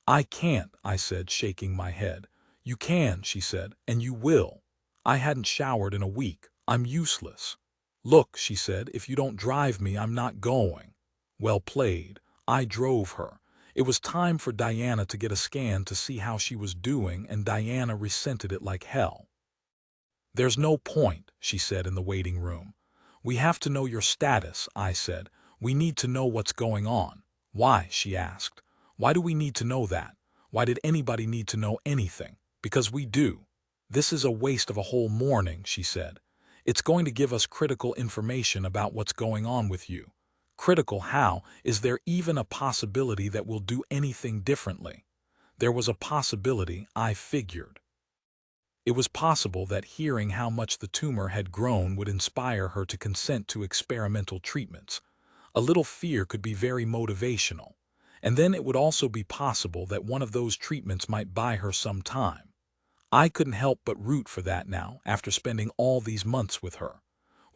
I can't, I said, shaking my head. You can, she said, and you will. I hadn't showered in a week. I'm useless. Look, she said, if you don't drive me, I'm not going. Well played. I drove her. It was time for Diana to get a scan to see how she was doing, and Diana resented it like hell. There's no point, she said in the waiting room. We have to know your status, I said. We need to know what's going on. Why, she asked. Why do we need to know that? Why did anybody need to know anything? Because we do. This is a waste of a whole morning, she said. It's going to give us critical information about what's going on with you. Critical how? Is there even a possibility that we'll do anything differently? There was a possibility, I figured. It was possible that hearing how much the tumor had grown would inspire her to consent to experimental treatments. A little fear could be very motivational. And then it would also be possible that one of those treatments might buy her some time. I couldn't help but root for that now, after spending all these months with her.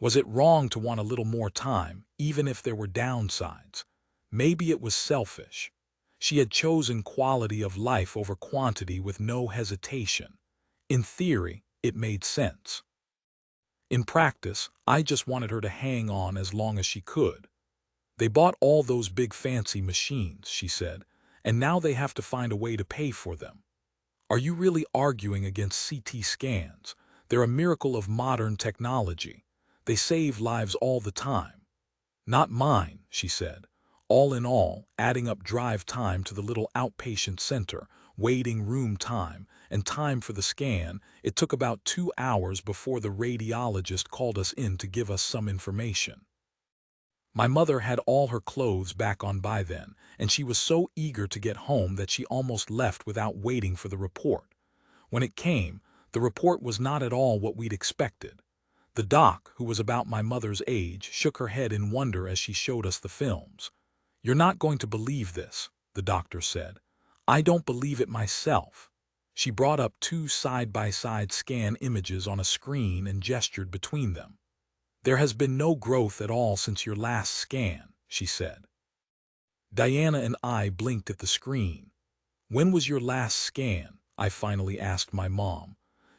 Was it wrong to want a little more time, even if there were downsides? Maybe it was selfish. She had chosen quality of life over quantity with no hesitation. In theory, it made sense. In practice, I just wanted her to hang on as long as she could. They bought all those big fancy machines, she said, and now they have to find a way to pay for them. Are you really arguing against CT scans? They're a miracle of modern technology. They save lives all the time. Not mine, she said. All in all, adding up drive time to the little outpatient center, waiting room time, and time for the scan, it took about 2 hours before the radiologist called us in to give us some information. My mother had all her clothes back on by then, and she was so eager to get home that she almost left without waiting for the report. When it came, the report was not at all what we'd expected. The doc, who was about my mother's age, shook her head in wonder as she showed us the films. "You're not going to believe this," the doctor said. "I don't believe it myself." She brought up two side-by-side scan images on a screen and gestured between them. "There has been no growth at all since your last scan," she said. Diana and I blinked at the screen. "When was your last scan?" I finally asked my mom.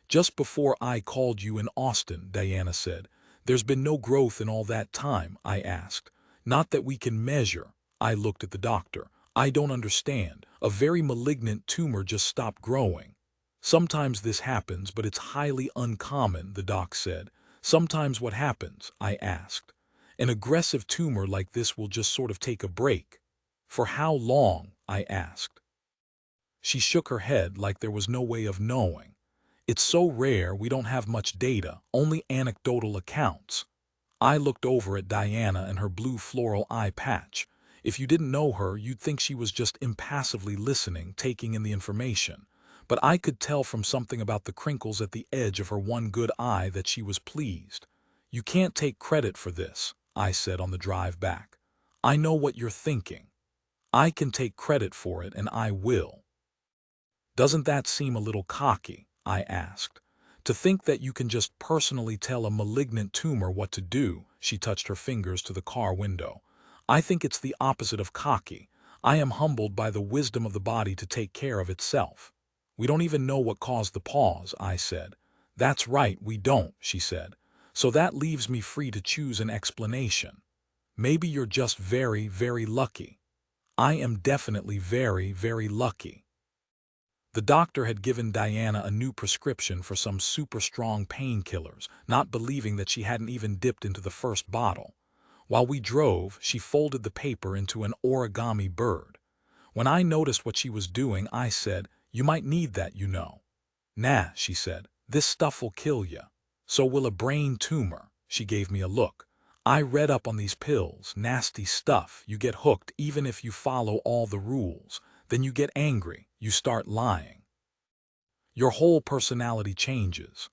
"Just before I called you in Austin," Diana said. "There's been no growth in all that time," I asked. "Not that we can measure." I looked at the doctor. "I don't understand. A very malignant tumor just stopped growing." "Sometimes this happens, but it's highly uncommon," the doc said. "Sometimes what happens?" I asked. "An aggressive tumor like this will just sort of take a break." "For how long?" I asked. She shook her head like there was no way of knowing. "It's so rare we don't have much data, only anecdotal accounts." I looked over at Diana and her blue floral eye patch. If you didn't know her, you'd think she was just impassively listening, taking in the information. But I could tell from something about the crinkles at the edge of her one good eye that she was pleased. "You can't take credit for this," I said on the drive back. "I know what you're thinking. I can take credit for it, and I will." "Doesn't that seem a little cocky?" I asked. "To think that you can just personally tell a malignant tumor what to do," she touched her fingers to the car window. "I think it's the opposite of cocky. I am humbled by the wisdom of the body to take care of itself." "We don't even know what caused the pause," I said. "That's right, we don't," she said. "So that leaves me free to choose an explanation. Maybe you're just very, very lucky." "I am definitely very, very lucky." The doctor had given Diana a new prescription for some super strong painkillers, not believing that she hadn't even dipped into the first bottle. While we drove, she folded the paper into an origami bird. When I noticed what she was doing, I said, "You might need that, you know." "Nah," she said, "this stuff will kill ya. So will a brain tumor." She gave me a look. "I read up on these pills, nasty stuff. You get hooked even if you follow all the rules. Then you get angry, you start lying. Your whole personality changes."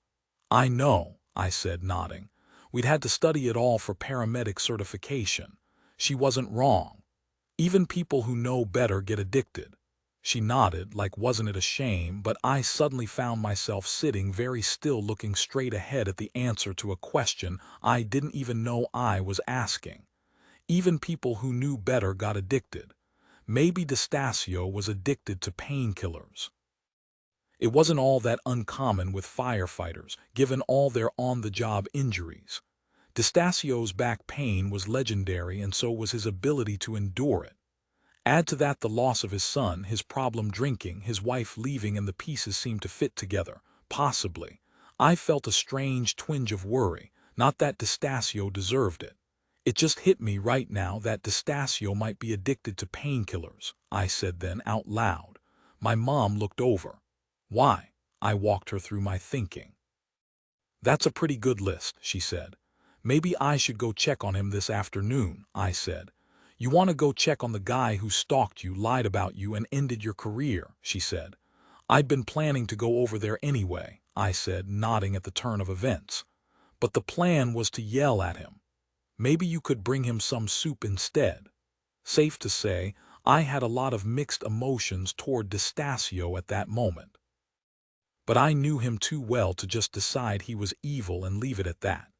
"I know," I said, nodding. "We'd had to study it all for paramedic certification." She wasn't wrong. "Even people who know better get addicted." She nodded, like wasn't it a shame, but I suddenly found myself sitting very still looking straight ahead at the answer to a question I didn't even know I was asking. Even people who knew better got addicted. Maybe Destasio was addicted to painkillers. It wasn't all that uncommon with firefighters, given all their on-the-job injuries. Destasio's back pain was legendary, and so was his ability to endure it. Add to that the loss of his son, his problem drinking, his wife leaving, and the pieces seemed to fit together. Possibly. I felt a strange twinge of worry, not that Destasio deserved it. "It just hit me right now that Destasio might be addicted to painkillers," I said then out loud. My mom looked over. "Why?" I walked her through my thinking. "That's a pretty good list," she said. "Maybe I should go check on him this afternoon," I said. "You want to go check on the guy who stalked you, lied about you, and ended your career," she said. "I'd been planning to go over there anyway," I said, nodding at the turn of events. "But the plan was to yell at him. Maybe you could bring him some soup instead." Safe to say, I had a lot of mixed emotions toward Destasio at that moment. But I knew him too well to just decide he was evil and leave it at that.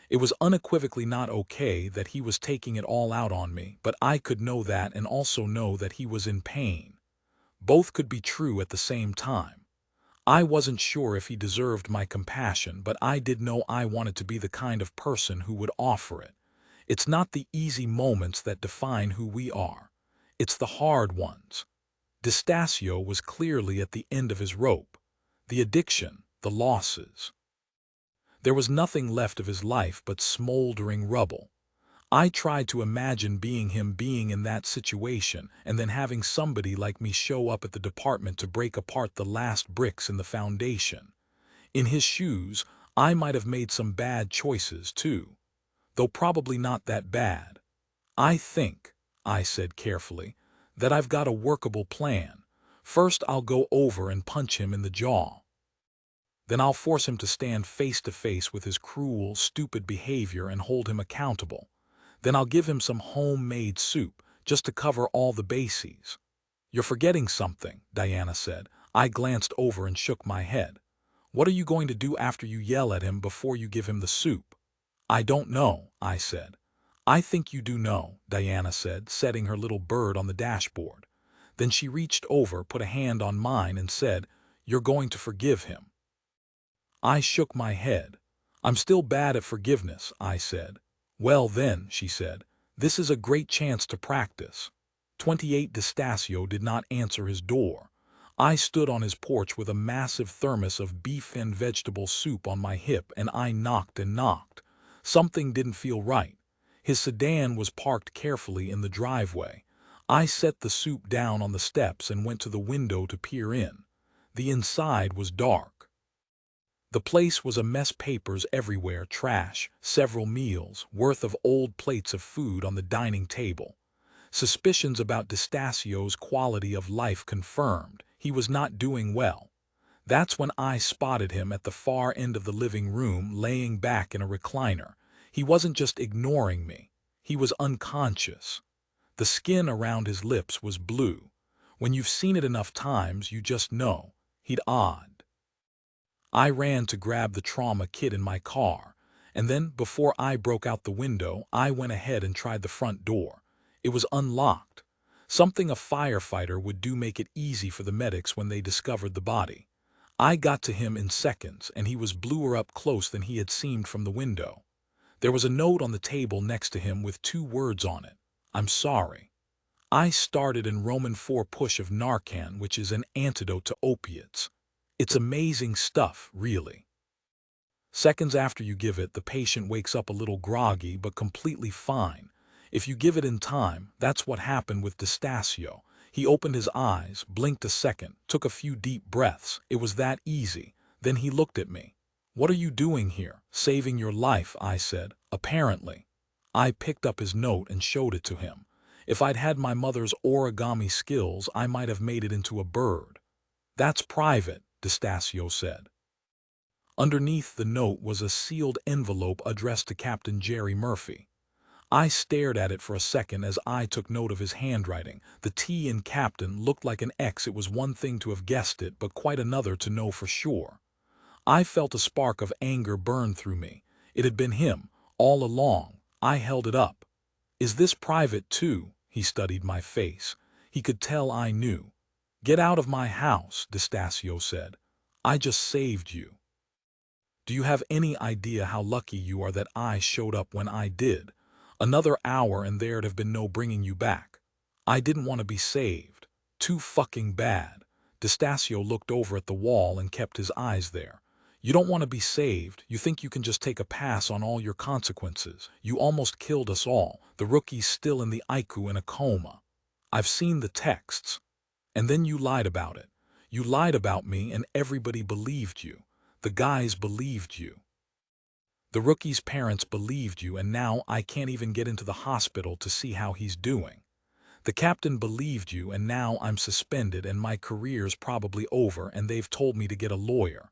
It was unequivocally not okay that he was taking it all out on me, but I could know that and also know that he was in pain. Both could be true at the same time. I wasn't sure if he deserved my compassion, but I did know I wanted to be the kind of person who would offer it. It's not the easy moments that define who we are. It's the hard ones. Destasio was clearly at the end of his rope. The addiction, the losses. There was nothing left of his life but smoldering rubble. I tried to imagine being in that situation and then having somebody like me show up at the department to break apart the last bricks in the foundation. In his shoes, I might have made some bad choices too, though probably not that bad. I think, I said carefully, that I've got a workable plan. First, I'll go over and punch him in the jaw. Then I'll force him to stand face to face with his cruel, stupid behavior and hold him accountable. Then I'll give him some homemade soup, just to cover all the bases. You're forgetting something, Diana said. I glanced over and shook my head. What are you going to do after you yell at him before you give him the soup? I don't know, I said. I think you do know, Diana said, setting her little bird on the dashboard. Then she reached over, put a hand on mine and said, "You're going to forgive him." I shook my head. "I'm still bad at forgiveness," I said. "Well then," she said, "this is a great chance to practice." 28 Destasio did not answer his door. I stood on his porch with a massive thermos of beef and vegetable soup on my hip, and I knocked and knocked. Something didn't feel right. His sedan was parked carefully in the driveway. I set the soup down on the steps and went to the window to peer in. The inside was dark. The place was a mess, papers everywhere, trash, several meals worth of old plates of food on the dining table. Suspicions about Destasio's quality of life confirmed. He was not doing well. That's when I spotted him at the far end of the living room, laying back in a recliner. He wasn't just ignoring me. He was unconscious. The skin around his lips was blue. When you've seen it enough times, you just know. He'd odd. I ran to grab the trauma kit in my car, and then, before I broke out the window, I went ahead and tried the front door. It was unlocked. Something a firefighter would do, make it easy for the medics when they discovered the body. I got to him in seconds, and he was bluer up close than he had seemed from the window. There was a note on the table next to him with 2 words on it: "I'm sorry." I started in Roman 4 push of Narcan, which is an antidote to opiates. It's amazing stuff, really. Seconds after you give it, the patient wakes up a little groggy but completely fine. If you give it in time, that's what happened with Destasio. He opened his eyes, blinked a second, took a few deep breaths. It was that easy. Then he looked at me. "What are you doing here?" "Saving your life," I said. "Apparently." I picked up his note and showed it to him. If I'd had my mother's origami skills, I might have made it into a bird. "That's private," Destasio said. Underneath the note was a sealed envelope addressed to Captain Jerry Murphy. I stared at it for a second as I took note of his handwriting. The T in Captain looked like an X. It was one thing to have guessed it, but quite another to know for sure. I felt a spark of anger burn through me. It had been him, all along. I held it up. "Is this private too?" He studied my face. He could tell I knew. "Get out of my house," Destasio said. "I just saved you. Do you have any idea how lucky you are that I showed up when I did? Another hour and there'd have been no bringing you back. I didn't want to be saved. Too fucking bad." Destasio looked over at the wall and kept his eyes there. "You don't want to be saved. You think you can just take a pass on all your consequences. You almost killed us all. The rookie's still in the ICU in a coma. I've seen the texts. And then you lied about it. You lied about me and everybody believed you. The guys believed you. The rookie's parents believed you, and now I can't even get into the hospital to see how he's doing. The captain believed you, and now I'm suspended and my career's probably over, and they've told me to get a lawyer.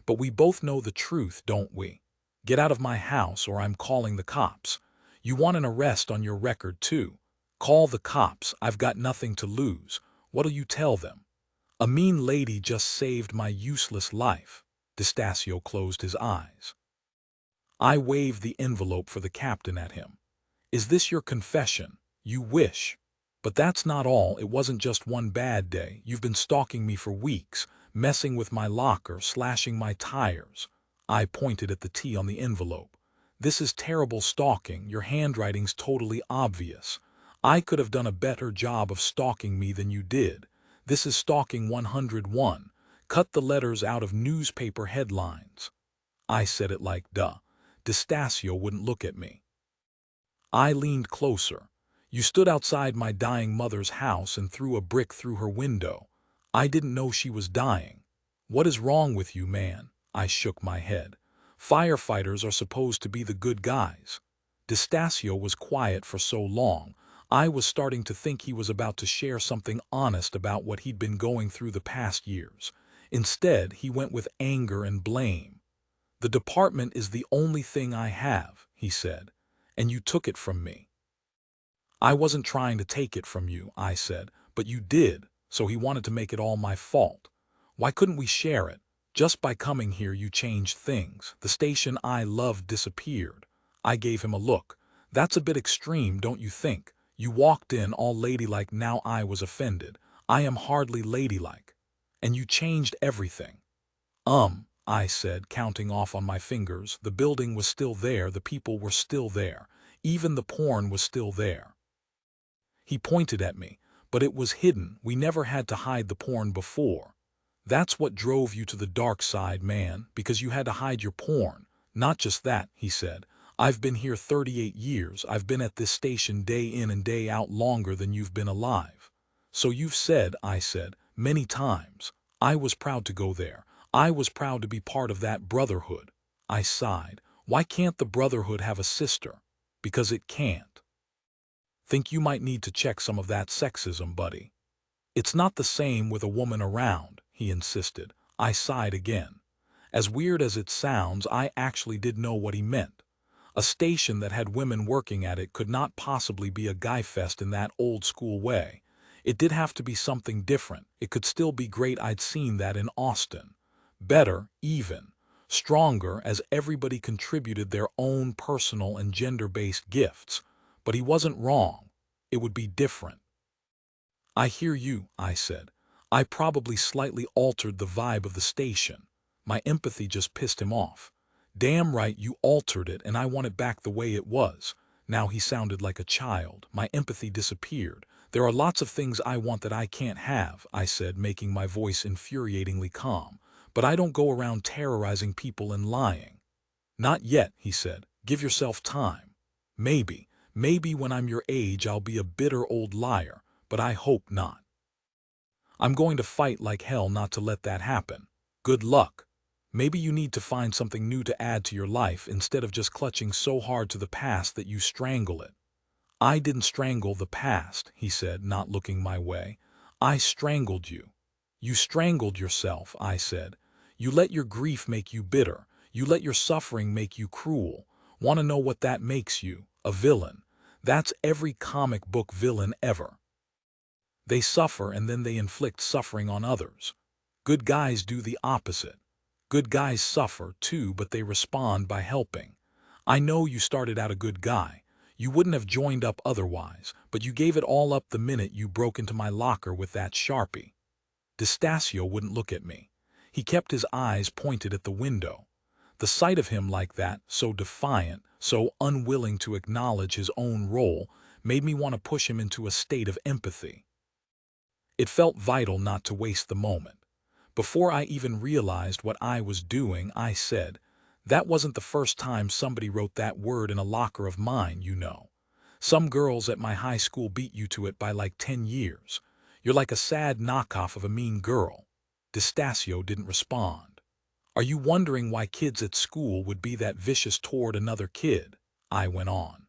But we both know the truth, don't we? Get out of my house or I'm calling the cops. You want an arrest on your record too. Call the cops. I've got nothing to lose. What'll you tell them? A mean lady just saved my useless life." Destasio closed his eyes. I waved the envelope for the captain at him. "Is this your confession? You wish. But that's not all. It wasn't just one bad day. You've been stalking me for weeks, messing with my locker, slashing my tires." I pointed at the T on the envelope. "This is terrible stalking. Your handwriting's totally obvious. I could have done a better job of stalking me than you did. This is stalking 101. Cut the letters out of newspaper headlines." I said it like duh. Destasio wouldn't look at me. I leaned closer. You stood outside my dying mother's house and threw a brick through her window. I didn't know she was dying. What is wrong with you, man? I shook my head. Firefighters are supposed to be the good guys. Destasio was quiet for so long. I was starting to think he was about to share something honest about what he'd been going through the past years. Instead, he went with anger and blame. The department is the only thing I have, he said, and you took it from me. I wasn't trying to take it from you, I said, but you did, so he wanted to make it all my fault. Why couldn't we share it? Just by coming here you changed things. The station I loved disappeared. I gave him a look. That's a bit extreme, don't you think? You walked in all ladylike, now I was offended. I am hardly ladylike. And you changed everything. I said, counting off on my fingers. The building was still there, the people were still there. Even the porn was still there. He pointed at me, but it was hidden. We never had to hide the porn before. That's what drove you to the dark side, man, because you had to hide your porn. Not just that, he said. I've been here 38 years. I've been at this station day in and day out longer than you've been alive. So you've said, I said, many times. I was proud to go there. I was proud to be part of that brotherhood. I sighed. Why can't the brotherhood have a sister? Because it can't. Think you might need to check some of that sexism, buddy. It's not the same with a woman around, he insisted. I sighed again. As weird as it sounds, I actually did know what he meant. A station that had women working at it could not possibly be a guy fest in that old school way. It did have to be something different. It could still be great. I'd seen that in Austin. Better, even. Stronger, as everybody contributed their own personal and gender-based gifts. But he wasn't wrong. It would be different. I hear you, I said. I probably slightly altered the vibe of the station. My empathy just pissed him off. Damn right you altered it, and I want it back the way it was. Now he sounded like a child. My empathy disappeared. There are lots of things I want that I can't have, I said, making my voice infuriatingly calm. But I don't go around terrorizing people and lying. Not yet, he said. Give yourself time. Maybe when I'm your age I'll be a bitter old liar, but I hope not. I'm going to fight like hell not to let that happen. Good luck. Maybe you need to find something new to add to your life instead of just clutching so hard to the past that you strangle it. I didn't strangle the past, he said, not looking my way. I strangled you. You strangled yourself, I said. You let your grief make you bitter. You let your suffering make you cruel. Want to know what that makes you? A villain. That's every comic book villain ever. They suffer and then they inflict suffering on others. Good guys do the opposite. Good guys suffer too, but they respond by helping. I know you started out a good guy. You wouldn't have joined up otherwise, but you gave it all up the minute you broke into my locker with that Sharpie. Destasio wouldn't look at me. He kept his eyes pointed at the window. The sight of him like that, so defiant, so unwilling to acknowledge his own role, made me want to push him into a state of empathy. It felt vital not to waste the moment. Before I even realized what I was doing, I said, "That wasn't the first time somebody wrote that word in a locker of mine, you know. Some girls at my high school beat you to it by like 10 years. You're like a sad knockoff of a mean girl." Destasio didn't respond. "Are you wondering why kids at school would be that vicious toward another kid?" I went on.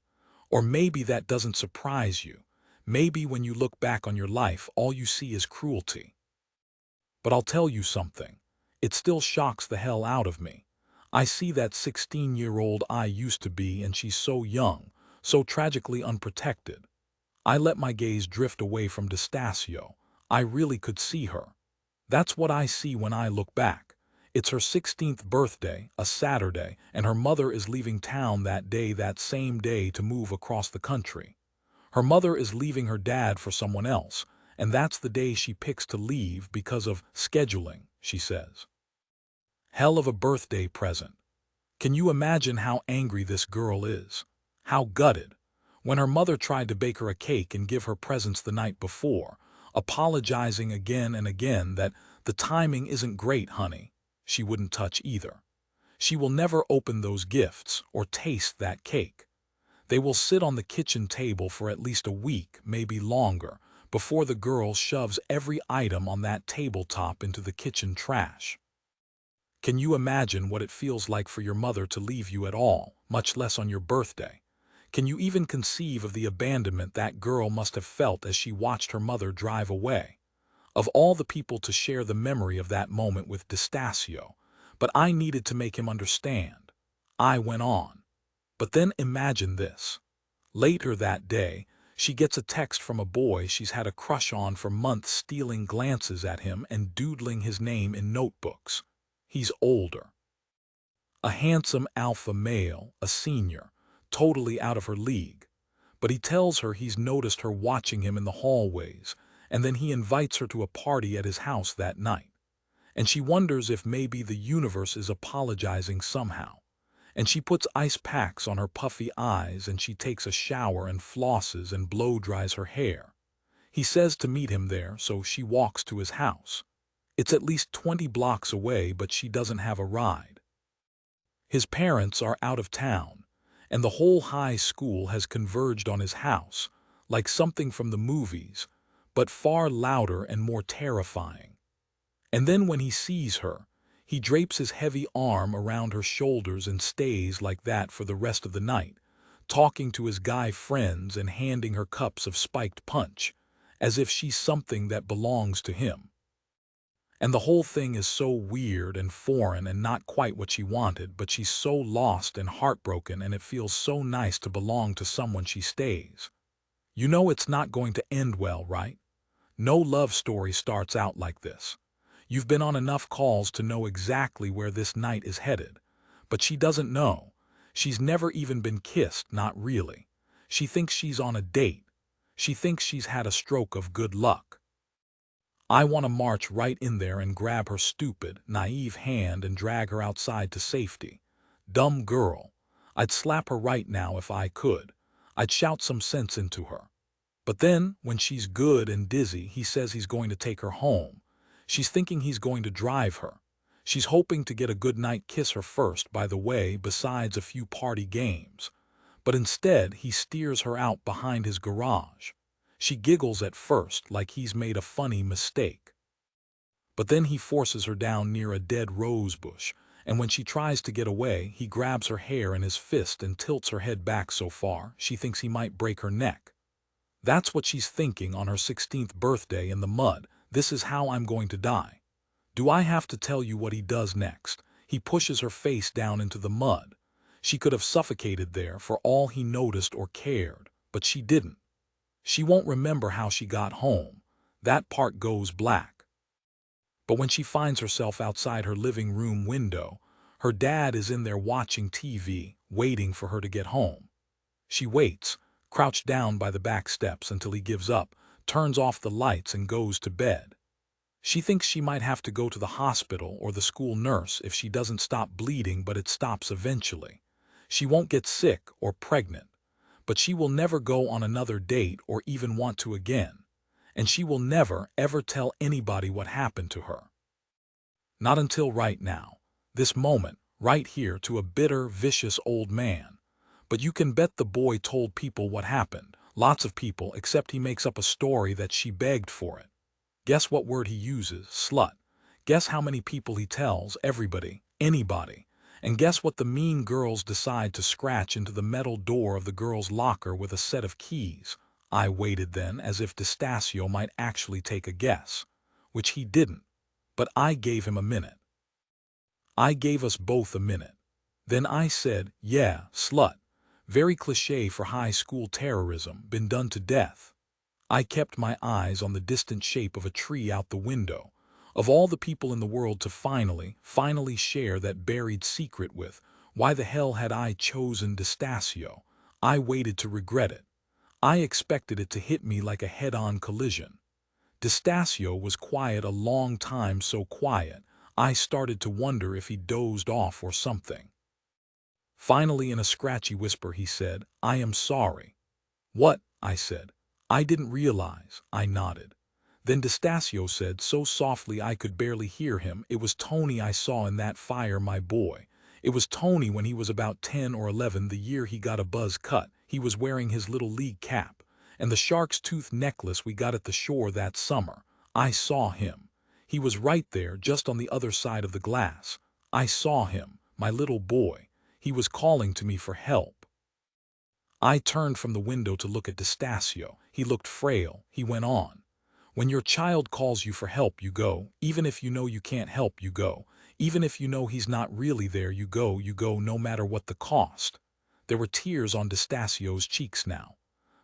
"Or maybe that doesn't surprise you. Maybe when you look back on your life, all you see is cruelty. But I'll tell you something. It still shocks the hell out of me. I see that 16-year-old I used to be, and she's so young, so tragically unprotected." I let my gaze drift away from Destasio. I really could see her. That's what I see when I look back. It's her 16th birthday, a Saturday, and her mother is leaving town that day, that same day, to move across the country. Her mother is leaving her dad for someone else, and that's the day she picks to leave because of scheduling, she says. Hell of a birthday present. Can you imagine how angry this girl is? How gutted. When her mother tried to bake her a cake and give her presents the night before, apologizing again and again that the timing isn't great, honey, she wouldn't touch either. She will never open those gifts or taste that cake. They will sit on the kitchen table for at least a week, maybe longer, before the girl shoves every item on that tabletop into the kitchen trash. Can you imagine what it feels like for your mother to leave you at all, much less on your birthday? Can you even conceive of the abandonment that girl must have felt as she watched her mother drive away? Of all the people to share the memory of that moment with Destasio, but I needed to make him understand. I went on. But then imagine this. Later that day, she gets a text from a boy she's had a crush on for months, stealing glances at him and doodling his name in notebooks. He's older. A handsome alpha male, a senior, totally out of her league. But he tells her he's noticed her watching him in the hallways, and then he invites her to a party at his house that night. And she wonders if maybe the universe is apologizing somehow. And she puts ice packs on her puffy eyes, and she takes a shower and flosses and blow-dries her hair. He says to meet him there, so she walks to his house. It's at least 20 blocks away, but she doesn't have a ride. His parents are out of town, and the whole high school has converged on his house, like something from the movies, but far louder and more terrifying. And then when he sees her, he drapes his heavy arm around her shoulders and stays like that for the rest of the night, talking to his guy friends and handing her cups of spiked punch, as if she's something that belongs to him. And the whole thing is so weird and foreign and not quite what she wanted, but she's so lost and heartbroken, and it feels so nice to belong to someone she stays. You know it's not going to end well, right? No love story starts out like this. You've been on enough calls to know exactly where this night is headed. But she doesn't know. She's never even been kissed, not really. She thinks she's on a date. She thinks she's had a stroke of good luck. I want to march right in there and grab her stupid, naive hand and drag her outside to safety. Dumb girl. I'd slap her right now if I could. I'd shout some sense into her. But then, when she's good and dizzy, he says he's going to take her home. She's thinking he's going to drive her. She's hoping to get a goodnight kiss her first, by the way, besides a few party games. But instead, he steers her out behind his garage. She giggles at first, like he's made a funny mistake. But then he forces her down near a dead rose bush, and when she tries to get away, he grabs her hair in his fist and tilts her head back so far she thinks he might break her neck. That's what she's thinking on her 16th birthday in the mud. This is how I'm going to die. Do I have to tell you what he does next? He pushes her face down into the mud. She could have suffocated there for all he noticed or cared, but she didn't. She won't remember how she got home. That part goes black. But when she finds herself outside her living room window, her dad is in there watching TV, waiting for her to get home. She waits, crouched down by the back steps until he gives up, turns off the lights and goes to bed. She thinks she might have to go to the hospital or the school nurse if she doesn't stop bleeding, but it stops eventually. She won't get sick or pregnant. But she will never go on another date or even want to again. And she will never, ever tell anybody what happened to her. Not until right now. This moment, right here, to a bitter, vicious old man. But you can bet the boy told people what happened. Lots of people, except he makes up a story that she begged for it. Guess what word he uses? Slut. Guess how many people he tells? Everybody. Anybody. And guess what the mean girls decide to scratch into the metal door of the girl's locker with a set of keys? I waited then, as if Destasio might actually take a guess. Which he didn't. But I gave him a minute. I gave us both a minute. Then I said, yeah, slut. Very cliché for high school terrorism, been done to death. I kept my eyes on the distant shape of a tree out the window. Of all the people in the world to finally share that buried secret with, why the hell had I chosen Destasio? I waited to regret it. I expected it to hit me like a head-on collision. Destasio was quiet a long time, so quiet, I started to wonder if he dozed off or something. Finally, in a scratchy whisper, he said, I am sorry. What? I said. I didn't realize. I nodded. Then Destasio said, so softly I could barely hear him, it was Tony I saw in that fire, my boy. It was Tony when he was about 10 or 11, the year he got a buzz cut. He was wearing his little league cap and the shark's tooth necklace we got at the shore that summer. I saw him. He was right there, just on the other side of the glass. I saw him, my little boy. He was calling to me for help. I turned from the window to look at Destasio. He looked frail. He went on. When your child calls you for help, you go. Even if you know you can't help, you go. Even if you know he's not really there, you go no matter what the cost. There were tears on Destasio's cheeks now.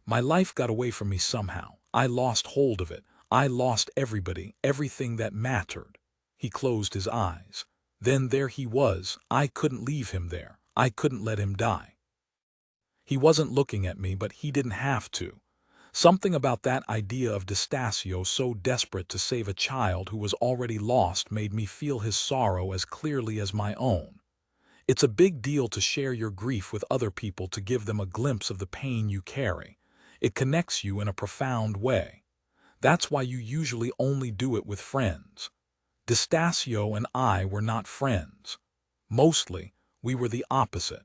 My life got away from me somehow. I lost hold of it. I lost everybody, everything that mattered. He closed his eyes. Then there he was. I couldn't leave him there. I couldn't let him die. He wasn't looking at me, but he didn't have to. Something about that idea of Destasio so desperate to save a child who was already lost made me feel his sorrow as clearly as my own. It's a big deal to share your grief with other people, to give them a glimpse of the pain you carry. It connects you in a profound way. That's why you usually only do it with friends. Destasio and I were not friends. Mostly, we were the opposite.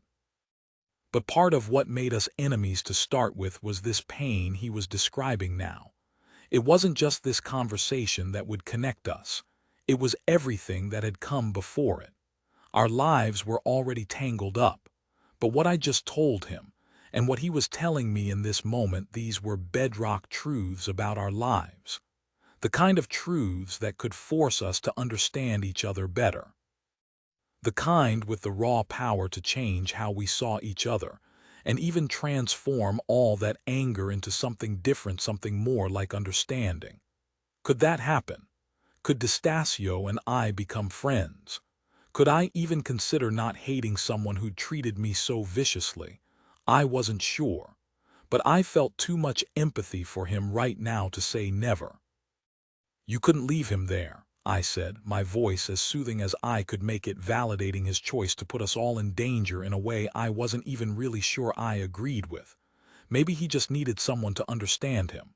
But part of what made us enemies to start with was this pain he was describing now. It wasn't just this conversation that would connect us. It was everything that had come before it. Our lives were already tangled up. But what I just told him, and what he was telling me in this moment, these were bedrock truths about our lives. The kind of truths that could force us to understand each other better. The kind with the raw power to change how we saw each other, and even transform all that anger into something different, something more like understanding. Could that happen? Could Destasio and I become friends? Could I even consider not hating someone who treated me so viciously? I wasn't sure, but I felt too much empathy for him right now to say never. You couldn't leave him there, I said, my voice as soothing as I could make it, validating his choice to put us all in danger in a way I wasn't even really sure I agreed with. Maybe he just needed someone to understand him.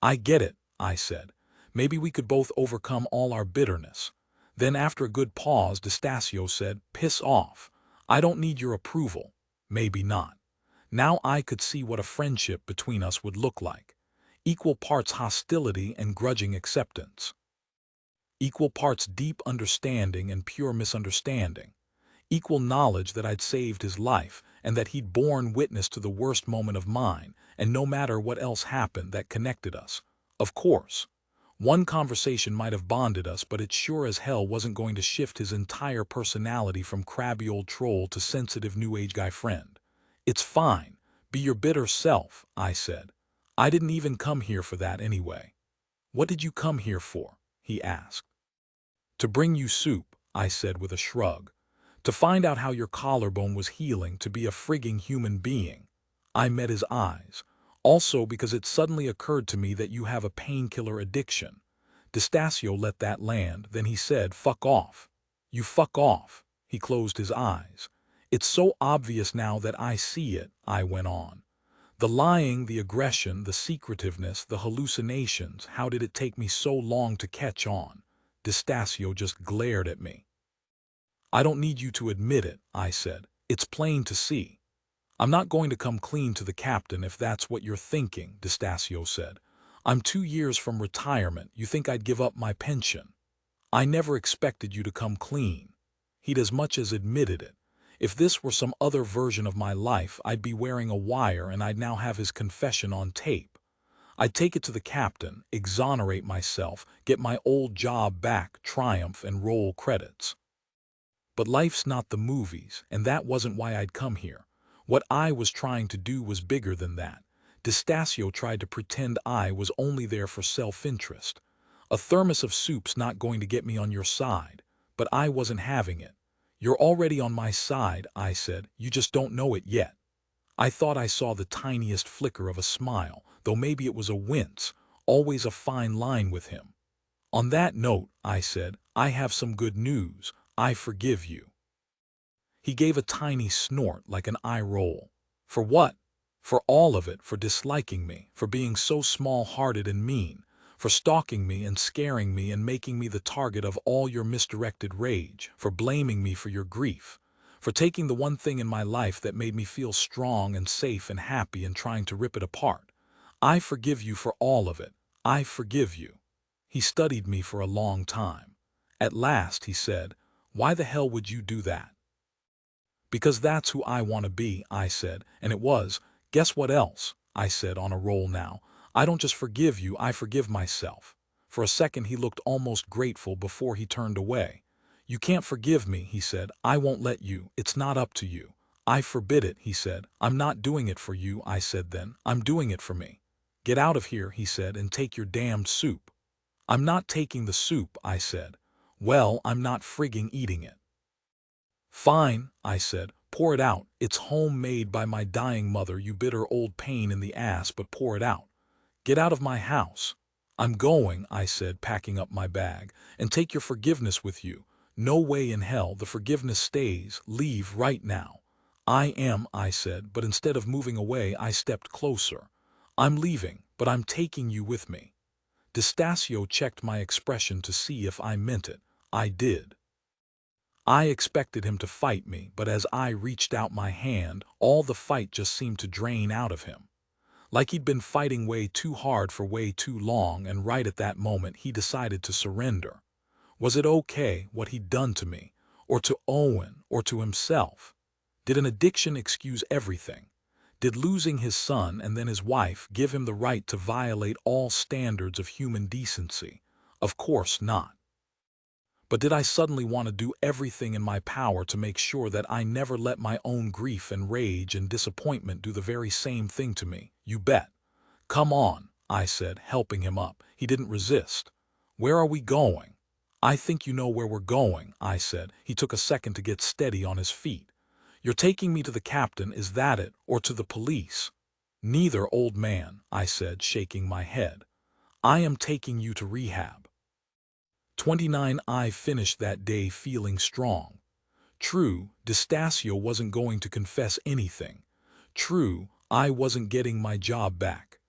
I get it, I said. Maybe we could both overcome all our bitterness. Then after a good pause, Destasio said, piss off. I don't need your approval. Maybe not. Now I could see what a friendship between us would look like. Equal parts hostility and grudging acceptance. Equal parts deep understanding and pure misunderstanding. Equal knowledge that I'd saved his life and that he'd borne witness to the worst moment of mine, and no matter what else happened that connected us. Of course, one conversation might have bonded us, but it sure as hell wasn't going to shift his entire personality from crabby old troll to sensitive new age guy friend. It's fine. Be your bitter self, I said. I didn't even come here for that anyway. What did you come here for? He asked. To bring you soup, I said with a shrug. To find out how your collarbone was healing, to be a frigging human being. I met his eyes. Also because it suddenly occurred to me that you have a painkiller addiction. Destasio let that land, then he said, fuck off. You fuck off. He closed his eyes. It's so obvious now that I see it, I went on. The lying, the aggression, the secretiveness, the hallucinations, how did it take me so long to catch on? Destasio just glared at me. I don't need you to admit it, I said. It's plain to see. I'm not going to come clean to the captain if that's what you're thinking, Destasio said. I'm 2 years from retirement. You think I'd give up my pension? I never expected you to come clean. He'd as much as admitted it. If this were some other version of my life, I'd be wearing a wire and I'd now have his confession on tape. I'd take it to the captain, exonerate myself, get my old job back, triumph, and roll credits. But life's not the movies, and that wasn't why I'd come here. What I was trying to do was bigger than that. Destasio tried to pretend I was only there for self-interest. A thermos of soup's not going to get me on your side, but I wasn't having it. You're already on my side, I said, you just don't know it yet. I thought I saw the tiniest flicker of a smile, though maybe it was a wince, always a fine line with him. On that note, I said, I have some good news. I forgive you. He gave a tiny snort like an eye roll. For what? For all of it, for disliking me, for being so small-hearted and mean, for stalking me and scaring me and making me the target of all your misdirected rage, for blaming me for your grief, for taking the one thing in my life that made me feel strong and safe and happy and trying to rip it apart. I forgive you for all of it. I forgive you." He studied me for a long time. At last, he said, "Why the hell would you do that?" "Because that's who I want to be," I said, and it was. "Guess what else?" I said, on a roll now. "I don't just forgive you, I forgive myself." For a second he looked almost grateful before he turned away. "You can't forgive me," he said. "I won't let you. It's not up to you." "I forbid it," he said. "I'm not doing it for you," I said then. "I'm doing it for me." "Get out of here," he said, "and take your damned soup." "I'm not taking the soup," I said. "Well, I'm not frigging eating it." "Fine," I said. "Pour it out. It's homemade by my dying mother, you bitter old pain in the ass, but pour it out. Get out of my house." "I'm going," I said, packing up my bag, "and take your forgiveness with you. No way in hell, the forgiveness stays. Leave right now." "I am," I said, but instead of moving away, I stepped closer. "I'm leaving, but I'm taking you with me." Destasio checked my expression to see if I meant it. I did. I expected him to fight me, but as I reached out my hand, all the fight just seemed to drain out of him. Like he'd been fighting way too hard for way too long, and right at that moment he decided to surrender. Was it okay, what he'd done to me, or to Owen, or to himself? Did an addiction excuse everything? Did losing his son and then his wife give him the right to violate all standards of human decency? Of course not. But did I suddenly want to do everything in my power to make sure that I never let my own grief and rage and disappointment do the very same thing to me? You bet. "Come on," I said, helping him up. He didn't resist. "Where are we going?" "I think you know where we're going," I said. He took a second to get steady on his feet. "You're taking me to the captain, is that it, or to the police?" "Neither, old man," I said, shaking my head. "I am taking you to rehab." 29. I finished that day feeling strong. True, Destasio wasn't going to confess anything. True, I wasn't getting my job back.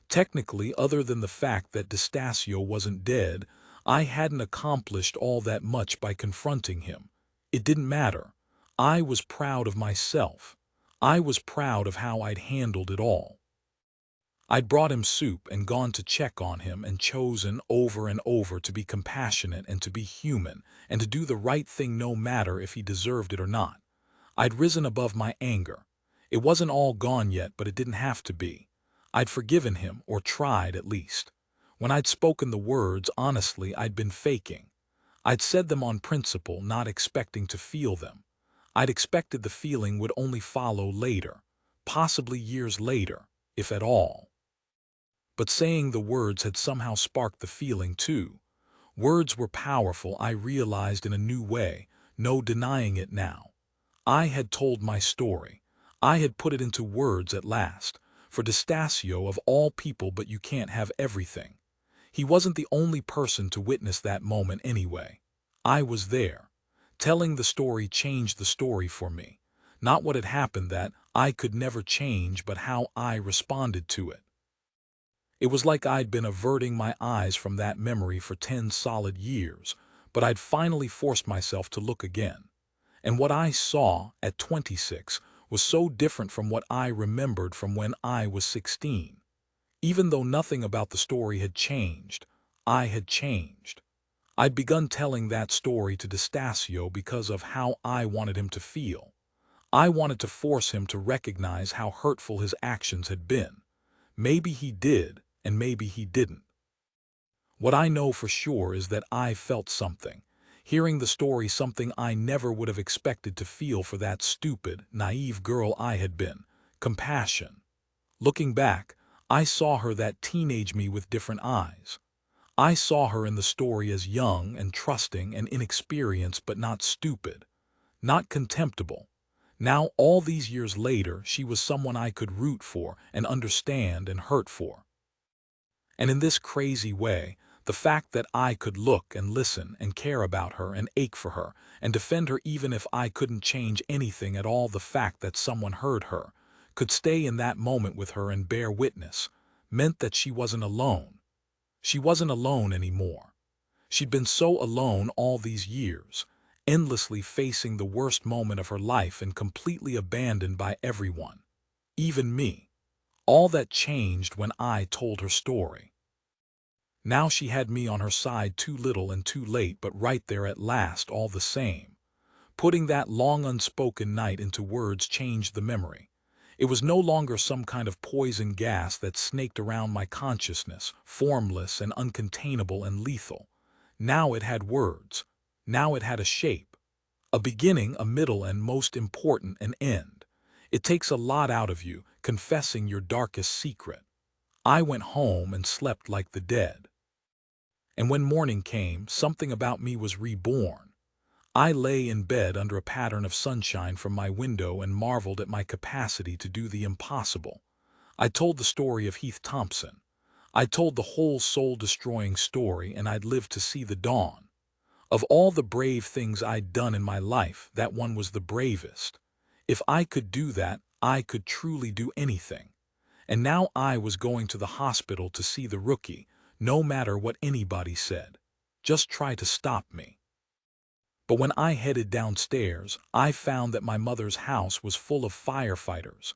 Technically, other than the fact that Destasio wasn't dead, I hadn't accomplished all that much by confronting him. It didn't matter. I was proud of myself. I was proud of how I'd handled it all. I'd brought him soup and gone to check on him and chosen over and over to be compassionate and to be human and to do the right thing no matter if he deserved it or not. I'd risen above my anger. It wasn't all gone yet, but it didn't have to be. I'd forgiven him, or tried at least. When I'd spoken the words, honestly, I'd been faking. I'd said them on principle, not expecting to feel them. I'd expected the feeling would only follow later, possibly years later, if at all. But saying the words had somehow sparked the feeling too. Words were powerful, I realized in a new way, no denying it now. I had told my story. I had put it into words at last. For Destasio, of all people, but you can't have everything. He wasn't the only person to witness that moment anyway. I was there. Telling the story changed the story for me. Not what had happened that I could never change, but how I responded to it. It was like I'd been averting my eyes from that memory for 10 solid years, but I'd finally forced myself to look again. And what I saw at 26 was so different from what I remembered from when I was 16. Even though nothing about the story had changed, I had changed. I'd begun telling that story to Destasio because of how I wanted him to feel. I wanted to force him to recognize how hurtful his actions had been. Maybe he did, and maybe he didn't. What I know for sure is that I felt something. Hearing the story, something I never would have expected to feel for that stupid, naive girl I had been. Compassion. Looking back, I saw her, that teenage me, with different eyes. I saw her in the story as young and trusting and inexperienced, but not stupid. Not contemptible. Now, all these years later, she was someone I could root for and understand and hurt for. And in this crazy way, the fact that I could look and listen and care about her and ache for her and defend her even if I couldn't change anything at all, the fact that someone heard her, could stay in that moment with her and bear witness, meant that she wasn't alone. She wasn't alone anymore. She'd been so alone all these years, endlessly facing the worst moment of her life and completely abandoned by everyone, even me. All that changed when I told her story. Now she had me on her side, too little and too late, but right there at last all the same. Putting that long unspoken night into words changed the memory. It was no longer some kind of poison gas that snaked around my consciousness, formless and uncontainable and lethal. Now it had words. Now it had a shape. A beginning, a middle, and most important, an end. It takes a lot out of you, confessing your darkest secret. I went home and slept like the dead. And when morning came, something about me was reborn. I lay in bed under a pattern of sunshine from my window and marveled at my capacity to do the impossible. I told the story of Heath Thompson. I told the whole soul-destroying story, and I'd lived to see the dawn. Of all the brave things I'd done in my life, that one was the bravest. If I could do that, I could truly do anything. And now I was going to the hospital to see the rookie, no matter what anybody said. Just try to stop me. But when I headed downstairs, I found that my mother's house was full of firefighters.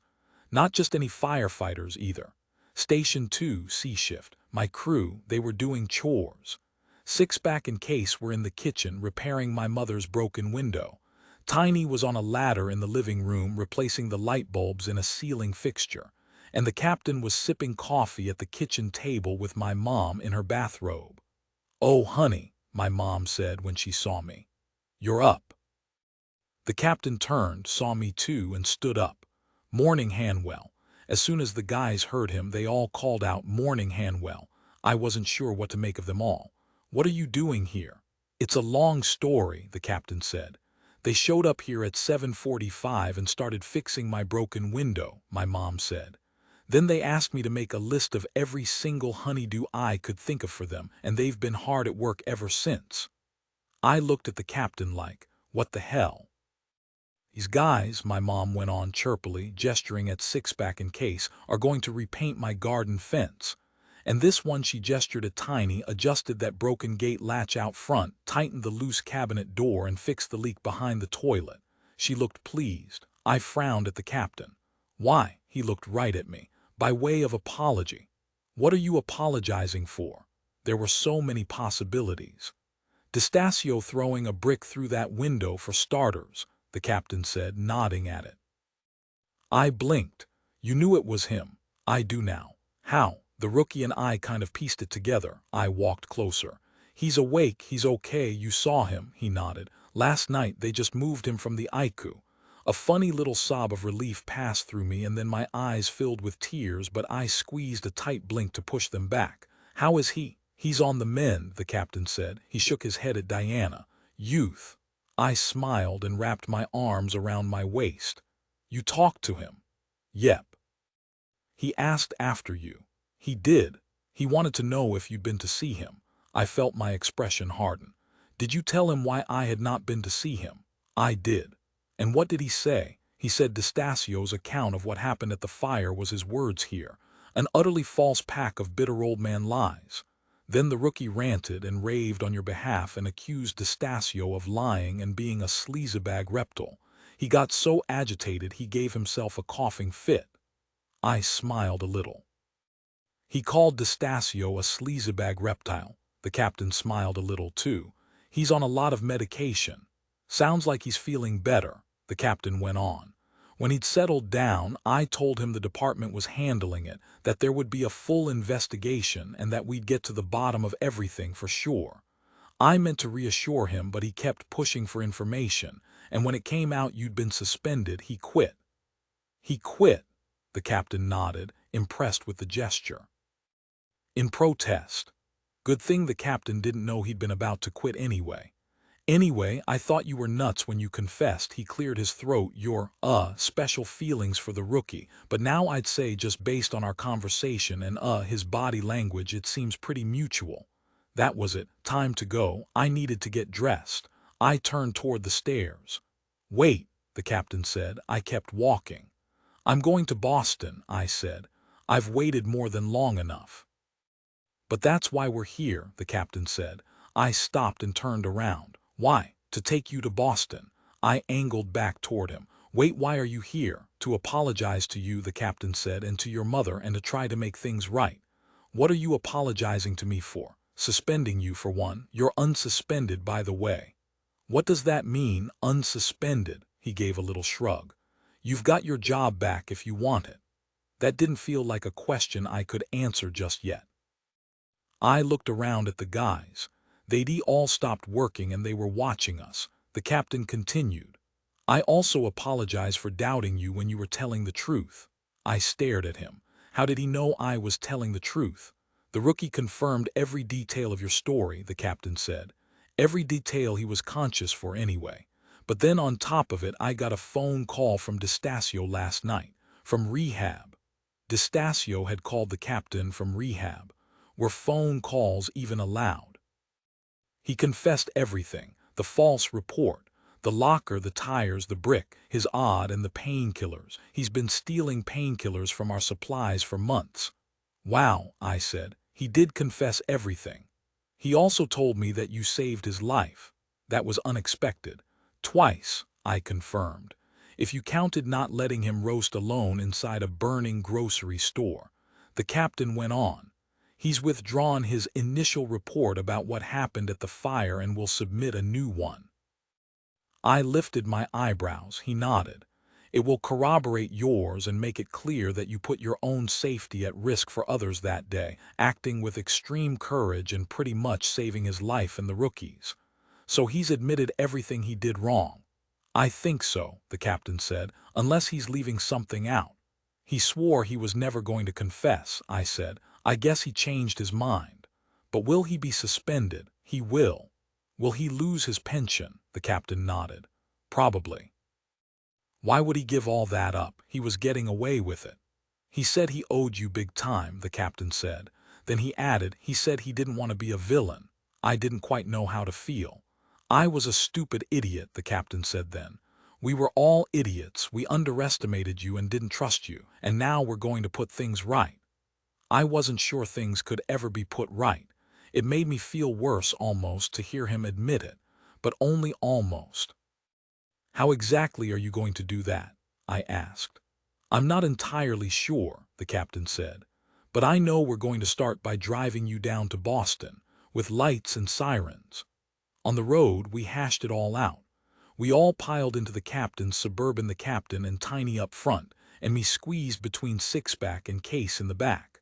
Not just any firefighters either. Station 2, C-shift, my crew, they were doing chores. Six-pack and Case were in the kitchen repairing my mother's broken window. Tiny was on a ladder in the living room replacing the light bulbs in a ceiling fixture. And the captain was sipping coffee at the kitchen table with my mom in her bathrobe. "Oh, honey," my mom said when she saw me. "You're up." The captain turned, saw me too, and stood up. "Morning, Hanwell." As soon as the guys heard him, they all called out, "Morning, Hanwell." I wasn't sure what to make of them all. "What are you doing here?" "It's a long story," the captain said. "They showed up here at 7:45 and started fixing my broken window," my mom said. "Then they asked me to make a list of every single honeydew I could think of for them, and they've been hard at work ever since." I looked at the captain like, what the hell? "These guys," my mom went on chirpily, gesturing at Six-pack and Case, "are going to repaint my garden fence. And this one," she gestured at Tiny, "adjusted that broken gate latch out front, tightened the loose cabinet door, and fixed the leak behind the toilet." She looked pleased. I frowned at the captain. "Why?" He looked right at me. "By way of apology." "What are you apologizing for?" There were so many possibilities. "D'Estasio throwing a brick through that window for starters," the captain said, nodding at it. I blinked. "You knew it was him." "I do now." "How?" The rookie and I kind of pieced it together. I walked closer. "He's awake, he's okay, you saw him," he nodded. "Last night they just moved him from the ICU." A funny little sob of relief passed through me, and then my eyes filled with tears, but I squeezed a tight blink to push them back. "How is he?" "He's on the mend," the captain said. He shook his head at Diana. "Youth." I smiled and wrapped my arms around my waist. "You talked to him?" "Yep. He asked after you." "He did. He wanted to know if you'd been to see him." I felt my expression harden. "Did you tell him why I had not been to see him?" "I did." "And what did he say?" "He said D'Estasio's account of what happened at the fire was his words here. An utterly false pack of bitter old man lies." Then the rookie ranted and raved on your behalf and accused D'Estasio of lying and being a sleazebag reptile. He got so agitated he gave himself a coughing fit. I smiled a little. "He called D'Estasio a sleazebag reptile." The captain smiled a little too. "He's on a lot of medication." "Sounds like he's feeling better," the captain went on. When he'd settled down, I told him the department was handling it, that there would be a full investigation, and that we'd get to the bottom of everything for sure. I meant to reassure him, but he kept pushing for information, and when it came out you'd been suspended, he quit. "He quit?" The captain nodded, impressed with the gesture. "In protest." Good thing the captain didn't know he'd been about to quit anyway. "Anyway, I thought you were nuts when you confessed." He cleared his throat. "Your, special feelings for the rookie, but now I'd say just based on our conversation and, his body language, it seems pretty mutual." That was it. Time to go. I needed to get dressed. I turned toward the stairs. "Wait," the captain said. I kept walking. "I'm going to Boston," I said. "I've waited more than long enough." "But that's why we're here," the captain said. I stopped and turned around. "Why?" To take you to Boston." I angled back toward him. "Wait, why are you here?" "To apologize to you," the captain said, "and to your mother, and to try to make things right." "What are you apologizing to me for?" "Suspending you, for one. You're unsuspended, by the way." "What does that mean, unsuspended?" He gave a little shrug. "You've got your job back if you want it." That didn't feel like a question I could answer just yet. I looked around at the guys. They'd all stopped working and they were watching us. The captain continued. "I also apologize for doubting you when you were telling the truth." I stared at him. How did he know I was telling the truth? "The rookie confirmed every detail of your story," the captain said. "Every detail he was conscious for anyway. But then on top of it, I got a phone call from D'Estasio last night, from rehab." D'Estasio had called the captain from rehab. Were phone calls even allowed? "He confessed everything. The false report. The locker, the tires, the brick, his odd, and the painkillers. He's been stealing painkillers from our supplies for months." "Wow," I said. "He did confess everything." "He also told me that you saved his life." "That was unexpected." "Twice," I confirmed. "If you counted not letting him roast alone inside a burning grocery store." The captain went on. "He's withdrawn his initial report about what happened at the fire and will submit a new one." I lifted my eyebrows. He nodded. "It will corroborate yours and make it clear that you put your own safety at risk for others that day, acting with extreme courage and pretty much saving his life and the rookie's." "So he's admitted everything he did wrong?" "I think so," the captain said, "unless he's leaving something out." "He swore he was never going to confess," I said. "I guess he changed his mind." "But will he be suspended?" "He will." "Will he lose his pension?" The captain nodded. "Probably." "Why would he give all that up? He was getting away with it." "He said he owed you big time," the captain said. Then he added, "He said he didn't want to be a villain." I didn't quite know how to feel. "I was a stupid idiot," the captain said then. "We were all idiots. We underestimated you and didn't trust you, and now we're going to put things right." I wasn't sure things could ever be put right. It made me feel worse almost to hear him admit it, but only almost. "How exactly are you going to do that?" I asked. "I'm not entirely sure," the captain said. "But I know we're going to start by driving you down to Boston, with lights and sirens." On the road, we hashed it all out. We all piled into the captain's Suburban, the captain and Tiny up front, and me squeezed between Sixpack and Case in the back.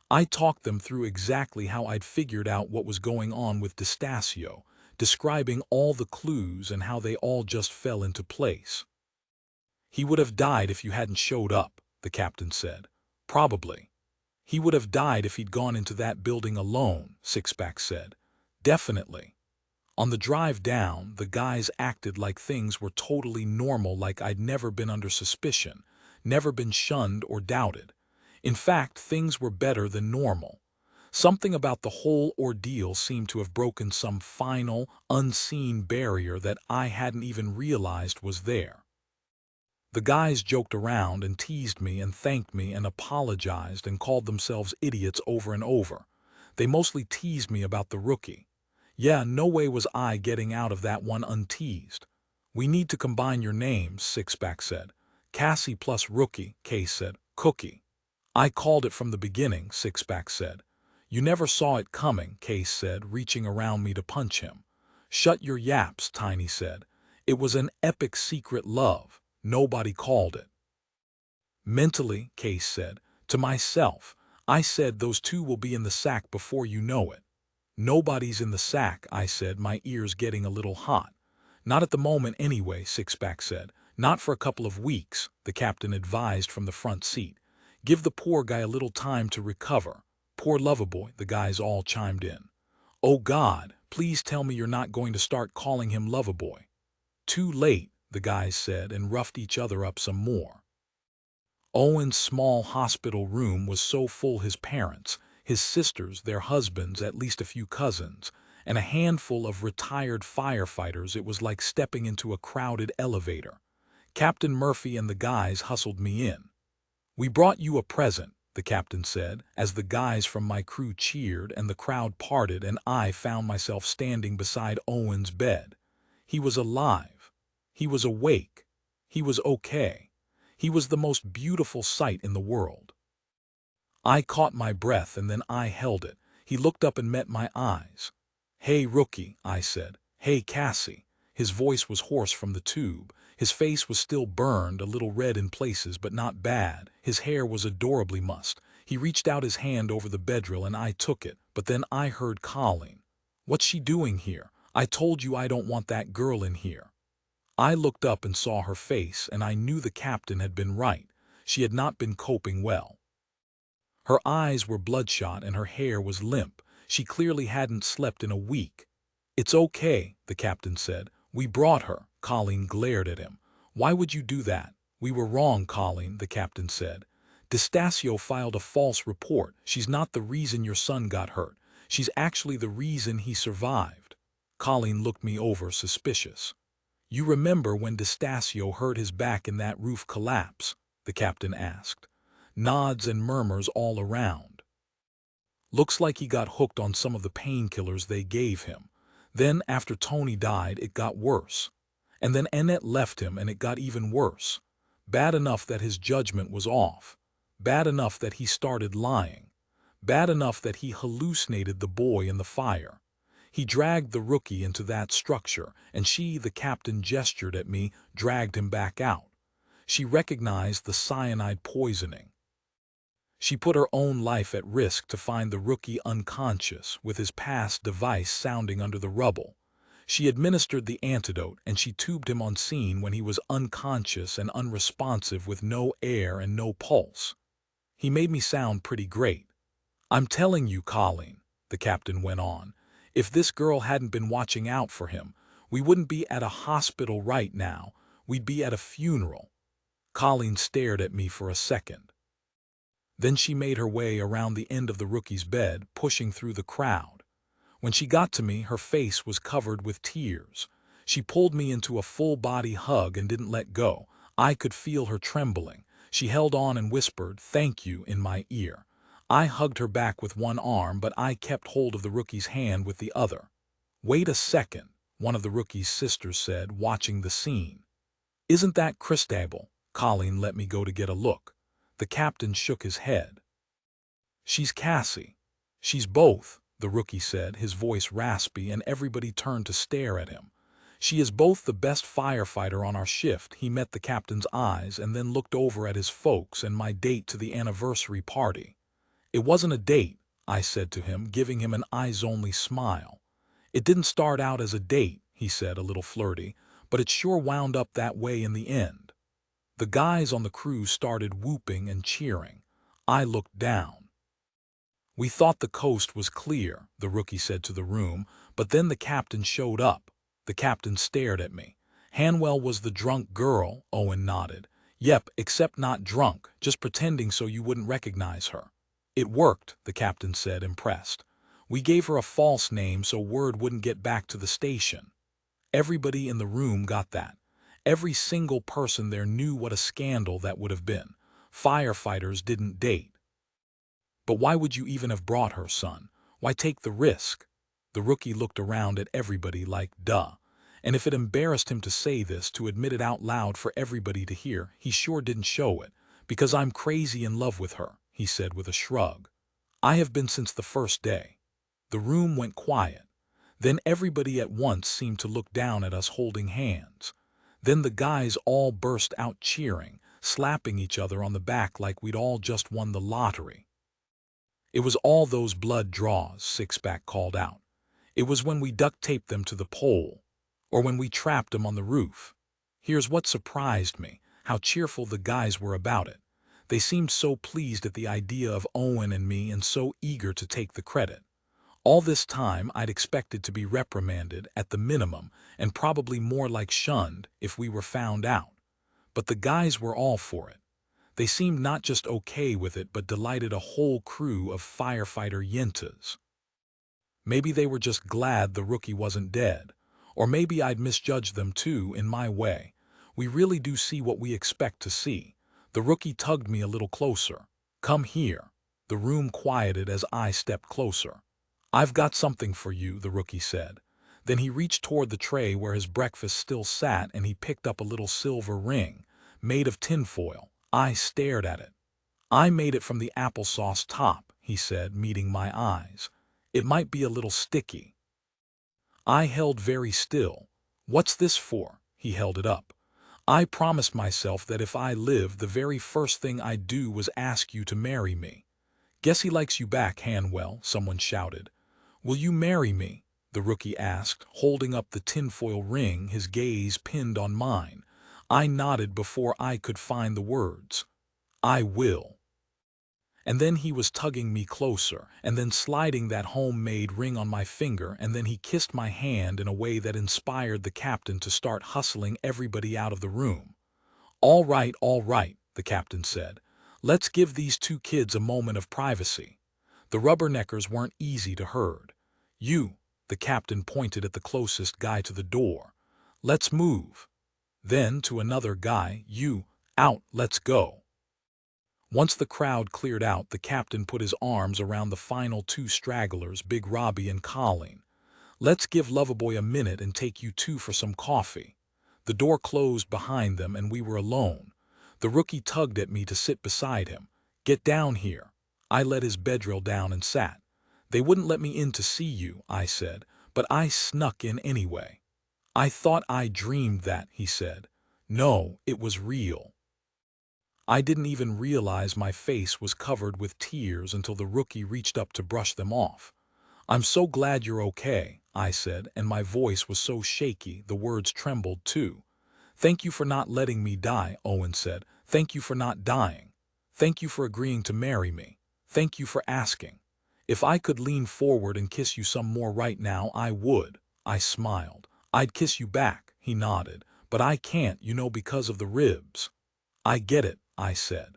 I talked them through exactly how I'd figured out what was going on with D'Estasio, describing all the clues and how they all just fell into place. "He would have died if you hadn't showed up," the captain said. "Probably." "He would have died if he'd gone into that building alone," Sixpack said. "Definitely." On the drive down, the guys acted like things were totally normal, like I'd never been under suspicion, never been shunned or doubted. In fact, things were better than normal. Something about the whole ordeal seemed to have broken some final, unseen barrier that I hadn't even realized was there. The guys joked around and teased me and thanked me and apologized and called themselves idiots over and over. They mostly teased me about the rookie. Yeah, no way was I getting out of that one unteased. "We need to combine your names," Sixpack said. "Cassie plus Rookie," Case said. "Cookie." "I called it from the beginning," Sixpack said. "You never saw it coming," Case said, reaching around me to punch him. "Shut your yaps," Tiny said. "It was an epic secret love. Nobody called it." "Mentally," Case said. To myself, I said, "Those two will be in the sack before you know it." "Nobody's in the sack," I said, my ears getting a little hot. "Not at the moment anyway," Sixpack said. "Not for a couple of weeks," the captain advised from the front seat. "Give the poor guy a little time to recover." "Poor Loverboy," the guys all chimed in. "Oh God, please tell me you're not going to start calling him Loverboy." "Too late," the guys said and roughed each other up some more. Owen's small hospital room was so full, his parents, his sisters, their husbands, at least a few cousins, and a handful of retired firefighters. It was like stepping into a crowded elevator. Captain Murphy and the guys hustled me in. "We brought you a present," the captain said, as the guys from my crew cheered and the crowd parted and I found myself standing beside Owen's bed. He was alive. He was awake. He was okay. He was the most beautiful sight in the world. I caught my breath and then I held it. He looked up and met my eyes. "Hey, rookie," I said. "Hey, Cassie." His voice was hoarse from the tube. His face was still burned, a little red in places, but not bad. His hair was adorably mussed. He reached out his hand over the bedrill and I took it, but then I heard Colleen. "What's she doing here? I told you I don't want that girl in here." I looked up and saw her face, and I knew the captain had been right. She had not been coping well. Her eyes were bloodshot and her hair was limp. She clearly hadn't slept in a week. "It's okay," the captain said. "We brought her." Colleen glared at him. "Why would you do that?" "We were wrong, Colleen," the captain said. "Destasio filed a false report. She's not the reason your son got hurt. She's actually the reason he survived." Colleen looked me over, suspicious. "You remember when Destasio hurt his back in that roof collapse?" the captain asked. Nods and murmurs all around. "Looks like he got hooked on some of the painkillers they gave him. Then, after Tony died, it got worse. And then Annette left him and it got even worse. Bad enough that his judgment was off. Bad enough that he started lying. Bad enough that he hallucinated the boy in the fire. He dragged the rookie into that structure, and she," the captain gestured at me, "dragged him back out. She recognized the cyanide poisoning. She put her own life at risk to find the rookie unconscious, with his pass device sounding under the rubble. She administered the antidote and she tubed him on scene when he was unconscious and unresponsive with no air and no pulse. He made me sound pretty great. I'm telling you, Colleen," the captain went on, "if this girl hadn't been watching out for him, we wouldn't be at a hospital right now. We'd be at a funeral." Colleen stared at me for a second. Then she made her way around the end of the rookie's bed, pushing through the crowd. When she got to me, her face was covered with tears. She pulled me into a full-body hug and didn't let go. I could feel her trembling. She held on and whispered, "Thank you," in my ear. I hugged her back with one arm, but I kept hold of the rookie's hand with the other. "Wait a second," one of the rookie's sisters said, watching the scene. "Isn't that Christabel?" Colleen let me go to get a look. The captain shook his head. "She's Cassie." "She's both," the rookie said, his voice raspy, and everybody turned to stare at him. "She is both the best firefighter on our shift." He met the captain's eyes and then looked over at his folks and my date to the anniversary party. "It wasn't a date," I said to him, giving him an eyes-only smile. "It didn't start out as a date," he said, a little flirty, "but it sure wound up that way in the end." The guys on the crew started whooping and cheering. I looked down. "We thought the coast was clear," the rookie said to the room, "but then the captain showed up." The captain stared at me. "Hanwell was the drunk girl," Owen nodded. "Yep, except not drunk, just pretending so you wouldn't recognize her." "It worked," the captain said, impressed. "We gave her a false name so word wouldn't get back to the station." Everybody in the room got that. Every single person there knew what a scandal that would have been. Firefighters didn't date. "But why would you even have brought her, son? Why take the risk?" The rookie looked around at everybody like, duh. And if it embarrassed him to say this, to admit it out loud for everybody to hear, he sure didn't show it. "Because I'm crazy in love with her," he said with a shrug. "I have been since the first day." The room went quiet. Then everybody at once seemed to look down at us holding hands. Then the guys all burst out cheering, slapping each other on the back like we'd all just won the lottery. "It was all those blood draws," Sixpack called out. "It was when we duct-taped them to the pole, or when we trapped them on the roof." Here's what surprised me, how cheerful the guys were about it. They seemed so pleased at the idea of Owen and me and so eager to take the credit. All this time I'd expected to be reprimanded at the minimum, and probably more like shunned if we were found out. But the guys were all for it. They seemed not just okay with it, but delighted a whole crew of firefighter yentas. Maybe they were just glad the rookie wasn't dead. Or maybe I'd misjudged them too, in my way. We really do see what we expect to see. The rookie tugged me a little closer. "Come here." The room quieted as I stepped closer. "I've got something for you," the rookie said. Then he reached toward the tray where his breakfast still sat and he picked up a little silver ring, made of tinfoil. I stared at it. I made it from the applesauce top, he said, meeting my eyes. It might be a little sticky. I held very still. What's this for? He held it up. I promised myself that if I lived, the very first thing I'd do was ask you to marry me. Guess he likes you back, Hanwell, someone shouted. Will you marry me? The rookie asked, holding up the tinfoil ring, his gaze pinned on mine. I nodded before I could find the words. I will. And then he was tugging me closer, and then sliding that homemade ring on my finger, and then he kissed my hand in a way that inspired the captain to start hustling everybody out of the room. All right, the captain said. Let's give these two kids a moment of privacy. The rubberneckers weren't easy to herd. You, the captain pointed at the closest guy to the door. Let's move. Then to another guy, you, out, let's go. Once the crowd cleared out, the captain put his arms around the final two stragglers, Big Robbie and Colleen. Let's give Loverboy a minute and take you two for some coffee. The door closed behind them and we were alone. The rookie tugged at me to sit beside him. Get down here. I let his bedrill down and sat. They wouldn't let me in to see you, I said, but I snuck in anyway. I thought I dreamed that, he said. No, it was real. I didn't even realize my face was covered with tears until the rookie reached up to brush them off. I'm so glad you're okay, I said, and my voice was so shaky the words trembled too. Thank you for not letting me die, Owen said. Thank you for not dying. Thank you for agreeing to marry me. Thank you for asking. If I could lean forward and kiss you some more right now, I would. I smiled. I'd kiss you back, he nodded. But I can't, because of the ribs. I get it, I said.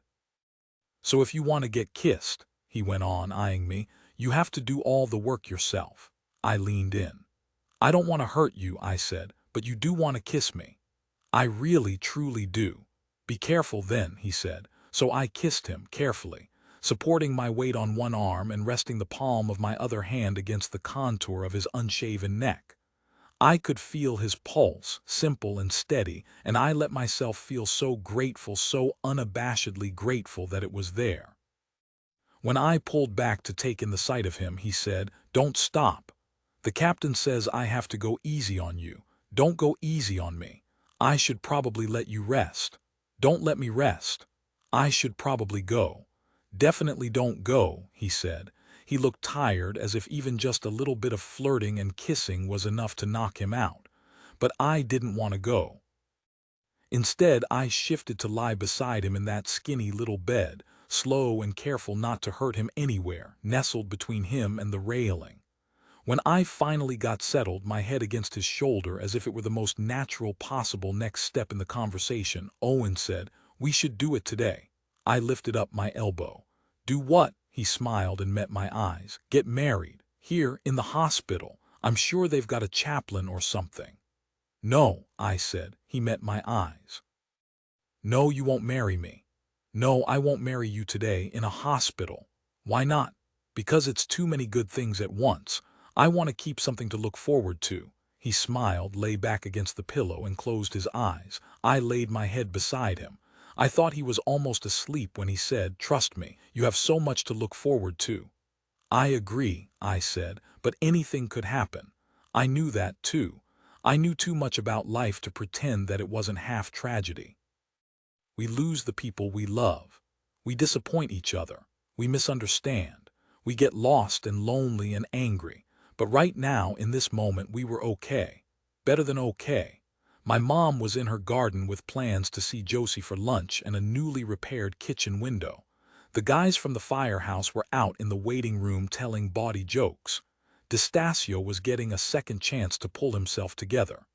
So if you want to get kissed, he went on, eyeing me, you have to do all the work yourself. I leaned in. I don't want to hurt you, I said, but you do want to kiss me. I really, truly do. Be careful then, he said. So I kissed him carefully, supporting my weight on one arm and resting the palm of my other hand against the contour of his unshaven neck. I could feel his pulse, simple and steady, and I let myself feel so grateful, so unabashedly grateful that it was there. When I pulled back to take in the sight of him, he said, Don't stop. The captain says I have to go easy on you. Don't go easy on me. I should probably let you rest. Don't let me rest. I should probably go. Definitely don't go, he said. He looked tired, as if even just a little bit of flirting and kissing was enough to knock him out. But I didn't want to go. Instead, I shifted to lie beside him in that skinny little bed, slow and careful not to hurt him anywhere, nestled between him and the railing. When I finally got settled, my head against his shoulder as if it were the most natural possible next step in the conversation, Owen said, We should do it today. I lifted up my elbow. Do what? He smiled and met my eyes. Get married. Here, in the hospital. I'm sure they've got a chaplain or something. No, I said. He met my eyes. No, you won't marry me. No, I won't marry you today in a hospital. Why not? Because it's too many good things at once. I want to keep something to look forward to. He smiled, lay back against the pillow, and closed his eyes. I laid my head beside him. I thought he was almost asleep when he said, Trust me, you have so much to look forward to. I agree, I said, but anything could happen. I knew that too. I knew too much about life to pretend that it wasn't half tragedy. We lose the people we love. We disappoint each other. We misunderstand. We get lost and lonely and angry. But right now, in this moment, we were okay. Better than okay. My mom was in her garden with plans to see Josie for lunch and a newly repaired kitchen window. The guys from the firehouse were out in the waiting room telling bawdy jokes. D'Estasio was getting a second chance to pull himself together.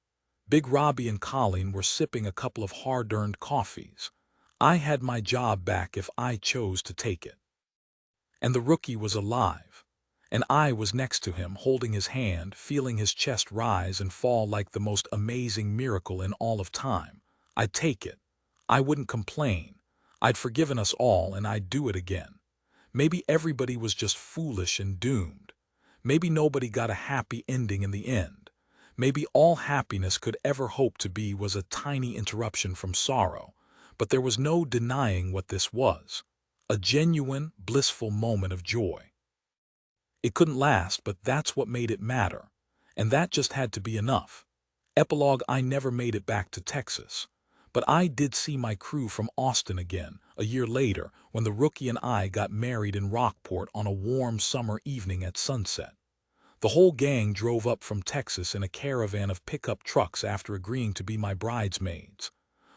Big Robbie and Colleen were sipping a couple of hard-earned coffees. I had my job back if I chose to take it. And the rookie was alive. And I was next to him, holding his hand, feeling his chest rise and fall like the most amazing miracle in all of time. I'd take it. I wouldn't complain. I'd forgiven us all, and I'd do it again. Maybe everybody was just foolish and doomed. Maybe nobody got a happy ending in the end. Maybe all happiness could ever hope to be was a tiny interruption from sorrow, but there was no denying what this was. A genuine, blissful moment of joy. It couldn't last, but that's what made it matter. And that just had to be enough. Epilogue: I never made it back to Texas. But I did see my crew from Austin again, a year later, when the rookie and I got married in Rockport on a warm summer evening at sunset. The whole gang drove up from Texas in a caravan of pickup trucks after agreeing to be my bridesmaids.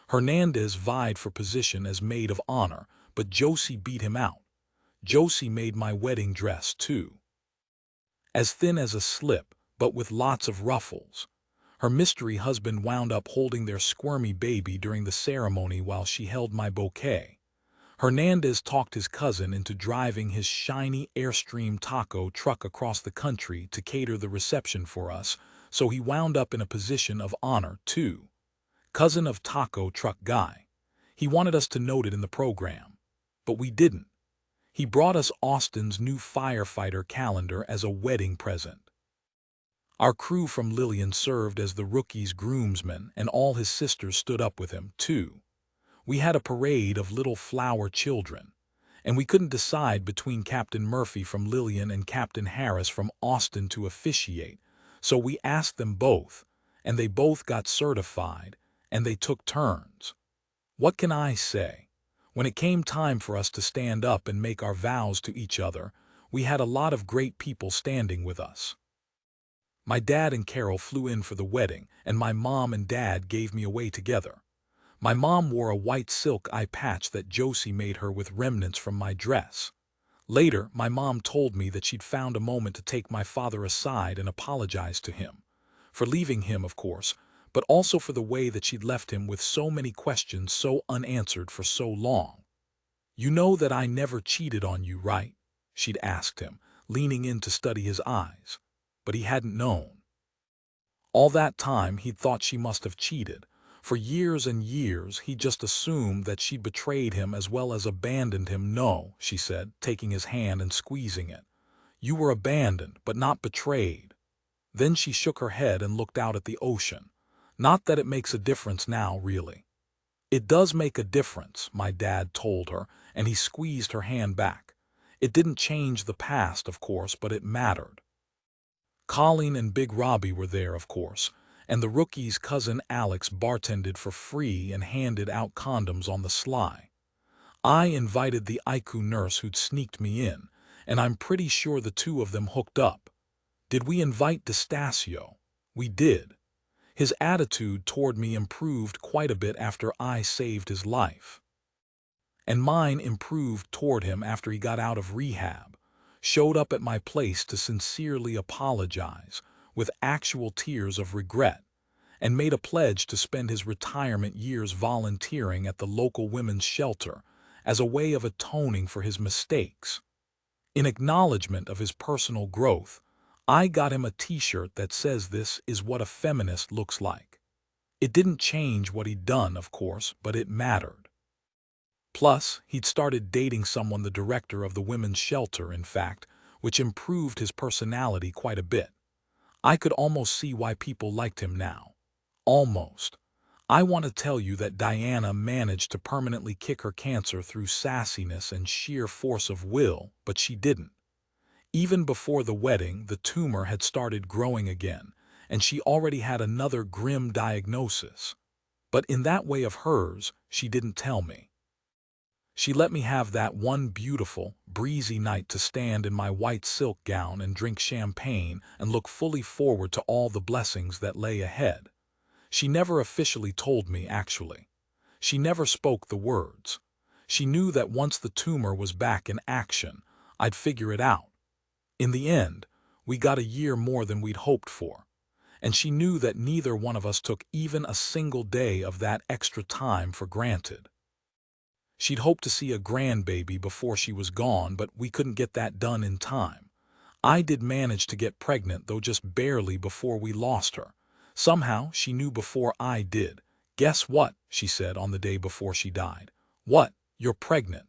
Hernandez vied for position as maid of honor, but Josie beat him out. Josie made my wedding dress, too. As thin as a slip, but with lots of ruffles. Her mystery husband wound up holding their squirmy baby during the ceremony while she held my bouquet. Hernandez talked his cousin into driving his shiny Airstream taco truck across the country to cater the reception for us, so he wound up in a position of honor, too. Cousin of taco truck guy. He wanted us to note it in the program. But we didn't. He brought us Austin's new Firefighter calendar as a wedding present. Our crew from Lillian served as the rookie's groomsmen, and all his sisters stood up with him, too. We had a parade of little flower children, and we couldn't decide between Captain Murphy from Lillian and Captain Harris from Austin to officiate, so we asked them both, and they both got certified, and they took turns. What can I say? When it came time for us to stand up and make our vows to each other, we had a lot of great people standing with us. My dad and Carol flew in for the wedding, and my mom and dad gave me away together. My mom wore a white silk eye patch that Josie made her with remnants from my dress. Later, my mom told me that she'd found a moment to take my father aside and apologize to him. For leaving him, of course, but also for the way that she'd left him with so many questions so unanswered for so long. "You know that I never cheated on you, right?" she'd asked him, leaning in to study his eyes. But he hadn't known. All that time he'd thought she must have cheated. For years and years he'd just assumed that she'd betrayed him as well as abandoned him. "No," she said, taking his hand and squeezing it. "You were abandoned, but not betrayed." Then she shook her head and looked out at the ocean. "Not that it makes a difference now, really." "It does make a difference," my dad told her, and he squeezed her hand back. "It didn't change the past, of course, but it mattered." Colleen and Big Robbie were there, of course, and the rookie's cousin Alex bartended for free and handed out condoms on the sly. I invited the IQ nurse who'd sneaked me in, and I'm pretty sure the two of them hooked up. Did we invite D'Estasio? We did. His attitude toward me improved quite a bit after I saved his life. And mine improved toward him after he got out of rehab. Showed up at my place to sincerely apologize, with actual tears of regret, and made a pledge to spend his retirement years volunteering at the local women's shelter as a way of atoning for his mistakes. In acknowledgement of his personal growth, I got him a t-shirt that says "This is what a feminist looks like." It didn't change what he'd done, of course, but it mattered. Plus, he'd started dating someone, the director of the women's shelter, in fact, which improved his personality quite a bit. I could almost see why people liked him now. Almost. I want to tell you that Diana managed to permanently kick her cancer through sassiness and sheer force of will, but she didn't. Even before the wedding, the tumor had started growing again, and she already had another grim diagnosis. But in that way of hers, she didn't tell me. She let me have that one beautiful, breezy night to stand in my white silk gown and drink champagne and look fully forward to all the blessings that lay ahead. She never officially told me, actually. She never spoke the words. She knew that once the tumor was back in action, I'd figure it out. In the end, we got a year more than we'd hoped for, and she knew that neither one of us took even a single day of that extra time for granted. She'd hoped to see a grandbaby before she was gone, but we couldn't get that done in time. I did manage to get pregnant, though just barely before we lost her. Somehow, she knew before I did. "Guess what?" she said on the day before she died. "What? You're pregnant."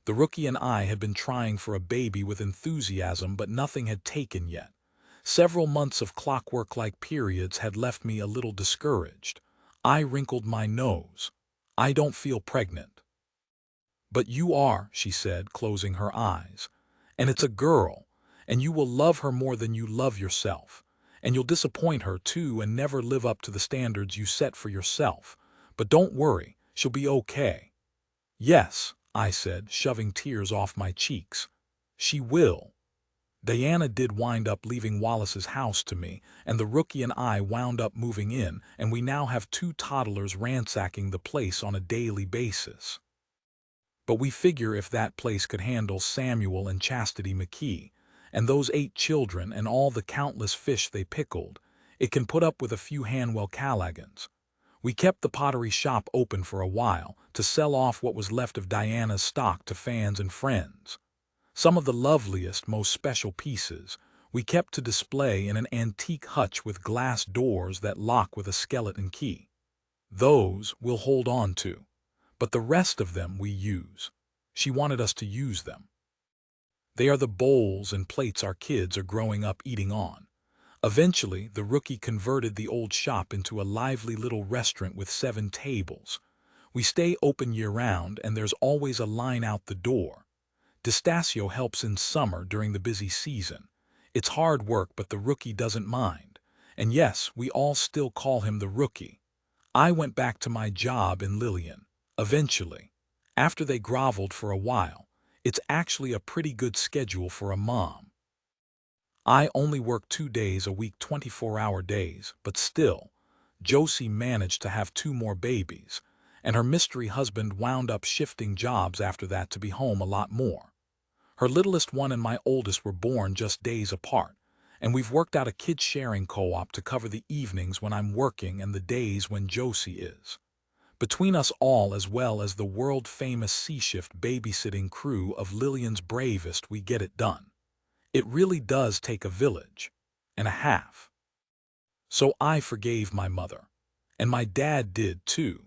The rookie and I had been trying for a baby with enthusiasm, but nothing had taken yet. Several months of clockwork-like periods had left me a little discouraged. I wrinkled my nose. I don't feel pregnant. But you are, she said, closing her eyes. And it's a girl, and you will love her more than you love yourself. And you'll disappoint her too and never live up to the standards you set for yourself. But don't worry, she'll be okay. Yes, I said, shoving tears off my cheeks. She will. Diana did wind up leaving Wallace's house to me, and the rookie and I wound up moving in, and we now have 2 toddlers ransacking the place on a daily basis. But we figure if that place could handle Samuel and Chastity McKee, and those 8 children and all the countless fish they pickled, it can put up with a few Hanwell Callagans. We kept the pottery shop open for a while to sell off what was left of Diana's stock to fans and friends. Some of the loveliest, most special pieces we kept to display in an antique hutch with glass doors that lock with a skeleton key. Those we'll hold on to, but the rest of them we use. She wanted us to use them. They are the bowls and plates our kids are growing up eating on. Eventually, the rookie converted the old shop into a lively little restaurant with 7 tables. We stay open year-round, and there's always a line out the door. D'Estasio helps in summer during the busy season. It's hard work, but the rookie doesn't mind. And yes, we all still call him the rookie. I went back to my job in Lillian. Eventually. After they groveled for a while. It's actually a pretty good schedule for a mom. I only work 2 days a week, 24-hour days, but still, Josie managed to have 2 more babies, and her mystery husband wound up shifting jobs after that to be home a lot more. Her littlest one and my oldest were born just days apart, and we've worked out a kid-sharing co-op to cover the evenings when I'm working and the days when Josie is. Between us all, as well as the world-famous C-shift babysitting crew of Lillian's bravest, we get it done. It really does take a village and a half. So I forgave my mother, and my dad did too,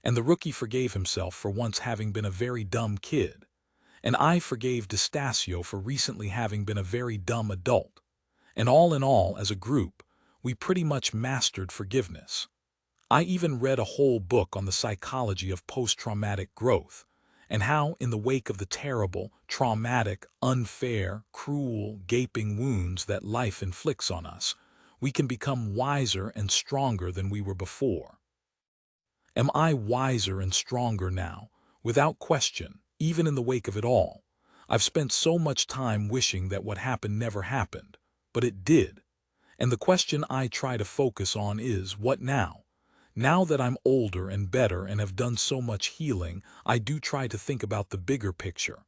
and the rookie forgave himself for once having been a very dumb kid, and I forgave D'Estasio for recently having been a very dumb adult, and all in all, as a group, we pretty much mastered forgiveness. I even read a whole book on the psychology of post-traumatic growth, and how, in the wake of the terrible, traumatic, unfair, cruel, gaping wounds that life inflicts on us, we can become wiser and stronger than we were before. Am I wiser and stronger now? Without question, even in the wake of it all. I've spent so much time wishing that what happened never happened, but it did. And the question I try to focus on is, what now? Now that I'm older and better and have done so much healing, I do try to think about the bigger picture.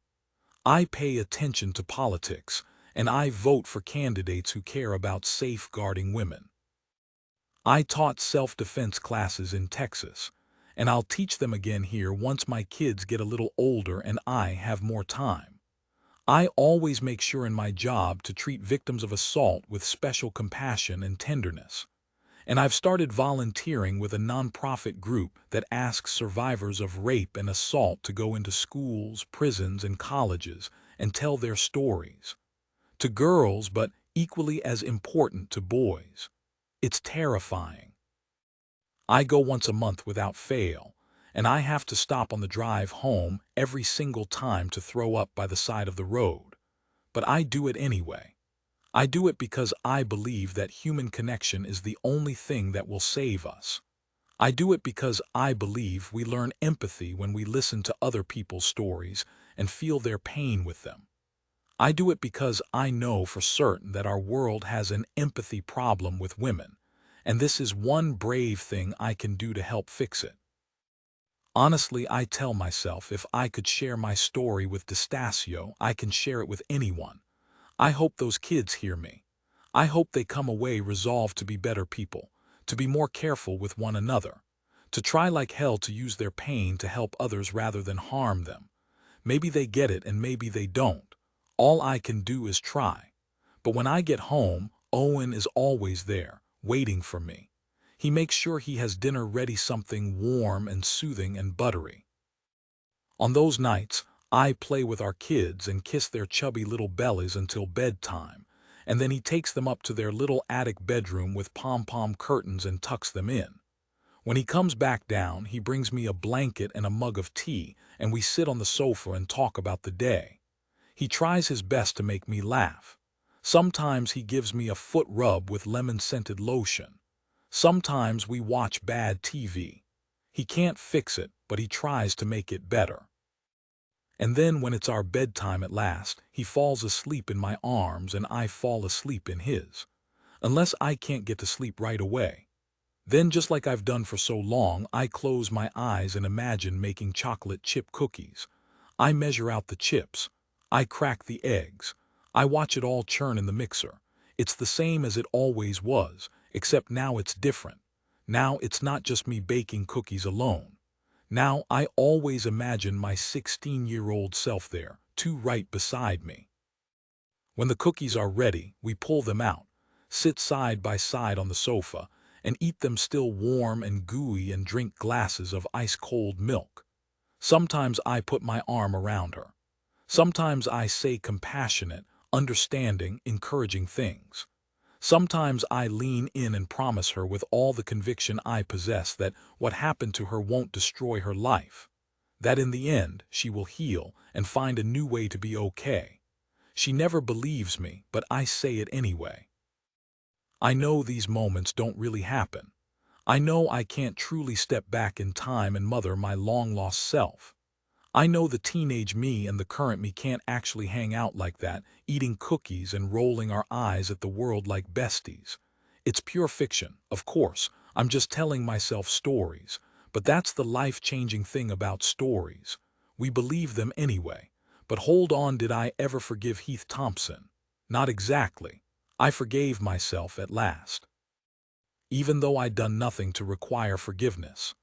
I pay attention to politics, and I vote for candidates who care about safeguarding women. I taught self-defense classes in Texas, and I'll teach them again here once my kids get a little older and I have more time. I always make sure in my job to treat victims of assault with special compassion and tenderness. And I've started volunteering with a nonprofit group that asks survivors of rape and assault to go into schools, prisons, and colleges and tell their stories. To girls, but equally as important to boys. It's terrifying. I go once a month without fail, and I have to stop on the drive home every single time to throw up by the side of the road. But I do it anyway. I do it because I believe that human connection is the only thing that will save us. I do it because I believe we learn empathy when we listen to other people's stories and feel their pain with them. I do it because I know for certain that our world has an empathy problem with women, and this is one brave thing I can do to help fix it. Honestly, I tell myself if I could share my story with D'Estasio, I can share it with anyone. I hope those kids hear me. I hope they come away resolved to be better people, to be more careful with one another, to try like hell to use their pain to help others rather than harm them. Maybe they get it and maybe they don't. All I can do is try. But when I get home, Owen is always there, waiting for me. He makes sure he has dinner ready, something warm and soothing and buttery. On those nights, I play with our kids and kiss their chubby little bellies until bedtime, and then he takes them up to their little attic bedroom with pom-pom curtains and tucks them in. When he comes back down, he brings me a blanket and a mug of tea, and we sit on the sofa and talk about the day. He tries his best to make me laugh. Sometimes he gives me a foot rub with lemon-scented lotion. Sometimes we watch bad TV. He can't fix it, but he tries to make it better. And then when it's our bedtime at last, he falls asleep in my arms and I fall asleep in his. Unless I can't get to sleep right away. Then, just like I've done for so long, I close my eyes and imagine making chocolate chip cookies. I measure out the chips. I crack the eggs. I watch it all churn in the mixer. It's the same as it always was, except now it's different. Now it's not just me baking cookies alone. Now I always imagine my 16-year-old self there, right beside me. When the cookies are ready, we pull them out, sit side by side on the sofa, and eat them still warm and gooey and drink glasses of ice-cold milk. Sometimes I put my arm around her. Sometimes I say compassionate, understanding, encouraging things. Sometimes I lean in and promise her with all the conviction I possess that what happened to her won't destroy her life. That in the end, she will heal and find a new way to be okay. She never believes me, but I say it anyway. I know these moments don't really happen. I know I can't truly step back in time and mother my long-lost self. I know the teenage me and the current me can't actually hang out like that, eating cookies and rolling our eyes at the world like besties. It's pure fiction, of course. I'm just telling myself stories. But that's the life-changing thing about stories. We believe them anyway. But hold on, did I ever forgive Heath Thompson? Not exactly. I forgave myself at last. Even though I'd done nothing to require forgiveness.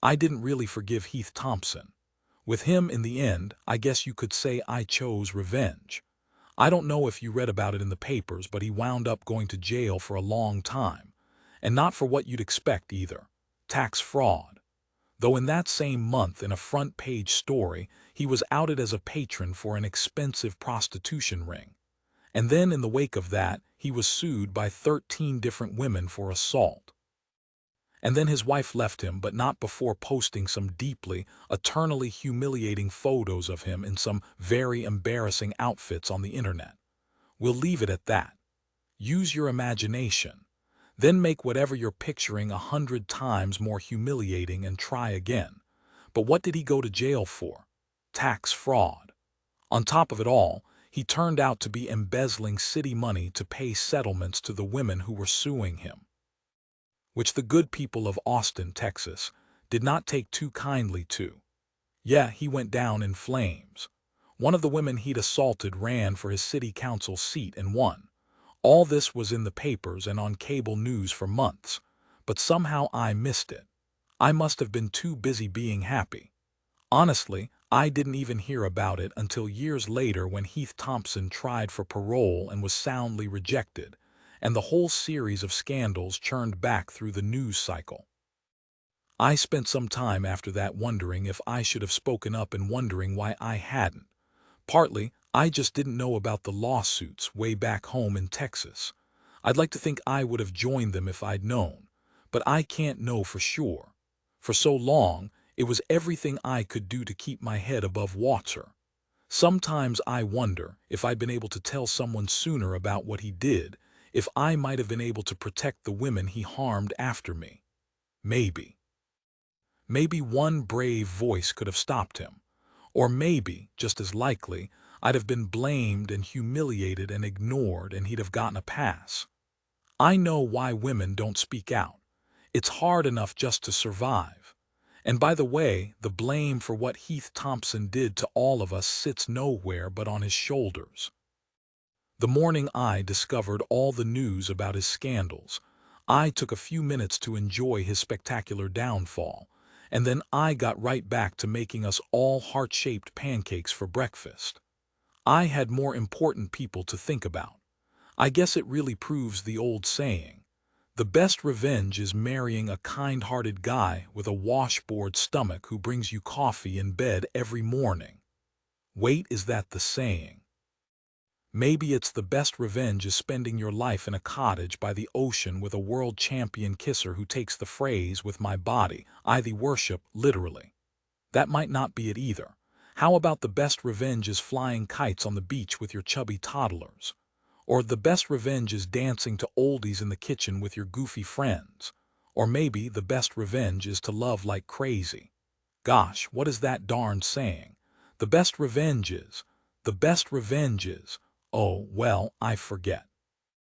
I didn't really forgive Heath Thompson. With him, in the end, I guess you could say I chose revenge. I don't know if you read about it in the papers, but he wound up going to jail for a long time. And not for what you'd expect either. Tax fraud. Though in that same month, in a front-page story, he was outed as a patron for an expensive prostitution ring. And then in the wake of that, he was sued by 13 different women for assault. And then his wife left him, but not before posting some deeply, eternally humiliating photos of him in some very embarrassing outfits on the internet. We'll leave it at that. Use your imagination. Then make whatever you're picturing 100 times more humiliating and try again. But what did he go to jail for? Tax fraud. On top of it all, he turned out to be embezzling city money to pay settlements to the women who were suing him, which the good people of Austin, Texas, did not take too kindly to. Yeah, he went down in flames. One of the women he'd assaulted ran for his city council seat and won. All this was in the papers and on cable news for months, but somehow I missed it. I must have been too busy being happy. Honestly, I didn't even hear about it until years later when Heath Thompson tried for parole and was soundly rejected, and the whole series of scandals churned back through the news cycle. I spent some time after that wondering if I should have spoken up and wondering why I hadn't. Partly, I just didn't know about the lawsuits way back home in Texas. I'd like to think I would have joined them if I'd known, but I can't know for sure. For so long, it was everything I could do to keep my head above water. Sometimes I wonder if I'd been able to tell someone sooner about what he did, if I might have been able to protect the women he harmed after me. Maybe. Maybe one brave voice could have stopped him. Or maybe, just as likely, I'd have been blamed and humiliated and ignored and he'd have gotten a pass. I know why women don't speak out. It's hard enough just to survive. And by the way, the blame for what Heath Thompson did to all of us sits nowhere but on his shoulders. The morning I discovered all the news about his scandals, I took a few minutes to enjoy his spectacular downfall, and then I got right back to making us all heart-shaped pancakes for breakfast. I had more important people to think about. I guess it really proves the old saying, the best revenge is marrying a kind-hearted guy with a washboard stomach who brings you coffee in bed every morning. Wait, is that the saying? Maybe it's the best revenge is spending your life in a cottage by the ocean with a world champion kisser who takes the phrase "with my body, I thee worship" literally. That might not be it either. How about the best revenge is flying kites on the beach with your chubby toddlers? Or the best revenge is dancing to oldies in the kitchen with your goofy friends? Or maybe the best revenge is to love like crazy. Gosh, what is that darn saying? The best revenge is, the best revenge is, oh, well, I forget.